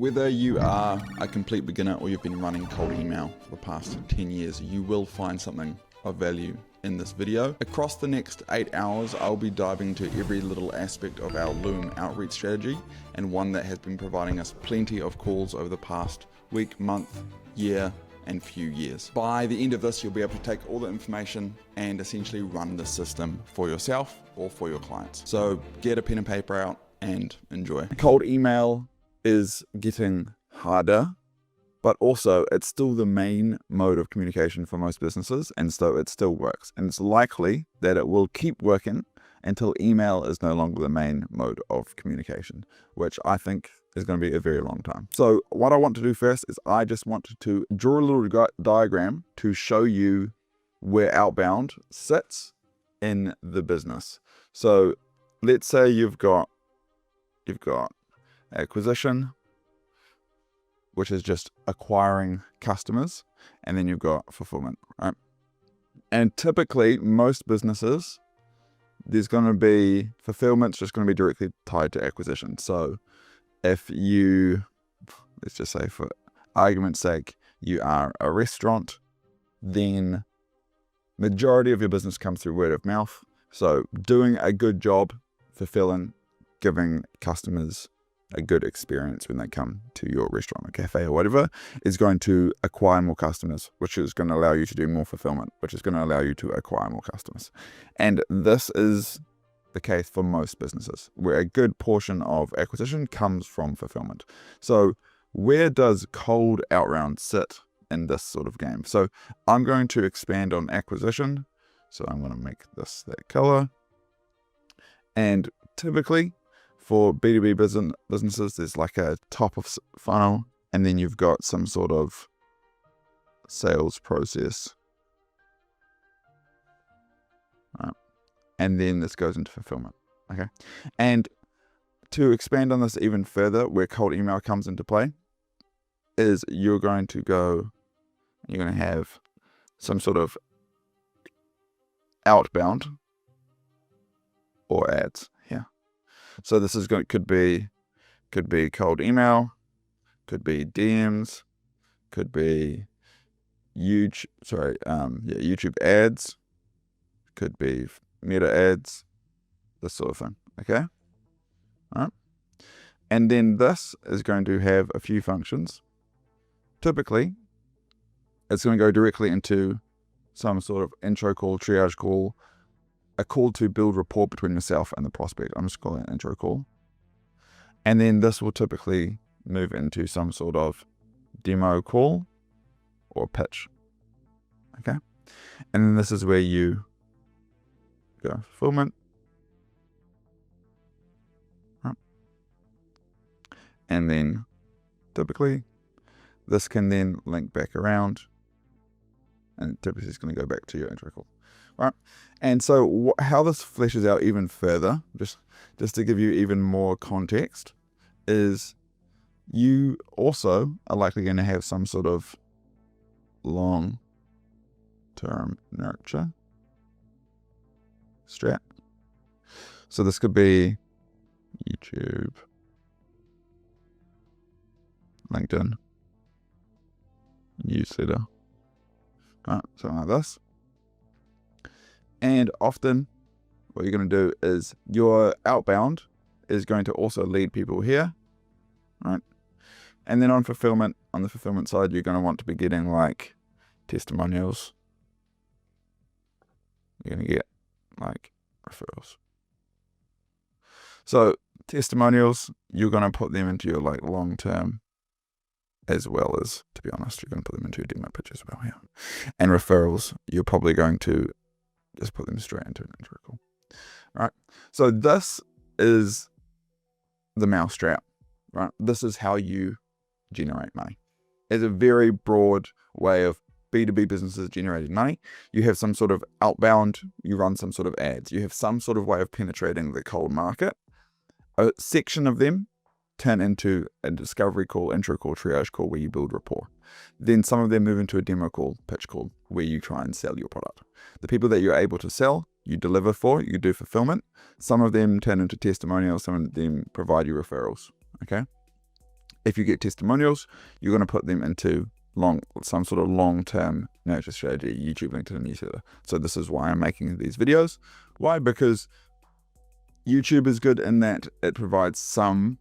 Whether you are a complete beginner or you've been running cold email for the past 10 years, you will find something of value in this video. Across the next 8 hours, I'll be diving into every little aspect of our Loom outreach strategy, and one that has been providing us plenty of calls over the past week, month, year, and few years. By the end of this, you'll be able to take all the information and essentially run the system for yourself or for your clients. So get a pen and paper out and enjoy. Cold email is getting harder, but also it's still the main mode of communication for most businesses, and so it still works. And it's likely that it will keep working until email is no longer the main mode of communication, which I think is going to be a very long time. So what I want to do first is I just want to draw a little diagram to show you where outbound sits in the business. So let's say you've got acquisition, which is just acquiring customers, and then you've got fulfillment, right? And typically most businesses, there's going to be fulfillment's just going to be directly tied to acquisition. So if you, let's just say for argument's sake, you are a restaurant, then majority of your business comes through word of mouth. So doing a good job fulfilling, giving customers a good experience when they come to your restaurant or cafe or whatever is going to acquire more customers, which is going to allow you to do more fulfillment, which is going to allow you to acquire more customers. And this is the case for most businesses, where a good portion of acquisition comes from fulfillment. So where does cold outbound sit in this sort of game? So I'm going to expand on acquisition. So I'm going to make this that color. And typically for B2B businesses, there's like a top of funnel, and then you've got some sort of sales process. Right. And then this goes into fulfillment. Okay. And to expand on this even further, where cold email comes into play, is you're going to have some sort of outbound or ads here. So this is could be cold email, could be DMs, could be YouTube ads, could be Meta ads, this sort of thing. Okay. All right. And then this is going to have a few functions. Typically, it's going to go directly into some sort of intro call, triage call, a call to build rapport between yourself and the prospect. I'm just calling it an intro call. And then this will typically move into some sort of demo call or pitch. Okay. And then this is where you go fulfillment. Right. And then typically this can then link back around, and typically it's going to go back to your intro call. Right. And so how this fleshes out even further, just to give you even more context, is you also are likely going to have some sort of long-term nurture strat. So this could be YouTube, LinkedIn, newsletter, right, something like this. And often what you're going to do is your outbound is going to also lead people here, right? And then on the fulfillment side, you're going to want to be getting like testimonials. You're going to get like referrals. So testimonials, you're going to put them into your like long term, as well as, to be honest, you're going to put them into a demo pitch as well here. And referrals, you're probably going to just put them straight into an intro call. All right. So this is the mousetrap, right? This is how you generate money. It's a very broad way of B2B businesses generating money. You have some sort of outbound, you run some sort of ads. You have some sort of way of penetrating the cold market. A section of them turn into a discovery call, intro call, triage call, where you build rapport. Then some of them move into a demo call, pitch call, where you try and sell your product. The people that you're able to sell, you deliver for, you do fulfillment. Some of them turn into testimonials, some of them provide you referrals, okay? If you get testimonials, you're going to put them into some sort of long-term nurture strategy, YouTube, LinkedIn, newsletter. So this is why I'm making these videos. Why? Because YouTube is good in that it provides some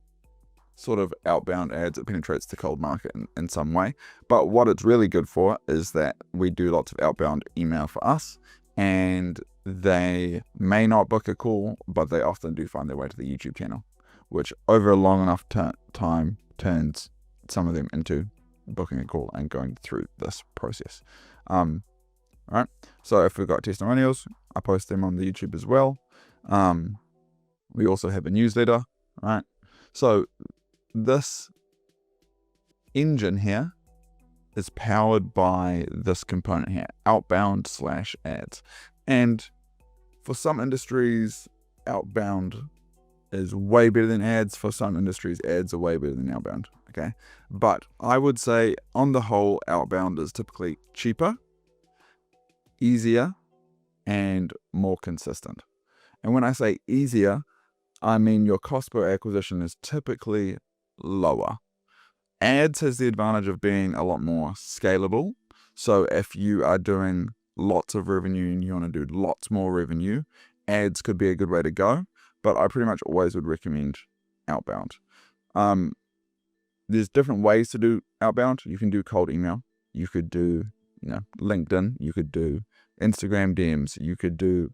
sort of outbound ads. It penetrates the cold market in some way. But what it's really good for is that we do lots of outbound email for us, and they may not book a call, but they often do find their way to the YouTube channel, which over a long enough time turns some of them into booking a call and going through this process. Right. So if we've got testimonials, I post them on the YouTube as well. We also have a newsletter, right? So this engine here is powered by this component here, outbound/ads. And for some industries, outbound is way better than ads. For some industries, ads are way better than outbound. Okay. But I would say on the whole, outbound is typically cheaper, easier, and more consistent. And when I say easier, I mean your cost per acquisition is typically lower. Ads has the advantage of being a lot more scalable. So if you are doing lots of revenue and you want to do lots more revenue, ads could be a good way to go. But I pretty much always would recommend outbound. There's different ways to do outbound. You can do cold email. You could do, LinkedIn. You could do Instagram DMs. You could do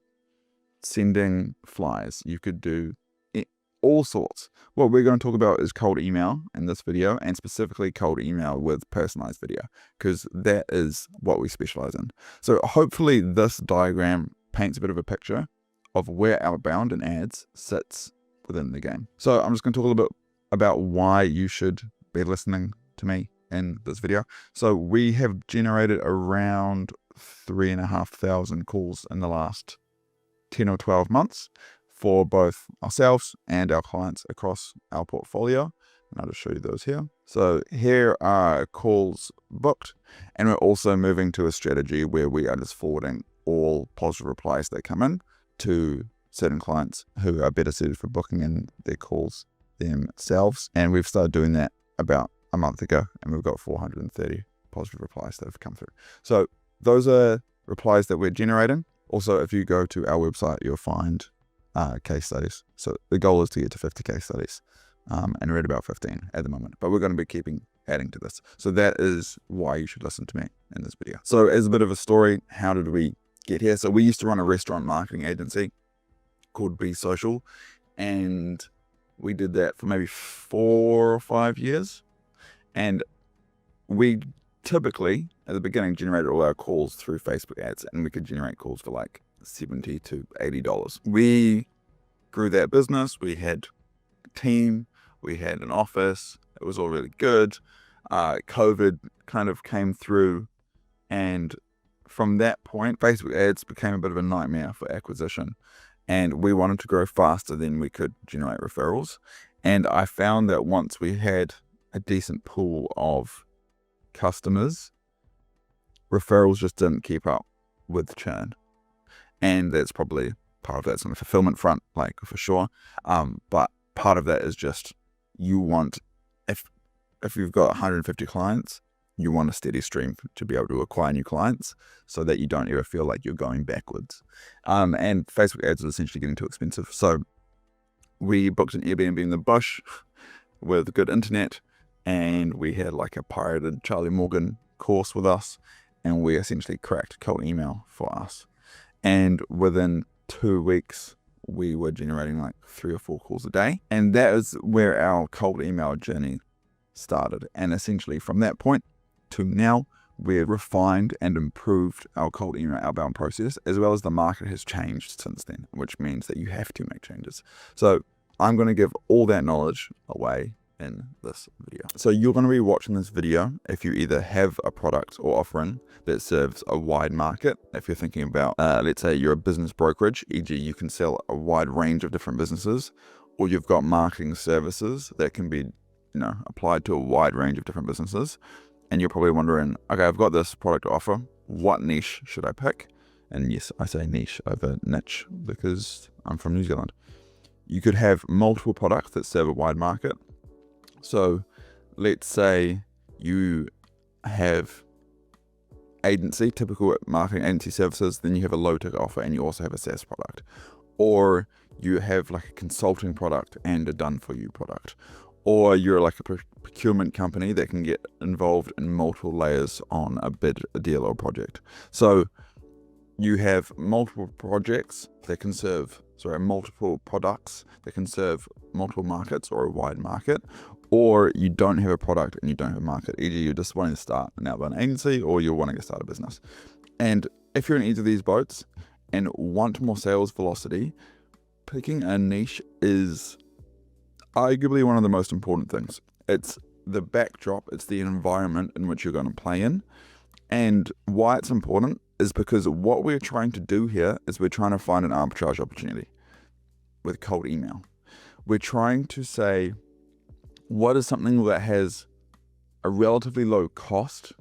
sending flyers. You could do all sorts. What we're going to talk about is cold email in this video, and specifically cold email with personalized video, because that is what we specialize in. So hopefully this diagram paints a bit of a picture of where outbound and ads sits within the game. So I'm just going to talk a little bit about why you should be listening to me in this video. So we have generated around 3,500 calls in the last 10 or 12 months for both ourselves and our clients across our portfolio. And I'll just show you those here. So here are calls booked, and we're also moving to a strategy where we are just forwarding all positive replies that come in to certain clients who are better suited for booking in their calls themselves. And we've started doing that about a month ago, and we've got 430 positive replies that have come through. So those are replies that we're generating. Also, if you go to our website, you'll find case studies. So the goal is to get to 50 case studies, and we're at about 15 at the moment, but we're going to be adding to this. So that is why you should listen to me in this video. So as a bit of a story, how did we get here? So we used to run a restaurant marketing agency called Be Social, and we did that for maybe 4 or 5 years. And we typically, at the beginning, generated all our calls through Facebook ads, and we could generate calls for like $70 to $80. We grew that business. We had a team, we had an office. It was all really good. COVID kind of came through, and from that point, Facebook ads became a bit of a nightmare for acquisition, and we wanted to grow faster than we could generate referrals. And I found that once we had a decent pool of customers, referrals just didn't keep up with churn. And that's probably part of that's on the fulfillment front, like for sure. But part of that is just you want, if you've got 150 clients, you want a steady stream to be able to acquire new clients so that you don't ever feel like you're going backwards. And Facebook ads are essentially getting too expensive. So we booked an Airbnb in the bush with good internet, and we had like a pirated Charlie Morgan course with us, and we essentially cracked cold email for us. And within 2 weeks, we were generating like 3 or 4 calls a day. And that is where our cold email journey started. And essentially from that point to now, we've refined and improved our cold email outbound process, as well as the market has changed since then, which means that you have to make changes. So I'm going to give all that knowledge away in this video. So you're going to be watching this video if you either have a product or offering that serves a wide market. If you're thinking about, let's say you're a business brokerage, e.g. you can sell a wide range of different businesses, or you've got marketing services that can be, applied to a wide range of different businesses. And you're probably wondering, okay, I've got this product to offer. What niche should I pick? And yes, I say niche over niche because I'm from New Zealand. You could have multiple products that serve a wide market. So let's say you have agency, typical marketing agency services, then you have a low ticket offer and you also have a SaaS product. Or you have like a consulting product and a done for you product. Or you're like a procurement company that can get involved in multiple layers on a bid, a deal, or project. So you have multiple projects that can serve, multiple products that can serve multiple markets or a wide market, or you don't have a product and you don't have a market. Either you're just wanting to start an outbound agency or you're wanting to start a business. And if you're in either of these boats and want more sales velocity, picking a niche is arguably one of the most important things. It's the backdrop, it's the environment in which you're going to play in. And why it's important is because what we're trying to do here is we're trying to find an arbitrage opportunity with cold email. We're trying to say, what is something that has a relatively low cost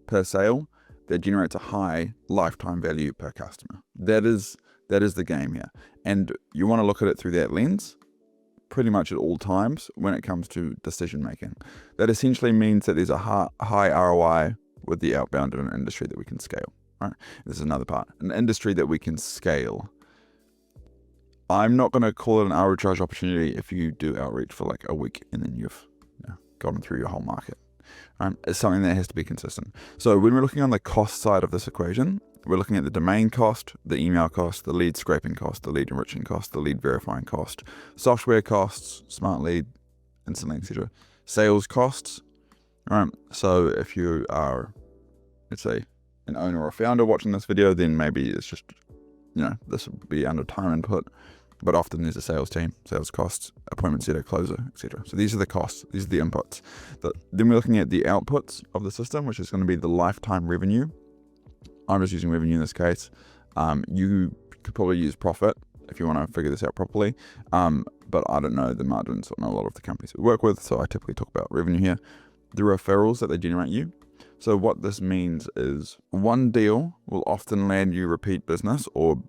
per sale that generates a high lifetime value per customer? That is the game here. And you want to look at it through that lens pretty much at all times when it comes to decision making. That essentially means that there's a high ROI with the outbound in an industry that we can scale. Right? This is another part. An industry that we can scale. I'm not going to call it an arbitrage opportunity if you do outreach for like a week and then you've gone through your whole market. It's something that has to be consistent. So when we're looking on the cost side of this equation, we're looking at the domain cost, the email cost, the lead scraping cost, the lead enriching cost, the lead verifying cost, software costs, Smartlead, instantly, etc. Sales costs. All right. So if you are, let's say, an owner or founder watching this video, then maybe it's just, this would be under time input, but often there's a sales team, sales costs, appointment setter, closer, etc. So these are the costs, these are the inputs. Then we're looking at the outputs of the system, which is going to be the lifetime revenue. I'm just using revenue in this case. You could probably use profit if you want to figure this out properly, but I don't know the margins on a lot of the companies we work with, so I typically talk about revenue here. The referrals that they generate you. So what this means is one deal will often land you repeat business or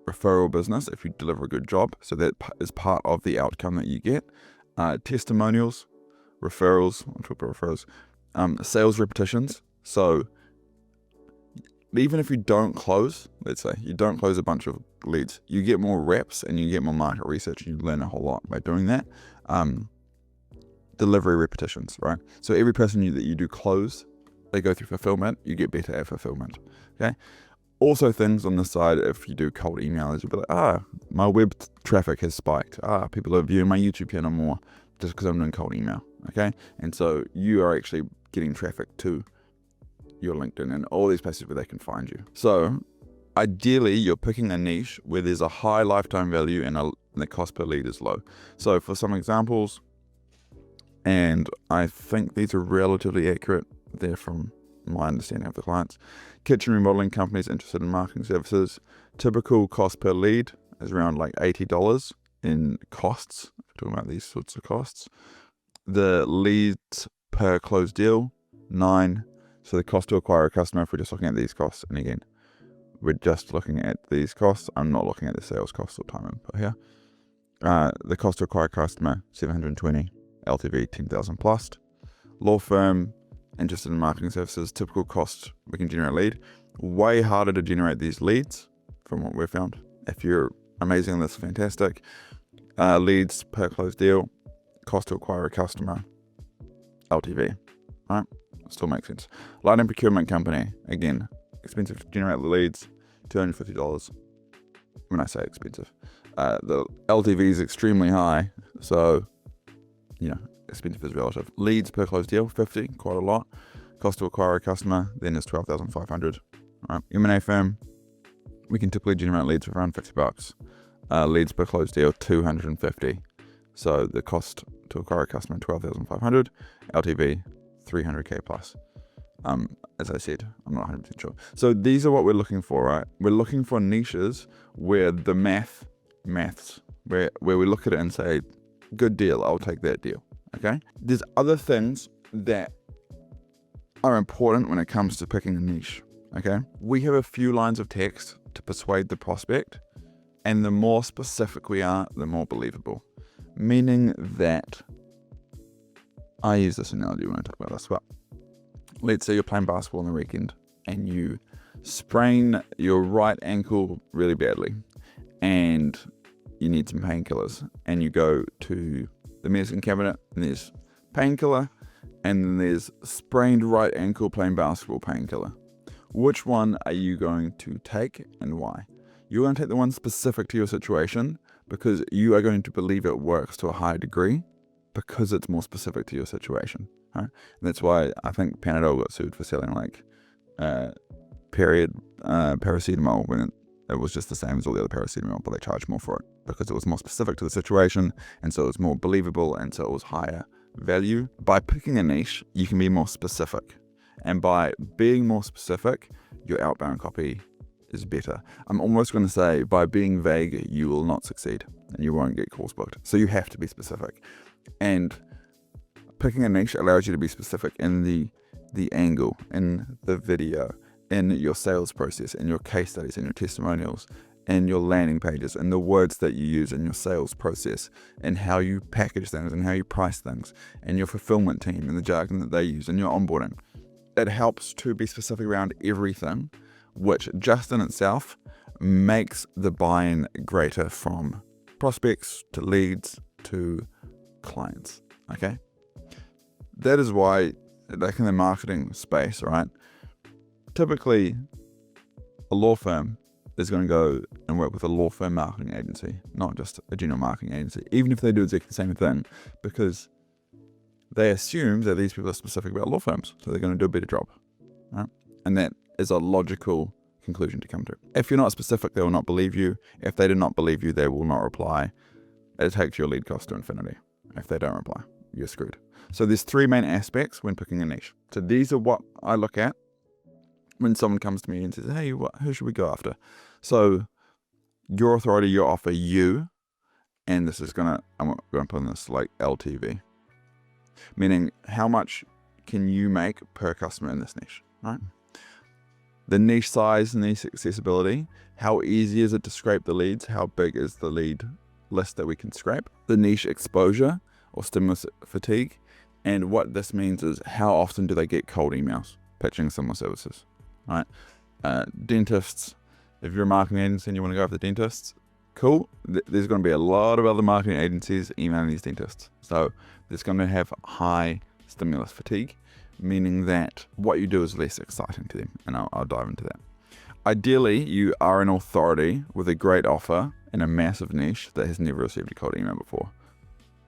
referral business if you deliver a good job. So that is part of the outcome that you get. Testimonials, referrals, I'll talk about referrals, sales repetitions. So even if you don't close, let's say you don't close a bunch of leads, you get more reps and you get more market research and you learn a whole lot by doing that. Delivery repetitions, right? So every person that you do close, they go through fulfillment, you get better at fulfillment, okay? Also things on the side, if you do cold emails, you'll be like, my web traffic has spiked. People are viewing my YouTube channel more just because I'm doing cold email, okay? And so you are actually getting traffic to your LinkedIn and all these places where they can find you. So ideally, you're picking a niche where there's a high lifetime value and the cost per lead is low. So for some examples, and I think these are relatively accurate, they're from my understanding of the clients. Kitchen remodeling companies interested in marketing services. Typical cost per lead is around like $80 in costs. If we're talking about these sorts of costs. The leads per closed deal, 9. So the cost to acquire a customer, if we're just looking at these costs, and again, we're just looking at these costs. I'm not looking at the sales costs or time input here. The cost to acquire a customer, 720, LTV 10,000 plus. Law firm interested in marketing services, typical cost we can generate lead. Way harder to generate these leads from what we've found. If you're amazing on this, fantastic. Leads per closed deal, cost to acquire a customer, LTV, right? Still makes sense. Lighting procurement company, again, expensive to generate the leads, $250. When I say expensive, the LTV is extremely high, so expensive is relative. Leads per closed deal, 50, quite a lot. Cost to acquire a customer, then is 12,500. Right. M&A firm, we can typically generate leads for around $50. Leads per closed deal, 250. So the cost to acquire a customer, 12,500. LTV, 300K plus. As I said, I'm not 100% sure. So these are what we're looking for, right? We're looking for niches where the maths, where we look at it and say, good deal, I'll take that deal. Okay. There's other things that are important when it comes to picking a niche. Okay. We have a few lines of text to persuade the prospect, and the more specific we are, the more believable. Meaning that I use this analogy when I talk about this, but let's say you're playing basketball on the weekend and you sprain your right ankle really badly and you need some painkillers, and you go to the medicine cabinet and there's painkiller and then there's sprained right ankle playing basketball painkiller. Which one are you going to take and why? You're going to take the one specific to your situation because you are going to believe it works to a higher degree because it's more specific to your situation. Right? And that's why I think Panadol got sued for selling like paracetamol when it was just the same as all the other paracetamol, but they charged more for it because it was more specific to the situation, and so it was more believable, and so it was higher value. By picking a niche, you can be more specific, and by being more specific, your outbound copy is better. I'm almost going to say by being vague, you will not succeed and you won't get calls booked. So you have to be specific, and picking a niche allows you to be specific in the angle, in the video, in your sales process, in your case studies, in your testimonials, in your landing pages, and the words that you use in your sales process, and how you package things, and how you price things, and your fulfillment team, and the jargon that they use, and your onboarding. It helps to be specific around everything, which just in itself makes the buy-in greater from prospects to leads to clients. Okay? That is why, like in the marketing space, right? Typically, a law firm is going to go and work with a law firm marketing agency, not just a general marketing agency, even if they do exactly the same thing, because they assume that these people are specific about law firms, so they're going to do a better job. Right? And that is a logical conclusion to come to. If you're not specific, they will not believe you. If they do not believe you, they will not reply. It takes your lead cost to infinity. If they don't reply, you're screwed. So there's three main aspects when picking a niche. So these are what I look at when someone comes to me and says, hey, who should we go after? So your authority, your offer, you, and this is I'm going to put in this like LTV, meaning how much can you make per customer in this niche, right? The niche size, niche accessibility, how easy is it to scrape the leads? How big is the lead list that we can scrape? The niche exposure or stimulus fatigue. And what this means is how often do they get cold emails pitching similar services, right? Dentists, if you're a marketing agency and you want to go after dentists, cool. There's going to be a lot of other marketing agencies emailing these dentists. So there's going to have high stimulus fatigue, meaning that what you do is less exciting to them. And I'll dive into that. Ideally, you are an authority with a great offer in a massive niche that has never received a cold email before.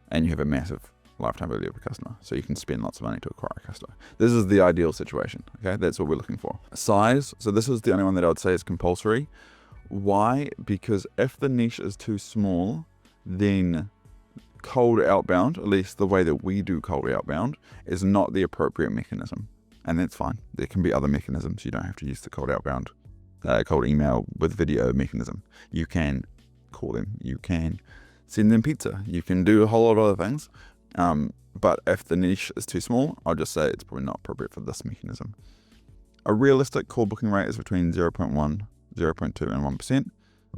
And you have a massive lifetime value of a customer, so you can spend lots of money to acquire a customer. This is the ideal situation. Okay, that's what we're looking for. Size. So this is the only one that I would say is compulsory. Why? Because if the niche is too small, then cold outbound, at least the way that we do cold outbound, is not the appropriate mechanism, and that's fine. There can be other mechanisms. You don't have to use the cold outbound, cold email with video mechanism. You can call them. You can send them pizza. You can do a whole lot of other things. But if the niche is too small, I'll just say it's probably not appropriate for this mechanism. A realistic call booking rate is between 0.1, 0.2 and 1%.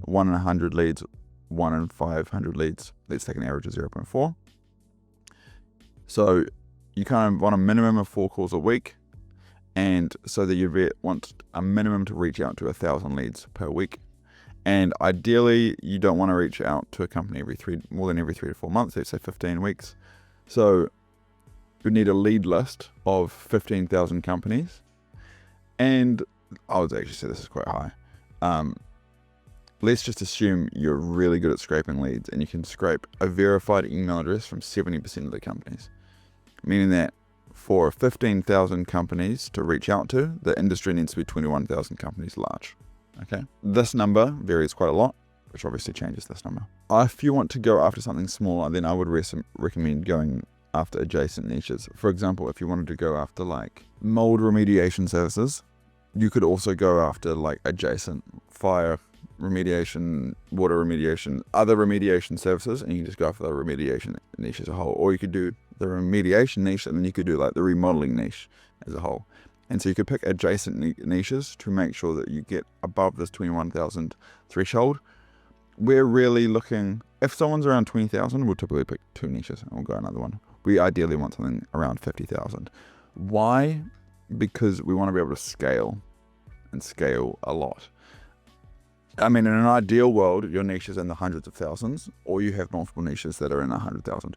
1 in 100 leads, 1 in 500 leads. Let's take an average of 0.4. So you kind of want a minimum of 4 calls a week, and so that you want a minimum to reach out to 1,000 leads per week. And ideally, you don't want to reach out to a company more than every 3 to 4 months, let's say 15 weeks. So you need a lead list of 15,000 companies. And I would actually say this is quite high. Let's just assume you're really good at scraping leads and you can scrape a verified email address from 70% of the companies. Meaning that for 15,000 companies to reach out to, the industry needs to be 21,000 companies large. Okay, this number varies quite a lot, which obviously changes this number. If you want to go after something smaller, then I would recommend going after adjacent niches. For example, if you wanted to go after like mold remediation services, you could also go after like adjacent fire remediation, water remediation, other remediation services, and you can just go after the remediation niche as a whole. Or you could do the remediation niche, and then you could do like the remodeling niche as a whole. And so you could pick adjacent niches to make sure that you get above this 21,000 threshold. We're really looking, if someone's around 20,000, we'll typically pick 2 niches and we'll go another one. We ideally want something around 50,000. Why? Because we want to be able to scale, and scale a lot. I mean, in an ideal world, your niche is in the hundreds of thousands, or you have multiple niches that are in 100,000.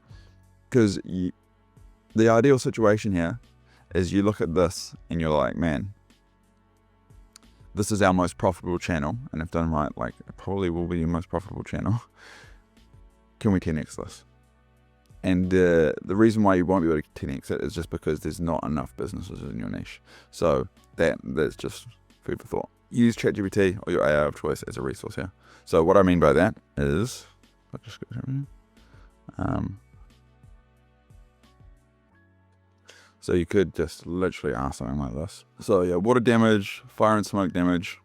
Because the ideal situation here is you look at this and you're like, man, this is our most profitable channel, and if done right, like, it probably will be your most profitable channel. Can we 10x this? And the reason why you won't be able to 10x it is just because there's not enough businesses in your niche. So that's just food for thought. Use ChatGPT or your AI of choice as a resource here. So what I mean by that is, so you could just literally ask something like this. So yeah, water damage, fire and smoke damage,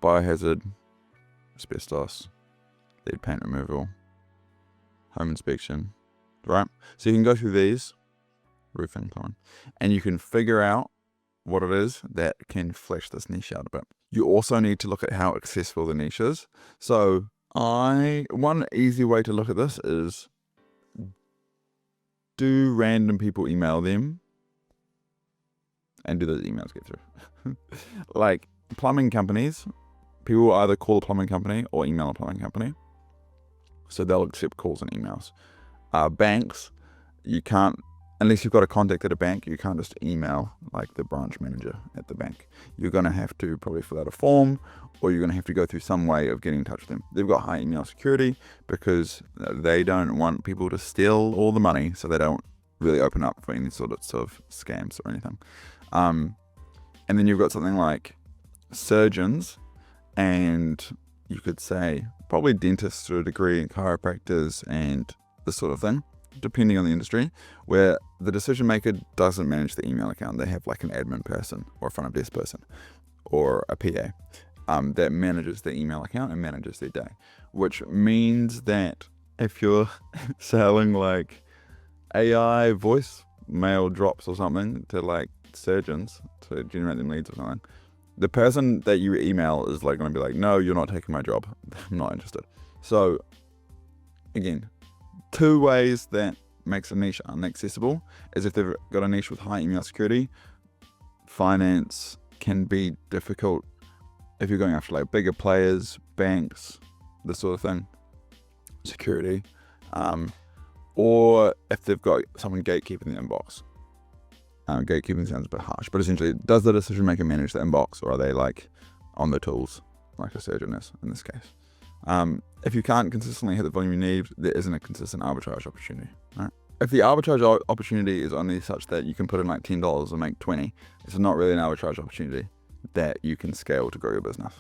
biohazard, asbestos, lead paint removal, home inspection, right? So you can go through these, roofing, plumbing, and you can figure out what it is that can flesh this niche out a bit. You also need to look at how accessible the niche is. So one easy way to look at this is, do random people email them, and do those emails get through? Like plumbing companies, people will either call a plumbing company or email a plumbing company. So they'll accept calls and emails. Banks, you can't, unless you've got a contact at a bank, you can't just email like the branch manager at the bank. You're going to have to probably fill out a form, or you're going to have to go through some way of getting in touch with them. They've got high email security because they don't want people to steal all the money, so they don't really open up for any sort of scams or anything. And then you've got something like surgeons, and you could say probably dentists to a degree, and chiropractors and this sort of thing, depending on the industry, where the decision maker doesn't manage the email account. They have like an admin person or a front of desk person or a PA that manages the email account and manages their day, which means that if you're selling like AI voice mail drops or something to like surgeons to generate them leads or something, the person that you email is like going to be like, no, you're not taking my job. I'm not interested. So again, two ways that makes a niche inaccessible is if they've got a niche with high email security. Finance can be difficult if you're going after like bigger players, banks, this sort of thing, security, or if they've got someone gatekeeping the inbox. Gatekeeping sounds a bit harsh, but essentially, does the decision maker manage the inbox, or are they like on the tools, like a surgeon is in this case? If you can't consistently hit the volume you need, there isn't a consistent arbitrage opportunity, right? If the arbitrage opportunity is only such that you can put in like $10 and make 20, it's not really an arbitrage opportunity that you can scale to grow your business.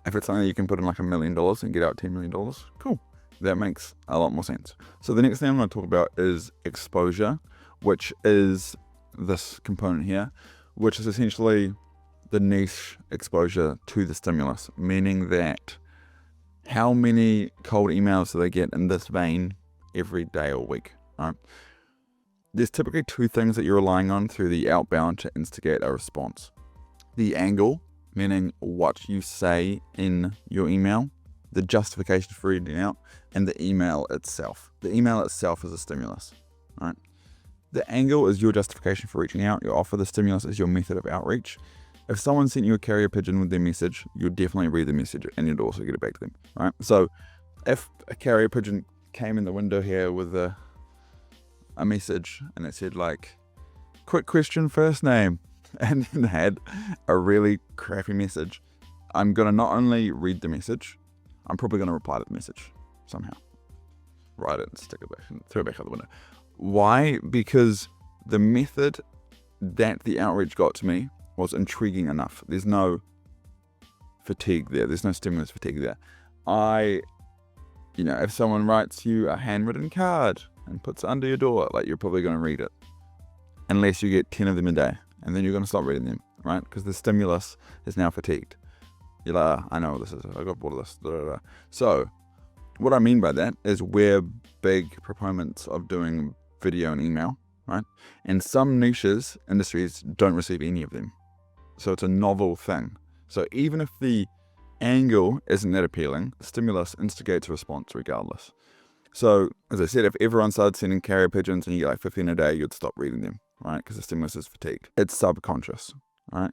If it's something that you can put in like $1 million and get out $10 million, cool. That makes a lot more sense. So the next thing I'm going to talk about is exposure, which is this component here, which is essentially the niche exposure to the stimulus, meaning that how many cold emails do they get in this vein every day or week, right? There's typically two things that you're relying on through the outbound to instigate a response. The angle, meaning what you say in your email, the justification for reading out, and the email itself. The email itself is a stimulus, right? The angle is your justification for reaching out. Your offer, the stimulus, is your method of outreach. If someone sent you a carrier pigeon with their message, you'll definitely read the message and you'd also get it back to them, right? So if a carrier pigeon came in the window here with a message and it said like, quick question, first name, and then had a really crappy message, I'm going to not only read the message, I'm probably going to reply to the message somehow. Write it and stick it back and throw it back out the window. Why? Because the method that the outreach got to me was intriguing enough. There's no fatigue there. There's no stimulus fatigue there. If someone writes you a handwritten card and puts it under your door, like, you're probably going to read it. Unless you get 10 of them a day. And then you're going to stop reading them, right? Because the stimulus is now fatigued. You're like, I know what this is. I got bored of this. Da, da, da. So what I mean by that is we're big proponents of doing video and email, right? And some niches, industries, don't receive any of them. So it's a novel thing. So even if the angle isn't that appealing, the stimulus instigates a response regardless. So as I said, if everyone started sending carrier pigeons and you get like 15 a day, you'd stop reading them, right? Because the stimulus is fatigued. It's subconscious, right?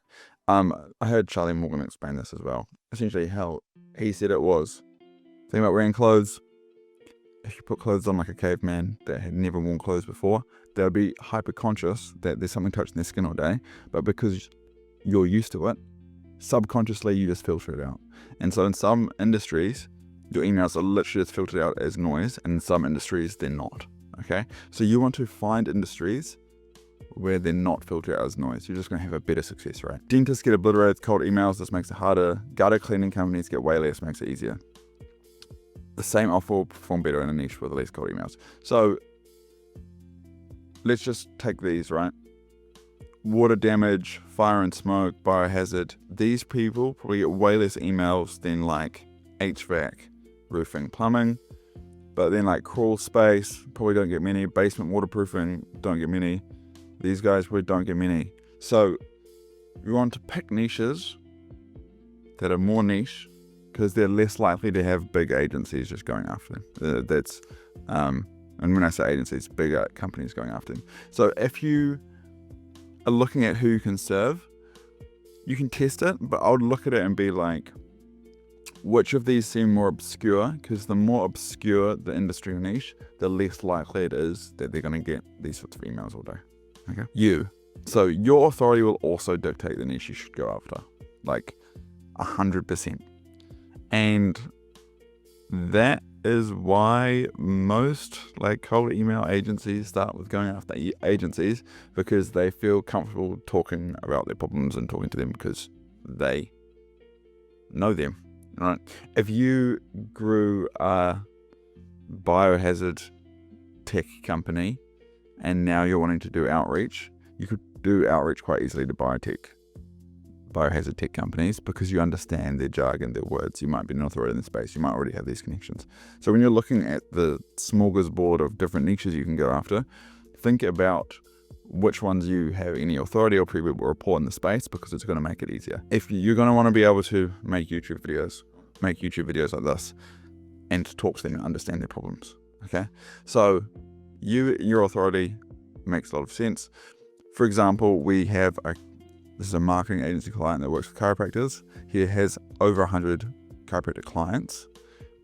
I heard Charlie Morgan explain this as well. Essentially how he said it was, think about wearing clothes. If you put clothes on like a caveman that had never worn clothes before, they'll be hyper conscious that there's something touching their skin all day. But because you're used to it, subconsciously you just filter it out. And so in some industries, your emails are literally just filtered out as noise, and in some industries they're not. Okay, so you want to find industries where they're not filtered out as noise. You're just going to have a better success rate. Dentists get obliterated with cold emails. This makes it harder. Gutter cleaning companies get way less, makes it easier. The same offer will perform better in a niche with less cold emails. So let's just take these, right? Water damage, fire and smoke, biohazard. These people probably get way less emails than like HVAC, roofing, plumbing. But then like crawl space, probably don't get many. Basement waterproofing, don't get many. These guys probably don't get many. So you want to pick niches that are more niche, because they're less likely to have big agencies just going after them. And when I say agencies, bigger companies going after them. So if you are looking at who you can serve, you can test it, but I would look at it and be like, which of these seem more obscure? Because the more obscure the industry or niche, the less likely it is that they're going to get these sorts of emails all day. Okay. So your authority will also dictate the niche you should go after, like 100%. And that is why most like cold email agencies start with going after agencies, because they feel comfortable talking about their problems and talking to them because they know them, right? If you grew a biohazard tech company and now you're wanting to do outreach, you could do outreach quite easily to biohazard tech companies, because you understand their jargon, their words. You might be an authority in the space. You might already have these connections. So when you're looking at the smorgasbord of different niches you can go after, think about which ones you have any authority or people report in the space, because it's going to make it easier. If you're going to want to be able to make YouTube videos like this and talk to them and understand their problems. Okay. So your authority makes a lot of sense. For example, this is a marketing agency client that works with chiropractors. He has over 100 chiropractic clients.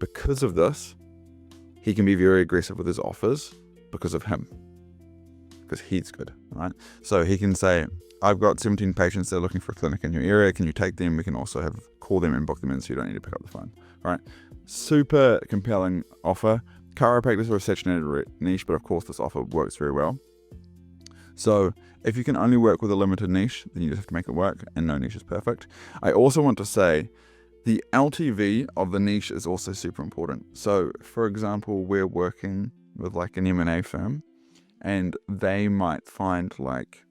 Because of this, he can be very aggressive with his offers because of him, because he's good, right? So he can say, I've got 17 patients that are looking for a clinic in your area. Can you take them? We can also call them and book them in, so you don't need to pick up the phone, right? Super compelling offer. Chiropractors are a saturated niche, but of course this offer works very well. So if you can only work with a limited niche, then you just have to make it work, and no niche is perfect. I also want to say the LTV of the niche is also super important. So for example, we're working with like an M&A firm, and they might find like,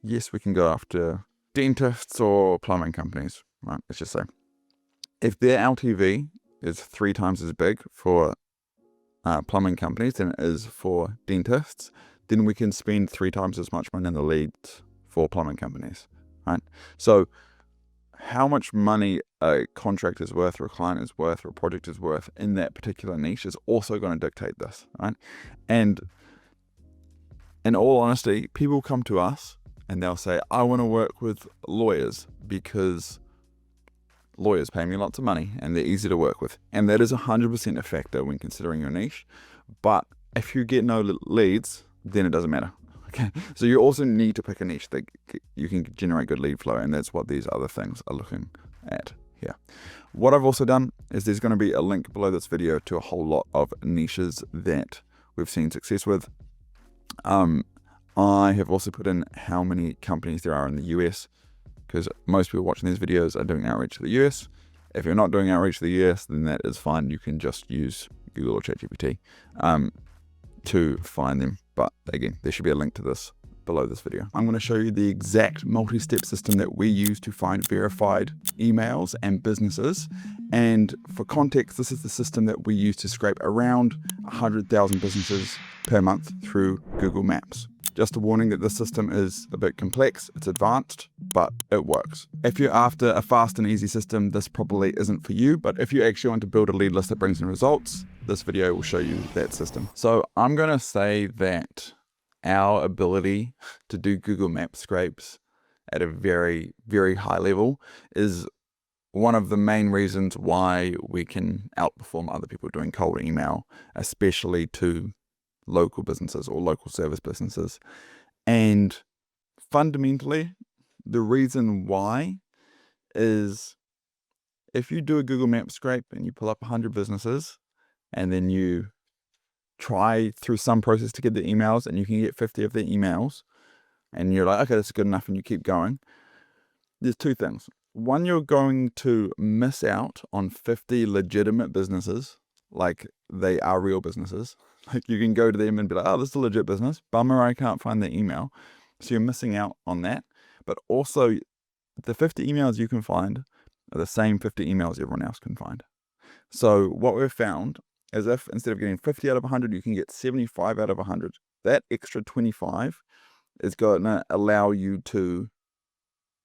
yes, we can go after dentists or plumbing companies, right? Let's just say if their LTV is 3 times as big for plumbing companies than it is for dentists, then we can spend 3 times as much money in the leads for plumbing companies, right? So how much money a contract is worth, or a client is worth, or a project is worth in that particular niche is also going to dictate this, right? And in all honesty, people come to us and they'll say, I want to work with lawyers because lawyers pay me lots of money and they're easy to work with. And that is 100% a factor when considering your niche. But if you get no leads, then it doesn't matter. Okay. So you also need to pick a niche that you can generate good lead flow. And that's what these other things are looking at here. What I've also done is there's going to be a link below this video to a whole lot of niches that we've seen success with. I have also put in how many companies there are in the US, because most people watching these videos are doing outreach to the US. If you're not doing outreach to the US, then that is fine. You can just use Google or ChatGPT to find them. But again, there should be a link to this below this video. I'm going to show you the exact multi-step system that we use to find verified emails and businesses. And for context, this is the system that we use to scrape around 100,000 businesses per month through Google Maps. Just a warning that this system is a bit complex, it's advanced, but it works. If you're after a fast and easy system, this probably isn't for you, but if you actually want to build a lead list that brings in results, this video will show you that system. So I'm going to say that our ability to do Google Map scrapes at a very, very high level is one of the main reasons why we can outperform other people doing cold email, especially to local businesses or local service businesses. And fundamentally, the reason why is if you do a Google Map scrape and you pull up 100 businesses and then you try through some process to get the emails and you can get 50 of the emails and you're like, okay, that's good enough, and you keep going, there's two things. One, you're going to miss out on 50 legitimate businesses, like they are real businesses. Like you can go to them and be like, oh, this is a legit business. Bummer, I can't find the email. So you're missing out on that. But also the 50 emails you can find are the same 50 emails everyone else can find. So what we've found is if instead of getting 50 out of 100, you can get 75 out of 100. That extra 25 is going to allow you to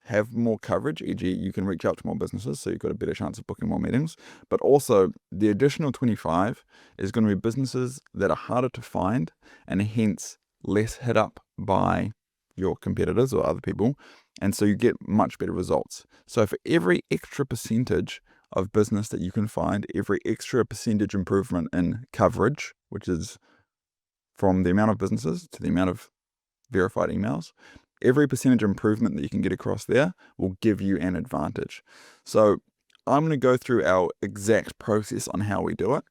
have more coverage, e.g. you can reach out to more businesses, so you've got a better chance of booking more meetings. But also the additional 25 is going to be businesses that are harder to find and hence less hit up by your competitors or other people. And so you get much better results. So for every extra percentage of business that you can find, every extra percentage improvement in coverage, which is from the amount of businesses to the amount of verified emails, every percentage improvement that you can get across there will give you an advantage. So I'm going to go through our exact process on how we do it.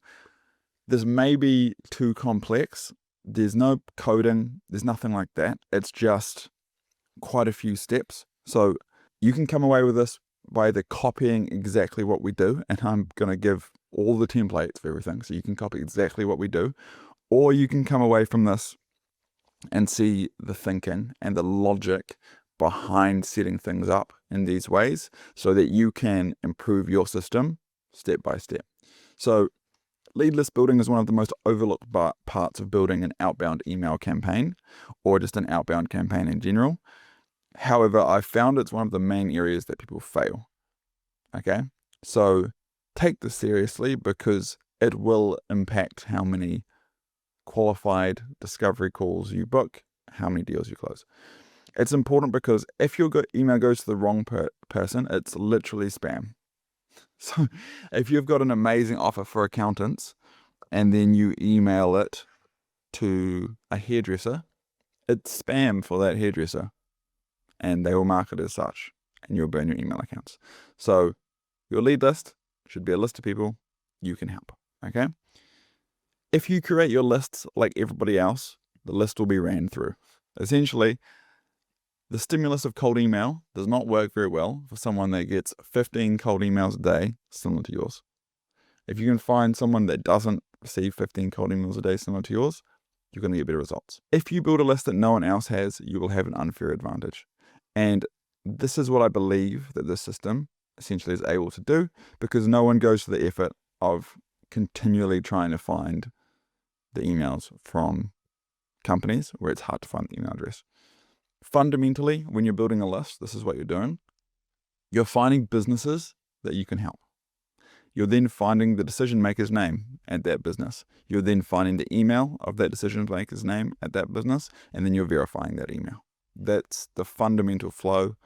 This may be too complex. There's no coding. There's nothing like that. It's just quite a few steps. So you can come away with this by either copying exactly what we do, and I'm going to give all the templates for everything, so you can copy exactly what we do, or you can come away from this and see the thinking and the logic behind setting things up in these ways so that you can improve your system step by step. So lead list building is one of the most overlooked parts of building an outbound email campaign or just an outbound campaign in general. However, I found it's one of the main areas that people fail. Okay, so take this seriously because it will impact how many qualified discovery calls you book, how many deals you close. It's important because if your email goes to the wrong person, it's literally spam. So if you've got an amazing offer for accountants and then you email it to a hairdresser, it's spam for that hairdresser and they will mark it as such and you'll burn your email accounts. So your lead list should be a list of people you can help. Okay. If you create your lists like everybody else, the list will be ran through. Essentially, the stimulus of cold email does not work very well for someone that gets 15 cold emails a day similar to yours. If you can find someone that doesn't receive 15 cold emails a day similar to yours, you're going to get better results. If you build a list that no one else has, you will have an unfair advantage. And this is what I believe that this system essentially is able to do, because no one goes to the effort of continually trying to find the emails from companies where it's hard to find the email address. Fundamentally, when you're building a list, this is what you're doing. You're finding businesses that you can help. You're then finding the decision maker's name at that business. You're then finding the email of that decision maker's name at that business, and then you're verifying that email. That's the fundamental flow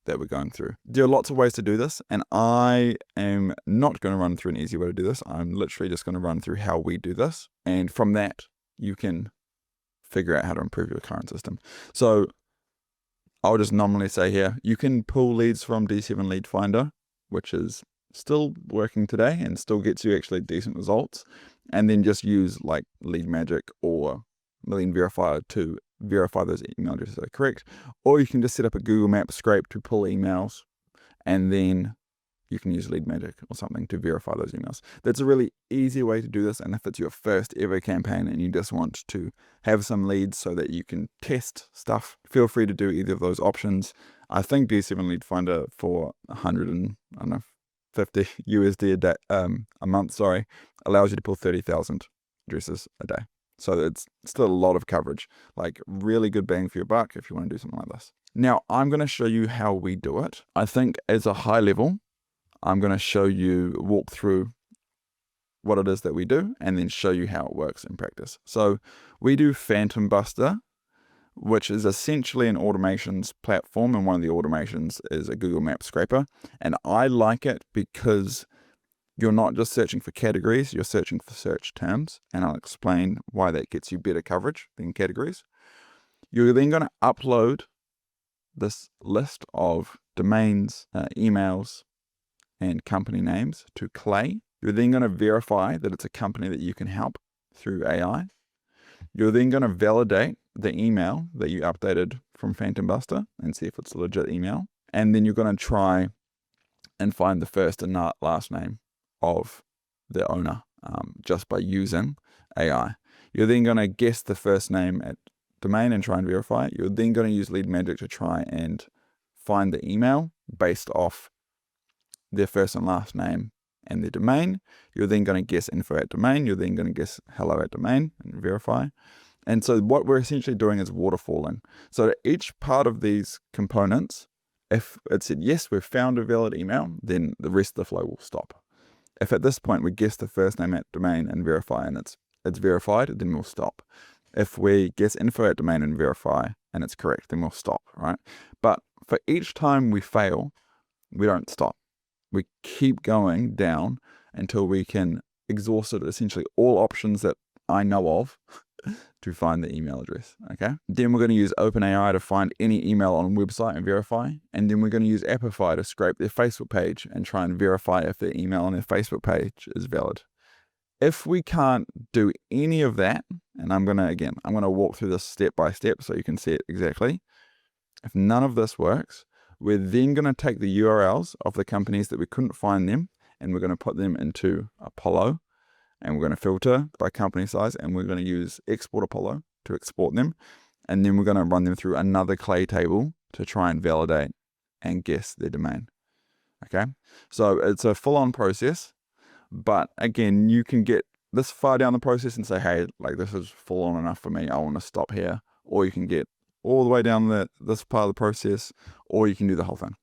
that we're going through. There are lots of ways to do this, and I am not going to run through an easy way to do this. I'm literally just going to run through how we do this, and from that you can figure out how to improve your current system. So I'll just nominally say here, you can pull leads from D7 Lead Finder, which is still working today and still gets you actually decent results, and then just use like Lead Magic or Million Verifier to verify those email addresses are correct. Or you can just set up a Google Map scrape to pull emails, and then you can use Lead Magic or something to verify those emails. That's a really easy way to do this. And if it's your first ever campaign and you just want to have some leads so that you can test stuff, feel free to do either of those options. I think D7 Lead Finder for 150 USD a day, a month, allows you to pull 30,000 addresses a day. So it's still a lot of coverage, like really good bang for your buck if you want to do something like this. Now I'm going to show you how we do it. I think as a high level, I'm going to show you, walk through what it is that we do and then show you how it works in practice. So we do Phantom Buster, which is essentially an automations platform, and one of the automations is a Google Maps scraper. And I like it because you're not just searching for categories, you're searching for search terms, and I'll explain why that gets you better coverage than categories. You're then going to upload this list of domains, emails, and company names to Clay. You're then going to verify that it's a company that you can help through AI. You're then going to validate the email that you updated from Phantom Buster and see if it's a legit email. And then you're going to try and find the first and last name of the owner just by using AI. You're then going to guess the first name at domain and try and verify it. You're then going to use Lead Magic to try and find the email based off their first and last name and their domain. You're then going to guess info at domain. You're then going to guess hello at domain and verify. And so what we're essentially doing is waterfalling. So each part of these components, if it said, yes, we've found a valid email, then the rest of the flow will stop. If at this point we guess the first name at domain and verify and it's verified, then we'll stop. If we guess info at domain and verify and it's correct, then we'll stop, right? But for each time we fail, we don't stop. We keep going down until we can exhaust essentially all options that I know of to find the email address, okay? Then we're going to use OpenAI to find any email on a website and verify. And then we're going to use Apify to scrape their Facebook page and try and verify if the email on their Facebook page is valid. If we can't do any of that, and I'm going to walk through this step by step so you can see it exactly. If none of this works, we're then going to take the URLs of the companies that we couldn't find them, and we're going to put them into Apollo, and we're going to filter by company size, and we're going to use Export Apollo to export them, and then we're going to run them through another Clay table to try and validate and guess their domain. Okay, so it's a full-on process, but again, you can get this far down the process and say, hey, like this is full-on enough for me, I want to stop here, or you can get all the way down this part of the process, or you can do the whole thing.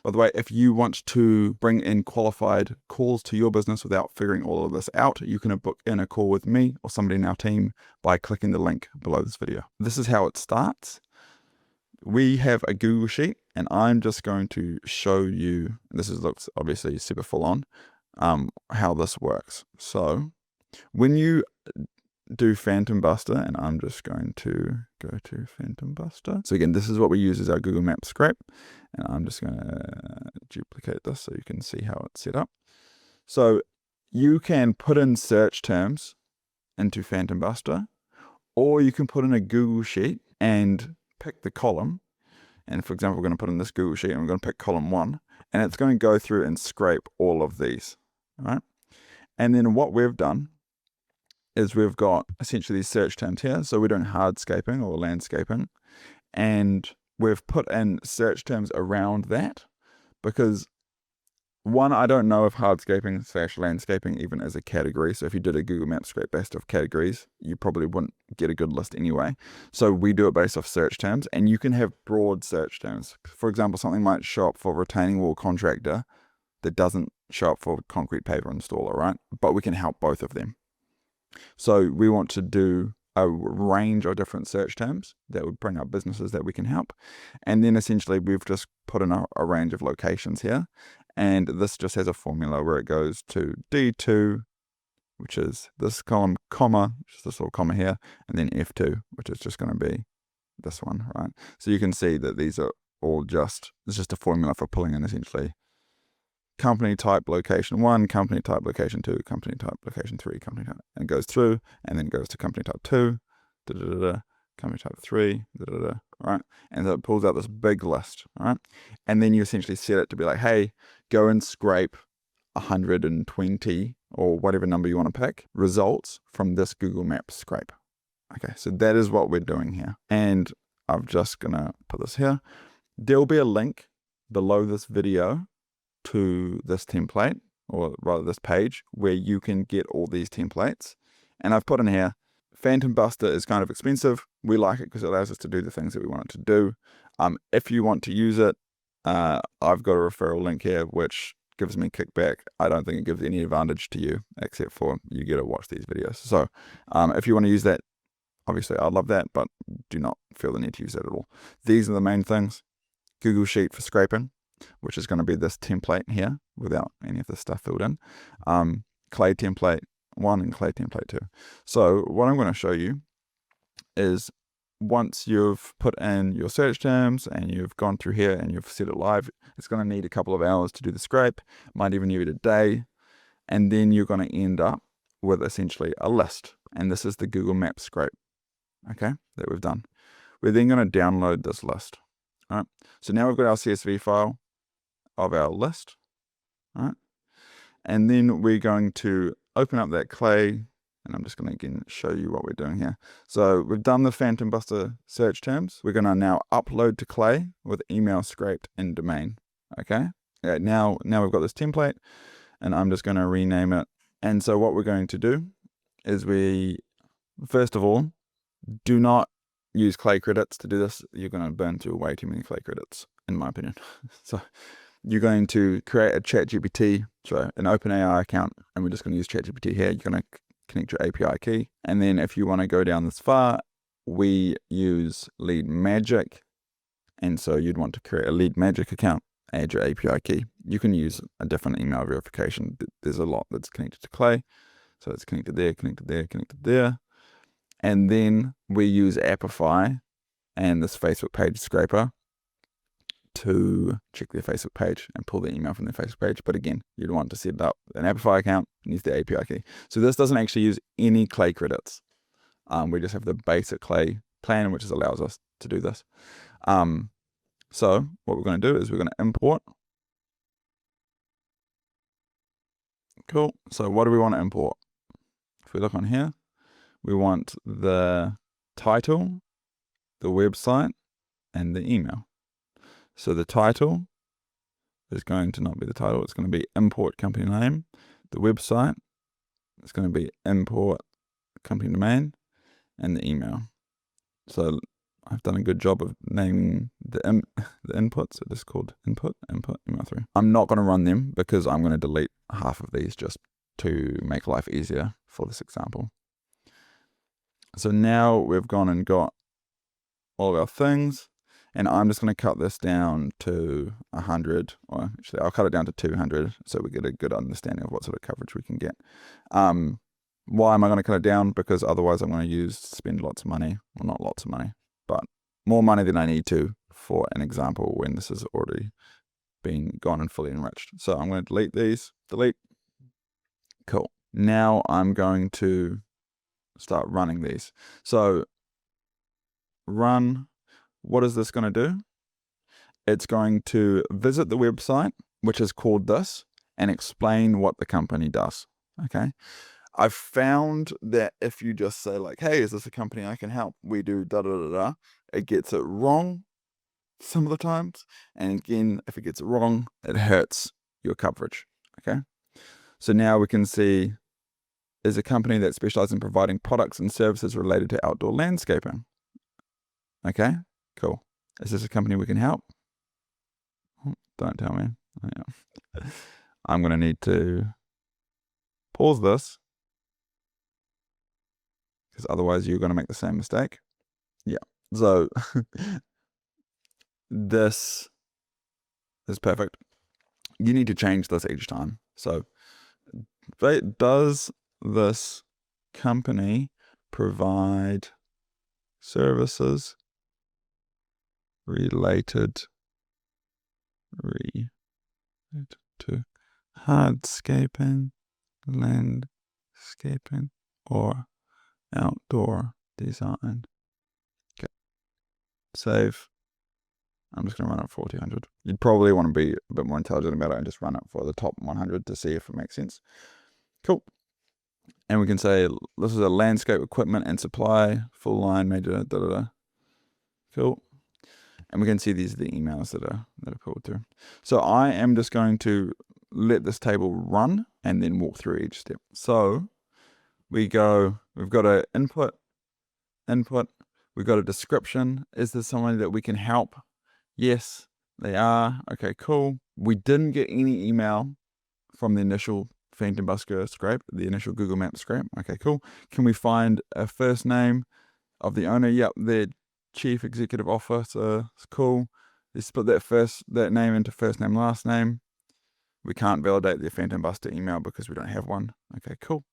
By the way, if you want to bring in qualified calls to your business without figuring all of this out, you can book in a call with me or somebody in our team by clicking the link below this video. This is how it starts. We have a Google Sheet, and I'm just going to show you, looks obviously super full on, how this works. So when you do Phantom Buster, and I'm just going to go to Phantom Buster. So again, this is what we use as our Google Maps scrape, and I'm just going to duplicate this so you can see how it's set up. So you can put in search terms into Phantom Buster, or you can put in a Google Sheet and pick the column. And for example, we're going to put in this Google Sheet and we're going to pick column 1, and it's going to go through and scrape all of these. All right. And then what we've done is we've got essentially these search terms here. So we're doing hardscaping or landscaping, and we've put in search terms around that because one, I don't know if hardscaping / landscaping even as a category. So if you did a Google Maps scrape based off categories, you probably wouldn't get a good list anyway. So we do it based off search terms, and you can have broad search terms. For example, something might show up for retaining wall contractor that doesn't show up for concrete paver installer, right? But we can help both of them. So we want to do a range of different search terms that would bring up businesses that we can help. And then essentially we've just put in a range of locations here. And this just has a formula where it goes to D2, which is this column, comma, which is this little comma here, and then F2, which is just going to be this one, right? So you can see that these are all it's just a formula for pulling in essentially company type location 1, company type location 2, company type location 3, company type, and it goes through and then goes to company type 2, company type 3, right? And so it pulls out this big list, right? And then you essentially set it to be like, hey, go and scrape 120 or whatever number you want to pick results from this Google Maps scrape. Okay, so that is what we're doing here. And I'm just gonna put this here. There'll be a link below this video to this template, or rather this page, where you can get all these templates. And I've put in here, Phantom Buster is kind of expensive. We like it because it allows us to do the things that we want it to do. If you want to use it, I've got a referral link here which gives me kickback. I don't think it gives any advantage to you, except for you get to watch these videos. So if you want to use that, obviously I'd love that, but do not feel the need to use that at all. These are the main things. Google Sheet for scraping, which is going to be this template here without any of this stuff filled in. Clay template 1 and Clay template 2. So what I'm going to show you is once you've put in your search terms and you've gone through here and you've set it live, it's going to need a couple of hours to do the scrape, might even need a day, and then you're going to end up with essentially a list. And this is the Google Maps scrape, okay, that we've done. We're then going to download this list. All right, so now we've got our CSV file of our list, all right, and then we're going to open up that Clay, and I'm just going to again show you what we're doing here. So we've done the Phantom Buster search terms. We're going to now upload to Clay with email scraped in domain, okay? Now we've got this template, and I'm just going to rename it. And so what we're going to do is we, first of all, do not use Clay credits to do this. You're going to burn through way too many Clay credits, in my opinion. So you're going to create a ChatGPT, so an OpenAI account, and we're just going to use ChatGPT here. You're going to connect your API key. And then if you want to go down this far, we use Lead Magic. And so you'd want to create a Lead Magic account, add your API key. You can use a different email verification. There's a lot that's connected to Clay. So it's connected there, connected there, connected there. And then we use Appify and this Facebook page scraper to check their Facebook page and pull the email from their Facebook page. But again, you'd want to set up an Appify account and use the API key. So this doesn't actually use any Clay credits. We just have the basic Clay plan, which allows us to do this. So what we're going to do is we're going to import. Cool. So what do we want to import? If we look on here, we want the title, the website, and the email. So the title is going to not be the title. It's going to be import company name. The website is going to be import company domain, and the email. So I've done a good job of naming the inputs. So this is called input, email 3. I'm not going to run them because I'm going to delete half of these just to make life easier for this example. So now we've gone and got all of our things, and I'm just going to cut this down to 100, or actually I'll cut it down to 200 so we get a good understanding of what sort of coverage we can get. Why am I going to cut it down? Because otherwise I'm going to spend lots of money, well, not lots of money, but more money than I need to for an example when this has already been gone and fully enriched. So I'm going to delete these, delete. Cool. Now I'm going to start running these. So run, what is this going to do? It's going to visit the website, which is called this, and explain what the company does. Okay. I've found that if you just say like, hey, is this a company I can help? We do da da da da. It gets it wrong some of the times. And again, if it gets it wrong, it hurts your coverage. Okay. So now we can see is a company that specializes in providing products and services related to outdoor landscaping. Okay, cool. Is this a company we can help? Don't tell me. Oh, yeah. I'm going to need to pause this because otherwise you're going to make the same mistake. Yeah, so this is perfect. You need to change this each time. So does this company provide services related to hardscaping, landscaping, or outdoor design? Okay. Save. I'm just going to run it for 200. You'd probably want to be a bit more intelligent about it and just run it for the top 100 to see if it makes sense. Cool. And we can say this is a landscape equipment and supply, full line, major, da da da. Cool. And we can see these are the emails that are pulled through. So I am just going to let this table run and then walk through each step. So we've got an input, we've got a description. Is there somebody that we can help? Yes, they are. Okay, cool. We didn't get any email from the initial Phantom Busker scrape, the initial Google Maps scrape. Okay, cool. Can we find a first name of the owner? Yep, their chief executive officer. It's cool. Let's split that name into first name, last name. We can't validate their Phantom Buster email because we don't have one. Okay, cool.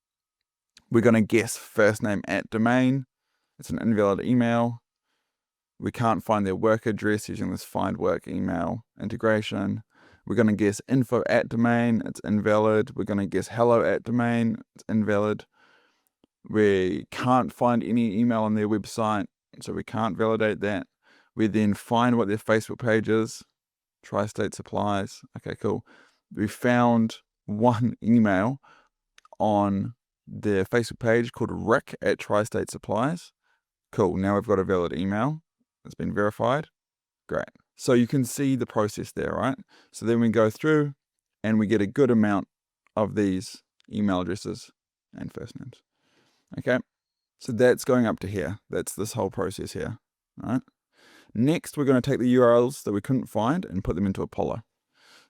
We're going to guess first name at domain. It's an invalid email. We can't find their work address using this find work email integration. We're going to guess info at domain. It's invalid. We're going to guess hello at domain. It's invalid. We can't find any email on their website, so we can't validate that. We then find what their Facebook page is. Tri-State Supplies. Okay, cool. We found one email on their Facebook page called Rick at Tri-State Supplies. Cool. Now we've got a valid email. It's been verified. Great. So you can see the process there, right? So then we go through and we get a good amount of these email addresses and first names. Okay. So that's going up to here. That's this whole process here. All right. Next, we're going to take the URLs that we couldn't find and put them into Apollo.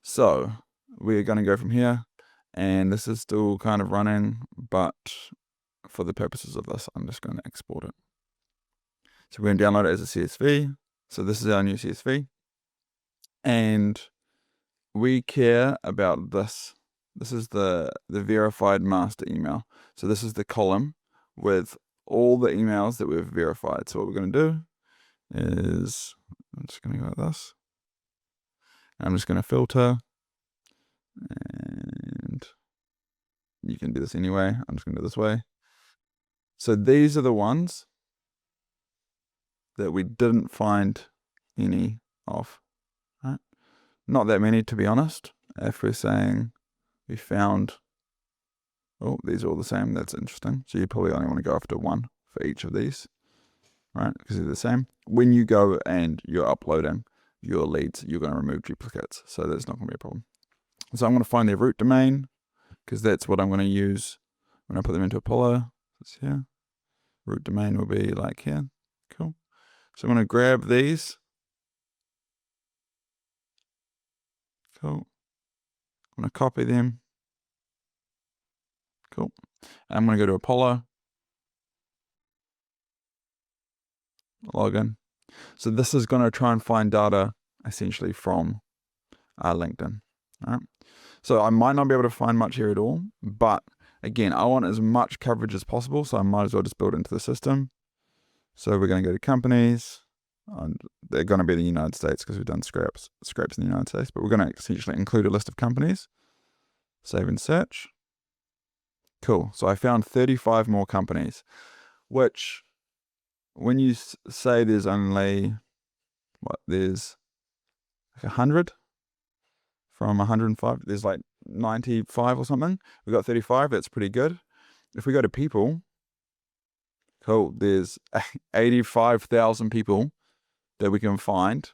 So we're going to go from here, and this is still kind of running, but for the purposes of this, I'm just going to export it. So we're going to download it as a CSV. So this is our new CSV. And we care about this. This is the verified master email. So this is the column with all the emails that we've verified. So what we're going to do is, I'm just going to go like this. I'm just going to filter. And you can do this anyway. I'm just going to do it this way. So these are the ones that we didn't find any of. Right? Not that many, to be honest. If we're saying we found, oh, these are all the same, that's interesting. So you probably only want to go after one for each of these, right? Because they're the same. When you go and you're uploading your leads, you're going to remove duplicates. So that's not going to be a problem. So I'm going to find their root domain, because that's what I'm going to use when I put them into Apollo. It's here. Root domain will be like here. Cool. So I'm going to grab these. Cool. I'm going to copy them. Cool. And I'm going to go to Apollo. Login. So this is going to try and find data essentially from LinkedIn. All right. So I might not be able to find much here at all, but again, I want as much coverage as possible, so I might as well just build it into the system. So we're going to go to companies, and they're going to be the United States because we've done scrapes in the United States, but we're going to essentially include a list of companies. Save and search. Cool. So I found 35 more companies, which when you say there's only, there's like 100 from 105, there's like 95 or something. We got 35, that's pretty good. If we go to people, cool, there's 85,000 people that we can find,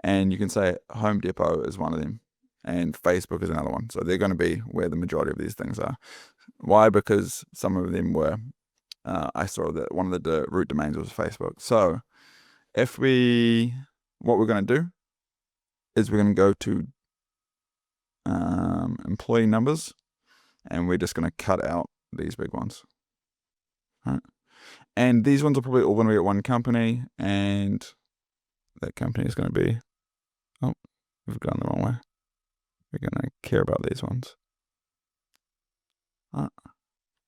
and you can say Home Depot is one of them, and Facebook is another one. So they're going to be where the majority of these things are. Why? Because some of them were, I saw that one of the root domains was Facebook. So what we're going to do is we're going to go to employee numbers, and we're just going to cut out these big ones. All right. And these ones are probably all going to be at one company, and that company is going to be, oh, we've gone the wrong way. We're going to care about these ones. All right.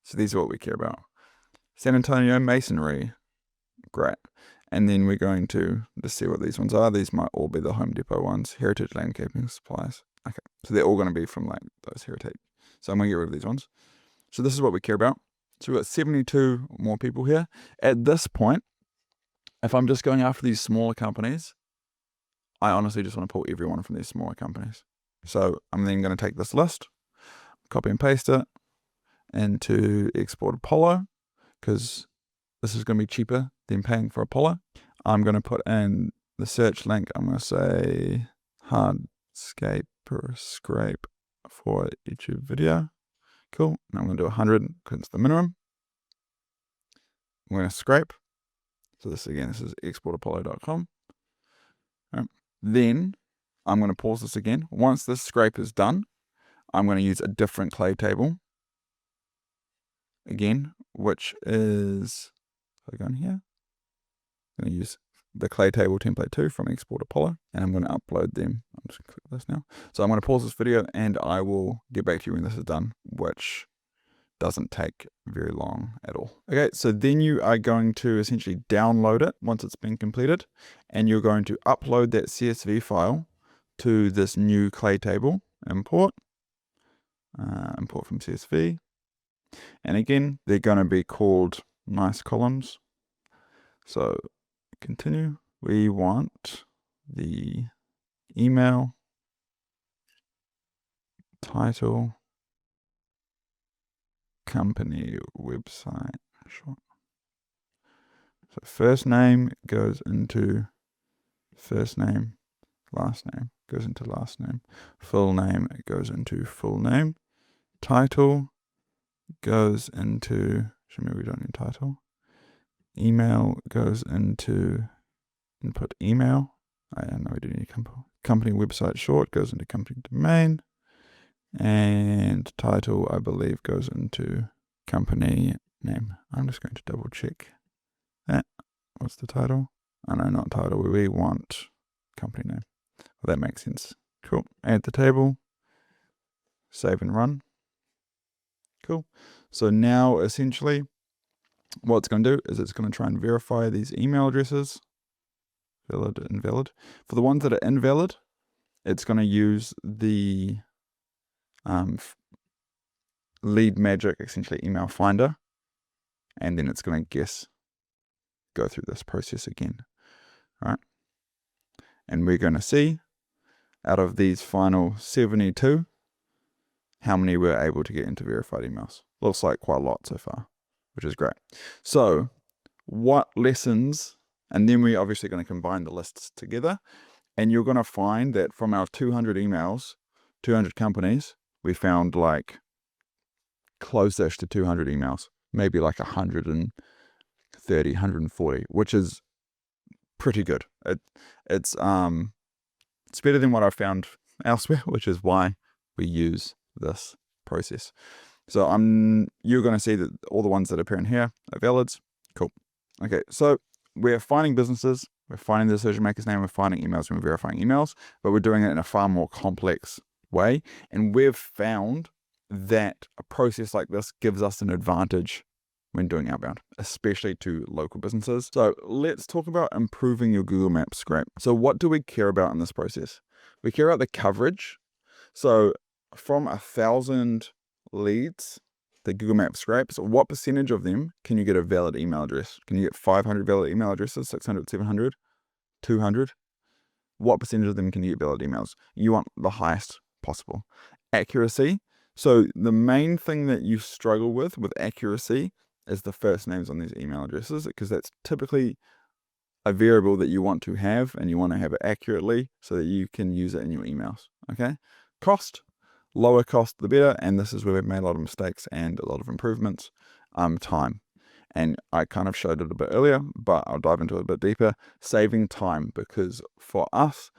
So these are what we care about. San Antonio Masonry. Great. And then we're going to just see what these ones are. These might all be the Home Depot ones. Heritage Landscaping Supplies. Okay. So they're all going to be from like those Heritage. So I'm going to get rid of these ones. So this is what we care about. So we've got 72 more people here. At this point, if I'm just going after these smaller companies, I honestly just want to pull everyone from these smaller companies. So I'm then going to take this list, copy and paste it into Export Apollo, because this is going to be cheaper than paying for Apollo. I'm going to put in the search link. I'm going to say hardscape or scrape for YouTube video. Cool. And I'm going to do 100 because it's the minimum. I'm going to scrape. So this is exportapollo.com. Right. Then I'm going to pause this again. Once this scrape is done, I'm going to use a different clay table again, which is, if I go in here, I'm going to use the clay table template 2 from Export Apollo, and I'm going to upload them. I'm just going to click this now. So I'm going to pause this video and I will get back to you when this is done, which doesn't take very long at all. Okay, so then you are going to essentially download it once it's been completed, and you're going to upload that CSV file to this new clay table, import from CSV. And again, they're going to be called nice columns. So continue. We want the email, title, company website. Sure. So first name goes into first name, last name goes into last name, full name goes into full name, title goes into, maybe we don't need title, email goes into input email. I know we do need company website short goes into company domain, and title I believe goes into company name. I'm just going to double check that. What's the title? I know, not title. We want company name. Well, that makes sense. Cool. Add the table. Save and run. Cool. So now essentially what it's going to do is it's going to try and verify these email addresses. Valid, invalid. For the ones that are invalid, it's going to use the Lead Magic, essentially email finder, and then it's going to go through this process again. All right. And we're going to see out of these final 72, how many we're able to get into verified emails. Looks like quite a lot so far, which is great. So what lessons, and then we're obviously going to combine the lists together, and you're going to find that from our 200 emails, 200 companies, we found like close-ish to 200 emails, maybe like 130, 140, which is pretty good. It's better than what I found elsewhere, which is why we use this process. So you're going to see that all the ones that appear in here are valids. Cool. Okay, so we're finding businesses, we're finding the decision maker's name, we're finding emails, and we're verifying emails, but we're doing it in a far more complex way. And we've found that a process like this gives us an advantage when doing outbound, especially to local businesses. So let's talk about improving your Google Maps scrape. So what do we care about in this process? We care about the coverage. So from 1,000 leads that Google Maps scrapes, what percentage of them can you get a valid email address? Can you get 500 valid email addresses, 600, 700, 200? What percentage of them can you get valid emails? You want the highest possible. Accuracy. So the main thing that you struggle with accuracy is the first names on these email addresses, because that's typically a variable that you want to have, and you want to have it accurately so that you can use it in your emails. Okay. Cost. Lower cost, the better. And this is where we've made a lot of mistakes and a lot of improvements. Time. And I kind of showed it a bit earlier, but I'll dive into it a bit deeper. Saving time, because for us,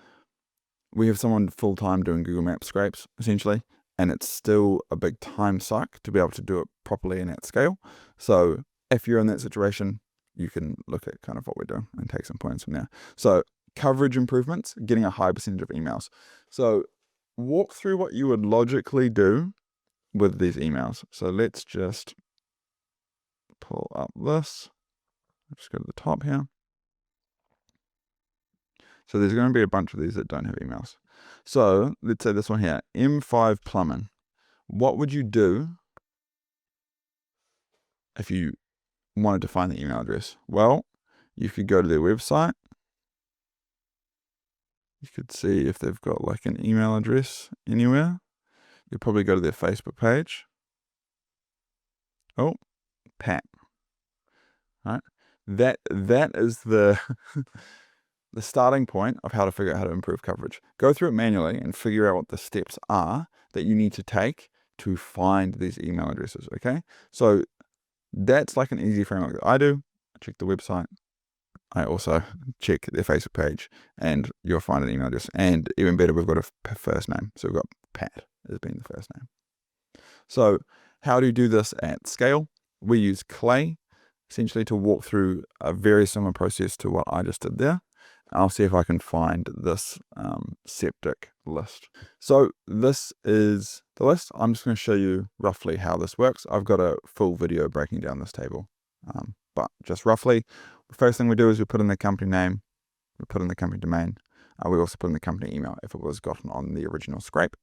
we have someone full-time doing Google Maps scrapes, essentially, and it's still a big time suck to be able to do it properly and at scale. So if you're in that situation, you can look at kind of what we're doing and take some points from there. So coverage improvements, getting a high percentage of emails. So walk through what you would logically do with these emails. So let's just pull up this. Just go to the top here. So there's going to be a bunch of these that don't have emails. So let's say this one here, M5 Plumbing. What would you do if you wanted to find the email address? Well, you could go to their website. You could see if they've got like an email address anywhere. You'd probably go to their Facebook page. Oh, Pat. Right. That is the the starting point of how to figure out how to improve coverage. Go through it manually and figure out what the steps are that you need to take to find these email addresses. Okay. So that's like an easy framework that I do. I check the website. I also check their Facebook page, and you'll find an email address. And even better, we've got a first name. So we've got Pat as being the first name. So how do you do this at scale? We use Clay, essentially, to walk through a very similar process to what I just did there. I'll see if I can find this septic list. So this is the list. I'm just going to show you roughly how this works. I've got a full video breaking down this table, but just roughly, the first thing we do is we put in the company name, we put in the company domain, we also put in the company email if it was gotten on the original scrape.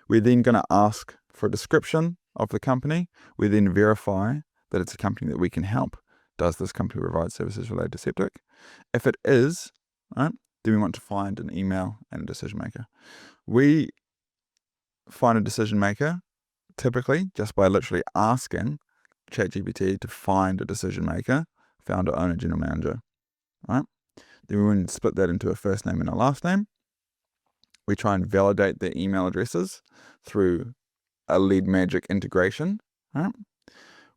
We're then going to ask for a description of the company. We then verify that it's a company that we can help. Does this company provide services related to septic? If it is, right, then we want to find an email and a decision maker. We find a decision maker typically just by literally asking ChatGPT to find a decision maker, founder, owner, general manager, right? Then we would split that into a first name and a last name. We try and validate their email addresses through a lead magic integration, right?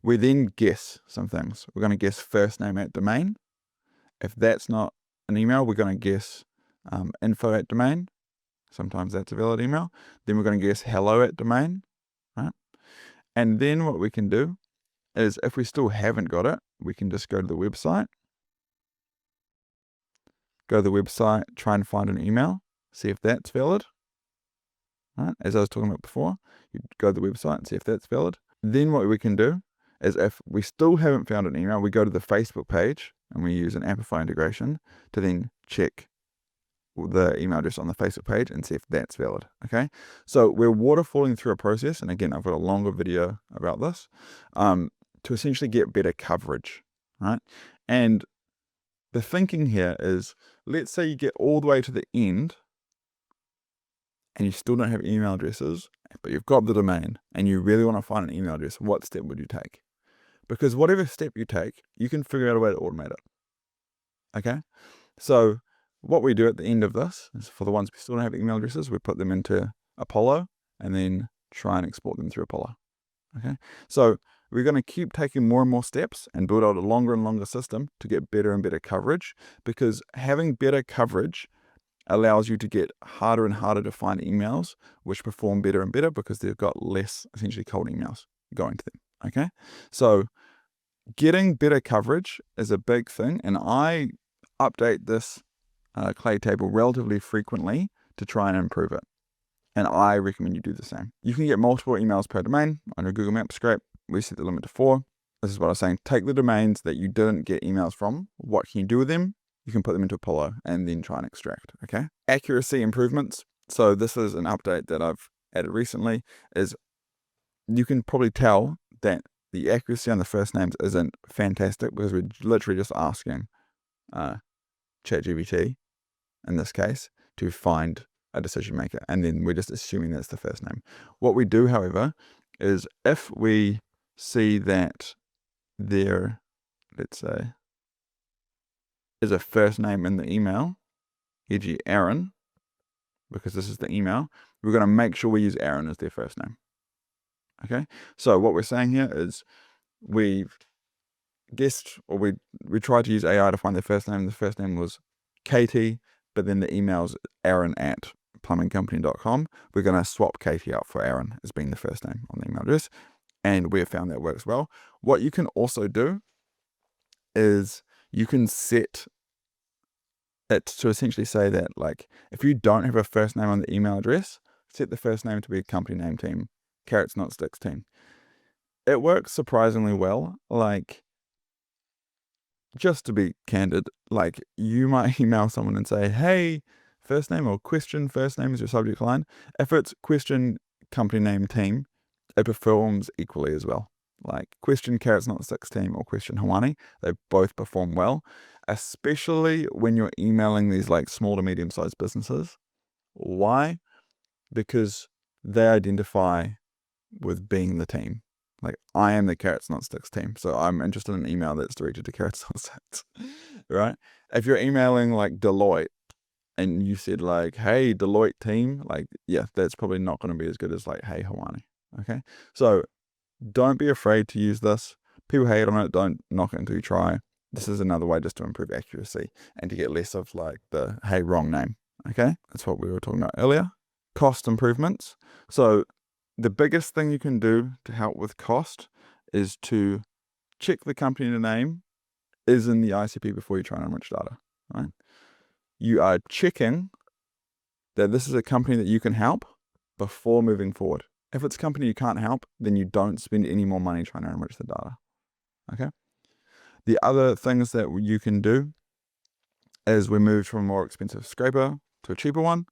We then guess some things. We're going to guess first name at domain. If that's not an email, we're going to guess info at domain. Sometimes that's a valid email. Then we're going to guess hello at domain, right? And then what we can do is, if we still haven't got it, we can just go to the website. Go to the website, try and find an email, see if that's valid. Right? As I was talking about before, you go to the website and see if that's valid. Then what we can do is, if we still haven't found an email, we go to the Facebook page and we use an Amplify integration to then check the email address on the Facebook page and see if that's valid. Okay, so we're waterfalling through a process, and again, I've got a longer video about this, to essentially get better coverage, right? And the thinking here is, let's say you get all the way to the end and you still don't have email addresses, but you've got the domain and you really want to find an email address. What step would you take? Because whatever step you take, you can figure out a way to automate it. Okay, so what we do at the end of this is, for the ones we still don't have email addresses, we put them into Apollo and then try and export them through Apollo. Okay, so we're going to keep taking more and more steps and build out a longer and longer system to get better and better coverage, because having better coverage allows you to get harder and harder to find emails which perform better and better, because they've got less essentially cold emails going to them. Okay, so getting better coverage is a big thing, and I update this Clay table relatively frequently to try and improve it. And I recommend you do the same. You can get multiple emails per domain on your Google Maps scrape. We set the limit to 4. This is what I was saying. Take the domains that you didn't get emails from. What can you do with them? You can put them into Apollo and then try and extract. Okay. Accuracy improvements. So this is an update that I've added recently. Is you can probably tell that the accuracy on the first names isn't fantastic, because we're literally just asking ChatGPT, in this case, to find a decision maker, and then we're just assuming that's the first name. What we do, however, is if we see that there, let's say, is a first name in the email, e.g. Aaron, because this is the email, we're going to make sure we use Aaron as their first name. Okay, so what we're saying here is we've guessed, or we tried to use AI to find their first name. The first name was Katie, but then the email's Aaron at plumbingcompany.com. We're going to swap Katie out for Aaron as being the first name on the email address, and we have found that works well. What you can also do is you can set it to essentially say that, like, if you don't have a first name on the email address, set the first name to be a company name team, carrots not sticks team. It works surprisingly well. Like, just to be candid, like, you might email someone and say, hey, first name, or question first name is your subject line. If it's question company name team, it performs equally as well. Like, question carrots not sticks team or question Hawani, they both perform well, especially when you're emailing these like small to medium sized businesses. Why? Because they identify with being the team. Like, I am the carrots not sticks team, so I'm interested in an email that's directed to carrots not sticks, right? If you're emailing like Deloitte and you said like, hey, Deloitte team, like, yeah, that's probably not going to be as good as like, hey, Hawani. Okay, so don't be afraid to use this. People hate on it. Don't knock it until you try. This is another way just to improve accuracy and to get less of like the, hey, wrong name. Okay, that's what we were talking about earlier. Cost improvements. So the biggest thing you can do to help with cost is to check the company name is in the ICP before you try and enrich data, right? You are checking that this is a company that you can help before moving forward. If it's a company you can't help, then you don't spend any more money trying to enrich the data, okay? The other things that you can do is we moved from a more expensive scraper to a cheaper one.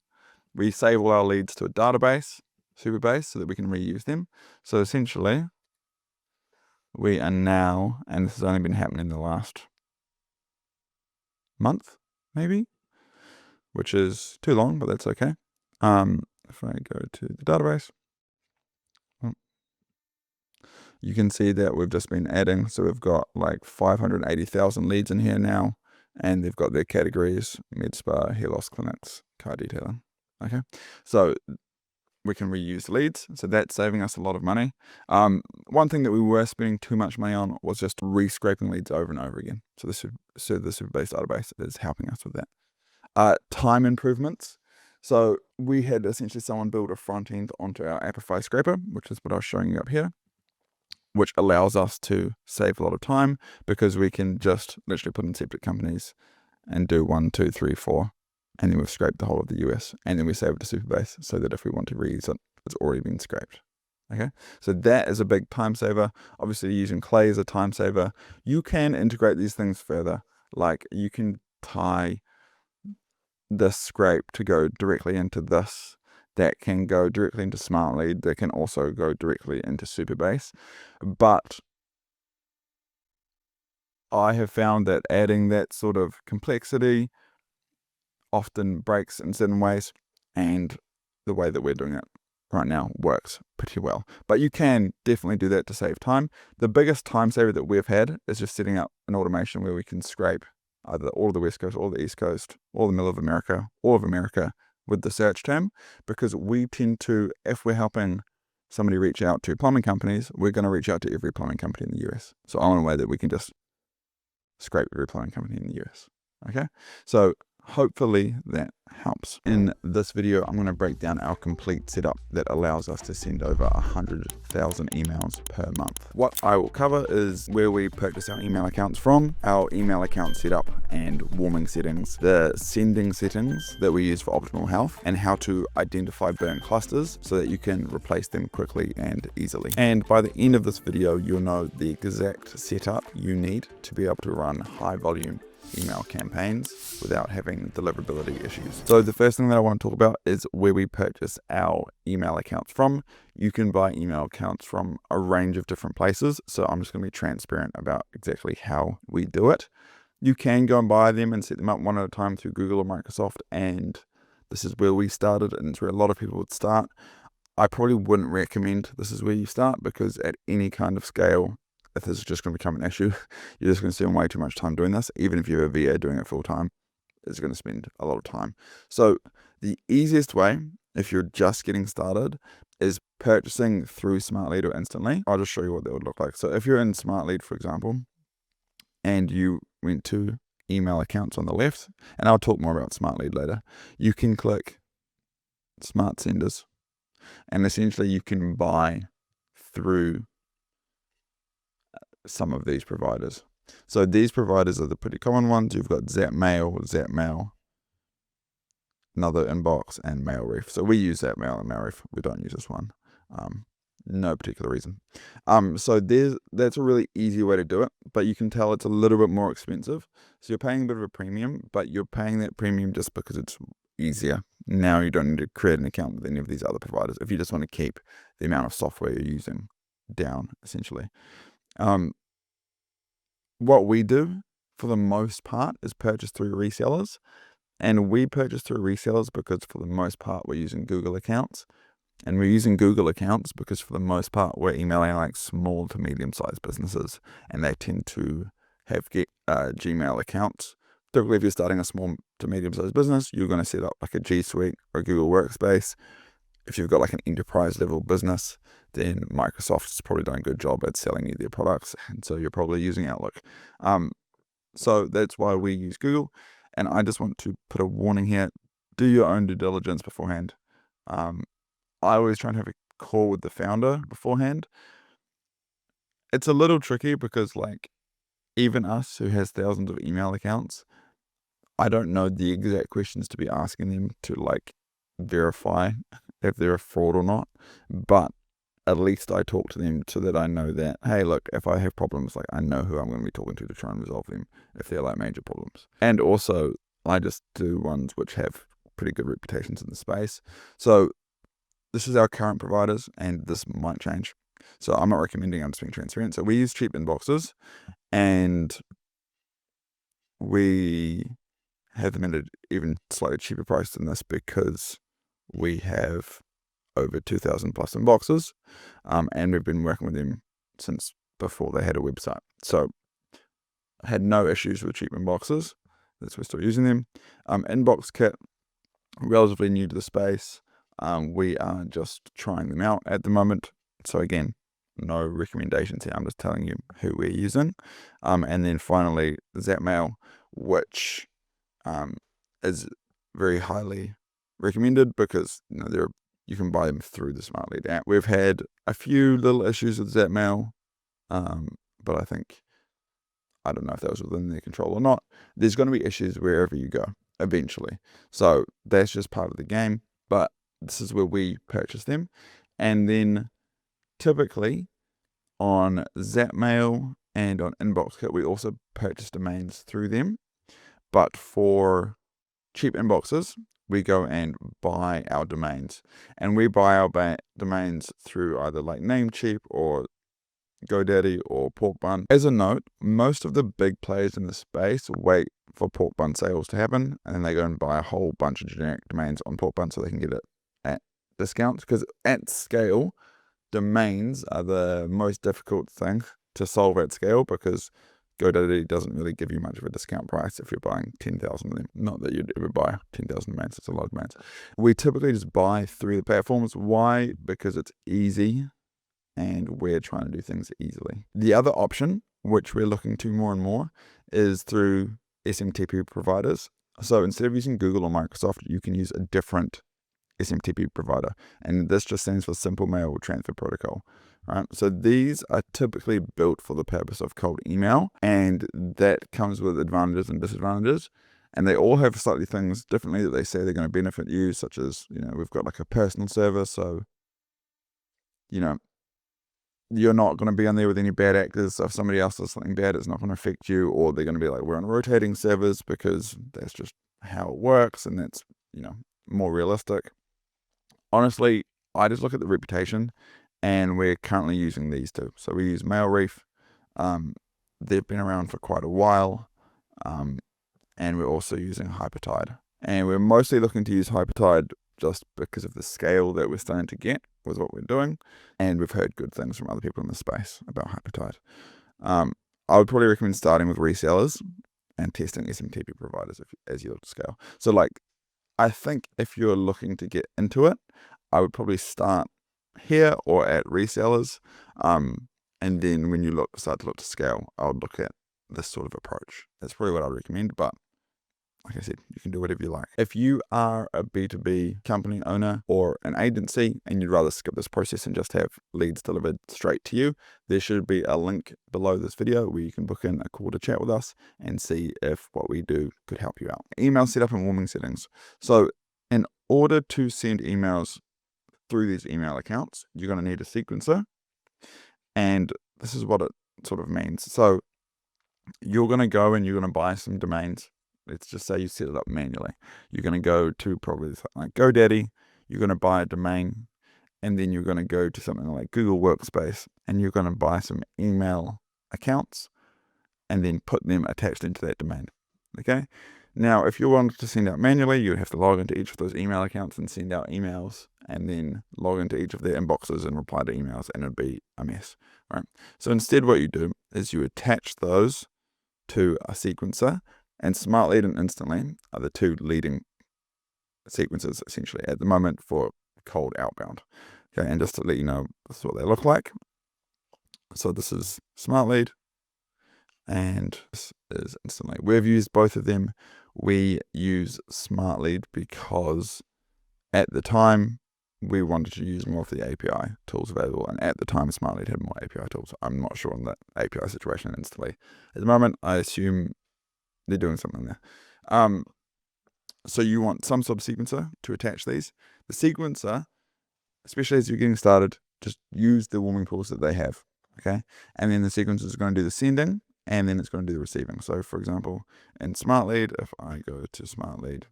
We save all our leads to a database, Superbase, so that we can reuse them. So essentially, we are now, and this has only been happening in the last month, maybe, which is too long, but that's okay. If I go to the database, you can see that we've just been adding. So we've got like 580,000 leads in here now, and they've got their categories: med spa, hair loss clinics, car detailing. Okay, so we can reuse leads, so that's saving us a lot of money. One thing that we were spending too much money on was just re-scraping leads over and over again. So the Superbase database is helping us with that. Time improvements. So we had essentially someone build a front end onto our Apify scraper, which is what I was showing you up here, which allows us to save a lot of time because we can just literally put in separate companies and do 1, 2, 3, 4. And then we've scraped the whole of the US, and then we save it to Superbase so that if we want to reuse it, it's already been scraped. Okay, so that is a big time saver. Obviously, using Clay is a time saver. You can integrate these things further. Like you can tie this scrape to go directly into this. That can go directly into Smartlead. That can also go directly into Superbase. But I have found that adding that sort of complexity often breaks in certain ways, and the way that we're doing it right now works pretty well. But you can definitely do that to save time. The biggest time saver that we've had is just setting up an automation where we can scrape either all of the West Coast, all the East Coast, all the middle of America, all of America with the search term, because we tend to, if we're helping somebody reach out to plumbing companies, we're going to reach out to every plumbing company in the US. So I want a way that we can just scrape every plumbing company in the US. Okay, so hopefully that helps. In this video, I'm going to break down our complete setup that allows us to send over 100,000 emails per month. What I will cover is where we purchase our email accounts from, our email account setup and warming settings, the sending settings that we use for optimal health, and how to identify burnt clusters so that you can replace them quickly and easily. And by the end of this video, you'll know the exact setup you need to be able to run high volume email campaigns without having deliverability issues. So the first thing that I want to talk about is where we purchase our email accounts from. You can buy email accounts from a range of different places, so I'm just going to be transparent about exactly how we do it. You can go and buy them and set them up one at a time through Google or Microsoft, and this is where we started, and it's where a lot of people would start. I probably wouldn't recommend this is where you start, because at any kind of scale, if this is just going to become an issue, you're just going to spend way too much time doing this. Even if you have a VA doing it full time, it's going to spend a lot of time. So the easiest way, if you're just getting started, is purchasing through Smartlead or Instantly. I'll just show you what that would look like. So if you're in Smartlead, for example, and you went to email accounts on the left, and I'll talk more about Smartlead later, you can click Smart Senders, and essentially you can buy through some of these providers. So these providers are the pretty common ones. You've got Zapmail, Another Inbox, and MailRef. So we use Zapmail and MailRef. We don't use this one. No particular reason. So that's a really easy way to do it, but you can tell it's a little bit more expensive. So you're paying a bit of a premium, but you're paying that premium just because it's easier. Now you don't need to create an account with any of these other providers if you just want to keep the amount of software you're using down, essentially. What we do for the most part is purchase through resellers, and we purchase through resellers because for the most part we're using Google accounts, and we're using Google accounts because for the most part we're emailing like small to medium sized businesses, and they tend to have Gmail accounts. Typically, if you're starting a small to medium sized business, you're going to set up like a G Suite or a Google Workspace. If you've got like an enterprise level business, then Microsoft's probably done a good job at selling you their products, and so you're probably using Outlook. So that's why we use Google. And I just want to put a warning here. Do your own due diligence beforehand. I always try and have a call with the founder beforehand. It's a little tricky because, like, even us who has thousands of email accounts, I don't know the exact questions to be asking them to, like, verify if they're a fraud or not. But at least I talk to them so that I know that, hey, look, if I have problems, like, I know who I'm going to be talking to try and resolve them if they're like major problems. And also, I just do ones which have pretty good reputations in the space. So this is our current providers, and this might change. So I'm not recommending, I'm just being transparent. So we use cheap inboxes, and we have them at an even slightly cheaper price than this because we have over 2,000 plus inboxes, and we've been working with them since before they had a website. So I had no issues with cheap inboxes. That's why we're still using them. Inbox Kit, relatively new to the space. We are just trying them out at the moment. So again, no recommendations here. I'm just telling you who we're using. And then finally, Zapmail, which is very highly recommended because you can buy them through the Smartlead app. We've had a few little issues with Zapmail, but I don't know if that was within their control or not. There's going to be issues wherever you go eventually. So that's just part of the game, but this is where we purchase them. And then typically on Zapmail and on InboxKit, we also purchase domains through them. But for cheap inboxes, we go and buy our domains. And we buy our domains through either like Namecheap or GoDaddy or pork bun. As a note, most of the big players in the space wait for pork bun sales to happen, and then they go and buy a whole bunch of generic domains on pork bun so they can get it at discounts. Because at scale, domains are the most difficult thing to solve at scale because GoDaddy doesn't really give you much of a discount price if you're buying 10,000 of them. Not that you'd ever buy 10,000 domains, it's a lot of domains. We typically just buy through the platforms. Why? Because it's easy and we're trying to do things easily. The other option, which we're looking to more and more, is through SMTP providers. So instead of using Google or Microsoft, you can use a different SMTP provider, and this just stands for Simple Mail Transfer Protocol. Right? So these are typically built for the purpose of cold email, and that comes with advantages and disadvantages. And they all have slightly things differently that they say they're going to benefit you, such as, we've got like a personal server, so, you're not going to be on there with any bad actors. So if somebody else does something bad, it's not going to affect you, or they're going to be like, we're on rotating servers because that's just how it works, and that's, more realistic. Honestly, I just look at the reputation, and we're currently using these two. So we use MailReef. They've been around for quite a while, and we're also using Hypertide. And we're mostly looking to use Hypertide just because of the scale that we're starting to get with what we're doing. And we've heard good things from other people in the space about Hypertide. I would probably recommend starting with resellers and testing SMTP providers as you look to scale. So I think if you're looking to get into it, I would probably start here or at resellers. And then when you start to look to scale, I would look at this sort of approach. That's probably what I'd recommend, but like I said, you can do whatever you like. If you are a B2B company owner or an agency and you'd rather skip this process and just have leads delivered straight to you, there should be a link below this video where you can book in a call to chat with us and see if what we do could help you out. Email setup and warming settings. So in order to send emails through these email accounts, you're going to need a sequencer. And this is what it sort of means. So you're going to go and you're going to buy some domains. Let's just say you set it up manually. You're going to go to probably something like GoDaddy. You're going to buy a domain, and then you're going to go to something like Google Workspace, and you're going to buy some email accounts, and then put them attached into that domain. Okay. Now, if you wanted to send out manually, you'd have to log into each of those email accounts and send out emails, and then log into each of their inboxes and reply to emails, and it'd be a mess, right? So instead, what you do is you attach those to a sequencer, and Smartlead and Instantly are the two leading sequences essentially at the moment for cold outbound. Okay, and just to let you know, this is what they look like. So this is Smartlead, and this is instantly. We've used both of them. We use Smartlead because at the time we wanted to use more of the API tools available, and at the time Smartlead had more API tools. I'm not sure on that API situation instantly. At the moment, I assume they're doing something there. So you want some sort of sequencer to attach these. The sequencer, especially as you're getting started, just use the warming tools that they have, okay? And then the sequencer is going to do the sending, and then it's going to do the receiving. So for example, in Smartlead, if I go to Smartlead,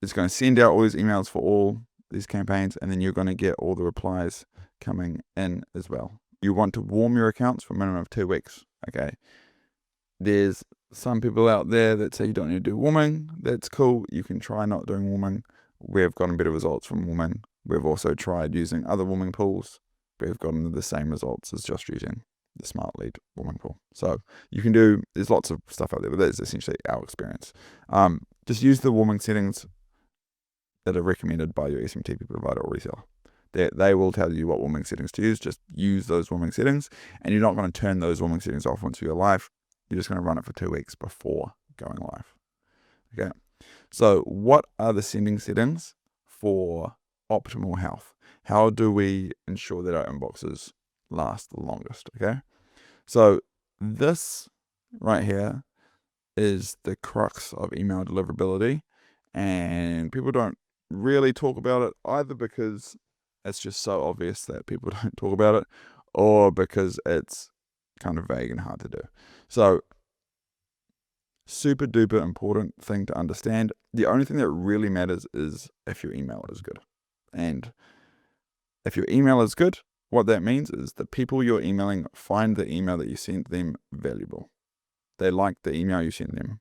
it's going to send out all these emails for all these campaigns, and then you're going to get all the replies coming in as well. You want to warm your accounts for a minimum of 2 weeks, okay? There's some people out there that say you don't need to do warming. That's cool. You can try not doing warming. We've gotten better results from warming. We've also tried using other warming pools. We've gotten the same results as just using the Smartlead warming pool. So you can do, there's lots of stuff out there, but that's essentially our experience. Just use the warming settings that are recommended by your SMTP provider or reseller. They will tell you what warming settings to use. Just use those warming settings, and you're not going to turn those warming settings off once you're live. You're just going to run it for 2 weeks before going live. Okay. So what are the sending settings for optimal health? How do we ensure that our inboxes last the longest? Okay. So this right here is the crux of email deliverability, and people don't really talk about it either because it's just so obvious that people don't talk about it, or because it's kind of vague and hard to do. So super duper important thing to understand. The only thing that really matters is if your email is good. And if your email is good, what that means is the people you're emailing find the email that you sent them valuable. They liked the email you sent them.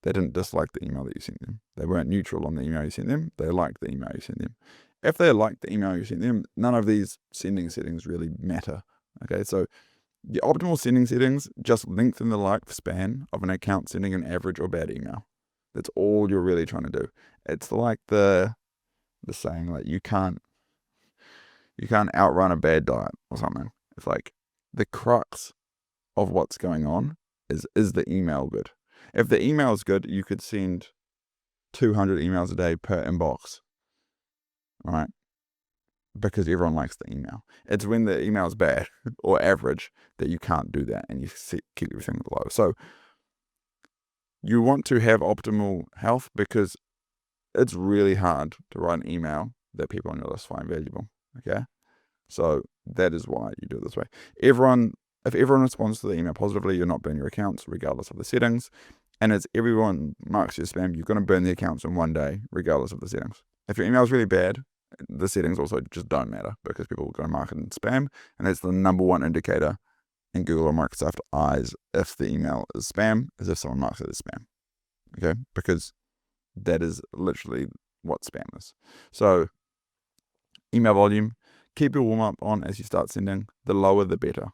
They didn't dislike the email that you sent them. They weren't neutral on the email you sent them. They liked the email you sent them. If they liked the email you sent them, none of these sending settings really matter. Okay, so the optimal sending settings just lengthen the lifespan of an account sending an average or bad email. That's all you're really trying to do. It's like the saying, like, you can't outrun a bad diet or something. It's like the crux of what's going on is the email good? If the email is good, you could send 200 emails a day per inbox, all right? Because everyone likes the email. It's when the email is bad or average that you can't do that, and you keep everything low. So you want to have optimal health because it's really hard to write an email that people on your list find valuable. Okay, so that is why you do it this way. If everyone responds to the email positively, you're not burning your accounts regardless of the settings. And as everyone marks your spam, you're going to burn the accounts in one day regardless of the settings. If your email is really bad, the settings also just don't matter because people are going to mark it in spam, and that's the number one indicator in Google or Microsoft eyes if the email is spam, is if someone marks it as spam. Okay, because that is literally what spam is. So email volume, keep your warm up on as you start sending. The lower the better.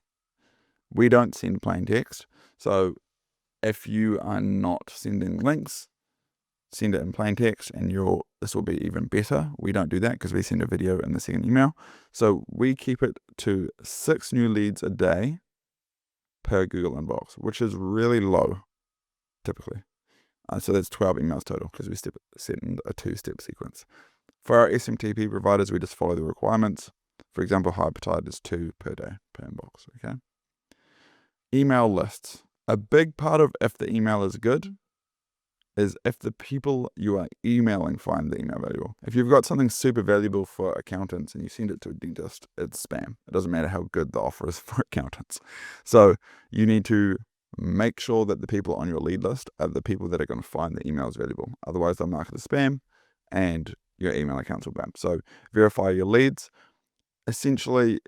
We don't send plain text, so if you are not sending links, send it in plain text, and this will be even better. We don't do that because we send a video in the second email. So we keep it to 6 new leads a day per Google inbox, which is really low, typically. So that's 12 emails total because we send a 2-step sequence. For our SMTP providers, we just follow the requirements. For example, Hypertide is 2 per day per inbox. Okay. Email lists. A big part of if the email is good is if the people you are emailing find the email valuable. If you've got something super valuable for accountants and you send it to a dentist, it's spam. It doesn't matter how good the offer is for accountants. So you need to make sure that the people on your lead list are the people that are going to find the emails valuable. Otherwise, they'll mark it as spam and your email accounts will ban. So verify your leads. Essentially,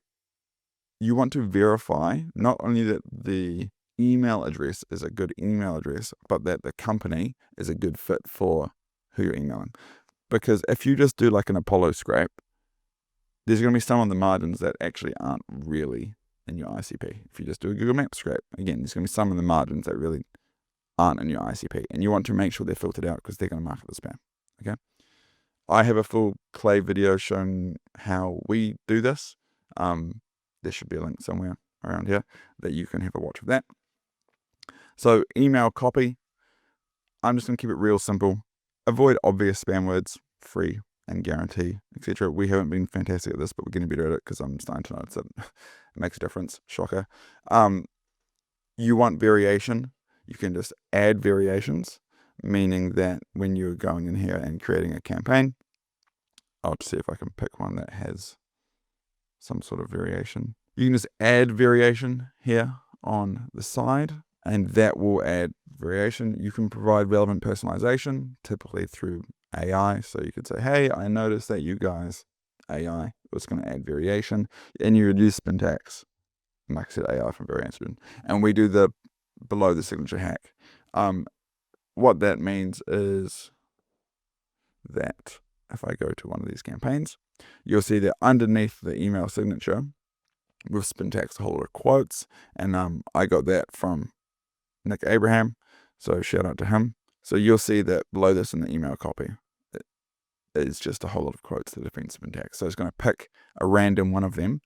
you want to verify not only that the email address is a good email address, but that the company is a good fit for who you're emailing. Because if you just do like an Apollo scrape, there's going to be some on the margins that actually aren't really in your ICP. If you just do a Google Maps scrape, again, there's going to be some in the margins that really aren't in your ICP. And you want to make sure they're filtered out because they're going to mark it as spam. Okay. I have a full Clay video showing how we do this. There should be a link somewhere around here that you can have a watch of that. So email copy, I'm just going to keep it real simple. Avoid obvious spam words, free and guarantee, etc. We haven't been fantastic at this, but we're getting better at it because I'm starting to notice that it makes a difference. Shocker. You want variation. You can just add variations, meaning that when you're going in here and creating a campaign, I'll just see if I can pick one that has some sort of variation. You can just add variation here on the side, and that will add variation. You can provide relevant personalization, typically through AI. So you could say, hey, I noticed that you guys, AI, was going to add variation, and you would use spin tags. Like I said, AI for variation. And we do the below the signature hack. What that means is that if I go to one of these campaigns, you'll see that underneath the email signature, we've spin tagged a whole lot of quotes, and I got that from Nick Abraham, so shout out to him. So you'll see that below this in the email copy, it is just a whole lot of quotes that have been spin tagged. So it's going to pick a random one of them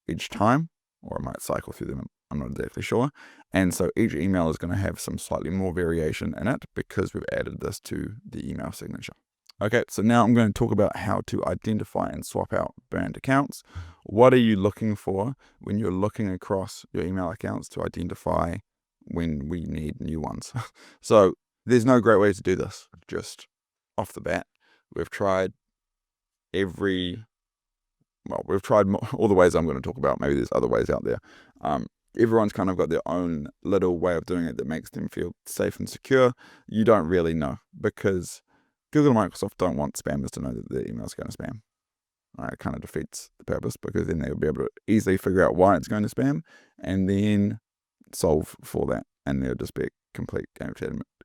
each time, or I might cycle through them, I'm not exactly sure. And so each email is going to have some slightly more variation in it because we've added this to the email signature. Okay, so now I'm going to talk about how to identify and swap out burned accounts. What are you looking for when you're looking across your email accounts to identify when we need new ones? So there's no great way to do this just off the bat. We've tried all the ways I'm going to talk about. Maybe there's other ways out there. Everyone's kind of got their own little way of doing it that makes them feel safe and secure. You don't really know because Google and Microsoft don't want spammers to know that their email's going to spam. It kind of defeats the purpose because then they'll be able to easily figure out why it's going to spam and then solve for that. And they'll just be a complete game of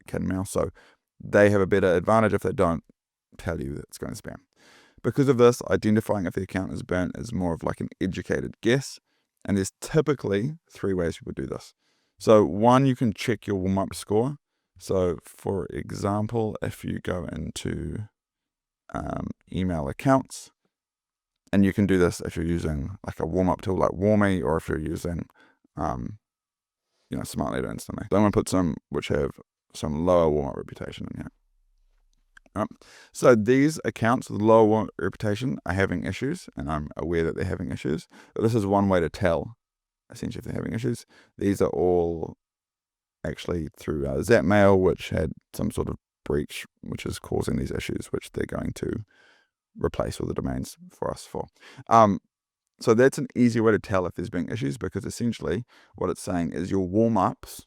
cat and mouse. So they have a better advantage if they don't tell you that it's going to spam. Because of this, identifying if the account is burnt is more of like an educated guess. And there's typically 3 ways people do this. So 1, you can check your warm-up score. So for example, if you go into email accounts, and you can do this if you're using like a warm-up tool like Warmy, or if you're using Smartlead instantly. So I'm going to put some which have some lower warm-up reputation in here. So these accounts with lower warm-up reputation are having issues, and I'm aware that they're having issues. But this is one way to tell, essentially, if they're having issues. These are all actually through Zapmail, which had some sort of breach, which is causing these issues, which they're going to replace all the domains for us for. So that's an easy way to tell if there's been issues, because essentially what it's saying is your warm-ups,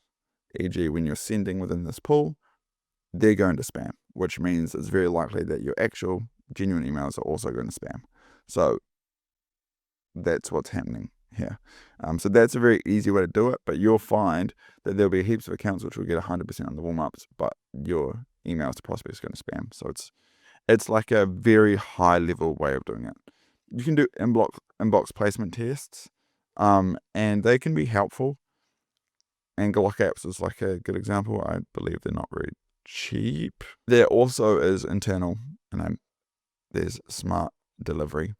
e.g. when you're sending within this pool, they're going to spam, which means it's very likely that your actual genuine emails are also going to spam. So that's what's happening here. So that's a very easy way to do it, but you'll find that there'll be heaps of accounts which will get 100% on the warm-ups, but your emails to prospects is going to spam. So it's like a very high-level way of doing it. You can do inbox placement tests, and they can be helpful. And Glock apps is like a good example. I believe they're not very cheap. There also is internal, and there's Smart Delivery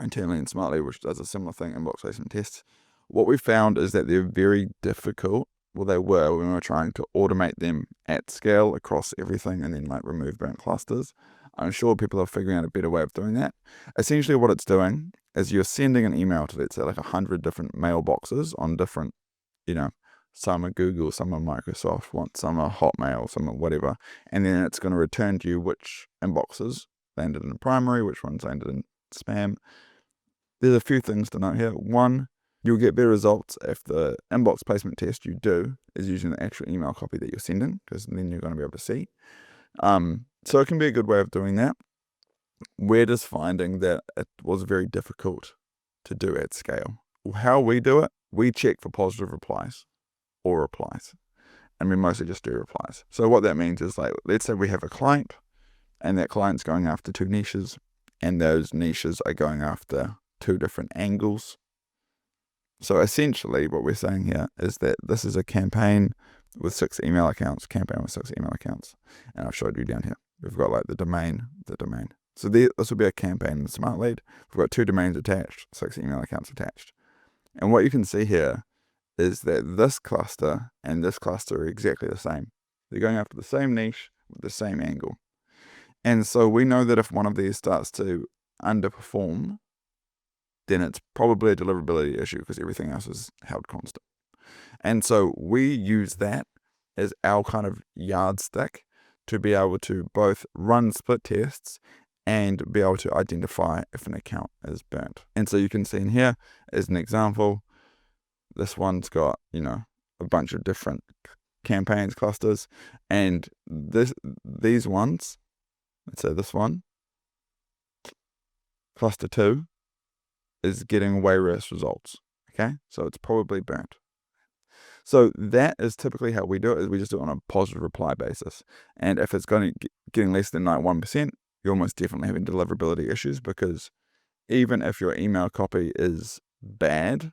internally in Smartlead, which does a similar thing, inbox placement tests. What we found is that they're very difficult. Well, they were when we were trying to automate them at scale across everything and then like remove burnt clusters. I'm sure people are figuring out a better way of doing that. Essentially what it's doing is you're sending an email to, let's say, like 100 different mailboxes on different, some are Google, some are Microsoft, some are Hotmail, some are whatever. And then it's going to return to you which inboxes landed in primary, which ones landed in spam. There's a few things to note here. 1, you'll get better results if the inbox placement test you do is using the actual email copy that you're sending, because then you're going to be able to see. So it can be a good way of doing that. We're just finding that it was very difficult to do at scale. How we do it, we check for positive replies or replies, and we mostly just do replies. So what that means is, like, let's say we have a client, and that client's going after 2 niches, and those niches are going after 2 different angles. So essentially what we're saying here is that this is a campaign with 6 email accounts, and I've showed you down here. We've got like the domain. So this will be a campaign in Smartlead. We've got 2 domains attached, 6 email accounts attached. And what you can see here is that this cluster and this cluster are exactly the same. They're going after the same niche with the same angle. And so we know that if one of these starts to underperform, then it's probably a deliverability issue because everything else is held constant. And so we use that as our kind of yardstick to be able to both run split tests and be able to identify if an account is burnt. And so you can see in here as an example, this one's got, a bunch of different campaigns, clusters, and these ones, let's say this one, cluster 2, is getting way worse results. Okay, so it's probably burnt. So that is typically how we do it, is we just do it on a positive reply basis. And if it's getting less than 91%, you're almost definitely having deliverability issues, because even if your email copy is bad,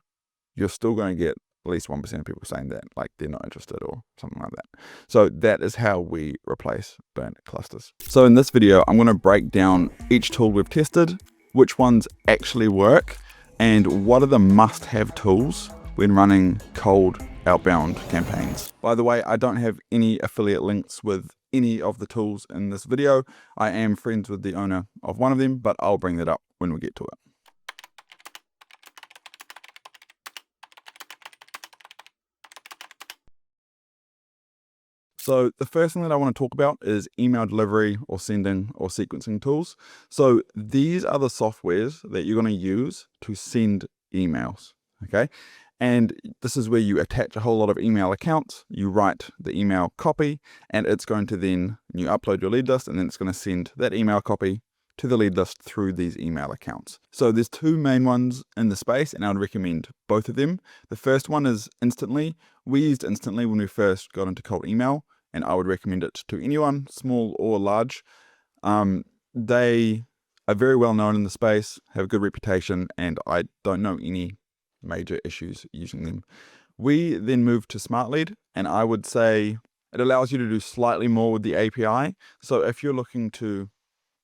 you're still going to get at least 1% of people saying that, like, they're not interested or something like that. So that is how we replace burnt clusters. So in this video, I'm going to break down each tool we've tested, which ones actually work, and what are the must-have tools when running cold outbound campaigns. By the way, I don't have any affiliate links with any of the tools in this video. I am friends with the owner of one of them, but I'll bring that up when we get to it. So the first thing that I want to talk about is email delivery or sending or sequencing tools. So these are the softwares that you're going to use to send emails, okay? And this is where you attach a whole lot of email accounts, you write the email copy, and it's going to then, you upload your lead list, and then it's going to send that email copy to the lead list through these email accounts. So there's two main ones in the space, and I would recommend both of them. The first one is Instantly. We used Instantly when we first got into cold email, and I would recommend it to anyone, small or large. They are very well known in the space, have a good reputation, and I don't know any major issues using them. We then moved to Smartlead, and I would say it allows you to do slightly more with the API. So if you're looking to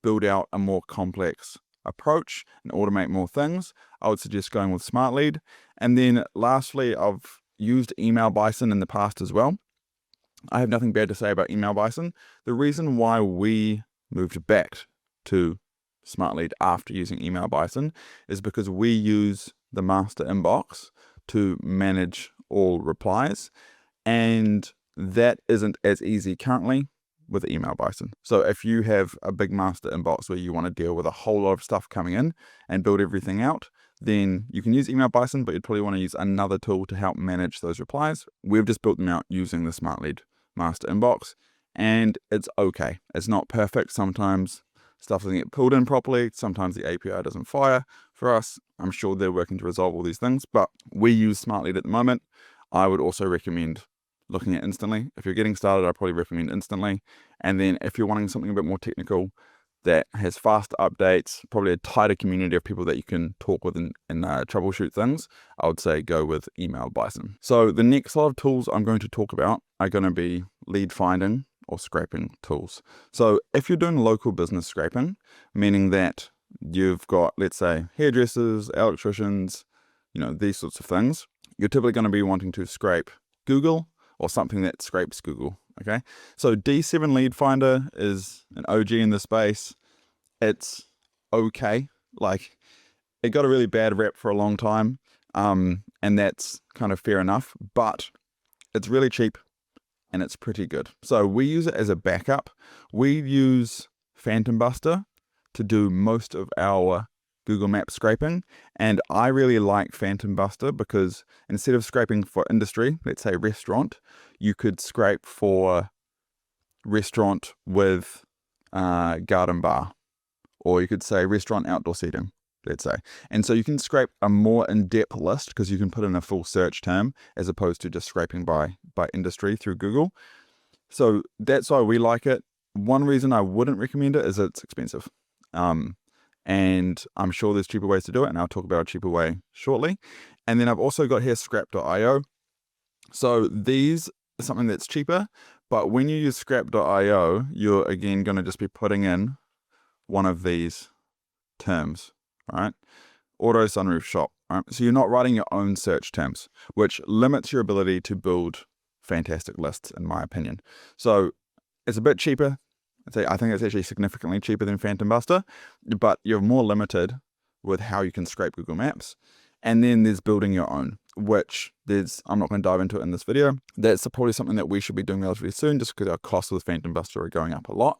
build out a more complex approach and automate more things, I would suggest going with Smartlead. And then lastly, I've used Email Bison in the past as well. I have nothing bad to say about Email Bison. The reason why we moved back to Smartlead after using Email Bison is because we use the master inbox to manage all replies, and that isn't as easy currently with Email Bison. So if you have a big master inbox where you want to deal with a whole lot of stuff coming in and build everything out, then you can use Email Bison, but you'd probably want to use another tool to help manage those replies. We've just built them out using the Smartlead master inbox, and it's okay. It's not perfect. Sometimes stuff doesn't get pulled in properly. Sometimes the API doesn't fire. For us, I'm sure they're working to resolve all these things, but we use Smartlead at the moment. I would also recommend looking at Instantly. If you're getting started, I'd probably recommend Instantly. And then if you're wanting something a bit more technical that has faster updates, probably a tighter community of people that you can talk with and troubleshoot things, I would say go with Email Bison. So the next lot of tools I'm going to talk about are going to be lead finding or scraping tools. So if you're doing local business scraping, meaning that you've got, let's say, hairdressers, electricians, these sorts of things, you're typically going to be wanting to scrape Google or something that scrapes Google, okay? So D7 Lead Finder is an OG in the space. It's okay. Like, it got a really bad rep for a long time, and that's kind of fair enough, but it's really cheap and it's pretty good. So we use it as a backup. We use Phantom Buster to do most of our Google Maps scraping, and I really like Phantom Buster because instead of scraping for industry, let's say restaurant, you could scrape for restaurant with garden bar, or you could say restaurant outdoor seating, let's say. And so you can scrape a more in-depth list because you can put in a full search term as opposed to just scraping by industry through Google. So that's why we like it. One reason I wouldn't recommend it is it's expensive. And I'm sure there's cheaper ways to do it, and I'll talk about a cheaper way shortly. And then I've also got here scrap.io. So these are something that's cheaper, but when you use scrap.io, you're again going to just be putting in one of these terms, right? Auto sunroof shop. Right? So you're not writing your own search terms, which limits your ability to build fantastic lists, in my opinion. So it's a bit cheaper. I think it's actually significantly cheaper than Phantom Buster, but you're more limited with how you can scrape Google Maps. And then there's building your own, which I'm not going to dive into it in this video. That's probably something that we should be doing relatively soon, just because our costs with Phantom Buster are going up a lot.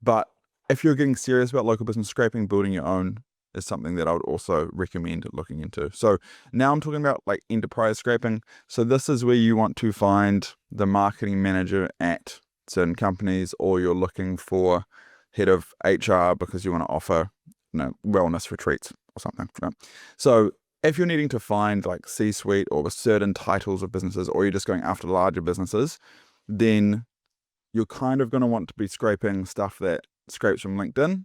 But if you're getting serious about local business scraping, building your own is something that I would also recommend looking into. So now I'm talking about like enterprise scraping. So this is where you want to find the marketing manager at certain companies, or you're looking for head of HR because you want to offer, wellness retreats or something. Right? So if you're needing to find like C-suite or certain titles of businesses, or you're just going after larger businesses, then you're kind of going to want to be scraping stuff that scrapes from LinkedIn,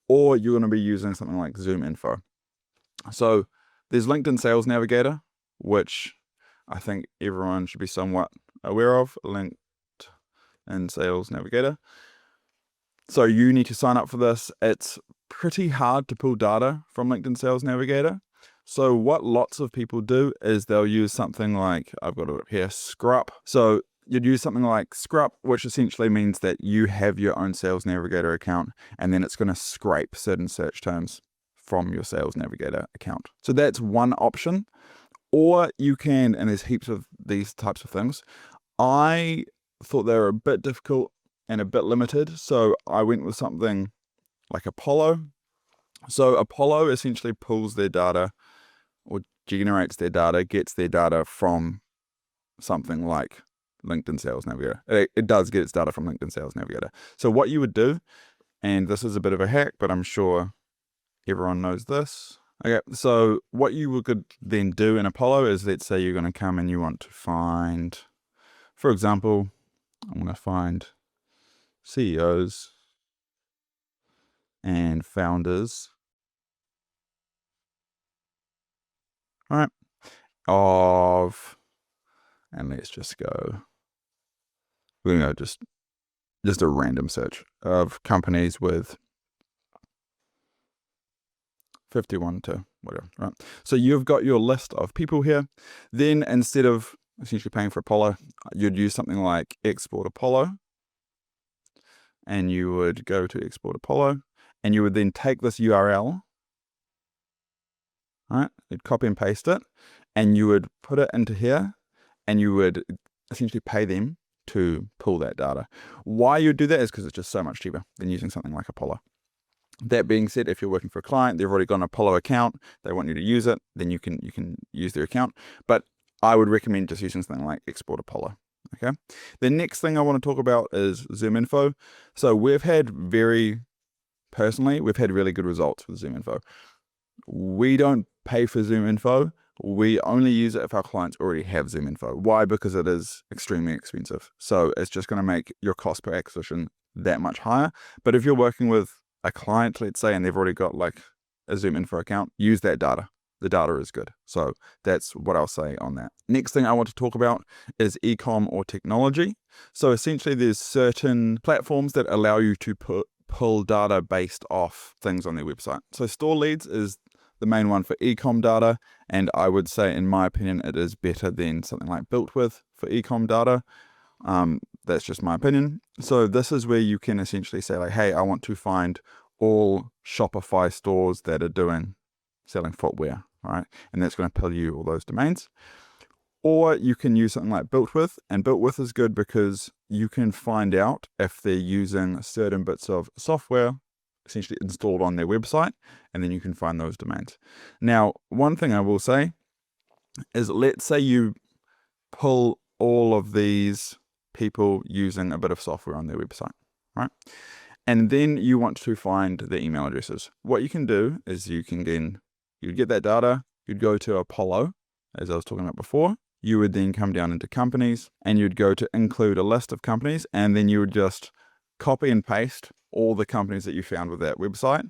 or you're going to be using something like Zoom Info. So there's LinkedIn Sales Navigator, which I think everyone should be somewhat aware of. LinkedIn Sales Navigator. So you need to sign up for this. It's pretty hard to pull data from LinkedIn Sales Navigator. So what lots of people do is they'll use something like, I've got it up here, Scrup. So you'd use something like Scrup, which essentially means that you have your own Sales Navigator account, and then it's going to scrape certain search terms from your Sales Navigator account. So that's one option. Or you can, and there's heaps of these types of things. I thought they were a bit difficult and a bit limited, so I went with something like Apollo. So Apollo essentially pulls their data, or generates their data, gets their data from something like LinkedIn Sales Navigator. It does get its data from LinkedIn Sales Navigator. So what you would do, and this is a bit of a hack, but I'm sure everyone knows this. Okay, so what you could then do in Apollo is, let's say you're going to come and you want to find, for example, I'm going to find CEOs and founders, all right, and let's just go, we're going to go just a random search of companies with 51 to whatever, right? So you've got your list of people here. Then instead of essentially paying for Apollo, you'd use something like Export Apollo, and you would go to Export Apollo, and you would then take this URL, right? You'd copy and paste it, and you would put it into here, and you would essentially pay them to pull that data. Why you do that is because it's just so much cheaper than using something like Apollo. That being said, if you're working for a client, they've already got an Apollo account, they want you to use it, then you can use their account. But I would recommend just using something like Export Apollo. Okay. The next thing I want to talk about is Zoom Info. So we've had really good results with Zoom Info. We don't pay for Zoom Info. We only use it if our clients already have Zoom Info. Why? Because it is extremely expensive. So it's just going to make your cost per acquisition that much higher. But if you're working with a client, let's say, and they've already got like a Zoom Info account, use that data. The data is good. So that's what I'll say on that. Next thing I want to talk about is e-com or technology. So essentially there's certain platforms that allow you to pull data based off things on their website. So Smartlead is the main one for e-com data, and I would say, in my opinion, it is better than something like BuiltWith for e-com data. That's just my opinion. So this is where you can essentially say like, hey, I want to find all Shopify stores that are selling footwear, all right? And that's going to pull you all those domains. Or you can use something like BuiltWith, and BuiltWith is good because you can find out if they're using certain bits of software essentially installed on their website, and then you can find those domains. Now, one thing I will say is, let's say you pull all of these people using a bit of software on their website, right? And then you want to find the email addresses. What you can do is you'd get that data, you'd go to Apollo, as I was talking about before. You would then come down into companies, and you'd go to include a list of companies, and then you would just copy and paste all the companies that you found with that website,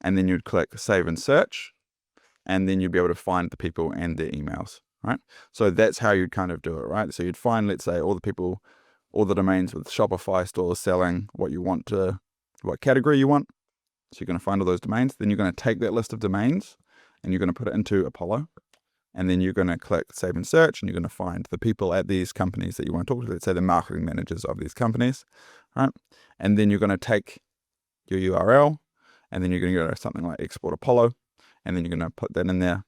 and then you'd click save and search, and then you'd be able to find the people and their emails, right? So that's how you'd kind of do it, right? So you'd find, let's say, all the domains with Shopify stores selling what category you want. So you're going to find all those domains. Then you're going to take that list of domains and you're going to put it into Apollo. and then you're going to click save and search, and you're going to find the people at these companies that you want to talk to, let's say the marketing managers of these companies, right? And then you're going to take your URL, and then you're going to go to something like Export Apollo, and then you're going to put that in there,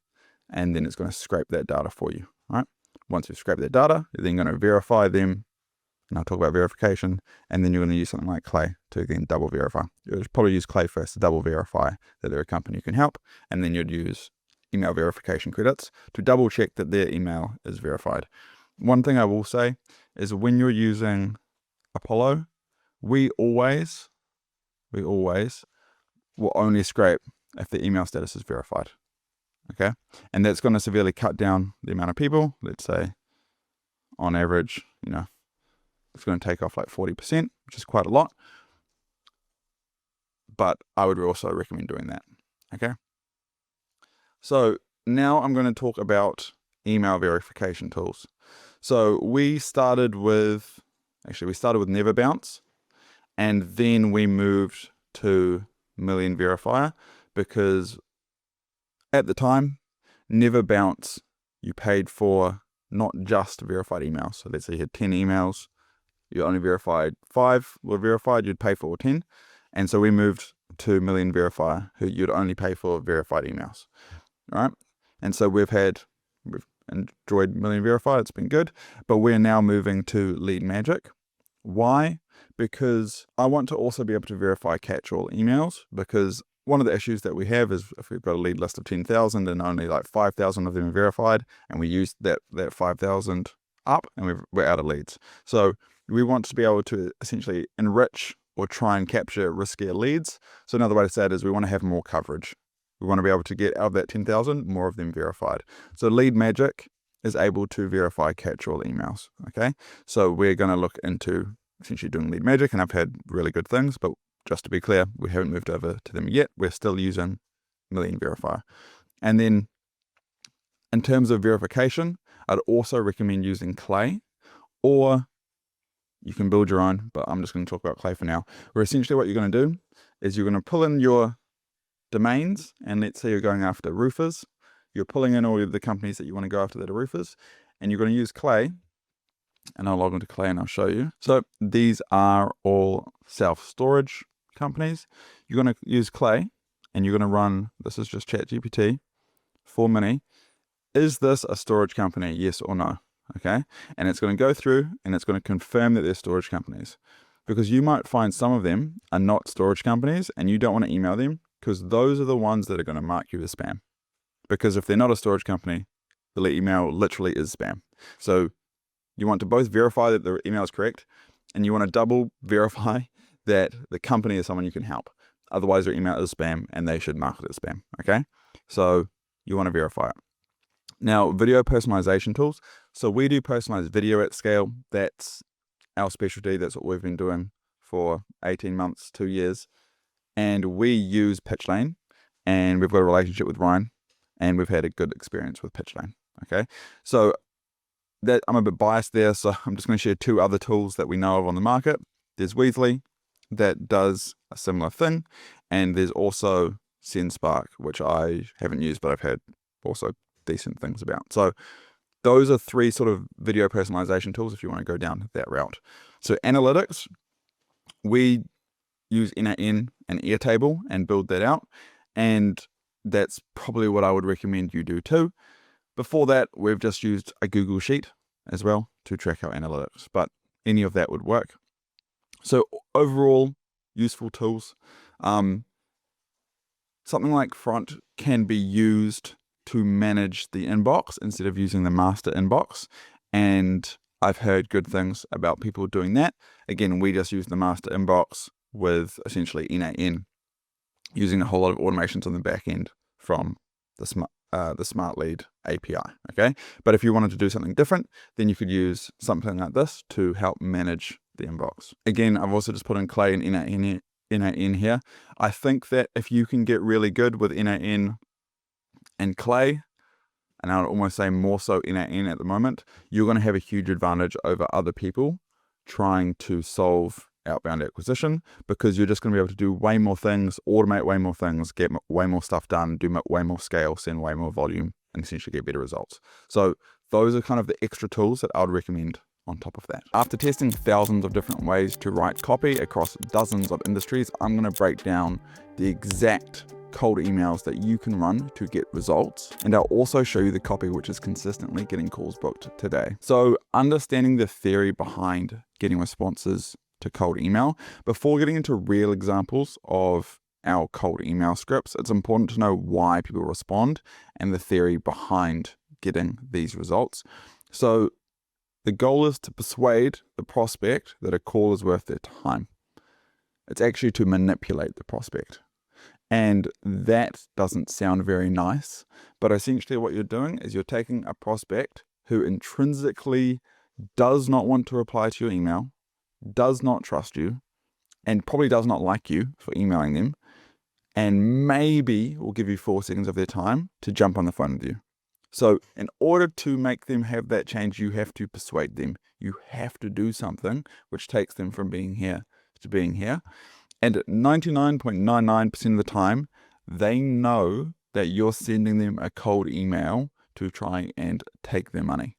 and then it's going to scrape that data for you, right? Once you've scraped that data, you're then going to verify them, and I'll talk about verification, and then you're going to use something like Clay to again double verify. You'll probably use Clay first to double verify that they're a company you can help, and then you'd use email verification credits to double check that their email is verified. One thing I will say is when you're using Apollo, we always will only scrape if the email status is verified. Okay, and that's going to severely cut down the amount of people. Let's say on average, it's going to take off like 40%, which is quite a lot. But I would also recommend doing that. Okay. So now I'm going to talk about email verification tools. So we started with Never Bounce, and then we moved to Million Verifier because at the time, Never Bounce, you paid for not just verified emails. So let's say you had 10 emails, you only verified 5 were verified, you'd pay for all 10. And so we moved to Million Verifier, who you'd only pay for verified emails. All right. And so we've enjoyed Million Verifier. It's been good, but we're now moving to Lead Magic. Why? Because I want to also be able to verify catch-all emails, because one of the issues that we have is if we've got a lead list of 10,000 and only like 5,000 of them are verified, and we use that 5,000 up and we're out of leads. So we want to be able to essentially enrich or try and capture riskier leads. So another way to say it is we want to have more coverage. We want to be able to get out of that 10,000, more of them verified. So Lead Magic is able to verify catch-all emails. Okay. So we're going to look into essentially doing Lead Magic, and I've had really good things, but just to be clear, we haven't moved over to them yet. We're still using Million Verifier. And then in terms of verification, I'd also recommend using Clay, or you can build your own, but I'm just going to talk about Clay for now. Where essentially what you're going to do is you're going to pull in your domains, and let's say you're going after roofers. You're pulling in all of the companies that you want to go after that are roofers, and you're going to use Clay. And I'll log into Clay and I'll show you. So these are all self-storage companies. You're going to use Clay, and you're going to run, this is just ChatGPT for Mini. Is this a storage company? Yes or no? Okay. And it's going to go through and it's going to confirm that they're storage companies, because you might find some of them are not storage companies and you don't want to email them, because those are the ones that are going to mark you as spam. Because if they're not a storage company, the email literally is spam. So you want to both verify that the email is correct, and you want to double verify that the company is someone you can help. Otherwise, their email is spam and they should mark it as spam. Okay. So you want to verify it. Now, video personalization tools. So we do personalized video at scale. That's our specialty. That's what we've been doing for 18 months, 2 years. And we use PitchLane, and we've got a relationship with Ryan, and we've had a good experience with PitchLane. Okay. So that I'm a bit biased there. So I'm just going to share 2 other tools that we know of on the market. There's Weasley that does a similar thing. And there's also SendSpark, which I haven't used, but I've had also decent things about. So those are 3 sort of video personalization tools if you want to go down that route. So analytics, we use NAN and Airtable and build that out. And that's probably what I would recommend you do too. Before that, we've just used a Google Sheet as well to track our analytics, but any of that would work. So overall, useful tools. Something like Front can be used to manage the inbox instead of using the master inbox. And I've heard good things about people doing that. Again, we just use the master inbox with essentially NAN, using a whole lot of automations on the back end from the Smartlead API. Okay. But if you wanted to do something different, then you could use something like this to help manage the inbox. Again, I've also just put in Clay and NAN here. I think that if you can get really good with NAN and Clay, and I would almost say more so NAN at the moment, you're going to have a huge advantage over other people trying to solve outbound acquisition, because you're just going to be able to do way more things, automate way more things, get way more stuff done, do way more scale, send way more volume and essentially get better results. So those are kind of the extra tools that I would recommend on top of that. After testing thousands of different ways to write copy across dozens of industries, I'm going to break down the exact cold emails that you can run to get results. And I'll also show you the copy which is consistently getting calls booked today. So understanding the theory behind getting responses to cold email, before getting into real examples of our cold email scripts, it's important to know why people respond and the theory behind getting these results. So the goal is to persuade the prospect that a call is worth their time. It's actually to manipulate the prospect. And that doesn't sound very nice, but essentially what you're doing is you're taking a prospect who intrinsically does not want to reply to your email, does not trust you, and probably does not like you for emailing them, and maybe will give you 4 seconds of their time to jump on the phone with you. So in order to make them have that change, you have to persuade them. You have to do something which takes them from being here to being here. And 99.99% of the time, they know that you're sending them a cold email to try and take their money.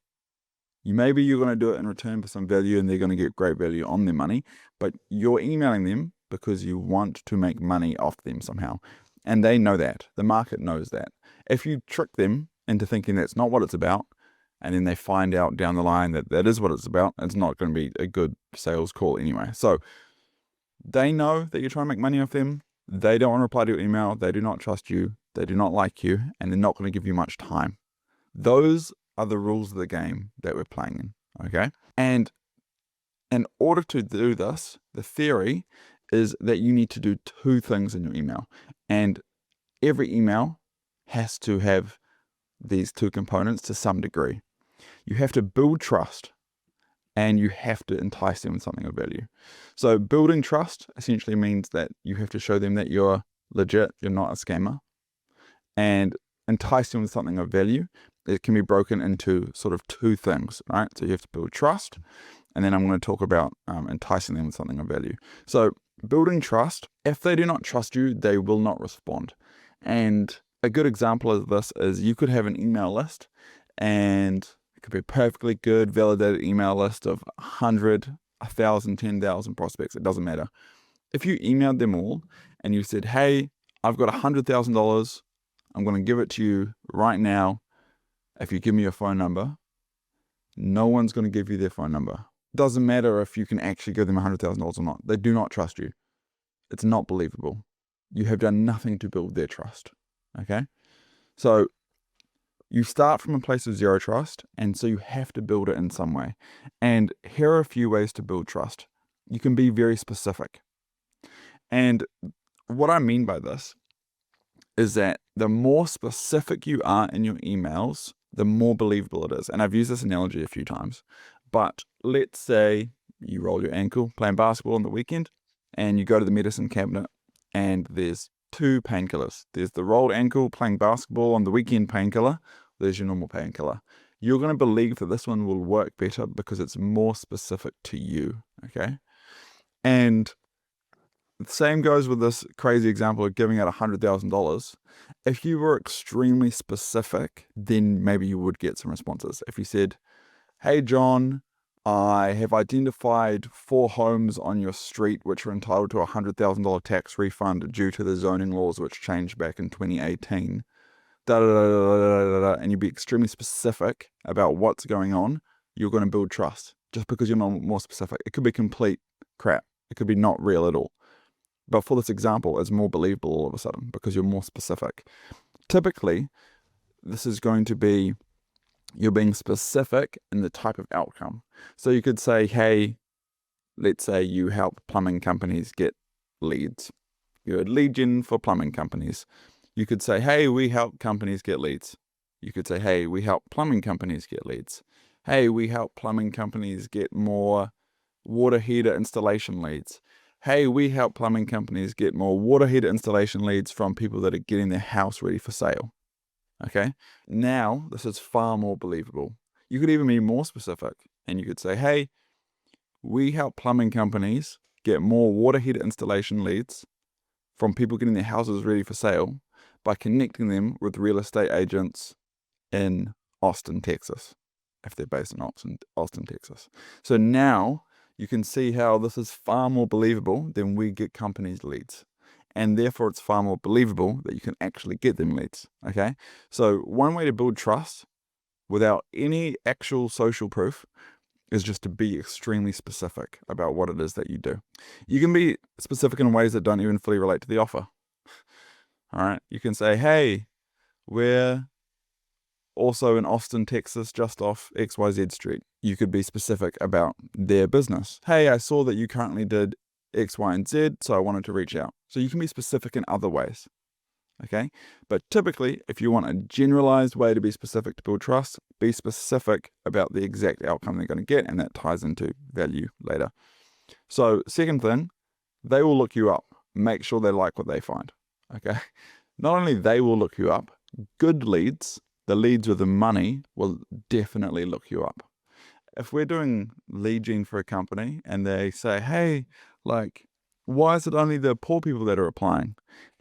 Maybe you're going to do it in return for some value and they're going to get great value on their money, but you're emailing them because you want to make money off them somehow. And they know that. The market knows that. If you trick them into thinking that's not what it's about, and then they find out down the line that that is what it's about, it's not going to be a good sales call anyway. So they know that you're trying to make money off them. They don't want to reply to your email. They do not trust you. They do not like you, and they're not going to give you much time. Those are the rules of the game that we're playing in, okay? And in order to do this, the theory is that you need to do 2 things in your email. And every email has to have these 2 components to some degree. You have to build trust, and you have to entice them with something of value. So building trust essentially means that you have to show them that you're legit, you're not a scammer, and entice them with something of value. It can be broken into sort of 2 things, right? So you have to build trust, and then I'm going to talk about enticing them with something of value. So building trust, if they do not trust you, they will not respond. And a good example of this is you could have an email list, and it could be a perfectly good validated email list of 100, 1,000, 10,000 prospects. It doesn't matter. If you emailed them all and you said, hey, I've got $100,000. I'm going to give it to you right now. If you give me your phone number, no one's going to give you their phone number. Doesn't matter if you can actually give them $100,000 or not. They do not trust you. It's not believable. You have done nothing to build their trust. Okay? So you start from a place of zero trust, and so you have to build it in some way. And here are a few ways to build trust. You can be very specific. And what I mean by this is that the more specific you are in your emails, the more believable it is. And I've used this analogy a few times, but let's say you roll your ankle playing basketball on the weekend, and you go to the medicine cabinet, and there's 2 painkillers. There's the rolled ankle playing basketball on the weekend painkiller. There's your normal painkiller. You're going to believe that this one will work better because it's more specific to you, okay? And the same goes with this crazy example of giving out $100,000. If you were extremely specific, then maybe you would get some responses. If you said, hey, John, I have identified 4 homes on your street which are entitled to a $100,000 tax refund due to the zoning laws which changed back in 2018. And you'd be extremely specific about what's going on, you're going to build trust just because you're not more specific. It could be complete crap. It could be not real at all. But for this example, it's more believable all of a sudden because you're more specific. Typically, this is going to be you're being specific in the type of outcome. So you could say, hey, let's say you help plumbing companies get leads. You're a lead gen for plumbing companies. You could say, hey, we help companies get leads. You could say, hey, we help plumbing companies get leads. Hey, we help plumbing companies get more water heater installation leads. Hey, we help plumbing companies get more water heater installation leads from people that are getting their house ready for sale. Okay, now this is far more believable. You could even be more specific, and you could say, hey, we help plumbing companies get more water heater installation leads from people getting their houses ready for sale by connecting them with real estate agents in Austin, Texas, if they're based in Austin, Texas. So now you can see how this is far more believable than we get companies leads. And therefore it's far more believable that you can actually get them leads, okay? So one way to build trust without any actual social proof is just to be extremely specific about what it is that you do. You can be specific in ways that don't even fully relate to the offer. All right, you can say, hey, we're also in Austin, Texas, just off XYZ Street. You could be specific about their business. Hey, I saw that you currently did X, Y, and Z, so I wanted to reach out. So you can be specific in other ways. Okay, but typically, if you want a generalized way to be specific to build trust, be specific about the exact outcome they're going to get, and that ties into value later. So second thing, they will look you up. Make sure they like what they find. Okay, not only they will look you up, good leads, the leads with the money, will definitely look you up. If we're doing lead gen for a company and they say, hey, like, why is it only the poor people that are applying?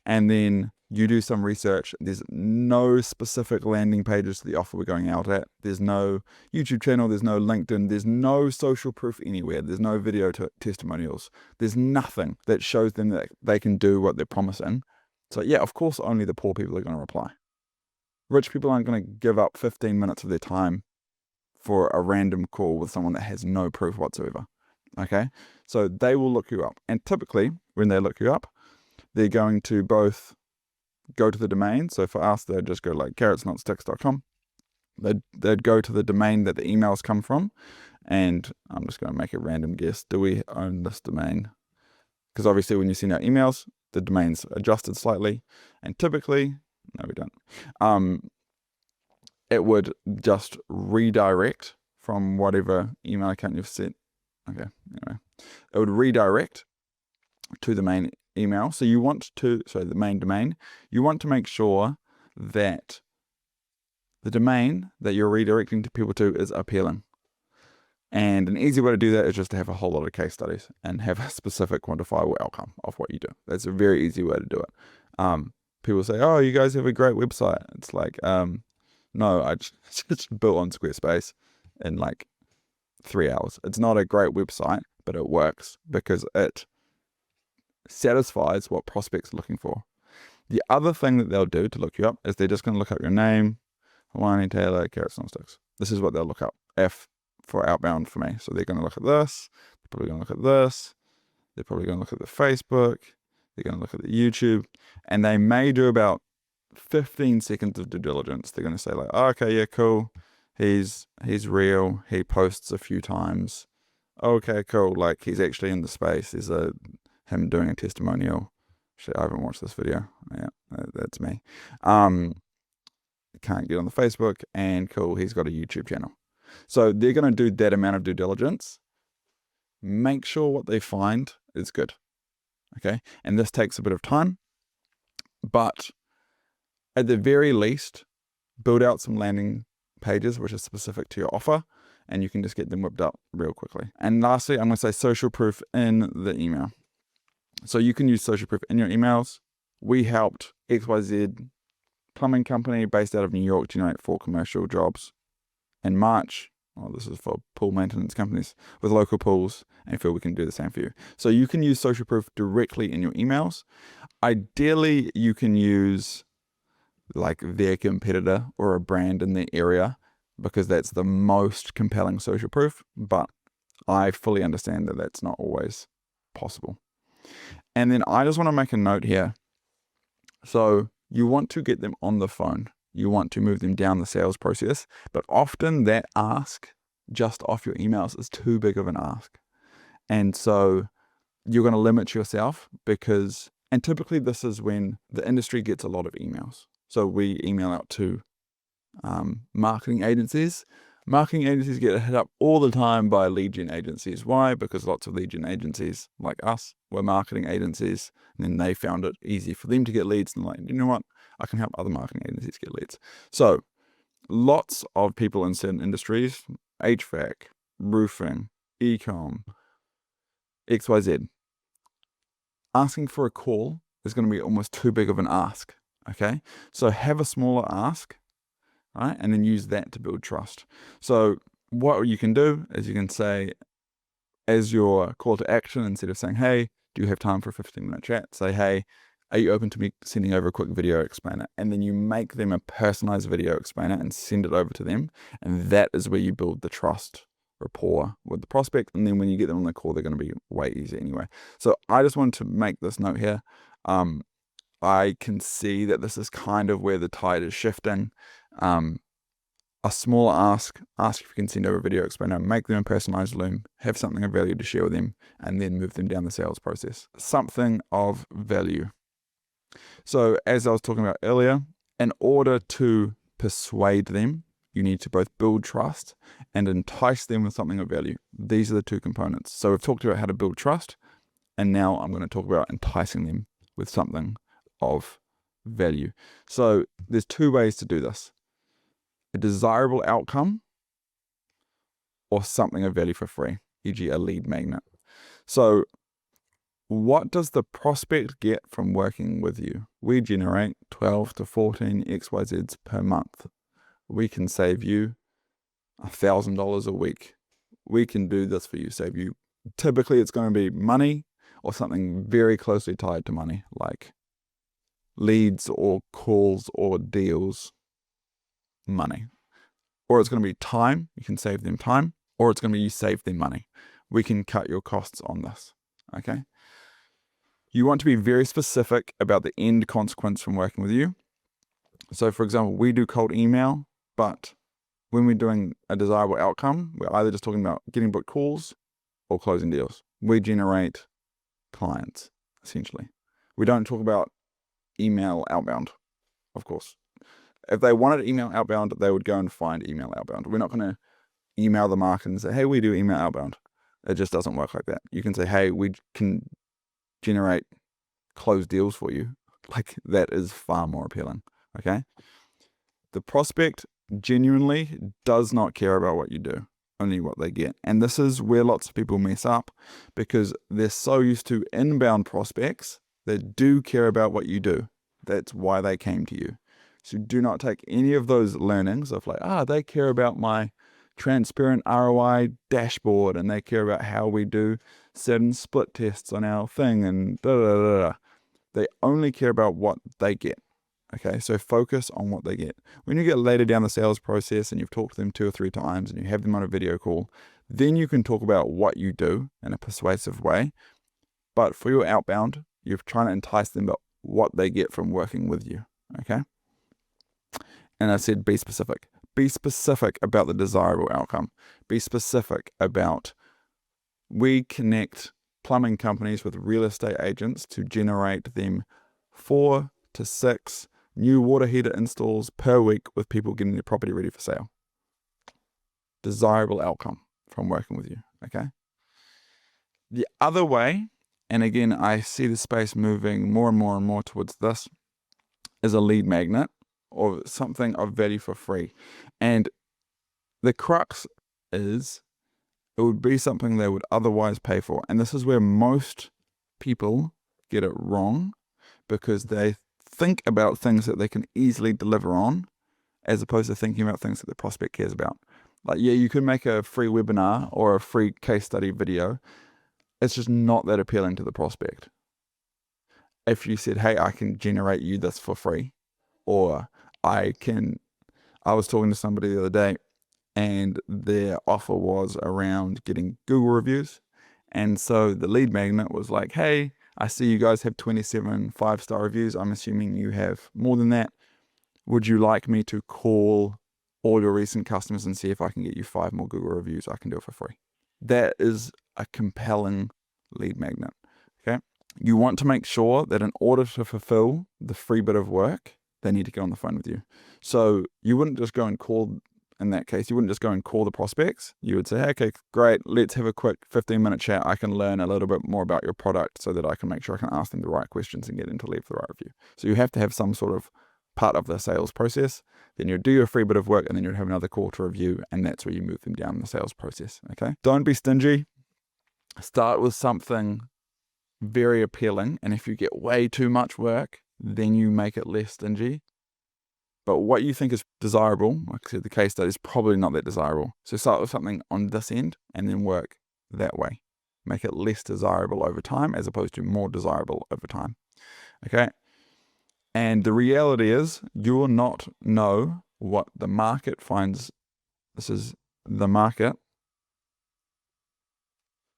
And then you do some research, there's no specific landing pages to the offer we're going out at. There's no YouTube channel, there's no LinkedIn, there's no social proof anywhere. There's no video testimonials. There's nothing that shows them that they can do what they're promising. So yeah, of course, only the poor people are going to reply. Rich people aren't going to give up 15 minutes of their time for a random call with someone that has no proof whatsoever. Okay, so they will look you up. And typically, when they look you up, they're going to both go to the domain. So for us, they'd just go like carrotsnotsticks.com. They'd go to the domain that the emails come from. And I'm just going to make a random guess. Do we own this domain? Because obviously when you send out emails, the domain's adjusted slightly. And typically, no, we don't. It would just redirect from whatever email account you've set. Okay, anyway. It would redirect to the main email. So you want to, the main domain, you want to make sure that the domain that you're redirecting to people to is appealing. And an easy way to do that is just to have a whole lot of case studies and have a specific quantifiable outcome of what you do. That's a very easy way to do it. People say, oh, you guys have a great website. It's like, no, I just built on Squarespace in like 3 hours. It's not a great website, but it works because it satisfies what prospects are looking for. The other thing that they'll do to look you up is they're just going to look up your name, Hawaiian Taylor, Carrots and Sticks. This is what they'll look up for outbound for me. So they're going to look at this. They're probably going to look at this. They're probably going to look at the Facebook. They're going to look at the YouTube. And they may do about 15 seconds of due diligence. They're going to say like, oh, okay, yeah, cool. He's real. He posts a few times. Okay, cool. Like he's actually in the space. There's him doing a testimonial. Shit, I haven't watched this video. Yeah, that's me. Can't get on the Facebook, and cool, he's got a YouTube channel. So they're going to do that amount of due diligence. Make sure what they find is good. Okay, and this takes a bit of time, but at the very least, build out some landing pages which are specific to your offer, and you can just get them whipped up real quickly. And lastly, I'm going to say social proof in the email. So you can use social proof in your emails. We helped XYZ plumbing company based out of New York generate 4 commercial jobs in March. Oh, this is for pool maintenance companies with local pools, and feel we can do the same for you. So you can use social proof directly in your emails. Ideally, you can use like their competitor or a brand in their area because that's the most compelling social proof, but I fully understand that that's not always possible. And then I just want to make a note here. So you want to get them on the phone. You want to move them down the sales process, but often that ask just off your emails is too big of an ask. And so you're going to limit yourself because, and typically this is when the industry gets a lot of emails. So we email out to marketing agencies. Marketing agencies get hit up all the time by lead gen agencies. Why? Because lots of lead gen agencies like us were marketing agencies, and then they found it easy for them to get leads, and like, you know what? I can help other marketing agencies get leads. So lots of people in certain industries, HVAC, roofing, e-com, XYZ, asking for a call is going to be almost too big of an ask. Okay, so have a smaller ask, right? And then use that to build trust. So what you can do is you can say, as your call to action, instead of saying, hey, do you have time for a 15-minute chat? Say, hey, are you open to me sending over a quick video explainer? And then you make them a personalized video explainer and send it over to them. And that is where you build the trust rapport with the prospect. And then when you get them on the call, they're going to be way easier anyway. So I just wanted to make this note here. I can see that this is kind of where the tide is shifting. A smaller ask if you can send over a video explainer, make them a personalized Loom, have something of value to share with them, and then move them down the sales process. Something of value. So as I was talking about earlier, in order to persuade them, you need to both build trust and entice them with something of value. These are the two components. So we've talked about how to build trust, and now I'm going to talk about enticing them with something of value. So there's two ways to do this. A desirable outcome or something of value for free, e.g. a lead magnet. So what does the prospect get from working with you? We generate 12 to 14 XYZs per month. We can save you $1,000 a week. We can do this for you, save you. Typically it's going to be money or something very closely tied to money, like leads or calls or deals, money. Or it's going to be time, you can save them time, or it's going to be you save them money. We can cut your costs on this, okay? You want to be very specific about the end consequence from working with you. So for example, we do cold email, but when we're doing a desirable outcome, we're either just talking about getting booked calls or closing deals. We generate clients, essentially. We don't talk about email outbound, of course. If they wanted email outbound, they would go and find email outbound. We're not going to email the market and say, hey, we do email outbound. It just doesn't work like that. You can say, hey, we can generate closed deals for you. Like, that is far more appealing, okay? The prospect genuinely does not care about what you do, only what they get. And this is where lots of people mess up, because they're so used to inbound prospects that do care about what you do. That's why they came to you. So do not take any of those learnings of like, they care about my transparent ROI dashboard and they care about how we do certain split tests on our thing and da da da da. They only care about what they get. Okay, so focus on what they get. When you get later down the sales process and you've talked to them 2 or 3 times and you have them on a video call, then you can talk about what you do in a persuasive way. But for your outbound, you're trying to entice them about what they get from working with you. Okay. And I said, be specific. Be specific about the desirable outcome. Be specific about, we connect plumbing companies with real estate agents to generate them 4 to 6 new water heater installs per week with people getting their property ready for sale. Desirable outcome from working with you. Okay. The other way, and again, I see the space moving more and more and more towards this, is a lead magnet, or something of value for free. And the crux is, it would be something they would otherwise pay for. And this is where most people get it wrong, because they think about things that they can easily deliver on, as opposed to thinking about things that the prospect cares about. Like, yeah, you could make a free webinar or a free case study video. It's just not that appealing to the prospect. If you said, hey, I can generate you this for free, or I was talking to somebody the other day and their offer was around getting Google reviews. And so the lead magnet was like, hey, I see you guys have 27 5-star reviews. I'm assuming you have more than that. Would you like me to call all your recent customers and see if I can get you 5 more Google reviews? I can do it for free. That is a compelling lead magnet. Okay. You want to make sure that in order to fulfill the free bit of work, they need to get on the phone with you. So you wouldn't just go and call, in that case, you wouldn't just go and call the prospects. You would say, hey, okay, great, let's have a quick 15-minute chat. I can learn a little bit more about your product so that I can make sure I can ask them the right questions and get them to leave the right review. So you have to have some sort of part of the sales process. Then you do your free bit of work, and then you'd have another call to review, and that's where you move them down the sales process. Okay. Don't be stingy. Start with something very appealing, and if you get way too much work, then you make it less stingy. But what you think is desirable, like I said, the case study is probably not that desirable. So start with something on this end and then work that way. Make it less desirable over time as opposed to more desirable over time. Okay? And the reality is you will not know what the market finds. This is the market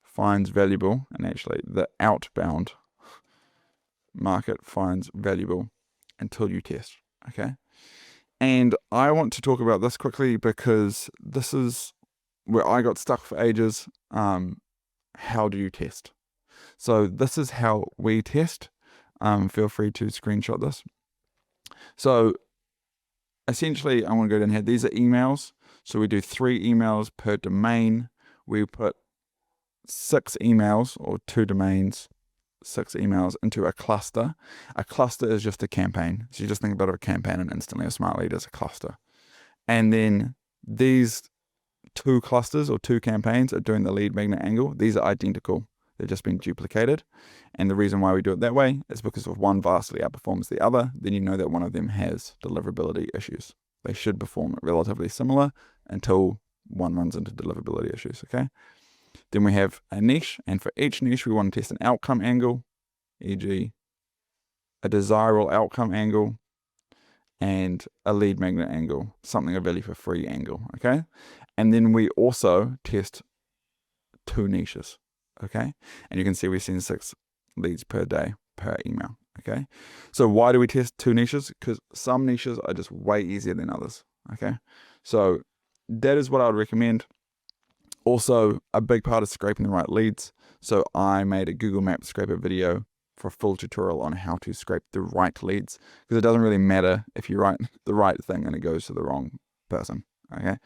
finds valuable, and actually the outbound market finds valuable until you test. Okay? And I want to talk about this quickly because this is where I got stuck for ages. How do you test? So this is how we test. Feel free to screenshot this. So essentially, I want to go down here. These are emails. So we do 3 emails per domain. We put 6 emails or 2 domains, 6 emails into a cluster. A cluster is just a campaign. So you just think about a campaign and instantly a Smartlead is a cluster. And then these 2 clusters or 2 campaigns are doing the lead magnet angle. These are identical. They've just been duplicated. And the reason why we do it that way is because if one vastly outperforms the other, then you know that one of them has deliverability issues. They should perform relatively similar until one runs into deliverability issues, okay? Then we have a niche, and for each niche, we want to test an outcome angle, e.g. a desirable outcome angle, and a lead magnet angle, something of value for free angle, okay? And then we also test 2 niches, okay? And you can see we send 6 leads per day per email, okay? So why do we test 2 niches? Because some niches are just way easier than others, okay? So that is what I would recommend. Also, a big part is scraping the right leads. So I made a Google Maps scraper video for a full tutorial on how to scrape the right leads, because it doesn't really matter if you write the right thing and it goes to the wrong person, okay?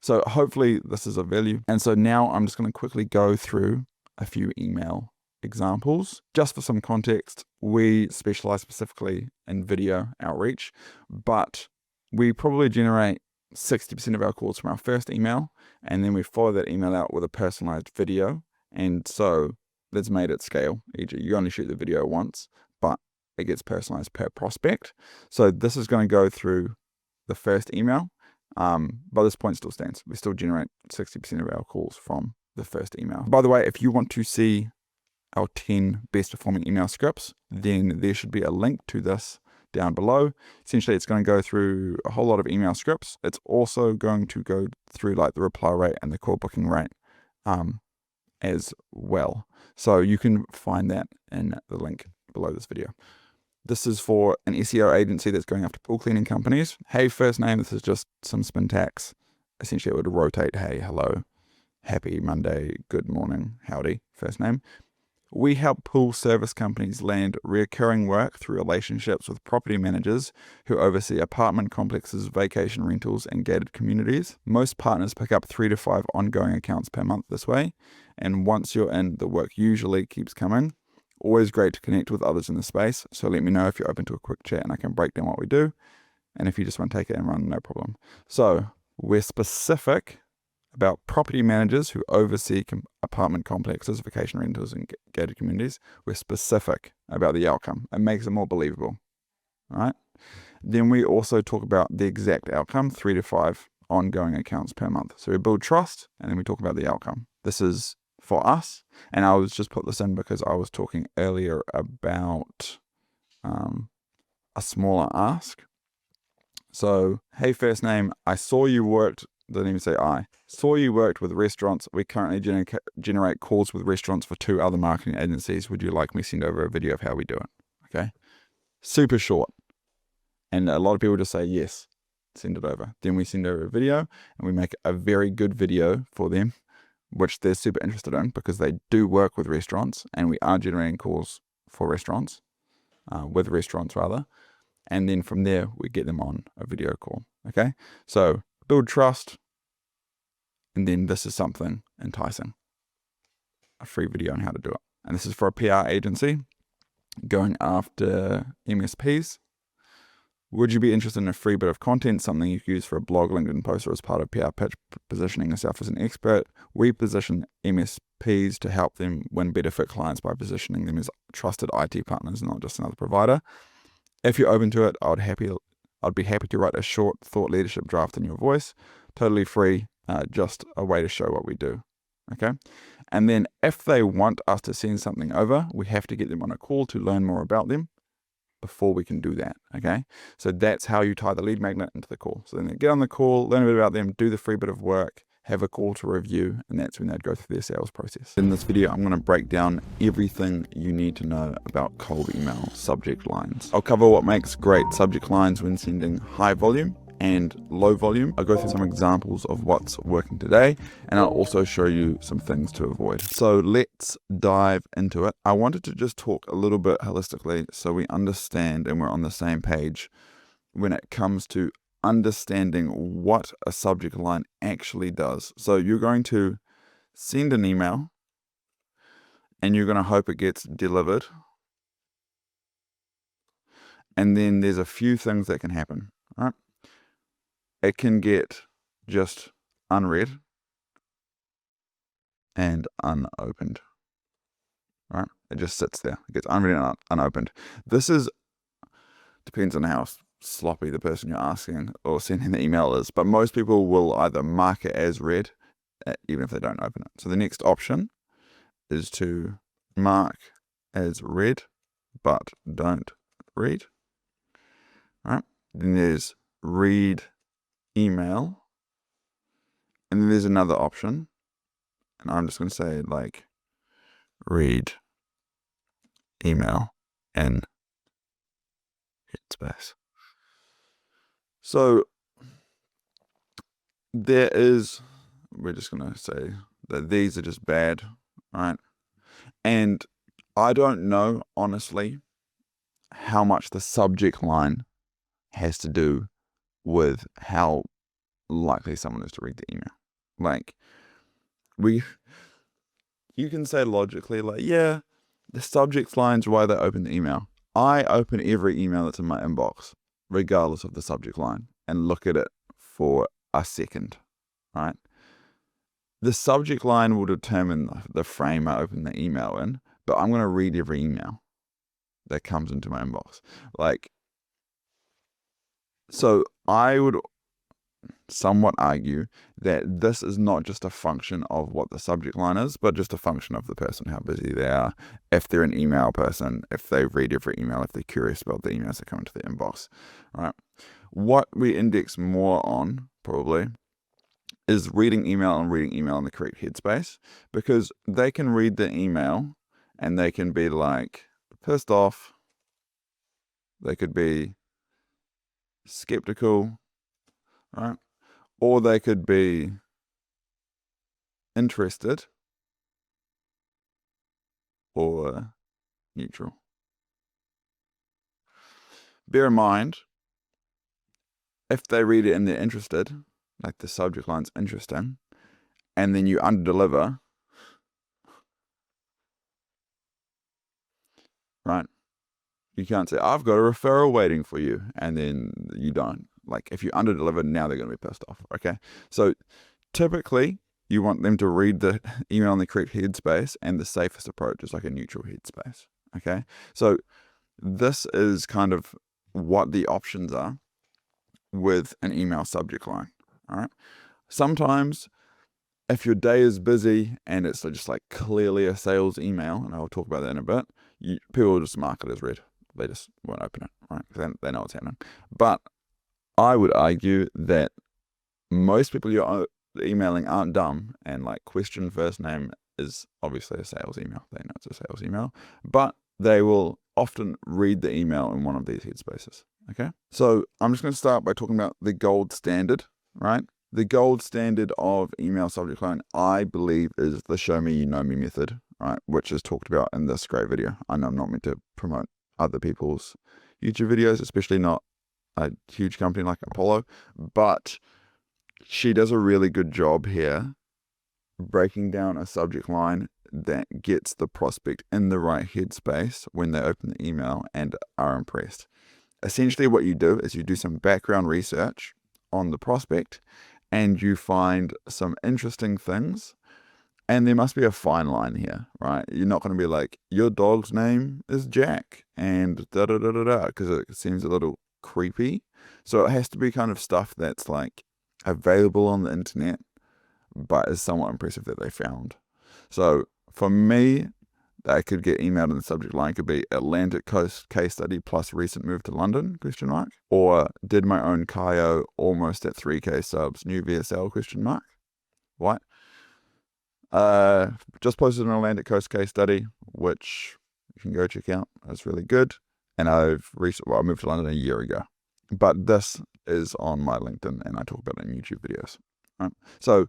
So hopefully this is of value. And so now I'm just going to quickly go through a few email examples. Just for some context, we specialize specifically in video outreach, but we probably generate 60% of our calls from our first email, and then we follow that email out with a personalized video. And so that's made it scale. E.g., you only shoot the video once, but it gets personalized per prospect. So this is going to go through the first email. But this point still stands. We still generate 60% of our calls from the first email. By the way, if you want to see our 10 best performing email scripts, then there should be a link to this down below. Essentially, it's going to go through a whole lot of email scripts. It's also going to go through like the reply rate and the call booking rate as well. So you can find that in the link below this video. This is for an SEO agency that's going after pool cleaning companies. Hey, first name, this is just some syntax. Essentially, it would rotate, hey, hello, happy Monday, good morning, howdy, first name. We help pool service companies land recurring work through relationships with property managers who oversee apartment complexes, vacation rentals, and gated communities. Most partners pick up 3 to 5 ongoing accounts per month this way. And once you're in, the work usually keeps coming. Always great to connect with others in the space. So let me know if you're open to a quick chat and I can break down what we do. And if you just want to take it and run, no problem. So we're specific about property managers who oversee apartment complexes, vacation rentals, and gated communities. We're specific about the outcome. It makes it more believable, all right? Then we also talk about the exact outcome, 3 to 5 ongoing accounts per month. So we build trust, and then we talk about the outcome. This is for us, and I was just put this in because I was talking earlier about a smaller ask. So, hey, first name, I saw you worked, doesn't even say I, saw you worked with restaurants. We currently generate calls with restaurants for 2 other marketing agencies. Would you like me to send over a video of how we do it? Okay. Super short. And a lot of people just say, yes, send it over. Then we send over a video and we make a very good video for them, which they're super interested in because they do work with restaurants and we are generating calls for restaurants, with restaurants rather. And then from there, we get them on a video call. Okay. So build trust. And then this is something enticing. A free video on how to do it. And this is for a PR agency going after MSPs. Would you be interested in a free bit of content, something you could use for a blog, LinkedIn post, or as part of PR pitch, positioning yourself as an expert? We position MSPs to help them win better fit clients by positioning them as trusted IT partners, not just another provider. If you're open to it, I would I'd be happy to write a short thought leadership draft in your voice, totally free, just a way to show what we do. Okay. And then if they want us to send something over, we have to get them on a call to learn more about them before we can do that. Okay. So that's how you tie the lead magnet into the call. So then they get on the call, learn a bit about them, do the free bit of work, have a call to review, and that's when they'd go through their sales process. In this video, I'm going to break down everything you need to know about cold email subject lines. I'll cover what makes great subject lines when sending high volume and low volume. I'll go through some examples of what's working today, and I'll also show you some things to avoid. So let's dive into it. I wanted to just talk a little bit holistically so we understand and we're on the same page when it comes to understanding what a subject line actually does. So you're going to send an email and you're going to hope it gets delivered. And then there's a few things that can happen, right? It can get just unread and unopened, right? It just sits there. It gets unread and unopened. This depends on how sloppy the person you're asking or sending the email is, but most people will either mark it as read, even if they don't open it. So the next option is to mark as read, but don't read, right? Then there's read email, and then there's another option, and I'm just going to say like read email in headspace. So we're just going to say that these are just bad, right? And I don't know, honestly, how much the subject line has to do with how likely someone is to read the email. Like, you can say logically, like, yeah, the subject line's why they open the email. I open every email that's in my inbox, regardless of the subject line, and look at it for a second, right? The subject line will determine the frame I open the email in, but I'm going to read every email that comes into my inbox. So I would somewhat argue that this is not just a function of what the subject line is, but just a function of the person, how busy they are, if they're an email person, if they read every email, if they're curious about the emails that come into their inbox, right? What we index more on, probably, is reading email and reading email in the correct headspace, because they can read the email and they can be like pissed off, they could be skeptical, right? Or they could be interested or neutral. Bear in mind, if they read it and they're interested, like the subject line's interesting, and then you underdeliver, right? You can't say, I've got a referral waiting for you, and then you don't. Like, if you underdeliver, now they're going to be pissed off, okay? So typically, you want them to read the email in the correct headspace, and the safest approach is like a neutral headspace, okay? So this is kind of what the options are with an email subject line, all right? Sometimes, if your day is busy and it's just like clearly a sales email, and I'll talk about that in a bit, people will just mark it as read. They just won't open it, right? Because they know what's happening. But I would argue that most people you're emailing aren't dumb, and like question first name is obviously a sales email. They know it's a sales email, but they will often read the email in one of these headspaces, okay? So I'm just going to start by talking about the gold standard, right? The gold standard of email subject line, I believe, is the show me you know me method, right? Which is talked about in this great video. I know I'm not meant to promote other people's YouTube videos, especially not a huge company like Apollo, but she does a really good job here breaking down a subject line that gets the prospect in the right headspace when they open the email and are impressed. Essentially what you do is you do some background research on the prospect and you find some interesting things, and there must be a fine line here, right? You're not going to be like, your dog's name is Jack and da da da da da, because it seems a little creepy. So it has to be kind of stuff that's like available on the internet, but is somewhat impressive that they found. So for me, they could get emailed in the subject line. Could be Atlantic Coast case study plus recent move to London, ? Or did my own Kayo almost at 3K subs, new VSL, ? What? Just posted an Atlantic Coast case study, which you can go check out. It's really good. And I moved to London a year ago. But this is on my LinkedIn, and I talk about it in YouTube videos. Right? So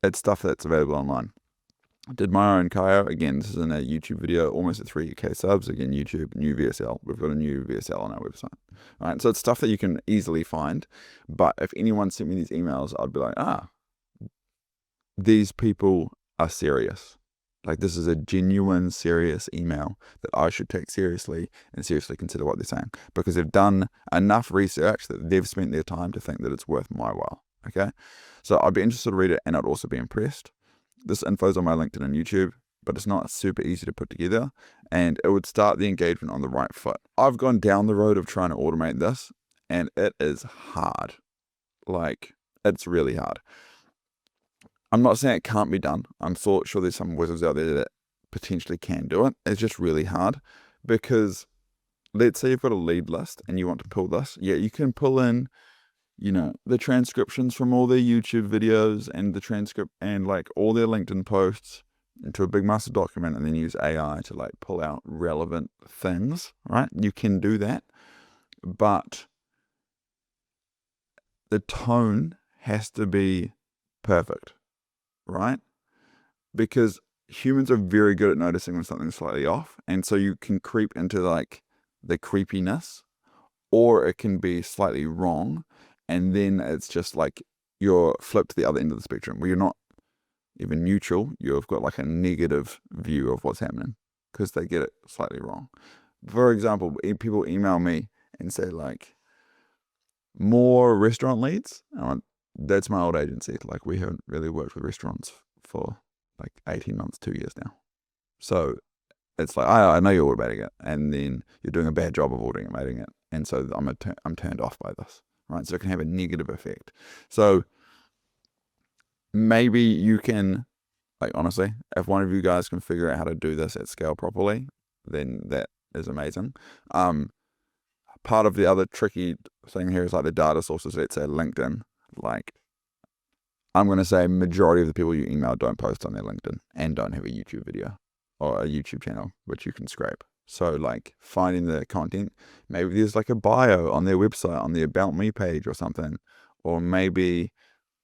it's stuff that's available online. Did my own Kayo. Again, this is in a YouTube video, almost at 3K subs. Again, YouTube, new VSL. We've got a new VSL on our website. All right, so it's stuff that you can easily find. But if anyone sent me these emails, I'd be like, these people are serious. Like, this is a genuine, serious email that I should take seriously and seriously consider what they're saying, because they've done enough research that they've spent their time to think that it's worth my while. Okay, so I'd be interested to read it, and I'd also be impressed. This info's on my LinkedIn and YouTube, but it's not super easy to put together, and it would start the engagement on the right foot. I've gone down the road of trying to automate this, and it is hard. Like, it's really hard. I'm not saying it can't be done. I'm sure there's some wizards out there that potentially can do it. It's just really hard, because let's say you've got a lead list and you want to pull this. Yeah, you can pull in, the transcriptions from all their YouTube videos and the transcript and like all their LinkedIn posts into a big master document, and then use AI to like pull out relevant things, right? You can do that, but the tone has to be perfect, right? Because humans are very good at noticing when something's slightly off, and so you can creep into like the creepiness, or it can be slightly wrong, and then it's just like you're flipped to the other end of the spectrum, where you're not even neutral, you've got like a negative view of what's happening because they get it slightly wrong. For example, people email me and say like, more restaurant leads. That's my old agency. Like, we haven't really worked with restaurants for like 18 months, 2 years now. So it's like, I know you're automating it, and then you're doing a bad job of automating it. And so I'm turned off by this, right? So it can have a negative effect. So maybe you can, like, honestly, if one of you guys can figure out how to do this at scale properly, then that is amazing. Part of the other tricky thing here is like the data sources. Let's say LinkedIn. Like, I'm going to say majority of the people you email don't post on their LinkedIn and don't have a YouTube video or a YouTube channel, which you can scrape. So like, finding the content, maybe there's like a bio on their website, on the About Me page or something, or maybe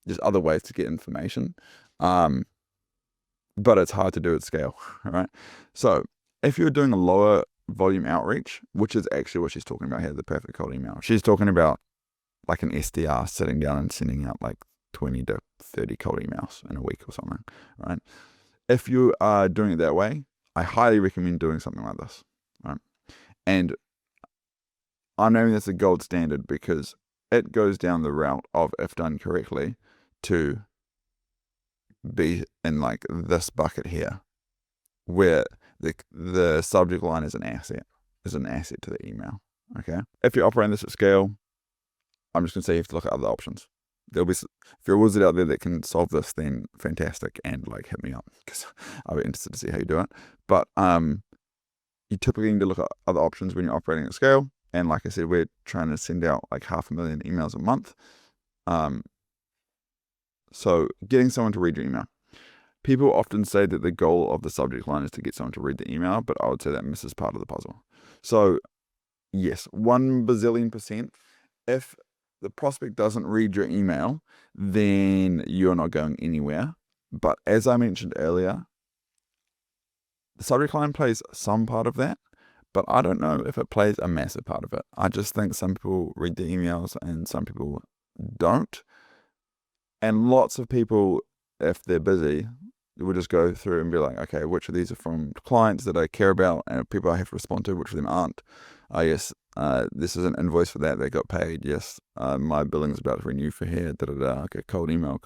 just other ways to get information. But it's hard to do at scale, right? So if you're doing a lower volume outreach, which is actually what she's talking about here, the perfect cold email. She's talking about like an SDR sitting down and sending out like 20 to 30 cold emails in a week or something, right? If you are doing it that way, I highly recommend doing something like this, right? And I'm naming this a gold standard because it goes down the route of, if done correctly, to be in like this bucket here, where the subject line is an asset to the email. Okay. If you're operating this at scale, I'm just gonna say you have to look at other options. There'll be, if you're a wizard out there that can solve this, then fantastic, and like hit me up, because I'll be interested to see how you do it. But you typically need to look at other options when you're operating at scale. And like I said, we're trying to send out like 500,000 emails a month. So getting someone to read your email. People often say that the goal of the subject line is to get someone to read the email, but I would say that misses part of the puzzle. So yes, 1 bazillion%, if the prospect doesn't read your email, then you're not going anywhere. But as I mentioned earlier, the subject line plays some part of that, but I don't know if it plays a massive part of it. I just think some people read the emails and some people don't. And lots of people, if they're busy, we'll just go through and be like, okay, which of these are from clients that I care about and people I have to respond to, which of them aren't. Yes, this is an invoice for that got paid. Yes, my billing's about to renew for here. Okay, cold email.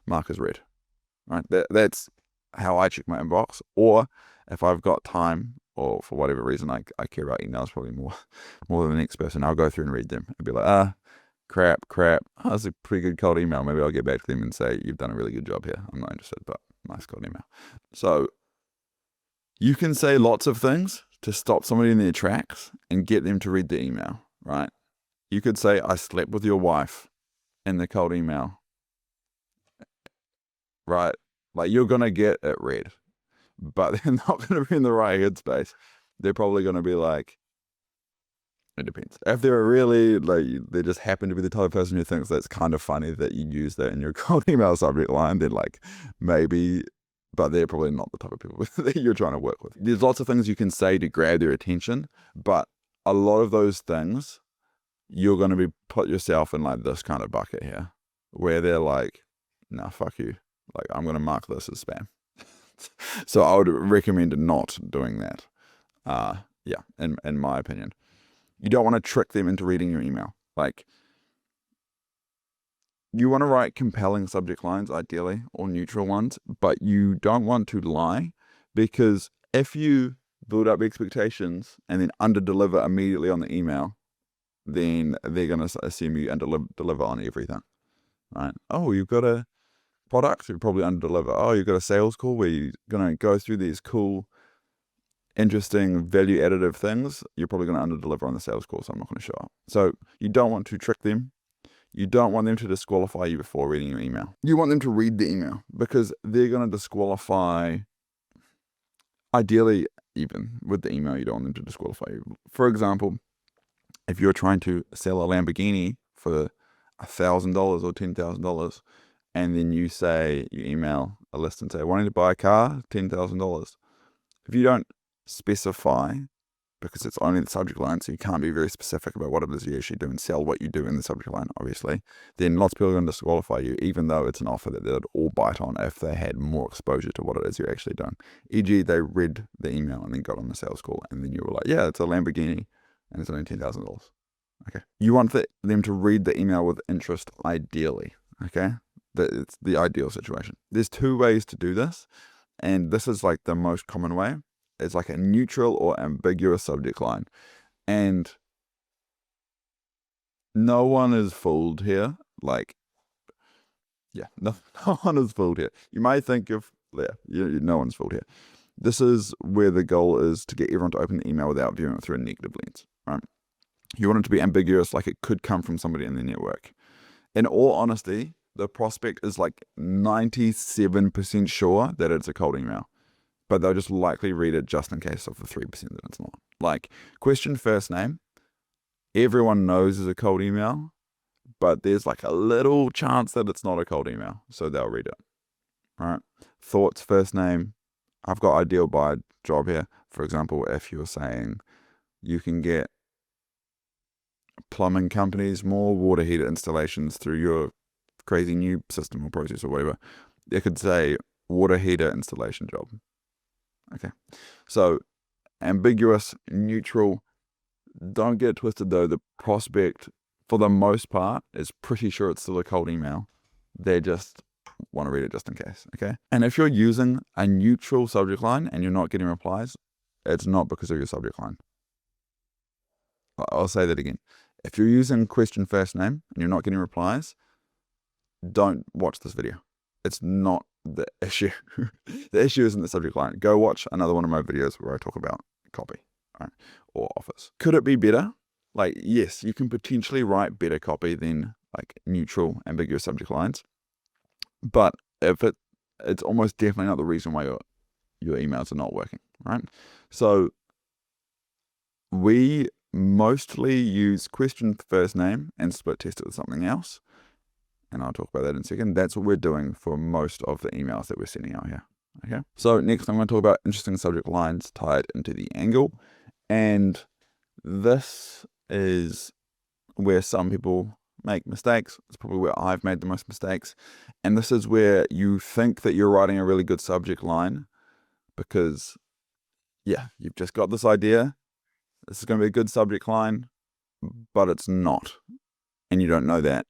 Mark as read. Right, that's how I check my inbox. Or if I've got time or for whatever reason, I care about emails probably more than the next person. I'll go through and read them and be like, crap. Oh, that's a pretty good cold email. Maybe I'll get back to them and say, you've done a really good job here. I'm not interested, but nice cold email. So you can say lots of things to stop somebody in their tracks and get them to read the email, right? You could say, I slept with your wife in the cold email, right? Like, you're going to get it read, but they're not going to be in the right headspace. They're probably going to be like, it depends. If they're really, like, they just happen to be the type of person who thinks that's kind of funny that you use that in your cold email subject line, then like, maybe, but they're probably not the type of people that you're trying to work with. There's lots of things you can say to grab their attention, but a lot of those things, you're going to put yourself in like this kind of bucket here, where they're like, nah, fuck you. Like, I'm going to mark this as spam. So I would recommend not doing that. Yeah, in my opinion. You don't want to trick them into reading your email. Like, you want to write compelling subject lines, ideally, or neutral ones, but you don't want to lie, because if you build up expectations and then under-deliver immediately on the email, then they're going to assume you deliver on everything, right? Oh, you've got a product, you probably under-deliver. Oh, you've got a sales call where you're going to go through these cool, interesting, value additive things. You're probably going to under-deliver on the sales call, so I'm not going to show up. So you don't want to trick them. You don't want them to disqualify you before reading your email. You want them to read the email, because they're going to disqualify, ideally, even with the email, you don't want them to disqualify you. For example, if you're trying to sell a Lamborghini for $1,000 or $10,000, and then you email a list and say, wanting to buy a car, $10,000. If you don't specify, because it's only the subject line, so you can't be very specific about what it is you actually do and sell what you do in the subject line, obviously, then lots of people are going to disqualify you, even though it's an offer that they'd all bite on if they had more exposure to what it is you're actually doing. E.g., they read the email and then got on the sales call, and then you were like, yeah, it's a Lamborghini, and it's only $10,000. Okay. You want them to read the email with interest, ideally. Okay. It's the ideal situation. There's two ways to do this, and this is like the most common way. It's like a neutral or ambiguous subject line, and no one is fooled here. Like, yeah, no one is fooled here. You may think no one's fooled here. This is where the goal is to get everyone to open the email without viewing it through a negative lens, right? You want it to be ambiguous, like it could come from somebody in the network. In all honesty, the prospect is like 97% sure that it's a cold email, but they'll just likely read it just in case of the 3% that it's not. Like, question first name, everyone knows is a cold email, but there's like a little chance that it's not a cold email, so they'll read it. All right. Thoughts first name, I've got ideal buyer job here. For example, if you're saying you can get plumbing companies more water heater installations through your crazy new system or process or whatever, they could say water heater installation job. Okay, so ambiguous, neutral. Don't get it twisted though. The prospect, for the most part, is pretty sure it's still a cold email. They just want to read it just in case. Okay, and if you're using a neutral subject line and you're not getting replies, it's not because of your subject line. I'll say that again. If you're using question first name and you're not getting replies, don't watch this video. It's not the issue. The issue isn't the subject line. Go watch another one of my videos where I talk about copy, right, or offers. Could it be better? Like, yes, you can potentially write better copy than like neutral, ambiguous subject lines. But if it's almost definitely not the reason why your emails are not working, right? So we mostly use question first name and split test it with something else. And I'll talk about that in a second. That's what we're doing for most of the emails that we're sending out here. Okay. So next I'm going to talk about interesting subject lines tied into the angle. And this is where some people make mistakes. It's probably where I've made the most mistakes. And this is where you think that you're writing a really good subject line because, yeah, you've just got this idea. This is going to be a good subject line, but it's not. And you don't know that.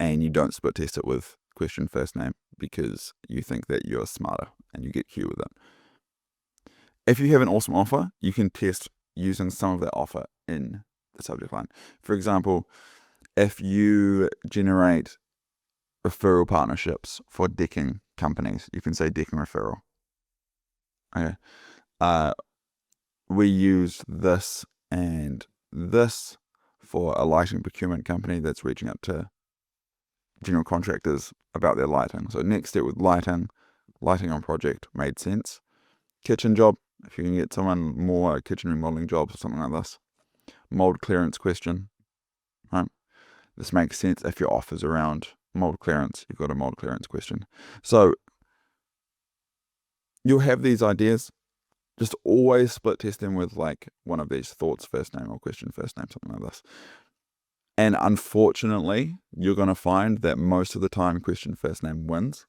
And you don't split test it with question first name because you think that you're smarter and you get cute with it. If you have an awesome offer, you can test using some of that offer in the subject line. For example, if you generate referral partnerships for decking companies, you can say decking referral. Okay. We use this and this for a lighting procurement company that's reaching out to general contractors about their lighting. So next step with lighting on project made sense. Kitchen job, if you can get someone more kitchen remodeling jobs or something like this. Mold clearance question, right? This makes sense if your offer's around mold clearance. You've got a mold clearance question. So you'll have these ideas. Just always split test them with like one of these: thoughts first name or question first name, something like this. And unfortunately, you're going to find that most of the time question first name wins,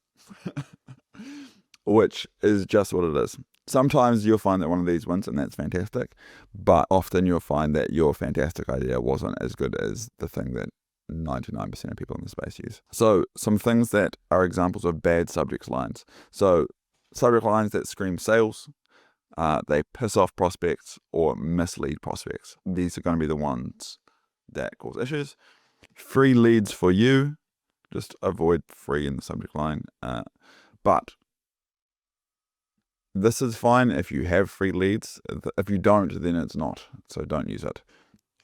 which is just what it is. Sometimes you'll find that one of these wins, and that's fantastic. But often you'll find that your fantastic idea wasn't as good as the thing that 99% of people in the space use. So some things that are examples of bad subject lines. So subject lines that scream sales, they piss off prospects or mislead prospects. These are going to be the ones that cause issues. Free leads for you, just avoid free in the subject line. But this is fine if you have free leads. If you don't, then it's not. So don't use it.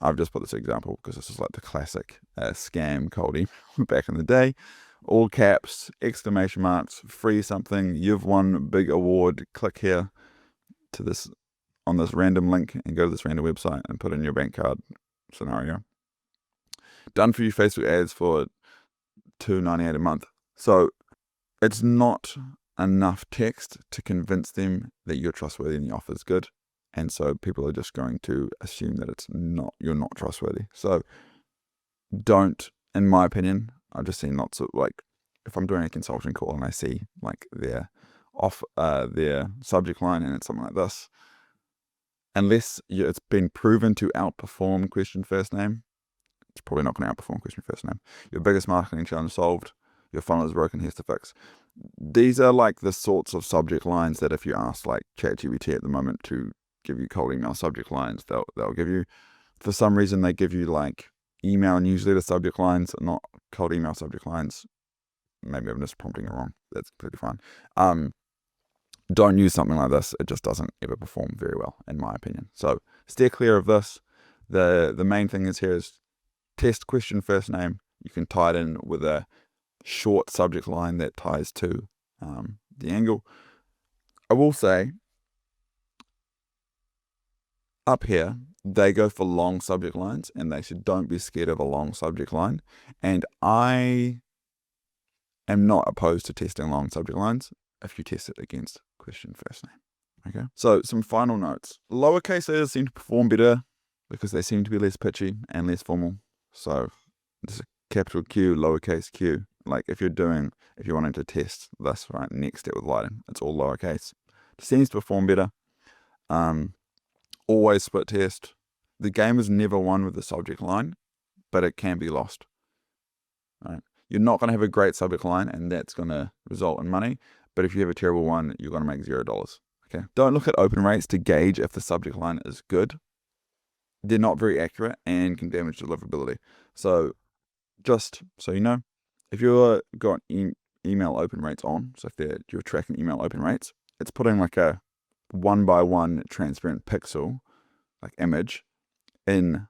I've just put this example because this is like the classic scam cold email back in the day. All caps, exclamation marks, free something, you've won big award, click here to this on this random link and go to this random website and put in your bank card scenario. Done for you Facebook ads for $2.98 a month. So it's not enough text to convince them that you're trustworthy and the offer is good. And so people are just going to assume that you're not trustworthy. So don't, in my opinion, I've just seen lots of, like, if I'm doing a consulting call and I see like their subject line and it's something like this, unless it's been proven to outperform question first name, it's probably not going to outperform question first name. Your biggest marketing challenge solved. Your funnel is broken. Here's the fix. These are like the sorts of subject lines that if you ask like ChatGPT at the moment to give you cold email subject lines, they'll give you. For some reason, they give you like email newsletter subject lines, not cold email subject lines. Maybe I'm just prompting it wrong. That's completely fine. Don't use something like this. It just doesn't ever perform very well, in my opinion. So steer clear of this. The main thing is here is test question first name. You can tie it in with a short subject line that ties to the angle. I will say, up here, they go for long subject lines, and they said don't be scared of a long subject line. And I am not opposed to testing long subject lines if you test it against question first name. Okay. So some final notes. Lowercase letters seem to perform better because they seem to be less pitchy and less formal. So this is capital Q, lowercase q. Like if you're wanting to test this, right, next step with lighting, it's all lowercase. It seems to perform better. Always split test. The game is never won with the subject line, but it can be lost. Right? You're not going to have a great subject line, and that's going to result in money. But if you have a terrible one, you're going to make $0. Okay. Don't look at open rates to gauge if the subject line is good. They're not very accurate and can damage deliverability. So just so you know, if you've got email open rates on, so if you're tracking email open rates, it's putting like a 1x1 transparent pixel, like image, in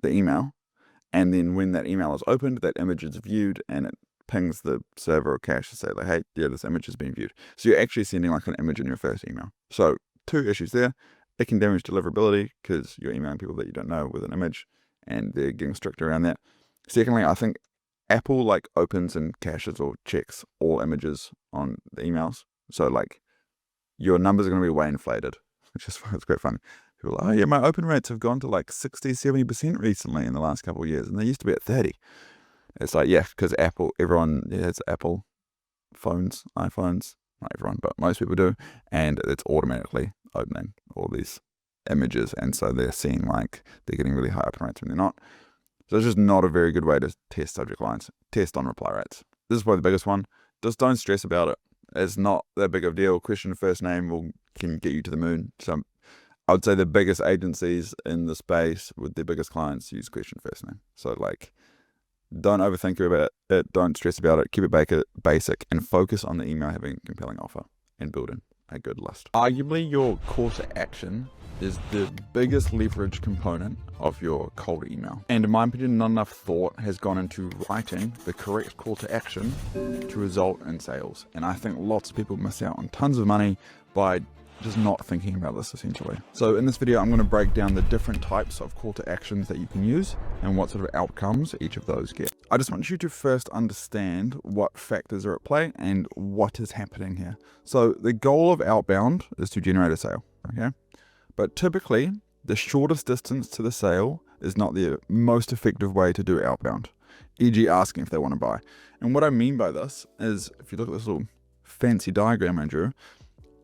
the email. And then when that email is opened, that image is viewed and it pings the server or cache to say like, hey, yeah, this image has been viewed. So you're actually sending like an image in your first email. So 2 issues there. It can damage deliverability because you're emailing people that you don't know with an image and they're getting strict around that. Secondly, I think Apple like opens and caches or checks all images on the emails. So like your numbers are going to be way inflated, which is it's quite funny. People are like, oh yeah, my open rates have gone to like 60-70% recently in the last couple of years, and they used to be at 30. It's like, yeah, because everyone has Apple phones, iPhones, not everyone, but most people do, and it's automatically opening all these images, and so they're seeing like they're getting really high open rates when they're not. So it's just not a very good way to test subject lines. Test on reply rates. This is probably the biggest one. Just don't stress about it. It's not that big of a deal. Question first name can get you to the moon. So I would say the biggest agencies in the space with their biggest clients use question first name. So like, don't overthink about it. Don't stress about it. Keep it basic and focus on the email having a compelling offer and building a good list. Arguably, your call to action is the biggest leverage component of your cold email. And in my opinion, not enough thought has gone into writing the correct call to action to result in sales. And I think lots of people miss out on tons of money by just not thinking about this essentially. So in this video, I'm going to break down the different types of call to actions that you can use and what sort of outcomes each of those get. I just want you to first understand what factors are at play and what is happening here. So the goal of outbound is to generate a sale, okay? But typically, the shortest distance to the sale is not the most effective way to do outbound, e.g. asking if they want to buy. And what I mean by this is, if you look at this little fancy diagram I drew,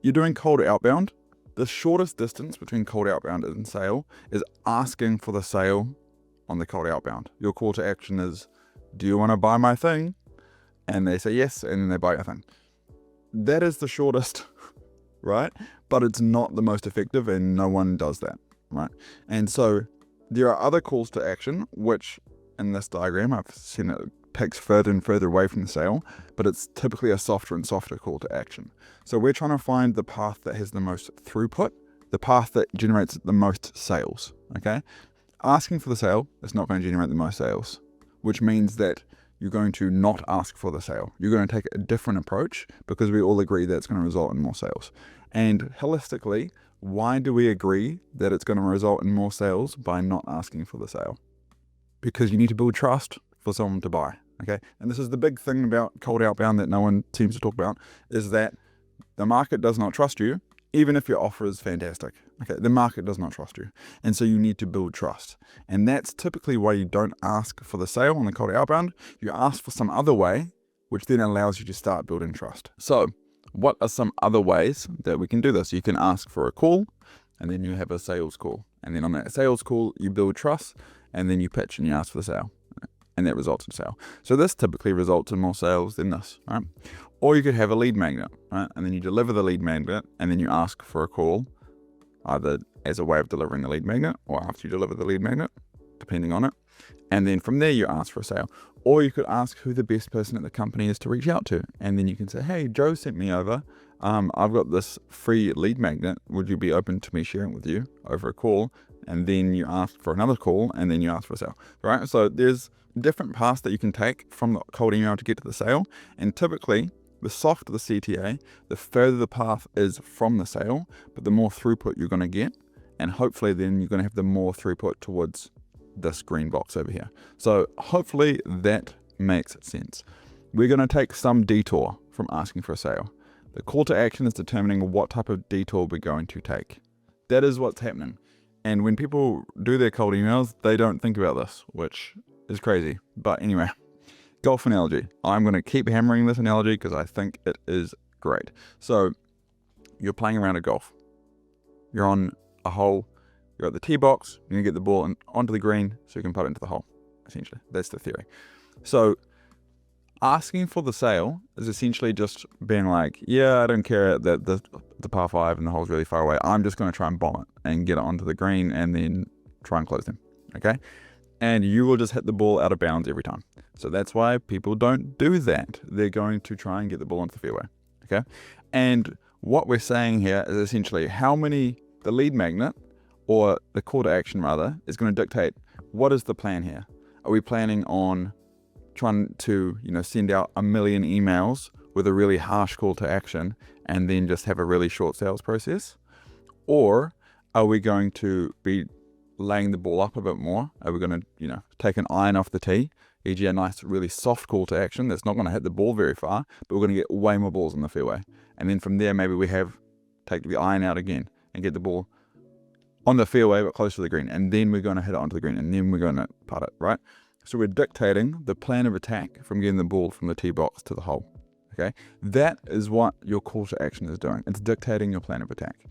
you're doing cold outbound. The shortest distance between cold outbound and sale is asking for the sale on the cold outbound. Your call to action is, do you want to buy my thing? And they say yes, and then they buy your thing. That is the shortest, right? But it's not the most effective, and no one does that, right? And so there are other calls to action, which in this diagram, I've seen it takes further and further away from the sale, but it's typically a softer and softer call to action. So we're trying to find the path that has the most throughput, the path that generates the most sales, okay? Asking for the sale is not going to generate the most sales, which means that you're going to not ask for the sale. You're going to take a different approach because we all agree that it's going to result in more sales. And holistically, why do we agree that it's going to result in more sales by not asking for the sale? Because you need to build trust for someone to buy, okay? And this is the big thing about cold outbound that no one seems to talk about, is that the market does not trust you, even if your offer is fantastic, okay? The market does not trust you. And so you need to build trust. And that's typically why you don't ask for the sale on the cold outbound. You ask for some other way, which then allows you to start building trust. So what are some other ways that we can do this? You can ask for a call, and then you have a sales call. And then on that sales call, you build trust, and then you pitch and you ask for the sale. And that results in sale. So this typically results in more sales than this, right? Or you could have a lead magnet, right? And then you deliver the lead magnet, and then you ask for a call, either as a way of delivering the lead magnet or after you deliver the lead magnet, depending on it. And then from there, you ask for a sale. Or you could ask who the best person at the company is to reach out to. And then you can say, hey, Joe sent me over. I've got this free lead magnet. Would you be open to me sharing it with you over a call? And then you ask for another call, and then you ask for a sale, right? So there's different paths that you can take from the cold email to get to the sale. And typically, the softer the CTA, the further the path is from the sale, but the more throughput you're going to get. And hopefully then you're going to have the more throughput towards this green box over here. So hopefully that makes sense. We're going to take some detour from asking for a sale. The call to action is determining what type of detour we're going to take. That is what's happening. And when people do their cold emails, they don't think about this, which is crazy. But anyway, golf analogy. I'm going to keep hammering this analogy because I think it is great. So you're playing around a golf. You're on a hole. You're at the tee box. You're going to get the ball onto the green so you can put it into the hole, essentially. That's the theory. So asking for the sale is essentially just being like, yeah, I don't care that the par 5 and the hole's really far away. I'm just going to try and bomb it and get it onto the green and then try and close them, okay? And you will just hit the ball out of bounds every time. So that's why people don't do that. They're going to try and get the ball onto the fairway, okay? And what we're saying here is essentially the lead magnet, or the call to action rather, is going to dictate what is the plan here. Are we planning on trying to, send out 1 million emails with a really harsh call to action and then just have a really short sales process? Or are we going to be laying the ball up a bit more? Are we going to, take an iron off the tee, e.g. a nice, really soft call to action that's not going to hit the ball very far, but we're going to get way more balls in the fairway. And then from there, maybe we take the iron out again and get the ball on the fairway, but close to the green. And then we're going to hit it onto the green, and then we're going to putt it, right? So we're dictating the plan of attack from getting the ball from the tee box to the hole, okay? That is what your call to action is doing. It's dictating your plan of attack.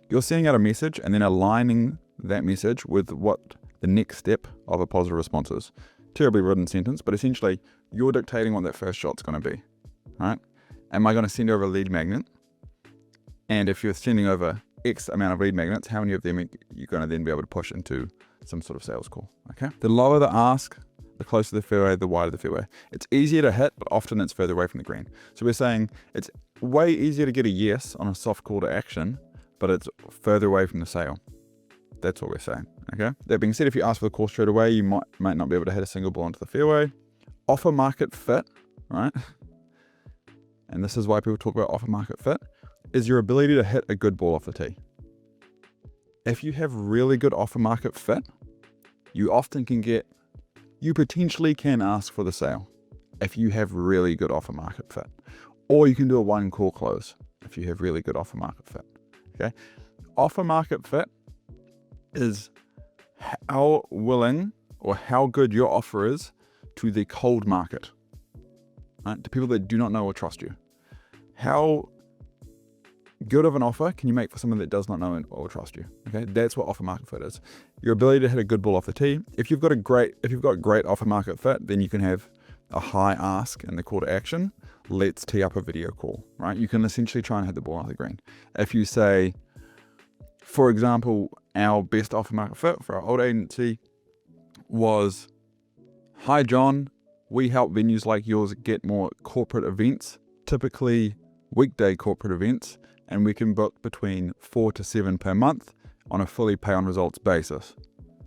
You're sending out a message and then aligning that message with what the next step of a positive response is. Terribly written sentence, but essentially you're dictating what that first shot's going to be, right? am I going to send over a lead magnet? And if you're sending over X amount of lead magnets, how many of them you're going to then be able to push into some sort of sales call, okay? The lower the ask, the closer the fairway, the wider the fairway. It's easier to hit, but often it's further away from the green. So we're saying it's way easier to get a yes on a soft call to action, but it's further away from the sale. That's what we're saying, okay? That being said, if you ask for the call straight away, you might not be able to hit a single ball into the fairway. Offer market fit, right? And this is why people talk about offer market fit, is your ability to hit a good ball off the tee. If you have really good offer market fit, you potentially can ask for the sale if you have really good offer market fit. Or you can do a one call close if you have really good offer market fit, okay? Offer market fit is how willing or how good your offer is to the cold market, right? To people that do not know or trust you. How good of an offer can you make for someone that does not know or trust you? Okay, that's what offer market fit is. Your ability to hit a good ball off the tee. If you've got great offer market fit, then you can have a high ask in the call to action. Let's tee up a video call, right? You can essentially try and hit the ball off the green. If you say, for example, our best offer market fit for our old agency was, "Hi John, we help venues like yours get more corporate events, typically weekday corporate events, and we can book between 4 to 7 per month on a fully pay on results basis.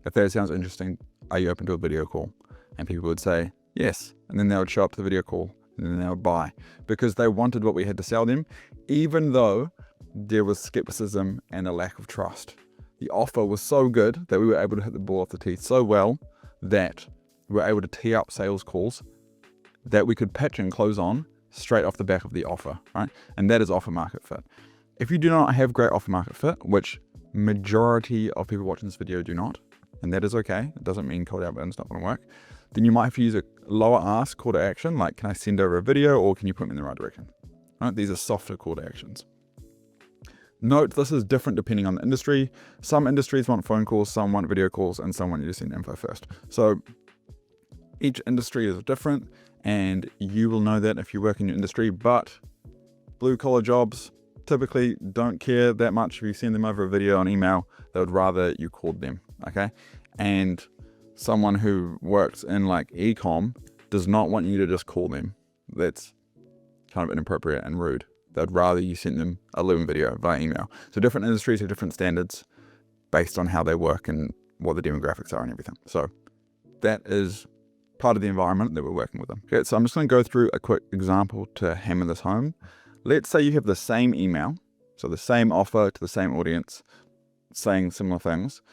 If that sounds interesting, are you open to a video call?" And people would say yes, and then they would show up to the video call, and then they would buy, because they wanted what we had to sell them, even though there was skepticism and a lack of trust. The offer was so good that we were able to hit the ball off the tee so well that we were able to tee up sales calls that we could pitch and close on straight off the back of the offer, right? And that is offer market fit. If you do not have great offer market fit, which majority of people watching this video do not, and that is okay, it doesn't mean cold outbound is not going to work, then you might have to use a lower ask call to action, like, can I send over a video or can you put me in the right direction? Right? These are softer call to actions. Note, this is different depending on the industry. Some industries want phone calls, some want video calls, and some want you to send info first. So each industry is different, and you will know that if you work in your industry, but blue collar jobs typically don't care that much if you send them over a video on email. They would rather you called them, okay? And someone who works in like e-com does not want you to just call them. That's kind of inappropriate and rude. They'd rather you send them a Loom video via email. So different industries have different standards based on how they work and what the demographics are and everything. So that is part of the environment that we're working with them. Okay, so I'm just going to go through a quick example to hammer this home. Let's say you have the same email, so the same offer to the same audience, saying similar things.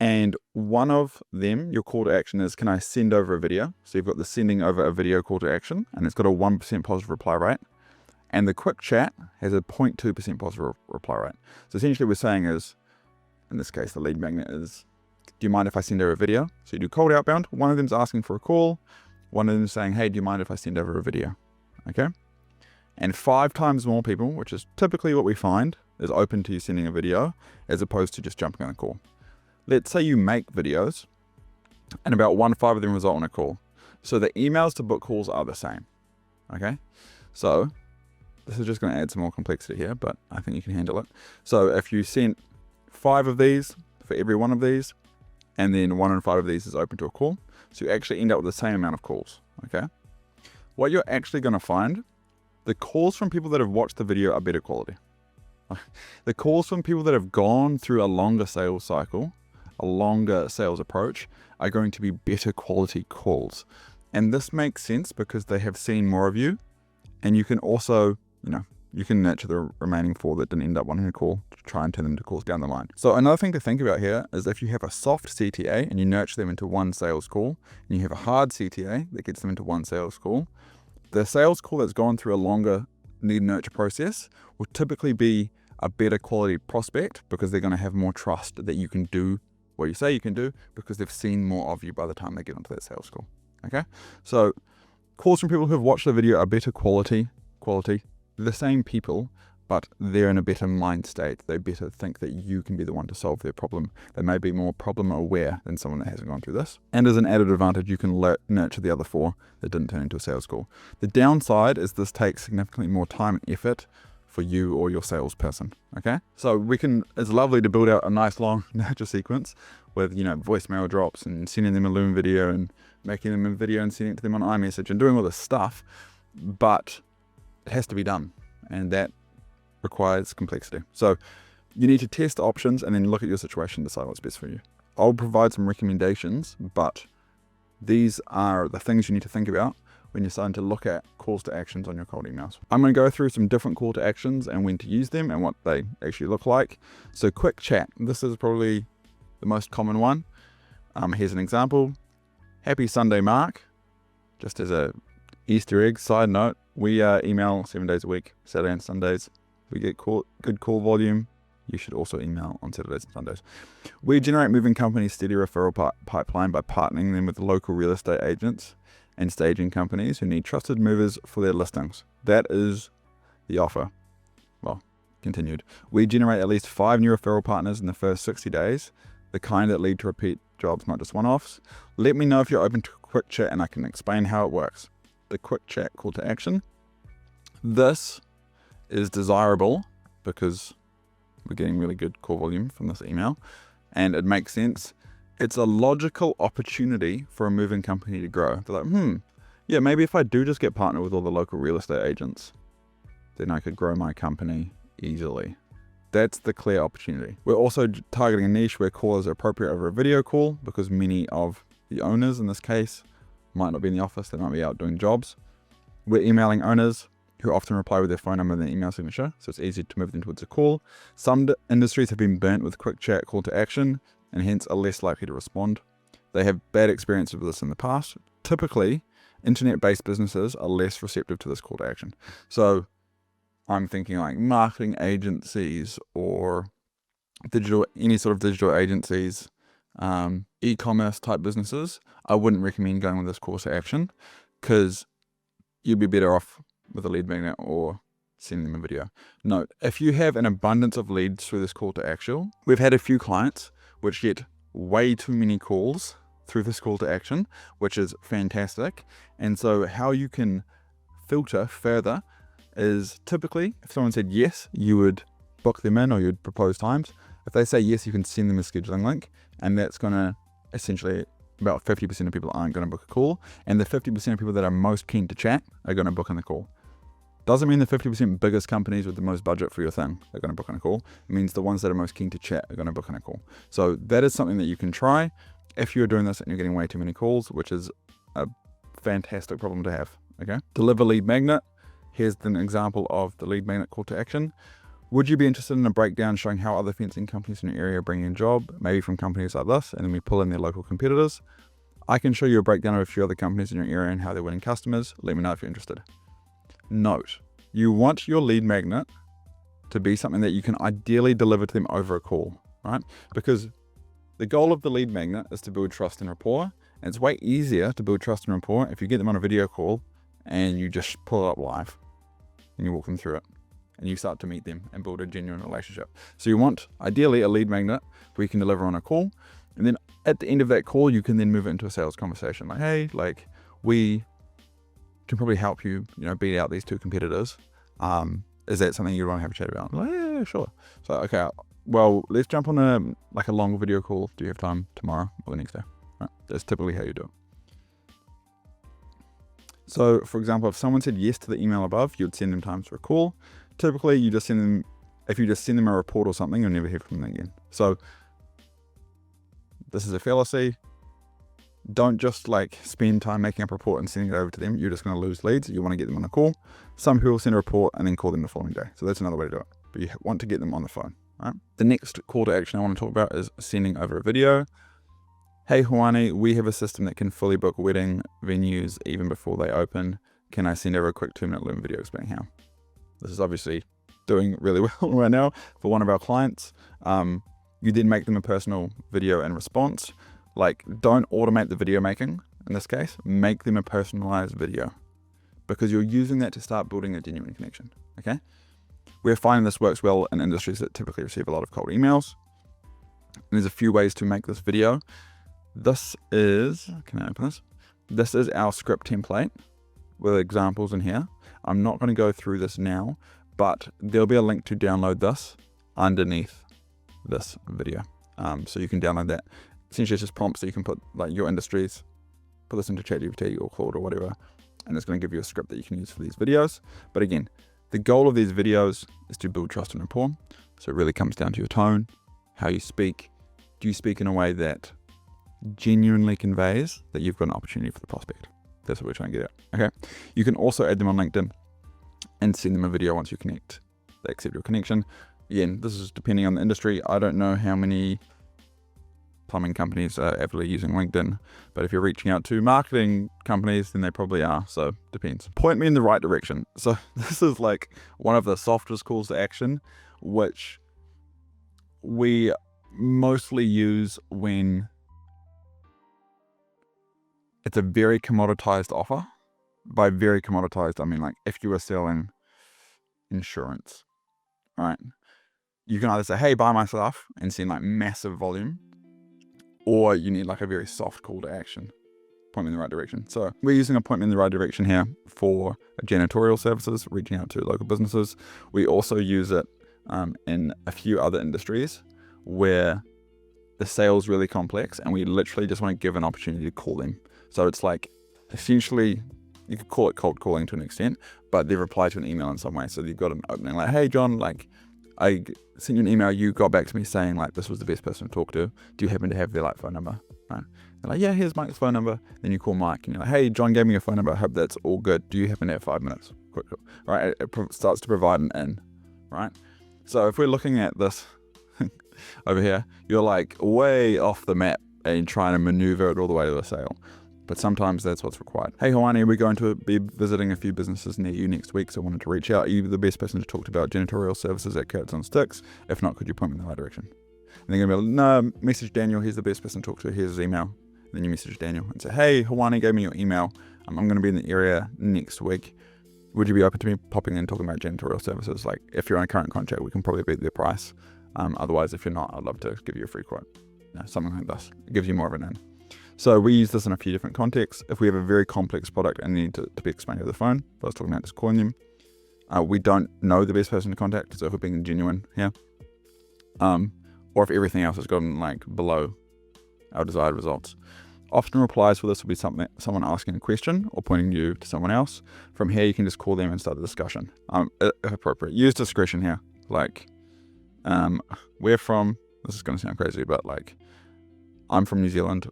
And one of them, your call to action is, can I send over a video? So you've got the sending over a video call to action, and it's got a 1% positive reply rate. And the quick chat has a 0.2% positive reply rate. So essentially what we're saying is, in this case, the lead magnet is, do you mind if I send over a video? So you do cold outbound. One of them's asking for a call. One of them is saying, hey, do you mind if I send over a video? Okay. And 5 times more people, which is typically what we find, is open to you sending a video as opposed to just jumping on a call. Let's say you make videos and about 1/5 of them result in a call. So the emails to book calls are the same. Okay. So this is just going to add some more complexity here, but I think you can handle it. So if you sent 5 of these for every one of these, and then 1 in 5 of these is open to a call, so you actually end up with the same amount of calls, okay? What you're actually going to find, the calls from people that have watched the video are better quality. The calls from people that have gone through a longer sales cycle, a longer sales approach, are going to be better quality calls. And this makes sense because they have seen more of you, and you can also, you can nurture the remaining 4 that didn't end up wanting a call to try and turn them into calls down the line. So another thing to think about here is if you have a soft CTA and you nurture them into 1 sales call, and you have a hard CTA that gets them into 1 sales call, the sales call that's gone through a longer need nurture process will typically be a better quality prospect because they're going to have more trust that you can do what you say you can do because they've seen more of you by the time they get onto that sales call. Okay, so calls from people who have watched the video are better quality. The same people but they're in a better mind state. They better think that you can be the one to solve their problem. They may be more problem aware than someone that hasn't gone through this. And as an added advantage, you can nurture the other 4 that didn't turn into a sales call. The downside is this takes significantly more time and effort for you or your salesperson. Okay, so it's lovely to build out a nice long nurture sequence with, voicemail drops and sending them a Loom video and making them a video and sending it to them on iMessage and doing all this stuff, but it has to be done, and that requires complexity. So you need to test options and then look at your situation, decide what's best for you. I'll provide some recommendations, but these are the things you need to think about when you're starting to look at calls to actions on your cold emails. I'm going to go through some different call to actions and when to use them and what they actually look like. So quick chat, this is probably the most common one. Here's an example. Happy Sunday, Mark. Just as a Easter egg side note, we email 7 days a week, Saturday and Sundays. We get good call volume. You should also email on Saturdays and Sundays. We generate moving companies steady referral pipeline by partnering them with local real estate agents and staging companies who need trusted movers for their listings. That is the offer. Well, continued. We generate at least 5 new referral partners in the first 60 days, the kind that lead to repeat jobs, not just one-offs. Let me know if you're open to a quick chat and I can explain how it works. The quick chat call to action. This is desirable because we're getting really good call volume from this email and it makes sense. It's a logical opportunity for a moving company to grow. They're like, yeah, maybe if I do just get partnered with all the local real estate agents, then I could grow my company easily. That's the clear opportunity. We're also targeting a niche where calls are appropriate over a video call because many of the owners in this case might not be in the office, they might be out doing jobs. We're emailing owners who often reply with their phone number and their email signature, so it's easy to move them towards a call. Some industries have been burnt with quick chat call to action and hence are less likely to respond. They have bad experiences with this in the past. Typically, internet-based businesses are less receptive to this call to action. So I'm thinking like marketing agencies or any sort of digital agencies, e-commerce type businesses. I wouldn't recommend going with this call to action because you'd be better off with a lead magnet or sending them a video. Note, if you have an abundance of leads through this call to action, we've had a few clients which get way too many calls through this call to action, which is fantastic. And so how you can filter further is typically if someone said yes, you would book them in or you'd propose times. If they say yes, you can send them a scheduling link, and that's going to essentially about 50% of people aren't going to book a call, and the 50% of people that are most keen to chat are going to book in the call. Doesn't mean the 50% biggest companies with the most budget for your thing are going to book on a call. It means the ones that are most keen to chat are going to book on a call. So that is something that you can try if you're doing this and you're getting way too many calls, which is a fantastic problem to have. Okay. Deliver lead magnet. Here's an example of the lead magnet call to action. Would you be interested in a breakdown showing how other fencing companies in your area are bringing in a job, maybe from companies like this, and then we pull in their local competitors? I can show you a breakdown of a few other companies in your area and how they're winning customers. Let me know if you're interested. Note, you want your lead magnet to be something that you can ideally deliver to them over a call, right? Because the goal of the lead magnet is to build trust and rapport. And it's way easier to build trust and rapport if you get them on a video call and you just pull it up live and you walk them through it and you start to meet them and build a genuine relationship. So you want ideally a lead magnet where you can deliver on a call. And then at the end of that call, you can then move it into a sales conversation. Like, hey, like we can probably help you, beat out these 2 competitors. Is that something you want to have a chat about? Like, yeah, sure. So, okay, well, let's jump on a long video call. Do you have time tomorrow or the next day? Right. That's typically how you do it. So, for example, if someone said yes to the email above, you'd send them times for a call. Typically, you just send them, if you just send them a report or something, you'll never hear from them again. So, this is a fallacy. Don't just spend time making up a report and sending it over to them. You're just going to lose leads. You want to get them on a call. Some people send a report and then call them the following day. So that's another way to do it. But you want to get them on the phone. Right? The next call to action I want to talk about is sending over a video. Hey, Hawani, we have a system that can fully book wedding venues even before they open. Can I send over a quick 2-minute Loom video explaining how? This is obviously doing really well right now for one of our clients. You then make them a personal video in response. Don't automate the video making in this case. Make them a personalized video because you're using that to start building a genuine connection. Okay. We're finding this works well in industries that typically receive a lot of cold emails. And there's a few ways to make this video. This is, can I open this? This is our script template with examples in here. I'm not going to go through this now, but there'll be a link to download this underneath this video. So you can download that. Essentially it's just prompts that you can put like your industries, put this into ChatGPT or Claude or whatever, and it's going to give you a script that you can use for these videos. But again, the goal of these videos is to build trust and rapport. So it really comes down to your tone, how you speak. Do you speak in a way that genuinely conveys that you've got an opportunity for the prospect? That's what we're trying to get at. Okay. You can also add them on LinkedIn and send them a video once you connect. They accept your connection. Again, this is depending on the industry. I don't know how many plumbing companies are avidly using LinkedIn, but if you're reaching out to marketing companies, then they probably are. So depends. Point me in the right direction. So this is like one of the softest calls to action, which we mostly use when it's a very commoditized offer. By very commoditized, I mean like if you were selling insurance, right? You can either say, hey, buy my stuff and send like massive volume, or you need like a very soft call to action. Point me in the right direction. So we're using a point me in the right direction here for janitorial services, reaching out to local businesses. We also use it in a few other industries where the sale's really complex and we literally just want to give an opportunity to call them. So it's like essentially, you could call it cold calling to an extent, but they reply to an email in some way. So you've got an opening like, hey John, like I sent you an email, you got back to me saying like this was the best person to talk to. Do you happen to have their like phone number? Right. They're like, yeah, here's Mike's phone number. Then you call Mike and you're like, hey, John gave me your phone number. I hope that's all good. Do you happen to have 5 minutes? Quick. Right. It starts to provide an in, right? So if we're looking at this over here, you're like way off the map and trying to maneuver it all the way to the sale. But sometimes that's what's required. Hey, Hawani, we're going to be visiting a few businesses near you next week, so I wanted to reach out. Are you the best person to talk to about janitorial services at Carrots on Sticks? If not, could you point me in the right direction? And they're going to be like, no, message Daniel. He's the best person to talk to. Here's his email. And then you message Daniel and say, hey, Hawani gave me your email. I'm going to be in the area next week. Would you be open to me popping in and talking about janitorial services? Like, if you're on a current contract, we can probably beat their price. Otherwise, if you're not, I'd love to give you a free quote. Something like this. It gives you more of an in. So we use this in a few different contexts. If we have a very complex product and need to be explained over the phone, I was talking about just calling them. We don't know the best person to contact, so if we're being genuine here. Or if everything else has gotten like below our desired results. Often replies for this will be someone asking a question or pointing you to someone else. From here, you can just call them and start the discussion. If appropriate, use discretion here. Like, we're from, this is going to sound crazy, but like, I'm from New Zealand.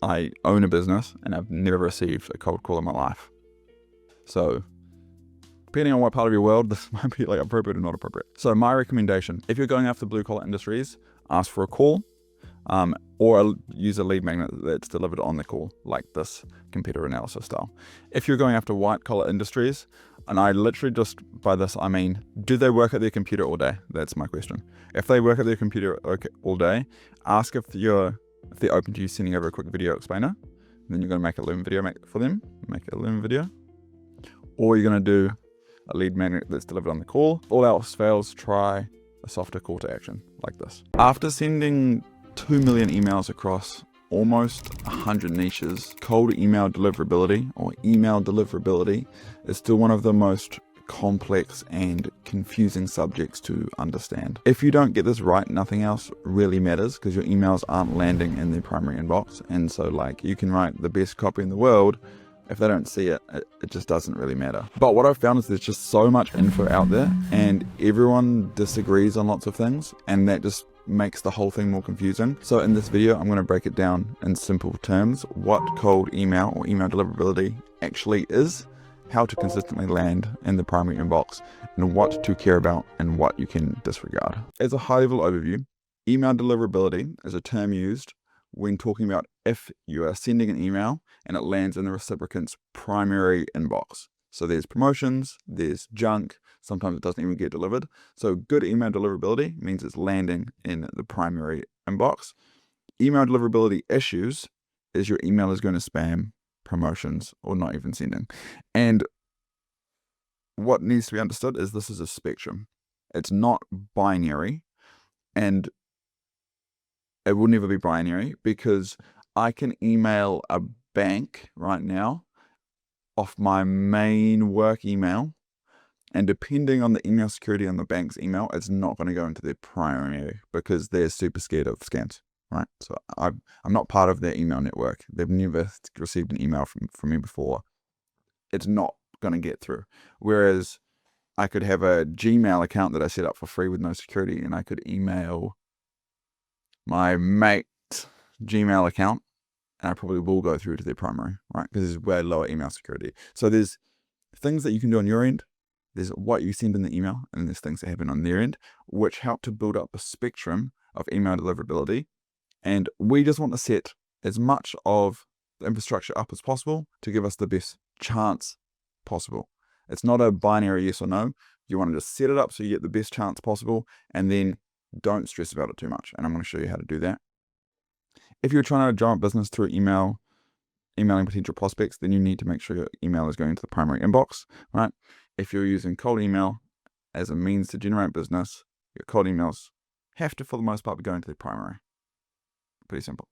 I own a business and I've never received a cold call in my life. So depending on what part of your world, this might be like appropriate or not appropriate. So my recommendation, if you're going after blue collar industries, ask for a call or use a lead magnet that's delivered on the call, like this competitor analysis style. If you're going after white collar industries, and I literally just by this, I mean, do they work at their computer all day? That's my question. If they work at their computer all day, ask if they're open to you sending over a quick video explainer. And then you're going to make a Loom video for them, make a Loom video. Or you're going to do a lead magnet that's delivered on the call. All else fails, try a softer call to action like this. After sending 2 million emails across almost 100 niches, cold email deliverability or email deliverability is still one of the most complex and confusing subjects to understand. If you don't get this right, nothing else really matters because your emails aren't landing in their primary inbox. And so like you can write the best copy in the world, if they don't see it, it just doesn't really matter. But what I've found is there's just so much info out there and everyone disagrees on lots of things, and that just makes the whole thing more confusing. So in this video, I'm going to break it down in simple terms, what cold email or email deliverability actually is, how to consistently land in the primary inbox, and what to care about and what you can disregard. As a high-level overview, email deliverability is a term used when talking about if you are sending an email and it lands in the recipient's primary inbox. So there's promotions, there's junk, sometimes it doesn't even get delivered. So good email deliverability means it's landing in the primary inbox. Email deliverability issues is your email is going to spam, promotions, or not even sending. And what needs to be understood is this is a spectrum. It's not binary, and it will never be binary, because I can email a bank right now off my main work email, and depending on the email security on the bank's email, it's not going to go into their primary because they're super scared of scams, right? So I'm not part of their email network. They've never received an email from me before. It's not going to get through. Whereas I could have a Gmail account that I set up for free with no security, and I could email my mate's Gmail account, and I probably will go through to their primary, right? Because there's way lower email security. So there's things that you can do on your end. There's what you send in the email, and there's things that happen on their end, which help to build up a spectrum of email deliverability. And we just want to set as much of the infrastructure up as possible to give us the best chance possible. It's not a binary yes or no. You want to just set it up so you get the best chance possible, and then don't stress about it too much. And I'm going to show you how to do that. If you're trying to drum up business through emailing potential prospects, then you need to make sure your email is going to the primary inbox, right? If you're using cold email as a means to generate business, your cold emails have to, for the most part, be going to the primary. Pretty simple.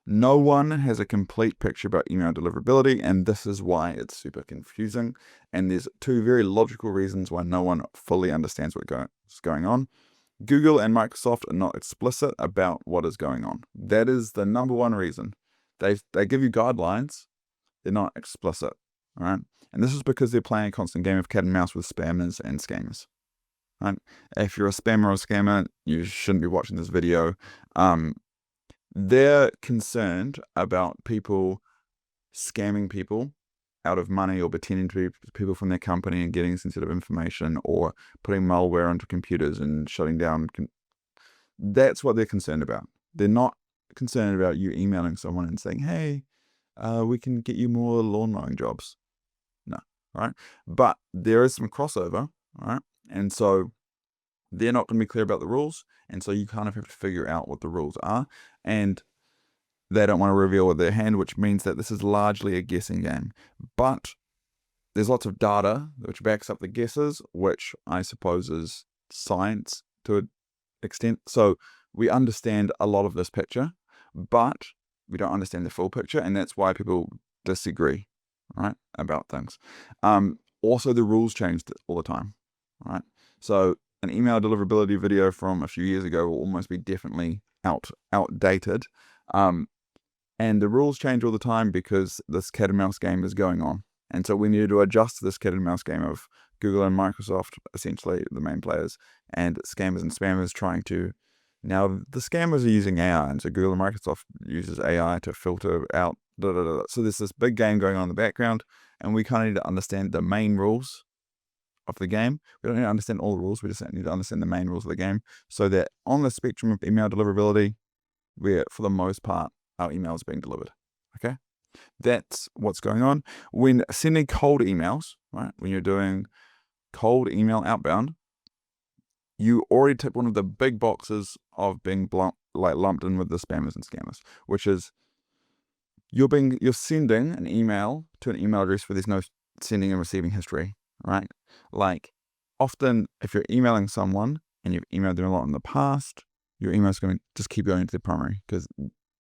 No one has a complete picture about email deliverability, and this is why it's super confusing. And there's two very logical reasons why no one fully understands what's going on. Google and Microsoft are not explicit about what is going on. That is the number one reason. They give you guidelines, they're not explicit, right? And this is because they're playing a constant game of cat and mouse with spammers and scammers, right? If you're a spammer or a scammer, you shouldn't be watching this video. They're concerned about people scamming people out of money, or pretending to be people from their company and getting sensitive information, or putting malware onto computers and shutting down. That's what they're concerned about. They're not concerned about you emailing someone and saying, hey, we can get you more lawn mowing jobs. No, right? But there is some crossover, right? And so they're not going to be clear about the rules. And so you kind of have to figure out what the rules are. And they don't want to reveal with their hand, which means that this is largely a guessing game. But there's lots of data which backs up the guesses, which I suppose is science to an extent. So we understand a lot of this picture, but we don't understand the full picture, and that's why people disagree, right, about things. Also, the rules changed all the time, right? So an email deliverability video from a few years ago will almost be definitely outdated. And the rules change all the time because this cat and mouse game is going on. And so we need to adjust to this cat and mouse game of Google and Microsoft, essentially the main players, and scammers and spammers trying to. Now, the scammers are using AI, and so Google and Microsoft uses AI to filter out. So there's this big game going on in the background, and we kind of need to understand the main rules of the game. We don't need to understand all the rules, we just need to understand the main rules of the game, so that on the spectrum of email deliverability, where for the most part, our email is being delivered, okay? That's what's going on. When sending cold emails, right, when you're doing cold email outbound, you already tick one of the big boxes of being lumped in with the spammers and scammers, which is you're sending an email to an email address where there's no sending and receiving history, right? Like, often if you're emailing someone and you've emailed them a lot in the past, your email is going to just keep going to the primary because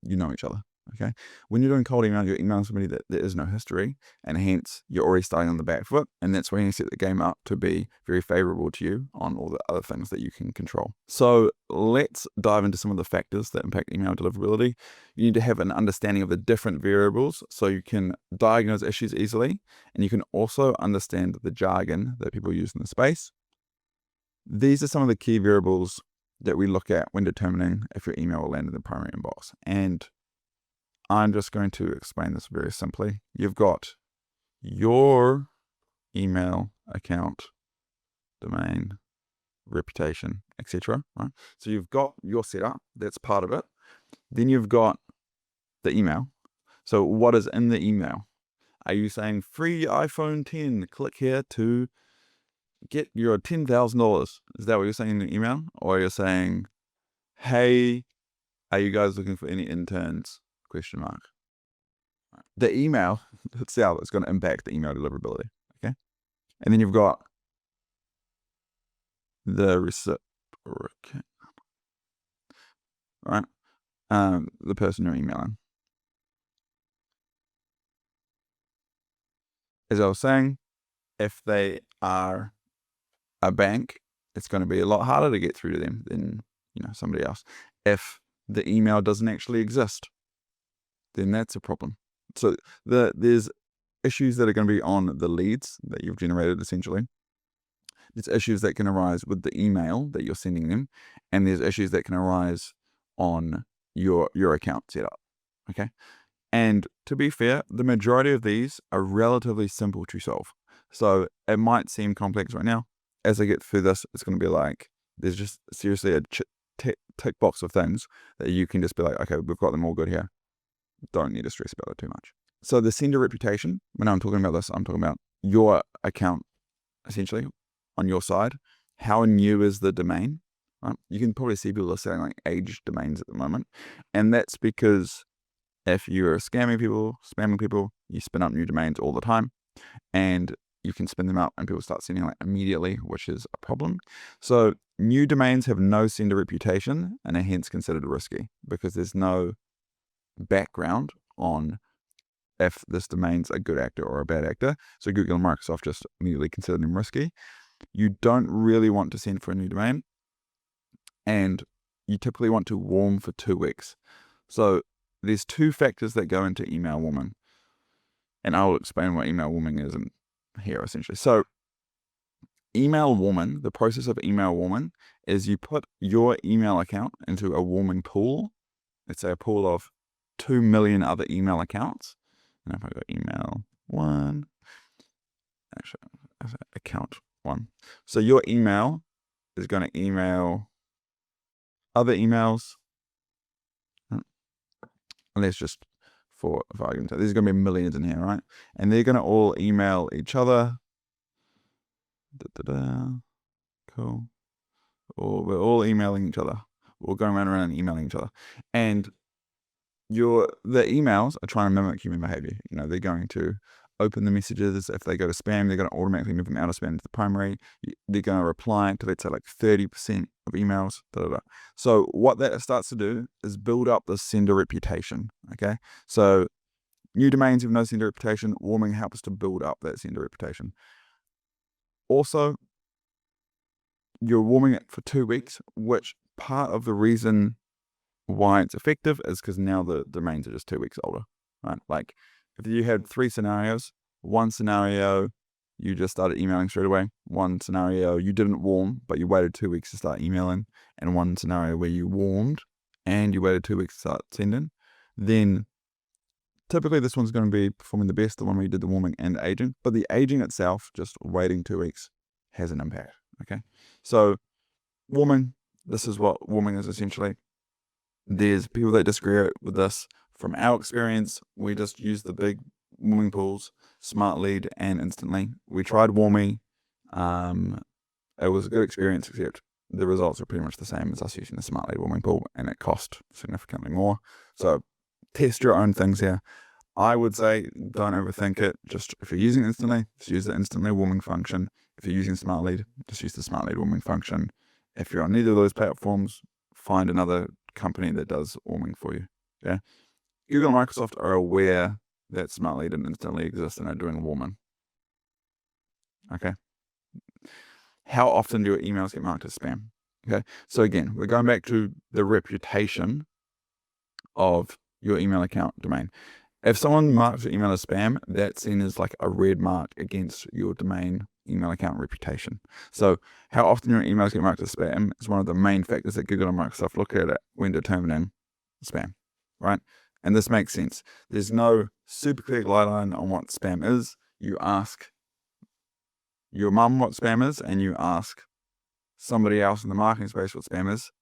you know each other, okay? When you're doing cold email, you're emailing somebody that there is no history, and hence you're already starting on the back foot, and that's when you set the game up to be very favorable to you on all the other things that you can control. So let's dive into some of the factors that impact email deliverability. You need to have an understanding of the different variables so you can diagnose issues easily, and you can also understand the jargon that people use in the space. These are some of the key variables that we look at when determining if your email will land in the primary inbox. And I'm just going to explain this very simply. You've got your email account, domain, reputation, etc. Right? So you've got your setup, that's part of it. Then you've got the email. So what is in the email? Are you saying free iPhone 10, click here to get your $10,000? Is that what you're saying in the email? Or you're saying, hey, are you guys looking for any interns? ? The email itself is going to impact the email deliverability, okay? And then you've got the recipient, right? The person you're emailing. As I was saying, if they are a bank, it's going to be a lot harder to get through to them than somebody else. If the email doesn't actually exist, then that's a problem. So there's issues that are going to be on the leads that you've generated, essentially. There's issues that can arise with the email that you're sending them, and there's issues that can arise on your account setup. Okay. And to be fair, the majority of these are relatively simple to solve. So it might seem complex right now. As I get through this, it's going to be like, there's just seriously a tick box of things that you can just be like, okay, we've got them all good here. Don't need to stress about it too much. So the sender reputation, when I'm talking about this, I'm talking about your account, essentially, on your side. How new is the domain? Right? You can probably see people are selling like aged domains at the moment. And that's because if you're spamming people, you spin up new domains all the time, and you can spin them up and people start sending like immediately, which is a problem. So new domains have no sender reputation and are hence considered risky because there's no background on if this domain's a good actor or a bad actor. So Google and Microsoft just immediately consider them risky. You don't really want to send for a new domain, and you typically want to warm for 2 weeks. So there's 2 factors that go into email warming, and I'll explain what email warming is in here essentially. So email warming, the process of email warming is you put your email account into a warming pool. Let's say a pool of 2 million other email accounts. And if I go email 1, actually account 1. So your email is going to email other emails. And let's just, for argument's sake, there's going to be millions in here, right? And they're going to all email each other. Cool. Or we're all emailing each other. We're going around and emailing each other. And the emails are trying to mimic human behavior. They're going to open the messages. If they go to spam, they're going to automatically move them out of spam to the primary. They're going to reply to, let's say, like 30% of emails. So what that starts to do is build up the sender reputation. Okay. So new domains with no sender reputation, warming helps to build up that sender reputation. Also, you're warming it for 2 weeks, which part of the reason why it's effective is because now the domains are just 2 weeks older, right? Like if you had 3 scenarios, one scenario, you just started emailing straight away. One scenario, you didn't warm, but you waited 2 weeks to start emailing. And one scenario where you warmed and you waited 2 weeks to start sending. Then typically this one's going to be performing the best, the one where you did the warming and aging. But the aging itself, just waiting 2 weeks, has an impact, okay? So warming, this is what warming is essentially. There's people that disagree with this. From our experience, we just use the big warming pools, Smartlead and Instantly. We tried warming. It was a good experience, except the results are pretty much the same as us using the Smartlead warming pool, and it cost significantly more. So test your own things here. I would say don't overthink it. Just if you're using Instantly, just use the Instantly warming function. If you're using Smartlead, just use the Smartlead warming function. If you're on neither of those platforms, find another company that does warming for you. Yeah, Google and Microsoft are aware that Smartlead and Instantly exist and are doing warming. Okay. How often do your emails get marked as spam? Okay. So again, we're going back to the reputation of your email account domain. If someone marks your email as spam, that's seen as like a red mark against your domain email account reputation. So how often your emails get marked as spam is one of the main factors that Google and Microsoft look at when determining spam, right? And this makes sense. There's no super clear guideline on what spam is. You ask your mum what spam is, and you ask somebody else in the marketing space what spam is.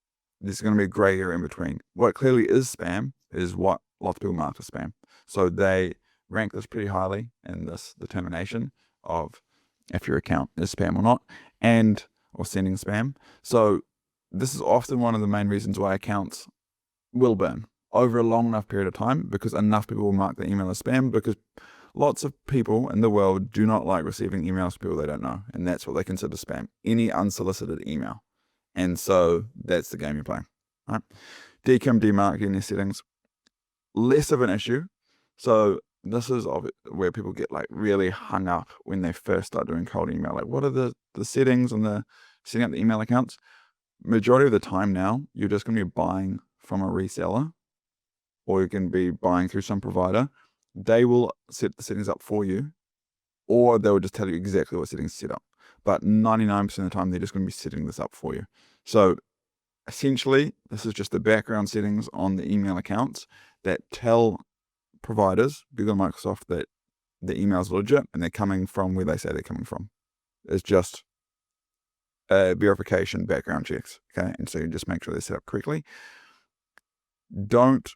There's going to be a gray area in between. What clearly is spam is what lots of people mark as spam. So they rank this pretty highly in this determination of if your account is spam or not, or sending spam. So this is often one of the main reasons why accounts will burn over a long enough period of time, because enough people will mark the email as spam, because Lots of people in the world do not like receiving emails from people they don't know, and that's what they consider spam. Any unsolicited email. And so that's the game you're playing. Right? DKIM, demarketing their settings, less of an issue. So this is where people get like really hung up when they first start doing cold email. Like, what are the settings and the setting up the email accounts? Majority of the time now, you're just going to be buying from a reseller, or you can be buying through some provider. They will set the settings up for you, or they'll just tell you exactly what settings to set up. But 99% of the time, they're just going to be setting this up for you. So essentially, this is just the background settings on the email accounts that tell providers, Google and Microsoft, that the emails are legit and they're coming from where they say they're coming from. It's just verification background checks, okay? And so you just make sure they're set up correctly. Don't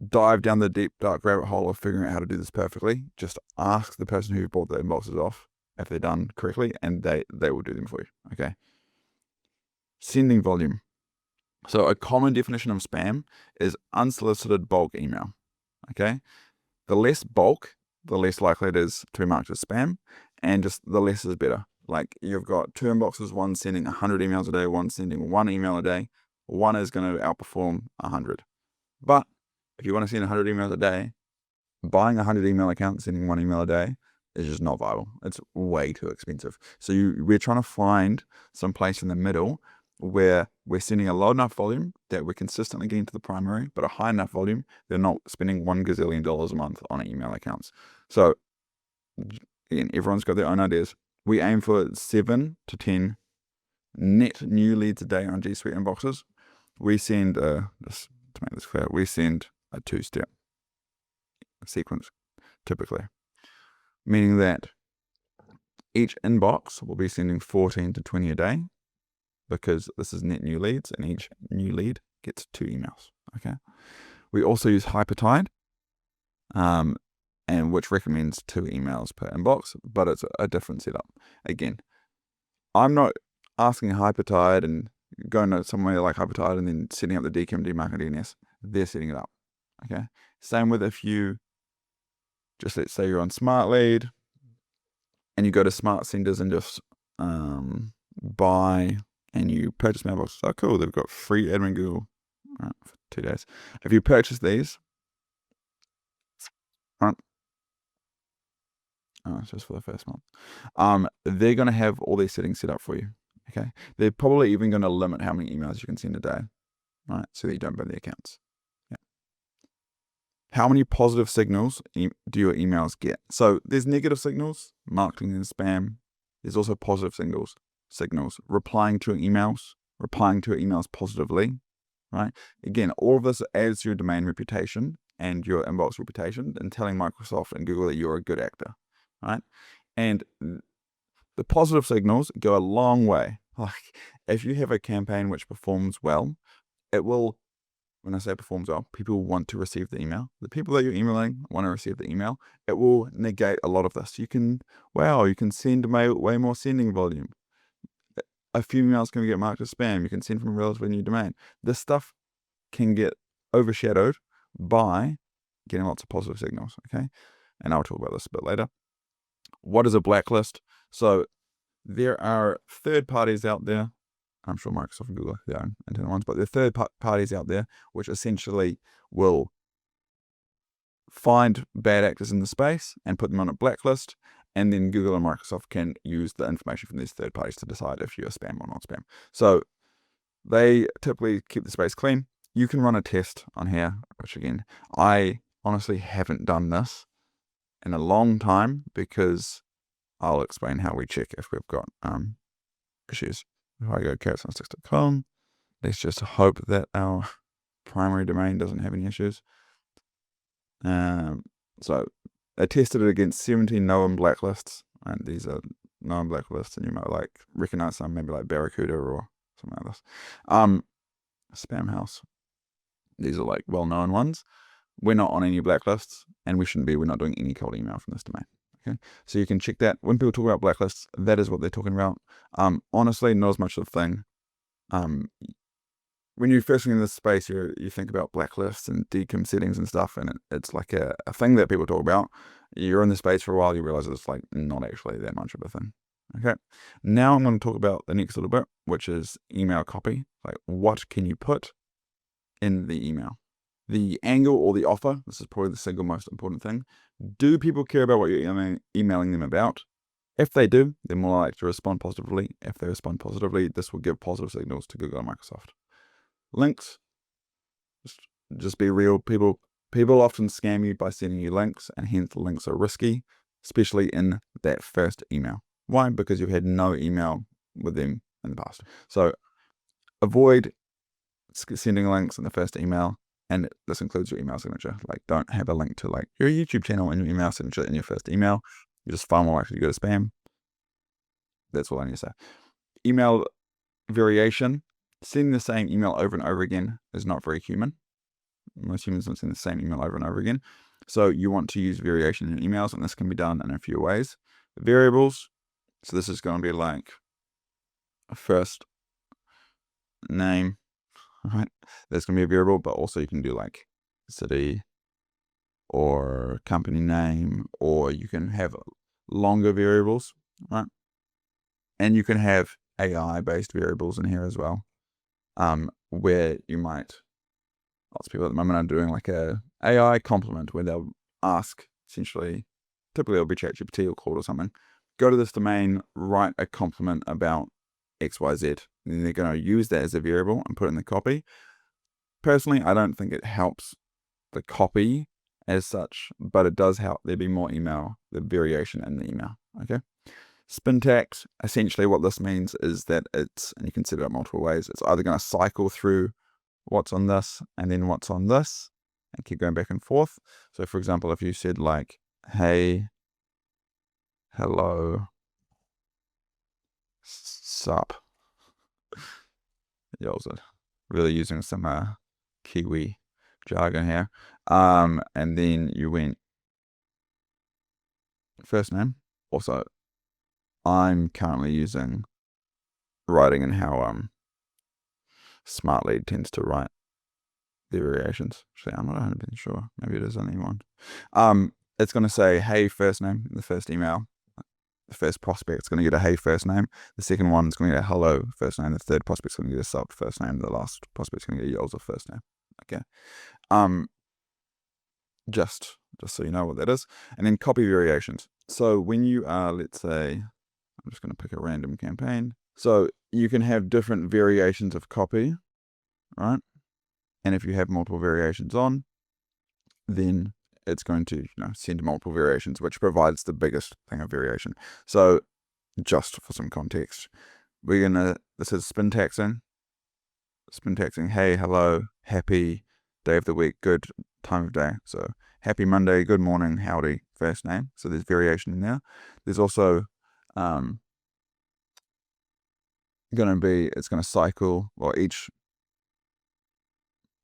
dive down the deep, dark rabbit hole of figuring out how to do this perfectly. Just ask the person who bought the inboxes off if they're done correctly, and they will do them for you, okay? Sending volume. So a common definition of spam is unsolicited bulk email, okay? The less bulk, the less likely it is to be marked as spam, and just the less is better. Like, you've got two inboxes, one sending 100 emails a day, one sending 1 email a day. One is going to outperform 100. But if you want to send 100 emails a day, buying 100 email accounts, sending 1 email a day is just not viable. It's way too expensive. So we're trying to find some place in the middle where we're sending a low enough volume that we're consistently getting to the primary, but a high enough volume they're not spending $1 gazillion a month on email accounts. So again, everyone's got their own ideas. We aim for 7 to 10 net new leads a day on G Suite inboxes. We send, just to make this clear, we send a 2-step sequence typically, meaning that each inbox will be sending 14 to 20 a day, because this is net new leads, and each new lead gets 2 emails, okay? We also use Hypertide, and which recommends 2 emails per inbox, but it's a different setup. Again, I'm not asking Hypertide and going to somewhere like Hypertide and then setting up the DKIM, demarketing DNS. They're setting it up, okay? Same with if you, just let's say you're on Smartlead, and you go to Smart Senders and just buy, and you purchase mailboxes. Oh, cool, they've got free admin Google for 2 days. If you purchase these, it's just for the first month, they're going to have all these settings set up for you, okay? They're probably even going to limit how many emails you can send a day, right? So that you don't burn the accounts. Yeah. How many positive signals do your emails get? So there's negative signals, marketing and spam. There's also positive signals, replying to emails positively, right? Again, all of this adds to your domain reputation and your inbox reputation, and telling Microsoft and Google that you're a good actor, right? And the positive signals go a long way. Like, if you have a campaign which performs well, it will, when I say performs well, people want to receive the email. The people that you're emailing want to receive the email. It will negate a lot of this. You can send way more sending volume. A few emails can get marked as spam. You can send from a relatively new domain. This stuff can get overshadowed by getting lots of positive signals, okay? And I'll talk about this a bit later. What is a blacklist? So there are third parties out there. I'm sure Microsoft and Google have their own internal ones, but there are third parties out there which essentially will find bad actors in the space and put them on a blacklist, and then Google and Microsoft can use the information from these third parties to decide if you're spam or not spam. So they typically keep the space clean. You can run a test on here, which again, I honestly haven't done this in a long time, because I'll explain how we check if we've got issues. If I go carrotsonsticks.com, let's just hope that our primary domain doesn't have any issues. So I tested it against 17 known blacklists, and these are known blacklists, and you might like recognize some, maybe like Barracuda or something like this. Spam House. These are like well-known ones. We're not on any blacklists, and we shouldn't be. We're not doing any cold email from this domain. Okay, so you can check that. When people talk about blacklists, that is what they're talking about. Honestly, not as much of a thing. when you first get in this space, you think about blacklists and decom settings and stuff, and it's like a thing that people talk about. You're in the space for a while, you realize it's like not actually that much of a thing. Okay, now I'm going to talk about the next little bit, which is email copy. Like, what can you put in the email? The angle or the offer, this is probably the single most important thing. Do people care about what you're emailing them about? If they do, they're more likely to respond positively. If they respond positively, this will give positive signals to Google and Microsoft. Links, just be real. People often scam you by sending you links, and hence links are risky, especially in that first email. Why? Because you've had no email with them in the past. So avoid sending links in the first email, and this includes your email signature. Like, don't have a link to like your YouTube channel in your email signature in your first email. You're just far more likely to go to spam. That's all I need to say. Email variation. Sending the same email over and over again is not very human. Most humans don't send the same email over and over again. So you want to use variation in emails, and this can be done in a few ways. Variables. So this is going to be like a first name, right? There's going to be a variable, but also you can do like city or company name, or you can have longer variables, right? And you can have AI-based variables in here as well, where you might, lots of people at the moment are doing like a AI compliment where they'll ask, essentially, typically it'll be ChatGPT or Claude or something, go to this domain, write a compliment about XYZ, and then they're going to use that as a variable and put it in the copy. Personally, I don't think it helps the copy as such, but it does help there be more email, the variation in the email, okay? Spin tags, essentially what this means is that it's, and you can set it up multiple ways, it's either going to cycle through what's on this and then what's on this and keep going back and forth. So for example, if you said like, hey, hello, sup, really using some Kiwi jargon here, and then you went first name. Also, I'm currently using writing and how Smartlead tends to write their variations. Actually, I'm not 100% sure. Maybe it is only one. It's going to say, hey, first name in the first email. The first prospect's going to get a hey first name. The second one is going to get a hello first name. The third prospect's going to get a sub first name. The last prospect's going to get a Yolza first name. Okay. Just so you know what that is. And then copy variations. So when you are, let's say, I'm just going to pick a random campaign. So you can have different variations of copy, right? And if you have multiple variations on, then it's going to send multiple variations, which provides the biggest thing of variation. So just for some context, this is spin taxing, hey, hello, happy day of the week, good time of day. So happy Monday, good morning, howdy, first name. So there's variation in there. There's also it's going to cycle, well, each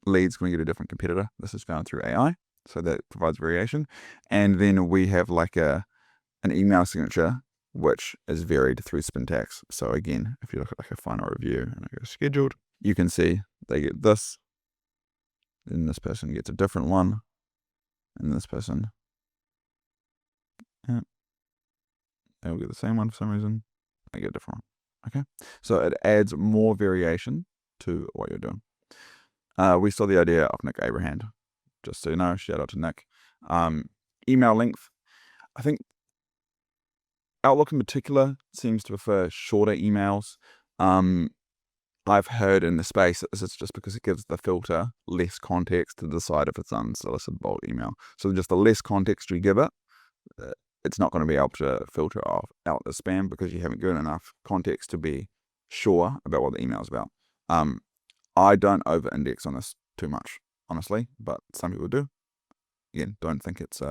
lead's going to get a different competitor. This is found through AI, so that provides variation. And then we have like an email signature, which is varied through spin tags. So again, if you look at like a final review and I go scheduled, you can see they get this, then this person gets a different one, and this person, they'll get the same one for some reason, they get a different one. Okay, so it adds more variation to what you're doing. We saw the idea of Nick Abraham, just so you know, shout out to Nick. Email length. I think Outlook in particular seems to prefer shorter emails. I've heard in the space that this is just because it gives the filter less context to decide if it's unsolicited bulk email. So just the less context you give it, it's not going to be able to filter out the spam because you haven't given enough context to be sure about what the email is about. I don't over-index on this too much, honestly, but some people do. Again, don't think it's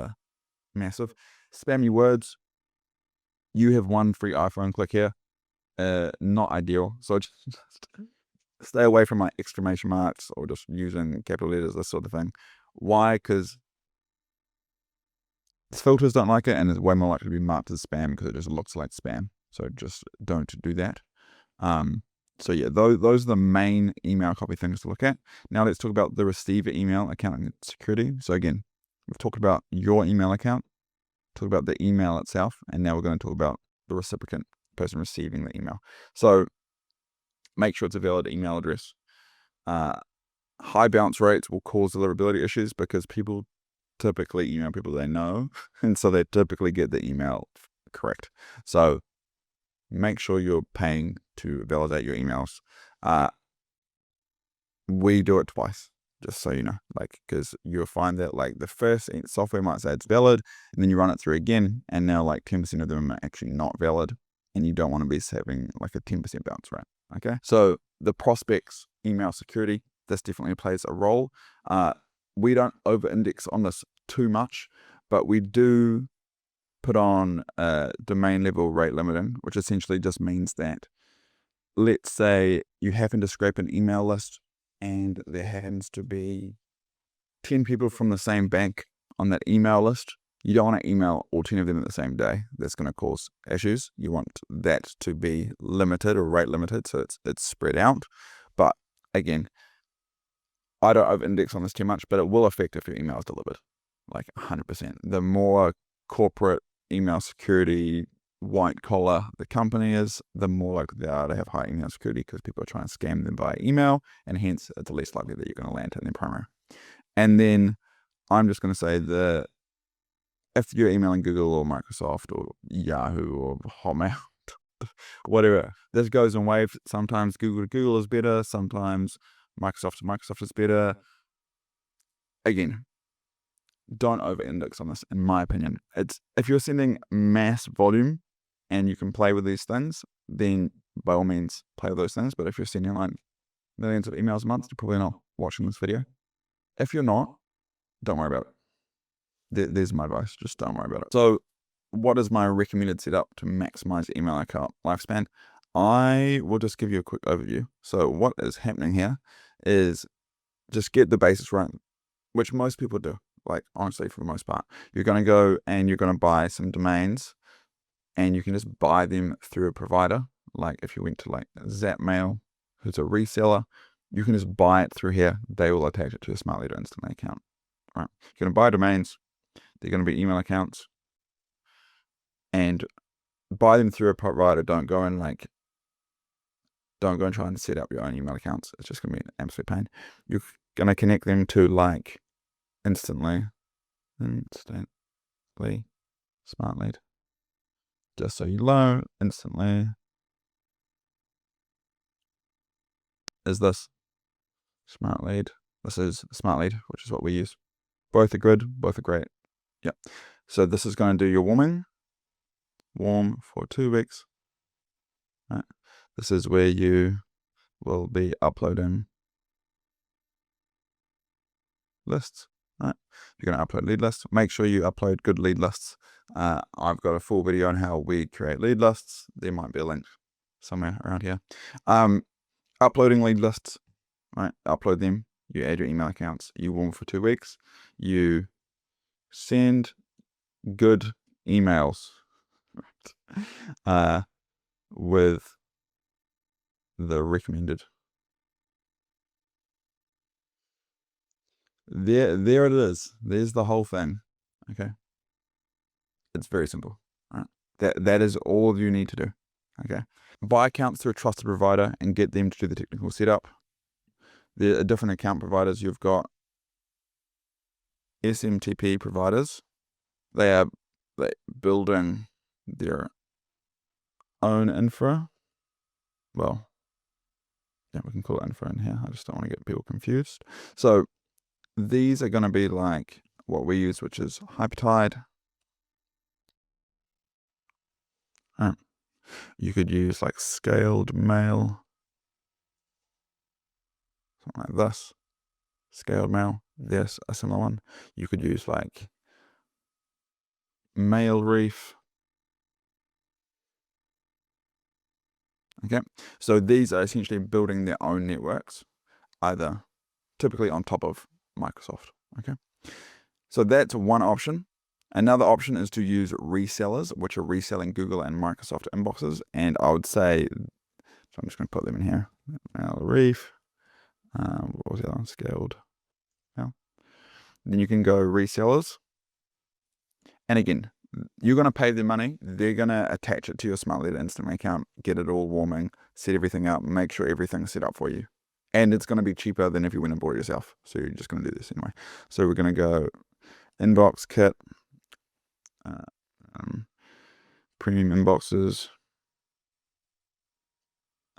massive. Spammy words. You have one free iPhone, click here. Not ideal. So just stay away from like exclamation marks or just using capital letters, this sort of thing. Why? Because filters don't like it, and it's way more likely to be marked as spam because it just looks like spam. So just don't do that. So yeah, those are the main email copy things to look at. Now let's talk about the receiver email account and security. So again, we've talked about your email account, talk about the email itself, and now we're going to talk about the recipient, person receiving the email. So make sure it's a valid email address. High bounce rates will cause deliverability issues because people typically email people they know, and so they typically get the email correct. So make sure you're paying to validate your emails. We do it twice, just so you know, like, because you'll find that like the first software might say it's valid, and then you run it through again, and now like 10% of them are actually not valid, and you don't want to be having like a 10% bounce rate. Okay, so the prospects email security, this definitely plays a role. We don't over-index on this too much, but we do put on domain level rate limiting, which essentially just means that, let's say you happen to scrape an email list and there happens to be 10 people from the same bank on that email list. You don't want to email all 10 of them at the same day. That's going to cause issues. You want that to be limited or rate limited, so it's spread out. But again, I don't over-index on this too much, but it will affect if your email is delivered, like 100%. The more corporate email security, white collar the company is, the more likely they are to have high email security because people are trying to scam them via email, and hence it's less likely that you're going to land in their primary. And then I'm just going to say that if you're emailing Google or Microsoft or Yahoo or Hotmail, whatever, this goes in waves. Sometimes Google to Google is better. Sometimes Microsoft to Microsoft is better. Again, don't over-index on this, in my opinion. It's if you're sending mass volume and you can play with these things, then by all means play with those things. But if you're sending like millions of emails a month, you're probably not watching this video. If you're not, don't worry about it. There's my advice. Just don't worry about it. So what is my recommended setup to maximize email account lifespan? I will just give you a quick overview. So what is happening here is just get the basics right, which most people do. Like, honestly, for the most part, you're going to go and you're going to buy some domains, and you can just buy them through a provider. Like if you went to like Zapmail, who's a reseller, you can just buy it through here. They will attach it to a Smartlead instantly account. All right, you're going to buy domains. They're going to be email accounts, and buy them through a provider. Don't go and try and set up your own email accounts. It's just going to be an absolute pain. You're going to connect them to like instantly Smartlead. Just so you know, instantly is this Smartlead. This is Smartlead, which is what we use. Both are good. Both are great. Yep. So this is going to do your warm for 2 weeks. Right. This is where you will be uploading lists. Right. You're going to upload lead lists. Make sure you upload good lead lists. I've got a full video on how we create lead lists. There might be a link somewhere around here. Uploading lead lists, right? Upload them. You add your email accounts. You warm for 2 weeks. You send good emails with the recommended. There it is. There's the whole thing. Okay. It's very simple. Right? That is all you need to do. Okay. Buy accounts through a trusted provider and get them to do the technical setup. There are different account providers. You've got SMTP providers. They are building their own infra. Well, yeah, we can call it infra in here. I just don't want to get people confused. So these are going to be like what we use, which is Hypertide. You could use like Scaled Mail, something like this. Scaled Mail, there's a similar one. You could use like Mail Reef. Okay, so these are essentially building their own networks, either typically on top of Microsoft. Okay, so that's one option. Another option is to use resellers, which are reselling Google and Microsoft inboxes. And I would say So I'm just going to put them in here. Now, Reef. What was the other one? Scaled. Yeah. Then you can go resellers. And again, you're going to pay them money. They're going to attach it to your Smartlead Instant account, get it all warming, set everything up, make sure everything's set up for you. And it's going to be cheaper than if you went and bought it yourself. So you're just going to do this anyway. So we're going to go inbox kit, premium inboxes,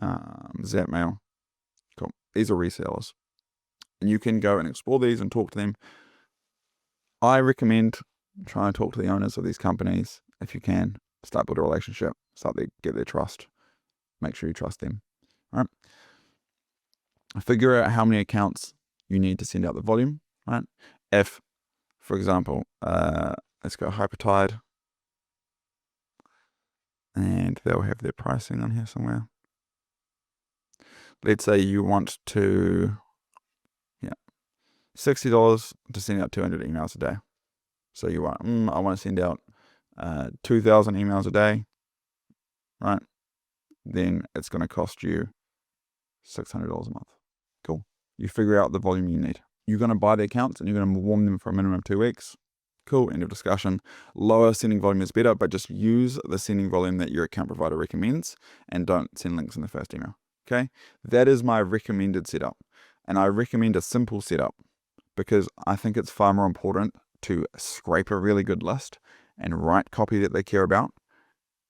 Zapmail. Cool. These are resellers. And you can go and explore these and talk to them. I recommend try and talk to the owners of these companies if you can. Start build a relationship. Get their trust. Make sure you trust them. All right. Figure out how many accounts you need to send out the volume. Right. If, for example, let's go Hypertide, and they'll have their pricing on here somewhere. Let's say you want to, $60 to send out 200 emails a day. So you want, I want to send out 2,000 emails a day, right? Then it's going to cost you $600 a month. Cool. You figure out the volume you need. You're going to buy the accounts and you're going to warm them for a minimum of 2 weeks. Cool. End of discussion. Lower sending volume is better, but just use the sending volume that your account provider recommends and don't send links in the first email. Okay. That is my recommended setup. And I recommend a simple setup because I think it's far more important to scrape a really good list and write copy that they care about.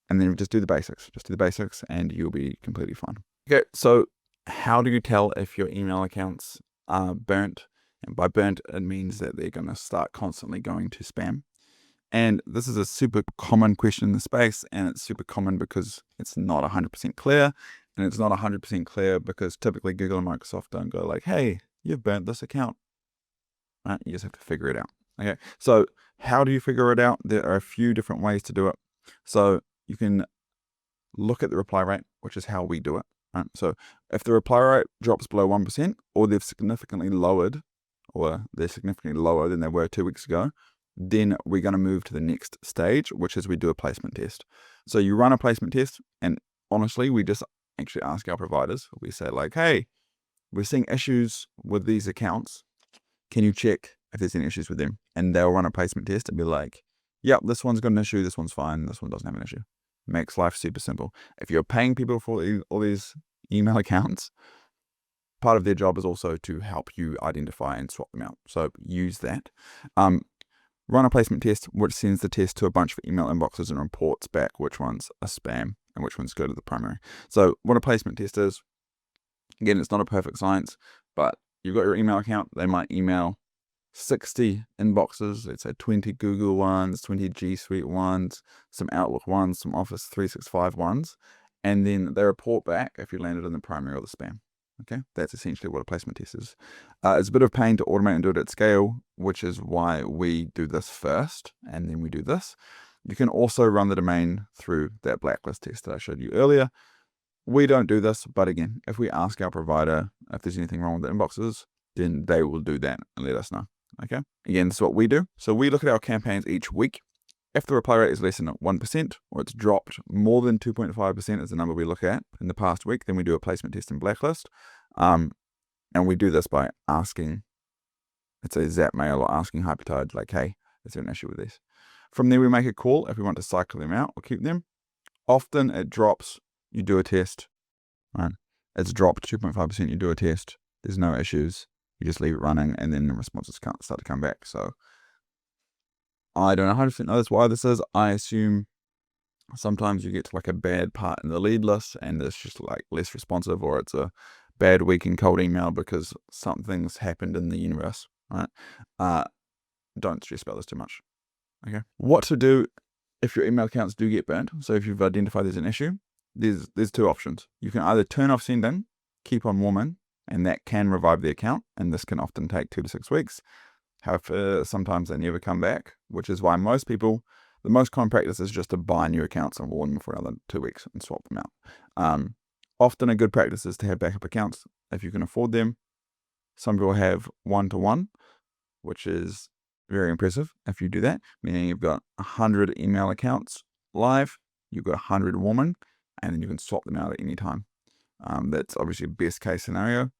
And then just do the basics. Just do the basics and you'll be completely fine. Okay. So how do you tell if your email accounts are burnt? And by burnt, it means that they're going to start constantly going to spam. And this is a super common question in the space, and it's super common because it's not 100% clear. And it's not 100% clear because typically Google and Microsoft don't go like, hey, you've burnt this account. Right? You just have to figure it out. Okay. So how do you figure it out? There are a few different ways to do it. So you can look at the reply rate, which is how we do it. Right? So if the reply rate drops below 1% or they're significantly lower than they were 2 weeks ago, then we're going to move to the next stage, which is we do a placement test. So you run a placement test, and honestly, we just actually ask our providers. We say like, hey, we're seeing issues with these accounts. Can you check if there's any issues with them? And they'll run a placement test and be like, yep, this one's got an issue. This one's fine. This one doesn't have an issue. Makes life super simple. If you're paying people for all these email accounts, part of their job is also to help you identify and swap them out. So use that. Run a placement test, which sends the test to a bunch of email inboxes and reports back which ones are spam and which ones go to the primary. So what a placement test is, again, it's not a perfect science, but you've got your email account. They might email 60 inboxes, let's say 20 Google ones, 20 G Suite ones, some Outlook ones, some Office 365 ones, and then they report back if you landed in the primary or the spam. Okay, that's essentially what a placement test is. It's a bit of pain to automate and do it at scale, which is why we do this first, and then we do this. You can also run the domain through that blacklist test that I showed you earlier. We don't do this, but again, if we ask our provider if there's anything wrong with the inboxes, then they will do that and let us know. Okay, again, this is what we do. So we look at our campaigns each week. If the reply rate is less than 1% or it's dropped more than 2.5% is the number we look at in the past week, then we do a placement test and blacklist. And we do this by asking, let's say Zapmail, or asking Hypertide, like, hey, is there an issue with this? From there, we make a call if we want to cycle them out or keep them. Often it drops, you do a test, right? It's dropped 2.5%, you do a test. There's no issues. You just leave it running and then the responses start to come back. So I don't 100% know that's why this is. I assume sometimes you get to like a bad part in the lead list and it's just like less responsive, or it's a bad week in cold email because something's happened in the universe, right? Don't stress about this too much. Okay. What to do if your email accounts do get burnt? So if you've identified there's an issue, there's two options. You can either turn off sending, keep on warming, and that can revive the account, and this can often take 2 to 6 weeks. However, sometimes they never come back, which is why most people, the most common practice is just to buy new accounts and warm them for another 2 weeks and swap them out. Often a good practice is to have backup accounts if you can afford them. Some people have 1-to-1, which is very impressive if you do that, meaning you've got 100 email accounts live, you've got 100 warming, and then you can swap them out at any time. That's obviously best case scenario.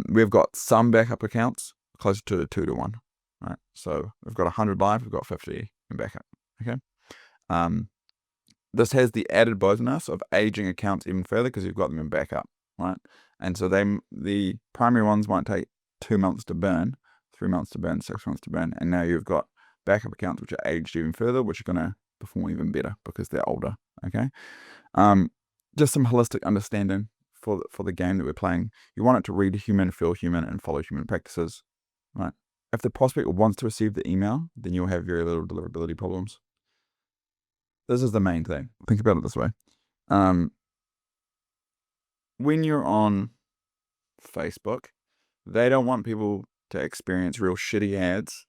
We've got some backup accounts closer to the 2 to 1, right? So we've got 100 live, we've got 50 in backup, okay? This has the added bonus of aging accounts even further because you've got them in backup, right? And so the primary ones might take 2 months to burn, 3 months to burn, 6 months to burn, and now you've got backup accounts which are aged even further, which are going to perform even better because they're older, okay? Just some holistic understanding for the game that we're playing. You want it to read human, feel human, and follow human practices, right? If the prospect wants to receive the email, then you'll have very little deliverability problems. This is the main thing. Think about it this way. When you're on Facebook, they don't want people to experience real shitty ads,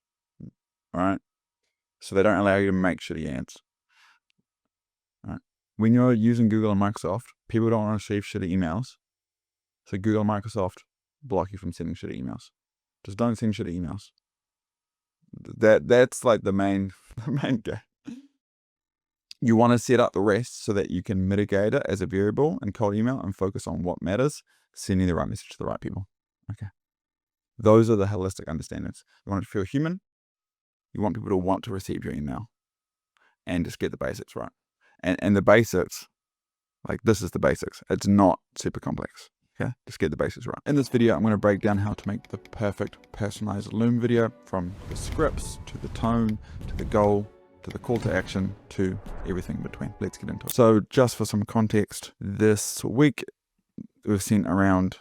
right? So they don't allow you to make shitty ads, right? When you're using Google and Microsoft, people don't want to receive shitty emails. So Google and Microsoft block you from sending shitty emails. Just don't send shitty emails. That's like the main game. You want to set up the rest so that you can mitigate it as a variable in cold email and focus on what matters, sending the right message to the right people. Okay. Those are the holistic understandings. You want it to feel human. You want people to want to receive your email. And just get the basics right. And the basics, like this is the basics. It's not super complex. Okay, just get the basics right. In this video, I'm going to break down how to make the perfect personalized Loom video, from the scripts to the tone to the goal to the call to action to everything in between. Let's get into it. So just for some context, this week we've sent around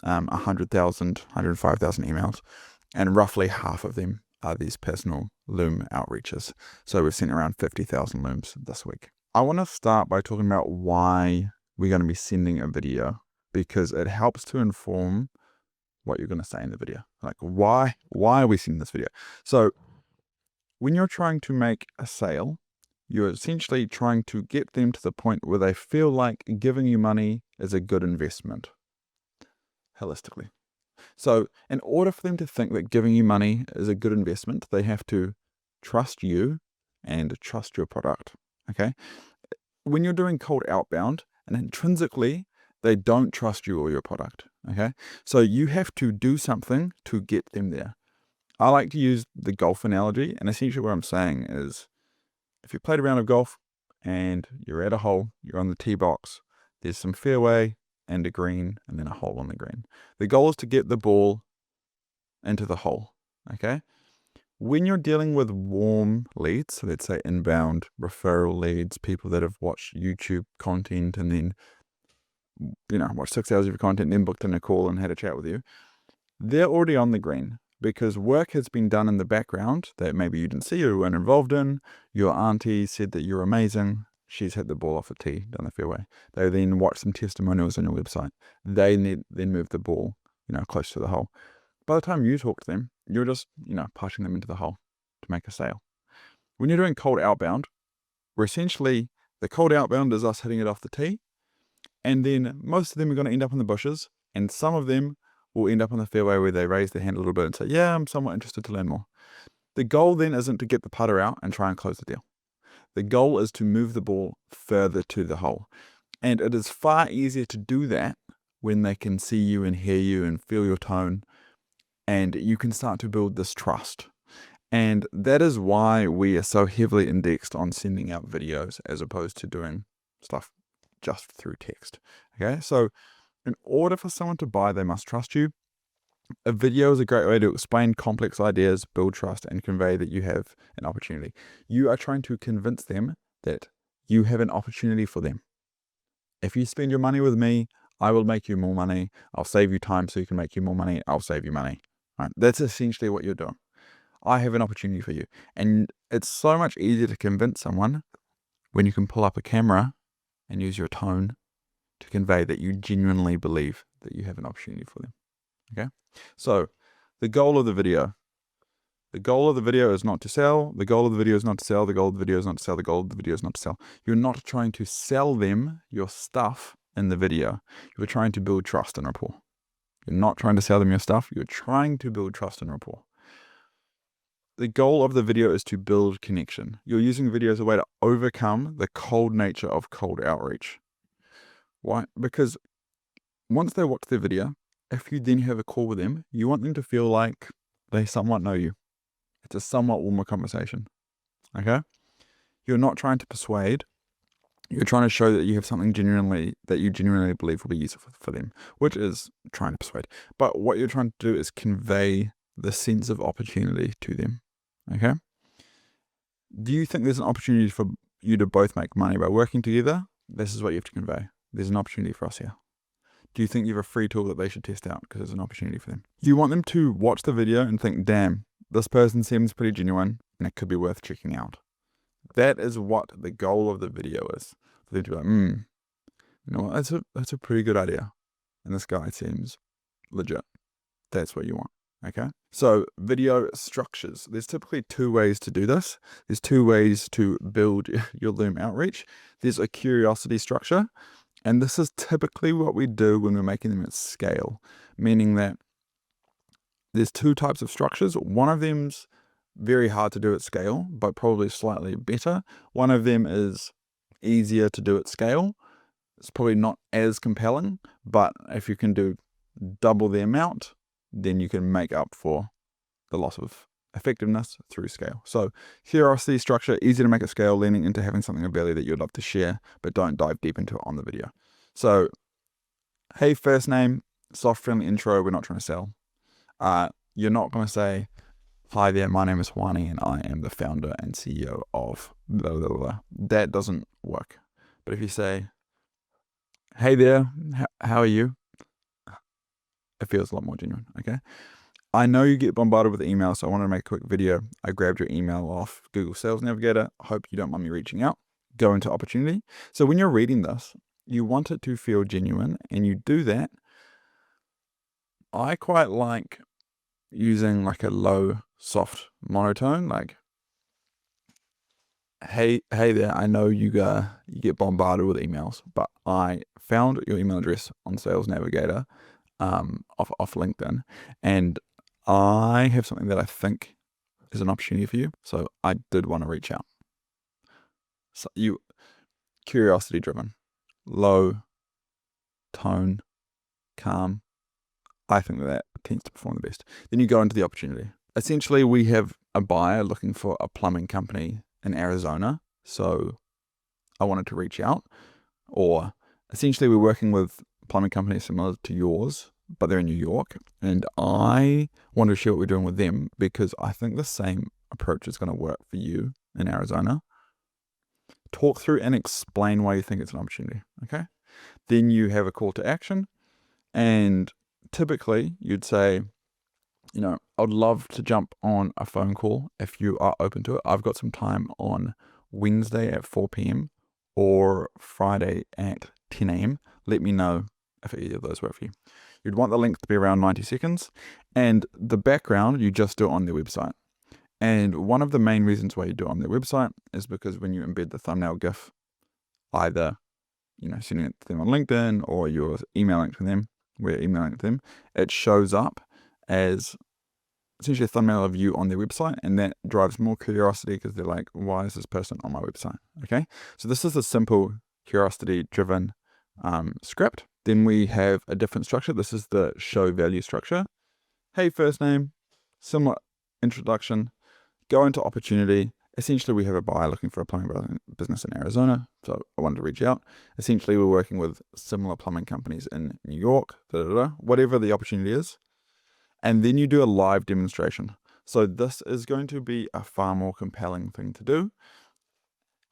100,000, 105,000 emails, and roughly half of them are these personal Loom outreaches. So we've sent around 50,000 Looms this week. I want to start by talking about why we're going to be sending a video, because it helps to inform what you're going to say in the video. Like, why are we sending this video? So when you're trying to make a sale, you're essentially trying to get them to the point where they feel like giving you money is a good investment, holistically. So in order for them to think that giving you money is a good investment, they have to trust you and trust your product, okay? When you're doing cold outbound, and intrinsically, they don't trust you or your product, okay? So you have to do something to get them there. I like to use the golf analogy, and essentially what I'm saying is, if you played a round of golf and you're at a hole, you're on the tee box, there's some fairway and a green, and then a hole on the green. The goal is to get the ball into the hole, okay? When you're dealing with warm leads, so let's say inbound referral leads, people that have watched YouTube content and then, watched 6 hours of your content, then booked in a call and had a chat with you, they're already on the green because work has been done in the background that maybe you didn't see or weren't involved in. Your auntie said that you're amazing. She's hit the ball off a tee down the fairway. They then watch some testimonials on your website. They then move the ball, close to the hole. By the time you talk to them, you're just, pushing them into the hole to make a sale. When you're doing cold outbound, we're essentially, the cold outbound is us hitting it off the tee, and then most of them are going to end up in the bushes, and some of them will end up on the fairway where they raise their hand a little bit and say, yeah, I'm somewhat interested to learn more. The goal then isn't to get the putter out and try and close the deal. The goal is to move the ball further to the hole. And it is far easier to do that when they can see you and hear you and feel your tone, and you can start to build this trust. And that is why we are so heavily indexed on sending out videos as opposed to doing stuff just through text. Okay, so in order for someone to buy, they must trust you. A video is a great way to explain complex ideas, build trust, and convey that you have an opportunity. You are trying to convince them that you have an opportunity for them. If you spend your money with me, I will make you more money. I'll save you time so you can make you more money. I'll save you money. Right? That's essentially what you're doing. I have an opportunity for you. And it's so much easier to convince someone when you can pull up a camera and use your tone to convey that you genuinely believe that you have an opportunity for them. Okay? So the goal of the video is not to sell. The goal of the video is not to sell. The goal of the video is not to sell. The goal of the video is not to sell. You're not trying to sell them your stuff in the video. You're trying to build trust and rapport. You're not trying to sell them your stuff. You're trying to build trust and rapport. The goal of the video is to build connection. You're using video as a way to overcome the cold nature of cold outreach. Why? Because once they watch the video, if you then have a call with them, you want them to feel like they somewhat know you. It's a somewhat warmer conversation. Okay? You're not trying to persuade. You're trying to show that you have something that you genuinely believe will be useful for them, which is trying to persuade. But what you're trying to do is convey the sense of opportunity to them. Okay? Do you think there's an opportunity for you to both make money by working together? This is what you have to convey. There's an opportunity for us here. Do you think you have a free tool that they should test out because there's an opportunity for them? Do you want them to watch the video and think, damn, this person seems pretty genuine and it could be worth checking out? That is what the goal of the video is. For them to be like, you know what, that's a pretty good idea. And this guy seems legit. That's what you want. Okay. So video structures. There's typically 2 ways to do this. There's 2 ways to build your Loom outreach. There's a curiosity structure. And this is typically what we do when we're making them at scale, meaning that there's 2 types of structures. One of them's very hard to do at scale, but probably slightly better. One of them is easier to do at scale. It's probably not as compelling, but if you can do double the amount, then you can make up for the loss of effectiveness through scale. So curiosity structure, easy to make at scale, leaning into having something of value that you'd love to share, but don't dive deep into it on the video. So, hey, first name, soft, friendly intro, we're not trying to sell. You're not going to say, hi there, my name is Juani and I am the founder and CEO of blah, blah, blah. That doesn't work. But if you say, hey there, how are you? It feels a lot more genuine, okay? I know you get bombarded with emails, so I wanted to make a quick video. I grabbed your email off Google Sales Navigator. Hope you don't mind me reaching out. Go into opportunity. So when you're reading this, you want it to feel genuine, and you do that. I quite like using like a low, soft monotone, like, hey there, I know you get bombarded with emails, but I found your email address on Sales Navigator off LinkedIn, and I have something that I think is an opportunity for you, so I did want to reach out. So you, curiosity driven, low tone, calm. I think that tends to perform the best. Then you go into the opportunity. Essentially, we have a buyer looking for a plumbing company in Arizona, so I wanted to reach out. Or essentially, we're working with plumbing companies similar to yours, but they're in New York, and I want to share what we're doing with them because I think the same approach is going to work for you in Arizona. Talk through and explain why you think it's an opportunity, okay? Then you have a call to action, and typically you'd say, you know, I'd love to jump on a phone call if you are open to it. I've got some time on Wednesday at 4 p.m. or Friday at 10 a.m. Let me know if either of those work for you. You'd want the length to be around 90 seconds, and the background, you just do it on their website. And one of the main reasons why you do it on their website is because when you embed the thumbnail GIF, either, you know, sending it to them on LinkedIn or you're emailing it to them, we're emailing it to them, it shows up as essentially a thumbnail of you on their website, and that drives more curiosity because they're like, why is this person on my website? Okay, so this is a simple curiosity-driven script. Then we have a different structure. This is the show value structure. Hey, first name, similar introduction, go into opportunity. Essentially, we have a buyer looking for a plumbing business in Arizona, so I wanted to reach out. Essentially, we're working with similar plumbing companies in New York, whatever the opportunity is. And then you do a live demonstration. So this is going to be a far more compelling thing to do.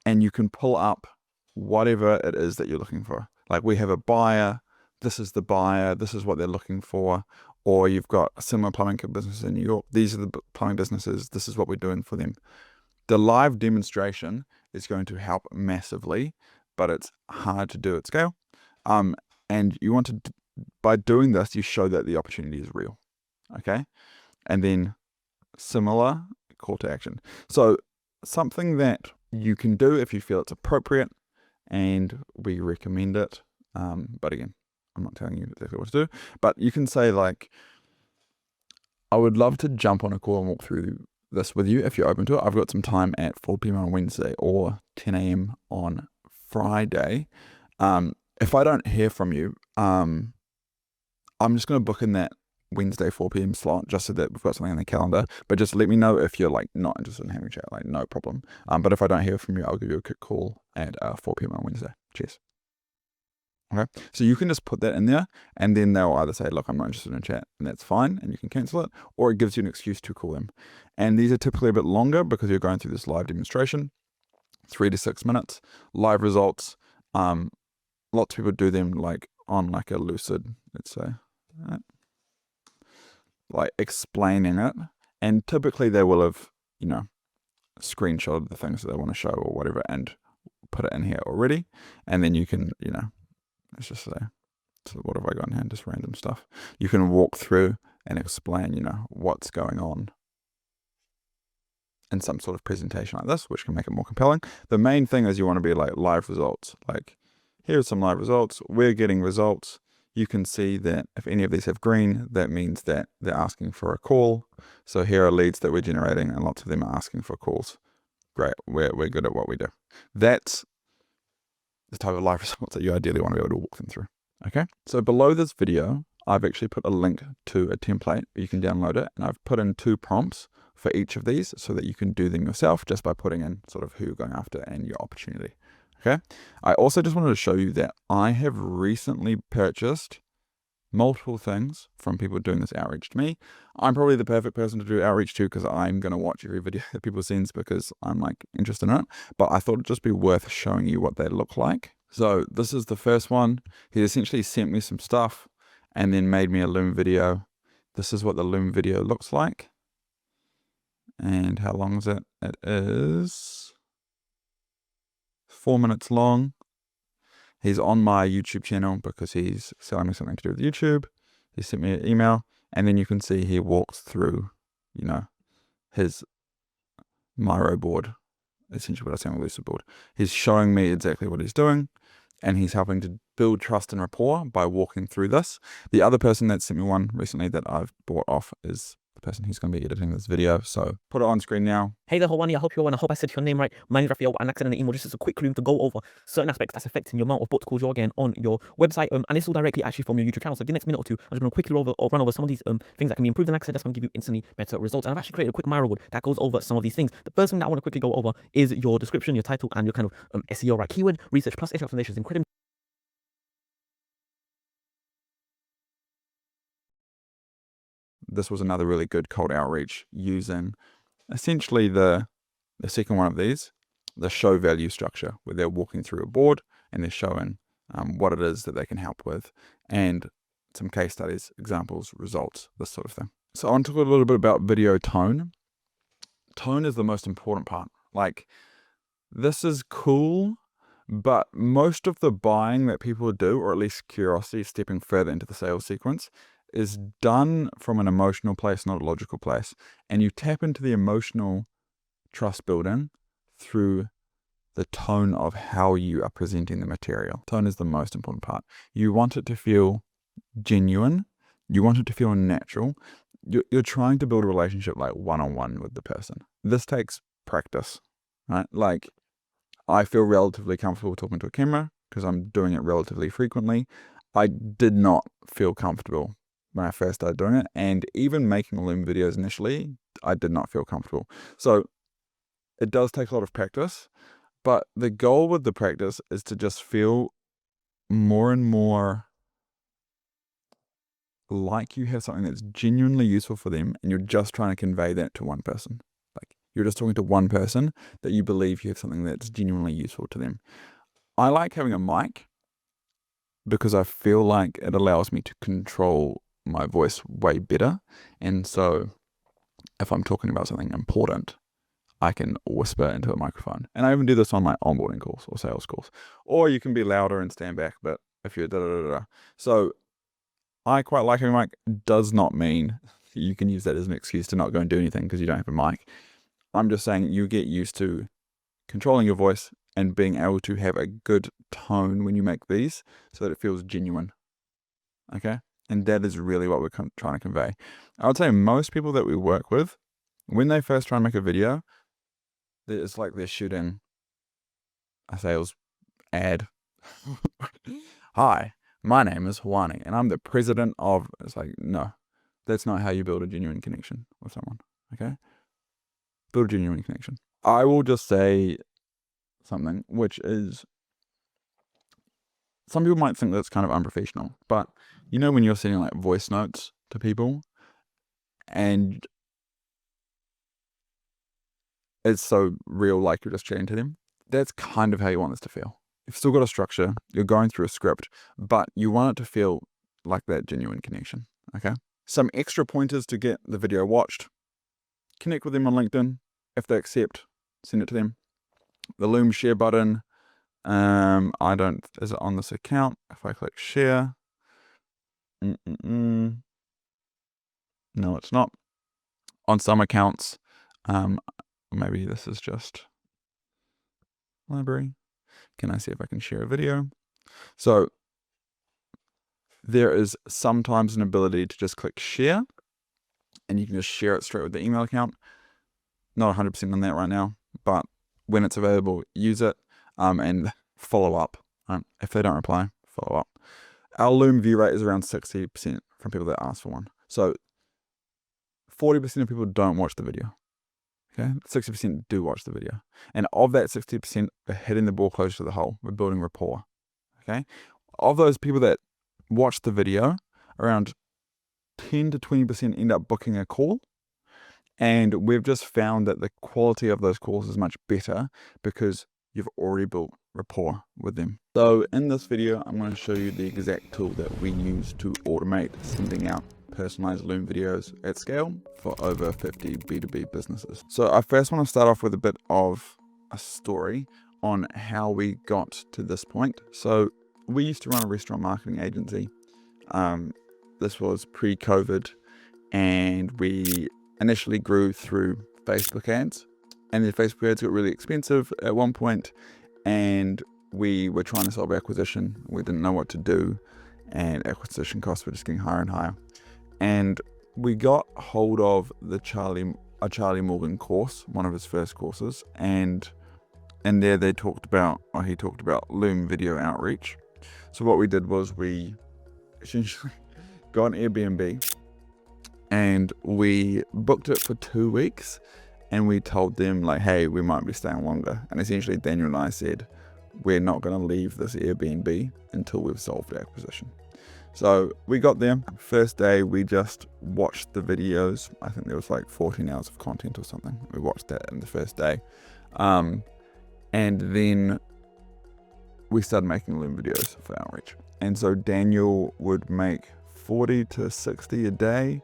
And you can pull up whatever it is that you're looking for. Like, we have a buyer, this is the buyer, this is what they're looking for. Or you've got a similar plumbing business in New York, these are the plumbing businesses, this is what we're doing for them. The live demonstration is going to help massively, but it's hard to do at scale. And you want to, by doing this, you show that the opportunity is real. Okay. And then similar call to action. So something that you can do if you feel it's appropriate, and we recommend it. But again, I'm not telling you exactly what to do, but you can say like, I would love to jump on a call and walk through this with you if you're open to it. I've got some time at 4 p.m. on Wednesday or 10 a.m. on Friday. If I don't hear from you, I'm just going to book in that Wednesday 4 p.m. slot just so that we've got something on the calendar. But just let me know if you're like not interested in having a chat, like no problem. But if I don't hear from you, I'll give you a quick call at 4 p.m. on Wednesday. Cheers. Okay, so you can just put that in there, and then they'll either say, look, I'm not interested in a chat, and that's fine, and you can cancel it, or it gives you an excuse to call them. And these are typically a bit longer because you're going through this live demonstration, 3 to 6 minutes, live results. Lots of people do them like on like a lucid, let's say, right? Like explaining it, and typically they will have, you know, screenshotted the things that they want to show or whatever and put it in here already, and then you can, you know, let's just say, so what have I got in here? Just random stuff. You can walk through and explain, you know, what's going on in some sort of presentation like this, which can make it more compelling. The main thing is you want to be like live results. Like, here's some live results. We're getting results. You can see that if any of these have green, that means that they're asking for a call. So here are leads that we're generating, and lots of them are asking for calls. Great. We're good at what we do. That's the type of live results that you ideally want to be able to walk them through. Okay, so below this video, I've actually put a link to a template. You can download it, and I've put in 2 prompts for each of these so that you can do them yourself just by putting in sort of who you're going after and your opportunity. Okay, I also just wanted to show you that I have recently purchased multiple things from people doing this outreach to me. I'm probably the perfect person to do outreach to because I'm going to watch every video that people send because I'm like interested in it. But I thought it'd just be worth showing you what they look like. So this is the first one. He essentially sent me some stuff and then made me a Loom video. This is what the Loom video looks like. And how long is it? It is 4 minutes long. He's on my YouTube channel because he's selling me something to do with YouTube. He sent me an email, and then you can see he walks through, you know, his Miro board, essentially what I say on a lucid board. He's showing me exactly what he's doing, and he's helping to build trust and rapport by walking through this. The other person that sent me one recently that I've bought off is the person who's going to be editing this video. So put it on screen now. Hey there, Hawani. I hope you're well, and I hope I said your name right. My name is Raphael, and accidentally email just as a quick Loom to go over certain aspects that's affecting your amount of booked calls you're getting on your website. And this will directly actually from your YouTube channel. So the next minute or two, I'm just going to quickly run over some of these things that can be improved. And like I said, that's going to give you instantly better results. And I've actually created a quick Miro board that goes over some of these things. The first thing that I want to quickly go over is your description, your title, and your kind of SEO, right? Keyword research plus SEO foundations, incredible. This was another really good cold outreach using essentially the second one of these, the show value structure, where they're walking through a board and they're showing what it is that they can help with, and some case studies, examples, results, this sort of thing. So I want to talk a little bit about video tone. Tone is the most important part. Like, this is cool, but most of the buying that people do, or at least curiosity, stepping further into the sales sequence, is done from an emotional place, not a logical place. And you tap into the emotional trust building through the tone of how you are presenting the material. Tone is the most important part. You want it to feel genuine. You want it to feel natural. You're trying to build a relationship like one-on-one with the person. This takes practice, right? Like, I feel relatively comfortable talking to a camera because I'm doing it relatively frequently. I did not feel comfortable when I first started doing it, and even making Loom videos initially, I did not feel comfortable. So it does take a lot of practice, but the goal with the practice is to just feel more and more like you have something that's genuinely useful for them, and you're just trying to convey that to one person. Like, you're just talking to one person that you believe you have something that's genuinely useful to them. I like having a mic because I feel like it allows me to control my voice way better. And so if I'm talking about something important, I can whisper into a microphone. And I even do this on my onboarding calls or sales calls. Or you can be louder and stand back, but if you're da-da-da-da. So I quite like having a mic. Does not mean you can use that as an excuse to not go and do anything because you don't have a mic. I'm just saying you get used to controlling your voice and being able to have a good tone when you make these so that it feels genuine. Okay? And that is really what we're trying to convey. I would say most people that we work with, when they first try and make a video, it's like they're shooting a sales ad. Hi, my name is Hawani and I'm the president of, it's like, no, that's not how you build a genuine connection with someone, okay? Build a genuine connection. I will just say something, which is, some people might think that's kind of unprofessional, but you know when you're sending like voice notes to people and it's so real, like you're just chatting to them, that's kind of how you want this to feel. You've still got a structure, you're going through a script, but you want it to feel like that genuine connection, okay? Some extra pointers to get the video watched. Connect with them on LinkedIn. If they accept, send it to them. The Loom share button, is it on this account? If I click share, no, it's not. On some accounts, maybe this is just library. Can I see if I can share a video? So there is sometimes an ability to just click share and you can just share it straight with the email account. Not 100% on that right now, but when it's available, use it, and follow up. If they don't reply, follow up. Our Loom view rate is around 60% from people that ask for one. So 40% of people don't watch the video. Okay, 60% do watch the video. And of that 60%, we're hitting the ball closer to the hole. We're building rapport. Okay, of those people that watch the video, around 10 to 20% end up booking a call. And we've just found that the quality of those calls is much better because you've already built rapport with them. So in this video, I'm going to show you the exact tool that we use to automate sending out personalized Loom videos at scale for over 50 B2B businesses. So I first want to start off with a bit of a story on how we got to this point. So we used to run a restaurant marketing agency. This was pre-COVID, and we initially grew through Facebook ads, and the Facebook ads got really expensive at one point, and we were trying to solve acquisition. We didn't know what to do, and acquisition costs were just getting higher and higher. And we got hold of a Charlie Morgan course, one of his first courses, and there he talked about Loom video outreach. So what we did was we essentially got an Airbnb and we booked it for 2 weeks, and we told them like, hey, we might be staying longer. And essentially Daniel and I said, we're not going to leave this Airbnb until we've solved acquisition. So we got there. First day, we just watched the videos. I think there was like 14 hours of content or something. We watched that in the first day. And then we started making Loom videos for outreach. And so Daniel would make 40 to 60 a day,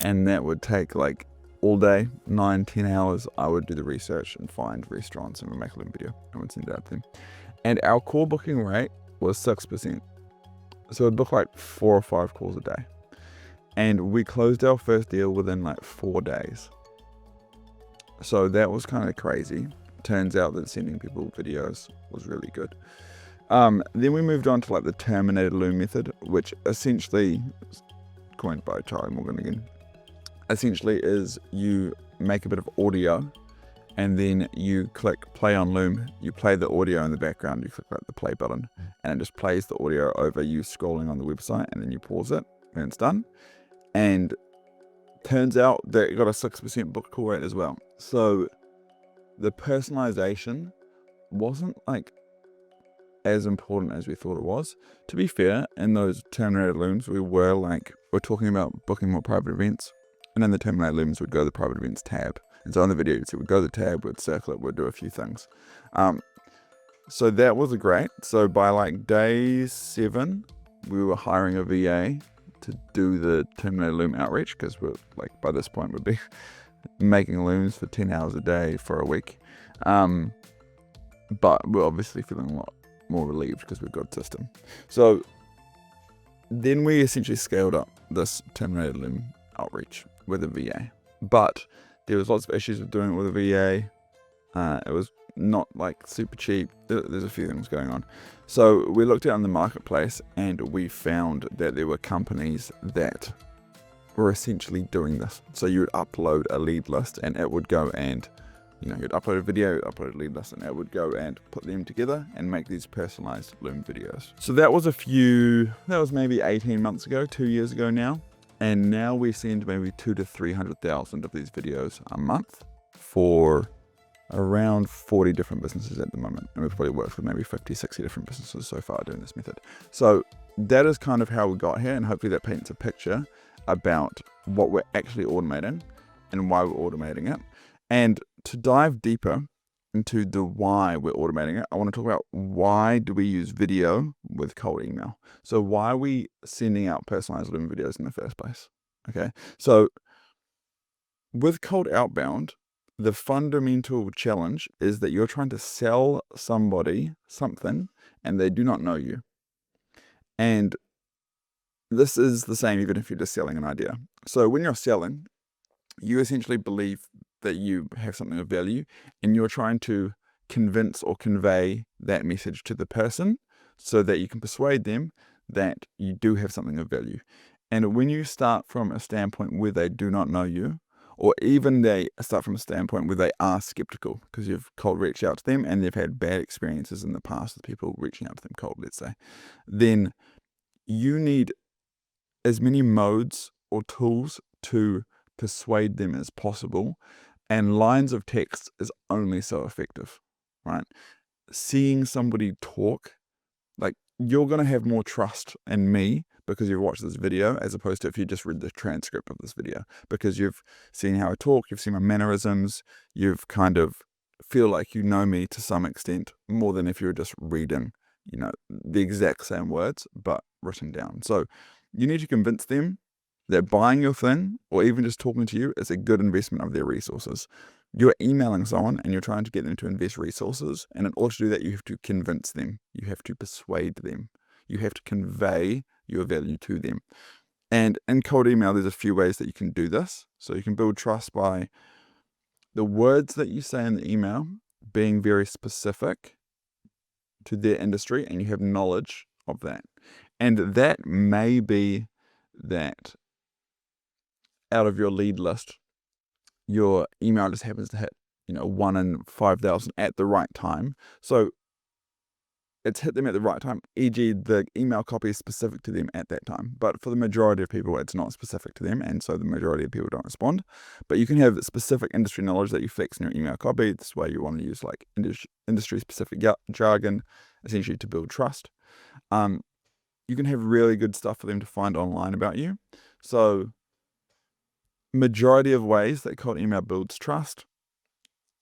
and that would take like all day, 9-10 hours. I would do the research and find restaurants and we'd make a Loom video and we'd send it out to them. And our call booking rate was 6%. So it'd book like 4 or 5 calls a day. And we closed our first deal within like 4 days. So that was kind of crazy. Turns out that sending people videos was really good. Then we moved on to like the terminated Loom method, which essentially, coined by Charlie Morgan again, essentially is you make a bit of audio and then you click play on Loom, you play the audio in the background, you click like the play button, and it just plays the audio over you scrolling on the website, and then you pause it and it's done. And turns out that it got a 6% book call rate as well. So the personalization wasn't like as important as we thought it was. To be fair, in those terminated Looms, we're talking about booking more private events, and in the terminated Looms, we'd go to the private events tab. And so on the video, so we'd go to the tab, we'd circle it, we'd do a few things. So that was great. So by like day 7, we were hiring a VA to do the terminated Loom outreach, because we're like, by this point, we'd be making Looms for 10 hours a day for a week. But we're obviously feeling a lot more relieved because we've got a system. So then we essentially scaled up this terminated Loom outreach with a VA. But there was lots of issues with doing it with a VA. It was not like super cheap. There's a few things going on. So we looked out in the marketplace and we found that there were companies that were essentially doing this. So you would upload a lead list and it would go and You'd upload a video, upload a lead list, and it would go and put them together and make these personalized Loom videos. So that was maybe 18 months ago, 2 years ago now. And now we send maybe 200,000 to 300,000 of these videos a month for around 40 different businesses at the moment. And we've probably worked with maybe 50, 60 different businesses so far doing this method. So that is kind of how we got here. And hopefully that paints a picture about what we're actually automating and why we're automating it. And to dive deeper into the why we're automating it, I want to talk about why do we use video with cold email. So why are we sending out personalized Loom videos in the first place? Okay, so with cold outbound, the fundamental challenge is that you're trying to sell somebody something and they do not know you. And this is the same even if you're just selling an idea. So when you're selling, you essentially believe that you have something of value and you're trying to convince or convey that message to the person so that you can persuade them that you do have something of value. And when you start from a standpoint where they do not know you, or even they start from a standpoint where they are skeptical because you've cold reached out to them and they've had bad experiences in the past with people reaching out to them cold, let's say, then you need as many modes or tools to persuade them as possible. And lines of text is only so effective, right? Seeing somebody talk, like you're going to have more trust in me because you've watched this video as opposed to if you just read the transcript of this video, because you've seen how I talk, you've seen my mannerisms, you've kind of feel like you know me to some extent more than if you were just reading, the exact same words, but written down. So you need to convince them that buying your thing or even just talking to you is a good investment of their resources. You're emailing someone and you're trying to get them to invest resources. And in order to do that, you have to convince them. You have to persuade them. You have to convey your value to them. And in cold email, there's a few ways that you can do this. So you can build trust by the words that you say in the email being very specific to their industry and you have knowledge of that. And that may be that out of your lead list, your email just happens to hit, 1 in 5,000 at the right time. So it's hit them at the right time, e.g. the email copy is specific to them at that time. But for the majority of people, it's not specific to them. And so the majority of people don't respond. But you can have specific industry knowledge that you flex in your email copy. This way you want to use like industry specific jargon, essentially to build trust. You can have really good stuff for them to find online about you. So majority of ways that cold email builds trust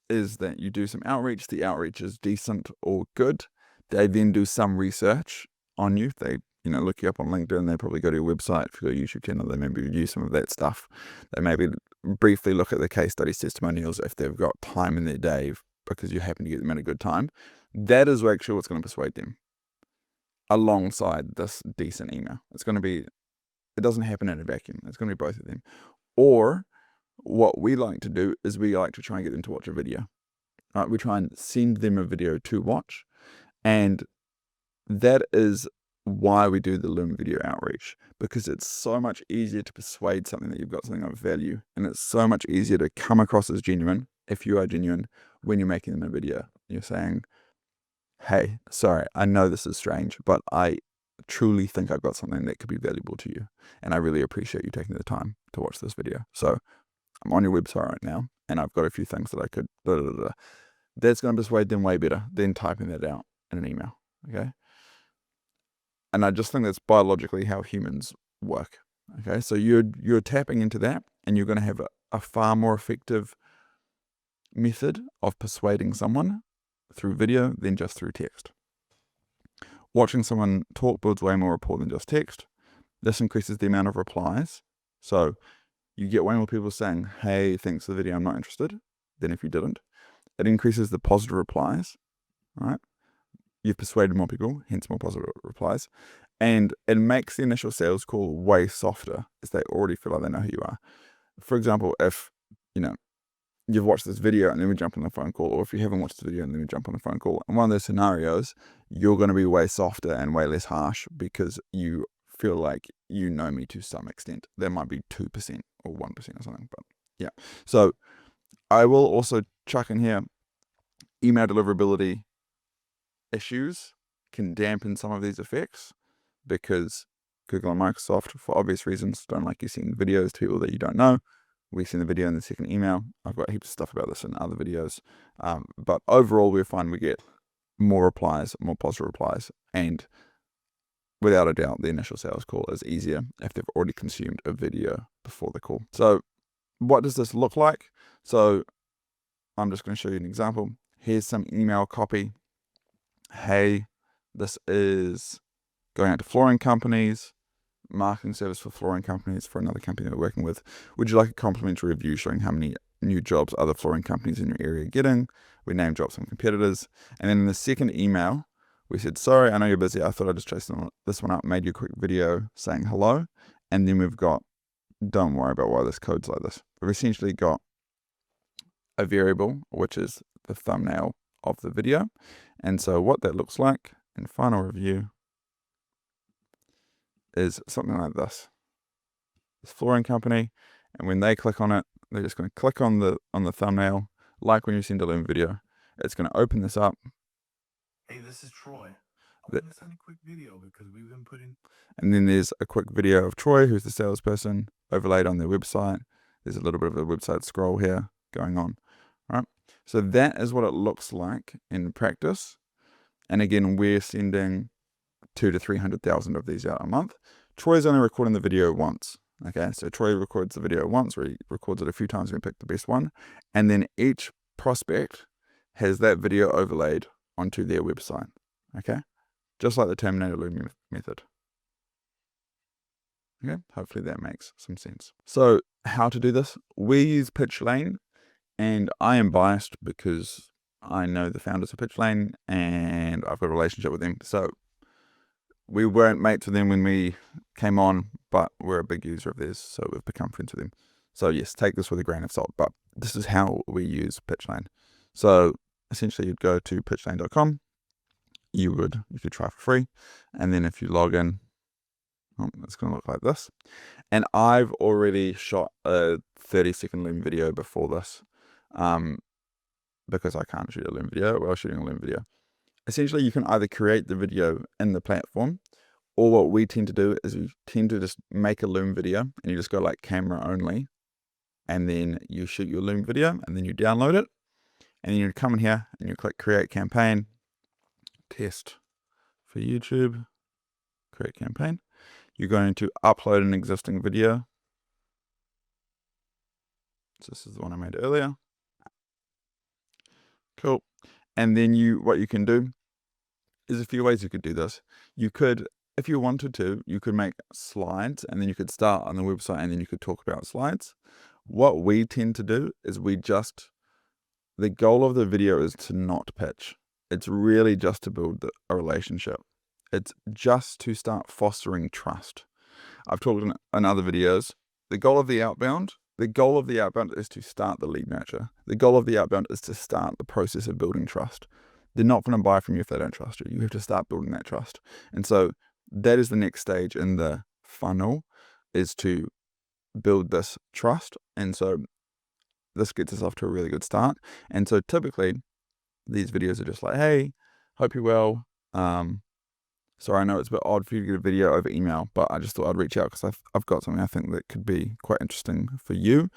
is that you do some outreach. The outreach is decent or good. They then do some research on you. They, look you up on LinkedIn. They probably go to your website. If you've got a YouTube channel, they maybe review some of that stuff. They maybe briefly look at the case studies, testimonials, if they've got time in their day because you happen to get them at a good time. That is actually what's going to persuade them alongside this decent email. It doesn't happen in a vacuum. It's going to be both of them. Or what we like to do is we like to try and get them to watch a video. Right? We try and send them a video to watch. And that is why we do the Loom video outreach, because it's so much easier to persuade something that you've got something of value. And it's so much easier to come across as genuine, if you are genuine, when you're making them a video. You're saying, hey, sorry, I know this is strange, but I truly think I've got something that could be valuable to you. And I really appreciate you taking the time to watch this video. So I'm on your website right now, and I've got a few things that I could, That's going to persuade them way better than typing that out in an email, okay? And I just think that's biologically how humans work, okay? So you're tapping into that, and you're going to have a far more effective method of persuading someone through video than just through text. Watching someone talk builds way more rapport than just text. This increases the amount of replies. So you get way more people saying, hey, thanks for the video, I'm not interested, than if you didn't. It increases the positive replies, right? You've persuaded more people, hence more positive replies. And it makes the initial sales call way softer as they already feel like they know who you are. For example, if, you've watched this video and then we jump on the phone call, or if you haven't watched the video and then we jump on the phone call, in one of those scenarios, you're going to be way softer and way less harsh because you feel like you know me to some extent. There might be 2% or 1% or something, but yeah. So I will also chuck in here, email deliverability issues can dampen some of these effects because Google and Microsoft, for obvious reasons, don't like you seeing videos to people that you don't know. We send the video in the second email. I've got heaps of stuff about this in other videos. But overall, we find we get more replies, more positive replies. And without a doubt, the initial sales call is easier if they've already consumed a video before the call. So what does this look like? So I'm just going to show you an example. Here's some email copy. Hey, this is going out to flooring companies, marketing service for flooring companies for another company we're working with. Would you like a complimentary review showing how many new jobs other flooring companies in your area are getting? We name dropped some competitors. And then in the second email, we said, sorry, I know you're busy. I thought I'd just chase this one up, made you a quick video saying hello. And then we've got, don't worry about why this code's like this. We've essentially got a variable, which is the thumbnail of the video. And so what that looks like in final review is something like this. This flooring company, and when they click on it, they're just going to click on the thumbnail, like when you send a Loom video. It's going to open this up. Hey, this is Troy. I want to send a quick video because we've been putting... And then there's a quick video of Troy, who's the salesperson, overlaid on their website. There's a little bit of a website scroll here going on. All right. So that is what it looks like in practice. And again, we're sending 200,000 to 300,000 of these out a month. Troy's only recording the video once. Okay, so Troy records the video once, or he records it a few times and we pick the best one. And then each prospect has that video overlaid onto their website. Okay, just like the Terminator Loom method. Okay, hopefully that makes some sense. So how to do this? We use PitchLane, and I am biased because I know the founders of PitchLane and I've got a relationship with them. So we weren't mates with them when we came on, but we're a big user of theirs, so we've become friends with them. So yes, take this with a grain of salt, but this is how we use PitchLane. So essentially you'd go to pitchlane.com, you could try for free, and then if you log in, it's going to look like this. And I've already shot a 30-second Loom video before this, because I can't shoot a Loom video while shooting a Loom video. Essentially, you can either create the video in the platform, or what we tend to do is we tend to just make a Loom video, and you just go like camera only, and then you shoot your Loom video, and then you download it, and then you come in here, and you click Create Campaign, Test for YouTube, Create Campaign. You're going to upload an existing video. So this is the one I made earlier. Cool. And then what you can do is a few ways you could do this. You could, if you wanted to, you could make slides, and then you could start on the website, and then you could talk about slides. What we tend to do is the goal of the video is to not pitch. It's really just to build a relationship. It's just to start fostering trust. I've talked in other videos, the goal of the outbound is to start the lead nurture. The goal of the outbound is to start the process of building trust. They're not going to buy from you if they don't trust you. You have to start building that trust. And so that is the next stage in the funnel, is to build this trust. And so this gets us off to a really good start. And so typically these videos are just like, hey, hope you're well. Sorry, I know it's a bit odd for you to get a video over email, but I just thought I'd reach out because I've got something I think that could be quite interesting for you.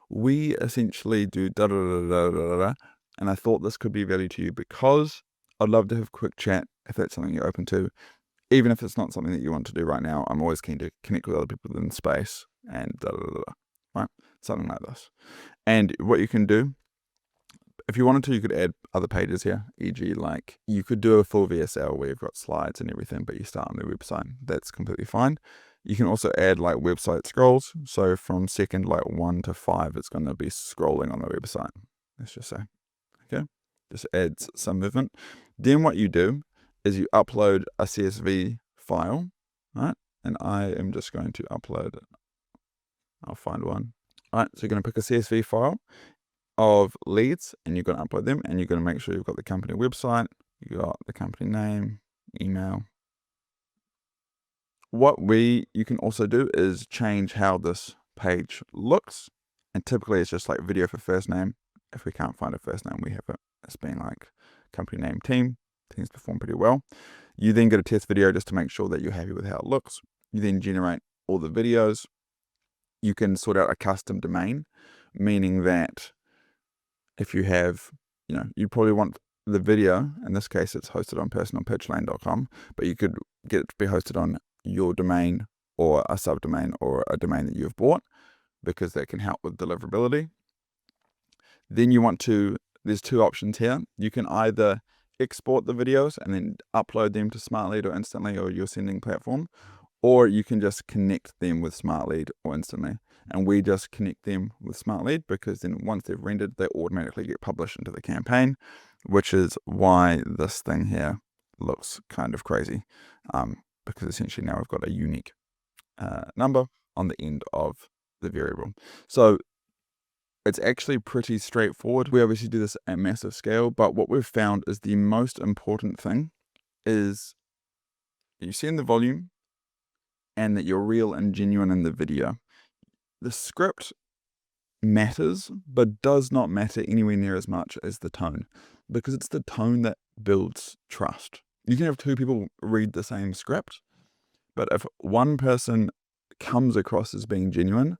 We essentially do da-da-da-da-da-da, and I thought this could be value to you because I'd love to have a quick chat if that's something you're open to. Even if it's not something that you want to do right now, I'm always keen to connect with other people in the space and da-da-da-da, right? Something like this. And what you can do, if you wanted to, you could add other pages here, e.g. like you could do a full VSL where you've got slides and everything, but you start on the website. That's completely fine. You can also add like website scrolls. So from second like 1 to 5, it's going to be scrolling on the website. Let's just say, okay, just adds some movement. Then what you do is you upload a CSV file, right? And I am just going to upload it. I'll find one. All right, so you're going to pick a CSV file of leads, and you're going to upload them, and you're going to make sure you've got the company website, you got the company name, email. What you can also do is change how this page looks, and typically it's just like video for first name, if we can't find a first name, we have it as being like company name team. Teams perform pretty well. You then get a test video just to make sure that you're happy with how it looks. You then generate all the videos. You can sort out a custom domain, meaning that if you have, you probably want the video, in this case it's hosted on personalpitchlane.com, but you could get it to be hosted on your domain or a subdomain or a domain that you've bought, because that can help with deliverability. Then there's two options here. You can either export the videos and then upload them to Smartlead or Instantly or your sending platform, or you can just connect them with Smartlead or Instantly. And we just connect them with Smartlead because then once they've rendered, they automatically get published into the campaign, which is why this thing here looks kind of crazy, because essentially now we've got a unique number on the end of the variable. So it's actually pretty straightforward. We obviously do this at massive scale, but what we've found is the most important thing is you send the volume and that you're real and genuine in the video. The script matters, but does not matter anywhere near as much as the tone, because it's the tone that builds trust. You can have two people read the same script, but if one person comes across as being genuine,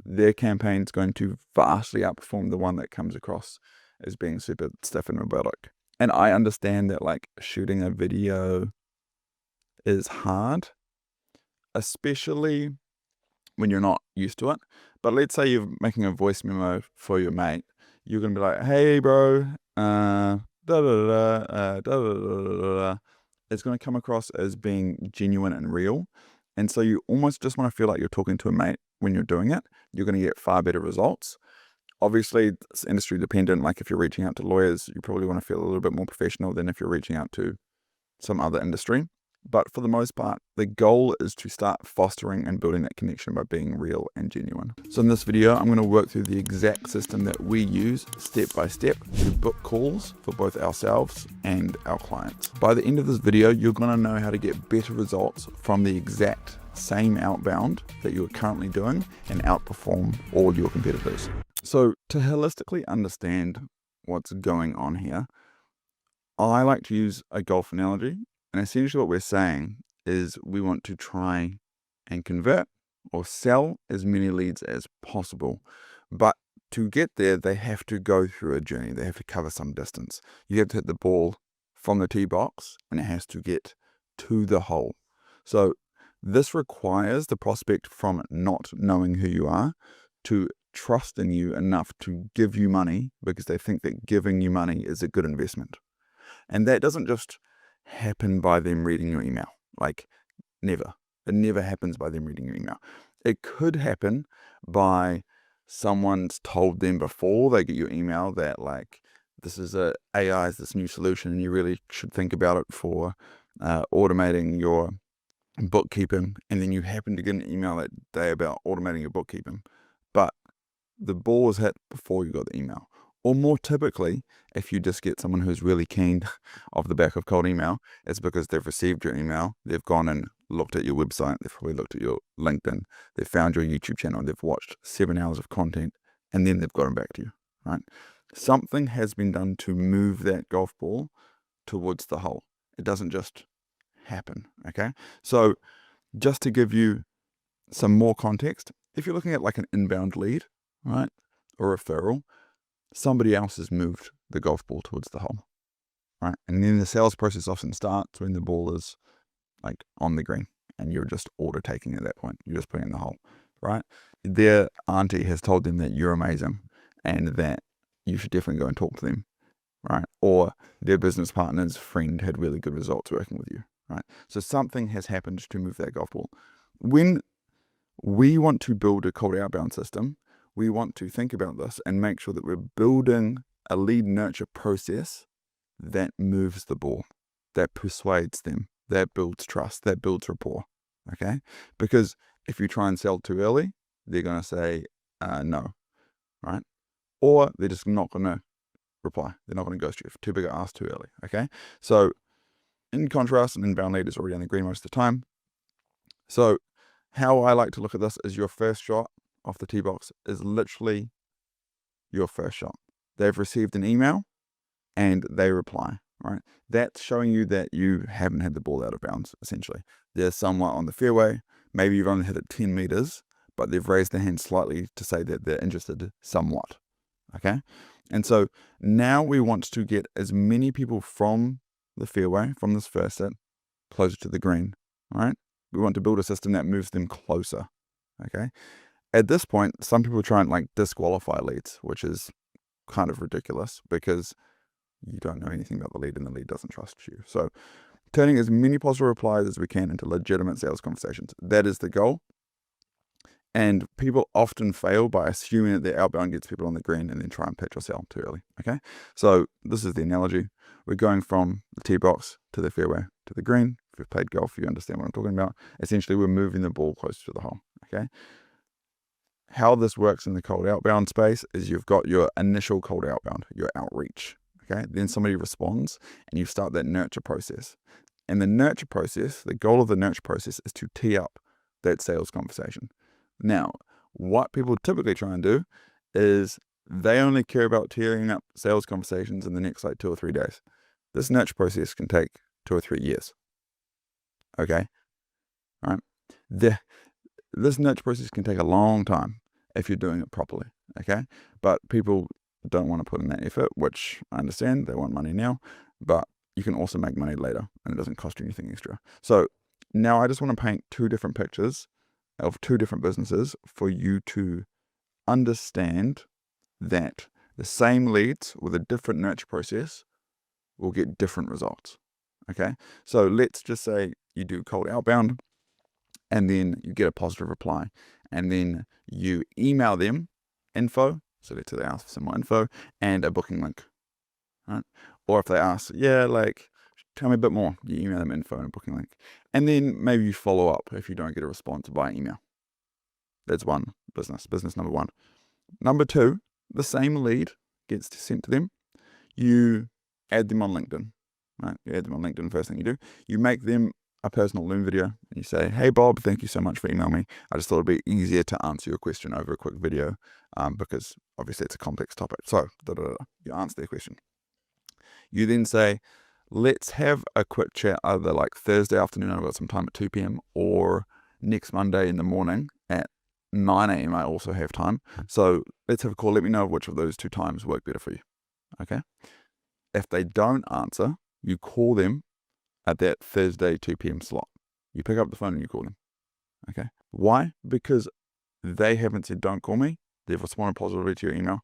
their campaign is going to vastly outperform the one that comes across as being super stiff and robotic. And I understand that like shooting a video is hard, especially when you're not used to it. But let's say you're making a voice memo for your mate. You're going to be like, hey bro, da da da da da da. It's going to come across as being genuine and real. And so you almost just want to feel like you're talking to a mate when you're doing it. You're going to get far better results. Obviously, it's industry dependent. Like if you're reaching out to lawyers, you probably want to feel a little bit more professional than if you're reaching out to some other industry. But for the most part, the goal is to start fostering and building that connection by being real and genuine. So in this video, I'm going to work through the exact system that we use step by step to book calls for both ourselves and our clients. By the end of this video, you're going to know how to get better results from the exact same outbound that you're currently doing and outperform all your competitors. So to holistically understand what's going on here, I like to use a golf analogy. And essentially what we're saying is we want to try and convert or sell as many leads as possible. But to get there, they have to go through a journey. They have to cover some distance. You have to hit the ball from the tee box and it has to get to the hole. So this requires the prospect from not knowing who you are to trust in you enough to give you money because they think that giving you money is a good investment. And that doesn't just happen by them reading your email. Like never. It never happens by them reading your email. It could happen by someone's told them before they get your email that like this is AI is this new solution and you really should think about it for automating your bookkeeping, and then you happen to get an email that day about automating your bookkeeping, but the ball was hit before you got the email. Or more typically, if you just get someone who's really keen off the back of cold email, it's because they've received your email, they've gone and looked at your website, they've probably looked at your LinkedIn, they've found your YouTube channel, they've watched 7 hours of content, and then they've gotten back to you, right? Something has been done to move that golf ball towards the hole. It doesn't just happen, okay? So just to give you some more context, if you're looking at like an inbound lead, right, or referral, somebody else has moved the golf ball towards the hole, right? And then the sales process often starts when the ball is like on the green and you're just order taking at that point. You're just putting it in the hole, right? Their auntie has told them that you're amazing and that you should definitely go and talk to them, right? Or their business partner's friend had really good results working with you, right? So something has happened to move that golf ball. When we want to build a cold outbound system, we want to think about this and make sure that we're building a lead nurture process that moves the ball, that persuades them, that builds trust, that builds rapport, okay? Because if you try and sell too early, they're going to say no, right? Or they're just not going to reply. They're not going to ghost you. If too big a ask too early, okay? So in contrast, an inbound lead is already on the green most of the time. So how I like to look at this is your first shot off the tee box is literally your first shot. they've received an email and they reply, right? That's showing you that you haven't had the ball out of bounds, essentially. There's someone on the fairway, maybe you've only hit it 10 meters, but they've raised their hand slightly to say that they're interested somewhat, okay? And so now we want to get as many people from the fairway, from this first set, closer to the green, right? We want to build a system that moves them closer, okay? At this point, some people try and like disqualify leads, which is kind of ridiculous because you don't know anything about the lead and the lead doesn't trust you. So turning as many positive replies as we can into legitimate sales conversations. That is the goal. And people often fail by assuming that their outbound gets people on the green and then try and pitch or sell too early. Okay. So this is the analogy. We're going from the tee box to the fairway to the green. If you've played golf, you understand what I'm talking about. Essentially, we're moving the ball closer to the hole. Okay. How this works in the cold outbound space is you've got your initial cold outbound, your outreach. Okay. Then somebody responds and you start that nurture process. And the nurture process, the goal of the nurture process is to tee up that sales conversation. Now, what people typically try and do is they only care about tearing up sales conversations in the next like 2 or 3 days. This nurture process can take 2 or 3 years. Okay? All right? This nurture process can take a long time if you're doing it properly. Okay? But people don't want to put in that effort, which I understand. They want money now, but you can also make money later and it doesn't cost you anything extra. So now I just want to paint 2 different pictures of 2 different businesses for you to understand that the same leads with a different nurture process will get different results. Okay. So let's just say you do cold outbound and then you get a positive reply and then you email them info. So let's say they ask for some more info and a booking link. Right. Or if they ask, yeah, like, tell me a bit more, you email them info and a booking link. And then maybe you follow up if you don't get a response by email. That's one business number 1. Number 2, the same lead gets sent to them. You add them on LinkedIn, right? You add them on LinkedIn, first thing you do. You make them a personal Loom video and you say, hey Bob, thank you so much for emailing me. I just thought it'd be easier to answer your question over a quick video because obviously it's a complex topic. So you answer their question. You then say, let's have a quick chat either like Thursday afternoon, I've got some time at 2 p.m. or next Monday in the morning at 9 a.m. I also have time. So let's have a call. Let me know which of those 2 times work better for you. Okay. If they don't answer, you call them at that Thursday 2 p.m. slot. You pick up the phone and you call them. Okay. Why? Because they haven't said don't call me. They've responded positively to your email.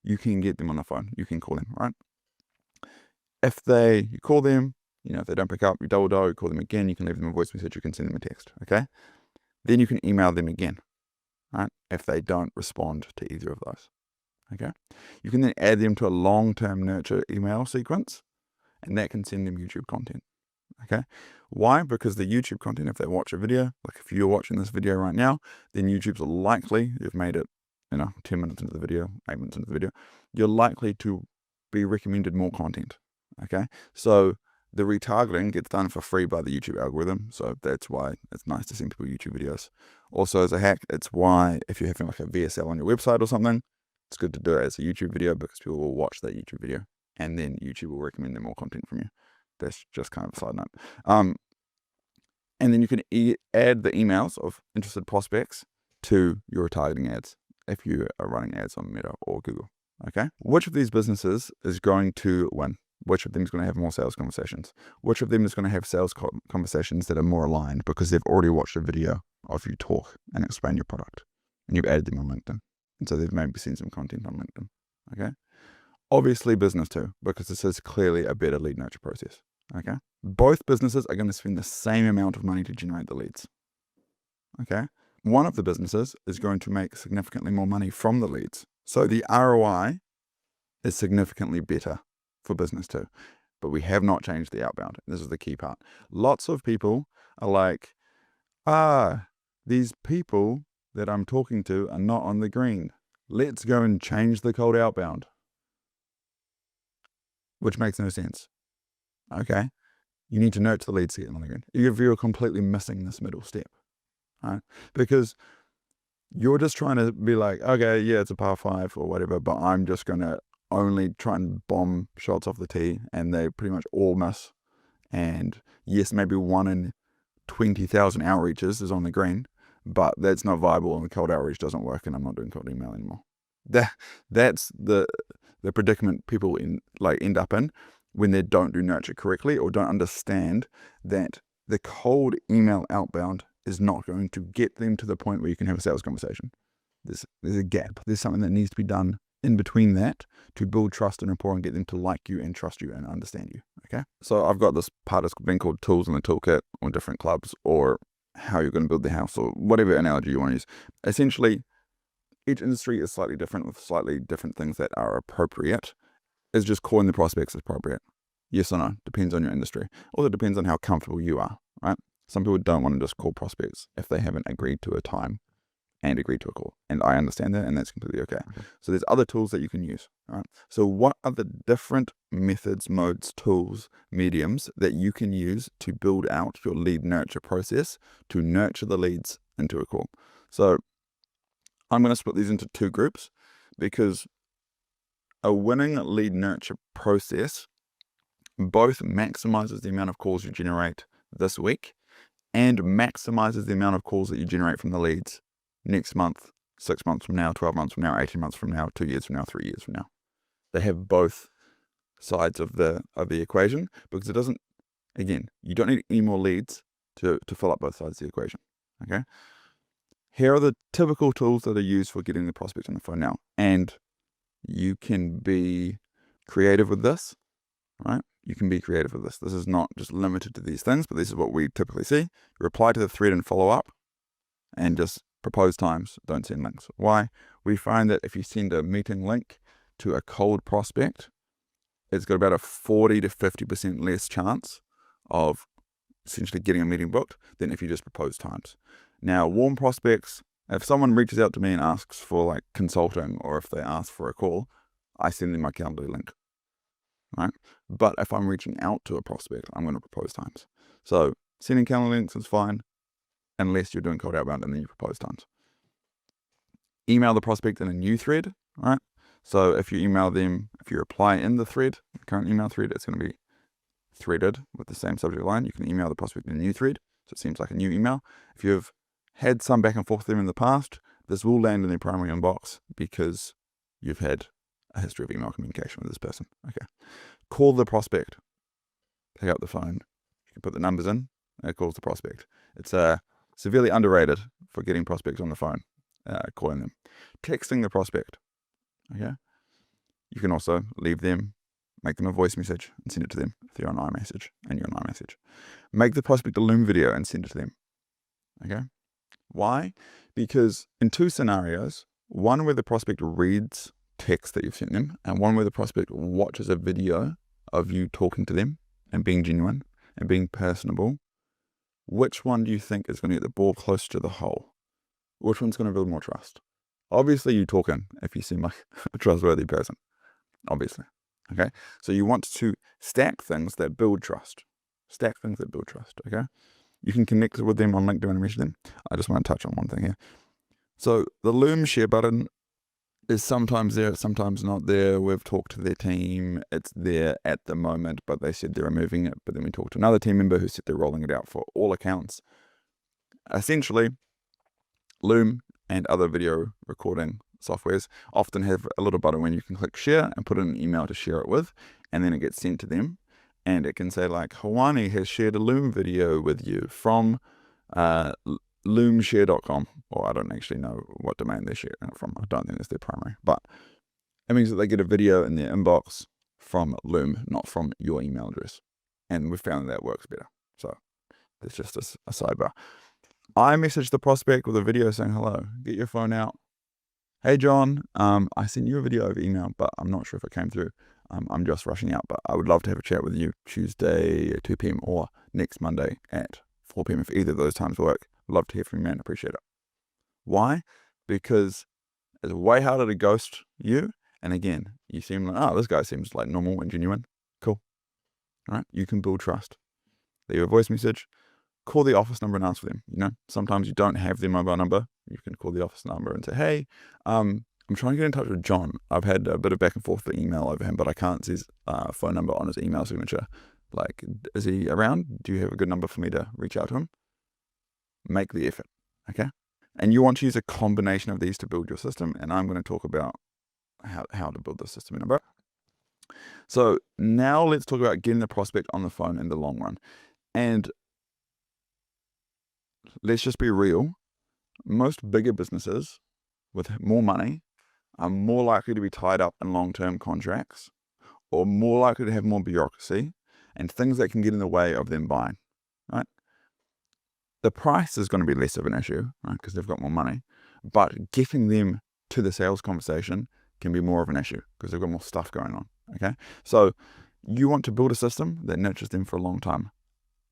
You can get them on the phone. You can call them, right? If you call them, if they don't pick up, you double dial, you call them again, you can leave them a voice message, you can send them a text, okay? Then you can email them again, right? If they don't respond to either of those, okay? You can then add them to a long-term nurture email sequence, and that can send them YouTube content, okay? Why? Because the YouTube content, if they watch a video, like if you're watching this video right now, then YouTube's likely, you've made it, 10 minutes into the video, 8 minutes into the video, you're likely to be recommended more content. Okay, so the retargeting gets done for free by the YouTube algorithm. So that's why it's nice to send people YouTube videos. Also, as a hack, it's why if you're having like a VSL on your website or something, it's good to do it as a YouTube video because people will watch that YouTube video and then YouTube will recommend them more content from you. That's just kind of a side note. And then you can add the emails of interested prospects to your retargeting ads if you are running ads on Meta or Google. Okay, which of these businesses is going to win? Which of them is going to have more sales conversations? Which of them is going to have sales conversations that are more aligned because they've already watched a video of you talk and explain your product and you've added them on LinkedIn. And so they've maybe seen some content on LinkedIn. Okay. Obviously business too, because this is clearly a better lead nurture process. Okay. Both businesses are going to spend the same amount of money to generate the leads. Okay. One of the businesses is going to make significantly more money from the leads. So the ROI is significantly better for business too, but we have not changed the outbound. This is the key part. Lots of people are like, these people that I'm talking to are not on the green. Let's go and change the cold outbound, which makes no sense. Okay. You need to nurture the leads to get on the green. You're completely missing this middle step, right? Because you're just trying to be like, okay, yeah, it's a par 5 or whatever, but I'm just going to only try and bomb shots off the tee and they pretty much all miss. And yes, maybe 1 in 20,000 outreaches is on the green, but that's not viable and the cold outreach doesn't work and I'm not doing cold email anymore. That's the predicament people end up in when they don't do nurture correctly or don't understand that the cold email outbound is not going to get them to the point where you can have a sales conversation. There's a gap. There's something that needs to be done in between that to build trust and rapport and get them to like you and trust you and understand you. Okay. So I've got this part that's been called tools in the toolkit or different clubs or how you're going to build the house or whatever analogy you want to use. Essentially, each industry is slightly different with slightly different things that are appropriate. It's just calling the prospects appropriate. Yes or no, depends on your industry. Also depends on how comfortable you are, right? Some people don't want to just call prospects if they haven't agreed to a time and agreed to a call. And I understand that, and that's completely okay. So there's other tools that you can use, right? So what are the different methods, modes, tools, mediums that you can use to build out your lead nurture process to nurture the leads into a call? So I'm going to split these into 2 groups because a winning lead nurture process both maximizes the amount of calls you generate this week and maximizes the amount of calls that you generate from the leads next month, 6 months from now, 12 months from now, 18 months from now, 2 years from now, 3 years from now. They have both sides of the equation because it doesn't, again, you don't need any more leads to fill up both sides of the equation. Okay. Here are the typical tools that are used for getting the prospect on the phone now. And you can be creative with this, right? You can be creative with this. This is not just limited to these things, but this is what we typically see. Reply to the thread and follow up and just propose times. Don't send links. Why? We find that if you send a meeting link to a cold prospect, it's got about a 40 to 50% less chance of essentially getting a meeting booked than if you just propose times. Now, warm prospects, if someone reaches out to me and asks for like consulting or if they ask for a call, I send them my Calendly link, right? But if I'm reaching out to a prospect, I'm going to propose times. So sending Calendly links is fine unless you're doing cold outbound and then you propose times. Email the prospect in a new thread, right? So if you email them, if you reply in the thread, the current email thread, it's going to be threaded with the same subject line. You can email the prospect in a new thread, so it seems like a new email. If you've had some back and forth with them in the past, this will land in their primary inbox because you've had a history of email communication with this person. Okay. Call the prospect. Pick up the phone. You can put the numbers in, and it calls the prospect. It's severely underrated for getting prospects on the phone, calling them. Texting the prospect. Okay. You can also leave them, make them a voice message and send it to them if they're on iMessage and you're on iMessage. Make the prospect a Loom video and send it to them. Okay. Why? Because in 2 scenarios, one where the prospect reads text that you've sent them and one where the prospect watches a video of you talking to them and being genuine and being personable, which one do you think is going to get the ball closer to the hole? Which one's going to build more trust? Obviously you talking if you seem like a trustworthy person, obviously. Okay. So you want to stack things that build trust. Stack things that build trust. Okay. You can connect with them on LinkedIn and message them. I just want to touch on one thing here. So the Loom share button is sometimes there, sometimes not there. We've talked to their team. It's there at the moment, but they said they're removing it. But then we talked to another team member who said they're rolling it out for all accounts. Essentially, Loom and other video recording softwares often have a little button when you can click share and put in an email to share it with, and then it gets sent to them. And it can say like, Hawani has shared a Loom video with you from loomshare.com, or I don't actually know what domain they're sharing it from. I don't think it's their primary, but it means that they get a video in their inbox from Loom, not from your email address. And we found that works better. So there's just a sidebar. I messaged the prospect with a video saying, hello, get your phone out. Hey, John, I sent you a video over email, but I'm not sure if it came through. I'm just rushing out, but I would love to have a chat with you Tuesday at 2 p.m. or next Monday at 4 p.m. if either of those times work. Love to hear from you, man. Appreciate it. Why? Because it's way harder to ghost you. And again, you seem like, oh, this guy seems like normal and genuine. Cool. All right. You can build trust. Leave a voice message. Call the office number and ask for them. You know, sometimes you don't have their mobile number. You can call the office number and say, hey, I'm trying to get in touch with John. I've had a bit of back and forth with email over him, but I can't see his phone number on his email signature. Like, is he around? Do you have a good number for me to reach out to him? Make the effort, okay? And you want to use a combination of these to build your system, and I'm going to talk about how to build the system in a bit. So now let's talk about getting the prospect on the phone in the long run. And let's just be real. Most bigger businesses with more money are more likely to be tied up in long-term contracts, or more likely to have more bureaucracy and things that can get in the way of them buying, right? The price is going to be less of an issue, right? Because they've got more money, but getting them to the sales conversation can be more of an issue because they've got more stuff going on, okay? So you want to build a system that nurtures them for a long time.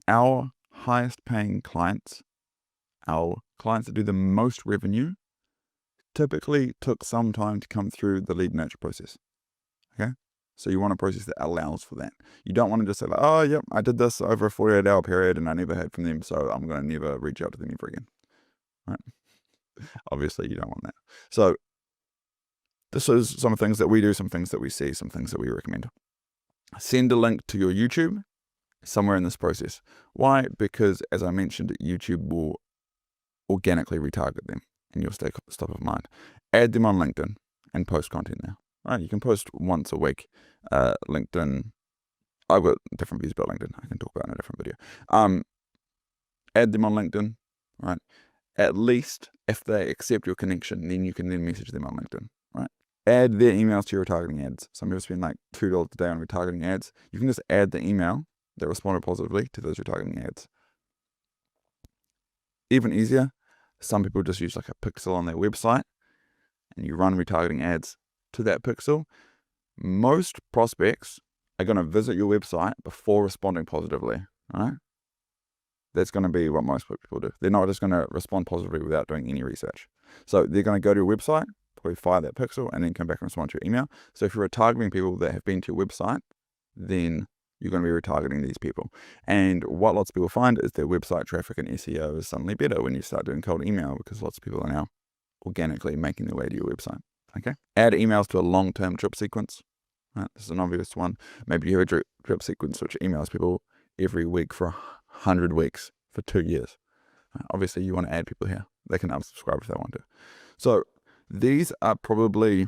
Our highest paying clients, our clients that do the most revenue, typically took some time to come through the lead nurture process, okay? So you want a process that allows for that. You don't want to just say, like, oh, yep, I did this over a 48-hour period and I never heard from them, so I'm going to never reach out to them ever again, right? Obviously, you don't want that. So this is some things that we do, some things that we see, some things that we recommend. Send a link to your YouTube somewhere in this process. Why? Because, as I mentioned, YouTube will organically retarget them and you'll stay top of mind. Add them on LinkedIn and post content there. Right, you can post once a week. LinkedIn, I've got different views about LinkedIn. I can talk about in a different video. Add them on LinkedIn, right? At least if they accept your connection, then you can then message them on LinkedIn, right? Add their emails to your retargeting ads. Some people spend like $2 a day on retargeting ads. You can just add the email that responded positively to those retargeting ads. Even easier, some people just use like a pixel on their website and you run retargeting ads to that pixel. Most prospects are going to visit your website before responding positively, right? That's going to be what most people do. They're not just going to respond positively without doing any research. So they're going to go to your website, probably fire that pixel, and then come back and respond to your email. So if you're retargeting people that have been to your website, then you're going to be retargeting these people. And what lots of people find is their website traffic and SEO is suddenly better when you start doing cold email, because lots of people are now organically making their way to your website. Okay. Add emails to a long-term drip sequence. Right, this is an obvious one. Maybe you have a drip sequence which emails people every week for 100 weeks for 2 years. Right, obviously, you want to add people here. They can unsubscribe if they want to. So these are probably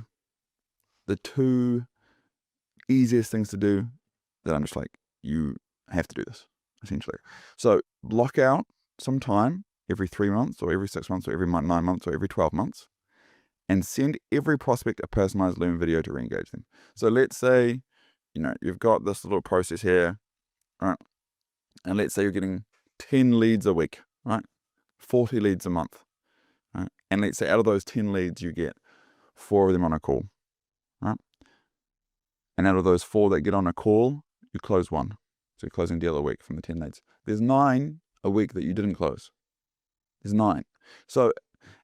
the two easiest things to do that I'm just like, you have to do this, essentially. So block out some time every 3 months or every 6 months or every 9 months or every 12 months. And send every prospect a personalized Loom video to re-engage them. So let's say, you've got this little process here, right? And let's say you're getting 10 leads a week, right? 40 leads a month, right? And let's say out of those 10 leads, you get 4 of them on a call, right? And out of those 4 that get on a call, you close 1. So you're closing a deal a week from the 10 leads. There's 9 a week that you didn't close. There's 9. So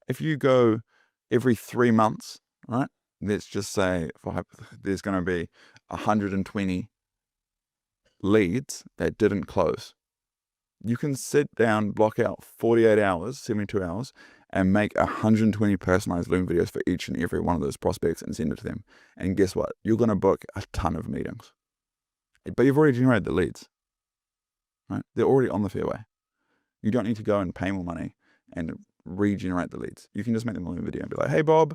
if you go every 3 months, right? Let's just say there's going to be 120 leads that didn't close. You can sit down, block out 48 hours, 72 hours, and make 120 personalized Loom videos for each and every one of those prospects and send it to them. And guess what? You're going to book a ton of meetings. But you've already generated the leads, right? They're already on the fairway. You don't need to go and pay more money and regenerate the leads. You can just make them a Loom video and be like, hey Bob,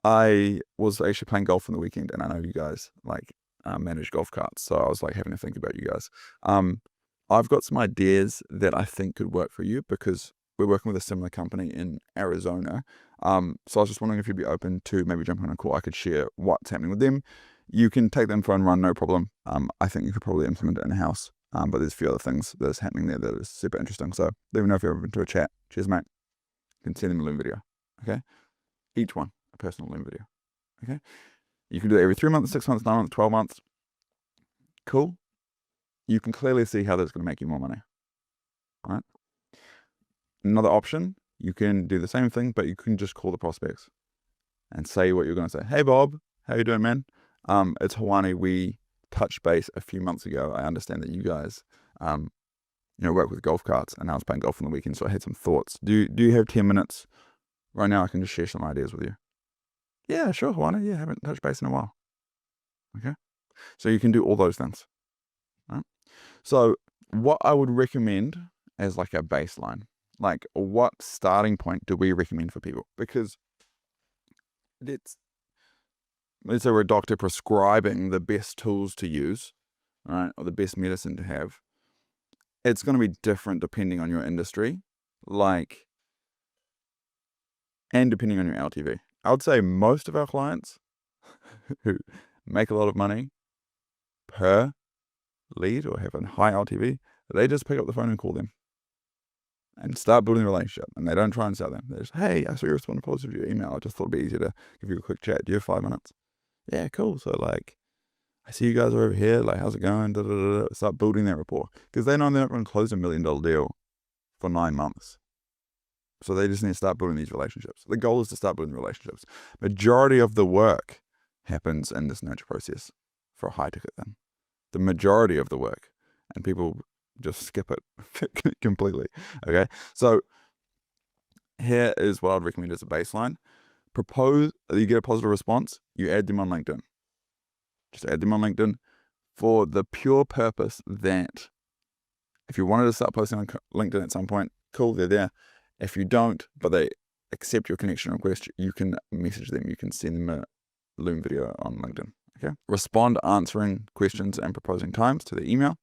I was actually playing golf on the weekend and I know you guys manage golf carts, so I was like having to think about you guys. I've got some ideas that I think could work for you because we're working with a similar company in Arizona. So I was just wondering if you'd be open to maybe jumping on a call. I could share what's happening with them. You can take the info and run, no problem. I think you could probably implement it in-house. But there's a few other things that's happening there that is super interesting. So let me know if you're open to a chat. Cheers, mate. You can send them a Loom video. Okay. Each one a personal Loom video. Okay. You can do it every 3 months, 6 months, 9 months, 12 months. Cool. You can clearly see how that's going to make you more money. All right. Another option, you can do the same thing, but you can just call the prospects and say what you're going to say. Hey, Bob, how you doing, man? It's Hawani. We touched base a few months ago. I understand that you guys, work with golf carts, and I was playing golf on the weekend, so I had some thoughts. Do you have 10 minutes right now? I can just share some ideas with you. Yeah, sure, Juana. Yeah, haven't touched base in a while. Okay. So you can do all those things. Right? So what I would recommend as like a baseline, like what starting point do we recommend for people? Because let's say we're a doctor prescribing the best tools to use, right, or the best medicine to have. It's going to be different depending on your industry, like, and depending on your LTV. I would say most of our clients who make a lot of money per lead or have a high LTV, they just pick up the phone and call them and start building a relationship. And they don't try and sell them. They just, hey, I saw you responded positive to your email. I just thought it'd be easier to give you a quick chat. Do you have 5 minutes? Yeah, cool. So like, I see you guys are over here. Like, how's it going? Da, da, da, da. Start building that rapport because they know they're not going to close $1 million deal for 9 months. So they just need to start building these relationships. The goal is to start building relationships. Majority of the work happens in this nurture process for a high ticket thing. The majority of the work, and people just skip it completely. Okay, so here is what I'd recommend as a baseline. Propose, you get a positive response, you add them on LinkedIn. Just add them on LinkedIn for the pure purpose that if you wanted to start posting on LinkedIn at some point, cool, they're there. If you don't, but they accept your connection request, you can message them. You can send them a Loom video on LinkedIn. Okay. Respond answering questions and proposing times to the email.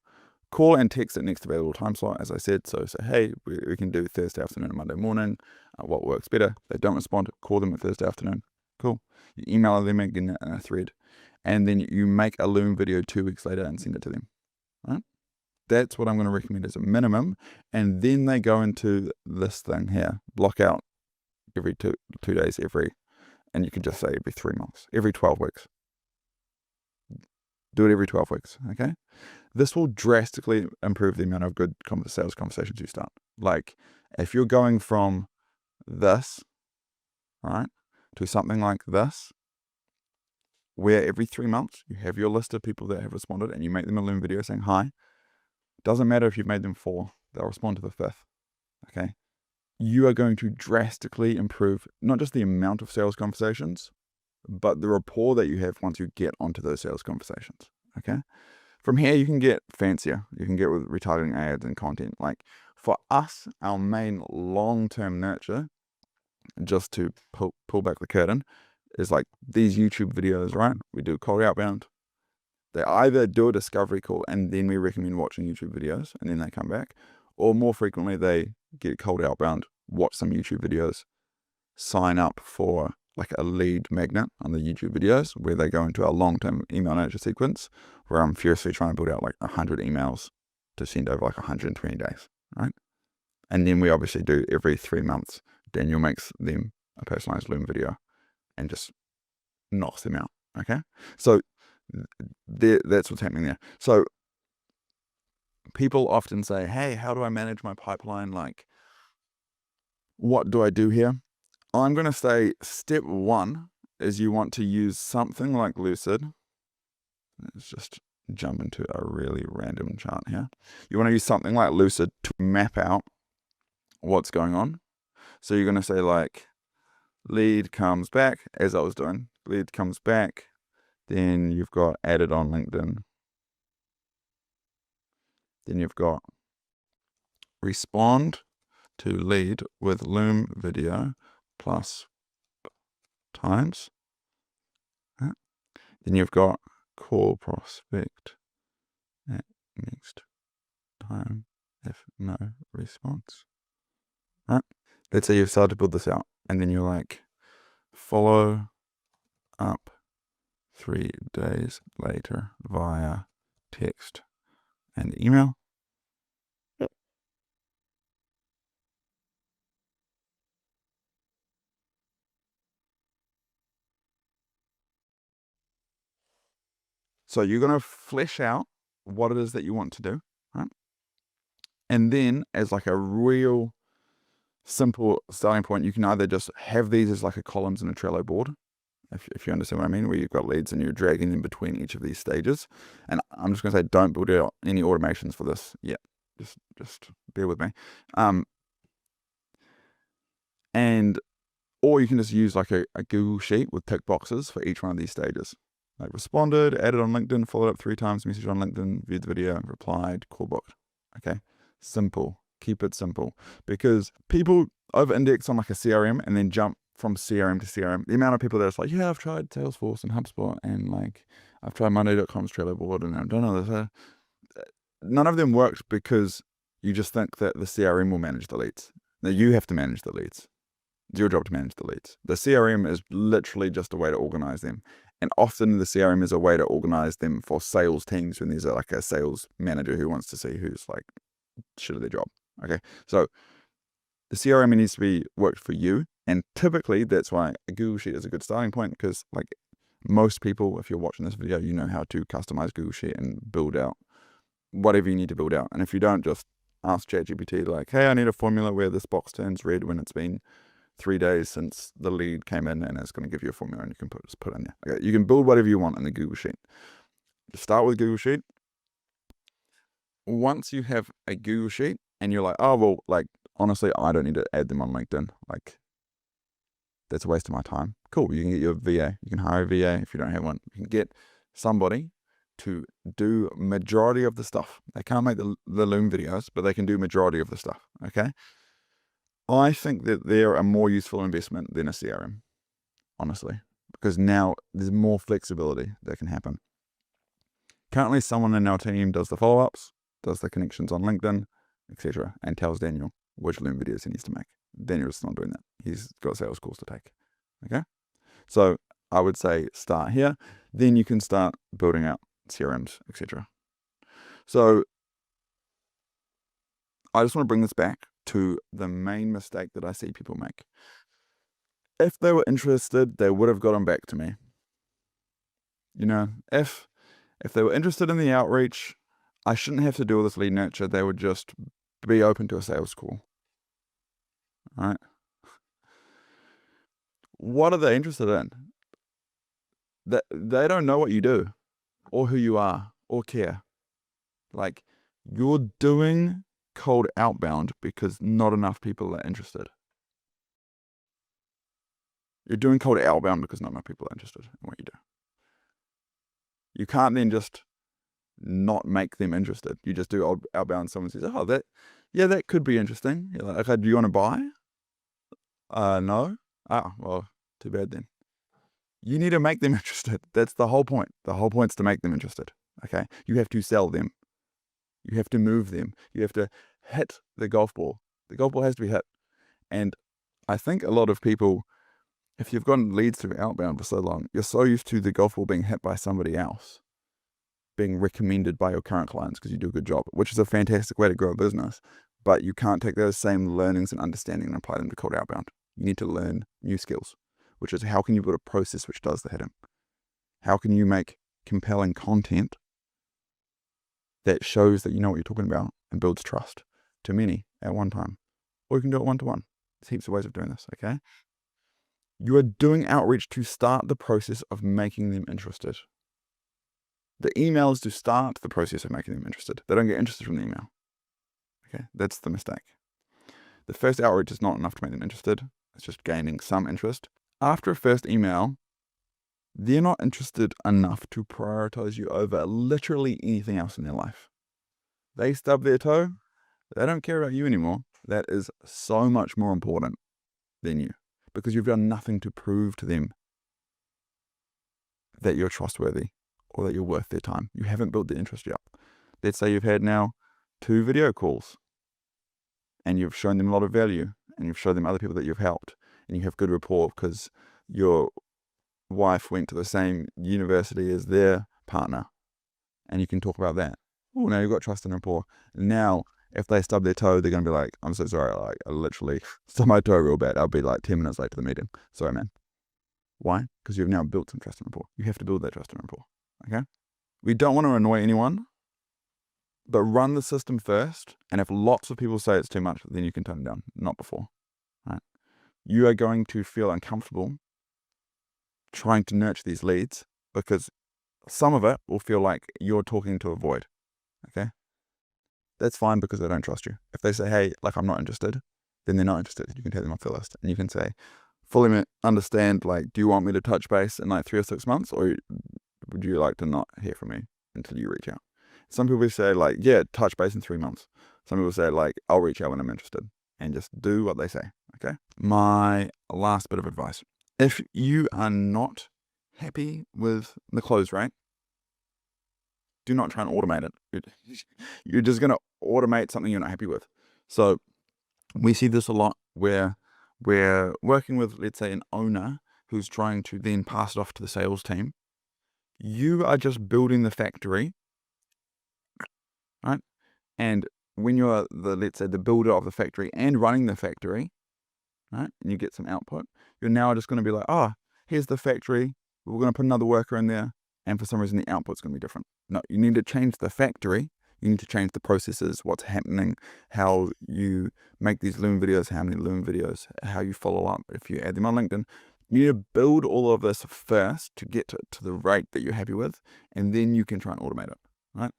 Call and text at next available time slot, as I said. So say, hey, we can do Thursday afternoon and Monday morning. What works better? They don't respond. Call them at Thursday afternoon. Cool. You email them again in a thread. And then you make a Loom video 2 weeks later and send it to them. Right? That's what I'm going to recommend as a minimum. And then they go into this thing here. Block out every two days, and you can just say every 3 months, every 12 weeks. Do it every 12 weeks, okay? This will drastically improve the amount of good sales conversations you start. Like, if you're going from this, right, to something like this, where every 3 months you have your list of people that have responded and you make them a Loom video saying hi. Doesn't matter if you've made them 4, they'll respond to the 5th, okay? You are going to drastically improve not just the amount of sales conversations, but the rapport that you have once you get onto those sales conversations, okay? From here, you can get fancier. You can get with retargeting ads and content. Like, for us, our main long-term nurture, just to pull back the curtain, is like these YouTube videos, right? We do cold outbound. They either do a discovery call and then we recommend watching YouTube videos and then they come back, or more frequently they get cold outbound, watch some YouTube videos, sign up for like a lead magnet on the YouTube videos where they go into our long-term email nurture sequence where I'm furiously trying to build out like 100 emails to send over like 120 days, right? And then we obviously do every 3 months, Daniel makes them a personalized Loom video and just knocks them out, okay? So that's what's happening there. So people often say, hey, how do I manage my pipeline? Like, what do I do here? I'm going to say step 1 is you want to use something like Lucid. Let's just jump into a really random chart here. You want to use something like Lucid to map out what's going on. So you're going to say like, lead comes back, as I was doing. Lead comes back. Then you've got added on LinkedIn. Then you've got respond to lead with Loom video plus times. Then you've got call prospect at next time if no response. Right? Let's say you've started to build this out and then you're like, follow up 3 days later via text and email. So you're going to flesh out what it is that you want to do, right? And then as like a real simple starting point, you can either just have these as like a columns in a Trello board, if you understand what I mean, where you've got leads and you're dragging them between each of these stages. And I'm just going to say, don't build out any automations for this yet. Just bear with me. And Or you can just use like a Google Sheet with tick boxes for each one of these stages. Like responded, added on LinkedIn, followed up 3 times, messaged on LinkedIn, viewed the video, replied, call booked. Okay, simple. Keep it simple, because people over-index on like a CRM and then jump from CRM to CRM. The amount of people that's like, yeah, I've tried Salesforce and HubSpot and like I've tried Monday.com's Trello board and I've done all this. None of them worked because you just think that the CRM will manage the leads. Now you have to manage the leads. It's your job to manage the leads. The CRM is literally just a way to organize them. And often the CRM is a way to organize them for sales teams when there's like a sales manager who wants to see who's like shit at their job. Okay, so the CRM needs to be worked for you, and typically that's why a Google Sheet is a good starting point, because like most people, if you're watching this video, you know how to customize Google Sheet and build out whatever you need to build out. And if you don't, just ask ChatGPT like, hey, I need a formula where this box turns red when it's been 3 days since the lead came in, and it's going to give you a formula and you can just put it in there. Okay, you can build whatever you want in the Google Sheet. Just start with Google Sheet. Once you have a Google Sheet and you're like, oh, well, like, honestly, I don't need to add them on LinkedIn. Like, that's a waste of my time. Cool. You can get your VA. You can hire a VA if you don't have one. You can get somebody to do majority of the stuff. They can't make the Loom videos, but they can do majority of the stuff. Okay. I think that they're a more useful investment than a CRM, honestly, because now there's more flexibility that can happen. Currently, someone in our team does the follow-ups, does the connections on LinkedIn, etc., and tells Daniel which Loom videos he needs to make. Daniel's not doing that. He's got sales calls to take. Okay? So I would say start here. Then you can start building out CRMs, etc. So I just want to bring this back to the main mistake that I see people make. If they were interested, they would have gotten back to me. You know, if they were interested in the outreach, I shouldn't have to do all this lead nurture. They would just be open to a sales call. All right? What are they interested in? They don't know what you do or who you are or care. Like, you're doing cold outbound because not enough people are interested. You're doing cold outbound because not enough people are interested in what you do. You can't then just not make them interested. You just do outbound. Someone says, oh, that could be interesting. You're like, okay, do you want to buy? No. Ah, well, too bad then. You need to make them interested. That's the whole point. The whole point's to make them interested. Okay? You have to sell them. You have to move them. You have to hit the golf ball. The golf ball has to be hit. And I think a lot of people, if you've gotten leads through outbound for so long, you're so used to the golf ball being hit by somebody else, being recommended by your current clients because you do a good job, which is a fantastic way to grow a business. But you can't take those same learnings and understanding and apply them to cold outbound. You need to learn new skills, which is how can you build a process which does the hitting? How can you make compelling content that shows that you know what you're talking about and builds trust to many at one time? Or you can do it one-to-one. There's heaps of ways of doing this, okay? You are doing outreach to start the process of making them interested. The email is to start the process of making them interested. They don't get interested from the email. Okay, that's the mistake. The first outreach is not enough to make them interested. It's just gaining some interest. After a first email, they're not interested enough to prioritize you over literally anything else in their life. They stub their toe. They don't care about you anymore. That is so much more important than you, because you've done nothing to prove to them that you're trustworthy or that you're worth their time. You haven't built the interest yet. Let's say you've had now 2 video calls and you've shown them a lot of value and you've shown them other people that you've helped and you have good rapport because your wife went to the same university as their partner and you can talk about that. Oh, now you've got trust and rapport. Now, if they stub their toe, they're going to be like, I'm so sorry, like, I literally stubbed my toe real bad. I'll be like 10 minutes late to the meeting. Sorry, man. Why? Because you've now built some trust and rapport. You have to build that trust and rapport. Okay? We don't want to annoy anyone, but run the system first. And if lots of people say it's too much, then you can turn it down, not before. Right? You are going to feel uncomfortable trying to nurture these leads because some of it will feel like you're talking to a void. Okay? That's fine because they don't trust you. If they say, hey, like, I'm not interested, then they're not interested. You can take them off the list and you can say, fully understand, like, do you want me to touch base in like 3 or 6 months, or would you like to not hear from me until you reach out? Some people say like, yeah, touch base in 3 months. Some people say like, I'll reach out when I'm interested, and just do what they say. Okay. My last bit of advice: if you are not happy with the close rate, do not try and automate it. You're just going to automate something you're not happy with. So we see this a lot where we're working with, let's say, an owner who's trying to then pass it off to the sales team. You are just building the factory, right? And when you're let's say, the builder of the factory and running the factory, right, and you get some output, you're now just going to be like, oh, here's the factory. We're going to put another worker in there. And for some reason, the output's going to be different. No, you need to change the factory. You need to change the processes, what's happening, how you make these Loom videos, how many Loom videos, how you follow up, if you add them on LinkedIn. You need to build all of this first to get to the rate that you're happy with, and then you can try and automate it, right?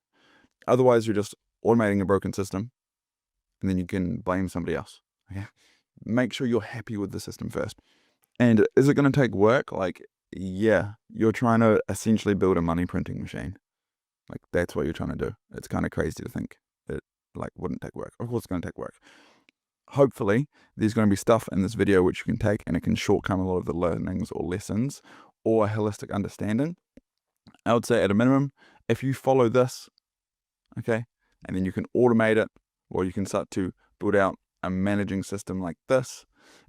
Otherwise, you're just automating a broken system, and then you can blame somebody else. Okay? Make sure you're happy with the system first. And is it going to take work? Like, yeah, you're trying to essentially build a money printing machine. Like, that's what you're trying to do. It's kind of crazy to think it like wouldn't take work. Of course it's going to take work. Hopefully there's going to be stuff in this video which you can take, and it can shortcome a lot of the learnings or lessons or holistic understanding. I would say at a minimum, if you follow this, okay, and then you can automate it, or you can start to build out a managing system like this,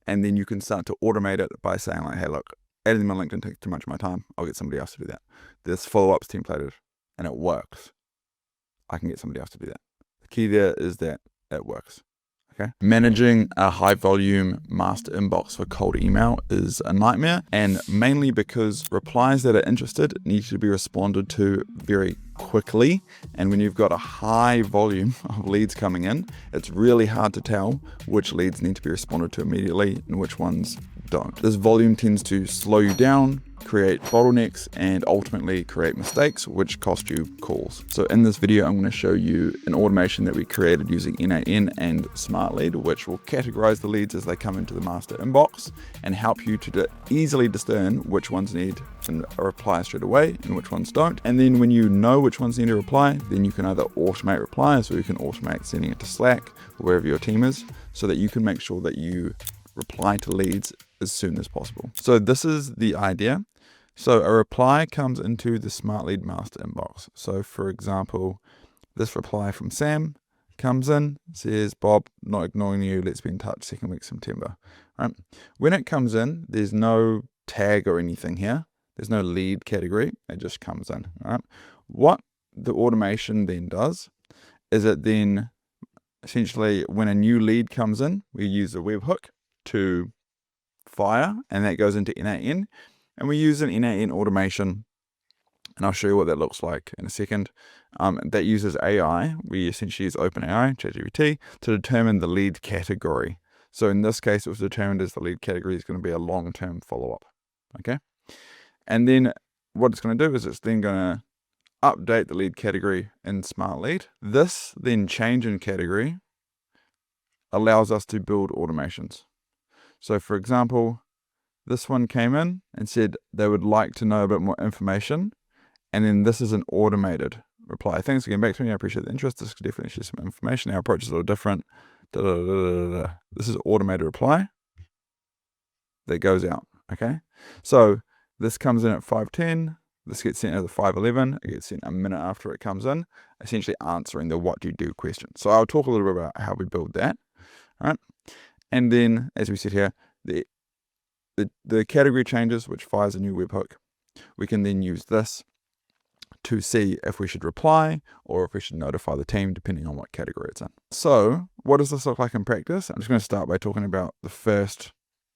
and then you can start to automate it by saying like, hey, look, adding them on LinkedIn takes too much of my time. I'll get somebody else to do that. This follow-up's templated and it works. I can get somebody else to do that. The key there is that it works. Okay. Managing a high volume master inbox for cold email is a nightmare, and mainly because replies that are interested need to be responded to very quickly. And when you've got a high volume of leads coming in, it's really hard to tell which leads need to be responded to immediately and which ones don't. This volume tends to slow you down, create bottlenecks, and ultimately create mistakes, which cost you calls. So in this video, I'm going to show you an automation that we created using N8N and Smartlead, which will categorize the leads as they come into the master inbox and help you to easily discern which ones need a reply straight away and which ones don't. And then when you know which ones need a reply, then you can either automate replies, or you can automate sending it to Slack or wherever your team is, so that you can make sure that you reply to leads as soon as possible. So this is the idea. So a reply comes into the Smartlead master inbox. So for example, this reply from Sam comes in, says, Bob, not ignoring you, let's be in touch, 2nd week September. Right? When it comes in, there's no tag or anything here. There's no lead category. It just comes in. Right? What the automation then does is it then essentially, when a new lead comes in, we use a webhook to fire, and that goes into N8N. And we use an N8N automation, and I'll show you what that looks like in a second. That uses AI. We essentially use OpenAI, ChatGPT, to determine the lead category. So in this case, it was determined as the lead category is going to be a long-term follow-up. Okay. And then what it's going to do is it's then going to update the lead category in Smartlead. This then change in category allows us to build automations. So for example, this one came in and said they would like to know a bit more information. And then this is an automated reply. Thanks for getting back to me. I appreciate the interest. This could definitely share some information. Our approach is a little different. This is automated reply that goes out. Okay. So this comes in at 5:10. This gets sent at 5:11. It gets sent a minute after it comes in, essentially answering the what do you do question. So I'll talk a little bit about how we build that. All right. And then, as we said here, the category changes, which fires a new webhook. We can then use this to see if we should reply or if we should notify the team, depending on what category it's in. So what does this look like in practice? I'm just going to start by talking about the first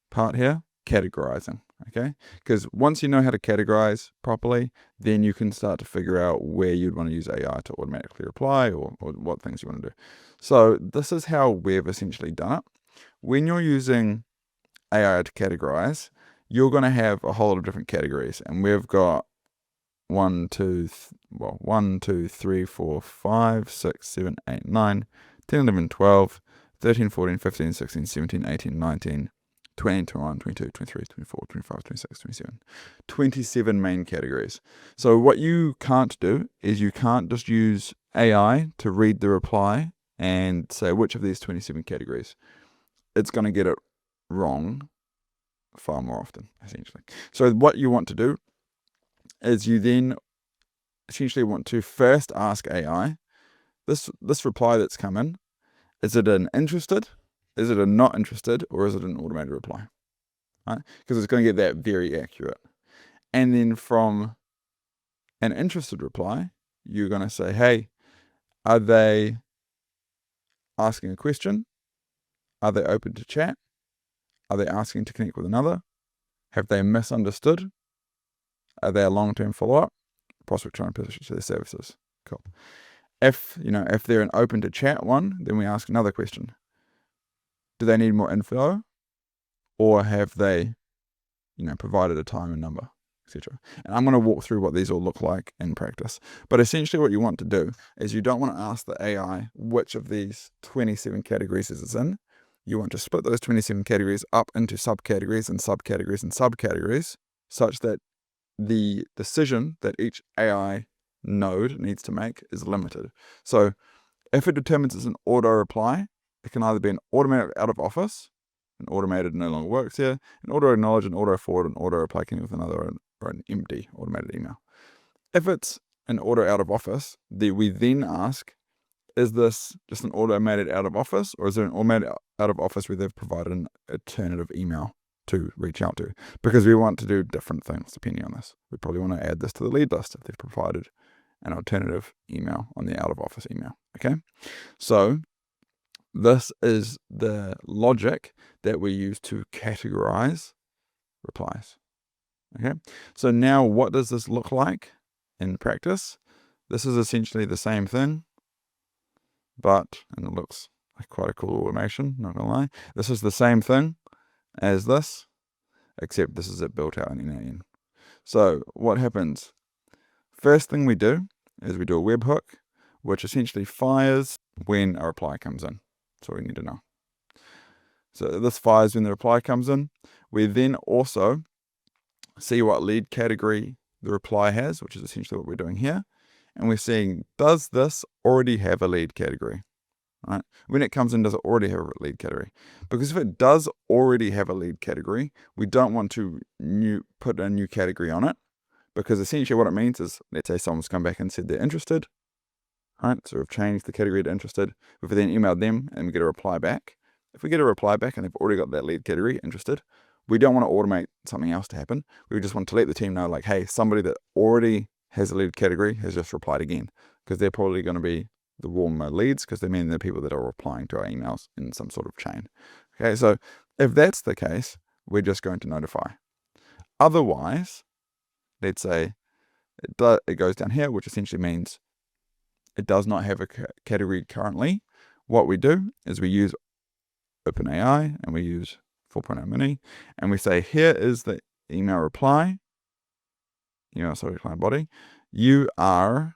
part here, categorizing. Okay, because once you know how to categorize properly, then you can start to figure out where you'd want to use AI to automatically reply, or what things you want to do. So this is how we've essentially done it. When you're using AI to categorize, you're going to have a whole lot of different categories, and we've got 1, 2, 3, 4, 5, 6, 7, 8, 9, 10, 11, 12, 13, 14, 15, 16, 17, 18, 19, 20, 21, 22, 23, 24, 25, 26, 27. 27 main categories. So what you can't do is you can't just use AI to read the reply and say which of these 27 categories. It's going to get it wrong far more often, essentially. So what you want to do is you then essentially want to first ask AI, this reply that's come in, is it an interested, is it a not interested, or is it an automated reply? Right? Because it's going to get that very accurate. And then from an interested reply, you're going to say, hey, are they asking a question? Are they open to chat? Are they asking to connect with another? Have they misunderstood? Are they a long-term follow-up? Prospect trying to position their services. Cool. If they're an open to chat one, then we ask another question. Do they need more info? Or have they, provided a time and number, etc. And I'm going to walk through what these all look like in practice. But essentially what you want to do is you don't want to ask the AI which of these 27 categories is it's in. You want to split those 27 categories up into subcategories and subcategories and subcategories such that the decision that each AI node needs to make is limited. So if it determines it's an auto reply, it can either be an automated out of office, an automated no longer works here, an auto acknowledge, an auto forward, an auto reply with another, or an empty automated email. If it's an auto out of office, we then ask, is this just an automated out of office, or is it an automated out of office where they've provided an alternative email to reach out to? Because we want to do different things depending on this. We probably want to add this to the lead list if they've provided an alternative email on the out of office email. Okay, so this is the logic that we use to categorize replies. Okay, so now what does this look like in practice? This is essentially the same thing, and it looks like quite a cool automation, not gonna lie. This is the same thing as this, except this is it built out in NAN. So what happens? First thing we do is we do a webhook, which essentially fires when a reply comes in. That's all we need to know. So this fires when the reply comes in. We then also see what lead category the reply has, which is essentially what we're doing here. And we're seeing, does this already have a lead category? Right? When it comes in, does it already have a lead category? Because if it does already have a lead category, we don't want to put a new category on it. Because essentially what it means is, let's say someone's come back and said they're interested. Right? So we've changed the category to interested. We've then emailed them and we get a reply back. If we get a reply back and they've already got that lead category, interested, we don't want to automate something else to happen. We just want to let the team know, like, hey, somebody that already has a lead category has just replied again. Because they're probably going to be the warmer leads, because they mean they're people that are replying to our emails in some sort of chain. Okay, so if that's the case, we're just going to notify. Otherwise, let's say it goes down here, which essentially means it does not have a category currently. What we do is we use OpenAI and we use 4.0 Mini, and we say, here is the email reply, client body. You are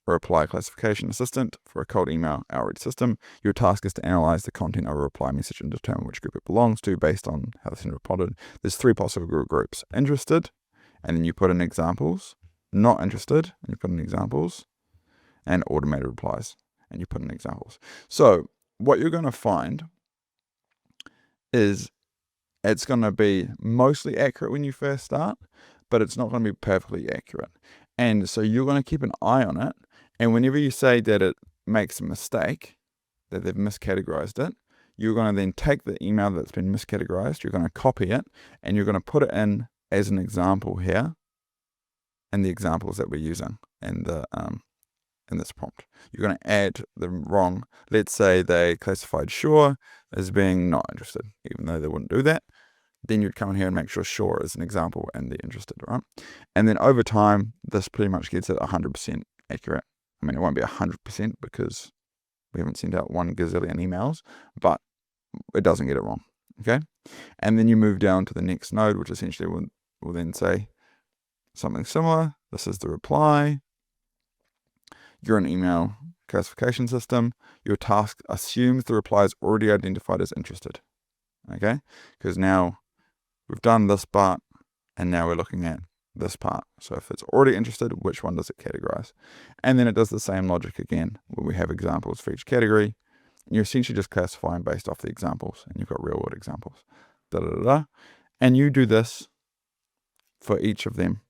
a reply classification assistant for a cold email outreach system. Your task is to analyze the content of a reply message and determine which group it belongs to based on how the sender replied. There's 3 possible groups: interested, and then you put in examples; not interested, and you put in examples; and automated replies, and you put in examples. So what you're going to find is it's going to be mostly accurate when you first start, but it's not going to be perfectly accurate. And so you're going to keep an eye on it. And whenever you say that it makes a mistake, that they've miscategorized it, you're going to then take the email that's been miscategorized, you're going to copy it, and you're going to put it in as an example here, and the examples that we're using in this prompt. You're going to add the wrong, let's say they classified sure as being not interested, even though they wouldn't do that. Then you'd come in here and make sure sure is an example and the interested, right? And then over time, this pretty much gets it 100% accurate. I mean, it won't be 100% because we haven't sent out 1 gazillion emails, but it doesn't get it wrong, okay? And then you move down to the next node, which essentially will then say something similar. This is the reply. You're an email classification system. Your task assumes the reply is already identified as interested. okay? Because now we've done this part, and now we're looking at this part. So if it's already interested, which one does it categorize? And then it does the same logic again, where we have examples for each category. And you're essentially just classifying based off the examples, and you've got real world examples. And you do this for each of them,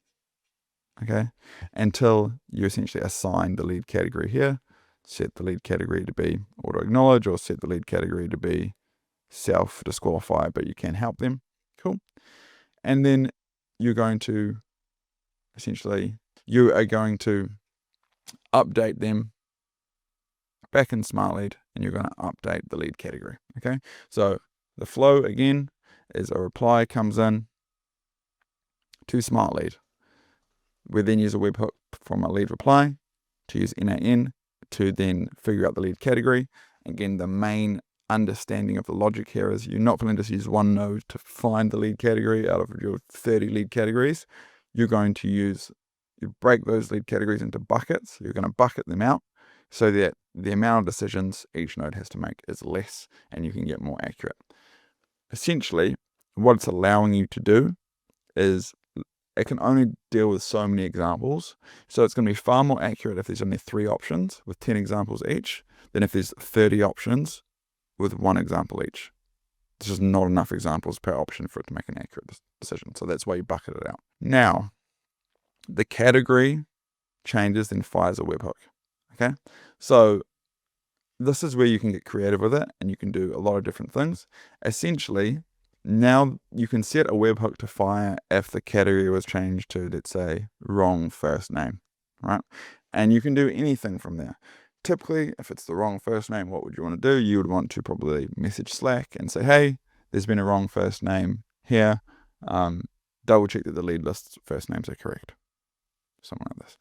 okay? Until you essentially assign the lead category here, set the lead category to be auto acknowledge, or set the lead category to be self disqualify, but you can help them. Cool. And then you're going to essentially, you are going to update them back in Smartlead, and you're going to update the lead category. Okay. So the flow again is a reply comes in to Smartlead. We then use a webhook from a lead reply to use NAN to then figure out the lead category. Again, the main understanding of the logic here is you're not going to just use one node to find the lead category out of your 30 lead categories. You're going to you break those lead categories into buckets. You're going to bucket them out so that the amount of decisions each node has to make is less, and you can get more accurate. Essentially, what it's allowing you to do is it can only deal with so many examples. So it's going to be far more accurate if there's only 3 options with 10 examples each than if there's 30 options with 1 example each. There's just not enough examples per option for it to make an accurate decision. So that's why you bucket it out. Now, the category changes, then fires a webhook. Okay. So this is where you can get creative with it, and you can do a lot of different things. Essentially, now you can set a webhook to fire if the category was changed to, let's say, wrong first name, right? And you can do anything from there. Typically, if it's the wrong first name, what would you want to do? You would want to probably message Slack and say, hey, there's been a wrong first name here. Double check that the lead list's first names are correct. Something like this.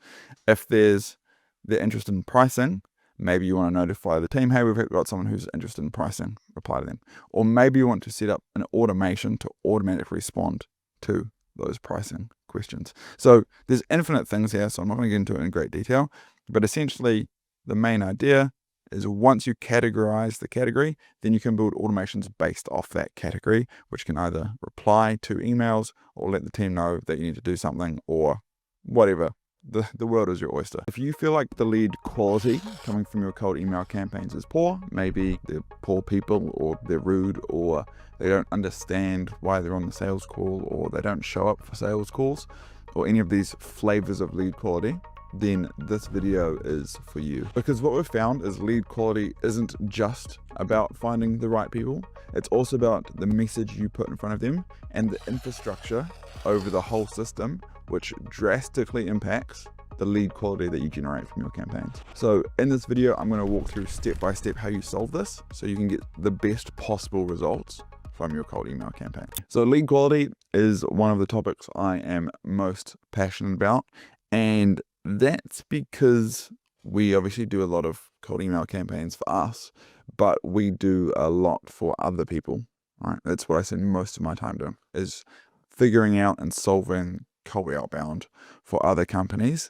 If they're interested in pricing, maybe you want to notify the team, hey, we've got someone who's interested in pricing, reply to them. Or maybe you want to set up an automation to automatically respond to those pricing questions. So there's infinite things here, so I'm not going to get into it in great detail. But essentially, the main idea is once you categorize the category, then you can build automations based off that category, which can either reply to emails or let the team know that you need to do something or whatever. The world is your oyster. If you feel like the lead quality coming from your cold email campaigns is poor, maybe they're poor people, or they're rude, or they don't understand why they're on the sales call, or they don't show up for sales calls, or any of these flavors of lead quality, then this video is for you. Because what we've found is lead quality isn't just about finding the right people. It's also about the message you put in front of them and the infrastructure over the whole system, which drastically impacts the lead quality that you generate from your campaigns. So in this video, I'm going to walk through step by step how you solve this so you can get the best possible results from your cold email campaign. So lead quality is one of the topics I am most passionate about, and that's because we obviously do a lot of cold email campaigns for us, but we do a lot for other people, right? That's what I spend most of my time doing, is figuring out and solving cold outbound for other companies.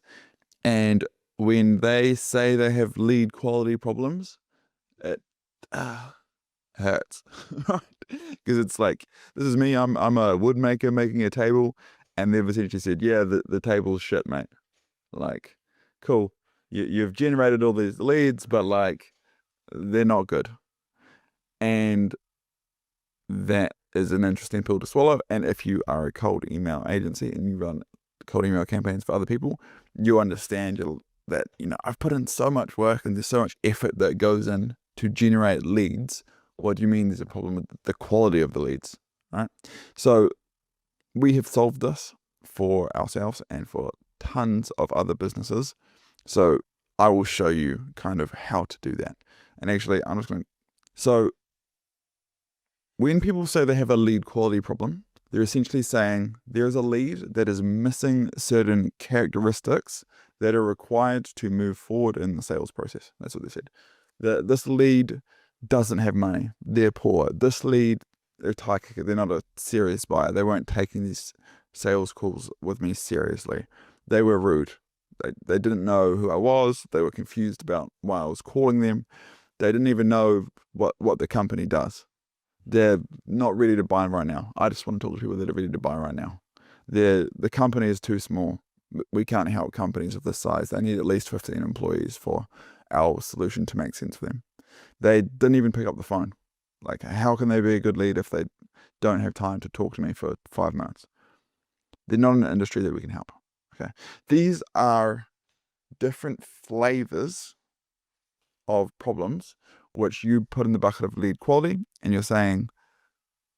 And when they say they have lead quality problems, it hurts, right? Because it's like, this is me, I'm a wood maker making a table, and they've essentially said, yeah, the table's shit, mate. Like, cool, you've generated all these leads, but like, they're not good. And that is an interesting pill to swallow. And if you are a cold email agency and you run cold email campaigns for other people, you understand that, I've put in so much work and there's so much effort that goes in to generate leads. What do you mean there's a problem with the quality of the leads, right? So we have solved this for ourselves and for tons of other businesses. So I will show you kind of how to do that. And actually, I'm just going to, so when people say they have a lead quality problem, they're essentially saying there's a lead that is missing certain characteristics that are required to move forward in the sales process. That's what they said. This lead doesn't have money. They're poor. This lead, they're tie kicker. They're not a serious buyer. They weren't taking these sales calls with me seriously. They were rude. They didn't know who I was. They were confused about why I was calling them. They didn't even know what the company does. They're not ready to buy right now. I just want to talk to people that are ready to buy right now. The company is too small. We can't help companies of this size. They need at least 15 employees for our solution to make sense for them. They didn't even pick up the phone. Like, how can they be a good lead if they don't have time to talk to me for 5 minutes? They're not in an industry that we can help. Okay. These are different flavors of problems which you put in the bucket of lead quality, and you're saying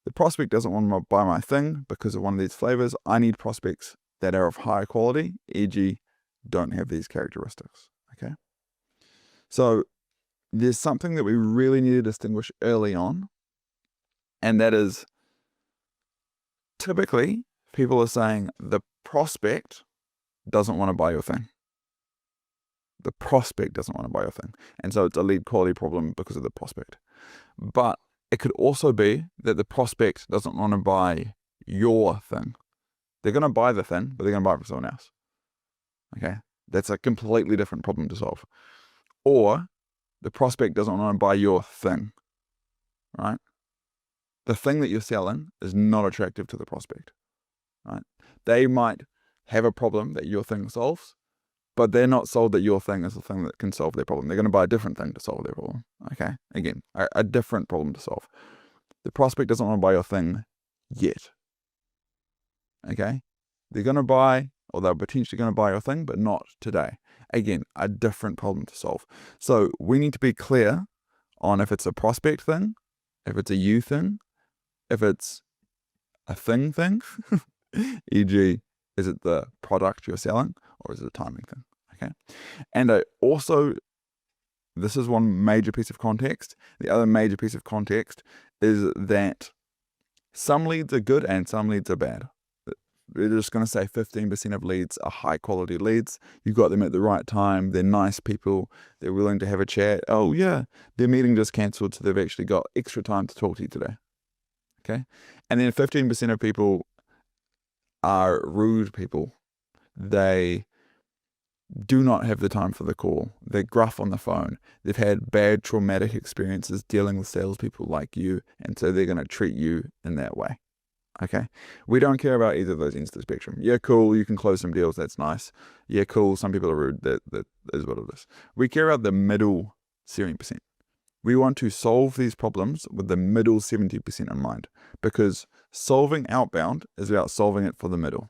the prospect doesn't want to buy my thing because of one of these flavors. I need prospects that are of higher quality, e.g. don't have these characteristics. Okay. So there's something that we really need to distinguish early on, and that is typically people are saying the prospect doesn't want to buy your thing. The prospect doesn't want to buy your thing. And so it's a lead quality problem because of the prospect. But it could also be that the prospect doesn't want to buy your thing. They're going to buy the thing, but they're going to buy it from someone else. Okay? That's a completely different problem to solve. Or the prospect doesn't want to buy your thing. Right? The thing that you're selling is not attractive to the prospect. Right? They might have a problem that your thing solves, but they're not sold that your thing is the thing that can solve their problem. They're going to buy a different thing to solve their problem. Okay? Again, a different problem to solve. The prospect doesn't want to buy your thing yet. Okay? They're going to buy, or they're potentially going to buy your thing, but not today. Again, a different problem to solve. So we need to be clear on if it's a prospect thing, if it's a you thing, if it's a thing, e.g., is it the product you're selling, or is it a timing thing? Okay. And this is one major piece of context. The other major piece of context is that some leads are good and some leads are bad. We're just going to say 15% of leads are high quality leads. You got them at the right time. They're nice people. They're willing to have a chat. Oh yeah, their meeting just cancelled, so they've actually got extra time to talk to you today. Okay. And then 15% of people are rude people. They do not have the time for the call. They're gruff on the phone. They've had bad traumatic experiences dealing with salespeople like you, and so they're going to treat you in that way. Okay? We don't care about either of those ends of the spectrum. Yeah, cool, you can close some deals, that's nice. Yeah, cool, some people are rude, that is what it is. We care about the middle 70%. We want to solve these problems with the middle 70% in mind, because solving outbound is about solving it for the middle.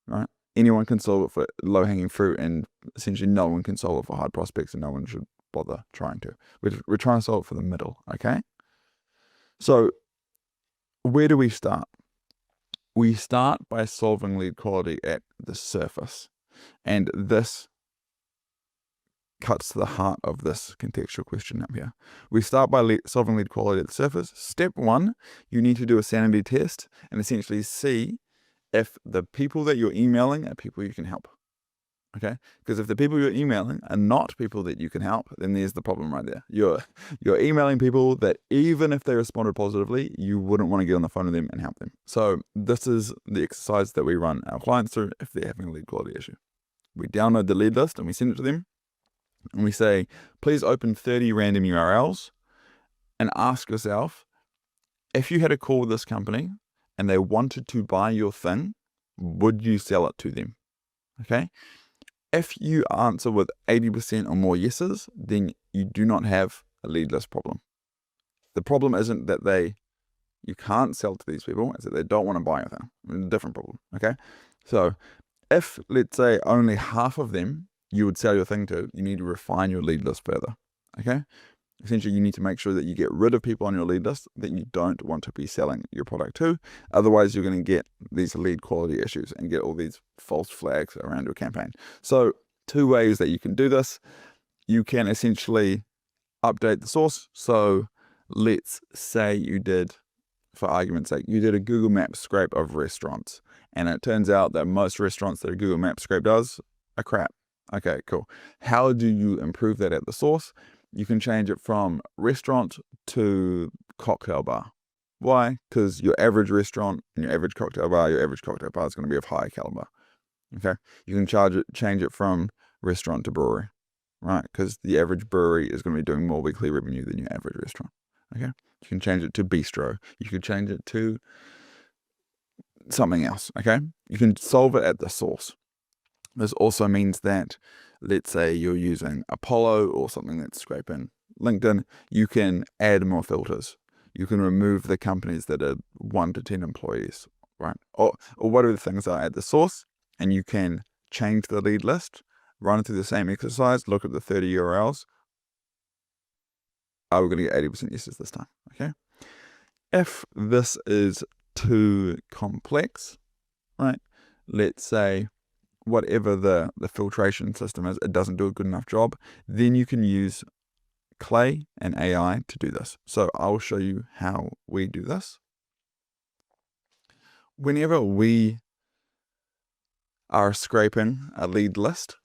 Right? Anyone can solve it for low-hanging fruit, and essentially no one can solve it for hard prospects, and no one should bother trying to. We're trying to solve it for the middle, okay? So where do we start? We start by solving lead quality at the surface, and this cuts to the heart of this contextual question up here. We start by solving lead quality at the surface. Step 1, you need to do a sanity test and essentially see if the people that you're emailing are people you can help. Okay? Because if the people you're emailing are not people that you can help, then there's the problem right there. You're emailing people that even if they responded positively, you wouldn't want to get on the phone with them and help them. So this is the exercise that we run our clients through if they're having a lead quality issue. We download the lead list and we send it to them, and we say, please open 30 random URLs and ask yourself, if you had a call with this company and they wanted to buy your thing, would you sell it to them? Okay? If you answer with 80% or more yeses, then you do not have a lead list problem. The problem isn't that you can't sell to these people, it's that they don't want to buy your thing. It's a different problem. Okay? So if, let's say, only half of them you would sell your thing to, you need to refine your lead list further. Okay? Essentially, you need to make sure that you get rid of people on your lead list that you don't want to be selling your product to. Otherwise, you're going to get these lead quality issues and get all these false flags around your campaign. So 2 ways that you can do this. You can essentially update the source. So let's say you did, for argument's sake, you did a Google Maps scrape of restaurants. And it turns out that most restaurants that a Google Maps scrape does are crap. Okay, cool. How do you improve that at the source? You can change it from restaurant to cocktail bar. Why? Because your average restaurant and your average cocktail bar is going to be of higher caliber. Okay? You can change it from restaurant to brewery, right? Because the average brewery is going to be doing more weekly revenue than your average restaurant. Okay, you can change it to bistro. You could change it to something else. Okay, you can solve it at the source. This also means that, let's say you're using Apollo or something that's scraping LinkedIn, you can add more filters. You can remove the companies that are 1 to 10 employees, right? Or whatever the things are at the source, and you can change the lead list, run through the same exercise, look at the 30 URLs. We're going to get 80% yeses this time, okay? If this is too complex, right? Let's say whatever the filtration system is, it doesn't do a good enough job, then you can use Clay and AI to do this. So I'll show you how we do this. Whenever we are scraping a lead list,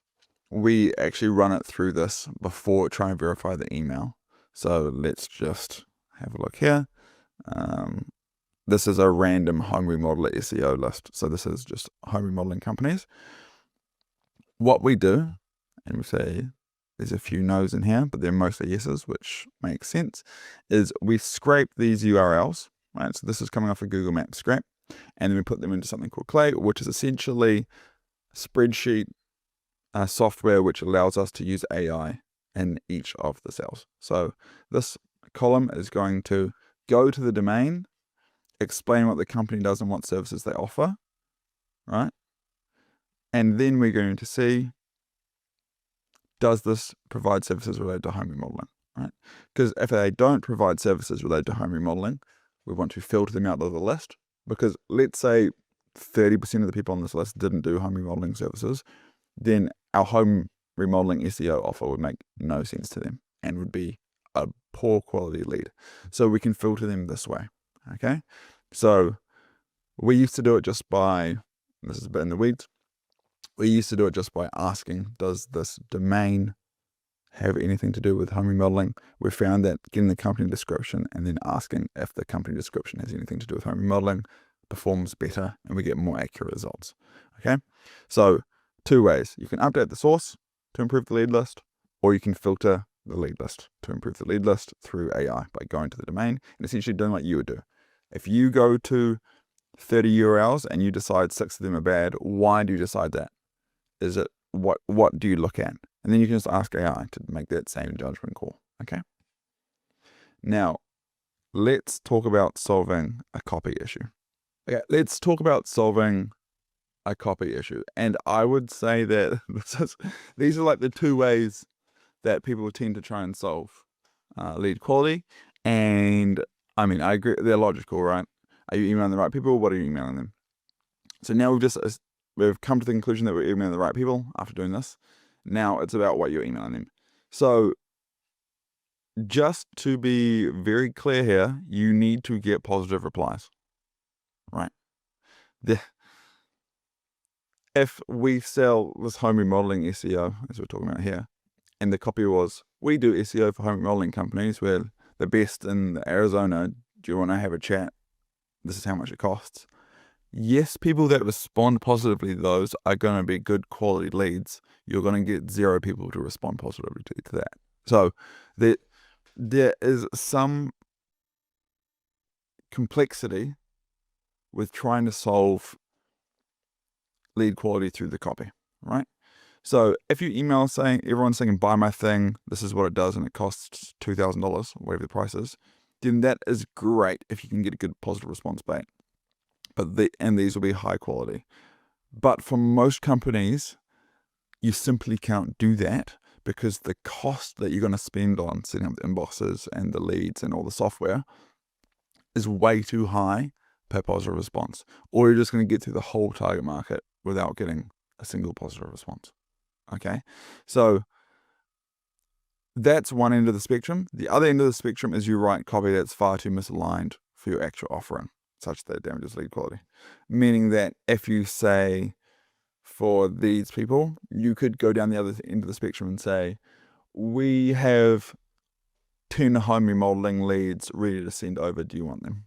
we actually run it through this before trying to verify the email. So let's just have a look here. This is a random home remodeler SEO list. So this is just home remodeling companies. What we do, and we say there's a few no's in here, but they're mostly yeses, which makes sense, is we scrape these URLs, right? So this is coming off a Google Maps scrape, and then we put them into something called Clay, which is essentially spreadsheet software which allows us to use AI in each of the cells. So this column is going to go to the domain, explain what the company does and what services they offer, right? And then we're going to see, does this provide services related to home remodeling, right? Because if they don't provide services related to home remodeling, we want to filter them out of the list. Because let's say 30% of the people on this list didn't do home remodeling services, then our home remodeling SEO offer would make no sense to them and would be a poor quality lead. So we can filter them this way, okay? So we used to do it just by, this is a bit in the weeds, we used to do it just by asking, does this domain have anything to do with home remodeling? We found that getting the company description and then asking if the company description has anything to do with home remodeling performs better and we get more accurate results, okay? So 2 ways. You can update the source to improve the lead list, or you can filter the lead list to improve the lead list through AI by going to the domain and essentially doing what you would do. If you go to 30 URLs and you decide 6 of them are bad, why do you decide that? Is it, what do you look at? And then you can just ask AI to make that same judgment call, okay? Now, let's talk about solving a copy issue. Okay, let's talk about solving a copy issue. And I would say that these are like the 2 ways that people tend to try and solve lead quality. And I mean, I agree, they're logical, right? Are you emailing the right people? What are you emailing them? So now we've come to the conclusion that we're emailing the right people after doing this. Now it's about what you're emailing them. So just to be very clear here, you need to get positive replies, right? If we sell this home remodeling SEO, as we're talking about here, and the copy was, we do SEO for home remodeling companies, we're the best in Arizona, do you want to have a chat? This is how much it costs. Yes, people that respond positively to those are going to be good quality leads. You're going to get 0 people to respond positively to that. So there is some complexity with trying to solve lead quality through the copy, right? So if you email saying, everyone's saying, buy my thing, this is what it does, and it costs $2,000, whatever the price is, then that is great if you can get a good positive response back. And these will be high quality. But for most companies, you simply can't do that because the cost that you're going to spend on setting up the inboxes and the leads and all the software is way too high per positive response. Or you're just going to get through the whole target market without getting a single positive response. Okay, so that's one end of the spectrum. The other end of the spectrum is you write copy that's far too misaligned for your actual offering, such that it damages lead quality. Meaning that if you say, for these people, you could go down the other end of the spectrum and say, we have 10 home remodeling leads ready to send over. Do you want them?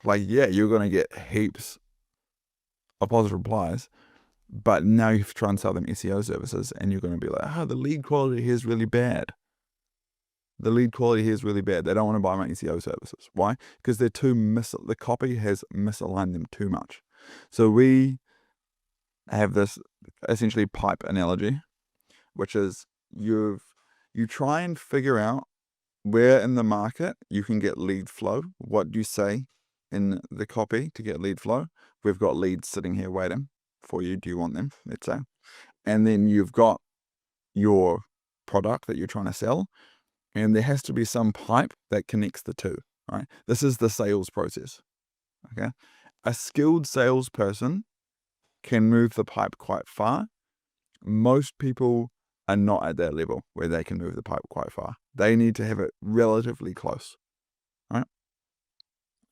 Like, yeah, you're going to get heaps of positive replies, but now you have to try and sell them SEO services and you're going to be like, the lead quality here is really bad. the lead quality here is really bad. They don't want to buy my SEO services. Why? Because they're the copy has misaligned them too much. So we have this essentially pipe analogy, which is you try and figure out where in the market you can get lead flow. What do you say in the copy to get lead flow? We've got leads sitting here waiting for you. Do you want them? Let's say. And then you've got your product that you're trying to sell, and there has to be some pipe that connects the two, right? This is the sales process, okay? A skilled salesperson can move the pipe quite far. Most people are not at that level where they can move the pipe quite far. They need to have it relatively close, right?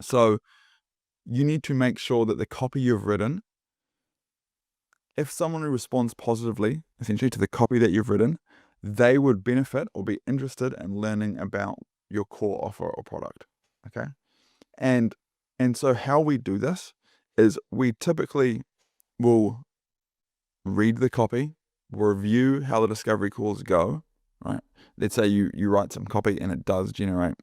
So you need to make sure that the copy you've written, if someone responds positively, essentially to the copy that you've written, they would benefit or be interested in learning about your core offer or product, okay? And so how we do this is we typically will read the copy, review how the discovery calls go, right? Let's say you write some copy and it does generate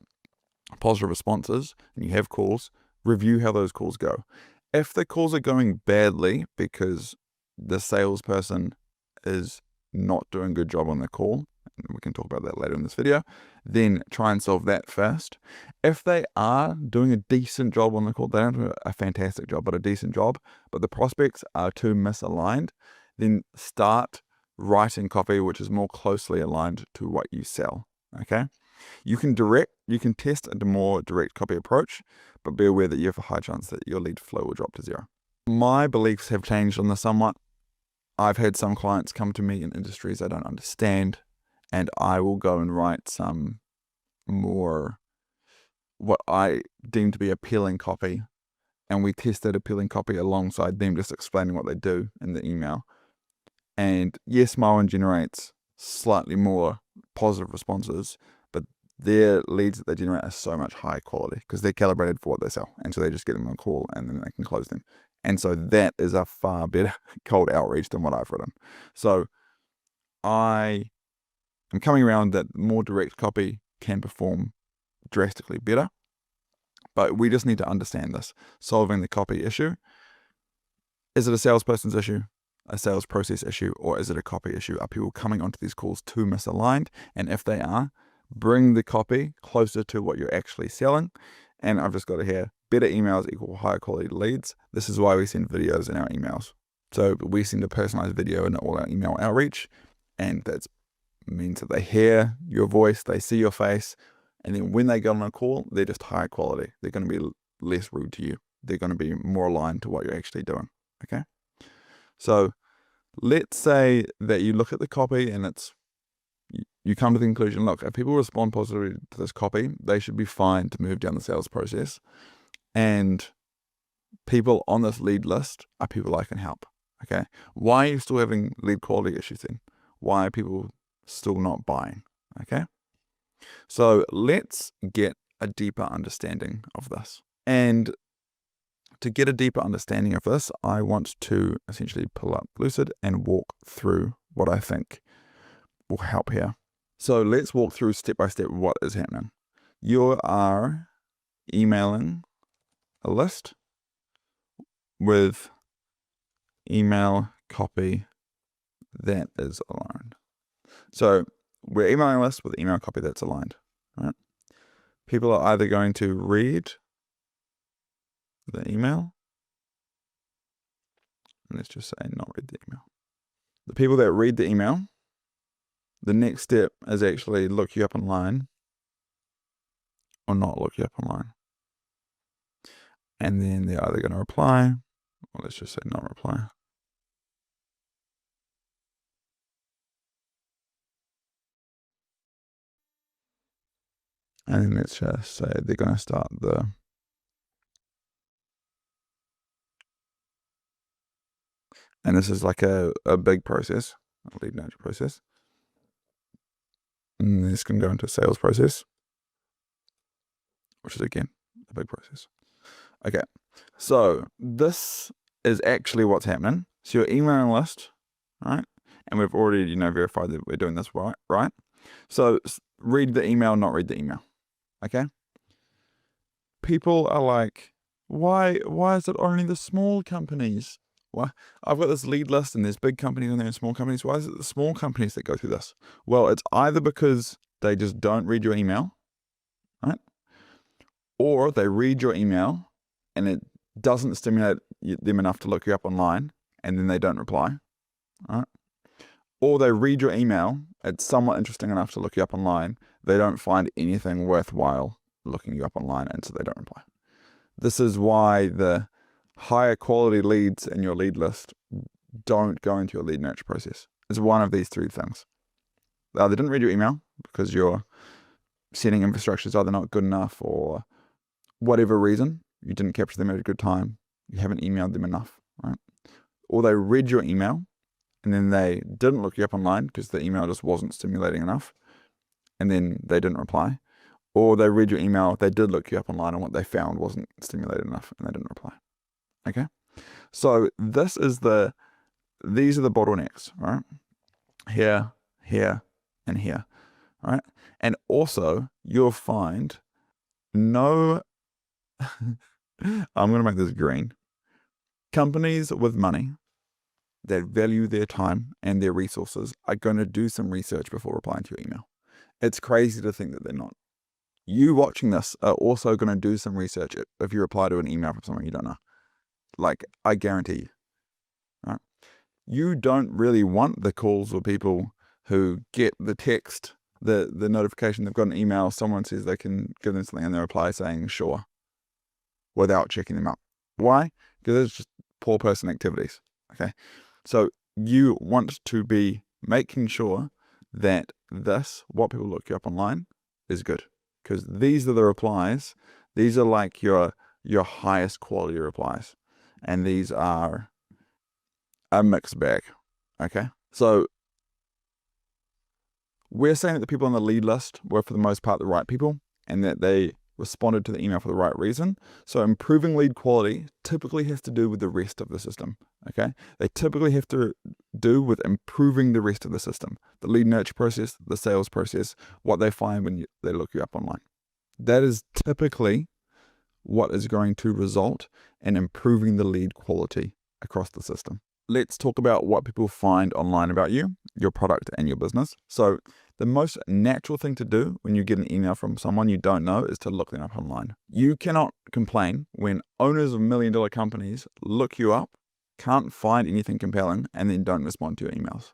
positive responses and you have calls, review how those calls go. If the calls are going badly because the salesperson is not doing a good job on the call, and we can talk about that later in this video, then try and solve that first. If they are doing a decent job on the call, they don't do a fantastic job, but a decent job, but the prospects are too misaligned, then start writing copy which is more closely aligned to what you sell, okay? You can test a more direct copy approach, but be aware that you have a high chance that your lead flow will drop to zero. My beliefs have changed on this somewhat. I've had some clients come to me in industries I don't understand, and I will go and write some more what I deem to be appealing copy, and we test that appealing copy alongside them just explaining what they do in the email. And yes, my one generates slightly more positive responses, but their leads that they generate are so much higher quality because they're calibrated for what they sell. And so they just get them on a call and then they can close them. And so that is a far better cold outreach than what I've written. So I am coming around that more direct copy can perform drastically better, but we just need to understand this. Solving the copy issue. Is it a salesperson's issue, a sales process issue, or is it a copy issue? Are people coming onto these calls too misaligned? And if they are, bring the copy closer to what you're actually selling. And I've just got it here. Better emails equal higher quality leads. This is why we send videos in our emails. So we send a personalized video in all our email outreach, and that means that they hear your voice, they see your face, and then when they get on a call, they're just higher quality. They're going to be less rude to you. They're going to be more aligned to what you're actually doing. Okay? So let's say that you look at the copy and you come to the conclusion, look, if people respond positively to this copy, they should be fine to move down the sales process. And people on this lead list are people I can help. Okay? Why are you still having lead quality issues then? Why are people still not buying? Okay? So let's get a deeper understanding of this. And to get a deeper understanding of this, I want to essentially pull up Lucid and walk through what I think will help here. So let's walk through step by step what is happening. You are emailing a list with email copy that is aligned. So we're emailing a list with email copy that's aligned, right? People are either going to read the email, and let's just say not read the email. The people that read the email, the next step is actually look you up online or not look you up online. And then they're either going to reply, or let's just say not reply. And then let's just say they're going to start and this is like a big process, a lead nurture process. And this can go into a sales process, which is again, a big process. Okay, so this is actually what's happening. So your emailing list, right? And we've already, verified that we're doing this right? So read the email, not read the email. Okay? People are like, why is it only the small companies? Why? I've got this lead list and there's big companies and there's small companies. Why is it the small companies that go through this? Well, it's either because they just don't read your email, right? Or they read your email and it doesn't stimulate them enough to look you up online, and then they don't reply, right? Or they read your email, it's somewhat interesting enough to look you up online, they don't find anything worthwhile looking you up online, and so they don't reply. This is why the higher quality leads in your lead list don't go into your lead nurture process. It's one of these three things. They didn't read your email because your setting infrastructure is either not good enough, or whatever reason, you didn't capture them at a good time, you haven't emailed them enough, right? Or they read your email and then they didn't look you up online because the email just wasn't stimulating enough, and then they didn't reply. Or they read your email, they did look you up online, and what they found wasn't stimulated enough, and they didn't reply. Okay? So these are the bottlenecks, right? Here, here, and here, right? And also, you'll find I'm going to make this green. Companies with money that value their time and their resources are going to do some research before replying to your email. It's crazy to think that they're not. You watching this are also going to do some research if you reply to an email from someone you don't know. Like, I guarantee you. Right? You don't really want the calls with people who get the text, the notification, they've got an email, someone says they can give them something and they reply saying sure, without checking them out. Why? Because it's just poor person activities. Okay. So you want to be making sure that what people look you up online, is good. Because these are the replies. These are like your highest quality replies. And these are a mixed bag. Okay. So we're saying that the people on the lead list were for the most part the right people, and that they responded to the email for the right reason. So improving lead quality typically has to do with the rest of the system. Okay. They typically have to do with improving the rest of the system, the lead nurture process, the sales process, what they find when they look you up online. That is typically what is going to result in improving the lead quality across the system. Let's talk about what people find online about you, your product, and your business. So the most natural thing to do when you get an email from someone you don't know is to look them up online. You cannot complain when owners of $1 million companies look you up, can't find anything compelling, and then don't respond to your emails.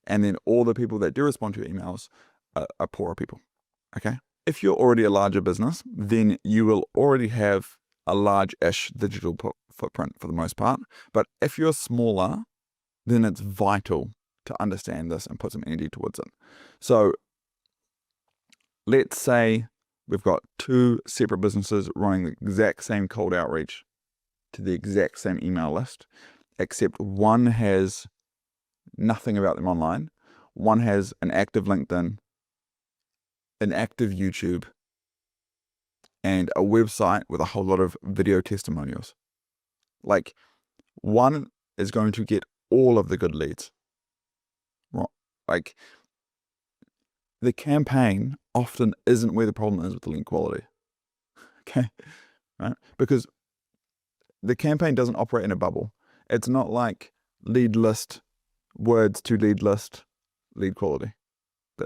And then all the people that do respond to your emails are poorer people. Okay? If you're already a larger business, then you will already have a large-ish digital footprint for the most part. But if you're smaller, then it's vital to understand this and put some energy towards it. So let's say we've got two separate businesses running the exact same cold outreach to the exact same email list, except one has nothing about them online. One has an active LinkedIn, an active YouTube, and a website with a whole lot of video testimonials. Like, one is going to get all of the good leads. Like, the campaign often isn't where the problem is with the lead quality. Okay, right? Because the campaign doesn't operate in a bubble. It's not like lead list, words to lead list, lead quality.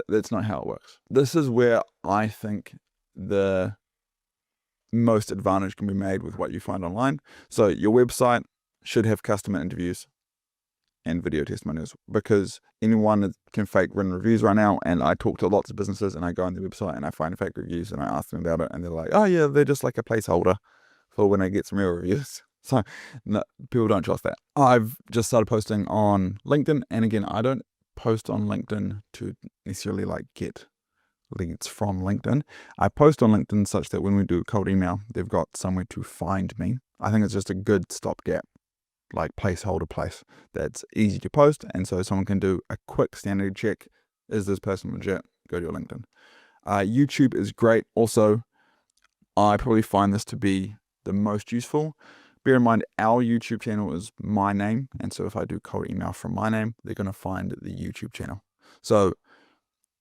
That's not how it works. This is where I think the most advantage can be made with what you find online. So your website should have customer interviews and video testimonials, because anyone can fake written reviews right now. And I talk to lots of businesses and I go on their website and I find fake reviews and I ask them about it, and they're like, oh yeah, they're just like a placeholder for when I get some real reviews. So no, people don't trust that. I've just started posting on LinkedIn, and again, I don't post on LinkedIn to necessarily like get leads from LinkedIn. I post on LinkedIn such that when we do cold email, they've got somewhere to find me. I think it's just a good stopgap, like placeholder place that's easy to post, and so someone can do a quick sanity check. Is this person legit? Go to your LinkedIn. YouTube is great. Also, I probably find this to be the most useful. Bear in mind, our YouTube channel is my name, and so if I do cold email from my name, they're going to find the YouTube channel. So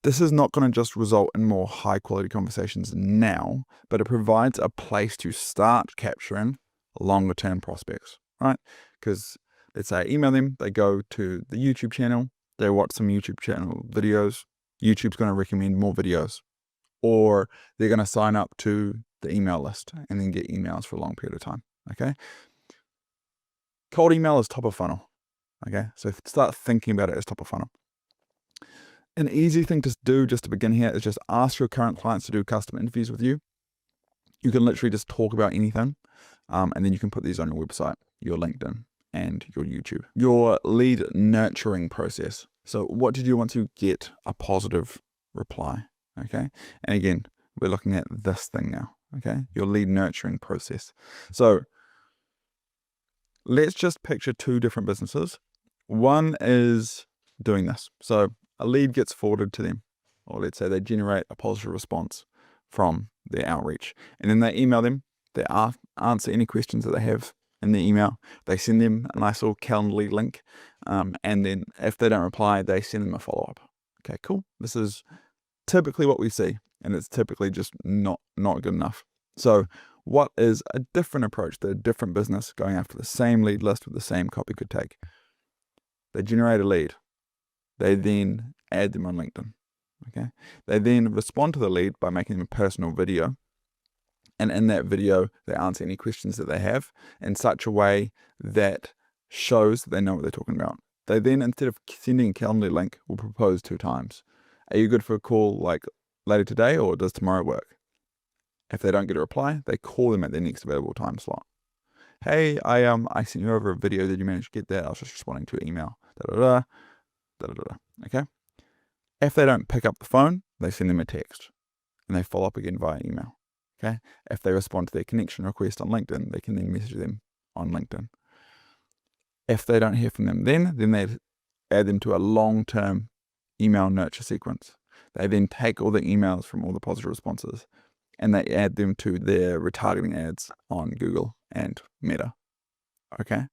This is not going to just result in more high quality conversations now, but it provides a place to start capturing longer term prospects, right? Because let's say I email them, they go to the YouTube channel, they watch some YouTube channel videos, YouTube's going to recommend more videos, or they're going to sign up to the email list and then get emails for a long period of time, okay? Cold email is top of funnel, okay? So start thinking about it as top of funnel. An easy thing to do just to begin here is just ask your current clients to do custom interviews with you. You can literally just talk about anything, and then you can put these on your website, your LinkedIn, and your YouTube. Your lead nurturing process. So what did you want to get a positive reply? Okay. And again, we're looking at this thing now. Okay. Your lead nurturing process. So let's just picture two different businesses. One is doing this. So a lead gets forwarded to them, or let's say they generate a positive response from their outreach, and then they email them. They answer any questions that they have in the email. They send them a nice little Calendly link, and then if they don't reply, they send them a follow-up. Okay, cool. This is typically what we see, and it's typically just not good enough. So what is a different approach that a different business going after the same lead list with the same copy could take? They generate a lead. They then add them on LinkedIn. Okay. They then respond to the lead by making them a personal video. And in that video, they answer any questions that they have in such a way that shows that they know what they're talking about. They then, instead of sending a Calendly link, will propose 2 times. Are you good for a call like later today, or does tomorrow work? If they don't get a reply, they call them at their next available time slot. Hey, I sent you over a video. Did you manage to get that? I was just responding to an email. Okay. If they don't pick up the phone, they send them a text and they follow up again via email. Okay. If they respond to their connection request on LinkedIn, they can then message them on LinkedIn. If they don't hear from them then they add them to a long-term email nurture sequence. They then take all the emails from all the positive responses and they add them to their retargeting ads on Google and Meta. Okay.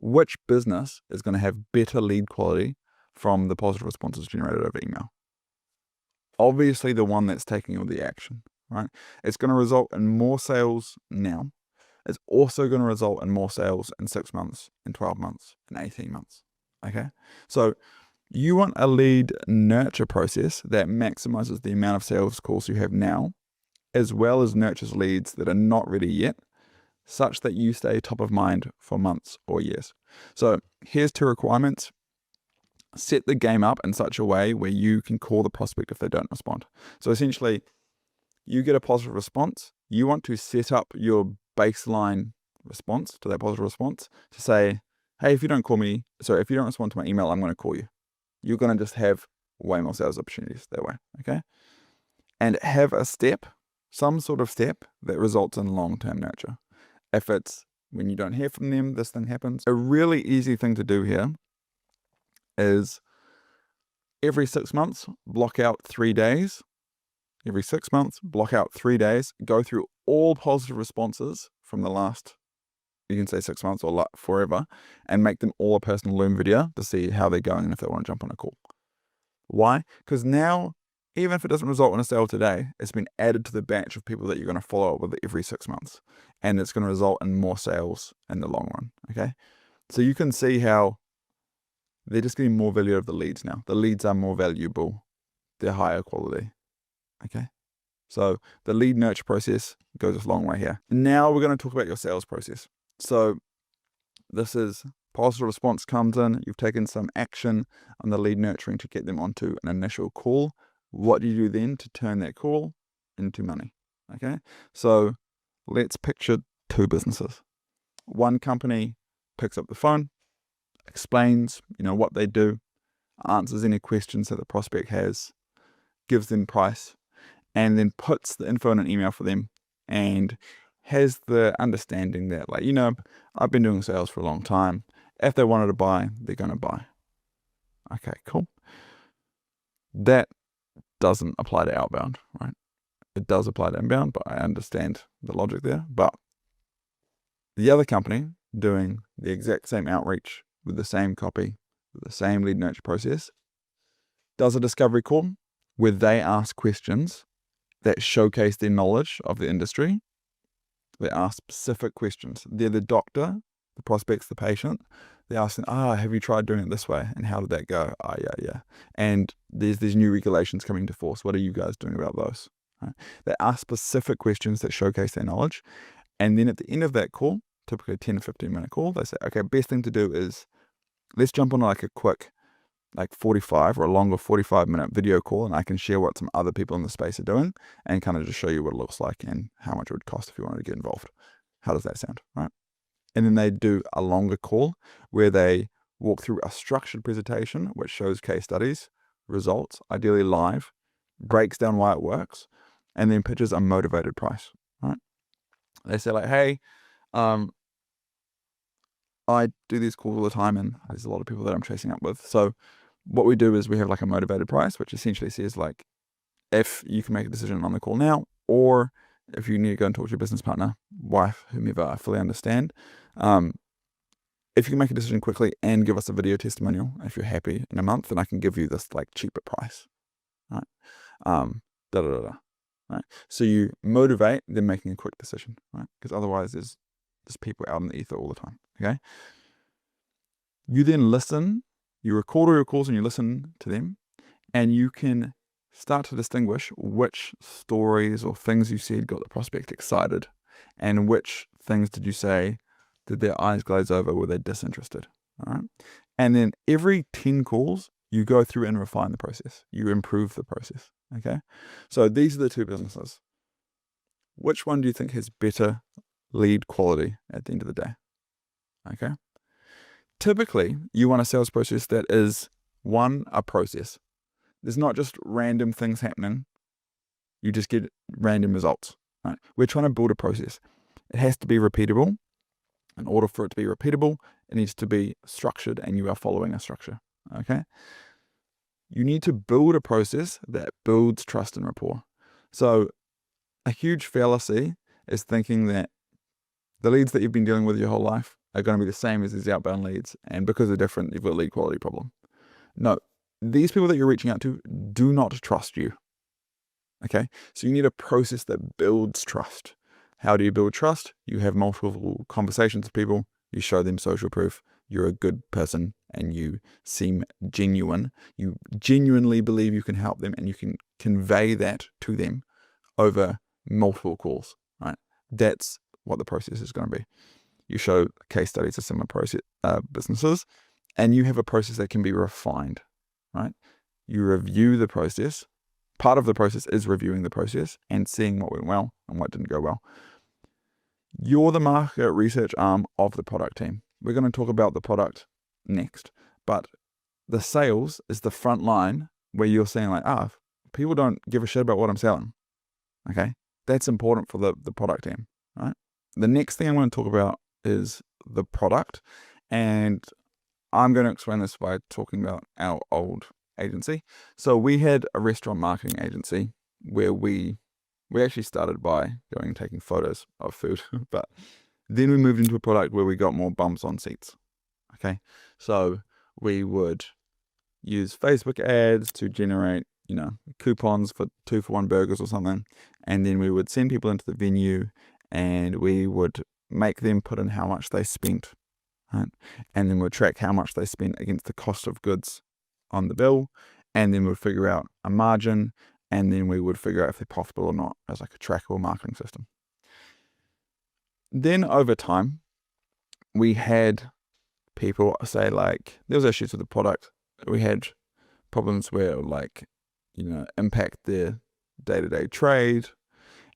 Which business is going to have better lead quality from the positive responses generated over email? Obviously, the one that's taking all the action, right? It's going to result in more sales now. It's also going to result in more sales in 6 months, in 12 months, in 18 months. Okay. So you want a lead nurture process that maximizes the amount of sales calls you have now, as well as nurtures leads that are not ready yet, such that you stay top of mind for months or years. So here's 2 requirements. Set the game up in such a way where you can call the prospect if they don't respond. So essentially, you get a positive response. You want to set up your baseline response to that positive response to say, hey, if you don't respond to my email, I'm going to call you. You're going to just have way more sales opportunities that way. Okay. And have a step, some sort of step that results in long-term nurture. If it's when you don't hear from them, this thing happens. A really easy thing to do here is every 6 months, block out 3 days. Every 6 months, block out 3 days, go through all positive responses from the last, you can say 6 months or forever, and make them all a personal Loom video to see how they're going and if they want to jump on a call. Why? Because now, even if it doesn't result in a sale today, it's been added to the batch of people that you're going to follow up with every 6 months. And it's going to result in more sales in the long run. Okay. So you can see how they're just getting more value out of the leads now. The leads are more valuable. They're higher quality. Okay. So the lead nurture process goes a long way here. Now we're going to talk about your sales process. So this is positive response comes in. You've taken some action on the lead nurturing to get them onto an initial call. What do you do then to turn that call into money? Okay. So let's picture 2 businesses. One company picks up the phone, explains, what they do, answers any questions that the prospect has, gives them price, and then puts the info in an email for them and has the understanding that, I've been doing sales for a long time. If they wanted to buy, they're going to buy. Okay, cool. That doesn't apply to outbound, right? It does apply to inbound, but I understand the logic there. But the other company doing the exact same outreach with the same copy, with the same lead nurture process, does a discovery call, where they ask questions that showcase their knowledge of the industry. They ask specific questions. They're the doctor, the prospect's the patient. They're asking, have you tried doing it this way? And how did that go? Yeah. And there's these new regulations coming into force. What are you guys doing about those? Right? They ask specific questions that showcase their knowledge. And then at the end of that call, typically a 10 to 15 minute call, they say, okay, best thing to do is let's jump on like a quick 45 or a longer 45-minute video call, and I can share what some other people in the space are doing and kind of just show you what it looks like and how much it would cost if you wanted to get involved. How does that sound? Right? And then they do a longer call where they walk through a structured presentation which shows case studies, results, ideally live, breaks down why it works, and then pitches a motivated price. Right? They say like, hey, I do these calls all the time and there's a lot of people that I'm chasing up with. So what we do is we have like a motivated price, which essentially says like, if you can make a decision on the call now, or if you need to go and talk to your business partner, wife, whomever, I fully understand. If you can make a decision quickly and give us a video testimonial, if you're happy in a month, then I can give you this like cheaper price, right? Right? So you motivate them making a quick decision, right? Because otherwise there's people out in the ether all the time, okay? You then listen, you record all your calls and you listen to them, and you can start to distinguish which stories or things you said got the prospect excited, and which things did you say did their eyes glaze over, were they disinterested, all right? And then every 10 calls, you go through and refine the process. You improve the process, okay? So these are the two businesses. Which one do you think has better lead quality at the end of the day? Okay. Typically, you want a sales process that is, one, a process. There's not just random things happening. You just get random results. Right? We're trying to build a process. It has to be repeatable. In order for it to be repeatable, it needs to be structured, and you are following a structure. Okay. You need to build a process that builds trust and rapport. So a huge fallacy is thinking that the leads that you've been dealing with your whole life are going to be the same as these outbound leads, and because they're different, you've got a lead quality problem. No, these people that you're reaching out to do not trust you. Okay, so you need a process that builds trust. How do you build trust? You have multiple conversations with people, you show them social proof, you're a good person, and you seem genuine. You genuinely believe you can help them, and you can convey that to them over multiple calls, right? That's what the process is going to be. You show case studies of similar businesses, and you have a process that can be refined, right? You review the process. Part of the process is reviewing the process and seeing what went well and what didn't go well. You're the market research arm of the product team. We're going to talk about the product next, but the sales is the front line where you're saying like, people don't give a shit about what I'm selling. Okay. That's important for the product team, right? The next thing I'm going to talk about is the product, and I'm going to explain this by talking about our old agency. So we had a restaurant marketing agency where we actually started by going and taking photos of food, but then we moved into a product where we got more bumps on seats. Okay. So we would use Facebook ads to generate, coupons for 2-for-1 burgers or something. And then we would send people into the venue, and we would make them put in how much they spent, right? And then we'd track how much they spent against the cost of goods on the bill. And then we'd figure out a margin, and then we would figure out if they're profitable or not as like a trackable marketing system. Then over time, we had people say like, there was issues with the product. We had problems where like, impact their day-to-day trade.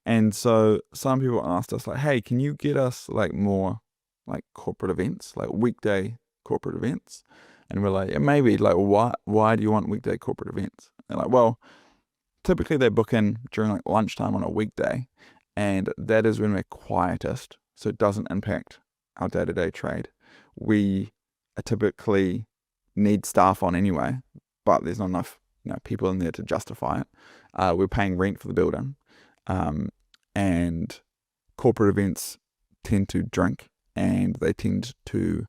And so some people asked us like, hey, can you get us like more like corporate events, like weekday corporate events? And we're like, yeah, maybe. Like, why do you want weekday corporate events? They're like, well, typically they book in during like lunchtime on a weekday, and that is when we're quietest, so it doesn't impact our day-to-day trade. We typically need staff on anyway, but there's not enough people in there to justify it. We're paying rent for the building, and corporate events tend to drink, and they tend to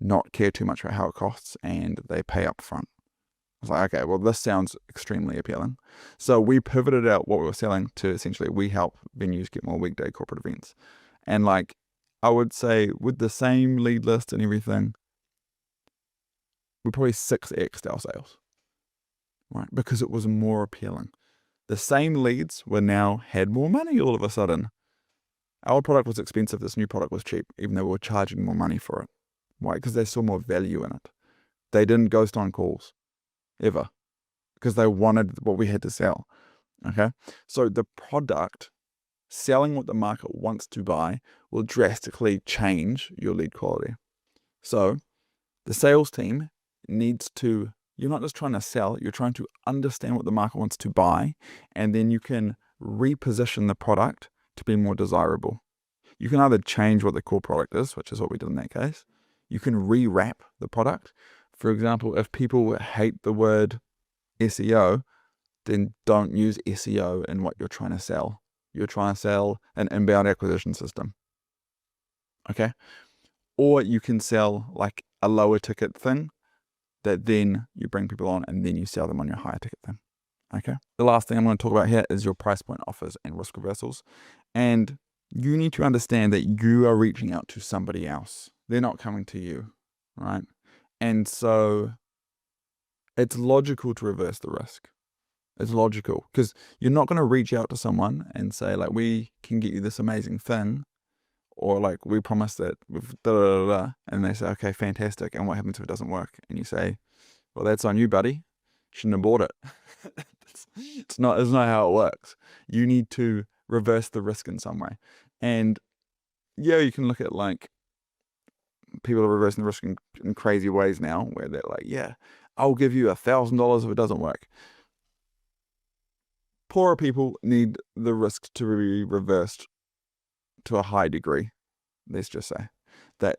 not care too much about how it costs, and they pay up front. was like, okay, well, this sounds extremely appealing. So we pivoted out what we were selling to essentially we help venues get more weekday corporate events. And like, I would say with the same lead list and everything, we probably 6x'd our sales, right? Because it was more appealing. The same leads were now had more money all of a sudden. Our product was expensive. This new product was cheap, even though we were charging more money for it. Why? Because they saw more value in it. They didn't ghost on calls ever because they wanted what we had to sell. Okay. So the product, selling what the market wants to buy, will drastically change your lead quality. So the sales team needs to, you're not just trying to sell, you're trying to understand what the market wants to buy, and then you can reposition the product to be more desirable. You can either change what the core product is, which is what we did in that case. You can rewrap the product. For example, if people hate the word SEO, then don't use SEO in what you're trying to sell. You're trying to sell an inbound acquisition system. Okay? Or you can sell like a lower ticket thing that then you bring people on and then you sell them on your higher ticket thing. Okay? The last thing I'm going to talk about here is your price point offers and risk reversals. And you need to understand that you are reaching out to somebody else. They're not coming to you, right? And so it's logical to reverse the risk. It's logical because you're not going to reach out to someone and say like, we can get you this amazing thing, or like, we promise that with da da da da, and they say, okay, fantastic. And what happens if it doesn't work? And you say, well, that's on you, buddy. Shouldn't have bought it. It's not how it works. You need to reverse the risk in some way. And yeah, you can look at like people are reversing the risk in crazy ways now, where they're like, yeah, I'll give you $1,000 if it doesn't work. Poorer people need the risk to be reversed to a high degree. Let's just say that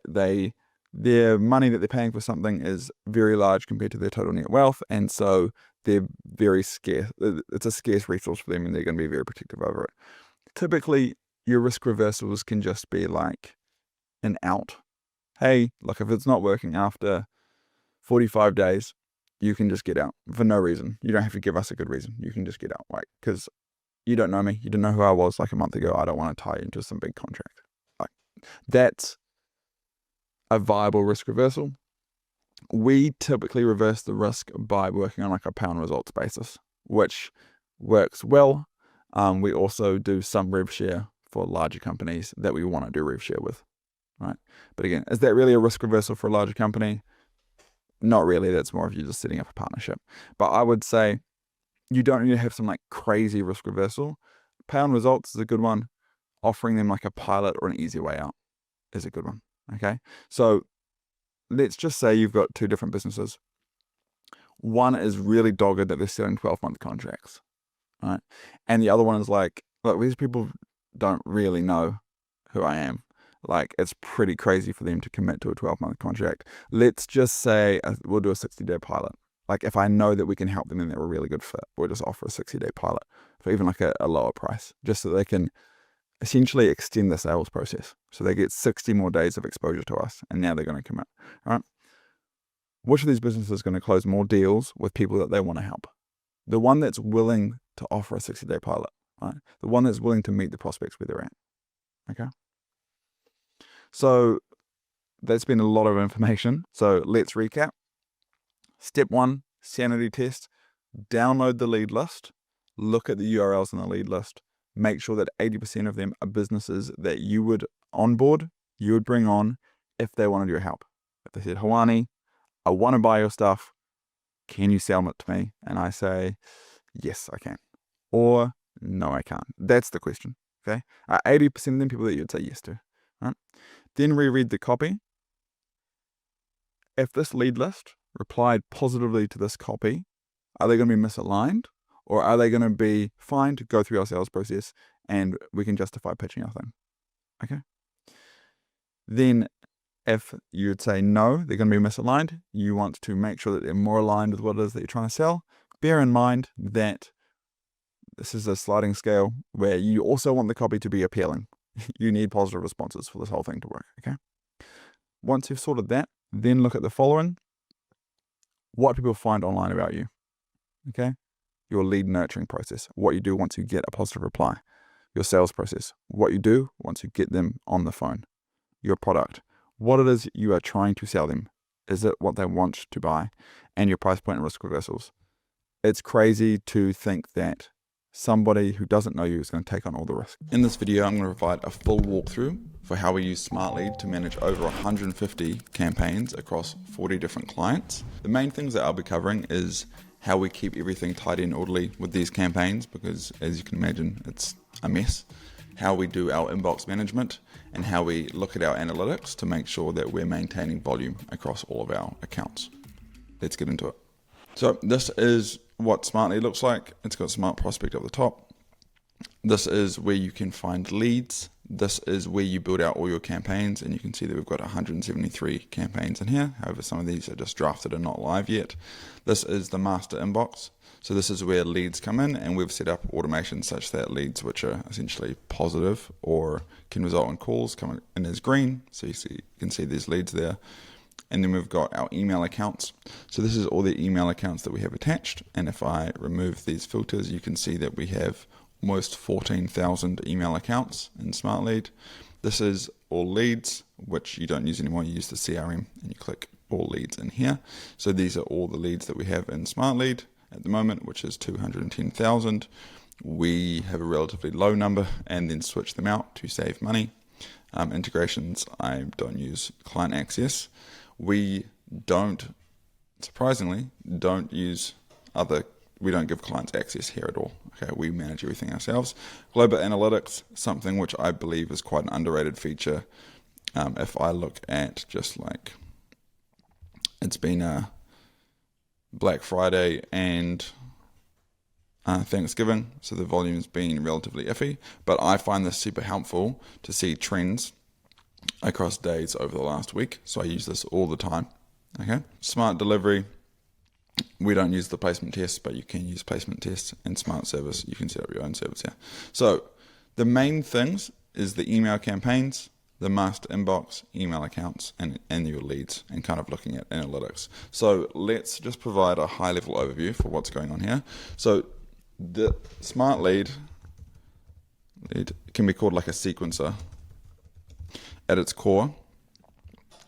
their money that they're paying for something is very large compared to their total net wealth, and so they're very scarce. It's a scarce resource for them, and they're going to be very protective over it. Typically, your risk reversals can just be like an out. Hey, look, if it's not working after 45 days, you can just get out for no reason. You don't have to give us a good reason. You can just get out, right? Because you don't know me. You didn't know who I was like a month ago. I don't want to tie you into some big contract. Like, that's a viable risk reversal. We typically reverse the risk by working on like a pound results basis, which works well. We also do some rev share for larger companies that we want to do rev share with, right? But again, is that really a risk reversal for a larger company? Not really. That's more of you just setting up a partnership. But I would say you don't need to have some like crazy risk reversal. Pound results is a good one. Offering them like a pilot or an easy way out is a good one. Okay. So let's just say you've got two different businesses. One is really dogged that they're selling 12-month contracts, right? And the other one is like, look, these people don't really know who I am. Like, it's pretty crazy for them to commit to a 12-month contract. Let's just say we'll do a 60-day pilot. Like, if I know that we can help them and they're a really good fit, we'll just offer a 60-day pilot for even like a lower price, just so they can essentially extend the sales process. So they get 60 more days of exposure to us, and now they're going to commit, right? Which of these businesses is going to close more deals with people that they want to help? The one that's willing to offer a 60-day pilot, right? The one that's willing to meet the prospects where they're at, okay? So that's been a lot of information. So let's recap. Step 1, sanity test. Download the lead list. Look at the URLs in the lead list. Make sure that 80% of them are businesses that you would onboard, you would bring on if they wanted your help. If they said, Hawani, I want to buy your stuff. Can you sell it to me? And I say, yes, I can. Or no, I can't. That's the question. Okay. 80% of them people that you'd say yes to. Right? Then reread the copy. If this lead list replied positively to this copy, are they going to be misaligned? Or are they going to be fine to go through our sales process and we can justify pitching our thing? Okay. Then if you'd say no, they're going to be misaligned, you want to make sure that they're more aligned with what it is that you're trying to sell. Bear in mind that this is a sliding scale where you also want the copy to be appealing. You need positive responses for this whole thing to work, okay? Once you've sorted that, then look at the following. What people find online about you. okay? Your lead nurturing process, what you do once you get a positive reply. Your sales process, what you do once you get them on the phone. Your product, what it is you are trying to sell them. Is it what they want to buy? And your price point and risk reversals. It's crazy to think that somebody who doesn't know you is going to take on all the risk. In this video, I'm going to provide a full walkthrough for how we use Smartlead to manage over 150 campaigns across 40 different clients. The main things that I'll be covering is how we keep everything tidy and orderly with these campaigns, because as you can imagine, it's a mess. How we do our inbox management, and how we look at our analytics to make sure that we're maintaining volume across all of our accounts. Let's get into it. So this is what Smartlead looks like. It's got Smart Prospect at the top. This is where you can find leads. This is where you build out all your campaigns, and you can see that we've got 173 campaigns in here. However, some of these are just drafted and not live yet. This is the master inbox. So this is where leads come in, and we've set up automation such that leads which are essentially positive or can result in calls come in as green. So you can see there's leads there. And then we've got our email accounts. So this is all the email accounts that we have attached. And if I remove these filters, you can see that we have almost 14,000 email accounts in Smartlead. This is all leads, which you don't use anymore. You use the CRM and you click all leads in here. So these are all the leads that we have in Smartlead at the moment, which is 210,000. We have a relatively low number and then switch them out to save money. Integrations, I don't use client access. We don't, surprisingly, we don't give clients access here at all. Okay, we manage everything ourselves. Global analytics, something which I believe is quite an underrated feature. If I look at just like, it's been a Black Friday and Thanksgiving, so the volume's been relatively iffy, but I find this super helpful to see trends across days over the last week. So I use this all the time. Okay. Smart delivery. We don't use the placement tests, but you can use placement tests. And smart service, you can set up your own service here. So the main things is the email campaigns, the master inbox, email accounts, and your leads, and kind of looking at analytics. So let's just provide a high level overview for what's going on here. So the Smartlead lead can be called like a sequencer at its core.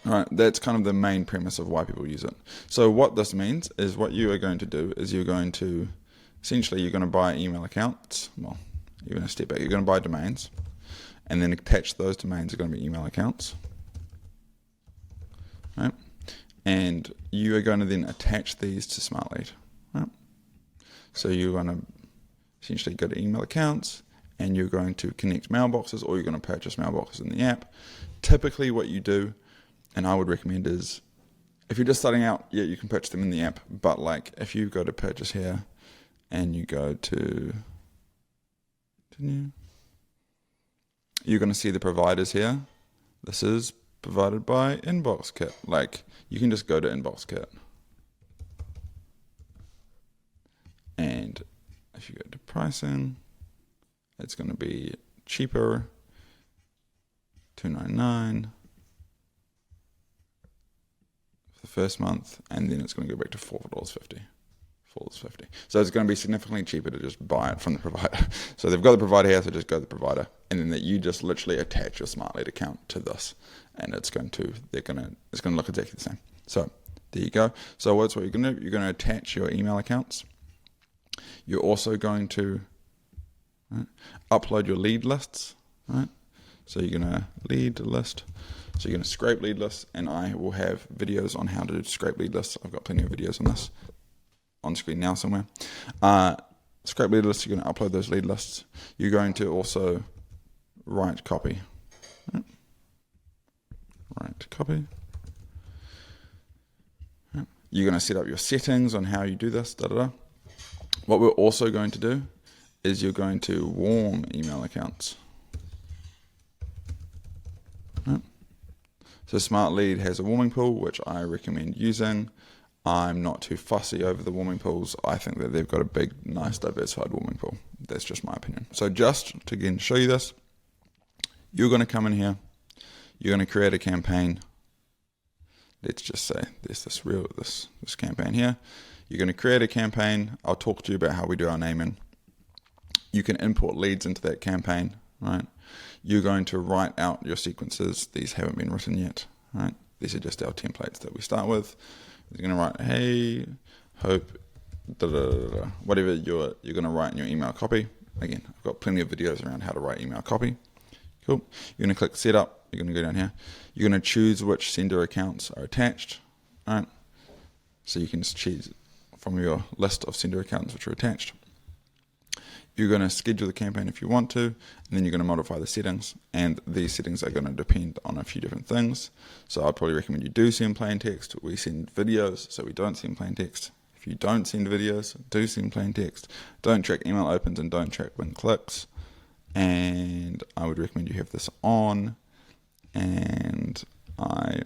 All right, that's kind of the main premise of why people use it. So what this means is what you are going to do is you're going to buy email accounts. Well, you're going to step back. You're going to buy domains, and then attached to those domains are going to be email accounts. Right? And you are going to then attach these to Smartlead. Right? So you're going to essentially go to email accounts, and you're going to connect mailboxes, or you're going to purchase mailboxes in the app. Typically what you do, and I would recommend, is if you're just starting out, yeah, you can purchase them in the app, but like if you go to purchase here and you go to, you're going to see the providers here. This is provided by InboxKit. Like you can just go to InboxKit. And if you go to pricing, it's going to be cheaper, $2.99 for the first month, and then it's going to go back to $4.50. $4.50. So it's going to be significantly cheaper to just buy it from the provider. So they've got the provider here, so just go to the provider, and then that you just literally attach your Smartlead account to this, and it's going to look exactly the same. So there you go. So what's what you're going to do? You're going to attach your email accounts. You're also going to upload your lead lists, right? So you're going to lead list. So you're going to scrape lead lists, and I will have videos on how to scrape lead lists. I've got plenty of videos on this on screen now somewhere. Scrape lead lists, you're going to upload those lead lists. You're going to also write copy. Right? Write copy. Right. You're going to set up your settings on how you do this. What we're also going to do is you're going to warm email accounts. Right. So Smartlead has a warming pool, which I recommend using. I'm not too fussy over the warming pools. I think that they've got a big, nice, diversified warming pool. That's just my opinion. So just to again show you this, you're going to come in here. You're going to create a campaign. let's just say there's this campaign here. You're going to create a campaign. I'll talk to you about how we do our naming. You can import leads into that campaign, right? You're going to write out your sequences. These haven't been written yet, right? These are just our templates that we start with. You're going to write, hey, hope, whatever you're going to write in your email copy. Again, I've got plenty of videos around how to write email copy. Cool. You're going to click setup. You're going to go down here. You're going to choose which sender accounts are attached, right? So you can just choose from your list of sender accounts which are attached. You're going to schedule the campaign if you want to, and then you're going to modify the settings, and these settings are going to depend on a few different things. So I'd probably recommend you do send plain text. We send videos, so we don't send plain text. If you don't send videos, do send plain text. Don't track email opens and don't track win clicks. And I would recommend you have this on, and I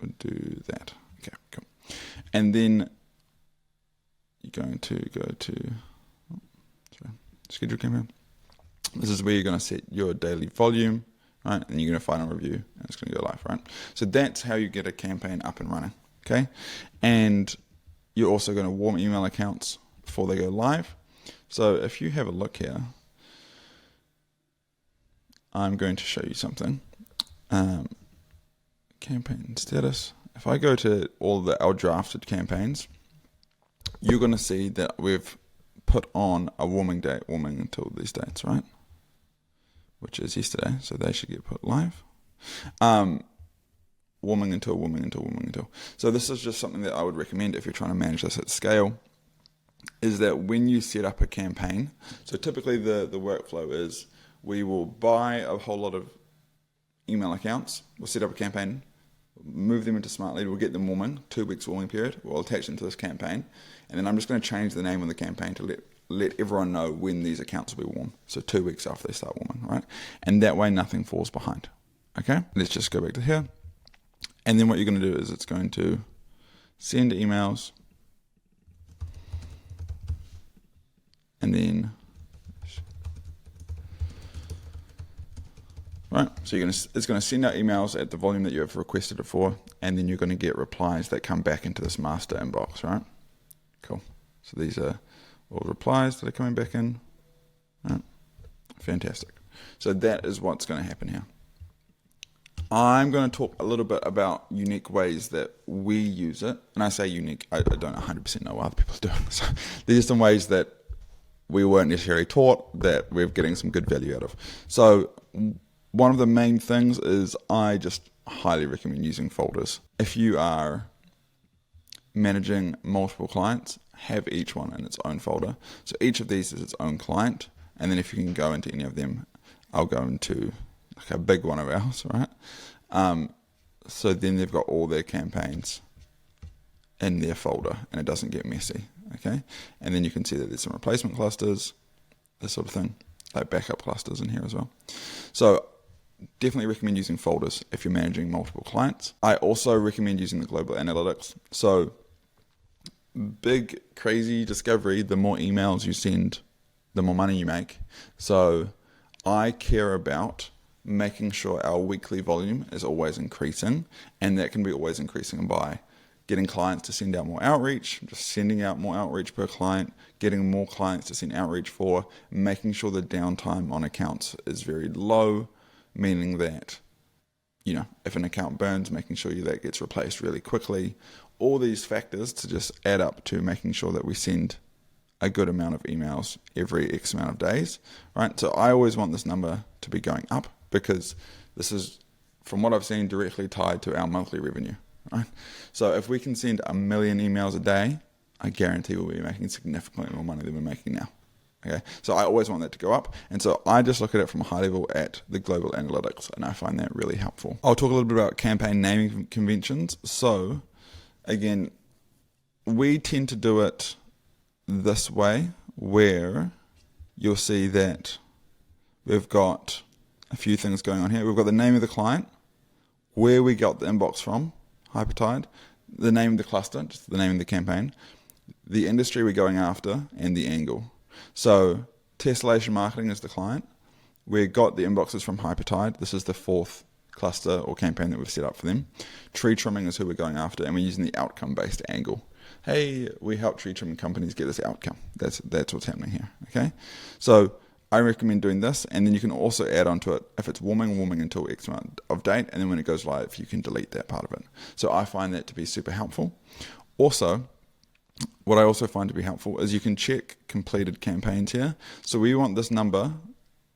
would do that. Okay, cool. And then you're going to go to schedule campaign. This is where you're going to set your daily volume, right? And you're going to find a review, and it's going to go live, right? So that's how you get a campaign up and running, okay? And you're also going to warm email accounts before they go live. So if you have a look here, I'm going to show you something. Campaign status. If I go to all our drafted campaigns, you're going to see that we've put on a warming date, warming until these dates, right? Which is yesterday, so they should get put live. Warming until. So this is just something that I would recommend if you're trying to manage this at scale, is that when you set up a campaign, so typically the workflow is we will buy a whole lot of email accounts, we'll set up a campaign, move them into Smartlead, we'll get them warming, 2 weeks warming period, we'll attach them to this campaign, and then I'm just going to change the name of the campaign to let everyone know when these accounts will be warm, so 2 weeks after they start warming, right? And that way nothing falls behind, okay? Let's just go back to here, and then what you're going to do is it's going to send emails, and then right, so it's going to send out emails at the volume that you have requested it for, and then you're going to get replies that come back into this master inbox, right? Cool. So these are all replies that are coming back in. Right. Fantastic. So that is what's going to happen here. I'm going to talk a little bit about unique ways that we use it. And I say unique, I don't 100% know what other people are doing. So these are some ways that we weren't necessarily taught that we're getting some good value out of. So one of the main things is I just highly recommend using folders. If you are managing multiple clients, have each one in its own folder. So each of these is its own client. And then if you can go into any of them, I'll go into like a big one of ours, right? So then they've got all their campaigns in their folder and it doesn't get messy, okay? And then you can see that there's some replacement clusters, this sort of thing, like backup clusters in here as well. So definitely recommend using folders if you're managing multiple clients. I also recommend using the global analytics. So big, crazy discovery, the more emails you send, the more money you make. So I care about making sure our weekly volume is always increasing, and that can be always increasing by getting clients to send out more outreach, just sending out more outreach per client, getting more clients to send outreach for, making sure the downtime on accounts is very low, meaning that, you know, if an account burns, making sure that gets replaced really quickly. All these factors to just add up to making sure that we send a good amount of emails every X amount of days, right? So I always want this number to be going up because this is, from what I've seen, directly tied to our monthly revenue, right? So if we can send 1 million emails a day, I guarantee we'll be making significantly more money than we're making now. Okay, so I always want that to go up, and so I just look at it from a high level at the global analytics, and I find that really helpful. I'll talk a little bit about campaign naming conventions. So again, we tend to do it this way, where you'll see that we've got a few things going on here. We've got the name of the client, where we got the inbox from, Hypertide, the name of the cluster, just the name of the campaign, the industry we're going after, and the angle. So Tessellation Marketing is the client. We got the inboxes from Hypertide. This is the 4th cluster or campaign that we've set up for them. Tree trimming is who we're going after, and we're using the outcome-based angle. Hey, we help tree trimming companies get this outcome. That's what's happening here, okay? So I recommend doing this, and then you can also add onto it, if it's warming until X amount of date, and then when it goes live, you can delete that part of it. So I find that to be super helpful. Also, what I also find to be helpful is you can check completed campaigns here. So we want this number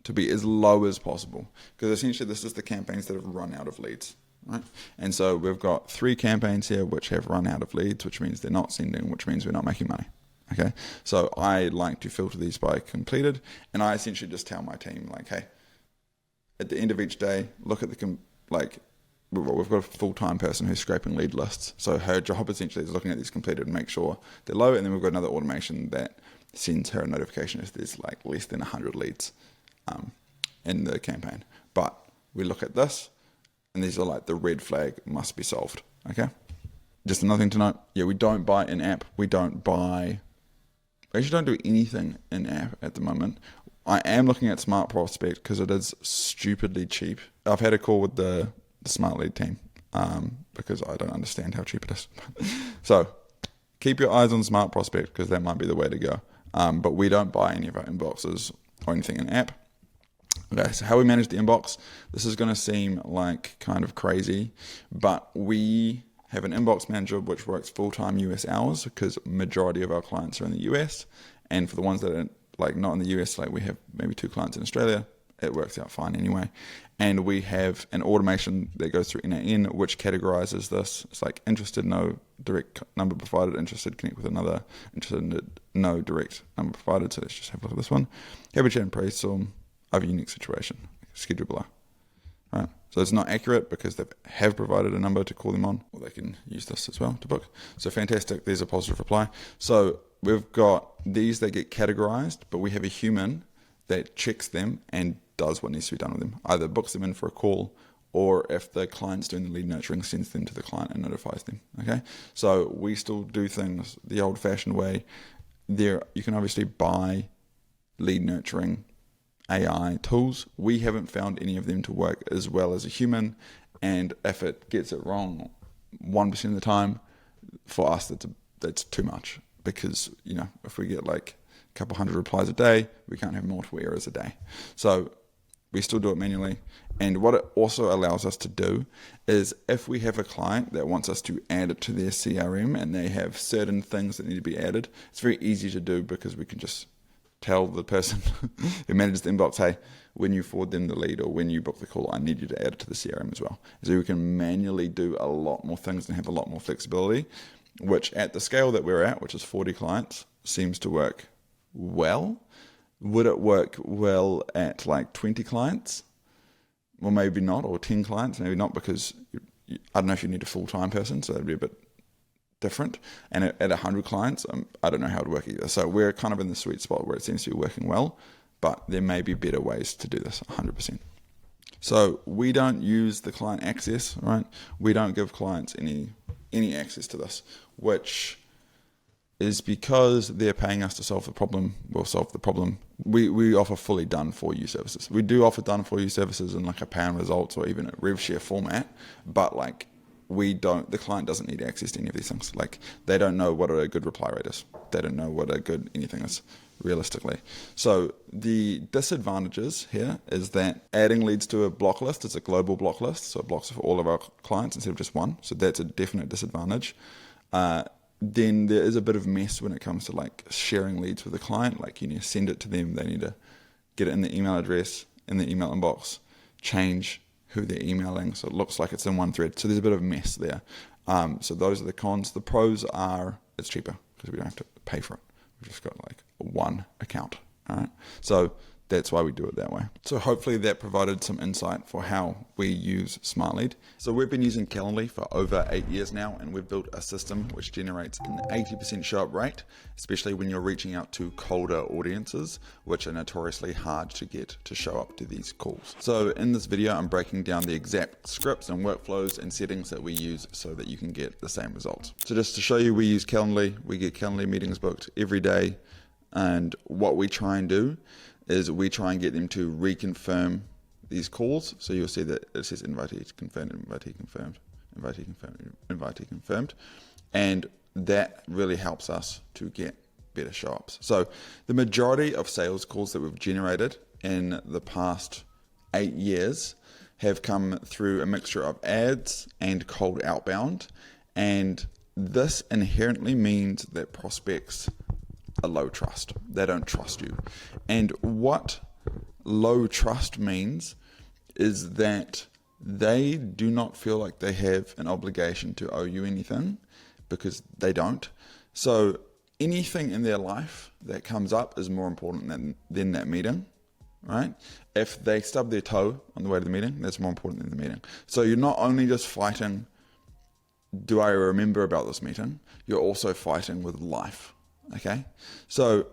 to be as low as possible, because essentially this is the campaigns that have run out of leads, right? And so we've got 3 campaigns here which have run out of leads, which means they're not sending, which means we're not making money. Okay, so I like to filter these by completed, and I essentially just tell my team, like, hey, at the end of each day, look at the we've got a full-time person who's scraping lead lists. So her job essentially is looking at these completed and make sure they're low, and then we've got another automation that sends her a notification if there's like less than 100 leads in the campaign. But we look at this, and these are like the red flag must be solved. Okay, just another thing to note. Yeah, we don't buy in-app. We actually don't do anything in-app at the moment. I am looking at Smart Prospect because it is stupidly cheap. I've had a call with the Smartlead team because I don't understand how cheap it is. So keep your eyes on Smart Prospect because that might be the way to go. But we don't buy any of our inboxes or anything in app. Okay, so how we manage the inbox, this is going to seem like kind of crazy, but we have an inbox manager which works full-time US hours because majority of our clients are in the US, and for the ones that are like not in the US, like we have maybe 2 clients in Australia, it works out fine anyway. And we have an automation that goes through NAN which categorizes this. It's like interested, no direct number provided, interested, connect with another, interested, no direct number provided. So let's just have a look at this one. Have a chat and brainstorm of a unique situation, schedule below. Right. So it's not accurate because they have provided a number to call them on, or they can use this as well to book. So fantastic, there's a positive reply. So we've got these that get categorized, but we have a human that checks them and does what needs to be done with them. Either books them in for a call, or if the client's doing the lead nurturing, sends them to the client and notifies them. Okay, so we still do things the old-fashioned way. There, you can obviously buy lead nurturing AI tools. We haven't found any of them to work as well as a human, and if it gets it wrong 1% of the time, for us that's too much, because if we get like a couple hundred replies a day, we can't have multiple errors a day. So we still do it manually. And what it also allows us to do is, if we have a client that wants us to add it to their CRM and they have certain things that need to be added, it's very easy to do because we can just tell the person who manages the inbox, hey, when you forward them the lead or when you book the call, I need you to add it to the CRM as well. So we can manually do a lot more things and have a lot more flexibility, which at the scale that we're at, which is 40 clients, seems to work well. Would it work well at like 20 clients? Well, maybe not, or 10 clients, maybe not, because I don't know if you need a full-time person, so that'd be a bit different. And at 100 clients, I don't know how it would work either. So we're kind of in the sweet spot where it seems to be working well, but there may be better ways to do this 100%. So we don't use the client access, right? We don't give clients any access to this, which is because they're paying us to solve the problem. We'll solve the problem. We offer fully done for you services. We do offer done for you services in like a pay and results or even a rev share format, but like the client doesn't need access to any of these things. Like they don't know what a good reply rate is. They don't know what a good anything is realistically. So the disadvantages here is that adding leads to a block list is a global block list. So it blocks for all of our clients instead of just one. So that's a definite disadvantage. Then there is a bit of mess when it comes to like sharing leads with a client. Like you need to send it to them. They need to get it in the email address, in the email inbox, change who they're emailing so it looks like it's in one thread. So there's a bit of mess there. So those are the cons. The pros are it's cheaper because we don't have to pay for it. We've just got like one account. All right. So that's why we do it that way. So hopefully that provided some insight for how we use Smartlead. So we've been using Calendly for over 8 years now, and we've built a system which generates an 80% show up rate, especially when you're reaching out to colder audiences, which are notoriously hard to get to show up to these calls. So in this video, I'm breaking down the exact scripts and workflows and settings that we use so that you can get the same results. So just to show you, we use Calendly. We get Calendly meetings booked every day. And what we try and do is we try and get them to reconfirm these calls. So you'll see that it says invitee confirmed, invitee confirmed, invitee confirmed, invitee confirmed. And that really helps us to get better show-ups. So the majority of sales calls that we've generated in the past 8 years have come through a mixture of ads and cold outbound. And this inherently means that prospects are low trust. They don't trust you. And what low trust means is that they do not feel like they have an obligation to owe you anything, because they don't. So anything in their life that comes up is more important than that meeting, right? If they stub their toe on the way to the meeting, that's more important than the meeting. So you're not only just fighting, do I remember about this meeting? You're also fighting with life, okay? So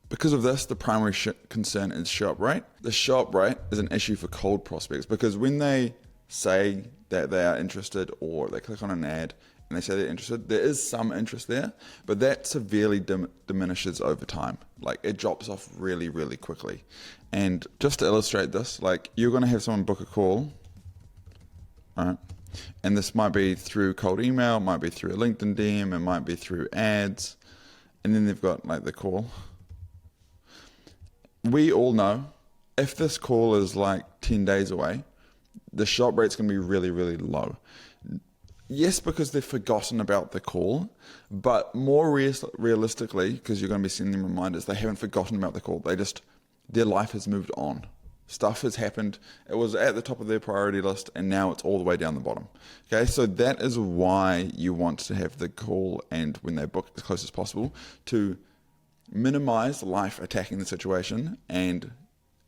because of this, the primary concern is show-up rate. The show-up rate is an issue for cold prospects, because when they say that they are interested, or they click on an ad and they say they're interested, there is some interest there, but that severely diminishes over time. Like, it drops off really, really quickly. And just to illustrate this, like, you're going to have someone book a call, all right? And this might be through cold email, it might be through a LinkedIn DM, it might be through ads, and then they've got like the call. We all know if this call is like 10 days away, the show-up rate's going to be really, really low. Yes, because they've forgotten about the call, but more realistically, because you're going to be sending them reminders, they haven't forgotten about the call. Their life has moved on. Stuff has happened. It was at the top of their priority list, and now it's all the way down the bottom. Okay, so that is why you want to have the call, and when they book, as close as possible, to minimize life attacking the situation and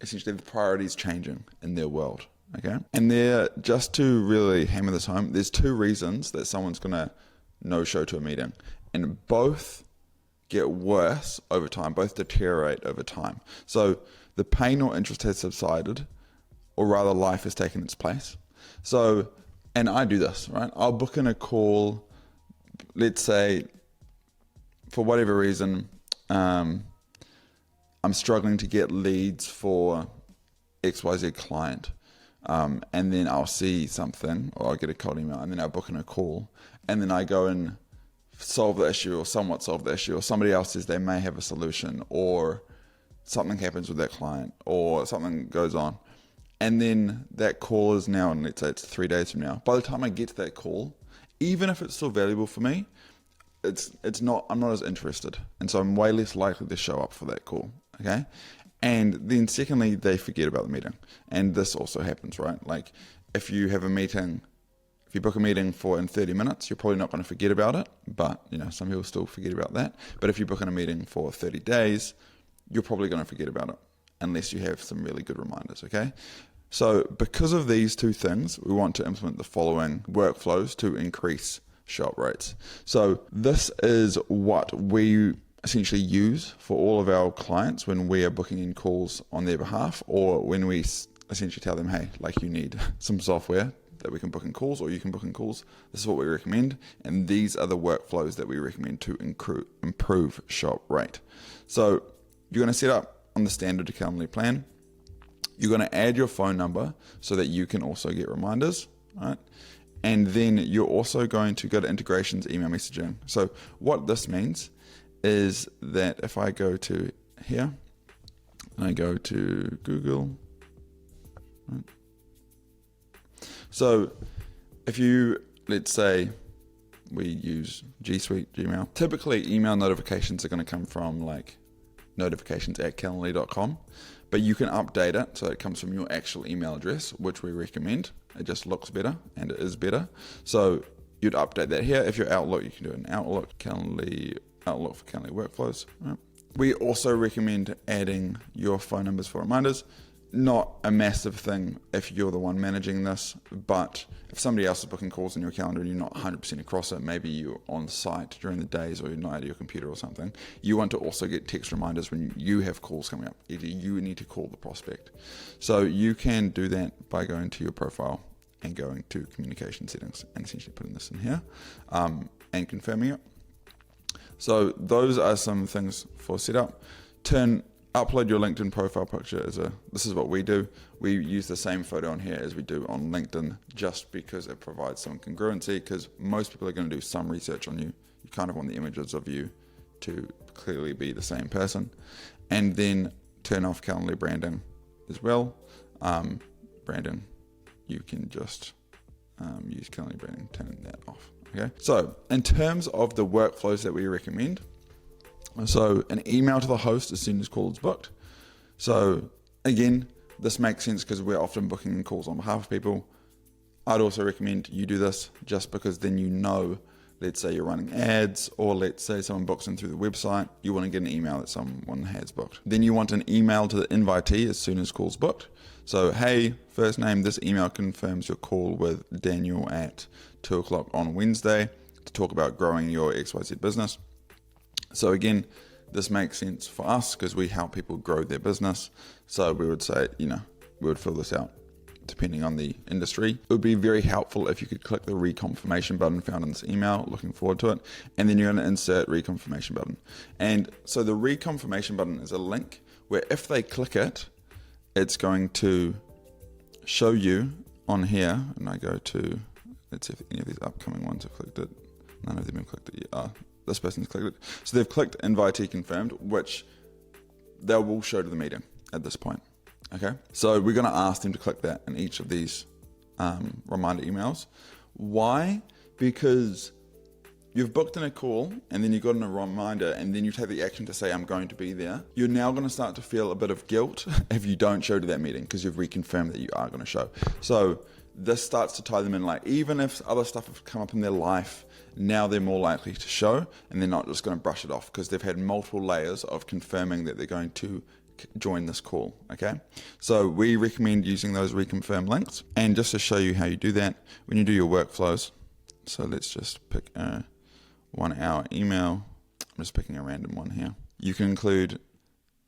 essentially the priorities changing in their world. Okay, and there, just to really hammer this home, there's 2 reasons that someone's gonna no-show to a meeting, and both get worse over time, both deteriorate over time. So the pain or interest has subsided, or rather life has taken its place. So, and I do this, right? I'll book in a call, let's say, for whatever reason, I'm struggling to get leads for XYZ client. And then I'll see something, or I'll get a cold email, and then I'll book in a call, and then I go and solve the issue, or somewhat solve the issue, or somebody else says they may have a solution, or something happens with that client, or something goes on. And then that call is now, and let's say it's 3 days from now. By the time I get to that call, even if it's still valuable for me, I'm not as interested. And so I'm way less likely to show up for that call. Okay. And then secondly, they forget about the meeting. And this also happens, right? Like, if you have a meeting, if you book a meeting for in 30 minutes, you're probably not going to forget about it. But, some people still forget about that. But if you book in a meeting for 30 days, you're probably going to forget about it unless you have some really good reminders, okay? So because of these 2 things, we want to implement the following workflows to increase show-up rates. So this is what we essentially use for all of our clients when we are booking in calls on their behalf, or when we essentially tell them, hey, like, you need some software that we can book in calls, or you can book in calls. This is what we recommend, and these are the workflows that we recommend to improve show-up rate. So you're going to set up on the standard Calendly plan. You're going to add your phone number so that you can also get reminders, right? And then you're also going to go to integrations, email messaging. So what this means is that if I go to here and I go to Google, right? So if you, let's say we use G Suite, Gmail, typically email notifications are going to come from like notifications@calendly.com, but you can update it so it comes from your actual email address, which we recommend. It just looks better, and it is better. So you'd update that here. If you're Outlook, you can do it in Outlook, Calendly, Outlook for Calendly workflows. Right? We also recommend adding your phone numbers for reminders. Not a massive thing if you're the one managing this, but if somebody else is booking calls in your calendar and you're not 100% across it, maybe you're on site during the days or you're not at your computer or something, you want to also get text reminders when you have calls coming up. Either you need to call the prospect. So you can do that by going to your profile and going to communication settings and essentially putting this in here and confirming it. So those are some things for setup. Turn upload your LinkedIn profile picture this is what we do. We use the same photo on here as we do on LinkedIn just because it provides some congruency, because most people are going to do some research on you. You kind of want the images of you to clearly be the same person. And then turn off Calendly branding as well. Brandon, you can just use Calendly branding, turn that off. Okay. So in terms of the workflows that we recommend, so an email to the host as soon as call is booked. So again, this makes sense because we're often booking calls on behalf of people. I'd also recommend you do this just because then you know, let's say you're running ads, or let's say someone books in through the website, you want to get an email that someone has booked. Then you want an email to the invitee as soon as call's booked. So, hey, first name, this email confirms your call with Daniel at 2 o'clock on Wednesday to talk about growing your XYZ business. So again, this makes sense for us because we help people grow their business. So we would say, we would fill this out depending on the industry. It would be very helpful if you could click the reconfirmation button found in this email. Looking forward to it. And then you're going to insert reconfirmation button. And so the reconfirmation button is a link where if they click it, it's going to show you on here. And I go to, let's see if any of these upcoming ones have clicked it. None of them have clicked it yet. This person's clicked it. So they've clicked invitee confirmed, which they will show to the meeting at this point. Okay. So we're going to ask them to click that in each of these reminder emails. Why? Because you've booked in a call and then you've gotten a reminder and then you take the action to say, I'm going to be there. You're now going to start to feel a bit of guilt if you don't show to that meeting because you've reconfirmed that you are going to show. So this starts to tie them in, like even if other stuff have come up in their life, now they're more likely to show and they're not just going to brush it off because they've had multiple layers of confirming that they're going to join this call. Okay. So we recommend using those reconfirm links. And just to show you how you do that, when you do your workflows, so let's just pick a 1 hour email. I'm just picking a random one here. You can include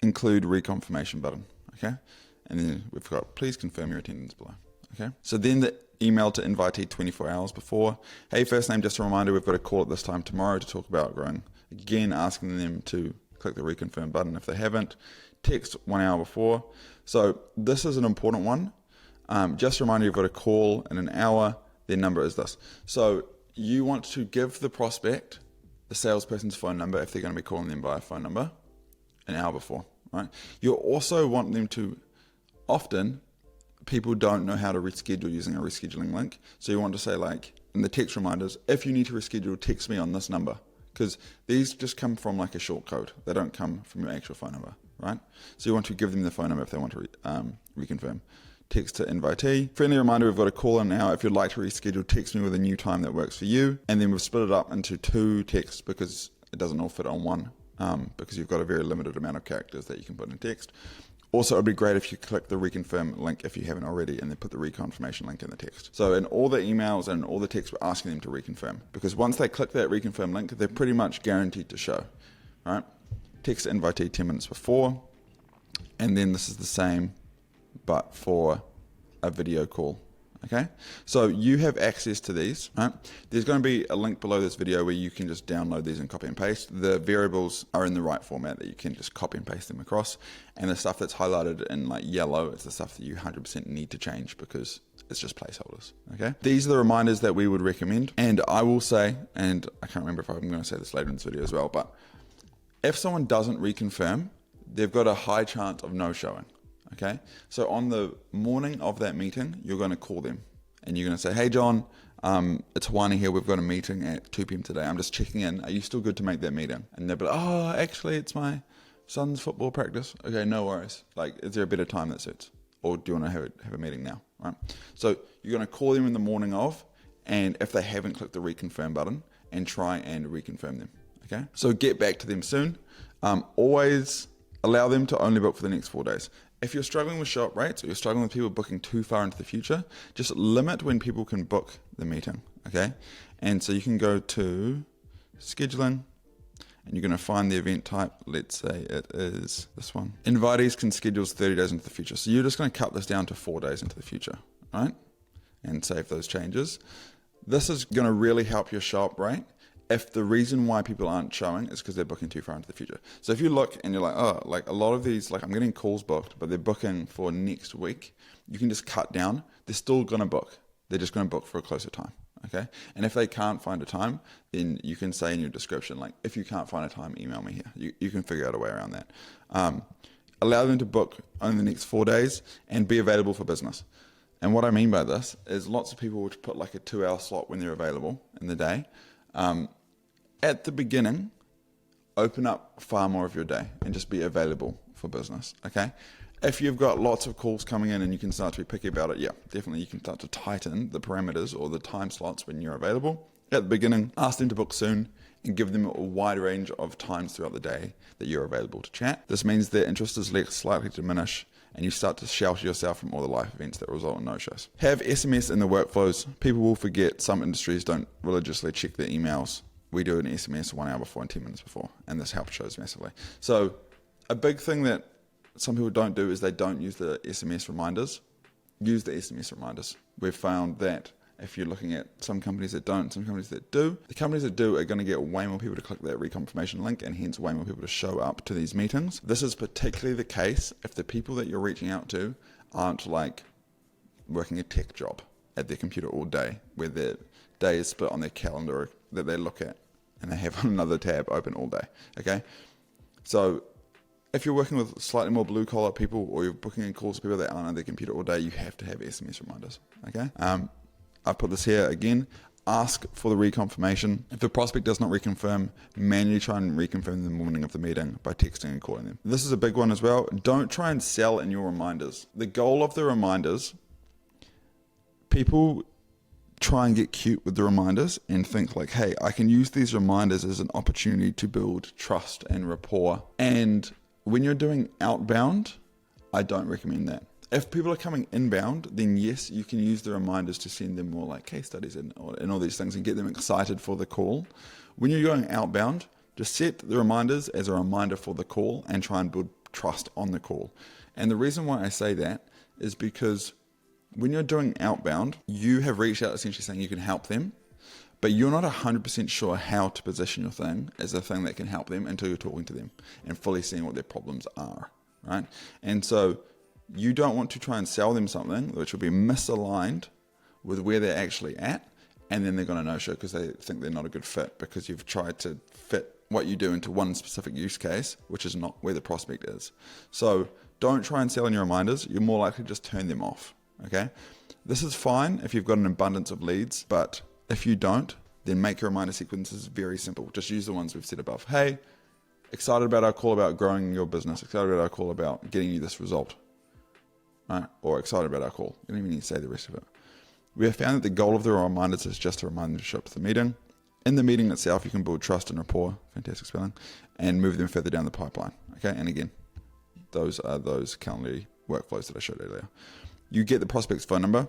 reconfirmation button. Okay. And then we've got, please confirm your attendance below. Okay. So then the email to invitee 24 hours before. Hey, first name, just a reminder, we've got a call at this time tomorrow to talk about growing. Again, asking them to click the reconfirm button if they haven't. Text 1 hour before. So this is an important one. Just a reminder, you've got a call in an hour. Their number is this. So you want to give the prospect the salesperson's phone number if they're going to be calling them by a phone number an hour before, right? You also want them to, often people don't know how to reschedule using a rescheduling link. So you want to say, like in the text reminders, if you need to reschedule, text me on this number, because these just come from like a short code. They don't come from your actual phone number, right? So you want to give them the phone number if they want to reconfirm. Text to invitee. Friendly reminder, we've got a call in now. If you'd like to reschedule, text me with a new time that works for you. And then we've split it up into 2 texts because it doesn't all fit on one, because you've got a very limited amount of characters that you can put in text. Also, it'd be great if you click the reconfirm link if you haven't already, and then put the reconfirmation link in the text. So in all the emails and all the texts, we're asking them to reconfirm, because once they click that reconfirm link, they're pretty much guaranteed to show, right? Text invitee 10 minutes before, and then this is the same, but for a video call. Okay, so you have access to these, right? There's going to be a link below this video where you can just download these and copy and paste. The variables are in the right format that you can just copy and paste them across. And the stuff that's highlighted in like yellow is the stuff that you 100% need to change because it's just placeholders. Okay, these are the reminders that we would recommend. And I will say, and I can't remember if I'm going to say this later in this video as well, but if someone doesn't reconfirm, they've got a high chance of no showing. Okay, so on the morning of that meeting, you're going to call them and you're going to say, hey, John, it's Juana here. We've got a meeting at 2 p.m. today. I'm just checking in. Are you still good to make that meeting? And they'll be like, oh, actually, it's my son's football practice. Okay, no worries. Like, is there a better time that suits? Or do you want to have a meeting now? Right. So you're going to call them in the morning of, and if they haven't clicked the reconfirm button, and try and reconfirm them. Okay, so get back to them soon. Always allow them to only book for the next 4 days. If you're struggling with shop rates or you're struggling with people booking too far into the future, just limit when people can book the meeting, okay? And so you can go to scheduling and you're going to find the event type. Let's say it is this one. Invitees can schedule 30 days into the future. So you're just going to cut this down to 4 days into the future, right? And save those changes. This is going to really help your shop rate. if the reason why people aren't showing is because they're booking too far into the future. So if you look and you're like, oh, like a lot of these, like I'm getting calls booked, but they're booking for next week, you can just cut down. They're still going to book. They're just going to book for a closer time. Okay. And if they can't find a time, then you can say in your description, like, if you can't find a time, email me here. You can figure out a way around that. Allow them to book only the next 4 days and be available for business. And what I mean by this is lots of people will put like a 2-hour slot when they're available in the day. At the beginning, open up far more of your day and just be available for business, okay? If you've got lots of calls coming in and you can start to be picky about it, yeah, definitely you can start to tighten the parameters or the time slots when you're available. At the beginning, ask them to book soon and give them a wide range of times throughout the day that you're available to chat. This means their interest is less likely to diminish and you start to shelter yourself from all the life events that result in no-shows. Have SMS in the workflows. People will forget. Some industries don't religiously check their emails. We do an SMS 1 hour before and 10 minutes before, and this helps shows massively. So a big thing that some people don't do is they don't use the SMS reminders. Use the SMS reminders. We've found that if you're looking at some companies that don't, some companies that do, the companies that do are going to get way more people to click that reconfirmation link and hence way more people to show up to these meetings. This is particularly the case if the people that you're reaching out to aren't like working a tech job at their computer all day, where their day is split on their calendar that they look at and they have another tab open all day, okay? So if you're working with slightly more blue collar people or you're booking in calls with people that aren't on their computer all day, you have to have SMS reminders, okay? I've put this here again. Ask for the reconfirmation. If the prospect does not reconfirm, manually try and reconfirm in the morning of the meeting by texting and calling them. This is a big one as well. Don't try and sell in your reminders. The goal of the reminders, people try and get cute with the reminders and think like, hey, I can use these reminders as an opportunity to build trust and rapport. And when you're doing outbound, I don't recommend that. If people are coming inbound, then yes, you can use the reminders to send them more like case studies and all these things and get them excited for the call. When you're going outbound, just set the reminders as a reminder for the call and try and build trust on the call. And the reason why I say that is because when you're doing outbound, you have reached out essentially saying you can help them, but you're not 100% sure how to position your thing as a thing that can help them until you're talking to them and fully seeing what their problems are, right? And so you don't want to try and sell them something which will be misaligned with where they're actually at, and then they're going to no-show because they think they're not a good fit because you've tried to fit what you do into one specific use case, which is not where the prospect is. So don't try and sell in your reminders. You're more likely to just turn them off, okay? This is fine if you've got an abundance of leads, but if you don't, then make your reminder sequences very simple. Just use the ones we've said above. Hey, excited about our call about growing your business. Excited about our call about getting you this result. Right? Or excited about our call. You don't even need to say the rest of it. We have found that the goal of the reminders is just to remind them to show up to the meeting. In the meeting itself, you can build trust and rapport, fantastic spelling, and move them further down the pipeline. Okay, and again, those are those Calendly workflows that I showed earlier. You get the prospect's phone number,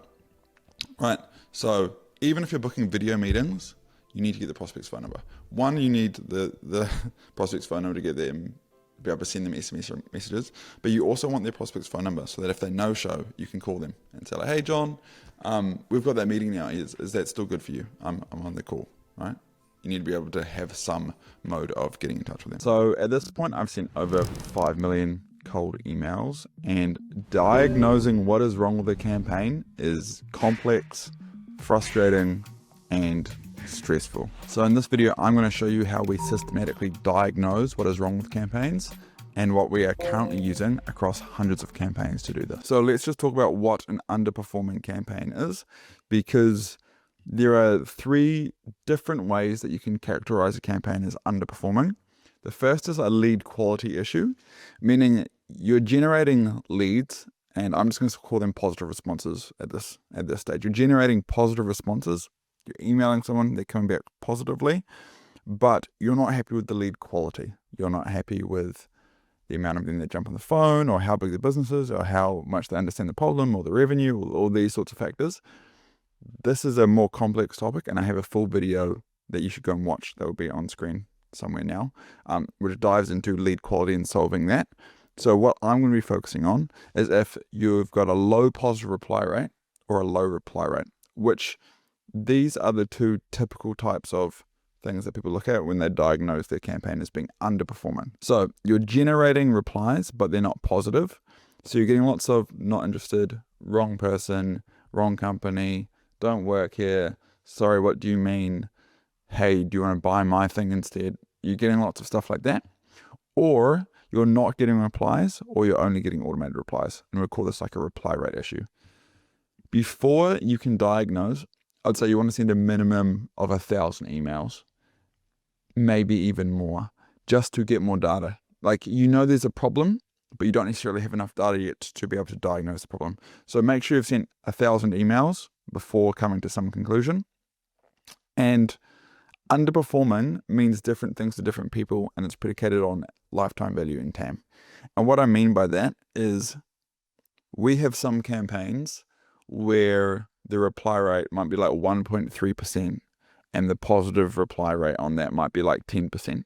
right? So even if you're booking video meetings, you need to get the prospect's phone number. One, you need the prospect's phone number to get them, be able to send them SMS messages, but you also want their prospect's phone number so that if they no-show, you can call them and say like, hey John, we've got that meeting now. Is that still good for you? I'm on the call, right? You need to be able to have some mode of getting in touch with them. So at this point, I've sent over 5 million cold emails, and diagnosing what is wrong with a campaign is complex, frustrating, and stressful. So in this video, I'm going to show you how we systematically diagnose what is wrong with campaigns and what we are currently using across hundreds of campaigns to do this. So let's just talk about what an underperforming campaign is, because there are 3 different ways that you can characterize a campaign as underperforming. The first is a lead quality issue, meaning you're generating leads, and I'm just going to call them positive responses at this stage. You're generating positive responses. You're emailing someone, they're coming back positively, but you're not happy with the lead quality. You're not happy with the amount of them that jump on the phone, or how big the business is, or how much they understand the problem, or the revenue, or all these sorts of factors. This is a more complex topic, and I have a full video that you should go and watch that will be on screen somewhere now, which dives into lead quality and solving that. So what I'm going to be focusing on is if you've got a low positive reply rate or a low reply rate, which these are the 2 typical types of things that people look at when they diagnose their campaign as being underperforming. So you're generating replies, but they're not positive. So you're getting lots of not interested, wrong person, wrong company, don't work here, sorry, what do you mean? Hey, do you want to buy my thing instead? You're getting lots of stuff like that. Or you're not getting replies, or you're only getting automated replies. And we'll call this like a reply rate issue. Before you can diagnose, I'd say you want to send a minimum of 1,000 emails, maybe even more, just to get more data. Like, you know there's a problem, but you don't necessarily have enough data yet to be able to diagnose the problem. So make sure you've sent 1,000 emails before coming to some conclusion. And underperforming means different things to different people, and it's predicated on lifetime value in TAM. And what I mean by that is we have some campaigns where the reply rate might be like 1.3%, and the positive reply rate on that might be like 10%.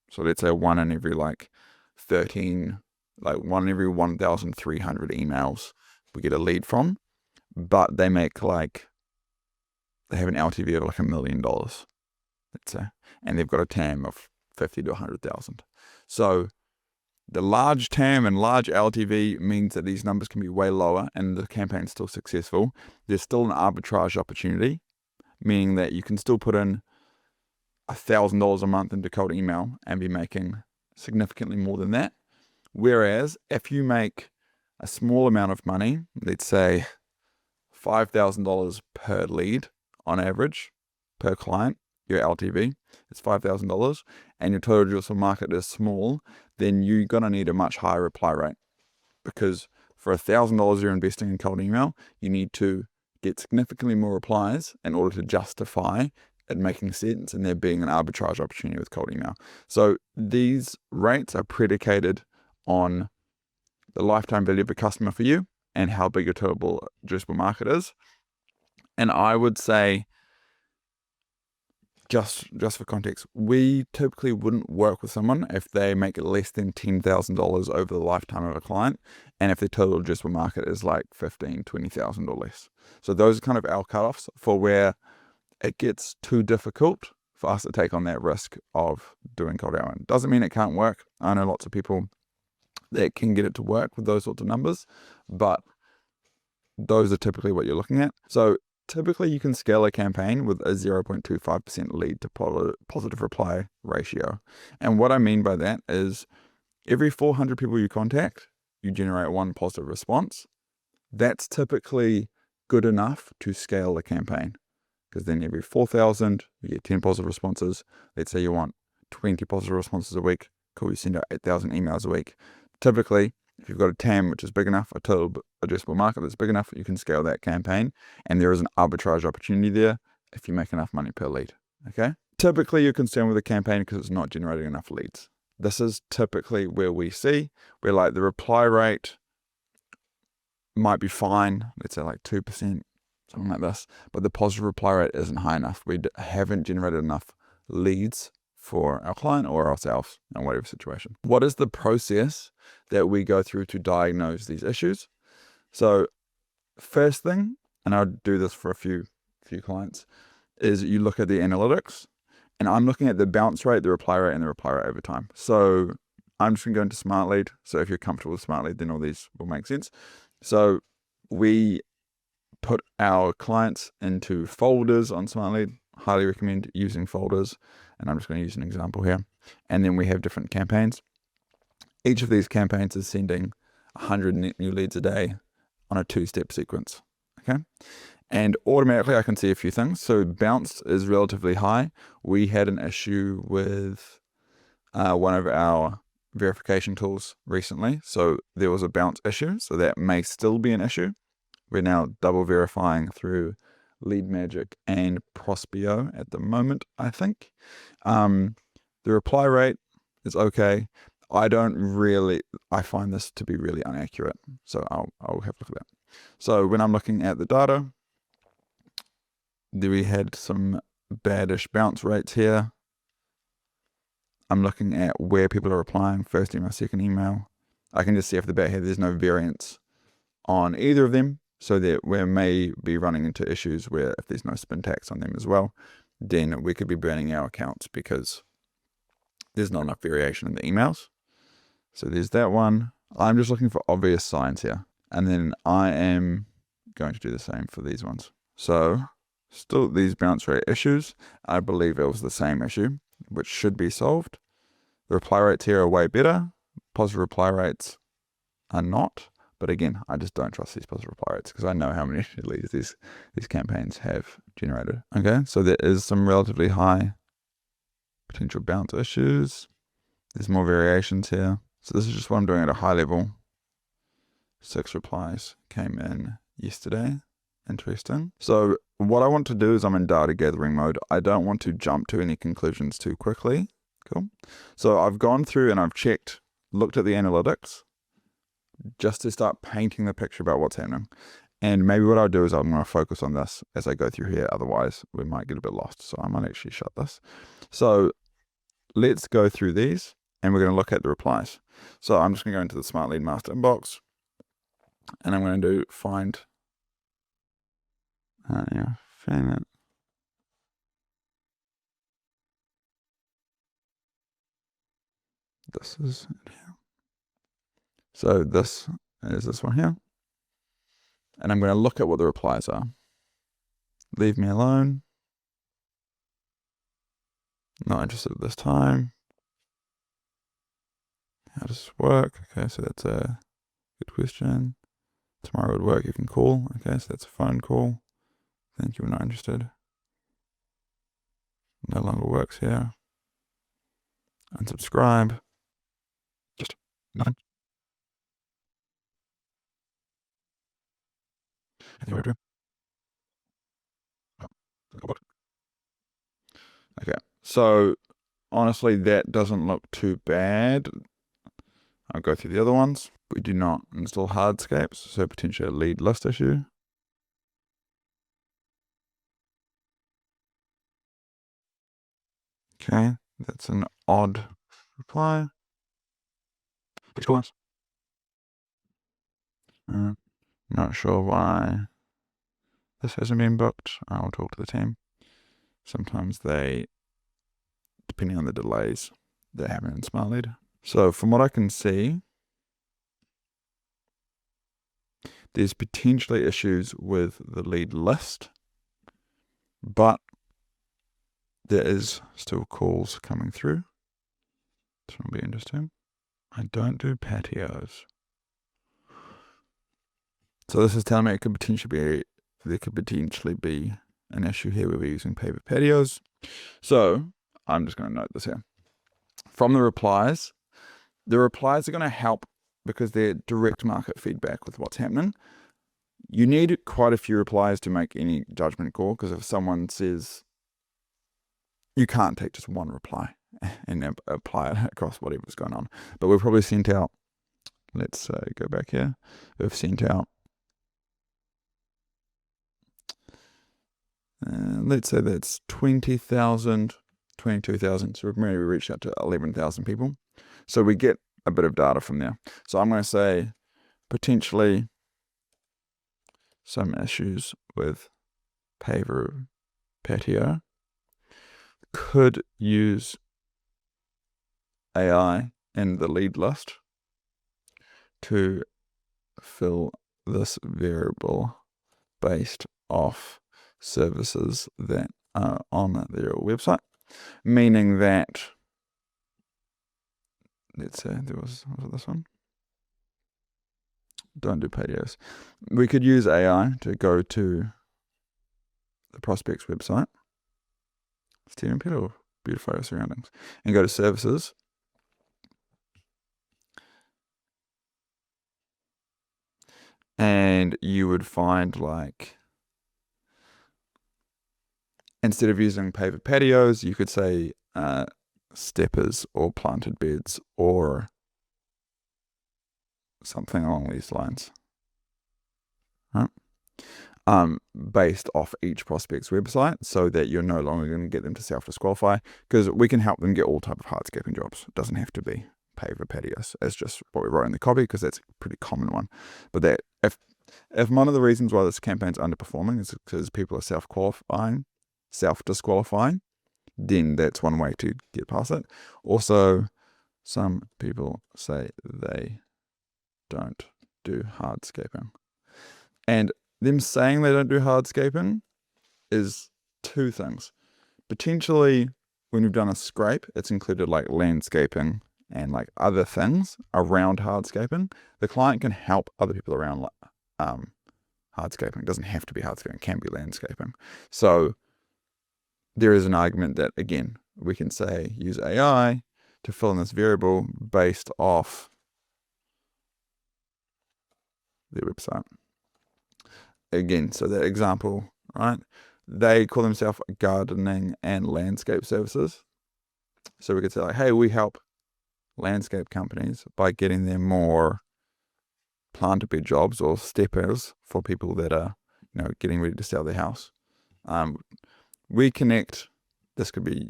So let's say 1 in every like 13, like 1 in every 1,300 emails we get a lead from, but they make like, they have an LTV of like $1 million, let's say, and they've got a TAM of 50 to 100,000. So the large TAM and large LTV means that these numbers can be way lower and the campaign's still successful. There's still an arbitrage opportunity, meaning that you can still put in $1,000 a month into cold email and be making significantly more than that. Whereas if you make a small amount of money, let's say $5,000 per lead on average per client, your LTV is $5,000, and your total addressable market is small, then you're going to need a much higher reply rate, because for $1,000 you're investing in cold email, you need to get significantly more replies in order to justify it making sense and there being an arbitrage opportunity with cold email. So these rates are predicated on the lifetime value of a customer for you and how big your total addressable market is. And I would say, just for context, we typically wouldn't work with someone if they make less than $10,000 over the lifetime of a client, and if their total addressable market is like $15,000, $20,000 or less. So those are kind of our cutoffs for where it gets too difficult for us to take on that risk of doing cold outbound. Doesn't mean it can't work. I know lots of people that can get it to work with those sorts of numbers, but those are typically what you're looking at. So typically you can scale a campaign with a 0.25% lead to positive reply ratio. And what I mean by that is every 400 people you contact, you generate 1 positive response. That's typically good enough to scale a campaign, because then every 4,000, you get 10 positive responses. Let's say you want 20 positive responses a week. Cool, you send out 8,000 emails a week. Typically, if you've got a TAM which is big enough, a total addressable market that's big enough, you can scale that campaign, and there is an arbitrage opportunity there if you make enough money per lead. Okay? Typically, you're concerned with a campaign because it's not generating enough leads. This is typically where we see where like the reply rate might be fine, let's say like 2%, something like this, but the positive reply rate isn't high enough. We haven't generated enough leads for our client or ourselves in whatever situation. What is the process that we go through to diagnose these issues? So first thing, and I'll do this for a few clients, is you look at the analytics, and I'm looking at the bounce rate, the reply rate, and the reply rate over time. So I'm just going to go into Smartlead. So if you're comfortable with Smartlead, then all these will make sense. So we put our clients into folders on Smartlead. Highly recommend using folders. And I'm just going to use an example here. And then we have different campaigns. Each of these campaigns is sending 100 net new leads a day on a 2-step sequence. Okay. And automatically I can see a few things. So bounce is relatively high. We had an issue with one of our verification tools recently. So there was a bounce issue. So that may still be an issue. We're now double verifying through Lead Magic and Prospeo at the moment, I think. The reply rate is okay. I find this to be really inaccurate. So I'll have a look at that. So when I'm looking at the data, we had some baddish bounce rates here. I'm looking at where people are replying, first email, second email. I can just see off the bat here, there's no variance on either of them. So that we may be running into issues where if there's no spin tax on them as well. then we could be burning our accounts because there's not enough variation in the emails. So there's that one. I'm just looking for obvious signs here. And then I am going to do the same for these ones. So still these bounce rate issues. I believe it was the same issue, which should be solved. The reply rates here are way better. Positive reply rates are not. But again, I just don't trust these positive reply rates because I know how many leads these campaigns have generated. Okay, so there is some relatively high potential bounce issues. There's more variations here. So this is just what I'm doing at a high level. 6 replies came in yesterday. Interesting. So what I want to do is I'm in data gathering mode. I don't want to jump to any conclusions too quickly. Cool. So I've gone through and I've checked, looked at the analytics just to start painting the picture about what's happening. And maybe what I'll do is I'm going to focus on this as I go through here. Otherwise, we might get a bit lost. So I might actually shut this. So let's go through these and we're going to look at the replies. So I'm just going to go into the Smartlead master inbox and I'm going to do find fan it. This is it here. So this is this one here. And I'm going to look at what the replies are. Leave me alone. Not interested at this time. How does this work? Okay, so that's a good question. Tomorrow would work, you can call. Okay, so that's a phone call. Thank you, we're not interested. No longer works here. Unsubscribe. Just nothing. Okay, so honestly, that doesn't look too bad. I'll go through the other ones. We do not install hardscapes, so potentially a lead list issue. Okay, that's an odd reply. Which ones? Not sure why this hasn't been booked. I'll talk to the team. Sometimes they, depending on the delays that happen in Smartlead. So from what I can see, there's potentially issues with the lead list, but there is still calls coming through. This will be interesting. I don't do patios. So this is telling me there could potentially be an issue here where we're using paper patios. So I'm just going to note this here. From the replies are going to help because they're direct market feedback with what's happening. You need quite a few replies to make any judgment call, because if someone says, you can't take just one reply and apply it across whatever's going on. But we've probably sent out, let's go back here. We've sent out, let's say that's 20,000, 22,000. So we've maybe reached out to 11,000 people. So we get a bit of data from there. So I'm going to say potentially some issues with paver patio. Could use AI in the lead list to fill this variable based off services that are on their website, meaning that, let's say was it this one? Don't do patios. We could use AI to go to the prospect's website, steering pedal, beautiful surroundings, and go to services. And you would find, like, instead of using paver patios, you could say steppers or planted beds or something along these lines, right? Based off each prospect's website, so that you're no longer going to get them to self-disqualify, because we can help them get all type of hardscaping jobs. It doesn't have to be paver patios. It's just what we wrote in the copy, because that's a pretty common one. But that if one of the reasons why this campaign's underperforming is because people are self-disqualifying, then that's one way to get past it. Also, some people say they don't do hardscaping. And them saying they don't do hardscaping is two things. Potentially, when you've done a scrape, it's included like landscaping and like other things around hardscaping. The client can help other people around hardscaping. It doesn't have to be hardscaping, it can be landscaping. So there is an argument that, again, we can say use AI to fill in this variable based off their website. Again, so that example, right? They call themselves gardening and landscape services. So we could say like, hey, we help landscape companies by getting them more planter bed jobs or steppers for people that are, getting ready to sell their house. We connect, this could be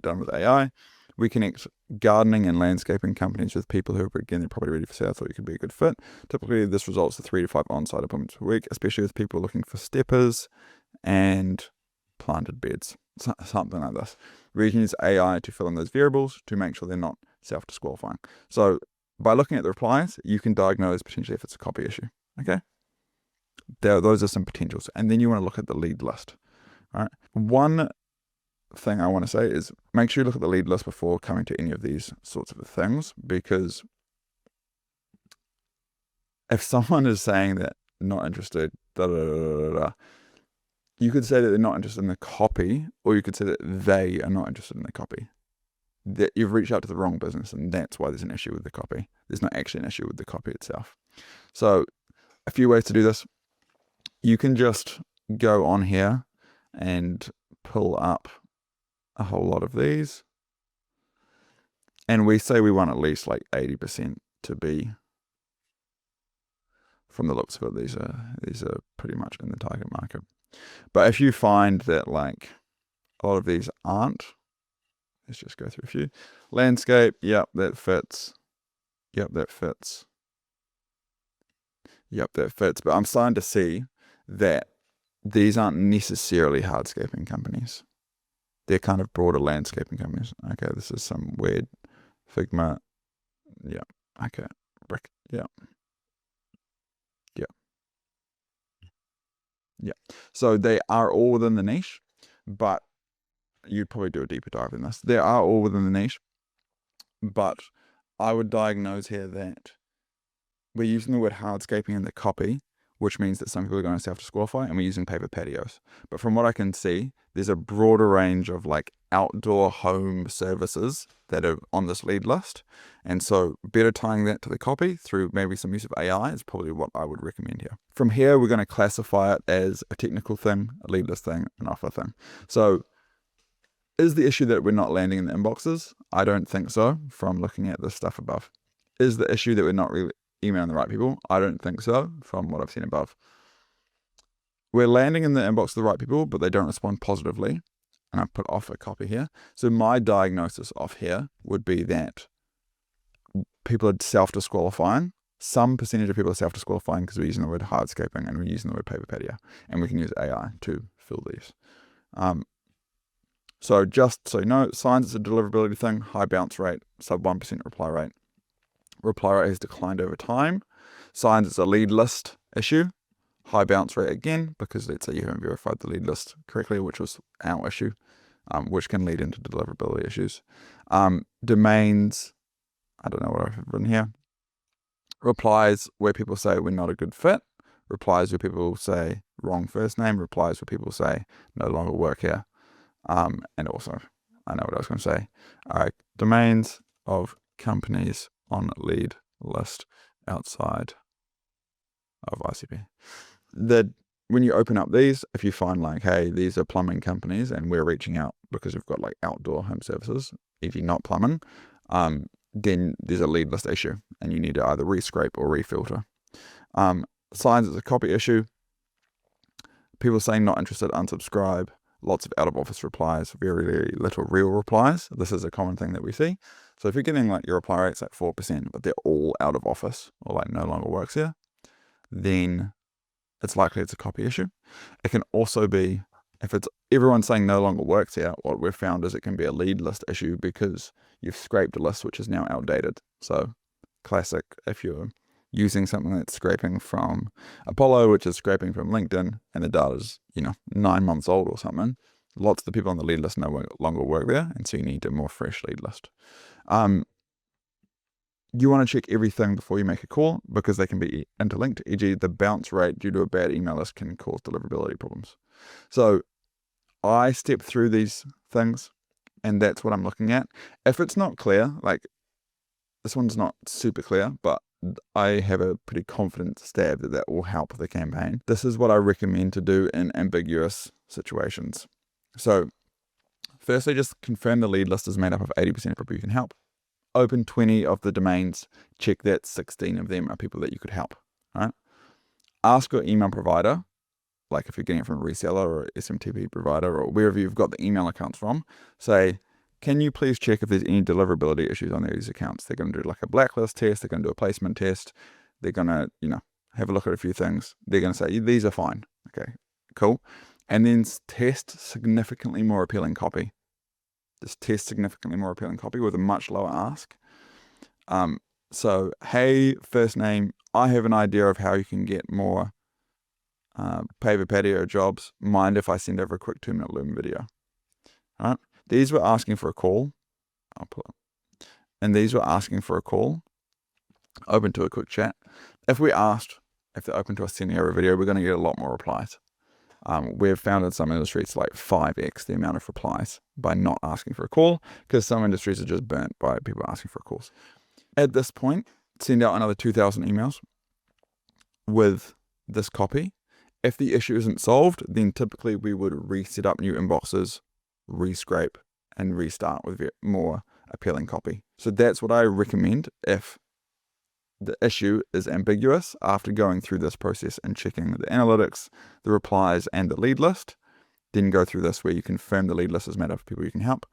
done with AI. We connect gardening and landscaping companies with people who are getting their property ready for sale. I thought you could be a good fit. Typically, this results in 3 to 5 on-site appointments per week, especially with people looking for steppers and planted beds, something like this. We can use AI to fill in those variables to make sure they're not self-disqualifying. So by looking at the replies, you can diagnose potentially if it's a copy issue. Okay, those are some potentials, and then you want to look at the lead list. All right. One thing I want to say is make sure you look at the lead list before coming to any of these sorts of things, because if someone is saying that not interested, you could say that they're not interested in the copy, or you could say that they are not interested in the copy. That you've reached out to the wrong business, and that's why there's an issue with the copy. There's not actually an issue with the copy itself. So a few ways to do this. You can just go on here and pull up a whole lot of these, and we say we want at least like 80% to be, from the looks of it, these are pretty much in the target market. But if you find that like a lot of these aren't, let's just go through a few. Landscape, yep, that fits. Yep, that fits. Yep, that fits. But I'm starting to see that these aren't necessarily hardscaping companies. They're kind of broader landscaping companies. Okay, this is some weird Figma. Yeah. Okay. Brick. Yeah. Yeah. Yeah. So they are all within the niche, but you'd probably do a deeper dive in this. They are all within the niche, but I would diagnose here that we're using the word hardscaping in the copy, which means that some people are going to self-disqualify, and we're using paper patios. But from what I can see, there's a broader range of like outdoor home services that are on this lead list. And so better tying that to the copy through maybe some use of AI is probably what I would recommend here. From here, we're going to classify it as a technical thing, a lead list thing, an offer thing. So is the issue that we're not landing in the inboxes? I don't think so from looking at the stuff above. Is the issue that we're not really emailing the right people? I don't think so from what I've seen above. We're landing in the inbox of the right people, but they don't respond positively. And I've put off a copy here. So my diagnosis off here would be that people are self-disqualifying. Some percentage of people are self-disqualifying because we're using the word hardscaping and we're using the word paper patio. And we can use AI to fill these. So just so you know, signs it's a deliverability thing, high bounce rate, sub 1% reply rate. Reply rate has declined over time. Signs it's a lead list issue. High bounce rate again, because let's say you haven't verified the lead list correctly, which was our issue, which can lead into deliverability issues. Domains, I don't know what I've written here. Replies where people say we're not a good fit. Replies where people say wrong first name. Replies where people say no longer work here. And also, I know what I was going to say. All right, domains of companies on lead list outside of ICP. When you open up these, if you find like, hey, these are plumbing companies and we're reaching out because we've got like outdoor home services, if you're not plumbing, then there's a lead list issue and you need to either rescrape or refilter. Signs it's a copy issue. People saying not interested, unsubscribe. Lots of out of office replies, very, very little real replies. This is a common thing that we see. So if you're getting like your reply rate's like 4%, but they're all out of office or like no longer works here, then it's likely it's a copy issue. It can also be If it's everyone saying no longer works out, what we've found is it can be a lead list issue because you've scraped a list which is now outdated. So classic, if you're using something that's scraping from Apollo, which is scraping from LinkedIn, and the data's, 9 months old or something, lots of the people on the lead list no longer work there, and so you need a more fresh lead list. You want to check everything before you make a call because they can be interlinked, e.g. the bounce rate due to a bad email list can cause deliverability problems. So I step through these things, and that's what I'm looking at. If it's not clear, like this one's not super clear, but I have a pretty confident stab that will help the campaign. This is what I recommend to do in ambiguous situations. So firstly, just confirm the lead list is made up of 80% of people you can help. Open 20 of the domains, check that 16 of them are people that you could help. Right? Ask your email provider, like if you're getting it from a reseller or SMTP provider or wherever you've got the email accounts from, say, can you please check if there's any deliverability issues on these accounts? They're going to do like a blacklist test, they're going to do a placement test, they're going to, have a look at a few things. They're going to say, these are fine. Okay, cool. And then test significantly more appealing copy. Just test significantly more appealing copy with a much lower ask. So, hey, first name, I have an idea of how you can get more paver patio jobs. Mind if I send over a quick 2-minute Loom video? All right. These were asking for a call. I'll pull it. And these were asking for a call. Open to a quick chat. If they're open to us sending over a video, we're going to get a lot more replies. We've found in some industries like 5x the amount of replies by not asking for a call because some industries are just burnt by people asking for calls. At this point, send out another 2,000 emails with this copy. If the issue isn't solved, then typically we would reset up new inboxes, rescrape, and restart with more appealing copy. So that's what I recommend if the issue is ambiguous after going through this process and checking the analytics, the replies, and the lead list. Then go through this where you confirm the lead list is made up of people you can help.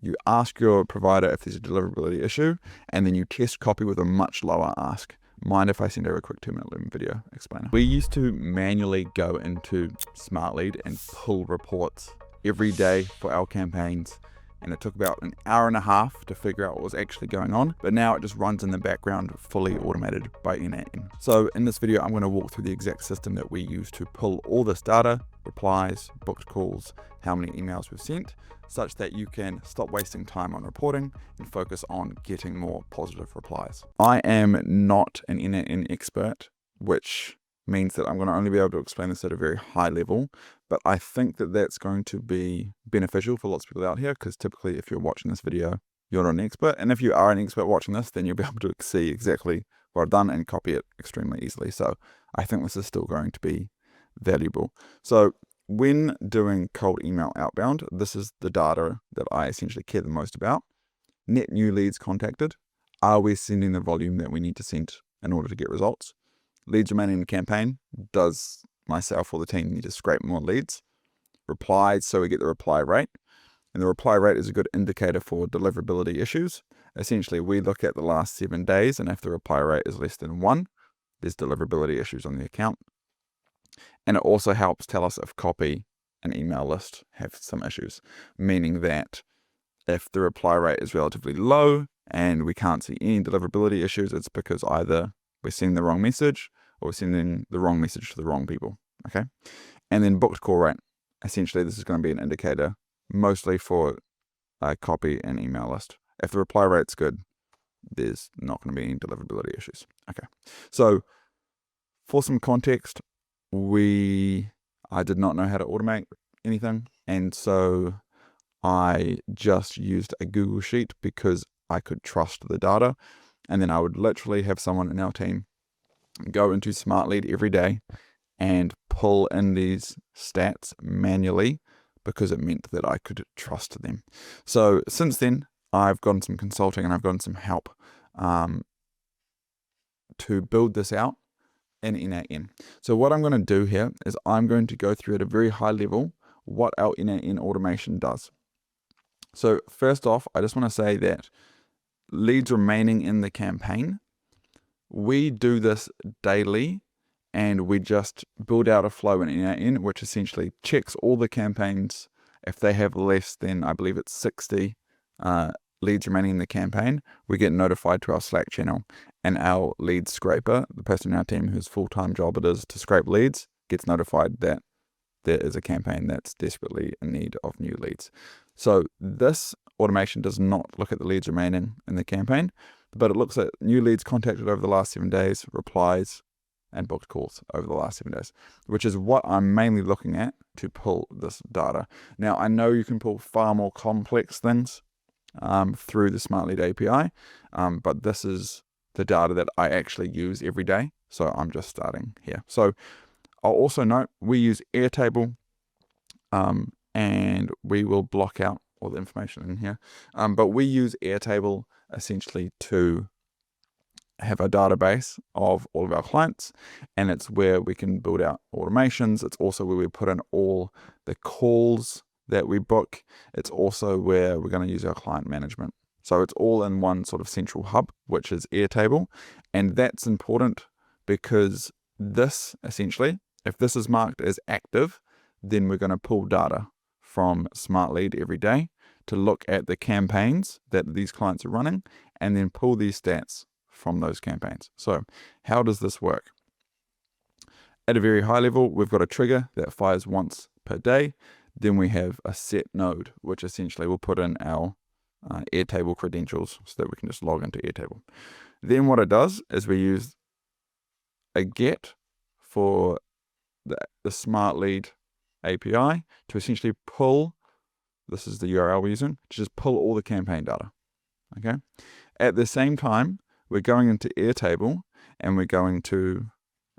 You ask your provider if there's a deliverability issue, and then you test copy with a much lower ask. Mind if I send over a quick 2-minute Loom video explainer? We used to manually go into Smartlead and pull reports every day for our campaigns, and it took about an hour and a half to figure out what was actually going on, but now it just runs in the background fully automated by NAN. So in this video, I'm going to walk through the exact system that we use to pull all this data, replies, booked calls, how many emails we've sent, such that you can stop wasting time on reporting and focus on getting more positive replies. I am not an NAN expert, which means that I'm going to only be able to explain this at a very high level, but I think that that's going to be beneficial for lots of people out here, because typically if you're watching this video, you're not an expert, and if you are an expert watching this, then you'll be able to see exactly what I've done and copy it extremely easily. So I think this is still going to be valuable. So when doing cold email outbound, this is the data that I essentially care the most about. Net new leads contacted. Are we sending the volume that we need to send in order to get results? Leads remaining in the campaign. Does myself or the team need to scrape more leads? Replies, so we get the reply rate. And the reply rate is a good indicator for deliverability issues. Essentially, we look at the last 7 days, and if the reply rate is less than 1, there's deliverability issues on the account. And it also helps tell us if copy and email list have some issues, meaning that if the reply rate is relatively low and we can't see any deliverability issues, it's because either we're sending the wrong message or we're sending the wrong message to the wrong people. Okay. And then booked call rate. Essentially, this is going to be an indicator mostly for copy and email list. If the reply rate's good, there's not going to be any deliverability issues. Okay. So for some context, I did not know how to automate anything. And so I just used a Google Sheet because I could trust the data. And then I would literally have someone in our team go into Smartlead every day and pull in these stats manually because it meant that I could trust them. So since then, I've gotten some consulting and I've gotten some help to build this out in NAN. So what I'm going to do here is I'm going to go through at a very high level what our NAN automation does. So first off, I just want to say that leads remaining in the campaign, we do this daily and we just build out a flow in our end, which essentially checks all the campaigns. If they have less than, I believe it's 60 leads remaining in the campaign, we get notified to our Slack channel, and our lead scraper, the person in our team whose full-time job it is to scrape leads, gets notified that there is a campaign that's desperately in need of new leads. So this automation does not look at the leads remaining in the campaign, but it looks at new leads contacted over the last 7 days, replies, and booked calls over the last 7 days, which is what I'm mainly looking at to pull this data. Now, I know you can pull far more complex things through the Smartlead API, but this is the data that I actually use every day, so I'm just starting here. So I'll also note we use Airtable, and we will block out all the information in here, but we use Airtable essentially to have a database of all of our clients, and it's where we can build out automations. It's also where we put in all the calls that we book. It's also where we're going to use our client management. So it's all in one sort of central hub, which is Airtable. And that's important because this essentially, if this is marked as active, then we're going to pull data from Smartlead every day to look at the campaigns that these clients are running and then pull these stats from those campaigns. So how does this work? At a very high level, we've got a trigger that fires once per day. Then we have a set node, which essentially will put in our Airtable credentials so that we can just log into Airtable. Then what it does is we use a get for the Smartlead API to essentially pull, this is the URL we're using, to just pull all the campaign data. Okay. At the same time, we're going into Airtable and we're going to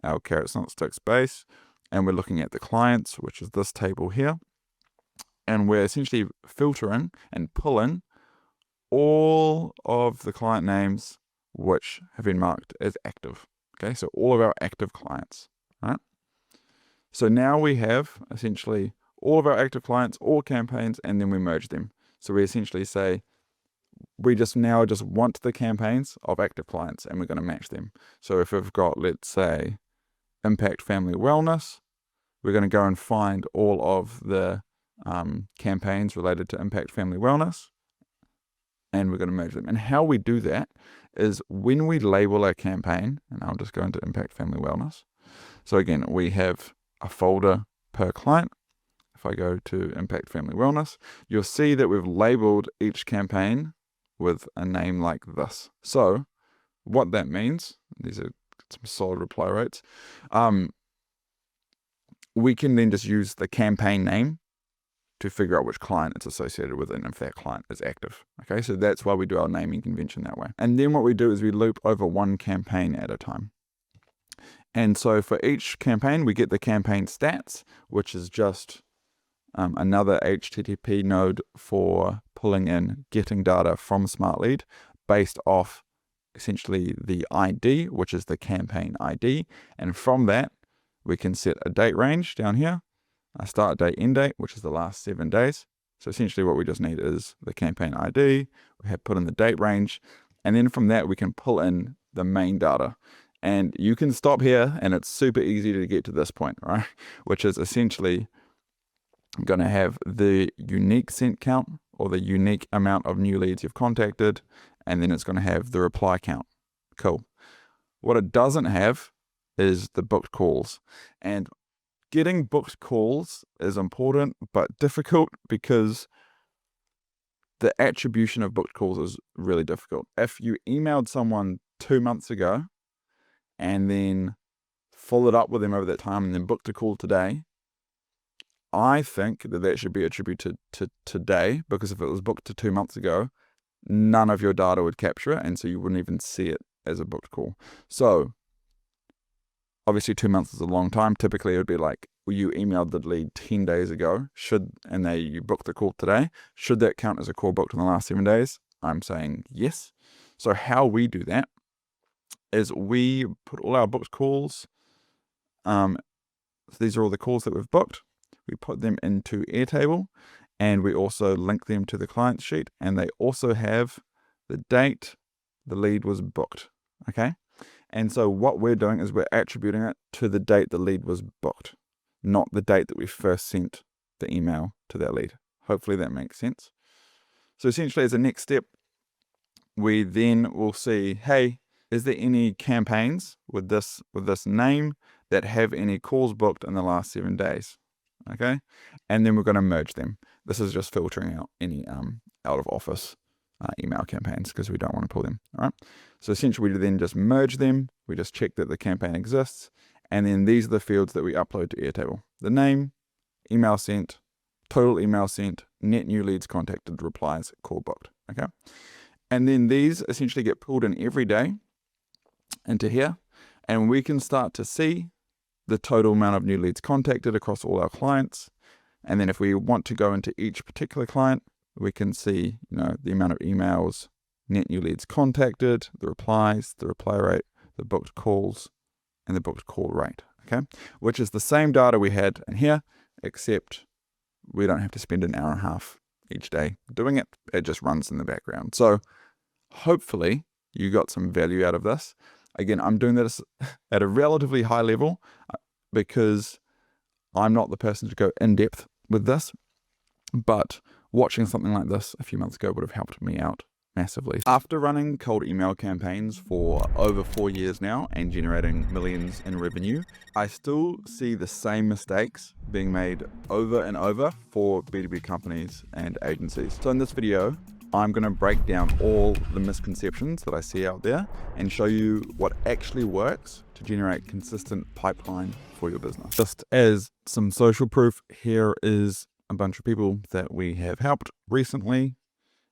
our carrots not sticks base, and we're looking at the clients, which is this table here. And we're essentially filtering and pulling all of the client names which have been marked as active. Okay, so all of our active clients, right? So now we have essentially all of our active clients, all campaigns, and then we merge them. So we essentially say, we just want the campaigns of active clients, and we're going to match them. So if we've got, let's say, Impact Family Wellness, we're going to go and find all of the campaigns related to Impact Family Wellness, and we're going to merge them. And how we do that is when we label a campaign, and I'll just go into Impact Family Wellness. So again, we have a folder per client. If I go to Impact Family Wellness, you'll see that we've labeled each campaign with a name like this. So what that means, these are some solid reply rates, we can then just use the campaign name to figure out which client it's associated with and if that client is active. Okay, so that's why we do our naming convention that way. And then what we do is we loop over one campaign at a time. And so for each campaign, we get the campaign stats, which is just another HTTP node for pulling in, getting data from Smartlead based off essentially the ID, which is the campaign ID. And from that, we can set a date range down here, a start date, end date, which is the last 7 days. So essentially what we just need is the campaign ID, we have put in the date range, and then from that we can pull in the main data. And you can stop here and it's super easy to get to this point, right? Which is essentially going to have the unique sent count or the unique amount of new leads you've contacted, and then it's going to have the reply count. Cool. What it doesn't have is the booked calls. And getting booked calls is important but difficult because the attribution of booked calls is really difficult. If you emailed someone 2 months ago and then followed up with them over that time and then booked a call today, I think that should be attributed to today, because if it was booked to 2 months ago, none of your data would capture it, and so you wouldn't even see it as a booked call. So obviously 2 months is a long time. Typically it would be like, well, you emailed the lead 10 days ago, you booked the call today. Should that count as a call booked in the last 7 days? I'm saying yes. So how we do that is we put all our booked calls, so these are all the calls that we've booked. We put them into Airtable, and we also link them to the client sheet, and they also have the date the lead was booked. Okay. And so what we're doing is we're attributing it to the date the lead was booked, not the date that we first sent the email to that lead. Hopefully that makes sense. So essentially, as a next step, we then will see, hey, is there any campaigns with this name that have any calls booked in the last 7 days? Okay, and then we're going to merge them. This is just filtering out any out of office email campaigns because we don't want to pull them. All right. So essentially, we then just merge them. We just check that the campaign exists, and then these are the fields that we upload to Airtable: the name, email sent, total email sent, net new leads contacted, replies, call booked. Okay, and then these essentially get pulled in every day into here, and we can start to see the total amount of new leads contacted across all our clients. And then if we want to go into each particular client, we can see, the amount of emails, net new leads contacted, the replies, the reply rate, the booked calls, and the booked call rate. Okay, which is the same data we had in here, except we don't have to spend an hour and a half each day doing it. It just runs in the background. So hopefully you got some value out of this. Again, I'm doing this at a relatively high level because I'm not the person to go in depth with this, but watching something like this a few months ago would have helped me out massively. After running cold email campaigns for over 4 years now and generating millions in revenue, I still see the same mistakes being made over and over for B2B companies and agencies. So in this video, I'm going to break down all the misconceptions that I see out there and show you what actually works to generate consistent pipeline for your business. Just as some social proof, here is a bunch of people that we have helped recently.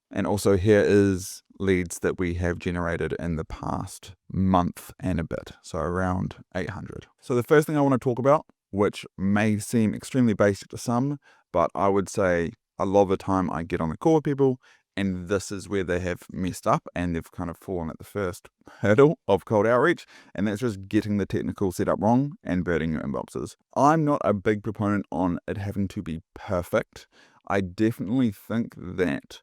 And also here is leads that we have generated in the past month and a bit. So around 800. So the first thing I want to talk about, which may seem extremely basic to some, but I would say a lot of the time I get on the call with people, and this is where they have messed up and they've kind of fallen at the first hurdle of cold outreach. And that's just getting the technical setup wrong and burning your inboxes. I'm not a big proponent on it having to be perfect. I definitely think that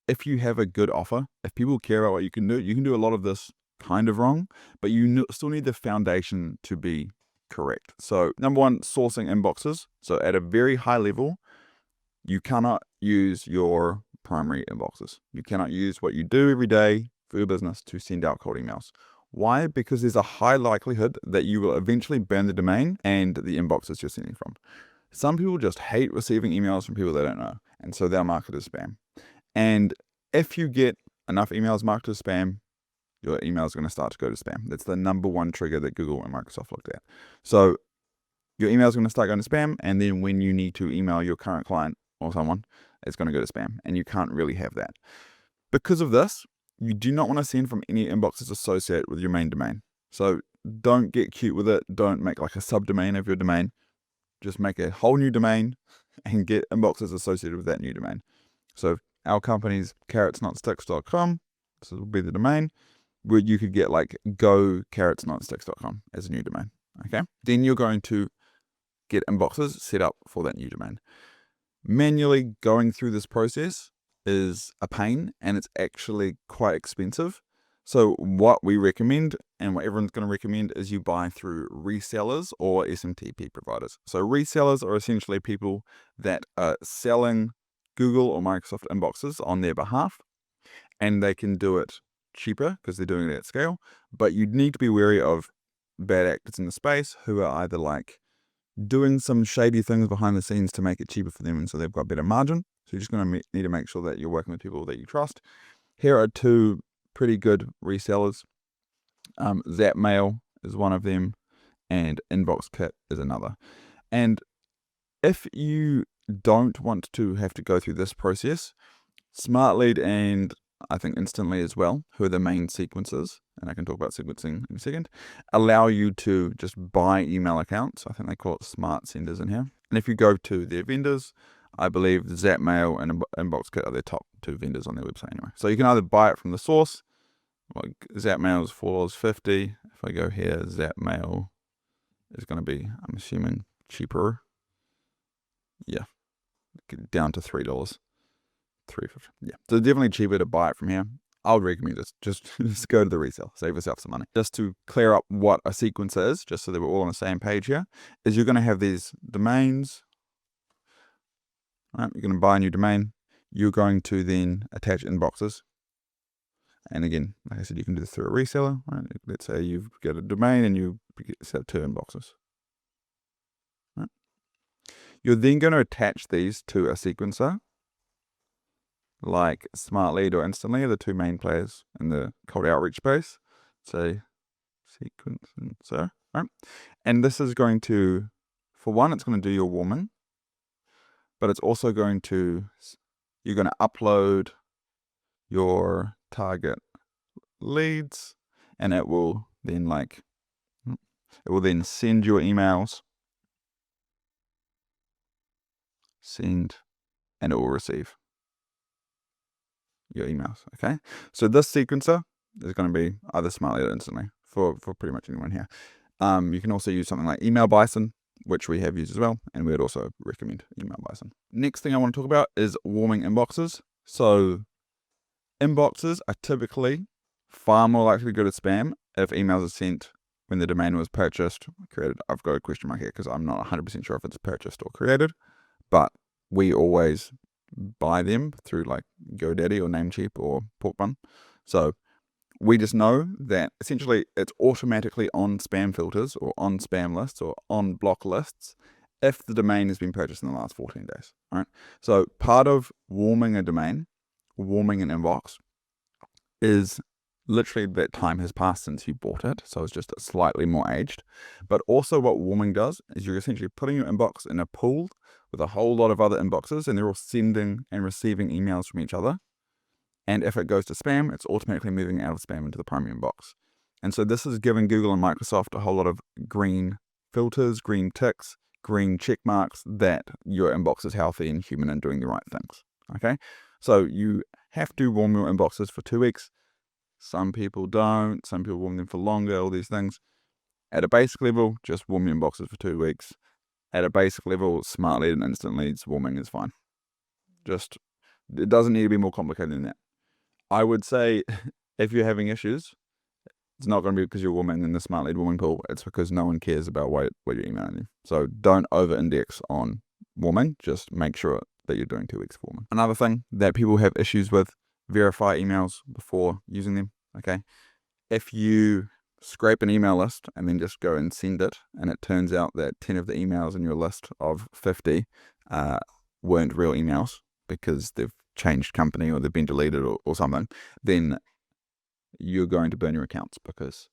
if you have a good offer, if people care about what you can do a lot of this kind of wrong, but you still need the foundation to be correct. So number one, sourcing inboxes. So at a very high level, you cannot use your primary inboxes. You cannot use what you do every day for your business to send out cold emails. Why? Because there's a high likelihood that you will eventually burn the domain and the inboxes you're sending from. Some people just hate receiving emails from people they don't know, and so they'll mark it as spam. And if you get enough emails marked as spam, your emails are going to start to go to spam. That's the number one trigger that Google and Microsoft looked at. So your emails are going to start going to spam, and then when you need to email your current client or someone, it's going to go to spam, and you can't really have that. Because of this, you do not want to send from any inboxes associated with your main domain. So don't get cute with it. Don't make like a subdomain of your domain. Just make a whole new domain and get inboxes associated with that new domain. So our company's carrotsnotsticks.com. This will be the domain where you could get like go-carrotsnotsticks.com as a new domain. Okay. Then you're going to get inboxes set up for that new domain. Manually going through this process is a pain and it's actually quite expensive. So what we recommend and what everyone's going to recommend is you buy through resellers or SMTP providers. So resellers are essentially people that are selling Google or Microsoft inboxes on their behalf, and they can do it cheaper because they're doing it at scale. But you need to be wary of bad actors in the space who are either like doing some shady things behind the scenes to make it cheaper for them, and so they've got better margin. So you're just going to need to make sure that you're working with people that you trust. Here are two pretty good resellers. Zapmail is one of them, and InboxKit is another. And if you don't want to have to go through this process, Smartlead and I think Instantly as well, who are the main sequencers, and I can talk about sequencing in a second, allow you to just buy email accounts. I think they call it smart senders in here. And if you go to their vendors, I believe Zapmail and InboxKit are their top two vendors on their website anyway. So you can either buy it from the source. Like Zapmail is $4.50. If I go here, Zapmail is going to be, I'm assuming, cheaper. Yeah, down to $3. $3.50. Yeah, so definitely cheaper to buy it from here. I would recommend it. Just go to the resale, save yourself some money. Just to clear up what a sequencer is, just so that we're all on the same page here, is you're going to have these domains. Right, you're going to buy a new domain. You're going to then attach inboxes. And again, like I said, you can do this through a reseller. Right? Let's say you've got a domain and you set up 2 inboxes. Right? You're then going to attach these to a sequencer, like Smartlead or Instantly are the 2 main players in the cold outreach space. So sequencer, right? And this is going to, for one, it's going to do your warming, but it's also going to, you're going to upload your target leads, and it will then send your emails, and it will receive your emails. Okay, so this sequencer is going to be either Smartlead or Instantly for pretty much anyone here. You can also use something like Email Bison, which we have used as well, and we would also recommend Email Bison. Next thing I want to talk about is warming inboxes. So inboxes are typically far more likely to go to spam if emails are sent when the domain was purchased, created. I've got a question mark here because I'm not 100% sure if it's purchased or created, but we always buy them through like GoDaddy or Namecheap or Porkbun. So we just know that essentially it's automatically on spam filters or on spam lists or on block lists if the domain has been purchased in the last 14 days. All right. So part of warming a domain, warming an inbox, is literally that time has passed since you bought it. So it's just slightly more aged. But also what warming does is you're essentially putting your inbox in a pool with a whole lot of other inboxes, and they're all sending and receiving emails from each other. And if it goes to spam, it's automatically moving out of spam into the primary inbox. And so this is giving Google and Microsoft a whole lot of green filters, green ticks, green check marks that your inbox is healthy and human and doing the right things. Okay, so you have to warm your inboxes for 2 weeks. Some people don't. Some people warm them for longer, all these things. At a basic level, just warm your inboxes for 2 weeks. At a basic level, Smartlead and Instant Leads warming is fine. Just, it doesn't need to be more complicated than that. I would say if you're having issues, it's not going to be because you're warming in the Smartlead warming pool. It's because no one cares about what you're emailing them. So don't over-index on warming. Just make sure that you're doing 2 weeks of warming. Another thing that people have issues with, verify emails before using them. Okay, if you scrape an email list and then just go and send it, and it turns out that 10 of the emails in your list of 50 weren't real emails because they've changed company or they've been deleted or something, then you're going to burn your accounts because,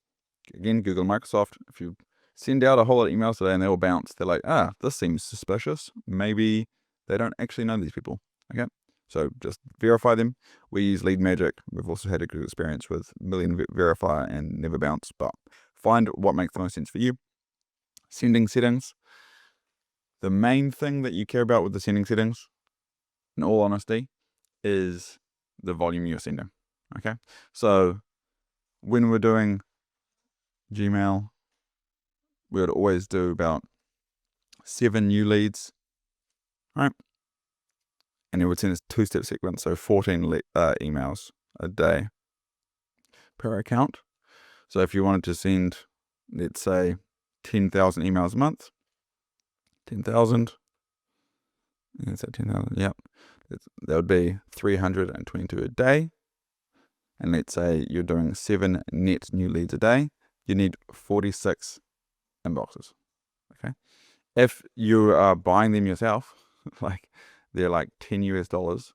again, Google and Microsoft, if you send out a whole lot of emails today and they all bounce, they're like, this seems suspicious. Maybe they don't actually know these people. Okay, so just verify them. We use Lead Magic. We've also had a good experience with Million Verify and Never Bounce, but find what makes the most sense for you. Sending settings. The main thing that you care about with the sending settings, in all honesty, is the volume you're sending. Okay, so when we're doing Gmail, we would always do about 7 new leads, right? And it would send us 2-step sequence, so 14 emails a day per account. So if you wanted to send, let's say, 10,000 emails a month, 10,000, is that 10,000? Yep. That would be 322 a day. And let's say you're doing 7 net new leads a day, you need 46 inboxes. Okay. If you are buying them yourself, like they're like $10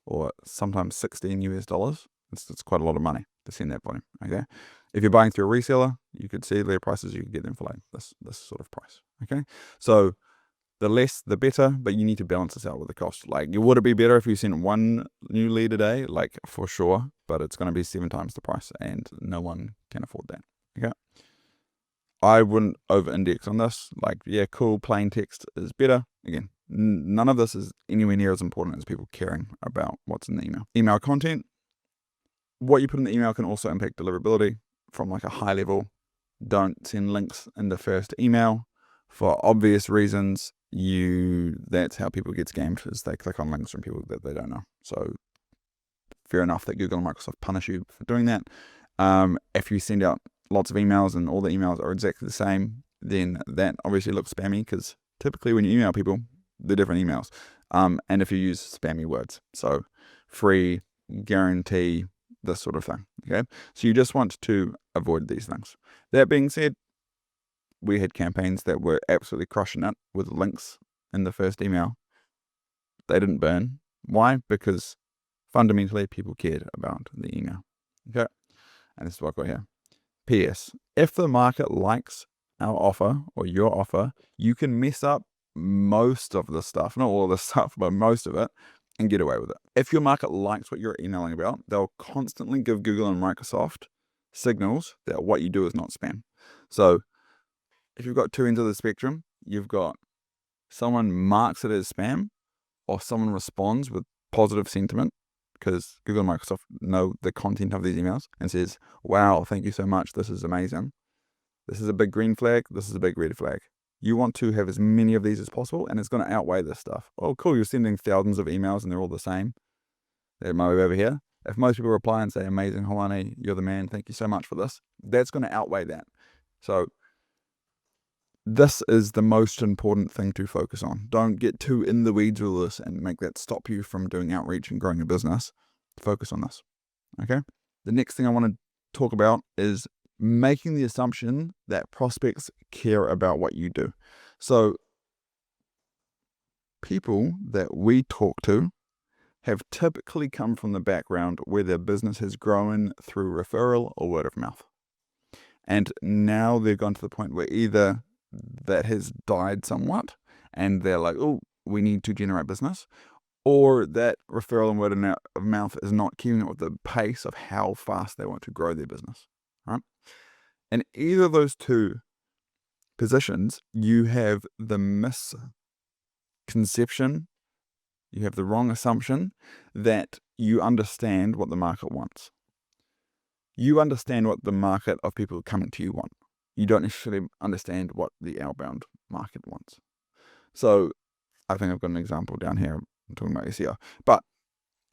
or sometimes $16, it's quite a lot of money to send that volume. Okay. If you're buying through a reseller, you could see their prices, you could get them for like this sort of price. Okay. So the less, the better, but you need to balance this out with the cost. Like, would it be better if you sent 1 new lead a day? Like, for sure, but it's going to be 7 times the price, and no one can afford that. Okay. I wouldn't over-index on this. Like, yeah, cool, plain text is better. Again, none of this is anywhere near as important as people caring about what's in the email. Email content. What you put in the email can also impact deliverability from like a high level. Don't send links in the first email for obvious reasons. That's how people get scammed, is they click on links from people that they don't know. So fair enough that Google and Microsoft punish you for doing that. If you send out lots of emails and all the emails are exactly the same, then that obviously looks spammy, because typically when you email people, they're different emails. And if you use spammy words, so free, guarantee, this sort of thing. Okay, so you just want to avoid these things. That being said, we had campaigns that were absolutely crushing it with links in the first email. They didn't burn. Why? Because fundamentally people cared about the email. Okay, and this is what I've got here. P.S. If the market likes our offer or your offer, you can mess up most of the stuff, not all of the stuff, but most of it, and get away with it. If your market likes what you're emailing about, they'll constantly give Google and Microsoft signals that what you do is not spam. So if you've got two ends of the spectrum, you've got someone marks it as spam, or someone responds with positive sentiment, because Google and Microsoft know the content of these emails and says, wow, thank you so much, this is amazing. This is a big green flag, this is a big red flag. You want to have as many of these as possible, and it's going to outweigh this stuff. Oh, cool, you're sending thousands of emails and they're all the same. They're way over here. If most people reply and say, amazing, Holani, you're the man, thank you so much for this, that's going to outweigh that. So this is the most important thing to focus on. Don't get too in the weeds with this and make that stop you from doing outreach and growing a business. Focus on this. Okay. The next thing I want to talk about is making the assumption that prospects care about what you do. So people that we talk to have typically come from the background where their business has grown through referral or word of mouth. And now they've gone to the point where either that has died somewhat and they're like, oh, we need to generate business, or that referral and word of mouth is not keeping up with the pace of how fast they want to grow their business, right? In either of those two positions, you have the misconception, you have the wrong assumption that you understand what the market wants. You understand what the market of people coming to you want. You don't necessarily understand what the outbound market wants. So I think I've got an example down here. I'm talking about SEO. But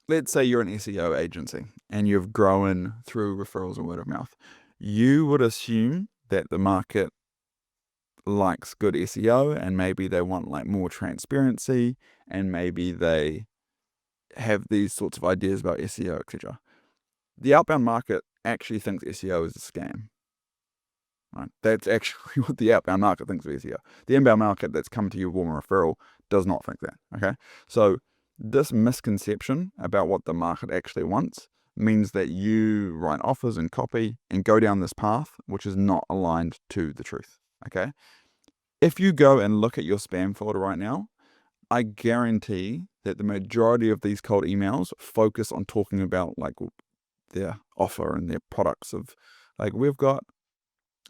let's say you're an SEO agency and you've grown through referrals and word of mouth. You would assume that the market likes good SEO, and maybe they want like more transparency, and maybe they have these sorts of ideas about SEO, etc. The outbound market actually thinks SEO is a scam. Right? That's actually what the outbound market thinks of SEO. The inbound market that's come to you warm referral does not think that. Okay, so this misconception about what the market actually wants means that you write offers and copy and go down this path which is not aligned to the truth. Okay, if you go and look at your spam folder right now, I guarantee that the majority of these cold emails focus on talking about like their offer and their products of like, we've got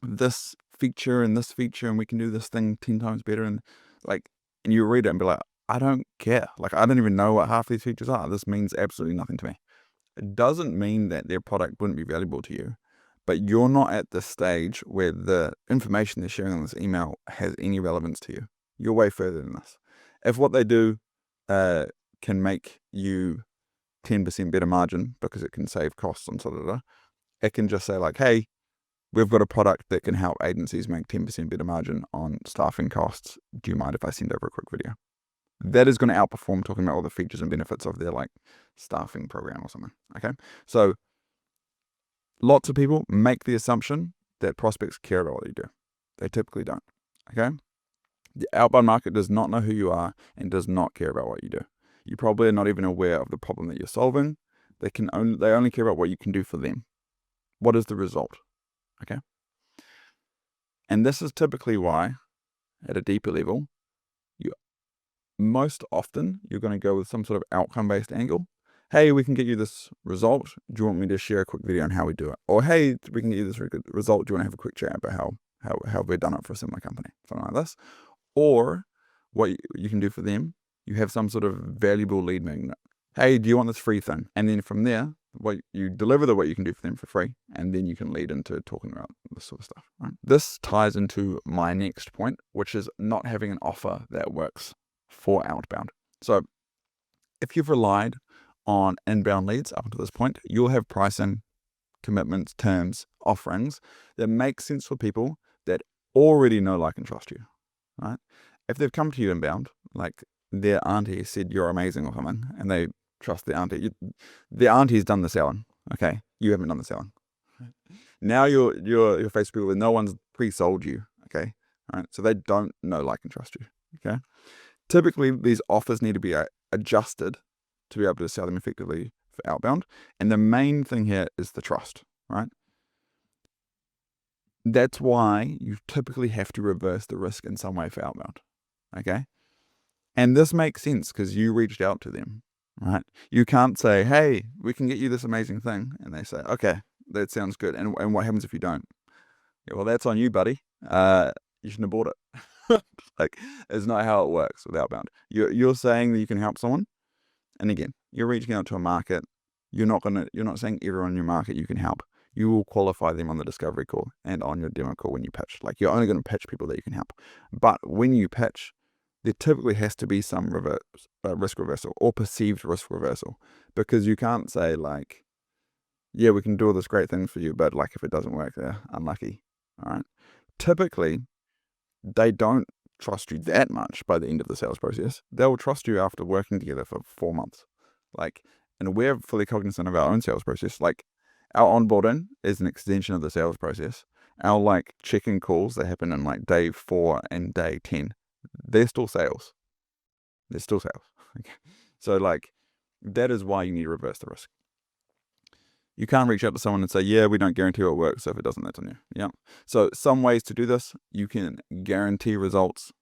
this feature and this feature and we can do this thing 10 times better, and like, and you read it and be like, I don't care, like I don't even know what half these features are, this means absolutely nothing to me. It doesn't mean that their product wouldn't be valuable to you, but you're not at the stage where the information they're sharing on this email has any relevance to you. You're way further than this. If what they do can make you 10% better margin because it can save costs on it can just say like, hey, we've got a product that can help agencies make 10% better margin on staffing costs. Do you mind if I send over a quick video? That is going to outperform talking about all the features and benefits of their like staffing program or something. Okay, so lots of people make the assumption that prospects care about what you do. They typically don't. Okay, the outbound market does not know who you are and does not care about what you do. You probably are not even aware of the problem that you're solving. They only care about what you can do for them. What is the result? Okay. And this is typically why, at a deeper level, most often you're going to go with some sort of outcome-based angle. Hey, we can get you this result. Do you want me to share a quick video on how we do it? Or hey, we can get you this result. Do you want to have a quick chat about how we've done it for a similar company? Something like this. Or what you can do for them, you have some sort of valuable lead magnet. Hey, do you want this free thing? And then from there, what you deliver what you can do for them for free, and then you can lead into talking about this sort of stuff. Right? This ties into my next point, which is not having an offer that works for outbound. So if you've relied on inbound leads up until this point, you'll have pricing, commitments, terms, offerings that make sense for people that already know, like, and trust you, right? If they've come to you inbound, like their auntie said you're amazing or something, and they trust the auntie, the auntie's done the selling, okay? You haven't done the selling. Now you're faced with people that no one's pre-sold you, okay? All right, so they don't know, like, and trust you, okay? Typically, these offers need to be adjusted to be able to sell them effectively for outbound. And the main thing here is the trust, right? That's why you typically have to reverse the risk in some way for outbound, okay? And this makes sense because you reached out to them, right? You can't say, hey, we can get you this amazing thing. And they say, okay, that sounds good. And what happens if you don't? Yeah, well, that's on you, buddy. You shouldn't have bought it. Like, it's not how it works with outbound. You're saying that you can help someone. And again, you're reaching out to a market. You're not saying everyone in your market you can help. You will qualify them on the discovery call and on your demo call when you pitch. Like, you're only going to pitch people that you can help. But when you pitch, there typically has to be some risk reversal or perceived risk reversal, because you can't say, like, yeah, we can do all this great thing for you, but, like, if it doesn't work, they're unlucky. All right. Typically, they don't trust you that much by the end of the sales process. They'll trust you after working together for 4 months. Like, and we're fully cognizant of our own sales process. Like, our onboarding is an extension of the sales process. Our, like, check-in calls that happen in, like, day 4 and day 10, they're still sales. They're still sales. So, like, that is why you need to reverse the risk. You can't reach out to someone and say, yeah, we don't guarantee it works, so if it doesn't, that's on you. Yeah. So some ways to do this: you can guarantee results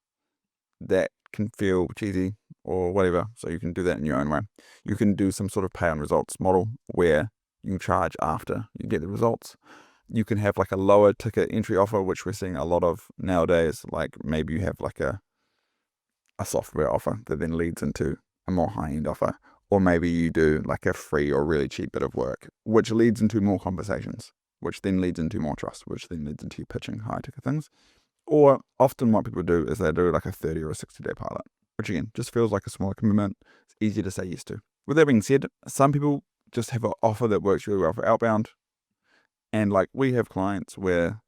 that can feel cheesy or whatever. So you can do that in your own way. You can do some sort of pay on results model where you charge after you get the results. You can have, like, a lower ticket entry offer, which we're seeing a lot of nowadays. Like, maybe you have, like, a software offer that then leads into a more high-end offer. Or maybe you do, like, a free or really cheap bit of work, which leads into more conversations, which then leads into more trust, which then leads into you pitching high-ticket things. Or often what people do is they do, like, a 30 or a 60-day pilot, which, again, just feels like a smaller commitment. It's easy to say yes to. With that being said, some people just have an offer that works really well for outbound. And, like, we have clients where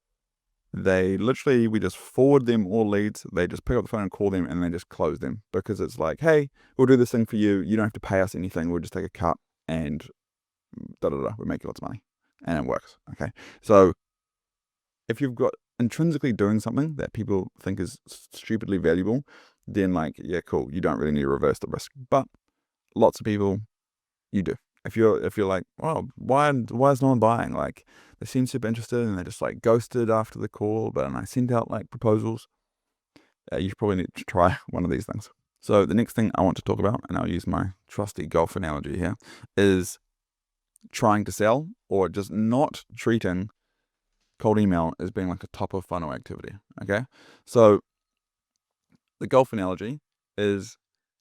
we just forward them all leads. They just pick up the phone and call them, and they just close them, because it's like, hey, we'll do this thing for you. You don't have to pay us anything. We'll just take a cut and we make you lots of money, and it works. Okay. So if you've got intrinsically doing something that people think is stupidly valuable, then, like, yeah, cool. You don't really need to reverse the risk, but lots of people, you do. If you're like, oh, why is no one buying? Like, they seem super interested and they just, like, ghosted after the call, but I sent out, like, proposals. You probably need to try one of these things. So the next thing I want to talk about, and I'll use my trusty golf analogy here, is trying to sell, or just not treating cold email as being like a top of funnel activity. Okay. So the golf analogy is,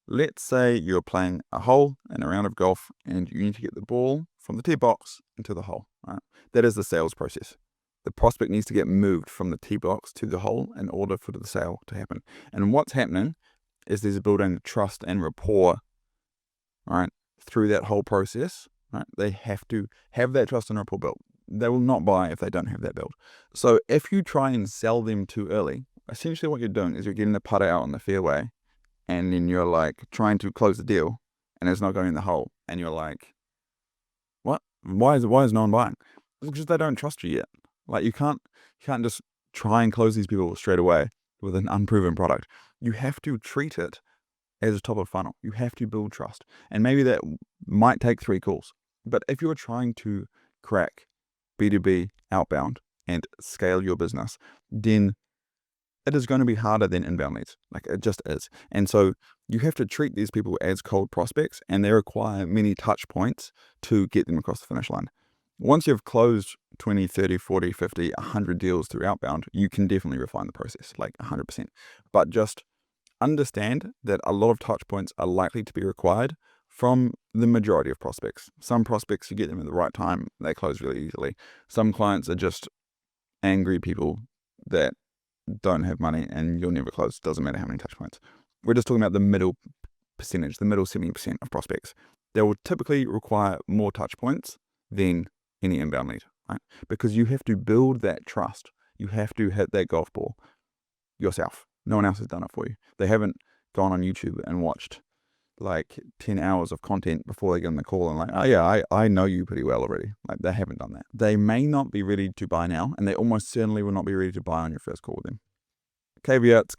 let's say you're playing a hole in a round of golf and you need to get the ball from the tee box into the hole, right? That is the sales process. The prospect needs to get moved from the tee box to the hole in order for the sale to happen. And what's happening is there's building trust and rapport, right, through that whole process, right? They have to have that trust and rapport built. They will not buy if they don't have that built. So if you try and sell them too early, essentially what you're doing is you're getting the putter out on the fairway, and then you're, like, trying to close the deal, and it's not going in the hole, and you're like, what? Why is no one buying? Because they don't trust you yet. Like, you can't just try and close these people straight away with an unproven product. You have to treat it as a top of funnel. You have to build trust, and maybe that might take 3 calls. But if you're trying to crack B2B outbound and scale your business, then it is going to be harder than inbound leads. Like, it just is. And so you have to treat these people as cold prospects, and they require many touch points to get them across the finish line. Once you've closed 20, 30, 40, 50, 100 deals through outbound, you can definitely refine the process, like 100%. But just understand that a lot of touch points are likely to be required from the majority of prospects. Some prospects, you get them at the right time, they close really easily. Some clients are just angry people that don't have money, and you'll never close. Doesn't matter how many touch points. We're just talking about the middle percentage, the middle 70% of prospects they will typically require more touch points than any inbound lead, right? Because you have to build that trust. You have to hit that golf ball yourself. No one else has done it for you. They haven't gone on YouTube and watched like 10 hours of content before they get on the call and like, oh yeah, I know you pretty well already. Like, they haven't done that. They may not be ready to buy now, and they almost certainly will not be ready to buy on your first call with them. Caveats.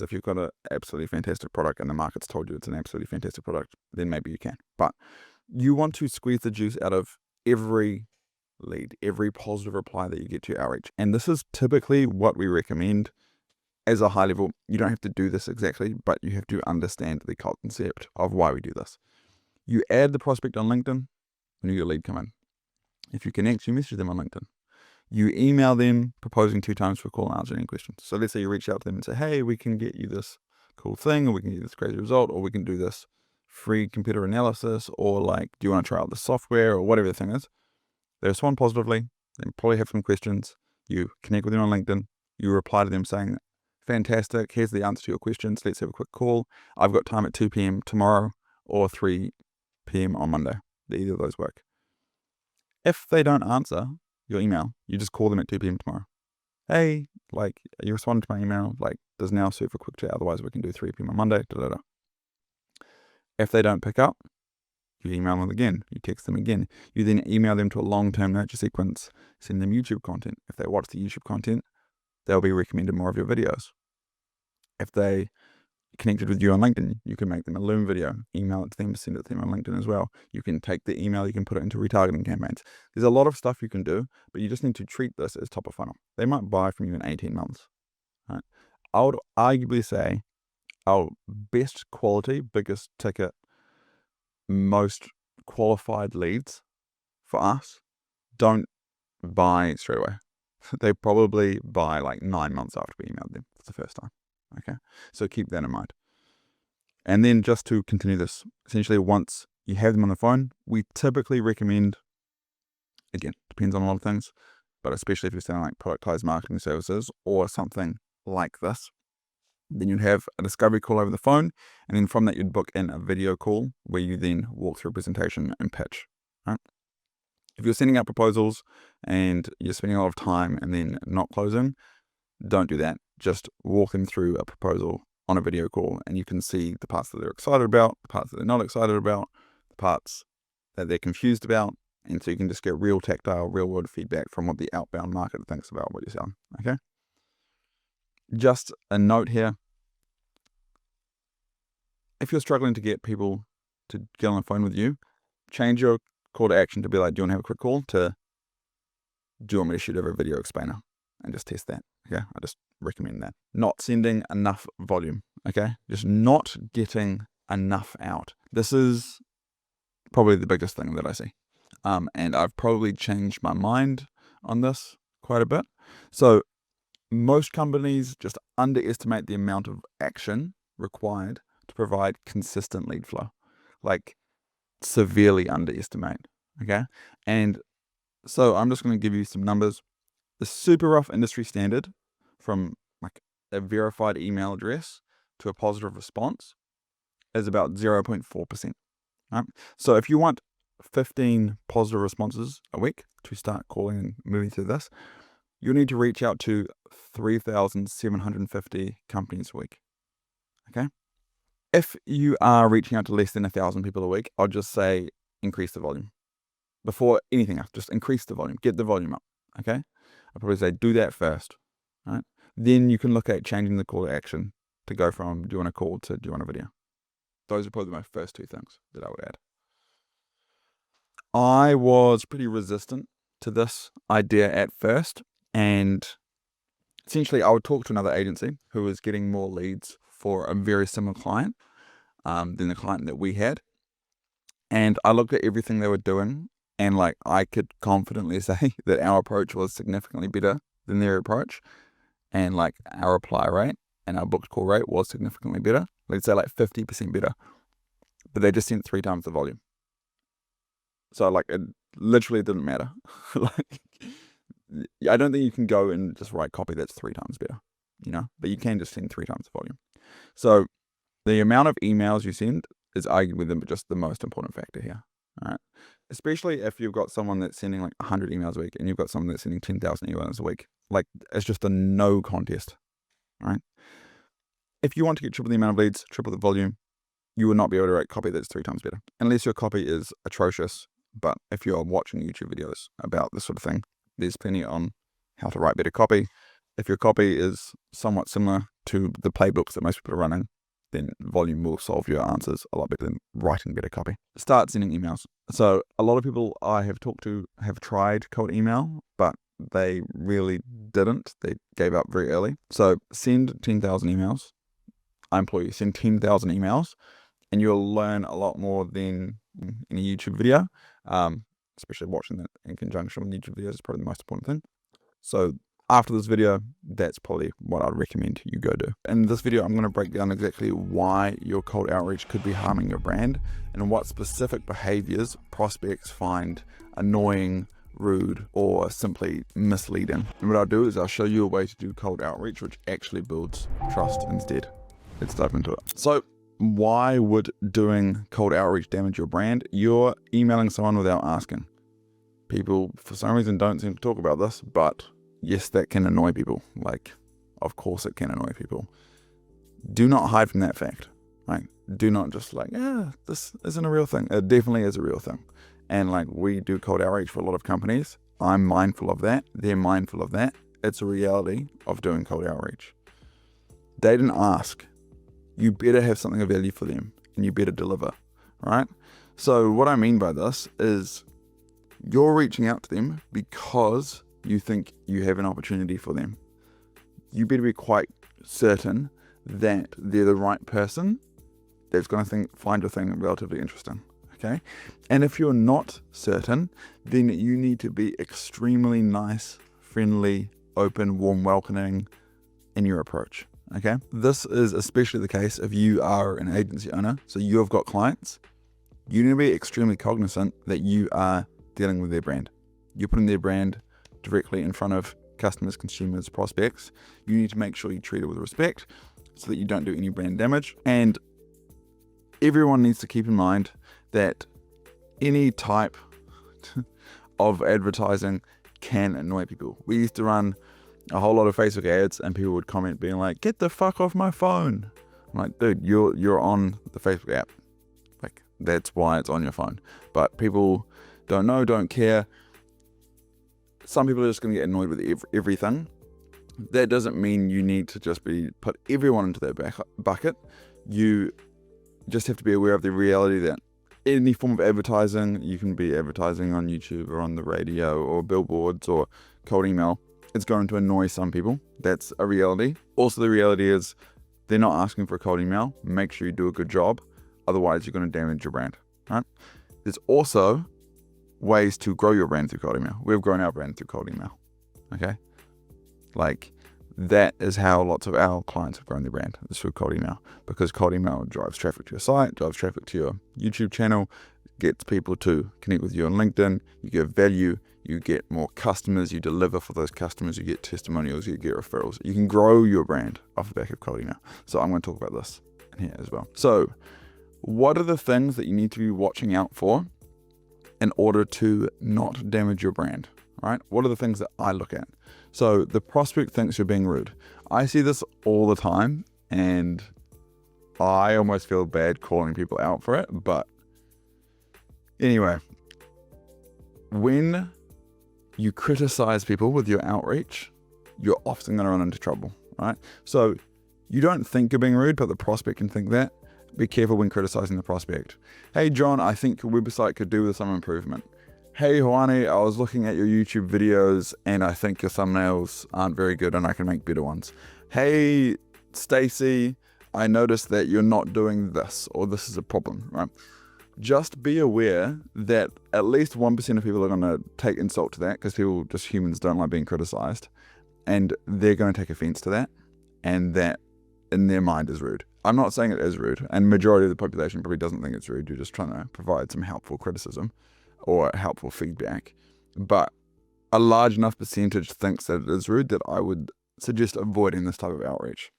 If you've got an absolutely fantastic product and the market's told you it's an absolutely fantastic product, then maybe you can. But you want to squeeze the juice out of every lead, every positive reply that you get to your outreach. And this is typically what we recommend as a high level. You don't have to do this exactly, but you have to understand the concept of why we do this. You add the prospect on LinkedIn when your lead come in. If you connect, you message them on LinkedIn. You email them proposing 2 times for a call and answer any questions. So let's say you reach out to them and say, hey, we can get you this cool thing, or we can get you this crazy result, or we can do this free computer analysis, or like, do you want to try out the software, or whatever the thing is. They respond positively. They probably have some questions. You connect with them on LinkedIn. You reply to them saying, fantastic, here's the answer to your questions. Let's have a quick call. I've got time at 2 p.m. tomorrow or 3 p.m. on Monday. Either of those work. If they don't answer your email, you just call them at 2 p.m. tomorrow. Hey, like, you responded to my email, like, does now suit for a quick chat? Otherwise, we can do 3 p.m. on Monday. If they don't pick up, you email them again. You text them again. You then email them to a long-term nurture sequence. Send them YouTube content. If they watch the YouTube content, they'll be recommended more of your videos. If they connected with you on LinkedIn, you can make them a Loom video, email it to them, send it to them on LinkedIn as well. You can take the email, you can put it into retargeting campaigns. There's a lot of stuff you can do, but you just need to treat this as top of funnel. They might buy from you in 18 months. Right? I would arguably say our best quality, biggest ticket, most qualified leads for us don't buy straight away. They probably buy like 9 months after we emailed them for the first time. Okay, so keep that in mind. And then just to continue this, essentially once you have them on the phone, we typically recommend, again, depends on a lot of things, but especially if you're selling like productized marketing services or something like this, then you'd have a discovery call over the phone, and then from that you'd book in a video call where you then walk through a presentation and pitch. Right? If you're sending out proposals and you're spending a lot of time and then not closing, don't do that. Just walk them through a proposal on a video call, and you can see the parts that they're excited about, the parts that they're not excited about, the parts that they're confused about, and so you can just get real tactile, real world feedback from what the outbound market thinks about what you're selling. Okay. Just a note here. If you're struggling to get people to get on the phone with you, change your call to action to be like, do you want to have a quick call, to do you want me to shoot over a video explainer, and just test that. Okay, I just recommend that. Not sending enough volume. Okay, just not getting enough out. This is probably the biggest thing that I see. And I've probably changed my mind on this quite a bit. So most companies just underestimate the amount of action required to provide consistent lead flow. Like, severely underestimate. Okay, and so I'm just going to give you some numbers. The super rough industry standard from like a verified email address to a positive response is about 0.4%. Right? So if you want 15 positive responses a week to start calling and moving through this, you'll need to reach out to 3,750 companies a week. Okay? If you are reaching out to less than 1,000 people a week, I'll just say increase the volume. Before anything else, just increase the volume, get the volume up. Okay? I'd probably say do that first, right? Then you can look at changing the call to action to go from do you want a call to do you want a video. Those are probably my first 2 things that I would add. I was pretty resistant to this idea at first, and essentially I would talk to another agency who was getting more leads for a very similar client than the client that we had. And I looked at everything they were doing, and like I could confidently say that our approach was significantly better than their approach, and like our reply rate and our booked call rate was significantly better. Let's say like 50% better, but they just sent 3 times the volume. So like it literally didn't matter. Like, I don't think you can go and just write copy that's 3 times better, but you can just send 3 times the volume. So the amount of emails you send is arguably just the most important factor here. All right. Especially if you've got someone that's sending like 100 emails a week and you've got someone that's sending 10,000 emails a week. Like, it's just a no contest. All right. If you want to get triple the amount of leads, triple the volume, you will not be able to write copy that's 3 times better. Unless your copy is atrocious. But if you're watching YouTube videos about this sort of thing, there's plenty on how to write better copy. If your copy is somewhat similar to the playbooks that most people are running, then volume will solve your answers a lot better than writing better copy. Start sending emails. So a lot of people I have talked to have tried cold email, but they really didn't. They gave up very early. So send 10,000 emails. I implore you, send 10,000 emails, and you'll learn a lot more than in a YouTube video. Especially watching that in conjunction with YouTube videos is probably the most important thing. So after this video, that's probably what I'd recommend you go do. In this video, I'm going to break down exactly why your cold outreach could be harming your brand and what specific behaviors prospects find annoying, rude, or simply misleading. And what I'll do is I'll show you a way to do cold outreach which actually builds trust instead. Let's dive into it. So why would doing cold outreach damage your brand? You're emailing someone without asking. People, for some reason, don't seem to talk about this, but yes, that can annoy people. Like, of course it can annoy people. Do not hide from that fact. Like, do not just like, yeah, this isn't a real thing. It definitely is a real thing. And like, we do cold outreach for a lot of companies. I'm mindful of that. They're mindful of that. It's a reality of doing cold outreach. They didn't ask. You better have something of value for them and you better deliver, right? So what I mean by this is you're reaching out to them because you think you have an opportunity for them. You better be quite certain that they're the right person that's going to find your thing relatively interesting, okay? And if you're not certain, then you need to be extremely nice, friendly, open, warm, welcoming in your approach. Okay, this is especially the case if you are an agency owner, so you have got clients. You need to be extremely cognizant that you are dealing with their brand. You're putting their brand directly in front of customers, consumers, prospects. You need to make sure you treat it with respect so that you don't do any brand damage. And everyone needs to keep in mind that any type of advertising can annoy people. We used to run a whole lot of Facebook ads and people would comment being like, get the fuck off my phone. I'm like, dude, you're on the Facebook app. Like, that's why it's on your phone. But people don't know, don't care. Some people are just going to get annoyed with everything. That doesn't mean you need to just put everyone into that bucket. You just have to be aware of the reality that any form of advertising, you can be advertising on YouTube or on the radio or billboards or cold email. It's going to annoy some people. That's a reality. Also, the reality is they're not asking for a cold email. Make sure you do a good job. Otherwise, you're going to damage your brand. Right? There's also ways to grow your brand through cold email. We've grown our brand through cold email. Okay? Like, that is how lots of our clients have grown their brand. It's through cold email. Because cold email drives traffic to your site, drives traffic to your YouTube channel, gets people to connect with you on LinkedIn. You give value. You get more customers, you deliver for those customers, you get testimonials, you get referrals. You can grow your brand off the back of cold email. So I'm going to talk about this in here as well. So what are the things that you need to be watching out for in order to not damage your brand, right? What are the things that I look at? So the prospect thinks you're being rude. I see this all the time and I almost feel bad calling people out for it. But anyway, when you criticize people with your outreach, you're often going to run into trouble, right? So you don't think you're being rude, but the prospect can think that. Be careful when criticizing the prospect. Hey, John, I think your website could do with some improvement. Hey, Hoani, I was looking at your YouTube videos and I think your thumbnails aren't very good and I can make better ones. Hey, Stacy, I noticed that you're not doing this or this is a problem, right? Just be aware that at least 1% of people are going to take insult to that because people, just humans, don't like being criticized. And they're going to take offense to that. And that, in their mind, is rude. I'm not saying it is rude. And majority of the population probably doesn't think it's rude. You're just trying to provide some helpful criticism or helpful feedback. But a large enough percentage thinks that it is rude that I would suggest avoiding this type of outreach.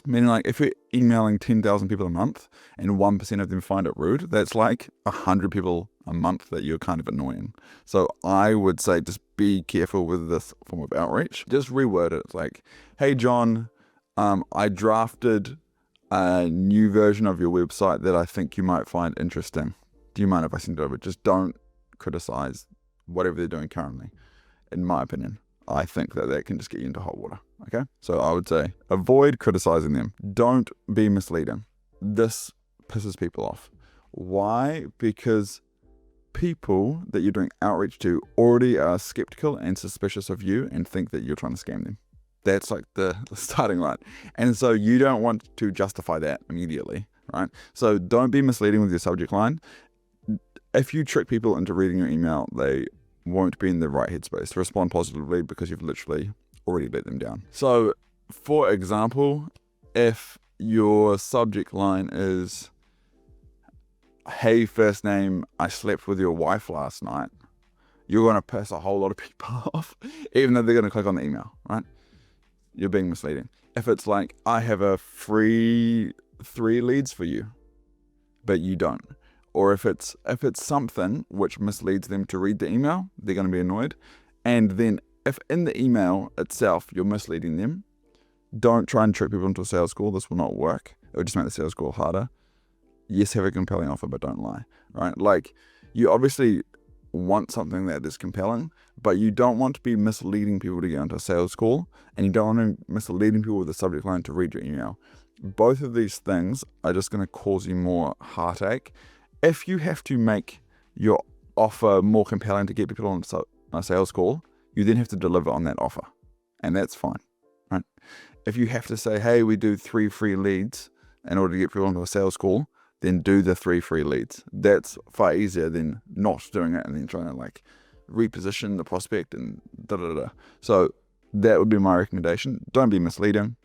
Meaning like if you're emailing 10,000 people a month and 1% of them find it rude, that's like 100 people a month that you're kind of annoying. So I would say just be careful with this form of outreach. Just reword it. It's like, hey John, I drafted a new version of your website that I think you might find interesting. Do you mind if I send it over? Just don't criticize whatever they're doing currently. In my opinion, I think that can just get you into hot water. Okay, so I would say avoid criticizing them. Don't be misleading. This pisses people off. Why? Because people that you're doing outreach to already are skeptical and suspicious of you and think that you're trying to scam them. That's like the starting line. And so you don't want to justify that immediately, right? So don't be misleading with your subject line. If you trick people into reading your email, they won't be in the right headspace to respond positively because you've literally already let them down. So for example, if your subject line is, hey first name, I slept with your wife last night, you're going to piss a whole lot of people off, even though they're going to click on the email, right? You're being misleading. If it's like, I have a free 3 leads for you, but you don't. Or if it's something which misleads them to read the email, they're going to be annoyed. And then if in the email itself you're misleading them, don't try and trick people into a sales call. This will not work. It will just make the sales call harder. Yes, have a compelling offer, but don't lie, right? Like, you obviously want something that is compelling, but you don't want to be misleading people to get into a sales call, and you don't want to be misleading people with a subject line to read your email. Both of these things are just going to cause you more heartache. If you have to make your offer more compelling to get people on a sales call, you then have to deliver on that offer, and that's fine, right? If you have to say, hey, we do 3 free leads in order to get people onto a sales call, then do the 3 free leads. That's far easier than not doing it and then trying to like reposition the prospect and da-da-da. So that would be my recommendation. Don't be misleading.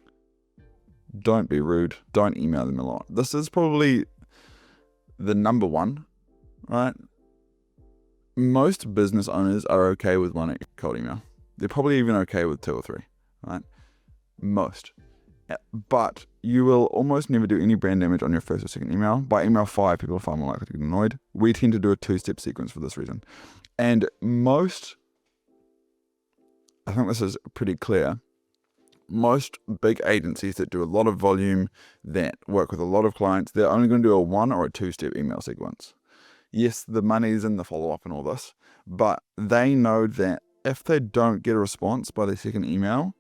Don't be rude. Don't email them a lot. This is probably the number one, right? Most business owners are okay with 1 cold email. They're probably even okay with 2 or 3, right? Most. But you will almost never do any brand damage on your first or second email. By email 5, people are far more likely to get annoyed. We tend to do a 2-step sequence for this reason. And most, I think this is pretty clear, most big agencies that do a lot of volume, that work with a lot of clients, they're only going to do a 1 or a 2-step email sequence. Yes, the money's in the follow-up and all this, but they know that if they don't get a response by their second email,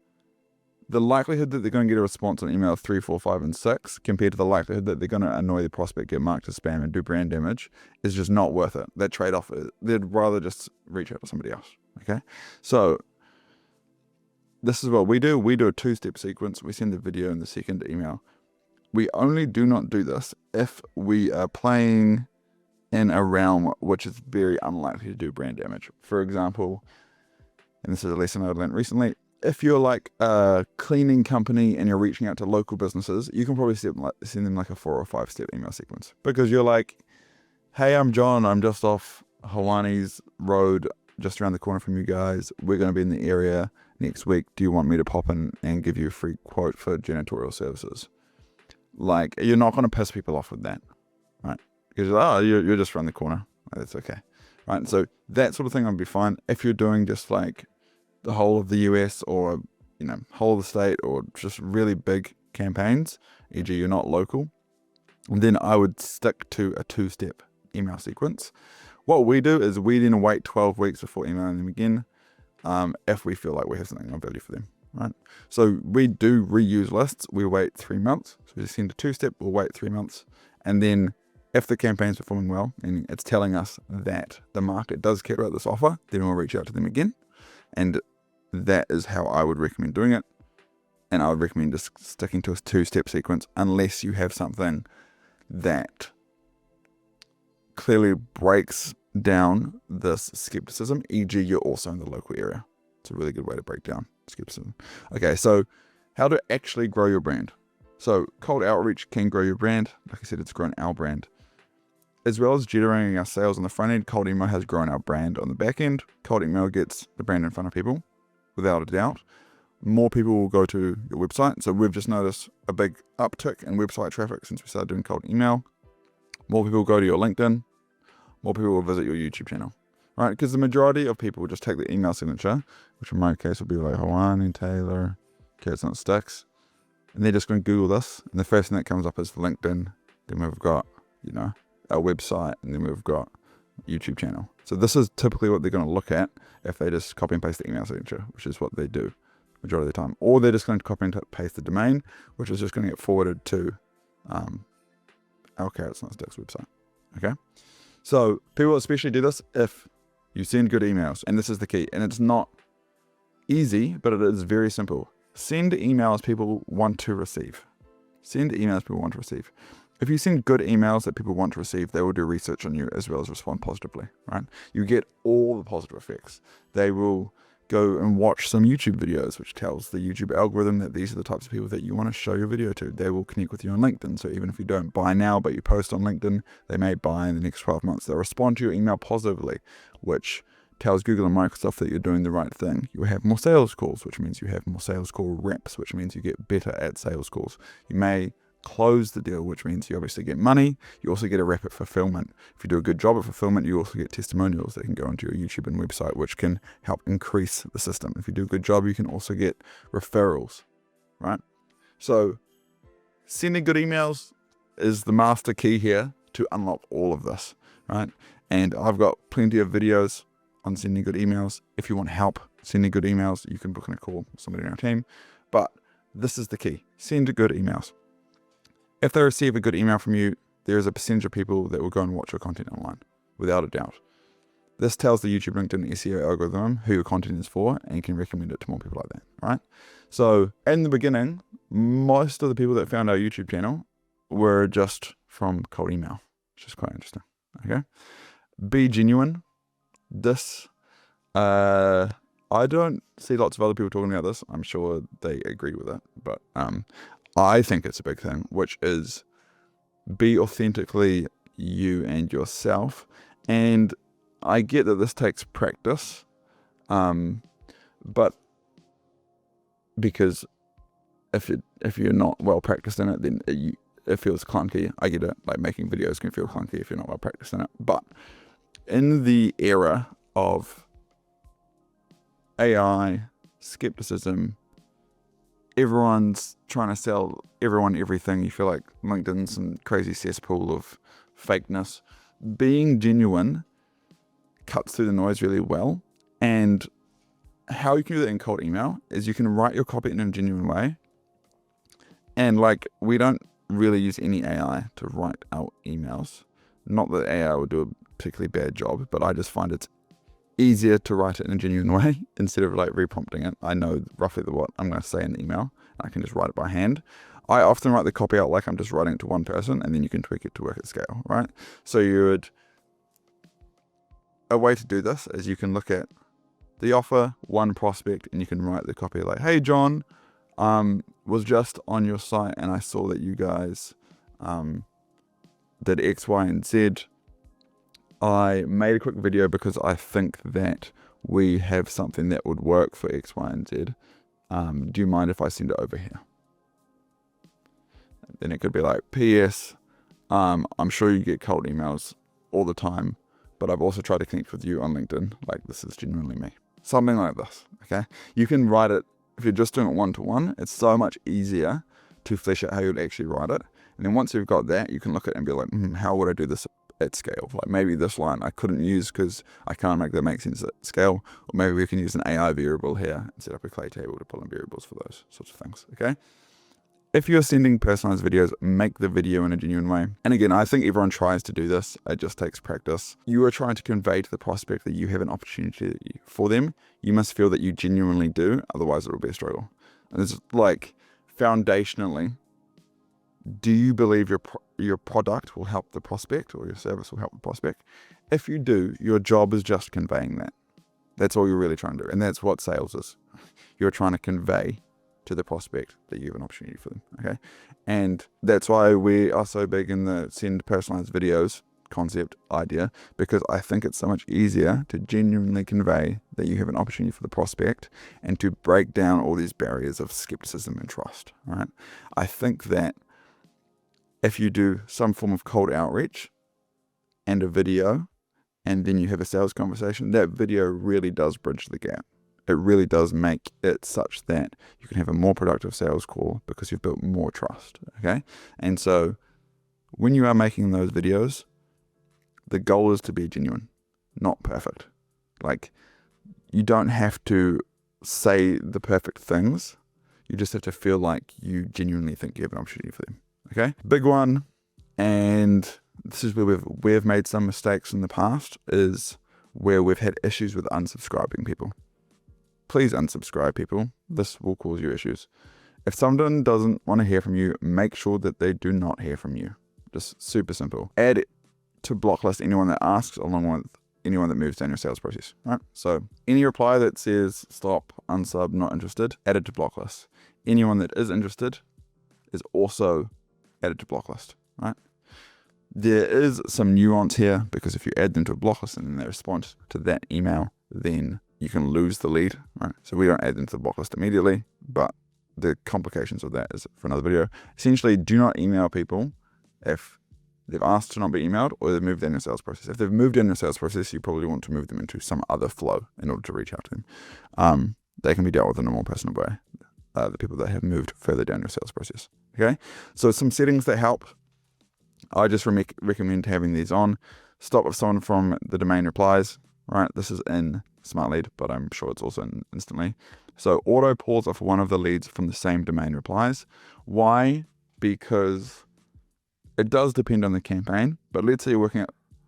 the likelihood that they're going to get a response on email 3, 4, 5, and 6 compared to the likelihood that they're going to annoy the prospect, get marked as spam, and do brand damage is just not worth it. That trade-off, they'd rather just reach out to somebody else, okay? So this is what we do. We do a 2-step sequence. We send the video in the second email. We only do not do this if we are playing in a realm which is very unlikely to do brand damage. For example, and this is a lesson I learned recently, if you're like a cleaning company and you're reaching out to local businesses, you can probably send them like a 4 or 5-step email sequence, because you're like, hey, I'm John. I'm just off Hawani's Road, just around the corner from you guys. We're going to be in the area next week. Do you want me to pop in and give you a free quote for janitorial services? Like, you're not going to piss people off with that, right? Because you're just around the corner. That's okay, right? So that sort of thing would be fine. If you're doing just like the whole of the US or, whole of the state, or just really big campaigns, e.g. you're not local, then I would stick to a 2-step email sequence. What we do is we then wait 12 weeks before emailing them again, if we feel like we have something of value for them, right? So we do reuse lists. We wait 3 months. So we send a 2-step, we'll wait 3 months. And then if the campaign's performing well and it's telling us that the market does care about this offer, then we'll reach out to them again. And that is how I would recommend doing it. And I would recommend just sticking to a 2-step sequence unless you have something that clearly breaks down this skepticism, e.g. you're also in the local area. It's a really good way to break down skepticism. Okay, so how to actually grow your brand. So cold outreach can grow your brand. Like I said, it's grown our brand. As well as generating our sales on the front end, cold email has grown our brand on the back end. Cold email gets the brand in front of people, without a doubt. more people will go to your website. So we've just noticed a big uptick in website traffic since we started doing cold email. More people will go to your LinkedIn. More people will visit your YouTube channel, right? Because the majority of people will just take the email signature, which in my case will be like Hawani, Taylor, Carrots Not Sticks, and they're just going to Google this, and the first thing that comes up is LinkedIn. Then we've got, our website, and then we've got YouTube channel. So this is typically what they're going to look at if they just copy and paste the email signature, which is what they do majority of the time. Or they're just going to copy and paste the domain, which is just going to get forwarded to our Carrots Not Sticks website. Okay? So people especially do this if you send good emails, and this is the key. And it's not easy, but it is very simple. Send emails people want to receive. Send emails people want to receive. If you send good emails that people want to receive, they will do research on you as well as respond positively, right? You get all the positive effects. They will go and watch some YouTube videos, which tells the YouTube algorithm that these are the types of people that you want to show your video to. They will connect with you on LinkedIn. So even if you don't buy now, but you post on LinkedIn, they may buy in the next 12 months. They'll respond to your email positively, which tells Google and Microsoft that you're doing the right thing. You have more sales calls, which means you have more sales call reps, which means you get better at sales calls. You may close the deal, which means you obviously get money. You also get a rep at fulfillment. If you do a good job at fulfillment, you also get testimonials that can go onto your YouTube and website, which can help increase the system. If you do a good job, you can also get referrals, right? So sending good emails is the master key here to unlock all of this, right? And I've got plenty of videos on sending good emails. If you want help sending good emails, you can book in a call with somebody in our team. But this is the key. Send good emails. If they receive a good email from you, there is a percentage of people that will go and watch your content online, without a doubt. This tells the YouTube, LinkedIn, SEO algorithm who your content is for, and you can recommend it to more people like that, right? So in the beginning, most of the people that found our YouTube channel were just from cold email, which is quite interesting, okay? Be genuine. This, I don't see lots of other people talking about this. I'm sure they agree with it, but I think it's a big thing, which is be authentically you and yourself. And I get that this takes practice, but because if you're not well practiced in it, then it feels clunky. I get it. Like making videos can feel clunky if you're not well practiced in it. But in the era of AI, skepticism, everyone's trying to sell everyone everything. You feel like LinkedIn's some crazy cesspool of fakeness. Being genuine cuts through the noise really well. And how you can do that in cold email is you can write your copy in a genuine way. And like, we don't really use any AI to write out emails. Not that AI will do a particularly bad job, but I just find it's easier to write it in a genuine way instead of like reprompting it. I know roughly what I'm going to say in the email. I can just write it by hand. I often write the copy out like I'm just writing it to one person, and then you can tweak it to work at scale, right? So a way to do this is you can look at the offer, one prospect, and you can write the copy like, hey John, was just on your site and I saw that you guys did X, Y, and Z. I made a quick video because I think that we have something that would work for X, Y, and Z. Do you mind if I send it over here? Then it could be like, P.S. I'm sure you get cold emails all the time, but I've also tried to connect with you on LinkedIn. Like, this is genuinely me. Something like this, okay? You can write it, if you're just doing it one-to-one, it's so much easier to flesh out how you'd actually write it. And then once you've got that, you can look at it and be like, how would I do this at scale? Like maybe this line I couldn't use because I can't make that make sense at scale, or maybe we can use an AI variable here and set up a clay table to pull in variables for those sorts of things, okay? If you're sending personalized videos, make the video in a genuine way. And again, I think everyone tries to do this. It just takes practice. You are trying to convey to the prospect that you have an opportunity for them. You must feel that you genuinely do, otherwise it will be a struggle. And it's like, foundationally, do you believe your product will help the prospect, or your service will help the prospect? If you do, your job is just conveying that. That's all you're really trying to do. And that's what sales is. You're trying to convey to the prospect that you have an opportunity for them, okay? And that's why we are so big in the send personalized videos concept idea, because I think it's so much easier to genuinely convey that you have an opportunity for the prospect and to break down all these barriers of skepticism and trust, right? I think that if you do some form of cold outreach and a video, and then you have a sales conversation, that video really does bridge the gap. It really does make it such that you can have a more productive sales call because you've built more trust, okay? And so when you are making those videos, the goal is to be genuine, not perfect. Like, you don't have to say the perfect things. You just have to feel like you genuinely think you have an opportunity for them, okay? Big one, and this is where we've made some mistakes in the past, is where we've had issues with unsubscribing people. Please unsubscribe people. This will cause you issues. If someone doesn't want to hear from you, make sure that they do not hear from you. Just super simple. Add to block list anyone that asks, along with anyone that moves down your sales process, right? So any reply that says stop, unsub, not interested, added to block list. Anyone that is interested is also added to block list, right? There is some nuance here, because if you add them to a block list and then they respond to that email, then you can lose the lead, right? So we don't add them to the block list immediately, but the complications of that is for another video. Essentially, do not email people if they've asked to not be emailed or they've moved in your sales process. If they've moved in your sales process, you probably want to move them into some other flow in order to reach out to them. They can be dealt with in a more personal way, the people that have moved further down your sales process, okay? So some settings that help. I just recommend having these on. Stop if someone from the domain replies, right? This is in Smartlead, but I'm sure it's also in Instantly. So auto pause if one of the leads from the same domain replies. Why? Because it does depend on the campaign, but let's say you're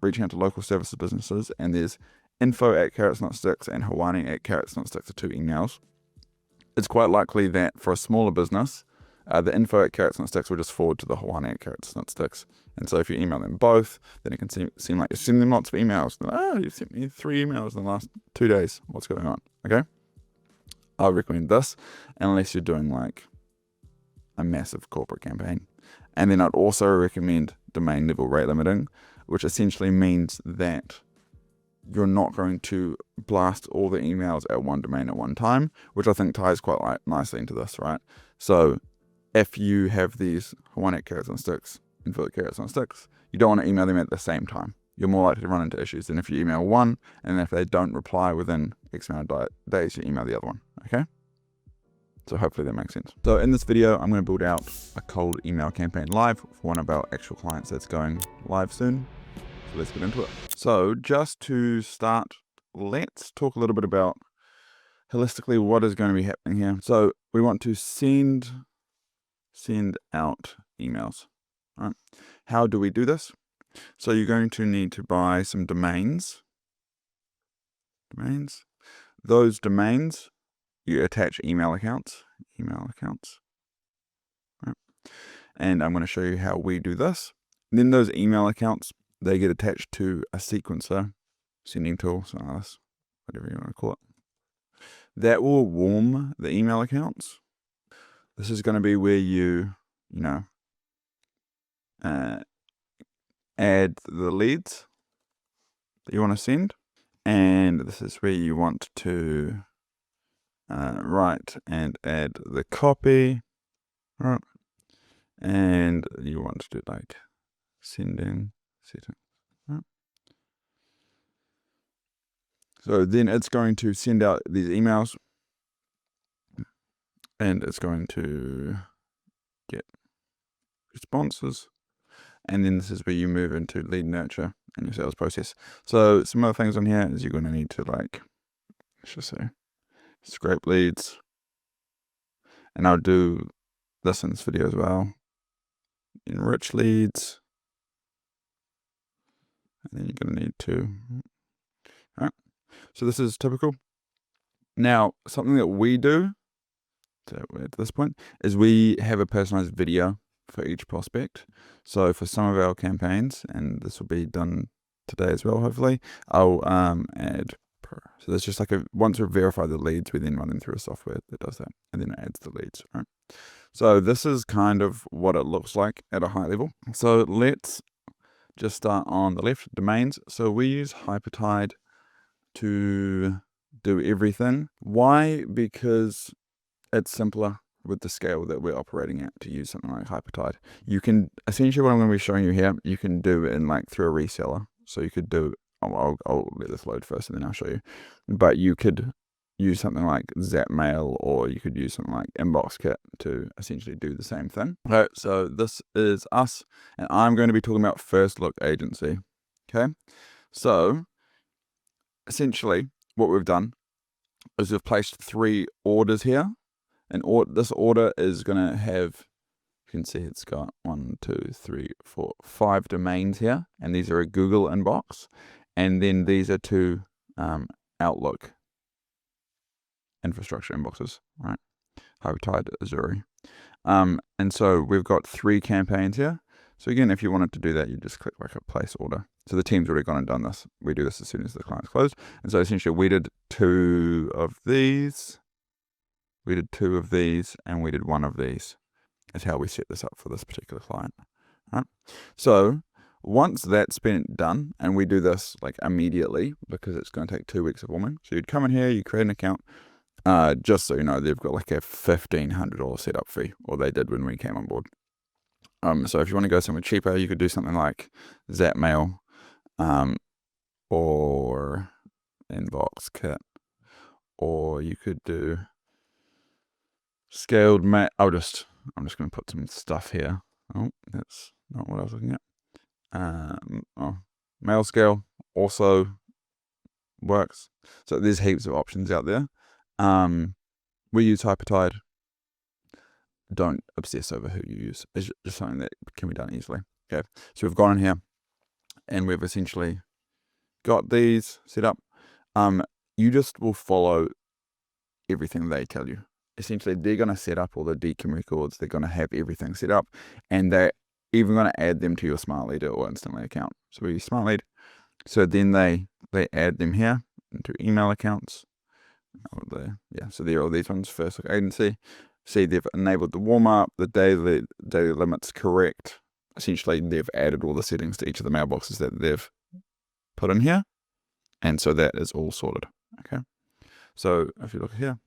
reaching out to local services businesses and there's info@carrotsnotsticks and hawani@carrotsnotsticks are 2 emails. It's quite likely that for a smaller business, the info@carrotsnotsticks will just forward to the hawani@carrotsnotsticks. And so if you email them both, then it can seem like you're sending them lots of emails. You sent me 3 emails in the last 2 days. What's going on? Okay. I recommend this unless you're doing like a massive corporate campaign. And then I'd also recommend domain level rate limiting, which essentially means that you're not going to blast all the emails at one domain at one time, which I think ties quite nicely into this, right? So if you have these hawani@carrotsnotsticks, info@carrotsnotsticks, you don't want to email them at the same time. You're more likely to run into issues than if you email one, and if they don't reply within X amount of days, you email the other one, okay? So hopefully that makes sense. So in this video, I'm going to build out a cold email campaign live for one of our actual clients that's going live soon. So let's get into it. So just to start, let's talk a little bit about holistically what is going to be happening here. So we want to send out emails, right? How do we do this? So you're going to need to buy some domains. Those domains, you attach email accounts, right? And I'm going to show you how we do this. And then those email accounts, they get attached to a sequencer, sending tool, whatever you want to call it. That will warm the email accounts. This is going to be where you add the leads that you want to send. And this is where you want to write and add the copy, right? And you want to do like sending settings, right? So then it's going to send out these emails and it's going to get responses. And then this is where you move into lead nurture and your sales process. So some other things on here is you're going to need to let's just say scrape leads. And I'll do this in this video as well. Enrich leads. And then you're going to need to, all right. So this is typical. Now, something that we do at this point is we have a personalized video for each prospect. So for some of our campaigns, and this will be done today as well, hopefully, I'll add per. So that's just like once we've verified the leads, we then run them through a software that does that, and then it adds the leads, right? So this is kind of what it looks like at a high level. So let's just start on the left, domains. So we use Hypertide to do everything. Why? Because it's simpler with the scale that we're operating at to use something like Hypertide. You can, essentially what I'm going to be showing you here, you can do it in like through a reseller. So you could do, I'll let this load first and then I'll show you. But you could use something like Zapmail, or you could use something like InboxKit to essentially do the same thing. Okay, so this is us, and I'm going to be talking about First Look Agency. Okay, so essentially what we've done is we've placed 3 orders here, and this order is going to have, you can see it's got 1, 2, 3, 4, 5 domains here, and these are a Google inbox, and then these are 2 Outlook infrastructure inboxes, right? Hypertide Azure. And so we've got 3 campaigns here. So again, if you wanted to do that, you just click like a place order. So the team's already gone and done this. We do this as soon as the client's closed. And so essentially we did 2 of these. We did 2 of these, and we did 1 of these. Is how we set this up for this particular client. Right? So once that's been done, and we do this like immediately because it's going to take 2 weeks of warming. So you'd come in here, you create an account. Just so you know, they've got like a $1,500 setup fee, or they did when we came on board. So if you want to go somewhere cheaper, you could do something like Zapmail, or InboxKit, or you could do scaled mail. I'm just going to put some stuff here. Oh, that's not what I was looking at. Mail scale also works. So there's heaps of options out there. We use Hypertide. Don't obsess over who you use. It's just something that can be done easily. Okay, so we've gone in here and we've essentially got these set up. You just will follow everything they tell you. Essentially, they're going to set up all the DKIM records. They're going to have everything set up, and they're even going to add them to your Smartlead or Instantly account. So we use Smartlead. So then they add them here into email accounts. So there are all these ones. First Look Agency. See, they've enabled the warm up, the daily limits correct. Essentially, they've added all the settings to each of the mailboxes that they've put in here, and so that is all sorted. Okay, so if you look here,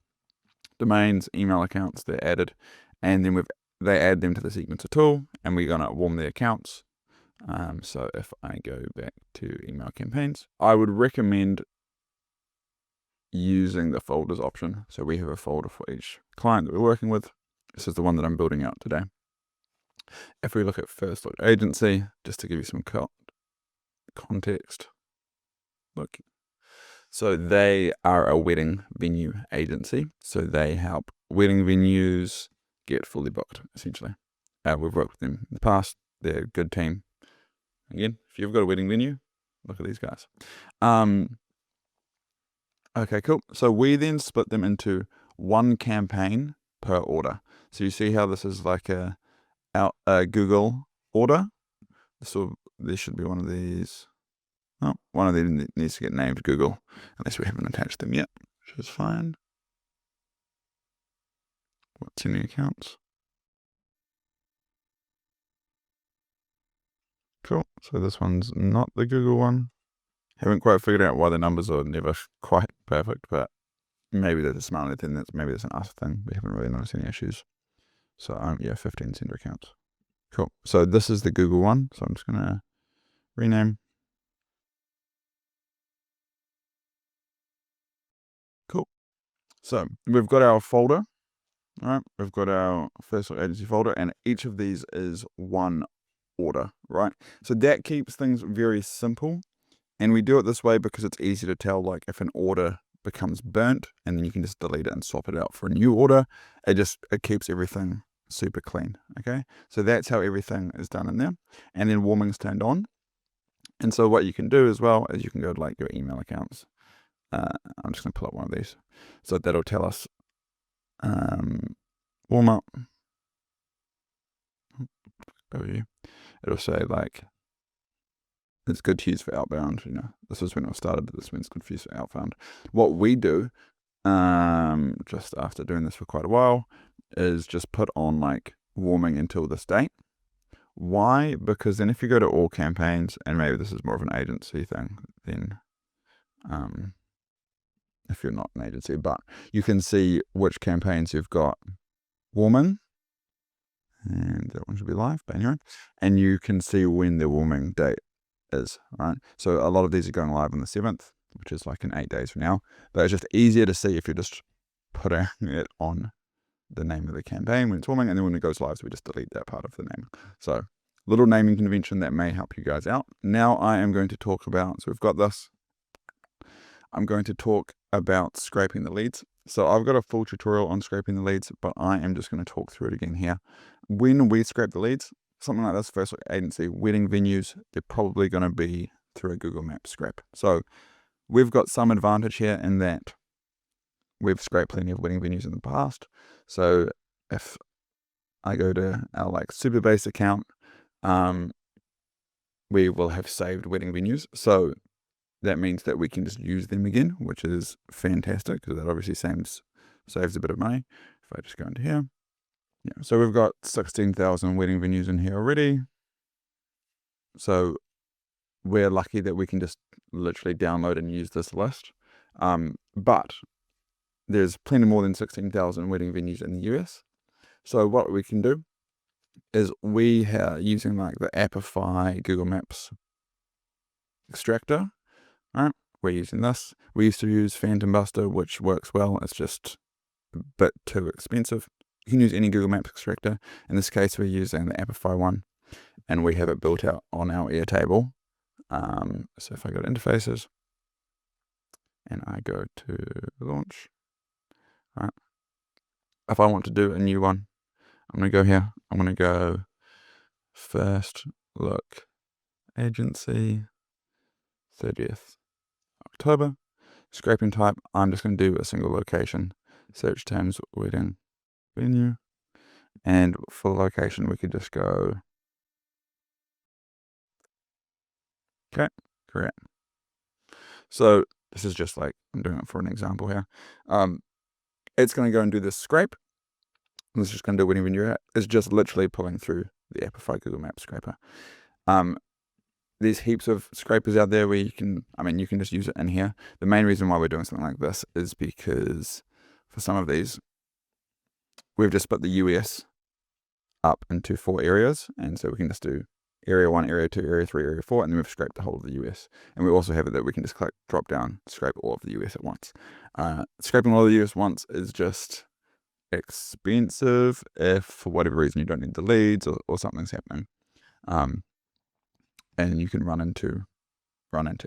domains, email accounts, they're added, and then they add them to the sequencer tool, and we're gonna warm the accounts. So if I go back to email campaigns, I would recommend using the folders option. So we have a folder for each client that we're working with. This is the one that I'm building out today. If we look at First Look Agency, just to give you some context, look. So they are a wedding venue agency. So they help wedding venues get fully booked, essentially. We've worked with them in the past. They're a good team. Again, if you've got a wedding venue, look at these guys. Okay, cool. So we then split them into 1 campaign per order. So you see how this is like a Google order. So there should be one of these. Oh, one of these needs to get named Google, unless we haven't attached them yet, which is fine. What's in the accounts? Cool. So this one's not the Google one. Haven't quite figured out why the numbers are never quite perfect, but maybe there's a Smartlead thing. Maybe there's an us thing. We haven't really noticed any issues. So yeah, 15 sender accounts. Cool. So this is the Google one. So I'm just gonna rename. Cool. So we've got our folder. All right. We've got our First Look Agency folder, and each of these is 1 order, right? So that keeps things very simple. And we do it this way because it's easy to tell, like if an order becomes burnt, and then you can just delete it and swap it out for a new order. It keeps everything super clean. Okay, so that's how everything is done in there. And then warming's turned on. And so what you can do as well is you can go to like your email accounts. I'm just gonna pull up one of these, so that'll tell us warm up. It'll say like, it's good to use for outbound. You know, this is when it started. This one's good to use for outbound. What we do, just after doing this for quite a while, is just put on like warming until this date, Why? Because then if you go to all campaigns, and maybe this is more of an agency thing, then if you're not an agency, but you can see which campaigns you've got warming, and that one should be live, but anyway, and you can see when the warming date is, right? So a lot of these are going live on the 7th, which is like in 8 days from now, but it's just easier to see if you're just putting it on the name of the campaign when it's warming, and then when it goes live, so we just delete that part of the name. So little naming convention that may help you guys out. Now I am going to talk about, so we've got this, I'm going to talk about scraping the leads. So I've got a full tutorial on scraping the leads, but I am just going to talk through it again here. When we scrape the leads, something like this, first agency, wedding venues, they're probably going to be through a Google Maps scrape. So we've got some advantage here in that we've scraped plenty of wedding venues in the past. So if I go to our like super base account, we will have saved wedding venues. So that means that we can just use them again, which is fantastic because that obviously saves a bit of money. If I just go into here, yeah. So we've got 16,000 wedding venues in here already. So we're lucky that we can just literally download and use this list. But there's plenty more than 16,000 wedding venues in the US. So what we can do is we are using like the Appify Google Maps extractor. Right, we're using this. We used to use Phantom Buster, which works well. It's just a bit too expensive. You can use any Google Maps extractor. In this case, we're using the Appify one, and we have it built out on our Airtable. So if I go to interfaces, and I go to launch, right. If I want to do a new one, I'm going to go here. I'm going to go first look agency 30th October. Scraping type, I'm just going to do a single location. Search terms wedding venue. And for location, we could just go. Okay, correct. So this is just like, I'm doing it for an example here. It's going to go and do this scrape. It's just going to do wedding venue. It's just literally pulling through the Appify Google Maps scraper. There's heaps of scrapers out there where you can just use it in here. The main reason why we're doing something like this is because for some of these, we've just split the US up into 4 areas. And so we can just do area 1, area 2, area 3, area 4, and then we've scraped the whole of the US. And we also have it that we can just click, drop down, scrape all of the US at once. Scraping all of the US once is just expensive if for whatever reason you don't need the leads or something's happening. And you can run into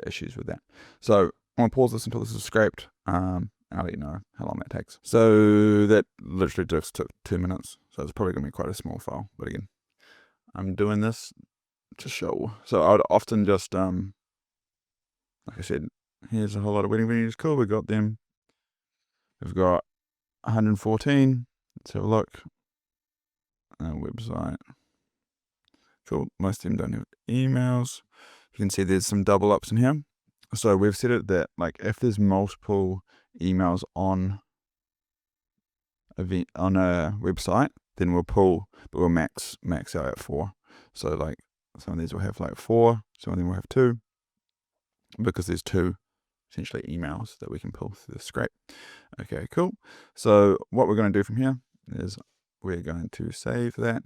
issues with that. So I'm going to pause this until this is scraped. I'll let you know how long that takes. So that literally just took 2 minutes. So it's probably going to be quite a small file. But again, I'm doing this to show. So I would often just, like I said, here's a whole lot of wedding venues. Cool, we got them. We've got 114. Let's have a look. Website. Cool. Most of them don't have emails. You can see there's some double ups in here. So we've set it that like if there's multiple emails on a website, then we'll max out at 4. So like some of these will have like 4, some of them will have 2, because there's 2 essentially emails that we can pull through the scrape. Okay, cool. So what we're going to do from here is we're going to save that.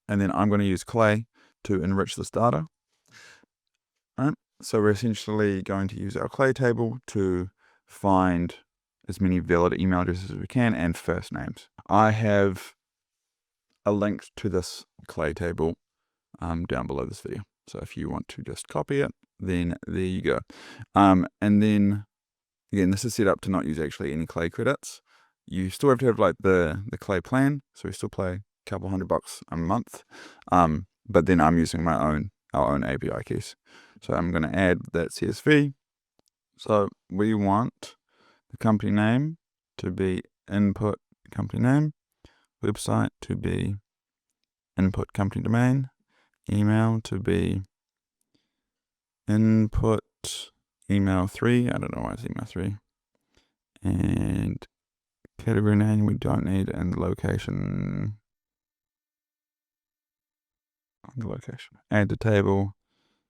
And then I'm going to use Clay to enrich this data. All right. So we're essentially going to use our Clay table to find as many valid email addresses as we can and first names. I have a link to this Clay table down below this video. So if you want to just copy it, then there you go. And then again, this is set up to not use actually any Clay credits. You still have to have like the Clay plan. So we still play couple $100 a month, but then I'm using our own API keys. So I'm going to add that CSV. So we want the company name to be input company name, website to be input company domain, email to be input email 3. I don't know why it's email 3, and category name we don't need, and location the location. Add to table,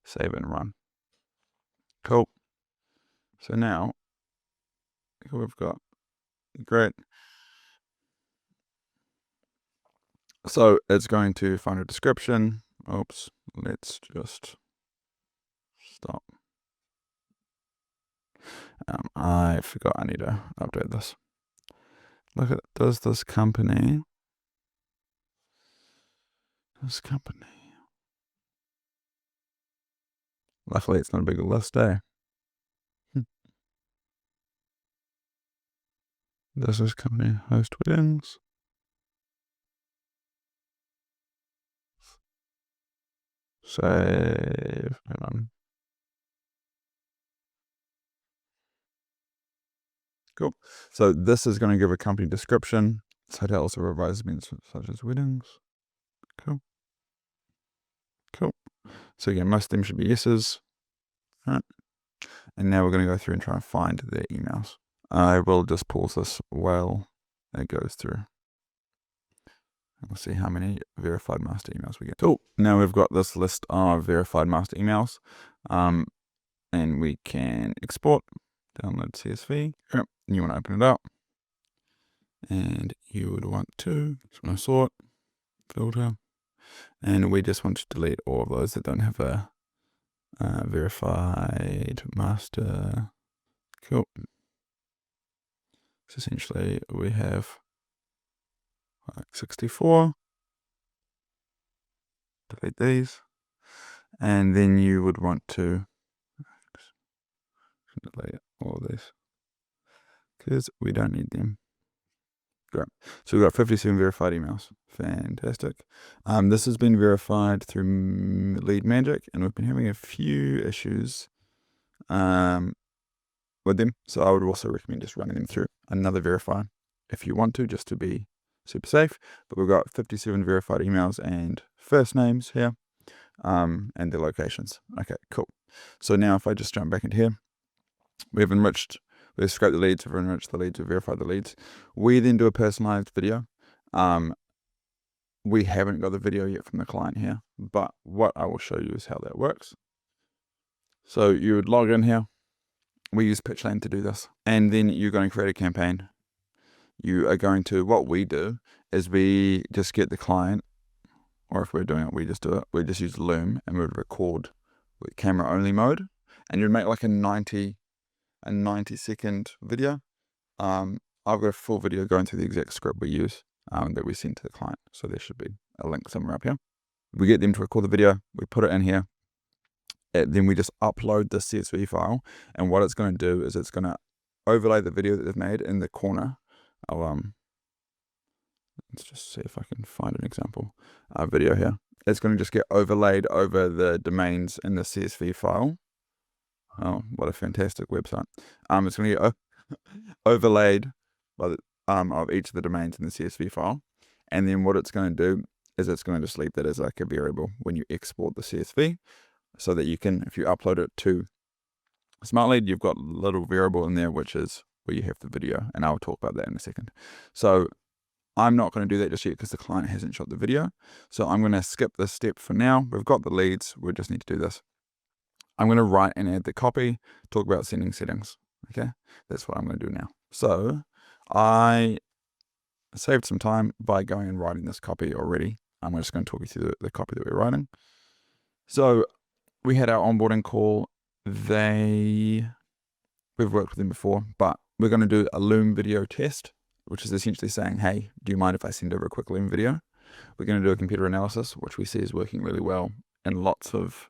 save and run. Cool. So now we've got great. So it's going to find a description. Oops, let's just stop. I forgot I need to update this. Look at, does this company. Luckily it's not a big list, eh? Does this company host weddings? Save. Hang on. Cool. So this is going to give a company description. Hotels or revised events such as weddings. Cool. So again, most of them should be yeses. All right. And now we're going to go through and try and find their emails. I will just pause this while it goes through. We'll see how many verified master emails we get. Cool. Now we've got this list of verified master emails. And we can export, download CSV. Yep. You want to open it up. And you would want to sort, filter. And we just want to delete all of those that don't have a verified master. Cool. So essentially we have like 64. Delete these. And then you would want to delete all of these because we don't need them. Great. So we've got 57 verified emails. Fantastic. This has been verified through Lead Magic, and we've been having a few issues with them. So I would also recommend just running them through another verifier if you want to, just to be super safe. But we've got 57 verified emails and first names here, and their locations. Okay, cool. So now if I just jump back into here, we've scraped the leads, we've enriched the leads, we've verified the leads. We then do a personalized video. We haven't got the video yet from the client here, but what I will show you is how that works. So you would log in here. We use Pitchland to do this. And then you're going to create a campaign. You are going to, what we do is we just get the client, or if we're doing it, we just do it. We just use Loom and we would record with camera only mode. And you'd make like a 90-second video. I've got a full video going through the exact script we use that we send to the client. So there should be a link somewhere up here. We get them to record the video. We put it in here. Then we just upload the CSV file. And what it's going to do is it's going to overlay the video that they've made in the corner. Let's just see if I can find an example video here. It's going to just get overlaid over the domains in the CSV file. Oh, what a fantastic website. It's going to get overlaid by the, of each of the domains in the CSV file. And then what it's going to do is it's going to just leave that as like a variable when you export the CSV, so that you can, if you upload it to Smartlead, you've got a little variable in there, which is where you have the video. And I'll talk about that in a second. So I'm not going to do that just yet because the client hasn't shot the video. So I'm going to skip this step for now. We've got the leads. We just need to do this. I'm going to write and add the copy, talk about sending settings. Okay, that's what I'm going to do now. So I saved some time by going and writing this copy already. I'm just going to talk you through the copy that we're writing. So we had our onboarding call. We've worked with them before, but we're going to do a Loom video test, which is essentially saying, hey, do you mind if I send over a quick Loom video? We're going to do a computer analysis, which we see is working really well in lots of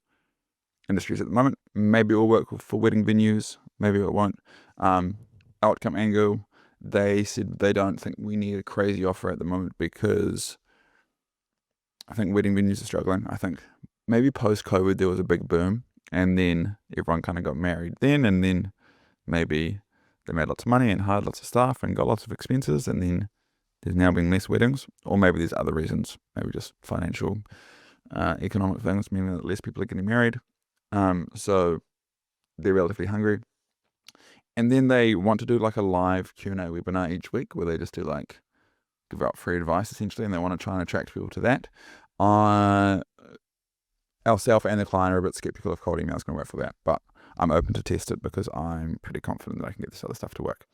industries at the moment. Maybe it will work for wedding venues, maybe it won't. Outcome angle, they said they don't think we need a crazy offer at the moment because I think wedding venues are struggling. I think maybe post-COVID there was a big boom and then everyone kind of got married then, and then maybe they made lots of money and hired lots of staff and got lots of expenses, and then there's now been less weddings, or maybe there's other reasons, maybe just financial, economic things, meaning that less people are getting married. So they're relatively hungry. And then they want to do like a live Q&A webinar each week where they just do like give out free advice essentially, and they want to try and attract people to that. ourselves and the client are a bit skeptical if cold email is going to work for that, but I'm open to test it because I'm pretty confident that I can get this other stuff to work.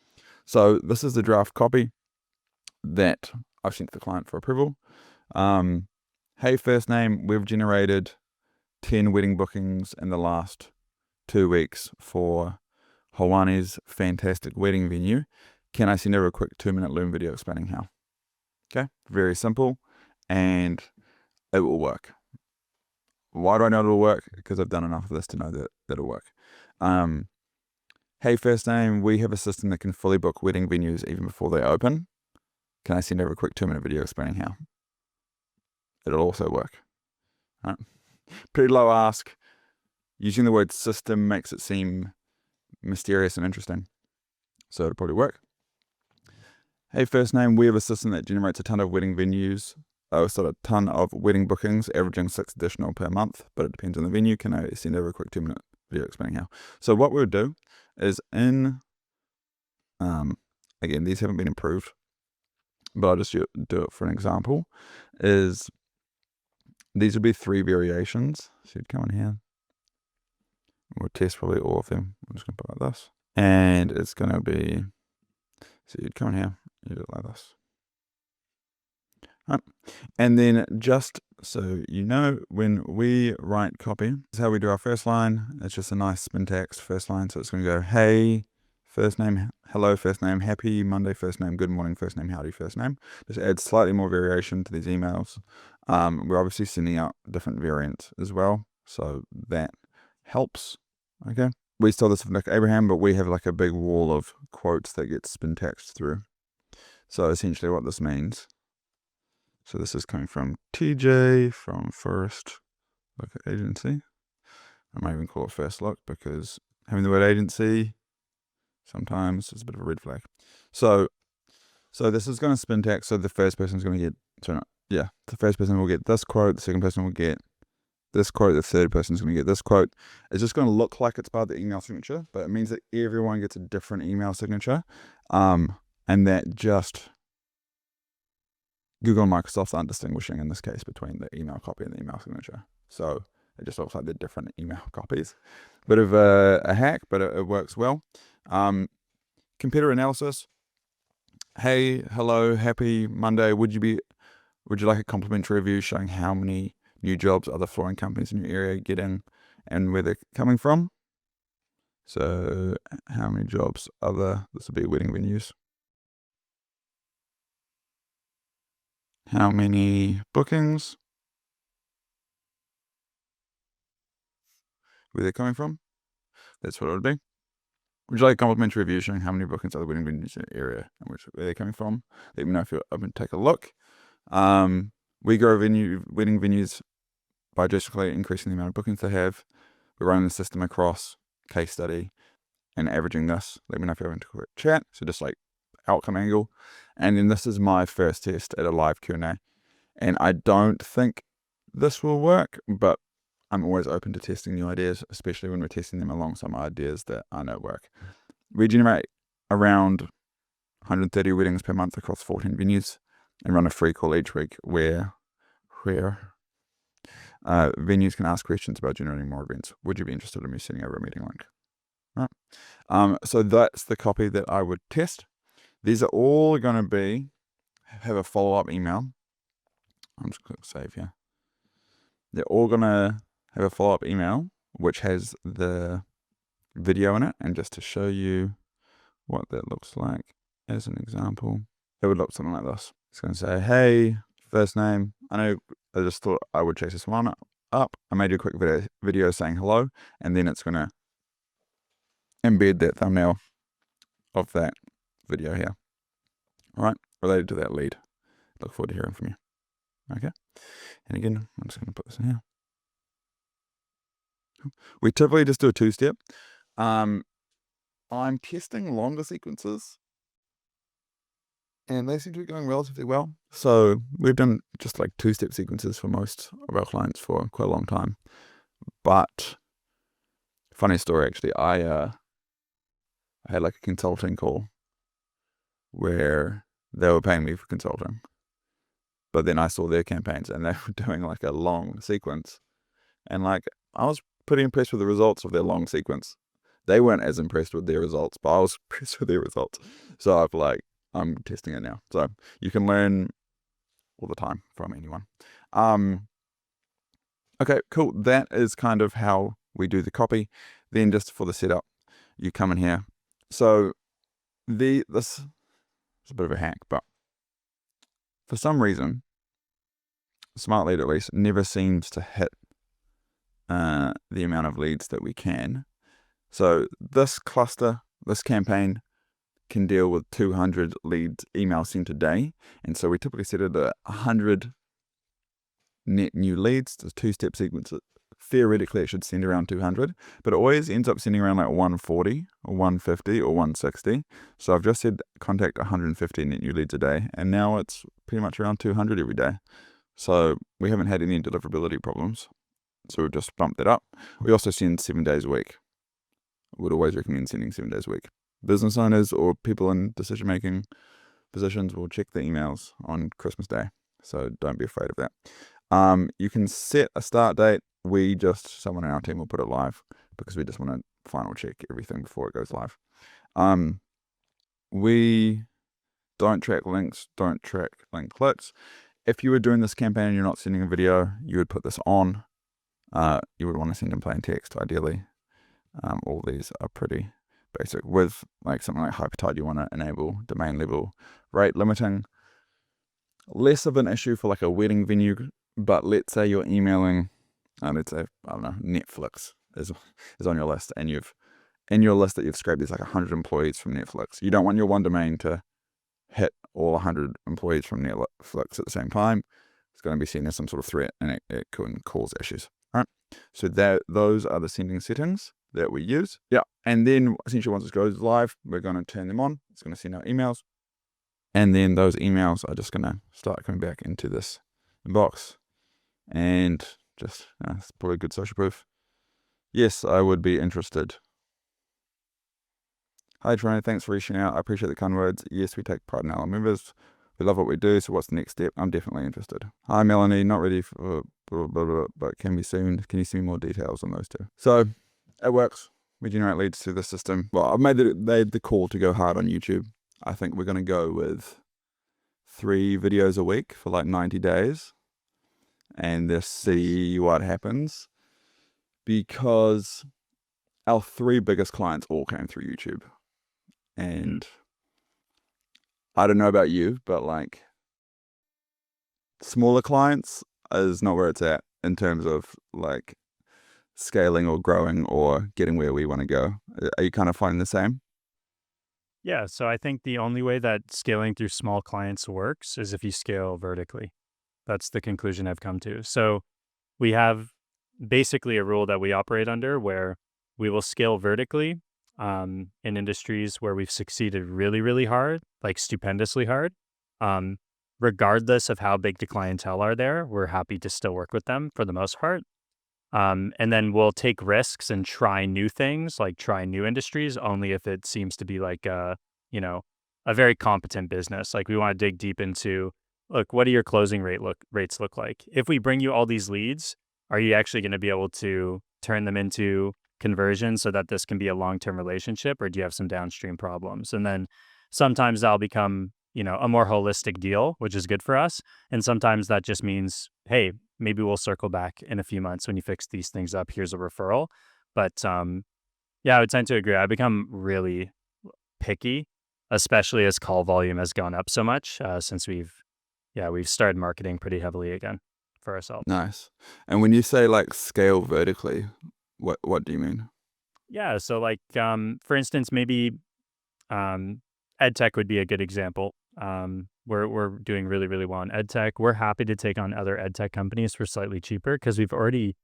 So this is the draft copy that I've sent to the client for approval. Hey, first name, we've generated 10 wedding bookings in the last 2 weeks for Hawani's fantastic wedding venue. Can I send over a quick 2-minute Loom video explaining how? Okay, very simple, and it will work. Why do I know it'll work? Because I've done enough of this to know that it'll work. Hey, first name, we have a system that can fully book wedding venues even before they open. Can I send over a quick 2-minute video explaining how? It'll also work. All right. Pretty low ask. Using the word system makes it seem mysterious and interesting. So it'll probably work. Hey, first name, we have a system that generates a ton of wedding venues. A ton of wedding bookings, averaging 6 additional per month, but it depends on the venue. Can I send over a quick 2-minute video explaining how? So what we would do is again, these haven't been improved, but I'll just do it for an example, is these would be 3 variations. So you'd come in here. We'll test probably all of them. I'm just going to put it like this. And it's going to be, so you'd come in here, you do it like this. Right. And then just so you know, when we write copy, this is how we do our first line. It's just a nice spin text first line. So it's going to go, hey, first name, hello, first name, happy Monday, first name, good morning, first name, howdy, first name. Just add slightly more variation to these emails. We're obviously sending out different variants as well, so that helps. Okay. We stole this from Nick Abraham, but we have like a big wall of quotes that gets spin text through. So essentially what this means, so this is coming from TJ from First Look Agency. I might even call it First Look because having the word agency sometimes is a bit of a red flag. So this is going to spin text. So the first person is going to get, the first person will get this quote. The second person will get this quote. The third person is going to get this quote. It's just going to look like it's part of the email signature, but it means that everyone gets a different email signature. And that just Google and Microsoft aren't distinguishing in this case between the email copy and the email signature. So it just looks like they're different email copies. Bit of a hack, but it works well. Competitor analysis. Hey, hello, happy Monday. Would you like a complimentary review showing how many new jobs other flooring companies in your area get in and where they're coming from? So how many jobs this will be wedding venues. How many bookings? Where they're coming from? That's what it would be. Would you like a complimentary review showing how many bookings other wedding venues in your area and where they're coming from? Let me know if you're open to take a look. We grow wedding venues by drastically increasing the amount of bookings they have. We're running the system across case study and averaging this. Let me know if you're open to a quick chat. So just like outcome angle. And then this is my first test at a live Q&A. And I don't think this will work, but I'm always open to testing new ideas, especially when we're testing them along some ideas that I know work. We generate around 130 weddings per month across 14 venues and run a free call each week where venues can ask questions about generating more events. Would you be interested in me sending over a meeting link? Right. So that's the copy that I would test. These are all going to have a follow-up email. I'm just going to click save here. They're all going to have a follow-up email, which has the video in it. And just to show you what that looks like as an example, it would look something like this. It's going to say, hey, first name. I just thought I would chase this one up. I made you a quick video saying hello. And then it's going to embed that thumbnail of that video here. All right, related to that lead. Look forward to hearing from you. Okay. And again, I'm just going to put this in here. We typically just do a 2-step. I'm testing longer sequences, and they seem to be going relatively well. So we've done just like 2-step sequences for most of our clients for quite a long time. But funny story, actually, I had like a consulting call where they were paying me for consulting. But then I saw their campaigns and they were doing like a long sequence. And like, I was pretty impressed with the results of their long sequence. They weren't as impressed with their results, but I was impressed with their results. So I'm testing it now. So you can learn all the time from anyone. Okay, cool. That is kind of how we do the copy. Then just for the setup, you come in here. So this is a bit of a hack, but for some reason, Smartlead at least never seems to hit the amount of leads that we can. So this cluster, this campaign can deal with 200 leads emails sent a day. And so we typically set it at 100 net new leads. There's two-step sequence. Theoretically, it should send around 200, but it always ends up sending around like 140 or 150 or 160. So I've just said contact 150 net new leads a day, and now it's pretty much around 200 every day. So we haven't had any deliverability problems. So we've just bumped it up. We also send 7 days a week. I would always recommend sending 7 days a week. Business owners or people in decision-making positions will check the emails on Christmas Day. So don't be afraid of that. You can set a start date. Someone in our team will put it live because we just want to final check everything before it goes live. We don't track links, don't track link clicks. If you were doing this campaign and you're not sending a video, you would put this on. You would want to send in plain text, ideally. All these are pretty basic. With like something like Hypertide, you want to enable domain level rate limiting. Less of an issue for like a wedding venue, but let's say you're emailing, let's say, I don't know, Netflix is on your list, and in your list that you've scraped, there's like 100 employees from Netflix. You don't want your one domain to hit all 100 employees from Netflix at the same time. It's going to be seen as some sort of threat, and it can cause issues. All right. So those are the sending settings that we use. Yeah. And then essentially once it goes live, we're going to turn them on. It's going to send out emails. And then those emails are just going to start coming back into this inbox. And just, it's probably good social proof. Yes, I would be interested. Hi, Toronto. Thanks for reaching out. I appreciate the kind words. Yes, we take pride in our members. We love what we do. So what's the next step? I'm definitely interested. Hi, Melanie. Not ready for blah, blah, blah, but can be soon. Can you send me more details on those two? So it works. We generate leads through the system. Well, I've made the call to go hard on YouTube. I think we're going to go with 3 videos a week for like 90 days and just see what happens, because our 3 biggest clients all came through YouTube. And I don't know about you, but like smaller clients is not where it's at in terms of like scaling or growing or getting where we want to go. Are you kind of finding the same? Yeah, so I think the only way that scaling through small clients works is if you scale vertically. That's the conclusion I've come to. So we have basically a rule that we operate under where we will scale vertically in industries where we've succeeded really, really hard, like stupendously hard. Regardless of how big the clientele are there, we're happy to still work with them for the most part. And then we'll take risks and try new things, like try new industries, only if it seems to be like a very competent business. Like we want to dig deep into, look, what do your closing rates look like? If we bring you all these leads, are you actually going to be able to turn them into conversion so that this can be a long-term relationship, or do you have some downstream problems? And then sometimes that'll become, a more holistic deal, which is good for us. And sometimes that just means, hey, maybe we'll circle back in a few months when you fix these things up. Here's a referral. But yeah, I would tend to agree. I've become really picky, especially as call volume has gone up so much since we've started marketing pretty heavily again for ourselves. Nice. And when you say like scale vertically, what do you mean? Yeah. So like, for instance, maybe EdTech would be a good example. We're doing really, really well in EdTech. We're happy to take on other EdTech companies for slightly cheaper because we've already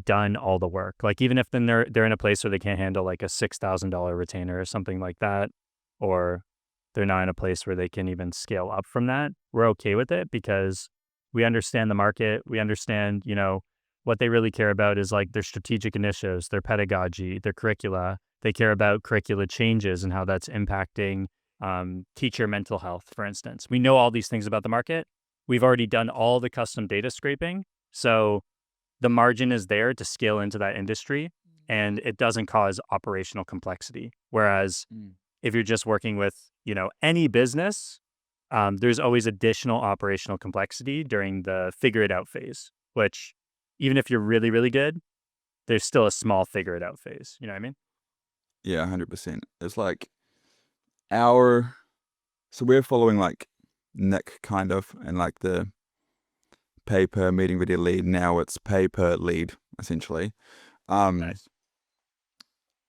done all the work. Like even if then they're in a place where they can't handle like a $6,000 retainer or something like that, or they're not in a place where they can even scale up from that, we're okay with it because we understand the market. We understand, what they really care about is like their strategic initiatives, their pedagogy, their curricula. They care about curricula changes and how that's impacting teacher mental health, for instance. We know all these things about the market. We've already done all the custom data scraping. So the margin is there to scale into that industry, and it doesn't cause operational complexity. Whereas if you're just working with, any business, there's always additional operational complexity during the figure it out phase, which even if you're really, really good, there's still a small figure it out phase. You know what I mean? Yeah, 100%. It's like so we're following like Nick kind of, and like the pay per meeting video lead. Now it's pay per lead essentially. Nice.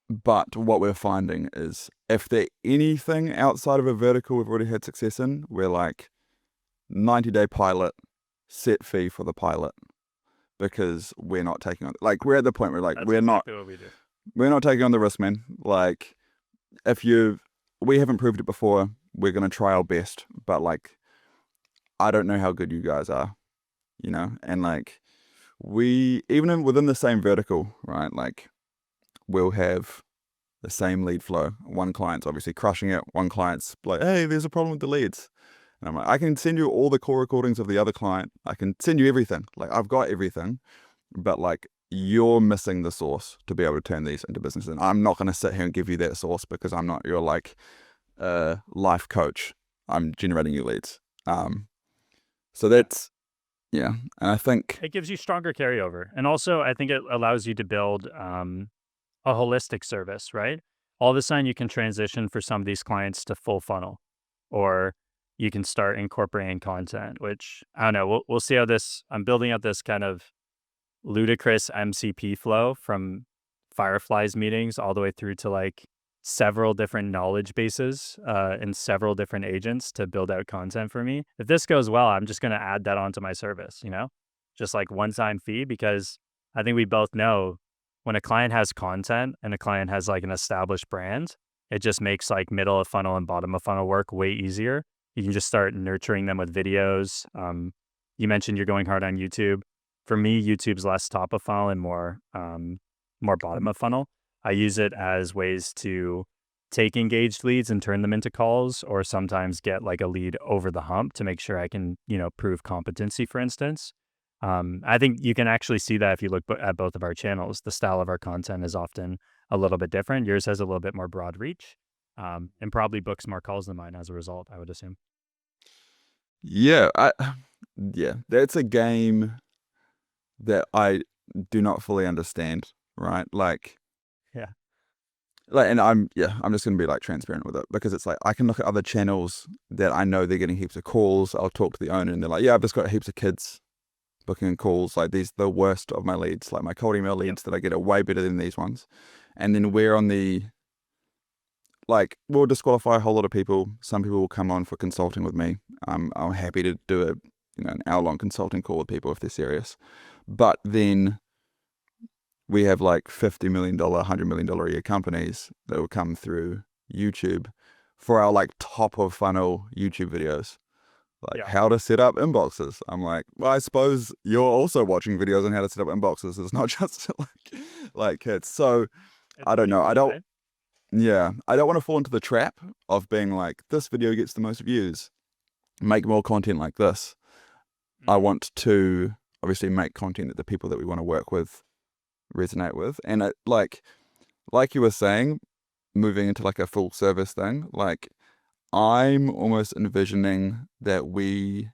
But what we're finding is if they're anything outside of a vertical we've already had success in, we're like 90-day pilot, set fee for the pilot, because we're not taking on, like, we're at the point where like That's we're exactly what we do. not taking on the risk, man. Like, if we haven't proved it before, we're gonna try our best, but like I don't know how good you guys are, and like even within the same vertical, right? Like, we'll have the same lead flow. One client's obviously crushing it. One client's like, hey, there's a problem with the leads. And I'm like, I can send you all the call recordings of the other client. I can send you everything. Like, I've got everything. But like, you're missing the source to be able to turn these into business. And I'm not going to sit here and give you that source because I'm not your like life coach. I'm generating you leads. So that's, yeah. And I think It gives you stronger carryover. And also, I think it allows you to build a holistic service, right? All of a sudden, you can transition for some of these clients to full funnel, or you can start incorporating content, which I don't know. We'll see how I'm building out this kind of ludicrous MCP flow from Fireflies meetings all the way through to like several different knowledge bases and several different agents to build out content for me. If this goes well, I'm just going to add that onto my service, just like one-time fee, because I think we both know when a client has content and a client has like an established brand, it just makes like middle of funnel and bottom of funnel work way easier. You can just start nurturing them with videos. You mentioned you're going hard on YouTube. For me, YouTube's less top of funnel and more bottom of funnel. I use it as ways to take engaged leads and turn them into calls, or sometimes get like a lead over the hump to make sure I can, prove competency, for instance. I think you can actually see that if you look at both of our channels. The style of our content is often a little bit different. Yours has a little bit more broad reach, and probably books more calls than mine as a result, I would assume. Yeah, that's a game that I do not fully understand, right? Like, Yeah. and I'm just gonna be like transparent with it, because it's like I can look at other channels that I know they're getting heaps of calls. I'll talk to the owner and they're like, yeah, I've just got heaps of kids booking calls. Like, these the worst of my leads. Like, my cold email leads that I get are way better than these ones. And then we're on the, like, we'll disqualify a whole lot of people. Some people will come on for consulting with me. I'm happy to do an hour-long consulting call with people if they're serious. But then we have like $50 million, $100 million a year companies that will come through YouTube for our like top of funnel YouTube videos. Like, how to set up inboxes. I'm like, well, I suppose you're also watching videos on how to set up inboxes. It's not just like kids. So I don't know. I don't want to fall into the trap of being like, this video gets the most views, make more content like this. I want to obviously make content that the people that we want to work with resonate with. And it, like you were saying, moving into like a full service thing, like, I'm almost envisioning that we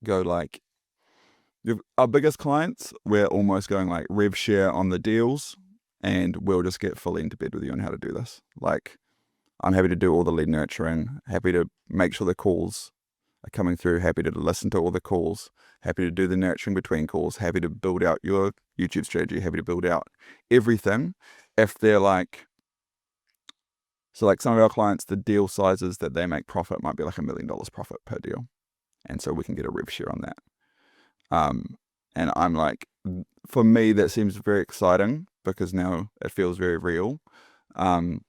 go like, our biggest clients, we're almost going like rev share on the deals, and we'll just get fully into bed with you on how to do this. Like, I'm happy to do all the lead nurturing, happy to make sure the calls are coming through, happy to listen to all the calls, happy to do the nurturing between calls, happy to build out your YouTube strategy, happy to build out everything. If they're like, so like some of our clients, the deal sizes that they make profit might be like $1 million profit per deal. And so we can get a rev share on that. And I'm like, for me, that seems very exciting because now it feels very real. And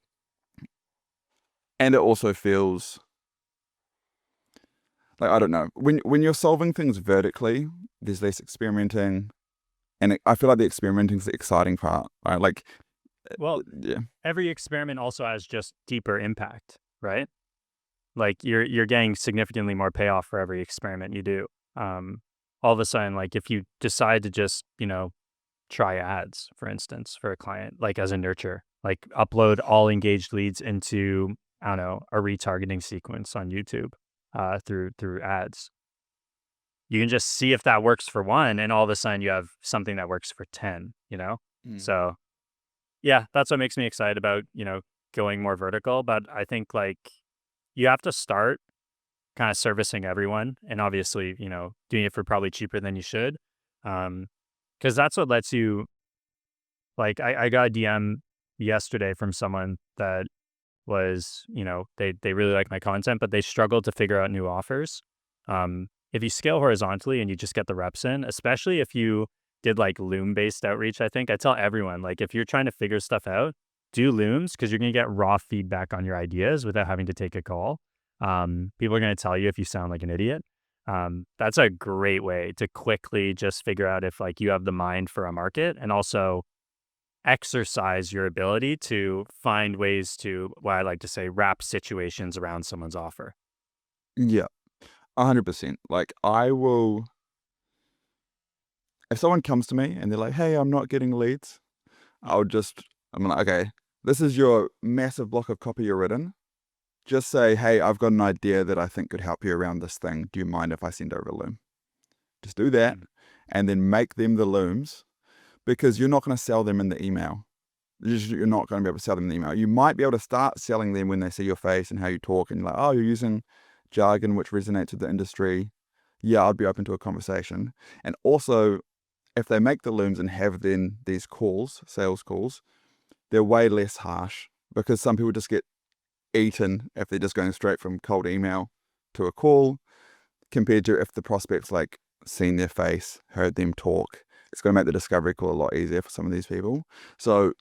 it also feels like, I don't know, when you're solving things vertically, there's less experimenting. And I feel like the experimenting is the exciting part, right? Like, Well, yeah. every experiment also has just deeper impact, right? Like you're getting significantly more payoff for every experiment you do. all of a sudden, like if you decide to just, try ads, for instance, for a client, like as a nurture, like upload all engaged leads into, I don't know, a retargeting sequence on YouTube through ads. You can just see if that works for one, and all of a sudden you have something that works for 10, So yeah, that's what makes me excited about, going more vertical. But I think like you have to start kind of servicing everyone, and obviously, doing it for probably cheaper than you should. Because that's what lets you, like, I got a DM yesterday from someone that was, they really like my content, but they struggled to figure out new offers. If you scale horizontally and you just get the reps in, especially if you did like Loom based outreach, I think I tell everyone, like, if you're trying to figure stuff out, do Looms, because you're going to get raw feedback on your ideas without having to take a call. People are going to tell you if you sound like an idiot. That's a great way to quickly just figure out if like you have the mind for a market, and also exercise your ability to find ways to, what I like to say, wrap situations around someone's offer. Yeah, 100%. Like I will, if someone comes to me and they're like, hey, I'm not getting leads, I'm like, okay, this is your massive block of copy you're written. Just say, hey, I've got an idea that I think could help you around this thing. Do you mind if I send over a Loom? Just do that and then make them the Looms, because you're not going to sell them in the email. You're not going to be able to sell them in the email. You might be able to start selling them when they see your face and how you talk, and you're like, oh, you're using jargon which resonates with the industry. Yeah, I'd be open to a conversation. And also, if they make the Looms and have then these calls, sales calls, they're way less harsh, because some people just get eaten if they're just going straight from cold email to a call, compared to if the prospect's like seen their face, heard them talk. It's going to make the discovery call a lot easier for some of these people. So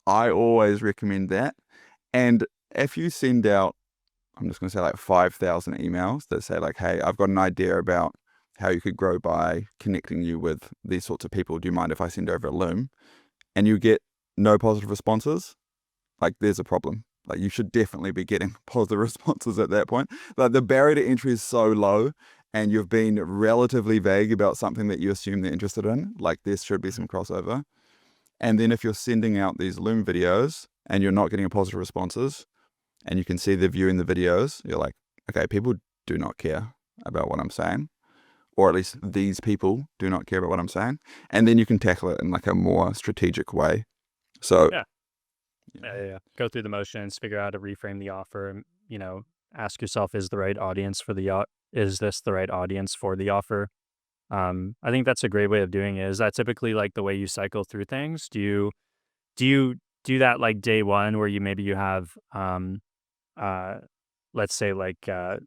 I always recommend that. And if you send out, I'm just going to say like 5,000 emails that say like, hey, I've got an idea about how you could grow by connecting you with these sorts of people. Do you mind if I send over a Loom? And you get no positive responses, like there's a problem. Like you should definitely be getting positive responses at that point. Like the barrier to entry is so low, and you've been relatively vague about something that you assume they're interested in. Like there should be some crossover. And then if you're sending out these Loom videos and you're not getting a positive responses, and you can see they're viewing the videos, you're like, okay, people do not care about what I'm saying. Or at least these people do not care about what I'm saying. And then you can tackle it in like a more strategic way. So Yeah. Go through the motions, figure out how to reframe the offer, ask yourself, is this the right audience for the offer? I think that's a great way of doing it. Is that typically like the way you cycle through things? Do you do that like day one, where you have, let's say like, a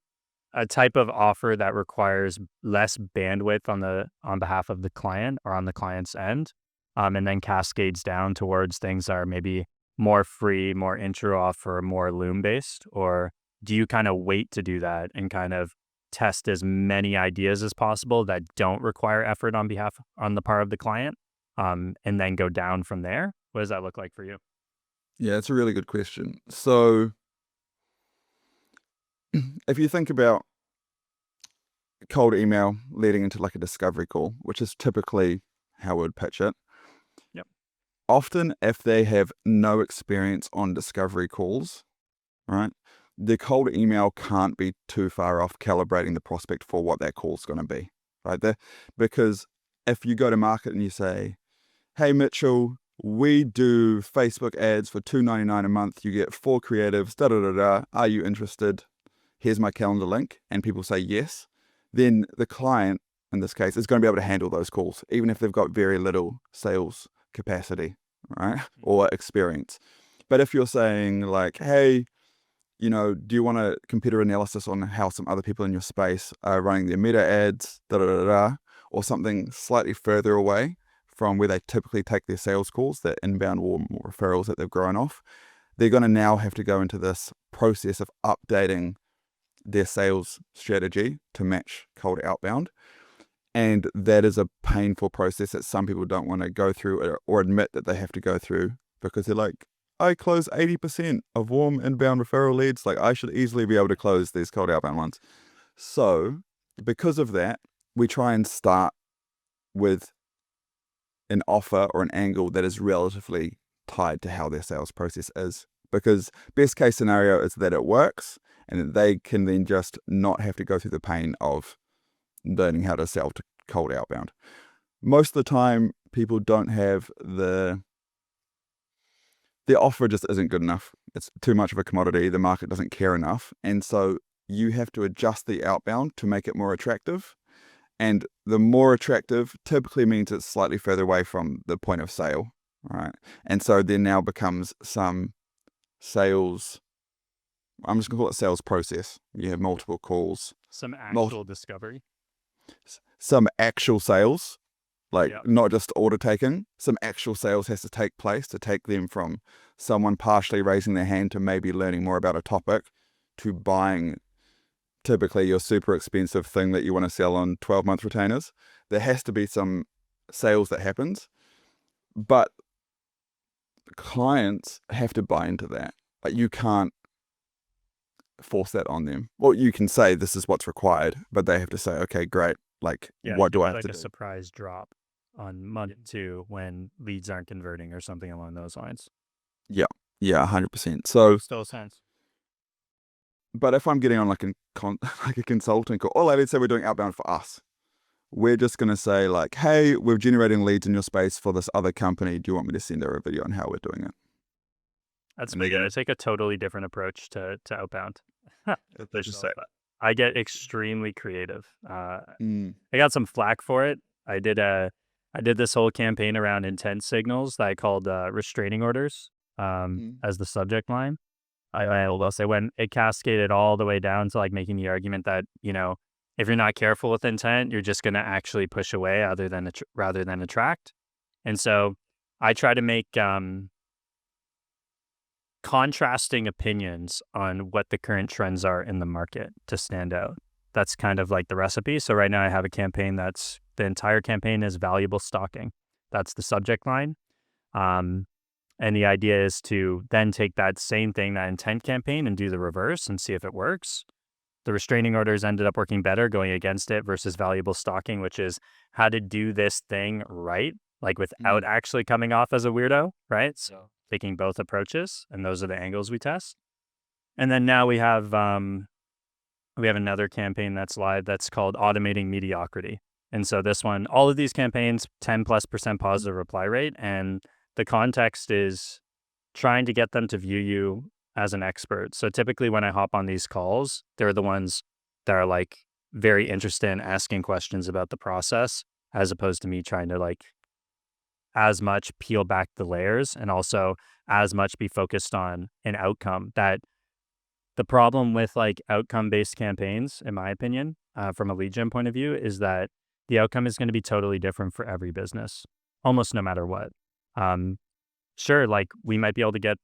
type of offer that requires less bandwidth on behalf of the client or on the client's end, and then cascades down towards things that are maybe more free, more intro offer, more Loom based? Or do you kind of wait to do that and kind of test as many ideas as possible that don't require effort on the part of the client, and then go down from there? What does that look like for you? yeah, it's a really good question. So if you think about cold email leading into like a discovery call, which is typically how we would pitch it. Yep. Often if they have no experience on discovery calls, right, the cold email can't be too far off calibrating the prospect for what that call is going to be, right? Because if you go to market and you say, hey, Mitchell, we do Facebook ads for $2.99 a month. You get 4 creatives, da-da-da-da. Are you interested? Here's my calendar link. And people say yes. Then the client, in this case, is going to be able to handle those calls, even if they've got very little sales capacity, right? Or experience. But if you're saying like, hey, do you want a competitor analysis on how some other people in your space are running their meta ads, da-da-da-da, or something slightly further away from where they typically take their sales calls, that inbound or referrals that they've grown off, they're going to now have to go into this process of updating their sales strategy to match cold outbound. And that is a painful process that some people don't want to go through or admit that they have to go through, because they're like, I close 80% of warm inbound referral leads. Like I should easily be able to close these cold outbound ones. So because of that, we try and start with an offer or an angle that is relatively tied to how their sales process is. Because best case scenario is that it works and that they can then just not have to go through the pain of learning how to sell to cold outbound. Most of the time, people don't have the offer just isn't good enough. It's too much of a commodity. The market doesn't care enough. And so you have to adjust the outbound to make it more attractive. And the more attractive typically means it's slightly further away from the point of sale, right? And so there now becomes some sales, I'm just going to call it sales process. You have multiple calls. Some actual discovery. Some actual sales, like Yep. not just order taking. Some actual sales has to take place to take them from someone partially raising their hand to maybe learning more about a topic to buying typically your super expensive thing that you want to sell on 12-month retainers. There has to be some sales that happens, but clients have to buy into that. Like you can't force that on them. Well, you can say this is what's required, but they have to say, okay, great. Like, Yeah, what do I have like to a do? surprise drop on month 2 when leads aren't converting or something along those lines. Yeah, 100%. So, Still sense. but if I'm getting on like like a consulting call, or let's say we're doing outbound for us, we're just going to say like, hey, we're generating leads in your space for this other company. Do you want me to send her a video on how we're doing it? That's And pretty they good. go- I take a totally different approach to outbound. They just say, I get extremely creative. mm, I got some flack for it. I did this whole campaign around intent signals that I called restraining orders as the subject line. I'll say when it cascaded all the way down to like making the argument that, you know, if you're not careful with intent, you're just going to actually push away rather than attract. And so I try to make contrasting opinions on what the current trends are in the market to stand out. That's kind of like the recipe. So right now I have a campaign the entire campaign is valuable stalking. That's the subject line. And the idea is to then take that same thing, that intent campaign, and do the reverse and see if it works. The restraining orders ended up working better going against it versus valuable stalking, which is how to do this thing right, like without actually coming off as a weirdo, right? So taking both approaches, and those are the angles we test. And then now we have another campaign that's live that's called Automating Mediocrity. And so this one, all of these campaigns, 10+% positive reply rate. And the context is trying to get them to view you as an expert. So typically when I hop on these calls, they're the ones that are like very interested in asking questions about the process, as opposed to me trying to like as much peel back the layers and also as much be focused on an outcome. That the problem with like outcome-based campaigns, in my opinion, from a lead gen point of view, is that the outcome is going to be totally different for every business, almost no matter what. Sure, like we might be able to get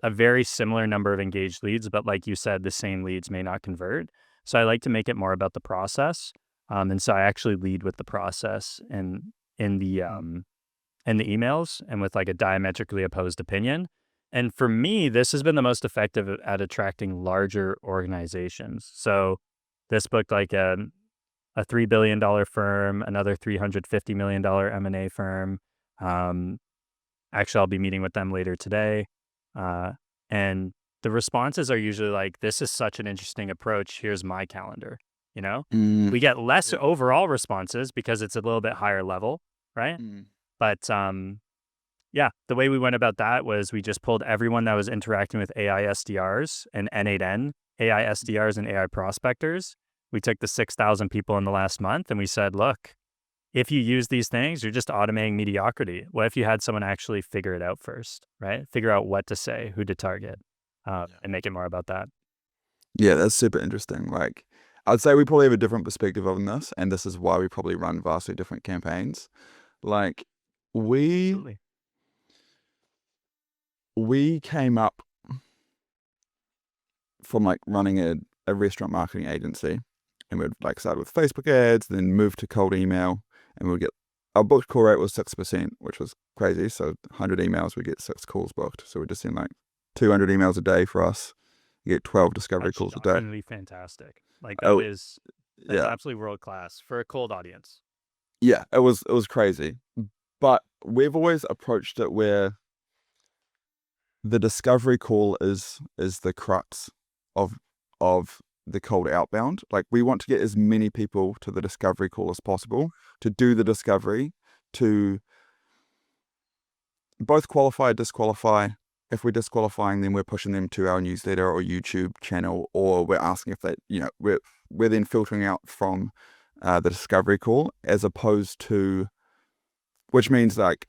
a very similar number of engaged leads, but like you said, the same leads may not convert. So I like to make it more about the process. And so I actually lead with the process in the emails and with like a diametrically opposed opinion. And for me, this has been the most effective at attracting larger organizations. So this booked like a $3 billion firm, another $350 million M&A firm. Actually, I'll be meeting with them later today. And the responses are usually like, this is such an interesting approach. Here's my calendar. You know, we get less overall responses because it's a little bit higher level, right? But yeah, the way we went about that was we just pulled everyone that was interacting with AI SDRs and N8N, AI SDRs and AI prospectors. We took the 6,000 people in the last month and we said, look, if you use these things, you're just automating mediocrity. What if you had someone actually figure it out first, right? Figure out what to say, who to target, and make it more about that. Yeah, that's super interesting. Like, I'd say we probably have a different perspective on this, and this is why we probably run vastly different campaigns. Like, Absolutely. we came up from like running a restaurant marketing agency, and we'd like start with Facebook ads, then move to cold email, and we'd get our booked call rate was 6%, which was crazy. So 100 emails, we get 6 calls booked. So we just send like 200 emails a day for us. You get 12 discovery calls a day. Genuinely fantastic. Like that was That's Yeah. absolutely world class for a cold audience. Yeah, it was crazy. But we've always approached it where the discovery call is the crux of the cold outbound. Like, we want to get as many people to the discovery call as possible, to do the discovery, to both qualify, disqualify. If we're disqualifying them, we're pushing them to our newsletter or YouTube channel, or we're asking if they, we're then filtering out from the discovery call, as opposed to, which means like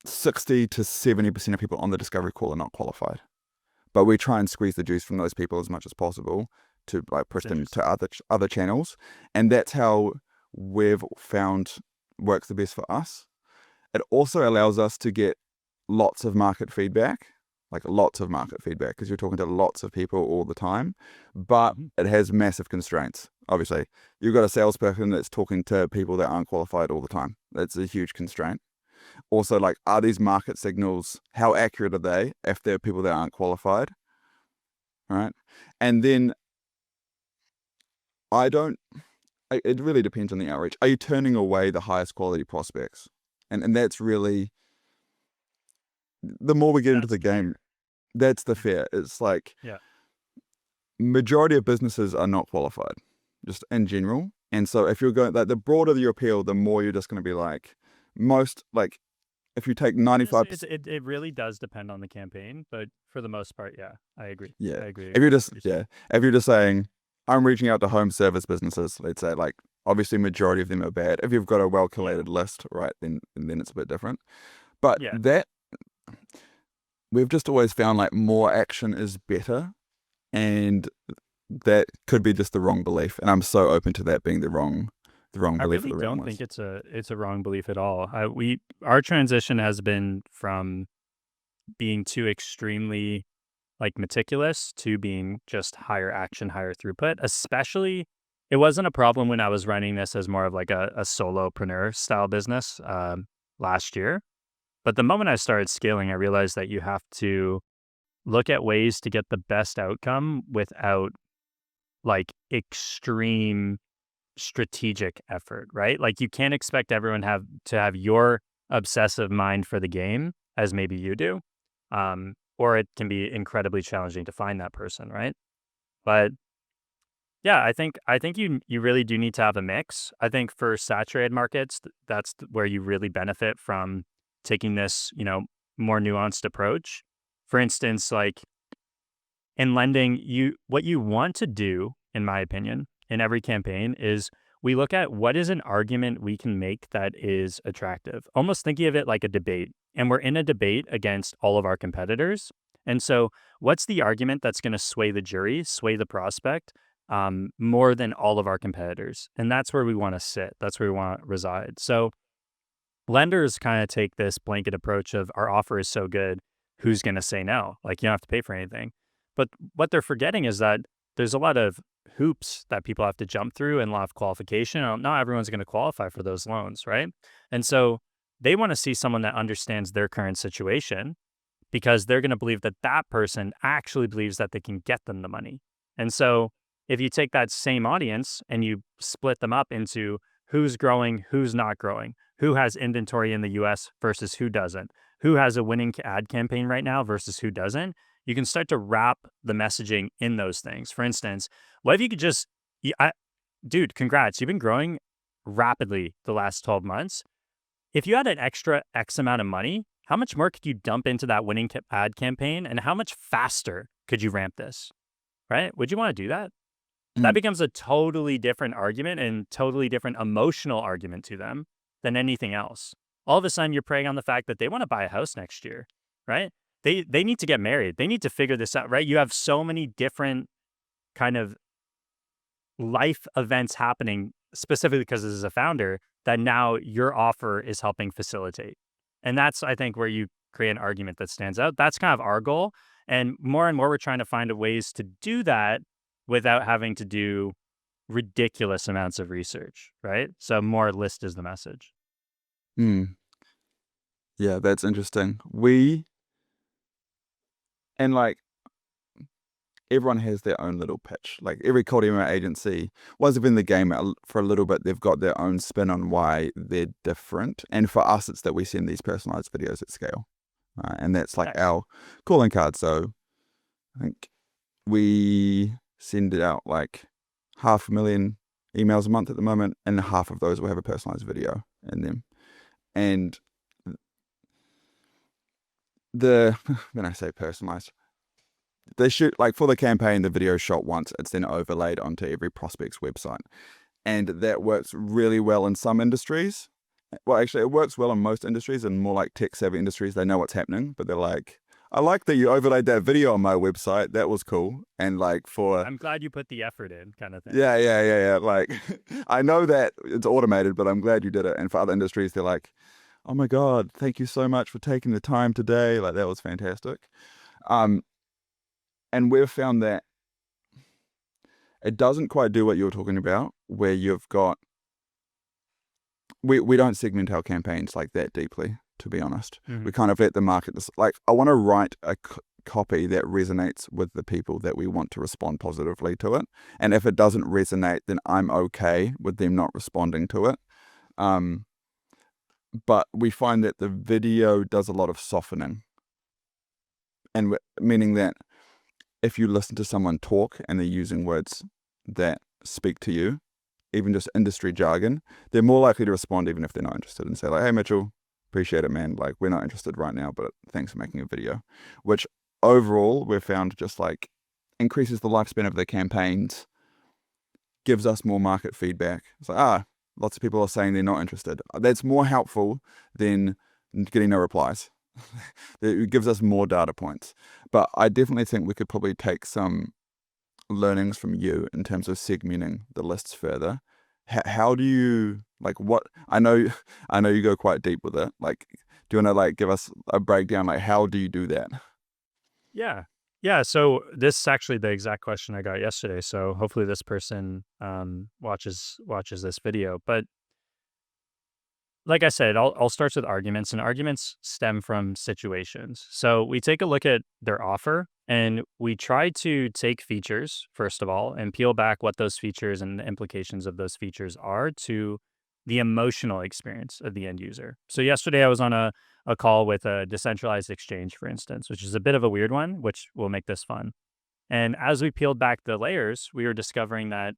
60 to 70% of people on the discovery call are not qualified. But we try and squeeze the juice from those people as much as possible to like push them to other channels. And that's how we've found works the best for us. It also allows us to get lots of market feedback, because you're talking to lots of people all the time, but it has massive constraints. Obviously, you've got a salesperson that's talking to people that aren't qualified all the time. That's a huge constraint. Also, like, are these market signals, how accurate are they if they're people that aren't qualified? Right. And then it really depends on the outreach. Are you turning away the highest quality prospects? And that's really, the more we get into the game, that's the fear. It's like, majority of businesses are not qualified, just in general. And so if you're going, like, the broader your appeal, the more you're just going to be like, if you take 95%. It really does depend on the campaign, but for the most part, I agree. Yeah. I agree. If you're just saying, I'm reaching out to home service businesses, let's say, like, obviously majority of them are bad. If you've got a well-collated list, right, then it's a bit different. But that, we've just always found like more action is better, and that could be just the wrong belief. And I'm so open to that being the wrong I belief. really don't think it's a wrong belief at all. Our transition has been from being too extremely like meticulous to being just higher action, higher throughput. Especially, it wasn't a problem when I was running this as more of like a solopreneur style business last year. But the moment I started scaling, I realized that you have to look at ways to get the best outcome without like extreme strategic effort, right? Like, you can't expect everyone to have your obsessive mind for the game as maybe you do. Or it can be incredibly challenging to find that person, right? But yeah, I think you really do need to have a mix. I think for saturated markets, that's where you really benefit from taking this, more nuanced approach. For instance, like in lending, what you want to do, in my opinion, in every campaign is we look at what is an argument we can make that is attractive. Almost thinking of it like a debate. And we're in a debate against all of our competitors. And so what's the argument that's going to sway the jury, sway the prospect more than all of our competitors? And that's where we want to sit. That's where we want to reside. So lenders kind of take this blanket approach of our offer is so good, who's going to say no? Like, you don't have to pay for anything. But what they're forgetting is that there's a lot of hoops that people have to jump through and a lot of qualification. Not everyone's going to qualify for those loans, right? And so they want to see someone that understands their current situation, because they're going to believe that that person actually believes that they can get them the money. And so if you take that same audience and you split them up into who's growing, who's not growing, who has inventory in the US versus who doesn't, who has a winning ad campaign right now versus who doesn't, you can start to wrap the messaging in those things. For instance, what if you could just, dude, congrats, you've been growing rapidly the last 12 months. If you had an extra X amount of money, how much more could you dump into that winning ad campaign, and how much faster could you ramp this, right? Would you want to do that? That becomes a totally different argument and totally different emotional argument to them than anything else. All of a sudden, you're preying on the fact that they want to buy a house next year, right? They need to get married. They need to figure this out, right? You have so many different kind of life events happening, specifically because this is a founder, that now your offer is helping facilitate. And that's, I think, where you create an argument that stands out. That's kind of our goal. And more we're trying to find ways to do that without having to do ridiculous amounts of research, right? So more list is the message. Yeah, that's interesting. everyone has their own little pitch. Like every cold email agency, once they've been in the game for a little bit, they've got their own spin on why they're different. And for us, it's that we send these personalized videos at scale. And that's like Nice. our calling card. So I think we send it out like 500,000 emails a month at the moment, and half of those will have a personalized video in them. And when I say personalized, they shoot, like for the campaign, the video shot once, it's then overlaid onto every prospect's website. And that works really well in some industries. Well, actually, it works well in most industries, and more like tech-savvy industries, they know what's happening, but they're like, I like that you overlaid that video on my website. That was cool. And like for... I'm glad you put the effort in, kind of thing. Yeah. Like, I know that it's automated, but I'm glad you did it. And for other industries, they're like, oh my God, thank you so much for taking the time today. Like, that was fantastic. And we've found that it doesn't quite do what you were talking about, where you've got... We don't segment our campaigns like that deeply, to be honest. Mhm. We kind of let the market... Like, I want to write a copy that resonates with the people that we want to respond positively to it. And if it doesn't resonate, then I'm okay with them not responding to it. But we find that the video does a lot of softening. And meaning that if you listen to someone talk and they're using words that speak to you, even just industry jargon, they're more likely to respond even if they're not interested, and say like, hey Mitchell, appreciate it, man. Like, we're not interested right now, but thanks for making a video. Which overall we've found just like increases the lifespan of their campaigns, gives us more market feedback. It's like, lots of people are saying they're not interested. That's more helpful than getting no replies. It gives us more data points. But I definitely think we could probably take some learnings from you in terms of segmenting the lists further. How do you, like, what... I know you go quite deep with it. Like, do you want to like give us a breakdown? Like, how do you do that? Yeah. So this is actually the exact question I got yesterday. So hopefully this person watches this video. But like I said, I'll start with arguments, and arguments stem from situations. So we take a look at their offer, and we try to take features, first of all, and peel back what those features and the implications of those features are to the emotional experience of the end user. So yesterday I was on a call with a decentralized exchange, for instance, which is a bit of a weird one, which will make this fun. And as we peeled back the layers, we were discovering that,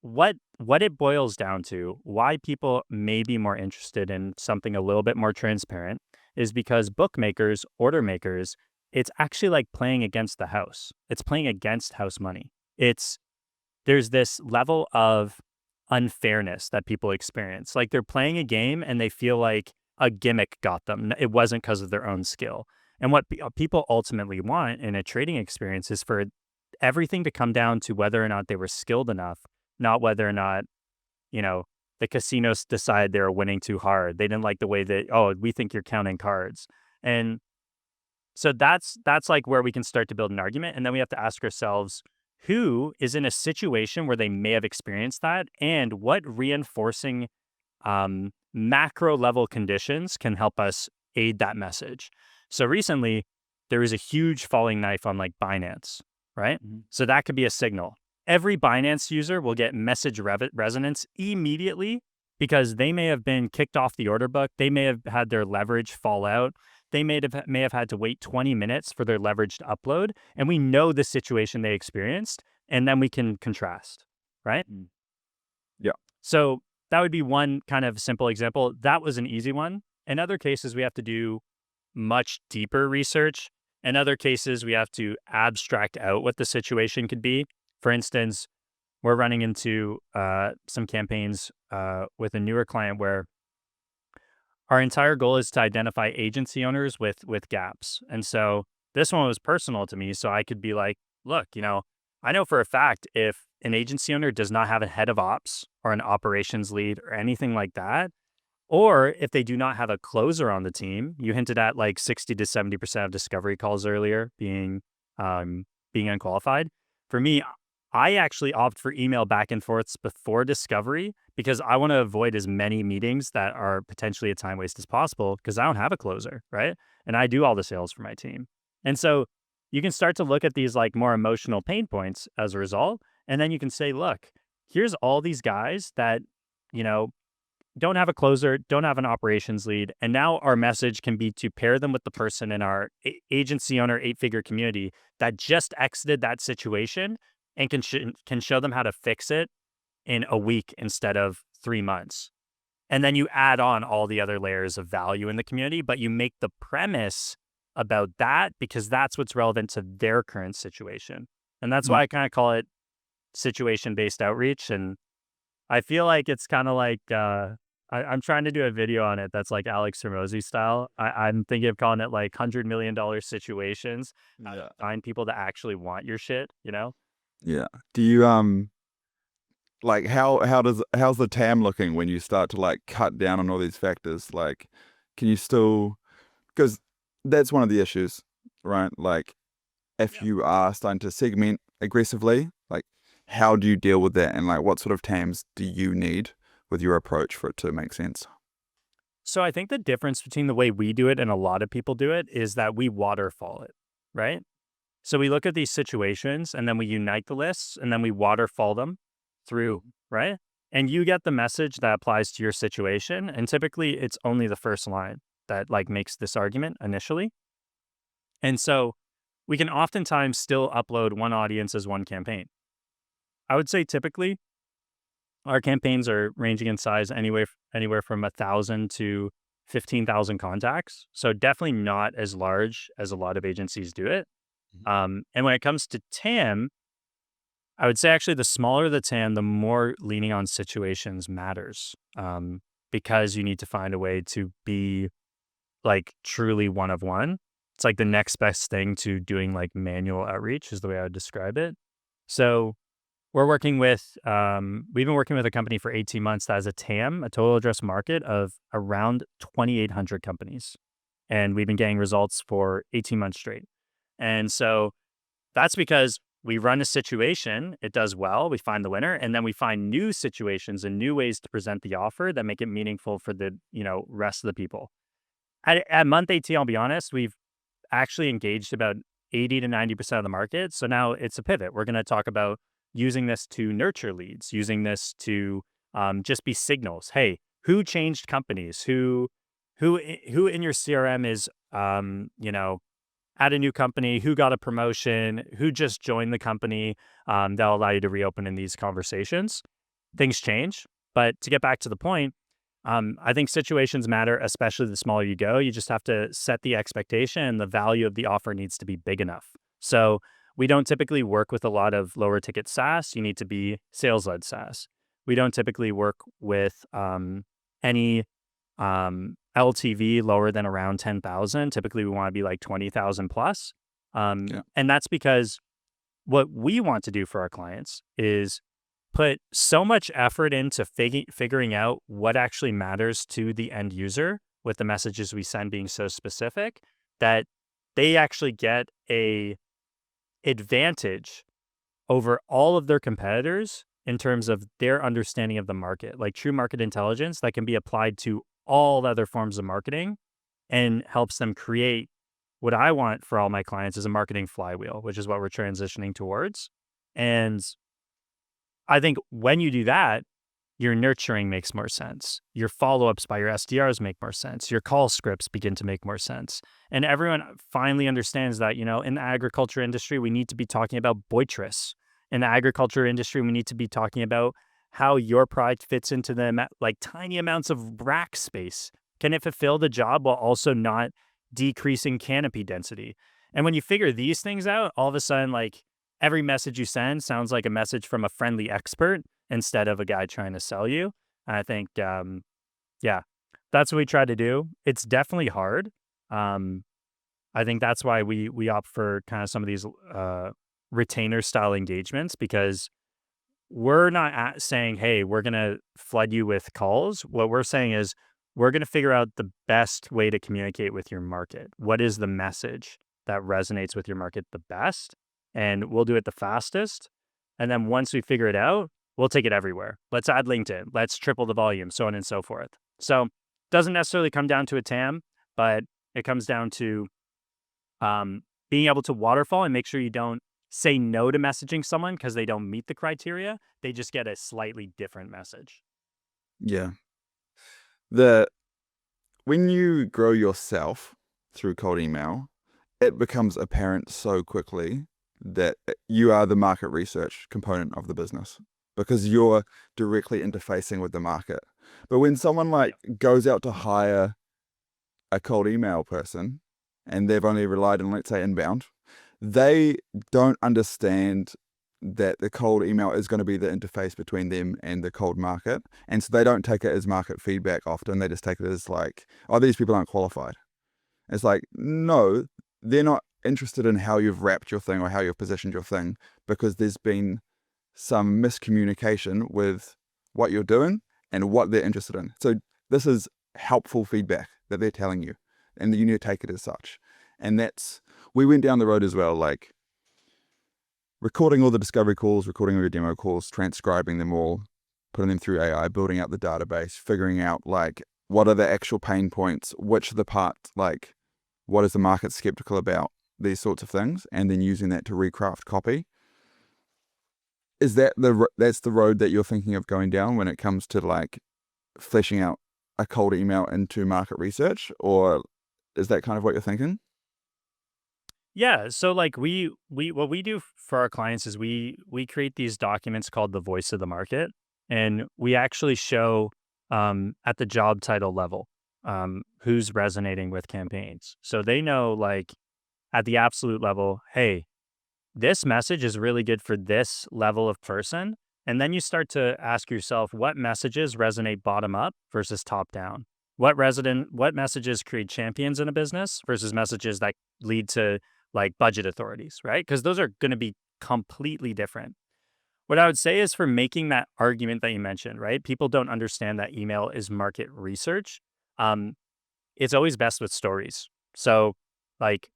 what it boils down to, why people may be more interested in something a little bit more transparent, is because bookmakers, order makers, it's actually like playing against the house. It's playing against house money. There's this level of unfairness that people experience. Like, they're playing a game and they feel like a gimmick got them. It wasn't because of their own skill. And what people ultimately want in a trading experience is for everything to come down to whether or not they were skilled enough, not whether or not, the casinos decided they were winning too hard. They didn't like the way that, we think you're counting cards. And so that's like where we can start to build an argument. And then we have to ask ourselves, who is in a situation where they may have experienced that, and what reinforcing macro level conditions can help us aid that message. So recently, there was a huge falling knife on like Binance, right? Mhm. So that could be a signal. Every Binance user will get message resonance immediately because they may have been kicked off the order book. They may have had their leverage fall out. They may have had to wait 20 minutes for their leverage to upload. And we know the situation they experienced, and then we can contrast, right? Yeah. So that would be one kind of simple example. That was an easy one. In other cases, we have to do much deeper research. In other cases, we have to abstract out what the situation could be. For instance, we're running into some campaigns with a newer client where our entire goal is to identify agency owners with gaps. And so this one was personal to me. So I could be like, look, I know for a fact if an agency owner does not have a head of ops or an operations lead or anything like that, or if they do not have a closer on the team, you hinted at like 60 to 70% of discovery calls earlier being unqualified. For me, I actually opt for email back and forths before discovery because I want to avoid as many meetings that are potentially a time waste as possible because I don't have a closer, right? And I do all the sales for my team. And so you can start to look at these like more emotional pain points as a result. And then you can say, look, here's all these guys that, you know, don't have a closer, don't have an operations lead. And now our message can be to pair them with the person in our agency owner 8-figure community that just exited that situation and can show them how to fix it in a week instead of 3 months. And then you add on all the other layers of value in the community, but you make the premise about that because that's what's relevant to their current situation. And that's why I kind of call it situation-based outreach. And I feel like it's kind of like, I'm trying to do a video on it that's like Alex Hormozy style. I'm thinking of calling it like $100 million situations. Yeah. Find people that actually want your shit, you know? Yeah. Do you like how's the TAM looking when you start to like cut down on all these factors? Like, can you still, because that's one of the issues, right? Like, if you are starting to segment aggressively, like, how do you deal with that? And like, what sort of TAMs do you need with your approach for it to make sense? So I think the difference between the way we do it and a lot of people do it is that we waterfall it, right? So we look at these situations and then we unite the lists and then we waterfall them through, right? And you get the message that applies to your situation. And typically it's only the first line that like makes this argument initially. And so we can oftentimes still upload one audience as one campaign. I would say typically our campaigns are ranging in size anywhere from 1,000 to 15,000 contacts. So definitely not as large as a lot of agencies do it. And when it comes to TAM, I would say actually the smaller the TAM, the more leaning on situations matters, because you need to find a way to be like truly one of one. It's like the next best thing to doing like manual outreach is the way I would describe it. So we've been working with a company for 18 months that has a TAM, a total address market of around 2,800 companies. And we've been getting results for 18 months straight. And so that's because we run a situation, it does well, we find the winner, and then we find new situations and new ways to present the offer that make it meaningful for the, rest of the people. At month 18, I'll be honest, we've actually engaged about 80 to 90% of the market. So now it's a pivot. We're going to talk about using this to nurture leads, using this to just be signals. Hey, who changed companies? Who in your CRM is, at a new company, who got a promotion, who just joined the company, that'll allow you to reopen in these conversations. Things change. But to get back to the point, I think situations matter, especially the smaller you go. You just have to set the expectation and the value of the offer needs to be big enough. So we don't typically work with a lot of lower ticket SaaS. You need to be sales-led SaaS. We don't typically work with any LTV lower than around 10,000. Typically, we want to be like 20,000 plus. And that's because what we want to do for our clients is put so much effort into figuring out what actually matters to the end user with the messages we send being so specific that they actually get a advantage over all of their competitors in terms of their understanding of the market, like true market intelligence that can be applied to all other forms of marketing and helps them create what I want for all my clients is a marketing flywheel, which is what we're transitioning towards. And I think when you do that, your nurturing makes more sense. Your follow-ups by your SDRs make more sense. Your call scripts begin to make more sense. And everyone finally understands that, in the agriculture industry, we need to be talking about Boitress. In the agriculture industry, we need to be talking about how your product fits into the like tiny amounts of rack space. Can it fulfill the job while also not decreasing canopy density? And when you figure these things out, all of a sudden, like every message you send sounds like a message from a friendly expert instead of a guy trying to sell you. And I think, that's what we try to do. It's definitely hard. I think that's why we opt for kind of some of these retainer style engagements, because we're not saying, hey, we're going to flood you with calls. What we're saying is we're going to figure out the best way to communicate with your market. What is the message that resonates with your market the best? And we'll do it the fastest. And then once we figure it out, we'll take it everywhere. Let's add LinkedIn. Let's triple the volume, so on and so forth. So it doesn't necessarily come down to a TAM, but it comes down to being able to waterfall and make sure you don't say no to messaging someone because they don't meet the criteria. They just get a slightly different message. Yeah. When you grow yourself through cold email, it becomes apparent so quickly that you are the market research component of the business because you're directly interfacing with the market. But when someone like goes out to hire a cold email person and they've only relied on, let's say, inbound, they don't understand that the cold email is going to be the interface between them and the cold market. And so they don't take it as market feedback often. They just take it as like, oh, these people aren't qualified. It's like, no, they're not interested in how you've wrapped your thing or how you've positioned your thing because there's been some miscommunication with what you're doing and what they're interested in. So this is helpful feedback that they're telling you, and you need to take it as such. And we went down the road as well, like recording all the discovery calls, recording all your demo calls, transcribing them all, putting them through AI, building out the database, figuring out like what are the actual pain points, which are the parts, like what is the market skeptical about, these sorts of things, and then using that to recraft copy. Is that's the road that you're thinking of going down when it comes to like fleshing out a cold email into market research, or is that kind of what you're thinking? Yeah, so like we what we do for our clients is we create these documents called the voice of the market, and we actually show at the job title level who's resonating with campaigns. So they know like at the absolute level, hey, this message is really good for this level of person. And then you start to ask yourself what messages resonate bottom up versus top down. What messages create champions in a business versus messages that lead to like budget authorities, right? Because those are going to be completely different. What I would say is for making that argument that you mentioned, right? People don't understand that email is market research. It's always best with stories. So like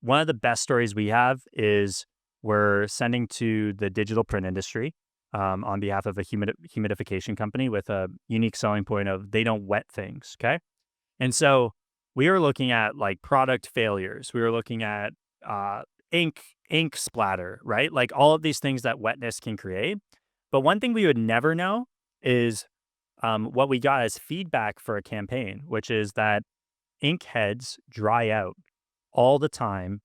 one of the best stories we have is we're sending to the digital print industry on behalf of a humidification company with a unique selling point of they don't wet things, okay? And so we were looking at like product failures. We were looking at ink splatter, right? Like all of these things that wetness can create. But one thing we would never know is what we got as feedback for a campaign, which is that ink heads dry out all the time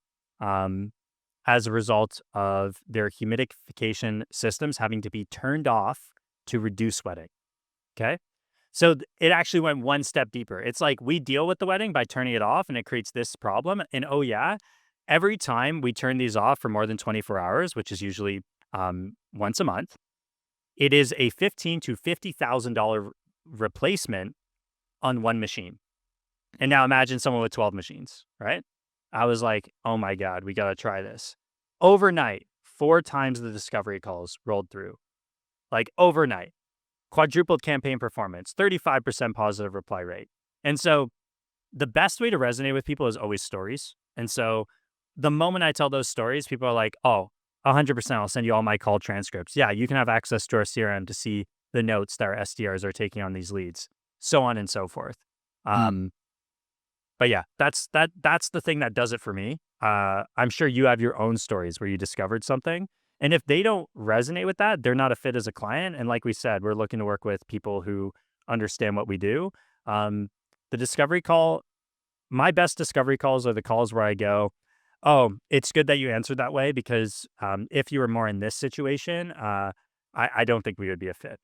as a result of their humidification systems having to be turned off to reduce sweating. Okay. So it actually went one step deeper. It's like we deal with the wetting by turning it off and it creates this problem. And oh, yeah, every time we turn these off for more than 24 hours, which is usually once a month, it is a $15,000 to $50,000 replacement on one machine. And now imagine someone with 12 machines, right? I was like, oh my God, we got to try this. Overnight, 4 times the discovery calls rolled through. Like overnight, quadrupled campaign performance, 35% positive reply rate. And so the best way to resonate with people is always stories. And so the moment I tell those stories, people are like, oh, 100%, I'll send you all my call transcripts. Yeah, you can have access to our CRM to see the notes that our SDRs are taking on these leads, so on and so forth. But yeah, that's the thing that does it for me. I'm sure you have your own stories where you discovered something. And if they don't resonate with that, they're not a fit as a client. And like we said, we're looking to work with people who understand what we do. The discovery call, my best discovery calls are the calls where I go, oh, it's good that you answered that way because if you were more in this situation, I don't think we would be a fit.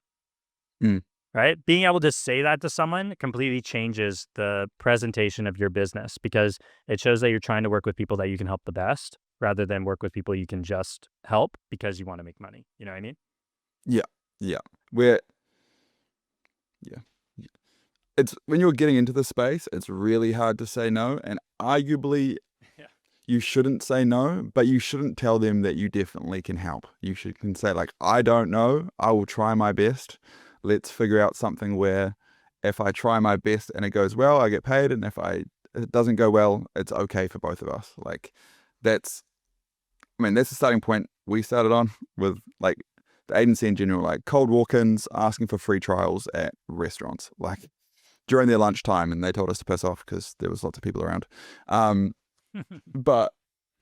Right? Being able to say that to someone completely changes the presentation of your business because it shows that you're trying to work with people that you can help the best rather than work with people you can just help because you want to make money. You know what I mean? Yeah. It's when you're getting into the space, it's really hard to say no. And arguably, you shouldn't say no, but you shouldn't tell them that you definitely can help. You can say like, I don't know, I will try my best. Let's figure out something where if I try my best and it goes well, I get paid. And if it doesn't go well, it's okay for both of us. Like that's the starting point we started on with like the agency in general, like cold walk-ins, asking for free trials at restaurants, like during their lunchtime. And they told us to piss off because there was lots of people around. But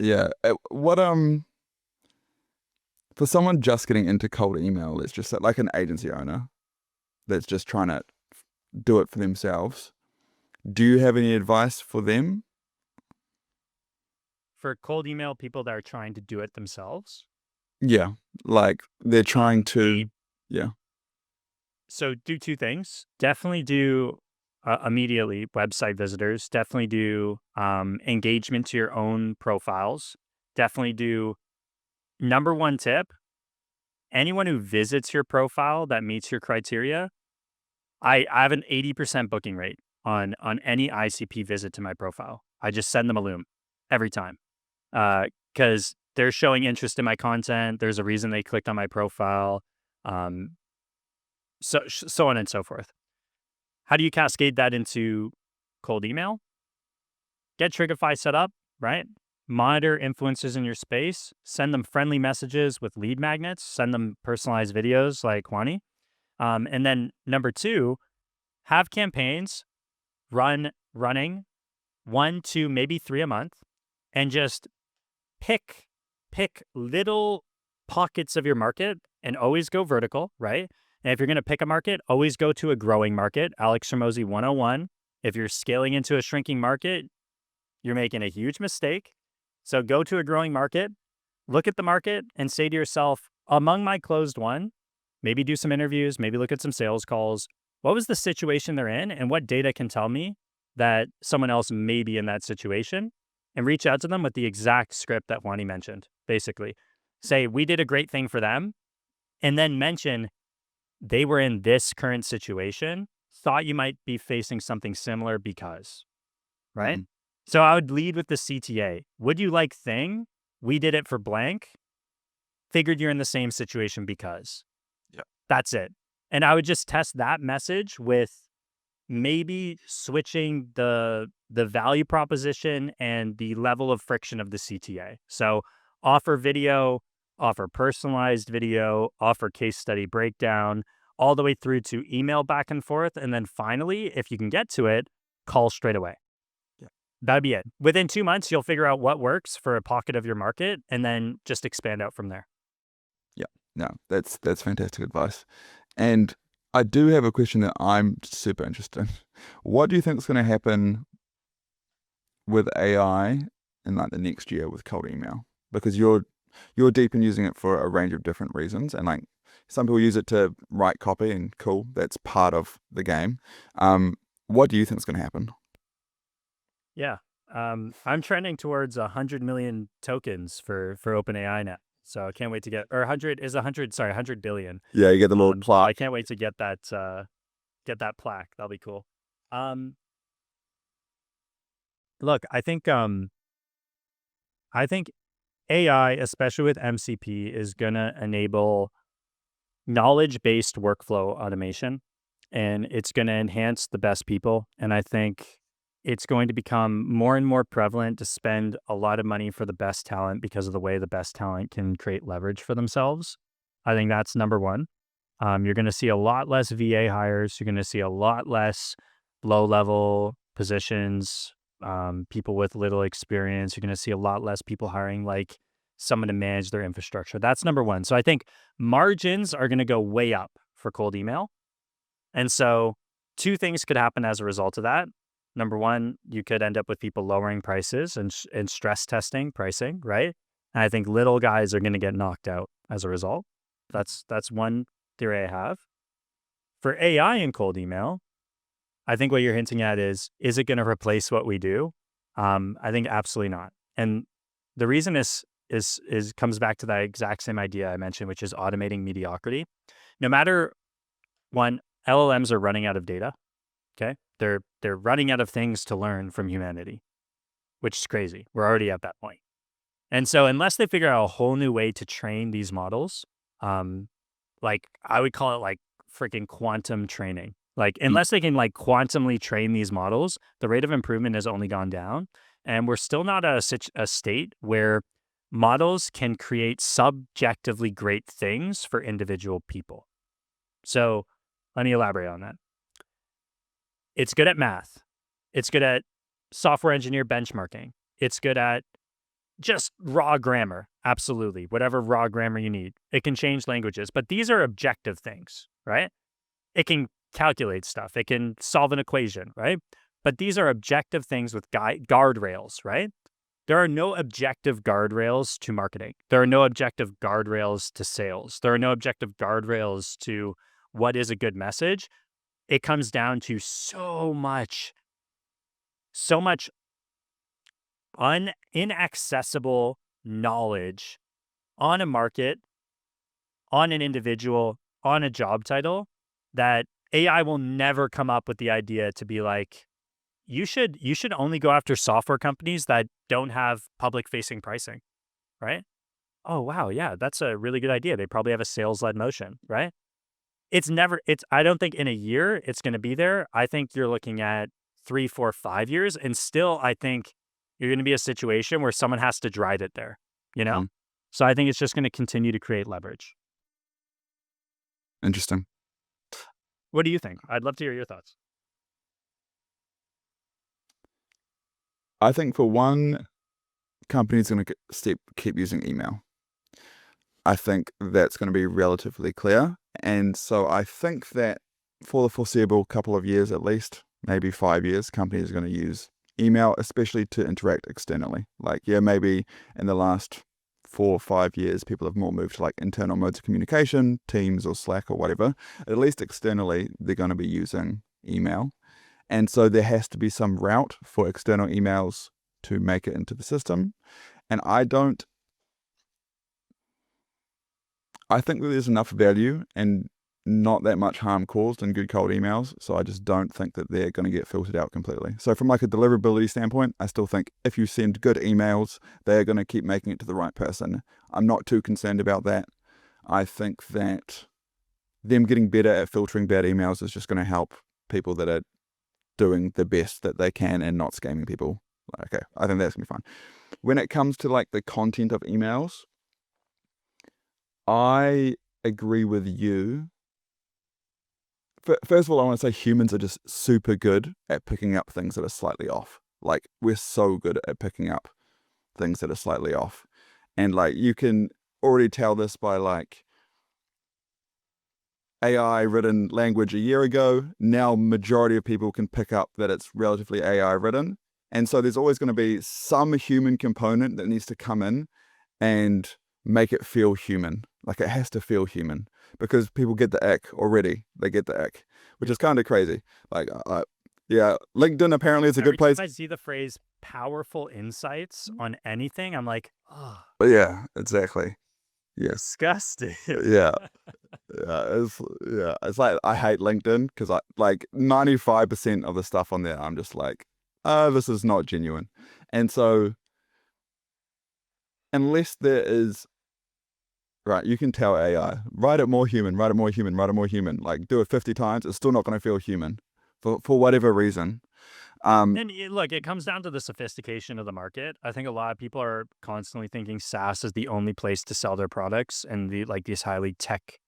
Yeah. What for someone just getting into cold email, let's just say like an agency owner that's just trying to do it for themselves, do you have any advice for them? For cold email people that are trying to do it themselves. Yeah, like they're trying to, the- yeah, So do two things. Definitely do immediately website visitors. Definitely do engagement to your own profiles. Definitely do number one tip. Anyone who visits your profile that meets your criteria, I have an 80% booking rate on any ICP visit to my profile. I just send them a Loom every time because they're showing interest in my content. There's a reason they clicked on my profile. So on and so forth. How do you cascade that into cold email? Get Trigify set up, right? Monitor influencers in your space. Send them friendly messages with lead magnets. Send them personalized videos like Kwani. And then number two, have campaigns running 1, 2, maybe 3 a month, and just pick little pockets of your market and always go vertical, right? And if you're going to pick a market, always go to a growing market. Alex Hormozi 101. If you're scaling into a shrinking market, you're making a huge mistake. So go to a growing market, look at the market, and say to yourself, among my closed one, maybe do some interviews, maybe look at some sales calls. What was the situation they're in, and what data can tell me that someone else may be in that situation? And reach out to them with the exact script that Wani mentioned, basically. Say, we did a great thing for them, and then mention they were in this current situation, thought you might be facing something similar because, right? Mhm. So I would lead with the CTA. Would you like thing? We did it for blank. Figured you're in the same situation because. Yeah. That's it. And I would just test that message with maybe switching the value proposition and the level of friction of the CTA. So offer video, offer personalized video, offer case study breakdown, all the way through to email back and forth. And then finally, if you can get to it, call straight away. Yeah. That'd be it. Within 2 months, you'll figure out what works for a pocket of your market and then just expand out from there. Yeah. No, that's fantastic advice. And I do have a question that I'm super interested in. What do you think is going to happen with AI in like the next year with cold email? Because you're deep in using it for a range of different reasons, and like some people use it to write copy, and cool, that's part of the game. What do you think is going to happen? Yeah. I'm trending towards 100 million tokens for OpenAI now. So I can't wait to get, or 100 billion. Yeah, you get the little I plaque. can't wait to get that plaque. That'll be cool. Look, I think AI, especially with MCP, is gonna enable knowledge-based workflow automation, and it's gonna enhance the best people. And I think it's going to become more and more prevalent to spend a lot of money for the best talent because of the way the best talent can create leverage for themselves. I think that's number one. You're going to see a lot less VA hires. You're going to see a lot less low-level positions, people with little experience. You're going to see a lot less people hiring like someone to manage their infrastructure. That's number one. So I think margins are going to go way up for cold email. And so two things could happen as a result of that. Number one, you could end up with people lowering prices and stress testing pricing, right? And I think little guys are going to get knocked out as a result. That's one theory I have. For AI and cold email, I think what you're hinting at is it going to replace what we do? I think absolutely not. And the reason is comes back to that exact same idea I mentioned, which is automating mediocrity. No matter one, LLMs are running out of data. Okay, they're running out of things to learn from humanity, which is crazy. We're already at that point. And so unless they figure out a whole new way to train these models, like I would call it like freaking quantum training. Like unless they can like quantumly train these models, the rate of improvement has only gone down. And we're still not at a state where models can create subjectively great things for individual people. So let me elaborate on that. It's good at math. It's good at software engineer benchmarking. It's good at just raw grammar. Absolutely. Whatever raw grammar you need. It can change languages, but these are objective things, right? It can calculate stuff. It can solve an equation, right? But these are objective things with guardrails, right? There are no objective guardrails to marketing. There are no objective guardrails to sales. There are no objective guardrails to what is a good message. It comes down to so much inaccessible knowledge on a market, on an individual, on a job title, that AI will never come up with the idea to be like, you should only go after software companies that don't have public facing pricing, right? Oh, wow. Yeah, that's a really good idea. They probably have a sales led motion, right? I don't think in a year it's going to be there. I think you're looking at 3, 4, 5 years. And still, I think you're going to be a situation where someone has to drive it there, you know? So I think it's just going to continue to create leverage. Interesting. What do you think? I'd love to hear your thoughts. I think for one, companies going to keep using email. I think that's going to be relatively clear. And so I think that for the foreseeable couple of years at least, maybe 5 years, companies are going to use email, especially to interact externally. Like, yeah, maybe in the last 4 or 5 years, people have more moved to like internal modes of communication, Teams or Slack or whatever. At least externally, they're going to be using email. And so there has to be some route for external emails to make it into the system. And I think that there's enough value and not that much harm caused in good cold emails. So I just don't think that they're going to get filtered out completely. So from like a deliverability standpoint, I still think if you send good emails, they're going to keep making it to the right person. I'm not too concerned about that. I think that them getting better at filtering bad emails is just going to help people that are doing the best that they can and not scamming people. Okay, I think that's going to be fine. When it comes to like the content of emails, I agree with you. First of all, I want to say humans are just super good at picking up things that are slightly off. Like, we're so good at picking up things that are slightly off. And like, you can already tell this by like AI written language a year ago. Now, majority of people can pick up that it's relatively AI written. And so there's always going to be some human component that needs to come in and make it feel human. Like, it has to feel human because people get the ick already. They get the ick, which is kind of crazy. Like, yeah, LinkedIn apparently is a good place. Every time I see the phrase powerful insights on anything, I'm like, oh. Yeah, exactly. Yes. Disgusting. Yeah. It's like, I hate LinkedIn because I like 95% of the stuff on there, I'm just like, this is not genuine. And so unless there is, right, you can tell AI, write it more human, write it more human, write it more human. Like, do it 50 times, it's still not going to feel human for whatever reason. And look, it comes down to the sophistication of the market. I think a lot of people are constantly thinking SaaS is the only place to sell their products and these highly tech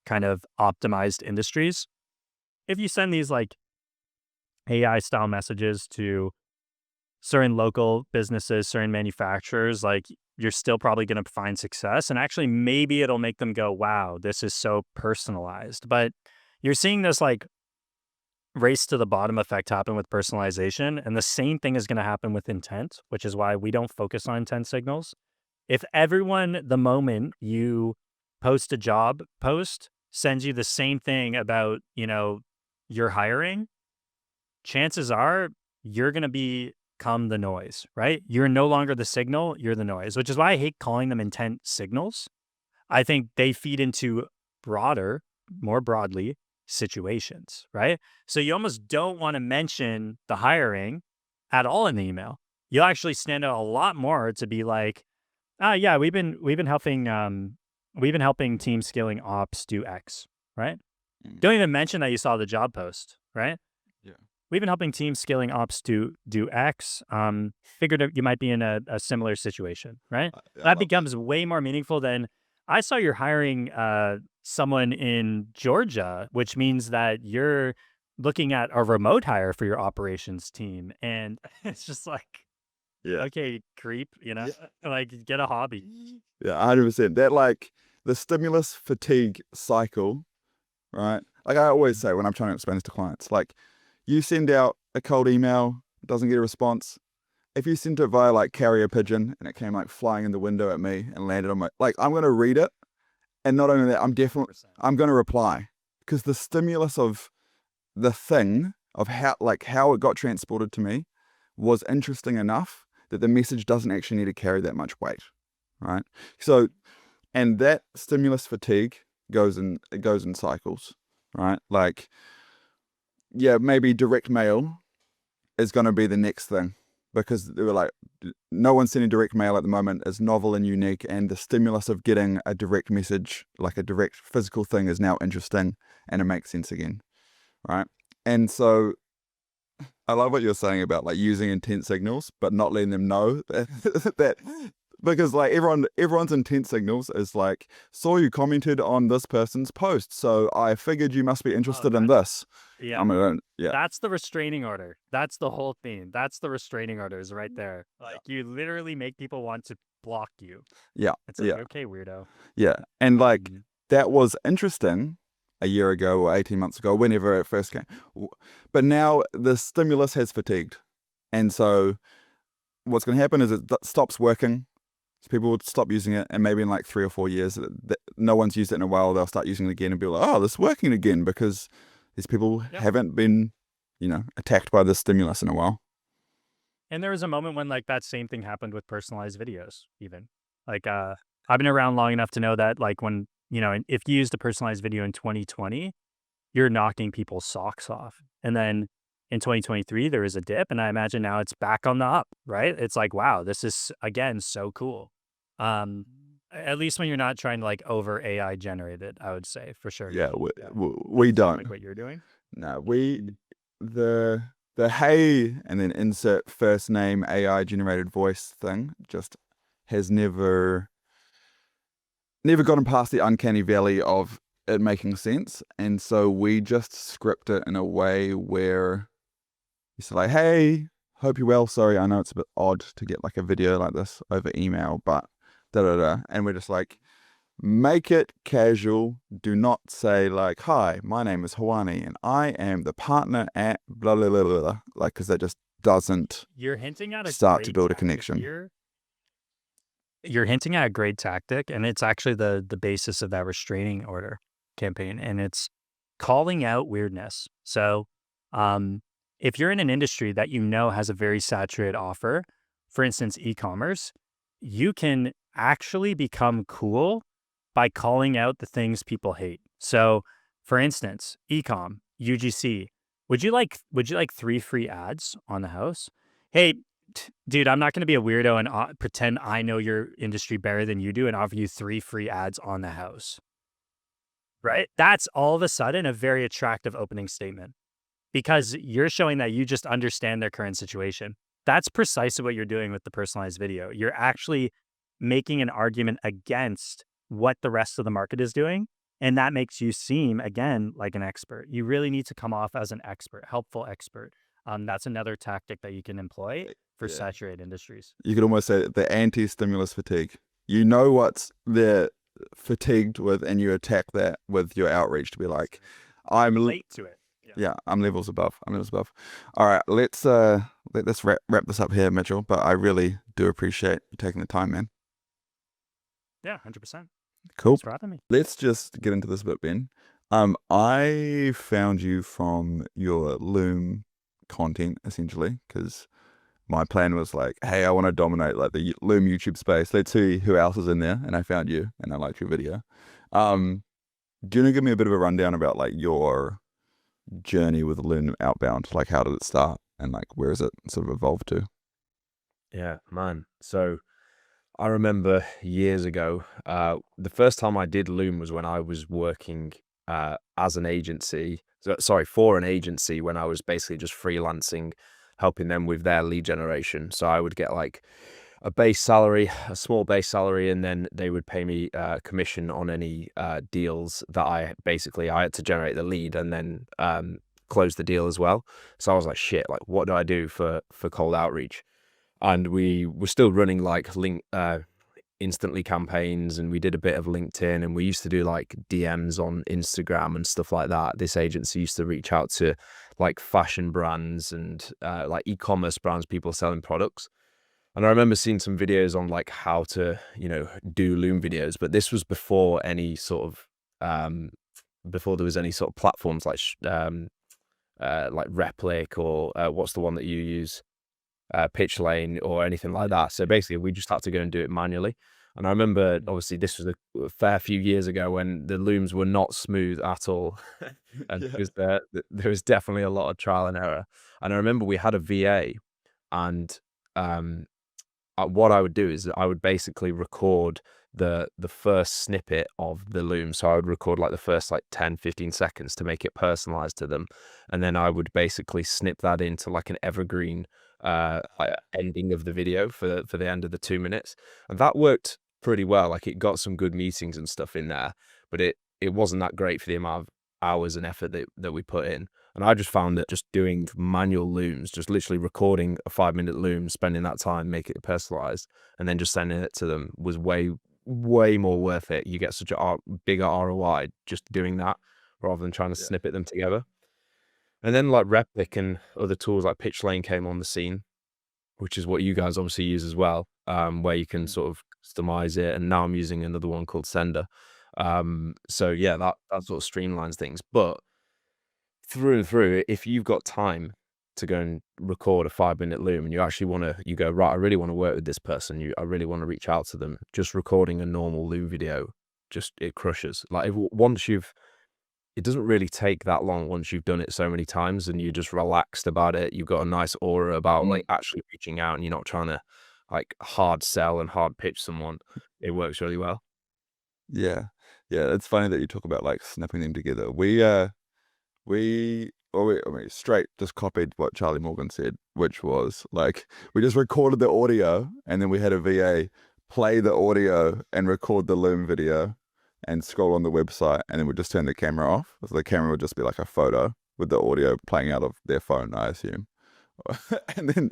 kind of optimized industries. If you send these like AI style messages to certain local businesses, certain manufacturers, like, you're still probably going to find success. And actually, maybe it'll make them go, wow, this is so personalized. But you're seeing this like race to the bottom effect happen with personalization. And the same thing is going to happen with intent, which is why we don't focus on intent signals. If everyone, the moment you post a job post, sends you the same thing about, your hiring, chances are you're going to become the noise, right? You're no longer the signal, you're the noise, which is why I hate calling them intent signals. I think they feed into more broadly, situations, right? So you almost don't want to mention the hiring at all in the email. You'll actually stand out a lot more to be like, yeah, we've been helping team scaling ops do X, right? Don't even mention that you saw the job post, right? Yeah. We've been helping teams scaling ops do X. Figured you might be in a similar situation, right? That becomes way more meaningful than, I saw you're hiring someone in Georgia, which means that you're looking at a remote hire for your operations team. And it's just like, Yeah. Okay, creep, like get a hobby. Yeah, 100%. That like the stimulus fatigue cycle, right? Like I always say when I'm trying to explain this to clients, like you send out a cold email, doesn't get a response. If you sent it via like carrier pigeon and it came like flying in the window at me and landed on my, like I'm going to read it. And not only that, I'm going to reply because the stimulus of the thing of how it got transported to me was interesting enough that the message doesn't actually need to carry that much weight, right? So, and that stimulus fatigue goes in cycles, right? Like, yeah, maybe direct mail is going to be the next thing because they were like, no one's sending direct mail at the moment is novel and unique, and the stimulus of getting a direct message, like a direct physical thing, is now interesting and it makes sense again, right? And so I love what you're saying about like using intent signals, but not letting them know that because like everyone's intent signals is like, saw you commented on this person's post, so I figured you must be interested in this. Yeah. Yeah. That's the restraining order. That's the whole thing. That's the restraining orders right there. Like you literally make people want to block you. Yeah. It's like, okay, weirdo. Yeah. And like that was interesting a year ago or 18 months ago, whenever it first came. But now the stimulus has fatigued. And so what's going to happen is it stops working. So people would stop using it, and maybe in like 3 or 4 years, no one's used it in a while, they'll start using it again and be like, oh, this is working again because these people haven't been, attacked by this stimulus in a while. And there was a moment when like that same thing happened with personalized videos even. Like I've been around long enough to know that like when, if you used a personalized video in 2020, you're knocking people's socks off. And then in 2023, there is a dip, and I imagine now it's back on the up, right? It's like, wow, this is, again, so cool. At least when you're not trying to like over AI generate it, I would say for sure. Yeah, we don't. Like what you're doing? No, the hey, and then insert first name AI generated voice thing just has never gotten past the uncanny valley of it making sense. And so we just script it in a way where it's like, hey, hope you're well. Sorry, I know it's a bit odd to get like a video like this over email, but da-da-da. And we're just like, make it casual. Do not say like, hi, my name is Hawani and I am the partner at blah, blah, blah, blah, blah. Like, because that just doesn't You're hinting at start to build a connection. You're hinting at a great tactic, and it's actually the basis of that restraining order campaign, and it's calling out weirdness. So if you're in an industry that has a very saturated offer, for instance, e-commerce, you can actually become cool by calling out the things people hate. So for instance, e-com, UGC, would you like 3 free ads on the house? Hey, dude, I'm not going to be a weirdo and pretend I know your industry better than you do and offer you 3 free ads on the house. Right? That's all of a sudden a very attractive opening statement because you're showing that you just understand their current situation. That's precisely what you're doing with the personalized video. You're actually making an argument against what the rest of the market is doing. And that makes you seem, again, like an expert. You really need to come off as an expert, helpful expert. That's another tactic that you can employ for saturated industries. You could almost say the anti-stimulus fatigue. You know what's they're fatigued with, and you attack that with your outreach to be like, I'm late to it. Yeah, I'm levels above. All right, let's wrap this up here, Mitchell. But I really do appreciate you taking the time, man. Yeah, 100%. Cool. Thanks for having me. Let's just get into this a bit, Ben. I found you from your Loom content, essentially, because my plan was like, hey, I want to dominate like the Loom YouTube space. Let's see who else is in there. And I found you, and I liked your video. Do you want to give me a bit of a rundown about like your journey with Loom Outbound? Like, how did it start, and like where is it sort of evolved to? Yeah, man. So I remember years ago, the first time I did Loom was when I was working as an agency. For an agency, when I was basically just freelancing, helping them with their lead generation. So I would get like a small base salary, and then they would pay me commission on any deals that I had to generate the lead and then close the deal as well. So I was like, shit, like what do I do for cold outreach? and we were still running like instantly campaigns, and we did a bit of LinkedIn, and we used to do like DMs on Instagram and stuff like that. This agency used to reach out to like fashion brands and like e-commerce brands, people selling products. And I remember seeing some videos on like how to, do Loom videos, but this was before any sort of before there was any sort of platforms like Replic or what's the one that you use, Pitch Lane or anything like that. So basically, we just had to go and do it manually. And I remember, obviously, this was a fair few years ago when the Looms were not smooth at all, and because there was definitely a lot of trial and error. And I remember we had a VA, and what I would do is I would basically record the first snippet of the Loom. So I would record like the first like 10-15 seconds to make it personalized to them, and then I would basically snip that into like an evergreen ending of the video for the end of the 2 minutes, and that worked pretty well. Like, it got some good meetings and stuff in there, but it wasn't that great for the amount of hours and effort that we put in. And I just found that just doing manual Looms, just literally recording a 5-minute Loom, spending that time, make it personalized, and then just sending it to them was way more worth it. You get such a bigger ROI just doing that rather than trying to snippet them together. And then like Replic and other tools like Pitch Lane came on the scene, which is what you guys obviously use as well, where you can sort of customize it. And now I'm using another one called Sender. So yeah, that sort of streamlines things. But through and through, if you've got time to go and record a 5-minute Loom and you actually you go, right, I really want to work with this person, I really want to reach out to them, just recording a normal Loom video, it crushes. Like, it doesn't really take that long once you've done it so many times and you're just relaxed about it. You've got a nice aura about like actually reaching out, and you're not trying to like hard sell and hard pitch someone. It works really well. Yeah. It's funny that you talk about like snipping them together. We straight just copied what Charlie Morgan said, which was like, we just recorded the audio and then we had a VA play the audio and record the Loom video and scroll on the website, and then we'd just turn the camera off. So the camera would just be like a photo with the audio playing out of their phone, I assume. And then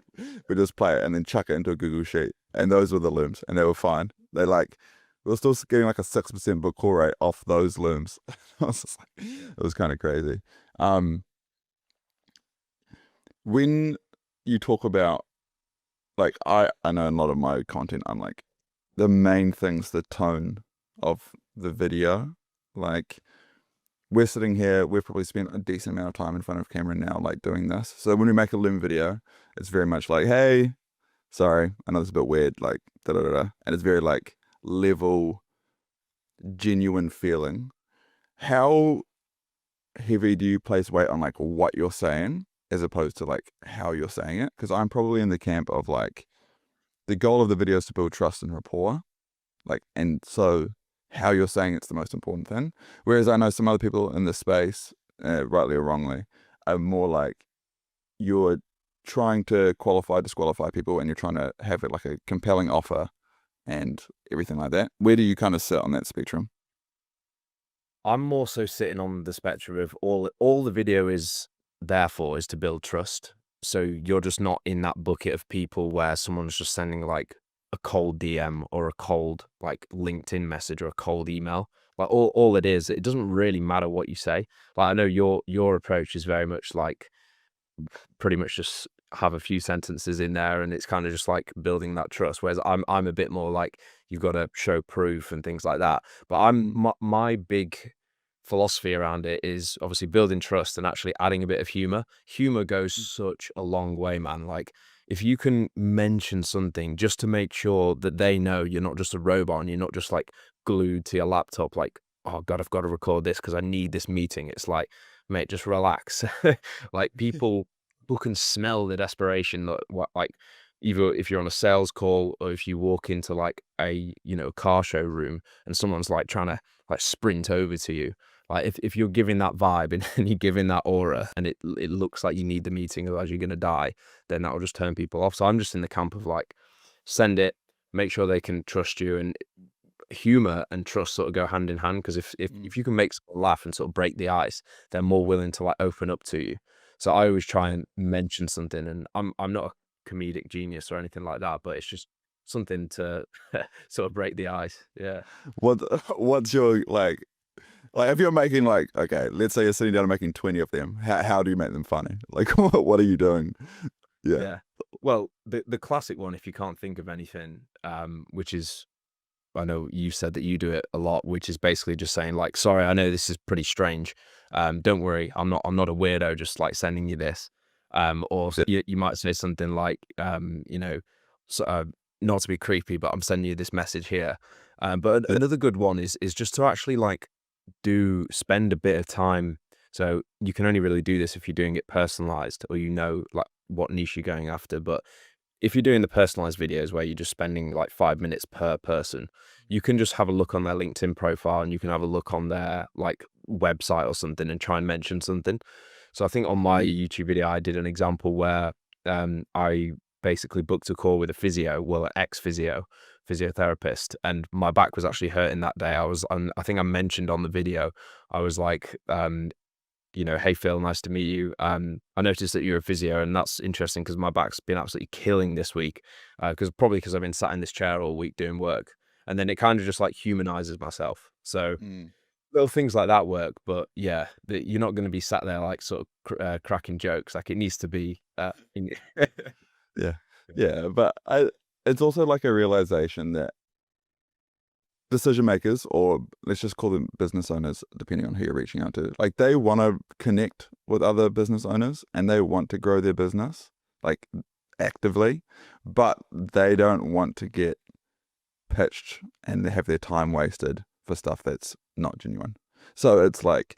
we just play it and then chuck it into a Google Sheet. And those were the Looms, and they were fine. We were still getting like a 6% book call rate off those Looms. It was kind of crazy. When you talk about, like, I know a lot of my content, I'm like, the main thing's the tone of the video. Like, we're sitting here, we've probably spent a decent amount of time in front of camera now, like doing this. So when we make a Loom video, it's very much like, hey, sorry, I know this is a bit weird, like, da-da-da-da. And it's very like level, genuine feeling. How heavy do you place weight on like what you're saying as opposed to like how you're saying it? Because I'm probably in the camp of like, the goal of the video is to build trust and rapport. Like, and so how you're saying it's the most important thing. Whereas I know some other people in this space, rightly or wrongly, are more like, you're trying to disqualify people, and you're trying to have it like a compelling offer and everything like that. Where do you kind of sit on that spectrum? I'm more so sitting on the spectrum of all the video is there for is to build trust. So you're just not in that bucket of people where someone's just sending like a cold DM or a cold like LinkedIn message or a cold email. Like, all it is, it doesn't really matter what you say. Like, I know your approach is very much like pretty much just have a few sentences in there, and it's kind of just like building that trust. Whereas I'm a bit more like, you've got to show proof and things like that. But my big philosophy around it is obviously building trust and actually adding a bit of humor. Humor goes such a long way, man. Like, if you can mention something just to make sure that they know you're not just a robot and you're not just like glued to your laptop, like, oh God, I've got to record this because I need this meeting. It's like, mate, just relax. Like, people can smell the desperation that like, either if you're on a sales call or if you walk into like a car showroom and someone's like trying to like sprint over to you. Like, if you're giving that vibe and you're giving that aura and it looks like you need the meeting, otherwise you're going to die, then that will just turn people off. So I'm just in the camp of like, send it, make sure they can trust you, and humor and trust sort of go hand in hand. Because if you can make someone laugh and sort of break the ice, they're more willing to like open up to you. So I always try and mention something, and I'm not comedic genius or anything like that, but it's just something to sort of break the ice. Yeah. What's your like if you're making like, okay, let's say you're sitting down and making 20 of them, how do you make them funny? Like what are you doing? Yeah. Well, the classic one, if you can't think of anything, which is, I know you said that you do it a lot, which is basically just saying like, sorry, I know this is pretty strange. Don't worry, I'm not a weirdo, just like sending you this. Or you might say something like, you know, so, not to be creepy, but I'm sending you this message here. But another good one is just to actually like spend a bit of time. So you can only really do this if you're doing it personalized, or you know like what niche you're going after. But if you're doing the personalized videos where you're just spending like 5 minutes per person, you can just have a look on their LinkedIn profile, and you can have a look on their like website or something and try and mention something. So I think on my YouTube video, I did an example where I basically booked a call with a physio, well, an physiotherapist, and my back was actually hurting that day. I think I mentioned on the video, I was like, you know, hey Phil, nice to meet you. I noticed that you're a physio, and that's interesting because my back's been absolutely killing this week, because I've been sat in this chair all week doing work. And then it kind of just like humanizes myself. So little things like that work, but yeah, you're not going to be sat there like sort of cracking jokes. Like it needs to be. Yeah, but it's also like a realization that decision makers, or let's just call them business owners, depending on who you're reaching out to, like they want to connect with other business owners and they want to grow their business like actively, but they don't want to get pitched and they have their time wasted for stuff that's not genuine. So it's like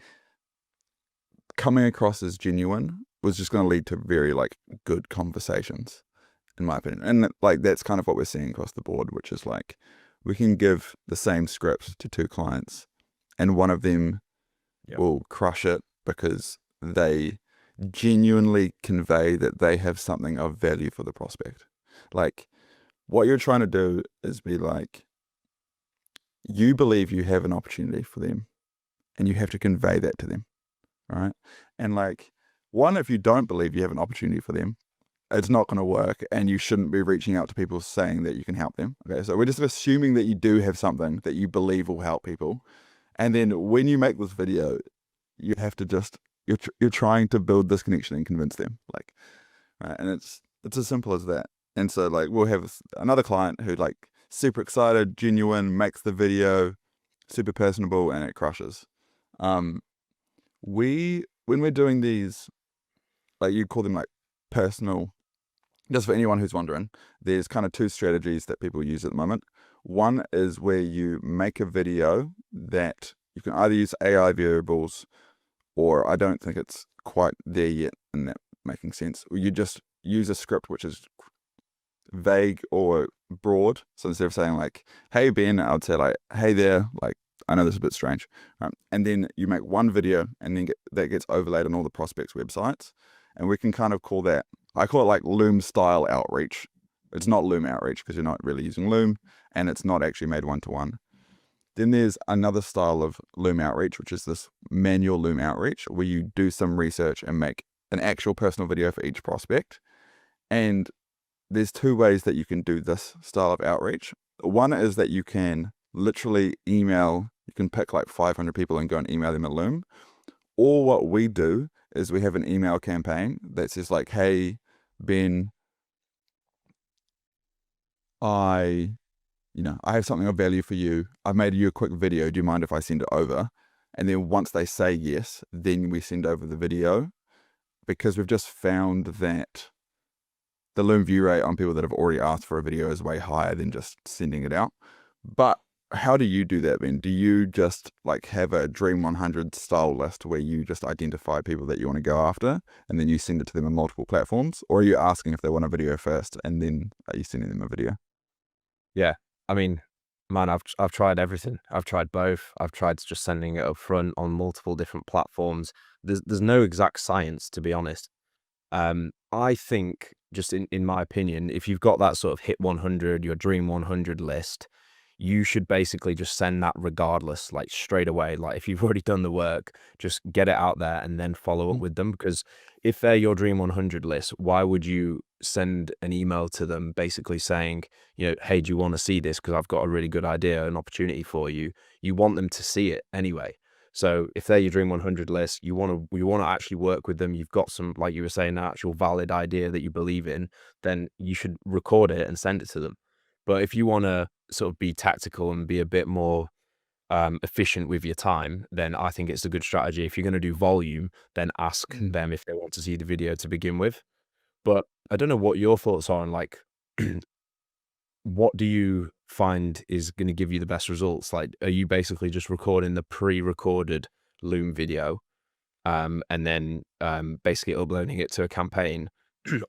coming across as genuine was just going to lead to very like good conversations, in my opinion. And like that's kind of what we're seeing across the board, which is like we can give the same script to 2 clients and one of them will crush it because they genuinely convey that they have something of value for the prospect. Like what you're trying to do is be like, you believe you have an opportunity for them and you have to convey that to them, right? And like, one, if you don't believe you have an opportunity for them, it's not going to work, and you shouldn't be reaching out to people saying that you can help them. Okay, so we're just assuming that you do have something that you believe will help people. And then when you make this video, you have to just, you're trying to build this connection and convince them, like, right? And it's as simple as that. And so like we'll have another client who like super excited, genuine, makes the video super personable, and it crushes. When we're doing these, like you call them like personal, just for anyone who's wondering, there's kind of 2 strategies that people use at the moment. One is where you make a video that you can either use AI variables, or I don't think it's quite there yet in that making sense. Or you just use a script which is vague or broad. So instead of saying like, hey Ben, I would say like, hey there, like, I know this is a bit strange. And then you make one video and then that gets overlaid on all the prospects' websites. And we can kind of call that, I call it like Loom style outreach. It's not Loom outreach because you're not really using Loom, and it's not actually made one-to-one. Then there's another style of Loom outreach, which is this manual Loom outreach, where you do some research and make an actual personal video for each prospect. And there's 2 ways that you can do this style of outreach. One is that you can literally email, you can pick like 500 people and go and email them a Loom. Or what we do is we have an email campaign that says like, hey, Ben, I have something of value for you. I've made you a quick video. Do you mind if I send it over? And then once they say yes, then we send over the video, because we've just found that the Loom view rate on people that have already asked for a video is way higher than just sending it out. But how do you do that, Ben? Do you just like have a Dream 100 style list where you just identify people that you want to go after and then you send it to them on multiple platforms? Or are you asking if they want a video first and then are you sending them a video? Yeah. I mean, man, I've tried everything. I've tried both. I've tried just sending it up front on multiple different platforms. There's no exact science, to be honest. I think, just in my opinion, if you've got that sort of hit 100, your Dream 100 list, you should basically just send that regardless, like straight away. Like if you've already done the work, just get it out there and then follow up with them. Because if they're your Dream 100 list, why would you send an email to them basically saying, you know, hey, do you want to see this? Because I've got a really good idea, an opportunity for you. You want them to see it anyway. So if they're your Dream 100 list, you want to actually work with them. You've got some, like you were saying, an actual valid idea that you believe in, then you should record it and send it to them. But if you want to sort of be tactical and be a bit more efficient with your time, then I think it's a good strategy. If you're going to do volume, then ask them if they want to see the video to begin with. But I don't know what your thoughts are on, like, what do you find is going to give you the best results? Like, are you basically just recording the pre-recorded Loom video and then basically uploading it to a campaign?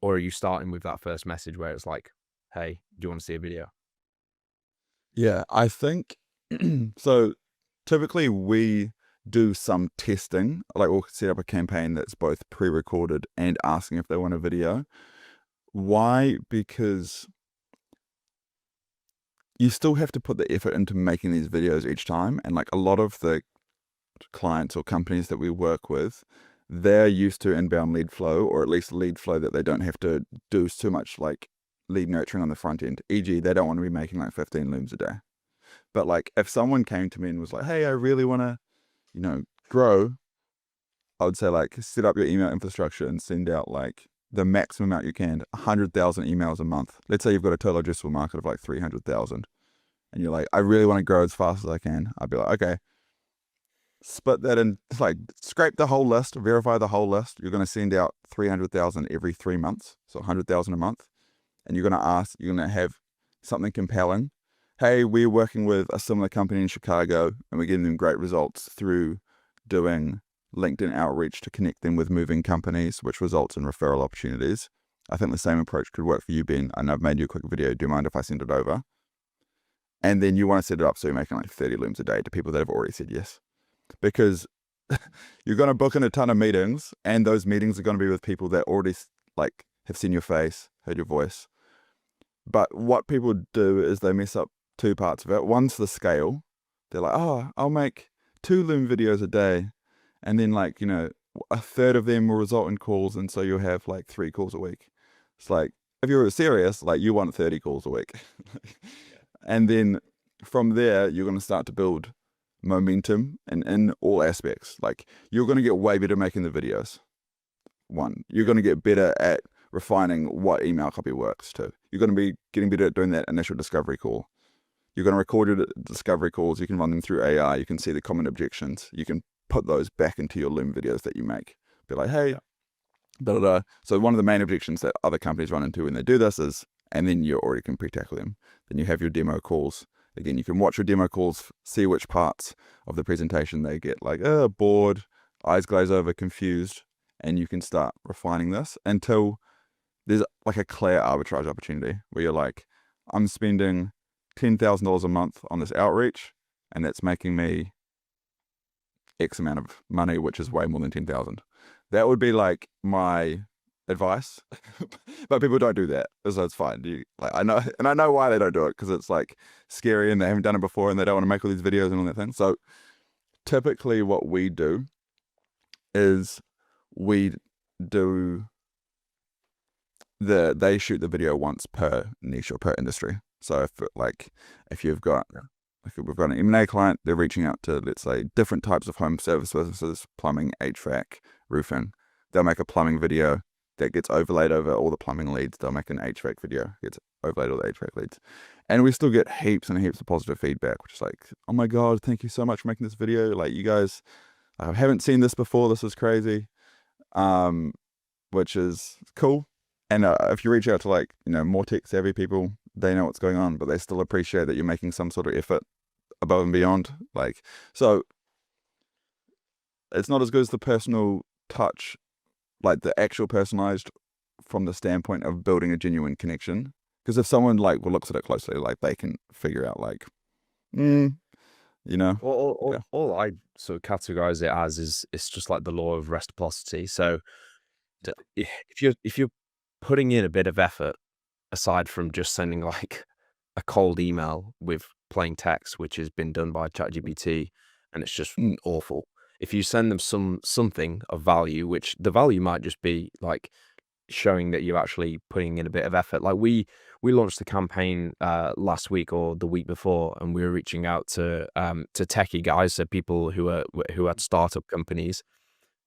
Or are you starting with that first message where it's like, hey, do you want to see a video? Yeah, I think so. Typically, we do some testing. Like, we'll set up a campaign that's both pre-recorded and asking if they want a video. Why? Because you still have to put the effort into making these videos each time. And like a lot of the clients or companies that we work with, they're used to inbound lead flow, or at least lead flow that they don't have to do too much like lead nurturing on the front end. E.g., they don't want to be making like 15 looms a day. But like if someone came to me and was like, hey, I really want to, you know, grow, I would say like set up your email infrastructure and send out like the maximum amount you can, 100,000 emails a month. Let's say you've got a total addressable market of like 300,000 and you're like, I really want to grow as fast as I can. I'd be like, okay, split that in, like scrape the whole list, verify the whole list. You're going to send out 300,000 every 3 months. So 100,000 a month. And you're going to ask, you're going to have something compelling. Hey, we're working with a similar company in Chicago and we're getting them great results through doing LinkedIn outreach to connect them with moving companies, which results in referral opportunities. I think the same approach could work for you, Ben. And I've made you a quick video. Do you mind if I send it over? And then you want to set it up so you're making like 30 looms a day to people that have already said yes. Because you're going to book in a ton of meetings, and those meetings are going to be with people that already like have seen your face, heard your voice. But what people do is they mess up two parts of it. One's the scale. They're like, oh, I'll make 2 Loom videos a day. And then like, you know, a third of them will result in calls. And so you'll have like 3 calls a week. It's like, if you're serious, like you want 30 calls a week. And then from there, you're going to start to build momentum in all aspects. Like you're going to get way better making the videos. One, you're going to get better at refining what email copy works too. You're going to be getting better at doing that initial discovery call. You're going to record your discovery calls. You can run them through AI. You can see the common objections. You can put those back into your Loom videos that you make. Be like, hey, da da da. So one of the main objections that other companies run into when they do this is, and then you already can pre-tackle them. Then you have your demo calls. Again, you can watch your demo calls, see which parts of the presentation they get like, bored, eyes glaze over, confused, and you can start refining this until there's like a clear arbitrage opportunity where you're like, I'm spending $10,000 a month on this outreach, and that's making me X amount of money, which is way more than 10,000. That would be like my advice, but people don't do that, so it's fine. I know why they don't do it, because it's like scary and they haven't done it before and they don't want to make all these videos and all that thing. So typically what we do is they shoot the video once per niche or per industry. So if you've got, like we've got an M&A client, they're reaching out to, let's say, different types of home service businesses, plumbing, HVAC, roofing. They'll make a plumbing video that gets overlaid over all the plumbing leads. They'll make an HVAC video, gets overlaid all the HVAC leads. And we still get heaps and heaps of positive feedback, which is like, oh my God, thank you so much for making this video. Like, you guys, I haven't seen this before. This is crazy. Which is cool. And if you reach out to like, you know, more tech savvy people, they know what's going on, but they still appreciate that you're making some sort of effort above and beyond. Like, so it's not as good as the personal touch, like the actual personalized from the standpoint of building a genuine connection. Because if someone like looks at it closely, like they can figure out like, you know. All I sort of categorize it as is it's just like the law of reciprocity. So if you're putting in a bit of effort, aside from just sending like a cold email with plain text, which has been done by ChatGPT, and it's just awful. If you send them something of value, which the value might just be like, showing that you're actually putting in a bit of effort. Like we launched the campaign last week or the week before, and we were reaching out to techie guys, so people who had startup companies,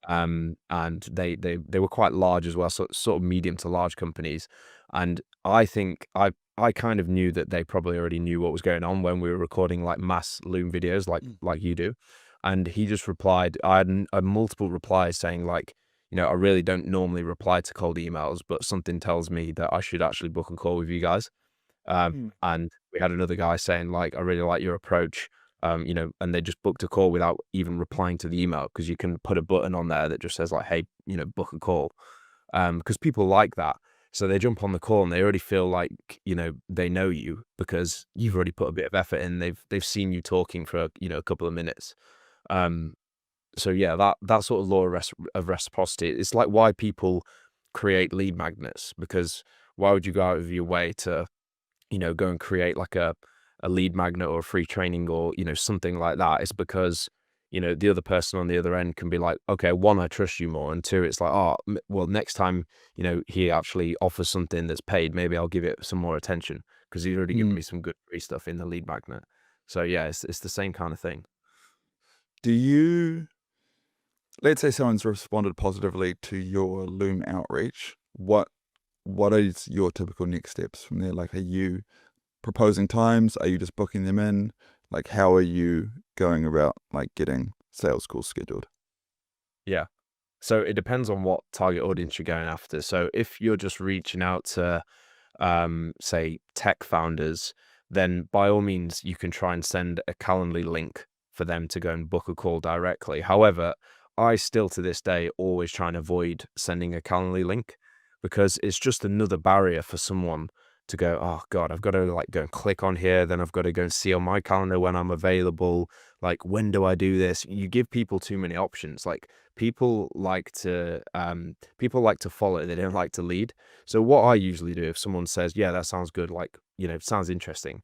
and they were quite large as well, so sort of medium to large companies. And I think I kind of knew that they probably already knew what was going on when we were recording like mass Loom videos like you do. And he just replied, I had multiple replies saying like, I really don't normally reply to cold emails, but something tells me that I should actually book a call with you guys. And we had another guy saying like, I really like your approach, and they just booked a call without even replying to the email, because you can put a button on there that just says like, hey, book a call, because people like that. So they jump on the call and they already feel like, they know you because you've already put a bit of effort in. They've seen you talking for, a couple of minutes. So yeah, that sort of law of reciprocity, it's like why people create lead magnets, because why would you go out of your way to, go and create like a lead magnet or a free training or, something like that? It's because, the other person on the other end can be like, okay, one, I trust you more. And two, it's like, oh, well, next time, he actually offers something that's paid, maybe I'll give it some more attention because he's already given me some good free stuff in the lead magnet. So yeah, it's the same kind of thing. Let's say someone's responded positively to your Loom outreach. What is your typical next steps from there? Like, are you proposing times? Are you just booking them in? Like, how are you going about like getting sales calls scheduled? Yeah. So it depends on what target audience you're going after. So if you're just reaching out to, say, tech founders, then by all means, you can try and send a Calendly link for them to go and book a call directly. However, I still to this day always try and avoid sending a Calendly link, because it's just another barrier for someone to go, oh God, I've got to like go and click on here. Then I've got to go and see on my calendar when I'm available. Like, when do I do this? You give people too many options. Like people like to follow, they don't like to lead. So what I usually do, if someone says, yeah, that sounds good, like, sounds interesting,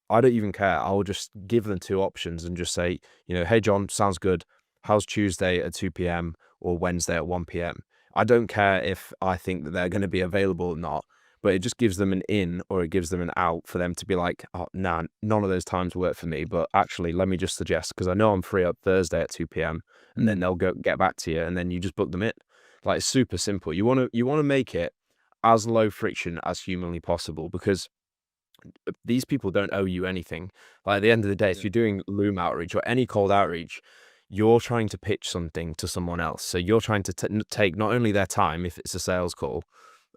I don't even care. I'll just give them two options and just say, hey John, sounds good. How's Tuesday at 2 p.m. or Wednesday at 1 p.m.? I don't care if I think that they're going to be available or not, but it just gives them an in or it gives them an out for them to be like, oh, nah, none of those times work for me, but actually let me just suggest, because I know I'm free up Thursday at 2 p.m. and then they'll get back to you and then you just book them in. Like, it's super simple. You want to make it as low friction as humanly possible, because these people don't owe you anything. Like, at the end of the day, if you're doing Loom outreach or any cold outreach, you're trying to pitch something to someone else. So you're trying to take not only their time if it's a sales call,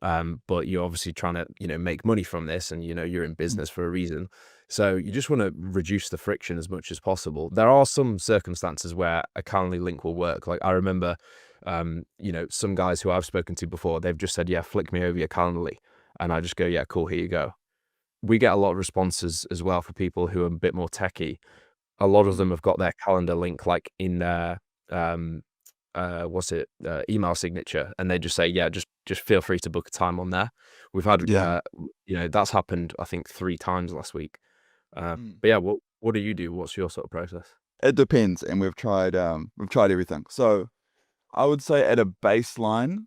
but you're obviously trying to, make money from this, and, you're in business for a reason. So you just want to reduce the friction as much as possible. There are some circumstances where a Calendly link will work. Like I remember, some guys who I've spoken to before, they've just said, yeah, flick me over your Calendly. And I just go, yeah, cool, here you go. We get a lot of responses as well for people who are a bit more techie. A lot of them have got their calendar link like in their email signature, and they just say, yeah, just feel free to book a time on there. We've had that's happened I think 3 times last week. But yeah, what do you do? What's your sort of process? It depends, and we've tried everything. So I would say at a baseline,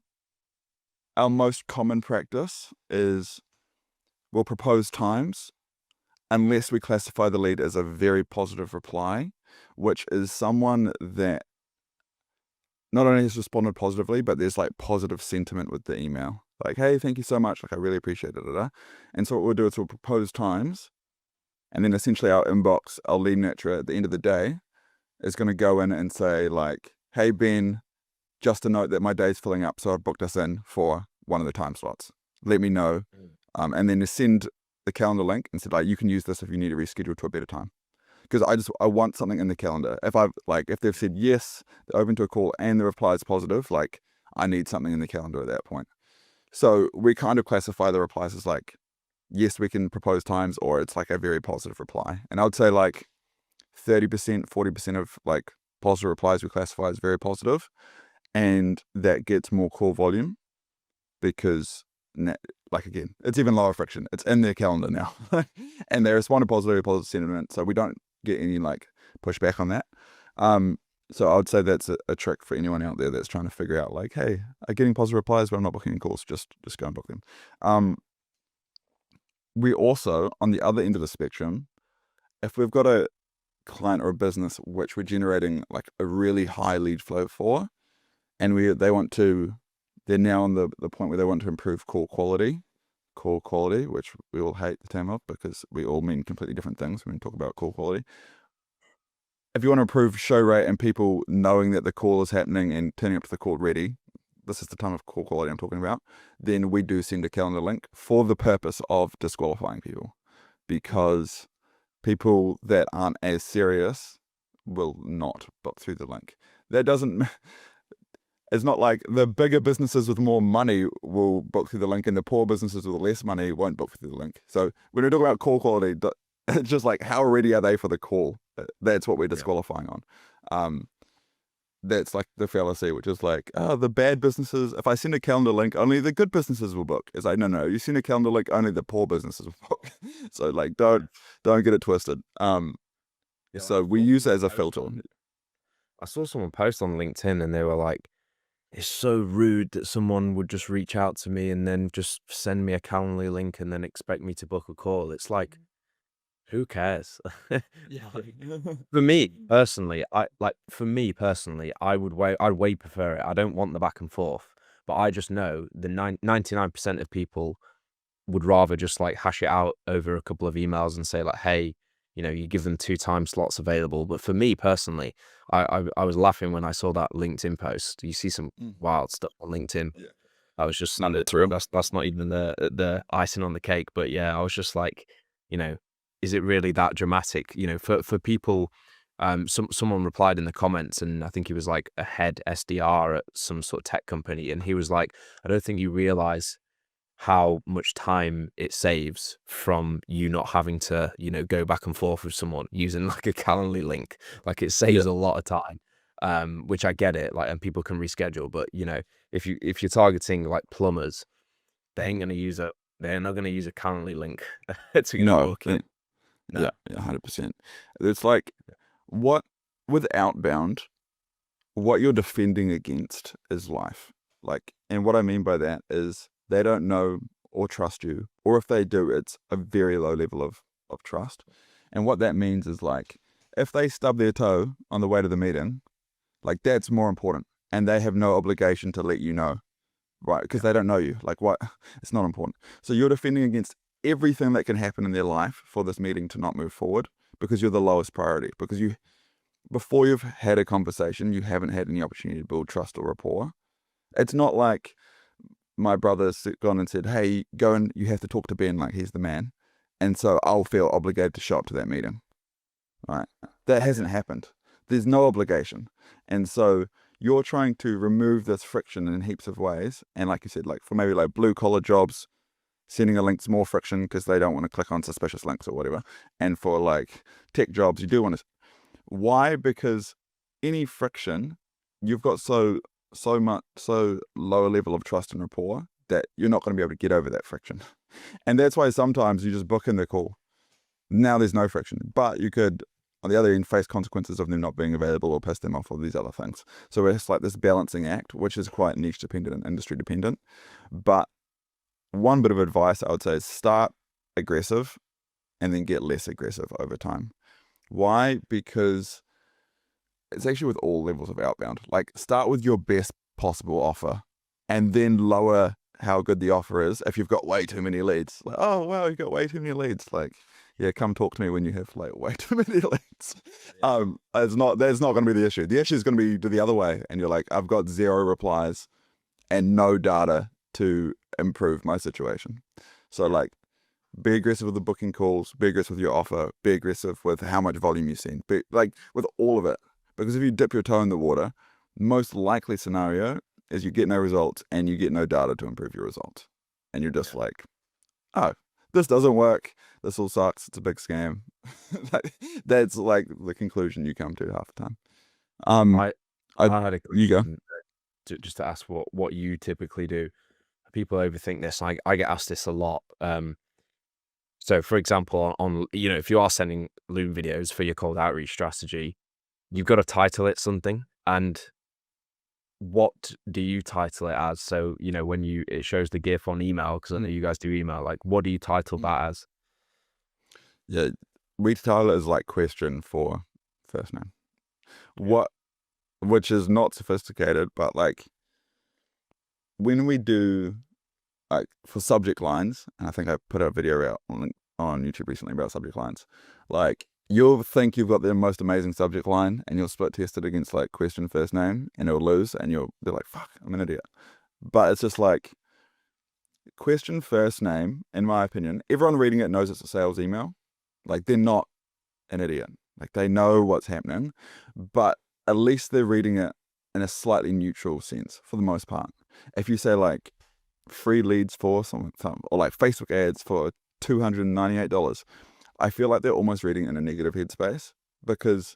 our most common practice is we'll propose times unless we classify the lead as a very positive reply, which is someone that not only has responded positively, but there's like positive sentiment with the email. Like, hey, thank you so much. Like, I really appreciate it. And so what we'll do is we'll propose times, and then essentially our inbox, our lead nurturer at the end of the day is going to go in and say like, hey, Ben, just a note that my day's filling up, so I've booked us in for one of the time slots. Let me know. And then to send the calendar link and said, like, you can use this if you need to reschedule to a better time. Because I want something in the calendar. If they've said yes, they're open to a call and the reply is positive, like, I need something in the calendar at that point. So we kind of classify the replies as like, yes, we can propose times, or it's like a very positive reply. And I would say like 30%, 40% of like positive replies we classify as very positive, and that gets more call volume because, like, again, it's even lower friction. It's in their calendar now, and they respond to positive sentiment, so we don't get any like pushback on that. So I would say that's a trick for anyone out there that's trying to figure out like, hey, I'm getting positive replies, but I'm not booking any calls. Just go and book them. We also, on the other end of the spectrum, if we've got a client or a business which we're generating like a really high lead flow for, and they're now on the point where they want to improve call quality, which we all hate the term of because we all mean completely different things when we talk about call quality. If you want to improve show rate and people knowing that the call is happening and turning up to the call ready, this is the time of call quality I'm talking about, then we do send a calendar link for the purpose of disqualifying people, because people that aren't as serious will not book through the link. That doesn't, it's not like the bigger businesses with more money will book through the link and the poor businesses with less money won't book through the link. So when we talk about call quality, it's just like, how ready are they for the call? That's what we're disqualifying on. That's like the fallacy, which is like, oh, the bad businesses, if I send a calendar link, only the good businesses will book. It's like, no, you send a calendar link, only the poor businesses will book. So like, don't get it twisted. So we use it as a filter. I saw someone post on LinkedIn and they were like, it's so rude that someone would just reach out to me and then just send me a Calendly link and then expect me to book a call. It's like, who cares? For me personally, I'd way prefer it. I don't want the back and forth, but I just know the 99% of people would rather just like hash it out over a couple of emails and say like, hey, you give them 2 time slots available. But for me personally, I was laughing when I saw that LinkedIn post. You see some wild stuff on LinkedIn. Yeah. I was just that's not even the icing on the cake. But yeah, I was just like, is it really that dramatic? For people, someone replied in the comments, and I think he was like a head SDR at some sort of tech company, and he was like, I don't think you realize how much time it saves from you not having to, go back and forth with someone using like a Calendly link. Like it saves a lot of time, which I get it, like, and people can reschedule. But if you're targeting like plumbers, they're not going to use a Calendly link to get working. Yeah, 100%. It's like with outbound, what you're defending against is life. Like, and what I mean by that is they don't know or trust you, or if they do, it's a very low level of trust. And what that means is like, if they stub their toe on the way to the meeting, like that's more important, and they have no obligation to let you know, right? Because they don't know you. Like what? It's not important. So you're defending against everything that can happen in their life for this meeting to not move forward, because you're the lowest priority, because before you've had a conversation, you haven't had any opportunity to build trust or rapport. It's not like my brother's gone and said, hey, go and you have to talk to Ben, like he's the man, and so I'll feel obligated to show up to that meeting, right? That hasn't happened. There's no obligation. And so you're trying to remove this friction in heaps of ways. And like you said, like for maybe like blue collar jobs, sending a link's more friction because they don't want to click on suspicious links or whatever. And for like tech jobs, you do want to. Why? Because any friction, you've got so low a level of trust and rapport that you're not going to be able to get over that friction. And that's why sometimes you just book in the call. Now there's no friction, but you could, on the other end, face consequences of them not being available or piss them off or these other things. So it's like this balancing act, which is quite niche dependent and industry dependent. But one bit of advice I would say is start aggressive and then get less aggressive over time. Why? Because it's actually with all levels of outbound. Like start with your best possible offer and then lower how good the offer is if you've got way too many leads. Like, oh, wow, you've got way too many leads. Like, yeah, come talk to me when you have like way too many leads. That's not going to be the issue. The issue is going to be the other way. And you're like, I've got 0 replies and no data to improve my situation. So like, be aggressive with the booking calls, be aggressive with your offer, be aggressive with how much volume you send, be like with all of it. Because if you dip your toe in the water, most likely scenario is you get no results and you get no data to improve your results. And you're just like, oh, this doesn't work. This all sucks. It's a big scam. That's like the conclusion you come to half the time. I had a you go. Just to ask what you typically do. People overthink this. I get asked this a lot. So for example, on if you are sending Loom videos for your cold outreach strategy, you've got to title it something. And what do you title it as? So, you know, when it shows the GIF on email, because I know you guys do email, like what do you title that as? Yeah, we title it as like question for first name. Which is not sophisticated, but like when we do like for subject lines, and I think I put a video out on YouTube recently about subject lines, like you'll think you've got the most amazing subject line and you'll split test it against like question first name and it'll lose and you'll be like, fuck, I'm an idiot. But it's just like question first name, in my opinion, everyone reading it knows it's a sales email. Like they're not an idiot. Like they know what's happening, but at least they're reading it in a slightly neutral sense for the most part. If you say like free leads for some or like Facebook ads for $298, I feel like they're almost reading in a negative headspace, because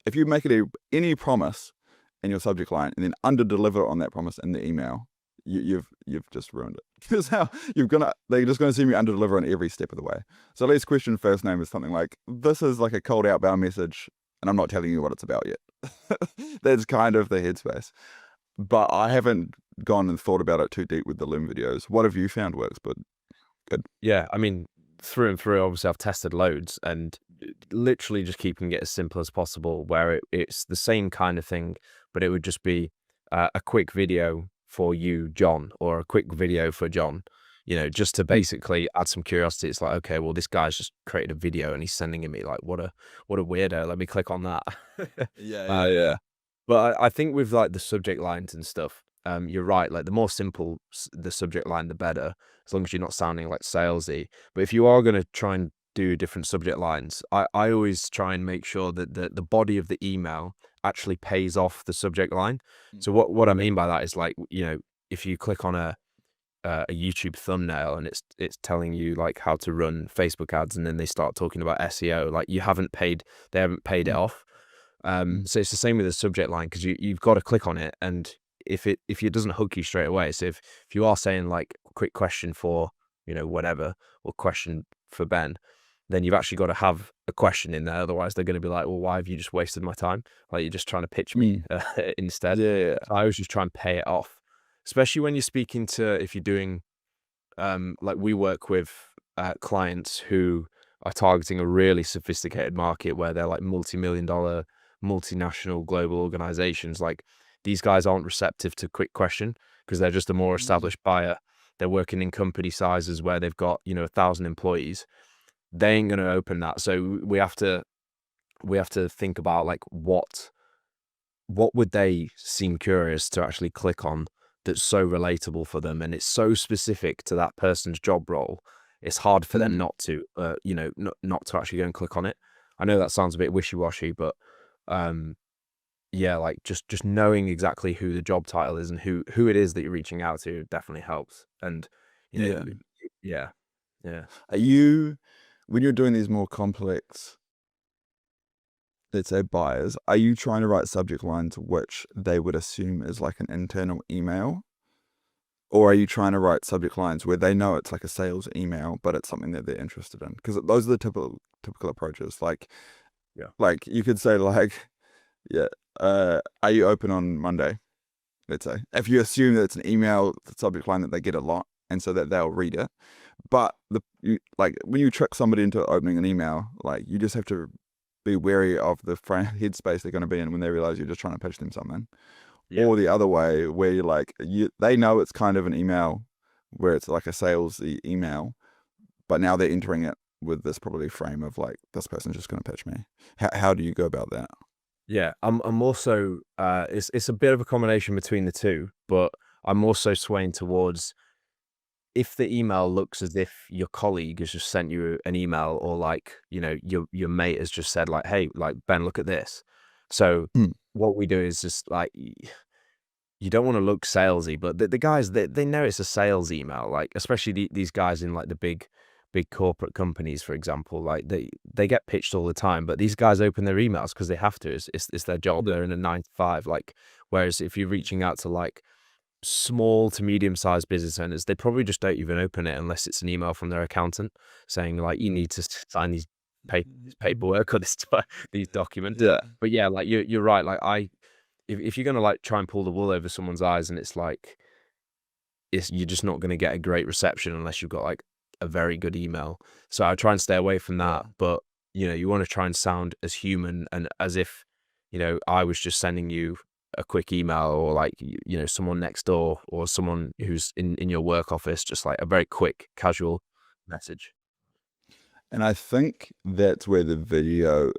if you make it any promise in your subject line and then under deliver on that promise in the email, you've just ruined it. Because they're just gonna see me under deliver on every step of the way. So at least question first name is something like, this is like a cold outbound message and I'm not telling you what it's about yet. That's kind of the headspace. But I haven't gone and thought about it too deep with the Loom videos. What have you found works? But good. Yeah, I mean, through and through, obviously I've tested loads, and literally just keeping it as simple as possible, where it's the same kind of thing, but it would just be a quick video for you, John, or a quick video for John, you know, just to basically add some curiosity. It's like, okay, well, this guy's just created a video and he's sending it me, like, what a weirdo. Let me click on that. Yeah. But I think with like the subject lines and stuff, you're right. Like the more simple the subject line, the better, as long as you're not sounding like salesy. But if you are going to try and do different subject lines, I always try and make sure that the body of the email actually pays off the subject line. So what I mean by that is, like, you know, if you click on a YouTube thumbnail and it's telling you like how to run Facebook ads, and then they start talking about SEO, like they haven't paid it off. So it's the same with the subject line, because you've got to click on it, and if it doesn't hook you straight away, so if you are saying like quick question for, you know, whatever, or question for Ben, then you've actually got to have a question in there. Otherwise they're going to be like, well, why have you just wasted my time? Like you're just trying to pitch me instead. Yeah. So I always just try and pay it off, especially when you're speaking to, if you're doing like we work with clients who are targeting a really sophisticated market where they're like multi-million-dollar multinational global organizations. Like these guys aren't receptive to quick question because they're just a more established buyer. They're working in company sizes where they've got, you know, 1,000 employees. They ain't going to open that. So we have to think about like what would they seem curious to actually click on that's so relatable for them, and it's so specific to that person's job role. It's hard for them not to, you know, not to actually go and click on it. I know that sounds a bit wishy-washy, but yeah, like just knowing exactly who the job title is and who it is that you're reaching out to definitely helps. And you know, yeah. Are you, when you're doing these more complex, let's say buyers, are you trying to write subject lines which they would assume is like an internal email? Or are you trying to write subject lines where they know it's like a sales email, but it's something that they're interested in? Because those are the typical approaches. Like, like you could say like, are you open on Monday? Let's say, if you assume that it's an email subject line that they get a lot, and so that they'll read it. But like when you trick somebody into opening an email, like you just have to be wary of the headspace they're going to be in when they realize you're just trying to pitch them something. Or the other way, where you're like, they know it's kind of an email where it's like a salesy email, but now they're entering it with this probably frame of like, this person's just going to pitch me. How do you go about that? Yeah, I'm also, it's a bit of a combination between the two, but I'm also swaying towards, if the email looks as if your colleague has just sent you an email, or like, you know, your mate has just said like, hey, like Ben, look at this. So what we do is just like, you don't want to look salesy, but the guys, they know it's a sales email, like especially these guys in like the big corporate companies, for example, like they get pitched all the time, but these guys open their emails because they have to. It's their job. They're in a 9 to 5. Like, whereas if you're reaching out to like small to medium-sized business owners, they probably just don't even open it unless it's an email from their accountant saying like, you need to sign these paperwork or these documents. Yeah. But yeah, like you're right. Like if you're gonna like try and pull the wool over someone's eyes, and it's like you're just not gonna get a great reception unless you've got like a very good email. So I try and stay away from that. But you want to try and sound as human and as if I was just sending you a quick email, or like someone next door, or someone who's in your work office, just like a very quick casual message. And I think that's where the video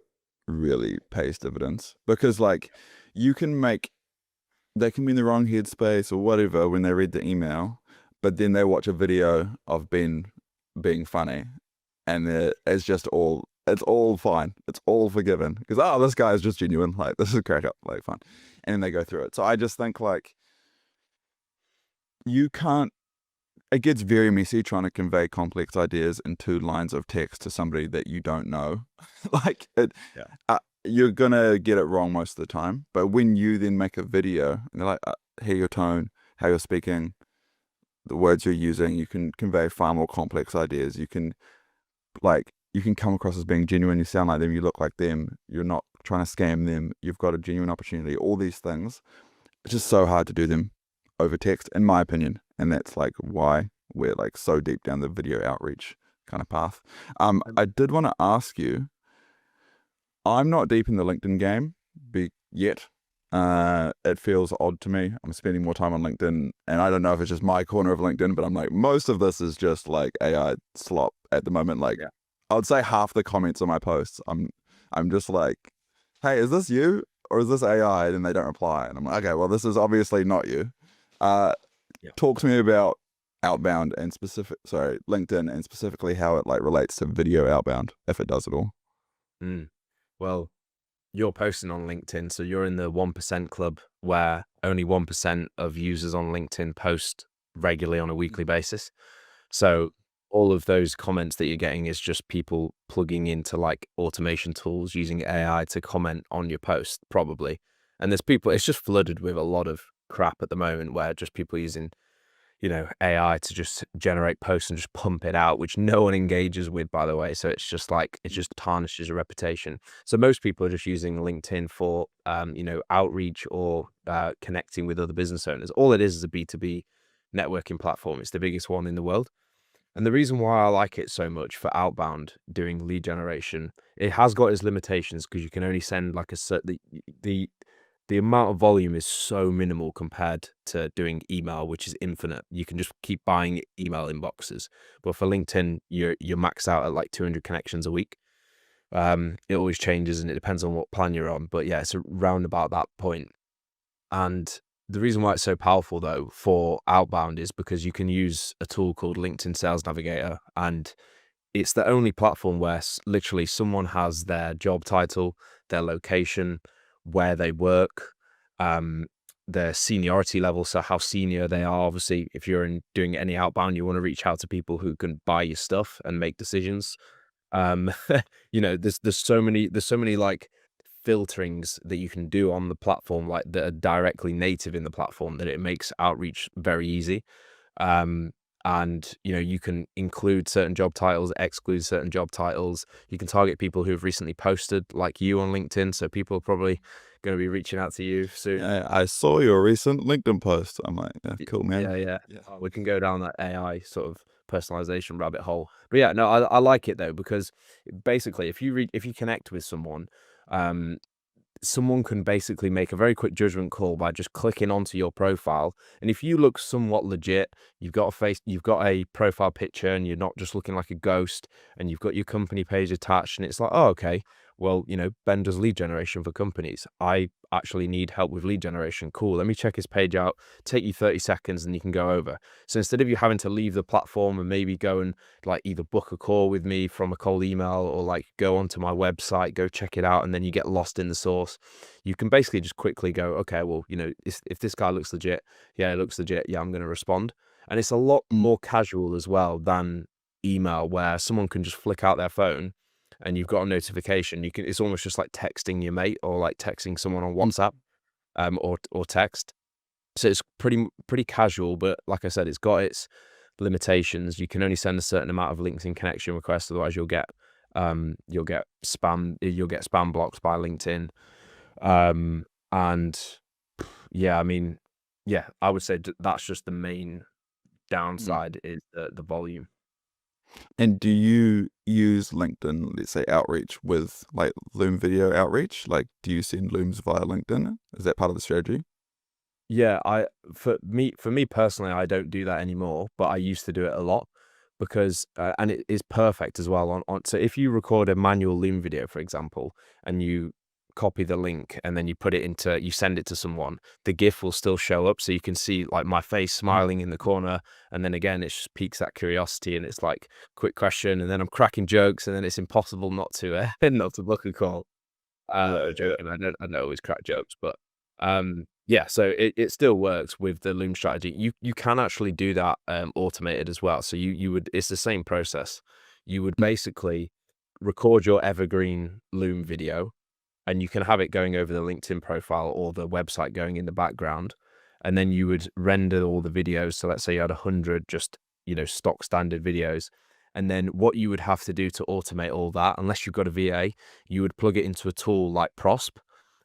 really pays dividends, because like they can be in the wrong headspace or whatever when they read the email, but then they watch a video of being funny, and it's all fine. It's all forgiven because this guy is just genuine. Like, this is crack up, like, fun. And then they go through it. So I just think like it gets very messy trying to convey complex ideas in 2 lines of text to somebody that you don't know. Like you're gonna get it wrong most of the time. But when you then make a video and they're like, hear your tone, how you're speaking, the words you're using, you can convey far more complex ideas. You can come across as being genuine. You sound like them. You look like them. You're not trying to scam them. You've got a genuine opportunity. All these things. It's just so hard to do them over text, in my opinion. And that's like why we're like so deep down the video outreach kind of path. I did want to ask you, I'm not deep in the LinkedIn game yet. It feels odd to me. I'm spending more time on LinkedIn, and I don't know if it's just my corner of LinkedIn, but I'm like, most of this is just like AI slop at the moment. Like, I would say half the comments on my posts, I'm just like, hey, is this you or is this AI? And they don't reply, and I'm like, okay, well, this is obviously not you. Talk to me about Outbound and LinkedIn, and specifically how it like relates to video outbound, if it does at all. Well, you're posting on LinkedIn, so you're in the 1% club, where only 1% of users on LinkedIn post regularly on a weekly basis. So all of those comments that you're getting is just people plugging into like automation tools using AI to comment on your post, probably. And there's people, it's just flooded with a lot of crap at the moment, where just people using AI to just generate posts and just pump it out, which no one engages with, by the way. So it's just like, it just tarnishes your reputation. So most people are just using LinkedIn for, outreach or connecting with other business owners. All it is a B2B networking platform. It's the biggest one in the world. And the reason why I like it so much for outbound doing lead generation, it has got its limitations, because you can only send like a certain, the amount of volume is so minimal compared to doing email, which is infinite. You can just keep buying email inboxes. But for LinkedIn, you're maxed out at like 200 connections a week. It always changes, and it depends on what plan you're on. But yeah, it's around about that point. And the reason why it's so powerful though for outbound is because you can use a tool called LinkedIn Sales Navigator, and it's the only platform where literally someone has their job title, their location, where they work, their seniority level, so how senior they are. Obviously, if you're doing any outbound, you want to reach out to people who can buy your stuff and make decisions. There's so many like filterings that you can do on the platform, like that are directly native in the platform, that it makes outreach very easy. And you can include certain job titles, exclude certain job titles. You can target people who have recently posted, like you, on LinkedIn, so people are probably going to be reaching out to you soon. Yeah, I saw your recent LinkedIn post. I'm like, cool, man. Yeah. We can go down that AI sort of personalization rabbit hole. But yeah, no, I like it though, because basically if you connect with someone, someone can basically make a very quick judgment call by just clicking onto your profile. And if you look somewhat legit, you've got a profile picture, and you're not just looking like a ghost, and you've got your company page attached, and it's like, oh, okay, well, Ben does lead generation for companies. I actually need help with lead generation. Cool. Let me check his page out. Take you 30 seconds and you can go over. So instead of you having to leave the platform and maybe go and like either book a call with me from a cold email, or like go onto my website, go check it out, and then you get lost in the source, you can basically just quickly go, okay, well, if this guy looks legit, yeah, it looks legit, yeah, I'm going to respond. And it's a lot more casual as well than email, where someone can just flick out their phone and you've got a notification. It's almost just like texting your mate, or like texting someone on WhatsApp, or text. So it's pretty casual, but like I said, it's got its limitations. You can only send a certain amount of LinkedIn connection requests, otherwise you'll get You'll get spam blocked by LinkedIn. And yeah, I mean, yeah, I would say that's just the main downside is the volume. And do you use LinkedIn, let's say outreach with like Loom video outreach? Like, do you send Looms via LinkedIn? Is that part of the strategy? Yeah, for me personally, I don't do that anymore, but I used to do it a lot because and it is perfect as well on so if you record a manual Loom video, for example, and you copy the link and then you send it to someone, the GIF will still show up, so you can see like my face smiling in the corner, and then again it just piques that curiosity, and it's like quick question, and then I'm cracking jokes, and then it's impossible not to not to book a call. Joking, I don't always crack jokes, but yeah, so it still works with the Loom strategy. You can actually do that automated as well. So it's the same process. You would basically record your evergreen Loom video, and you can have it going over the LinkedIn profile or the website going in the background, and then you would render all the videos. So let's say you had 100 just stock standard videos. And then what you would have to do to automate all that, unless you've got a VA, you would plug it into a tool like Prosp,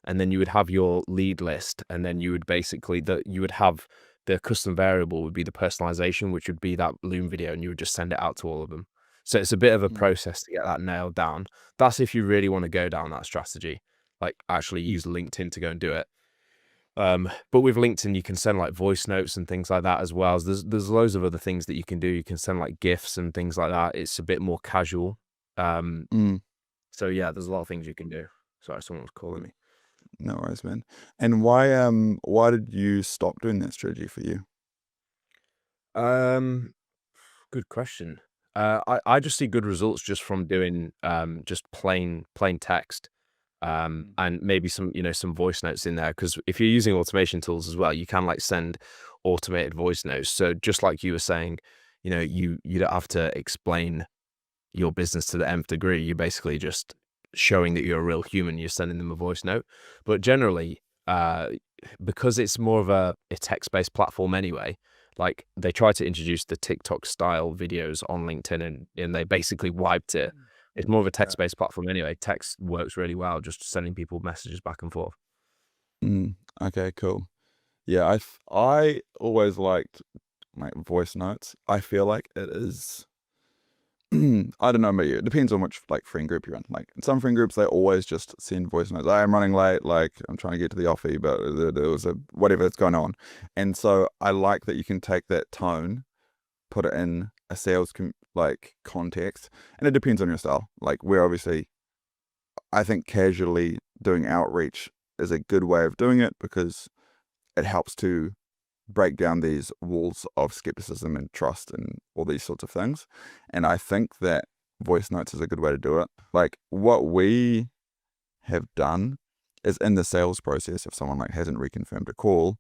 and then you would have your lead list, and then you would basically you would have the custom variable would be the personalization, which would be that Loom video, and you would just send it out to all of them. So it's a bit of a process to get that nailed down. That's if you really want to go down that strategy, like actually use LinkedIn to go and do it. But with LinkedIn, you can send like voice notes and things like that as well. There's loads of other things that you can do. You can send like GIFs and things like that. It's a bit more casual. So yeah, there's a lot of things you can do. Sorry, someone was calling me. No worries, man. And why did you stop doing that strategy for you? Good question. I just see good results just from doing just plain text. And maybe some voice notes in there, because if you're using automation tools as well, you can like send automated voice notes. So just like you were saying, you don't have to explain your business to the nth degree. You're basically just showing that you're a real human. You're sending them a voice note. But generally, because it's more of a text-based platform anyway, like they try to introduce the TikTok style videos on LinkedIn, and they basically wiped it. It's more of a text-based platform anyway. Text works really well, just sending people messages back and forth. Okay, cool. Yeah, I always liked like voice notes. I feel like it is, I don't know about you. It depends on which like friend group you're in. Like in some friend groups, they always just send voice notes. I'm running late. Like I'm trying to get to the office, but there was whatever that's going on. And so I like that you can take that tone, put it in a sales context, and it depends on your style. Like we're obviously, I think casually doing outreach is a good way of doing it because it helps to break down these walls of skepticism and trust and all these sorts of things. And I think that voice notes is a good way to do it. Like what we have done is in the sales process, if someone like hasn't reconfirmed a call,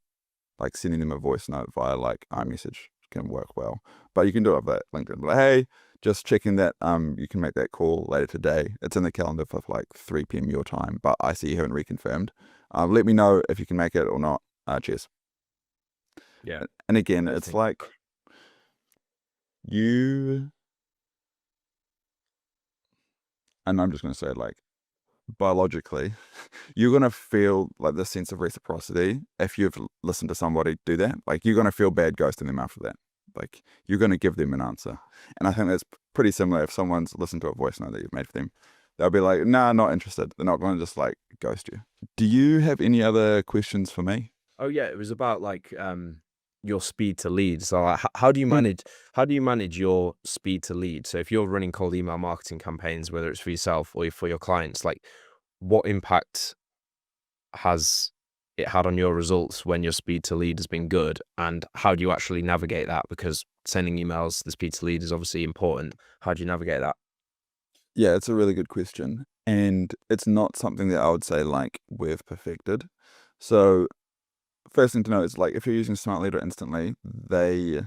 like sending them a voice note via like iMessage can work well. But you can do it via LinkedIn. Like, hey, just checking that you can make that call later today. It's in the calendar for like 3 p.m. your time, but I see you haven't reconfirmed. Let me know if you can make it or not. Cheers. Yeah. And again, it's like and I'm just going to say like biologically, you're going to feel like this sense of reciprocity if you've listened to somebody do that. Like you're going to feel bad ghosting them after that. Like you're going to give them an answer. And I think that's pretty similar if someone's listened to a voice note that you've made for them. They'll be like, nah, not interested. They're not going to just like ghost you. Do you have any other questions for me? Oh yeah, it was about like your speed to lead. So like, how do you manage your speed to lead? So if you're running cold email marketing campaigns, whether it's for yourself or for your clients, like what impact has it had on your results when your speed to lead has been good, and how do you actually navigate that? Because sending emails, the speed to lead is obviously important. How do you navigate that? Yeah, it's a really good question. And it's not something that I would say like we've perfected. So first thing to know is like if you're using Smartlead or Instantly, they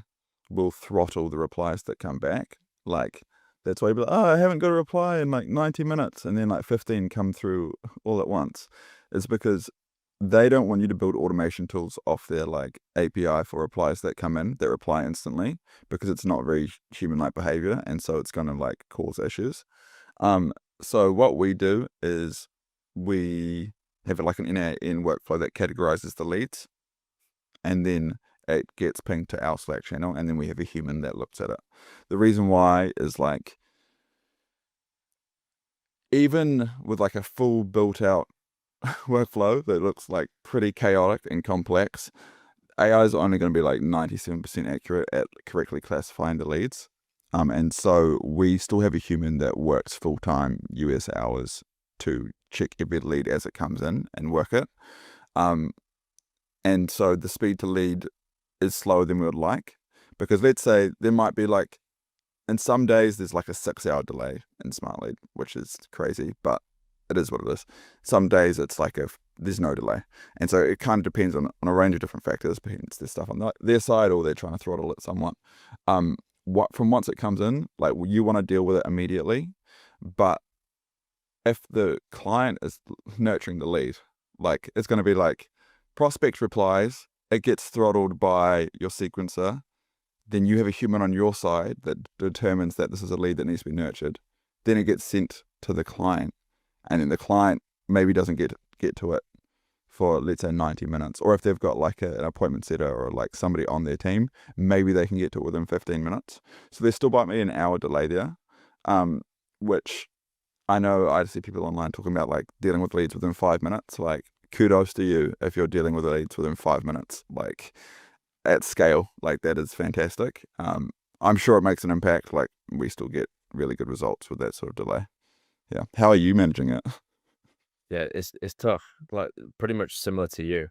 will throttle the replies that come back. Like that's why you'll be like, oh, I haven't got a reply in like 90 minutes, and then like 15 come through all at once. It's because they don't want you to build automation tools off their like API for replies that come in that reply instantly, because it's not very human-like behavior, and so it's going to like cause issues. So what we do is we have like an in workflow that categorizes the leads, and then it gets pinged to our Slack channel, and then we have a human that looks at it. The reason why is like, even with like a full built out workflow that looks like pretty chaotic and complex, AI is only going to be like 97% accurate at correctly classifying the leads. And so we still have a human that works full-time US hours to check every lead as it comes in and work it. And so the speed to lead is slower than we would like, because let's say there might be like, in some days there's like a 6-hour delay in Smartlead, which is crazy, but it is what it is. Some days it's like there's no delay. And so it kind of depends on a range of different factors. Perhaps there's stuff on their side, or they're trying to throttle it somewhat. From once it comes in, like, you want to deal with it immediately. But if the client is nurturing the lead, like, it's going to be like prospect replies, it gets throttled by your sequencer. Then you have a human on your side that determines that this is a lead that needs to be nurtured. Then it gets sent to the client, and then the client maybe doesn't get to it for, let's say, 90 minutes. Or if they've got like an appointment setter or like somebody on their team, maybe they can get to it within 15 minutes. So there still might be an hour delay there, which I know I see people online talking about like dealing with leads within 5 minutes. Like, kudos to you if you're dealing with leads within 5 minutes. Like, at scale, like, that is fantastic. I'm sure it makes an impact. Like, we still get really good results with that sort of delay. Yeah. How are you managing it? Yeah, it's tough. Like, pretty much similar to you.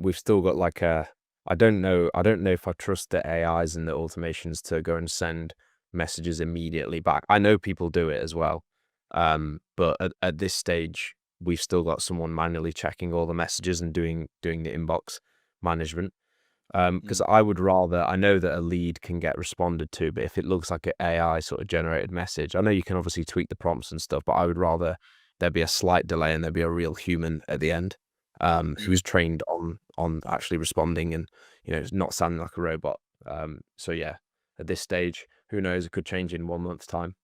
We've still got like I don't know if I trust the AIs and the automations to go and send messages immediately back. I know people do it as well. But at this stage, we've still got someone manually checking all the messages and doing the inbox management. Because I would rather, I know that a lead can get responded to, but if it looks like an AI sort of generated message, I know you can obviously tweak the prompts and stuff, but I would rather there be a slight delay and there be a real human at the end, who's trained on actually responding and, not sounding like a robot. So yeah, at this stage, who knows, it could change in 1 month's time.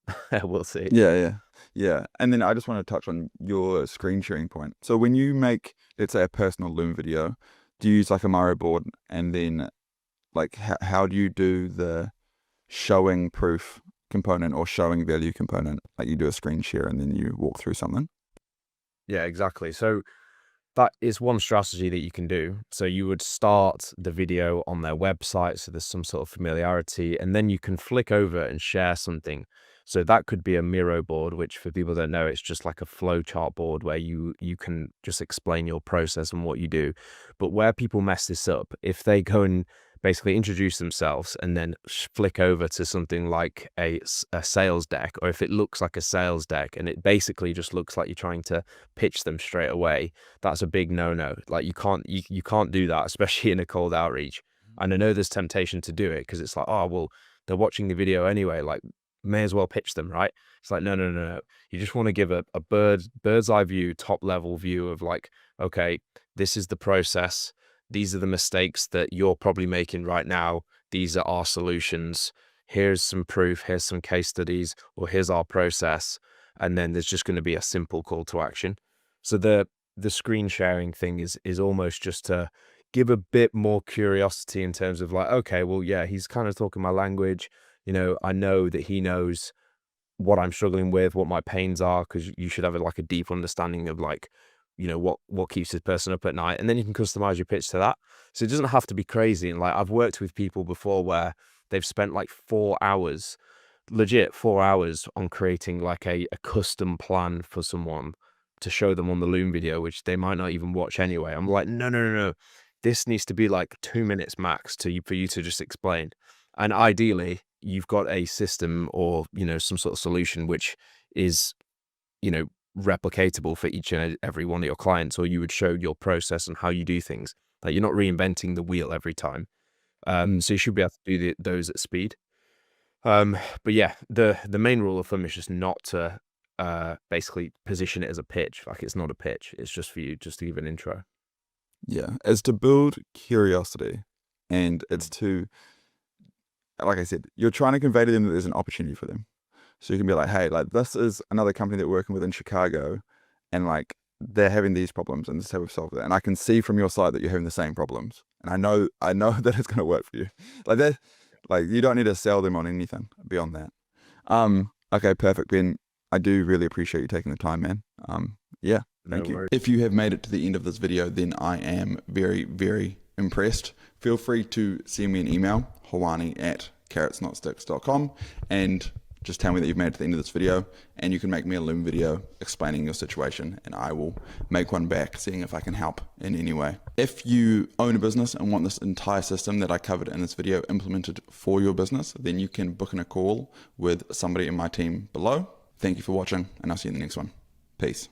We'll see. Yeah. And then I just want to touch on your screen sharing point. So when you make, let's say, a personal Loom video, do you use like a Miro board, and then like how do you do the showing proof component or showing value component? Like, you do a screen share and then you walk through something? Yeah, exactly. So that is one strategy that you can do. So you would start the video on their website, so there's some sort of familiarity, and then you can flick over and share something. So that could be a Miro board, which, for people that don't know, it's just like a flowchart board where you can just explain your process and what you do. But where people mess this up, if they go and basically introduce themselves and then flick over to something like a sales deck, or if it looks like a sales deck and it basically just looks like you're trying to pitch them straight away, that's a big no-no. Like, you can't do that, especially in a cold outreach. And I know there's temptation to do it because it's like, oh, well, they're watching the video anyway, like, may as well pitch them, right? It's like, no. You just want to give a bird's eye view, top level view of like, okay, this is the process. These are the mistakes that you're probably making right now. These are our solutions. Here's some proof. Here's some case studies, or here's our process. And then there's just going to be a simple call to action. So the screen sharing thing is almost just to give a bit more curiosity in terms of like, okay, well, yeah, he's kind of talking my language. I know that he knows what I'm struggling with, what my pains are, because you should have like a deep understanding of like, what keeps this person up at night, and then you can customize your pitch to that. So it doesn't have to be crazy. And like, I've worked with people before where they've spent like 4 hours, legit 4 hours, on creating like a custom plan for someone to show them on the Loom video, which they might not even watch anyway. I'm like, no. This needs to be like 2 minutes max for you to just explain. And ideally, you've got a system or, some sort of solution which is, replicatable for each and every one of your clients, or you would show your process and how you do things. Like, you're not reinventing the wheel every time. So you should be able to do those at speed. But yeah, the main rule of thumb is just not to basically position it as a pitch. Like, it's not a pitch. It's just for you, just to give an intro. Yeah, it's to build curiosity, and it's to, like I said, you're trying to convey to them that there's an opportunity for them. So you can be like, hey, like this is another company that we're working with in Chicago, and like they're having these problems, and this is how we've solved it. And I can see from your side that you're having the same problems, and I know that it's going to work for you. Like that, like you don't need to sell them on anything beyond that. Okay, perfect, Ben. I do really appreciate you taking the time, man. Yeah, thank you. If you have made it to the end of this video, then I am very, very impressed. Feel free to send me an email, hawani@carrotsnotsticks.com, and just tell me that you've made it to the end of this video, and you can make me a Loom video explaining your situation, and I will make one back, seeing if I can help in any way. If you own a business and want this entire system that I covered in this video implemented for your business, then you can book in a call with somebody in my team below. Thank you for watching, and I'll see you in the next one. Peace.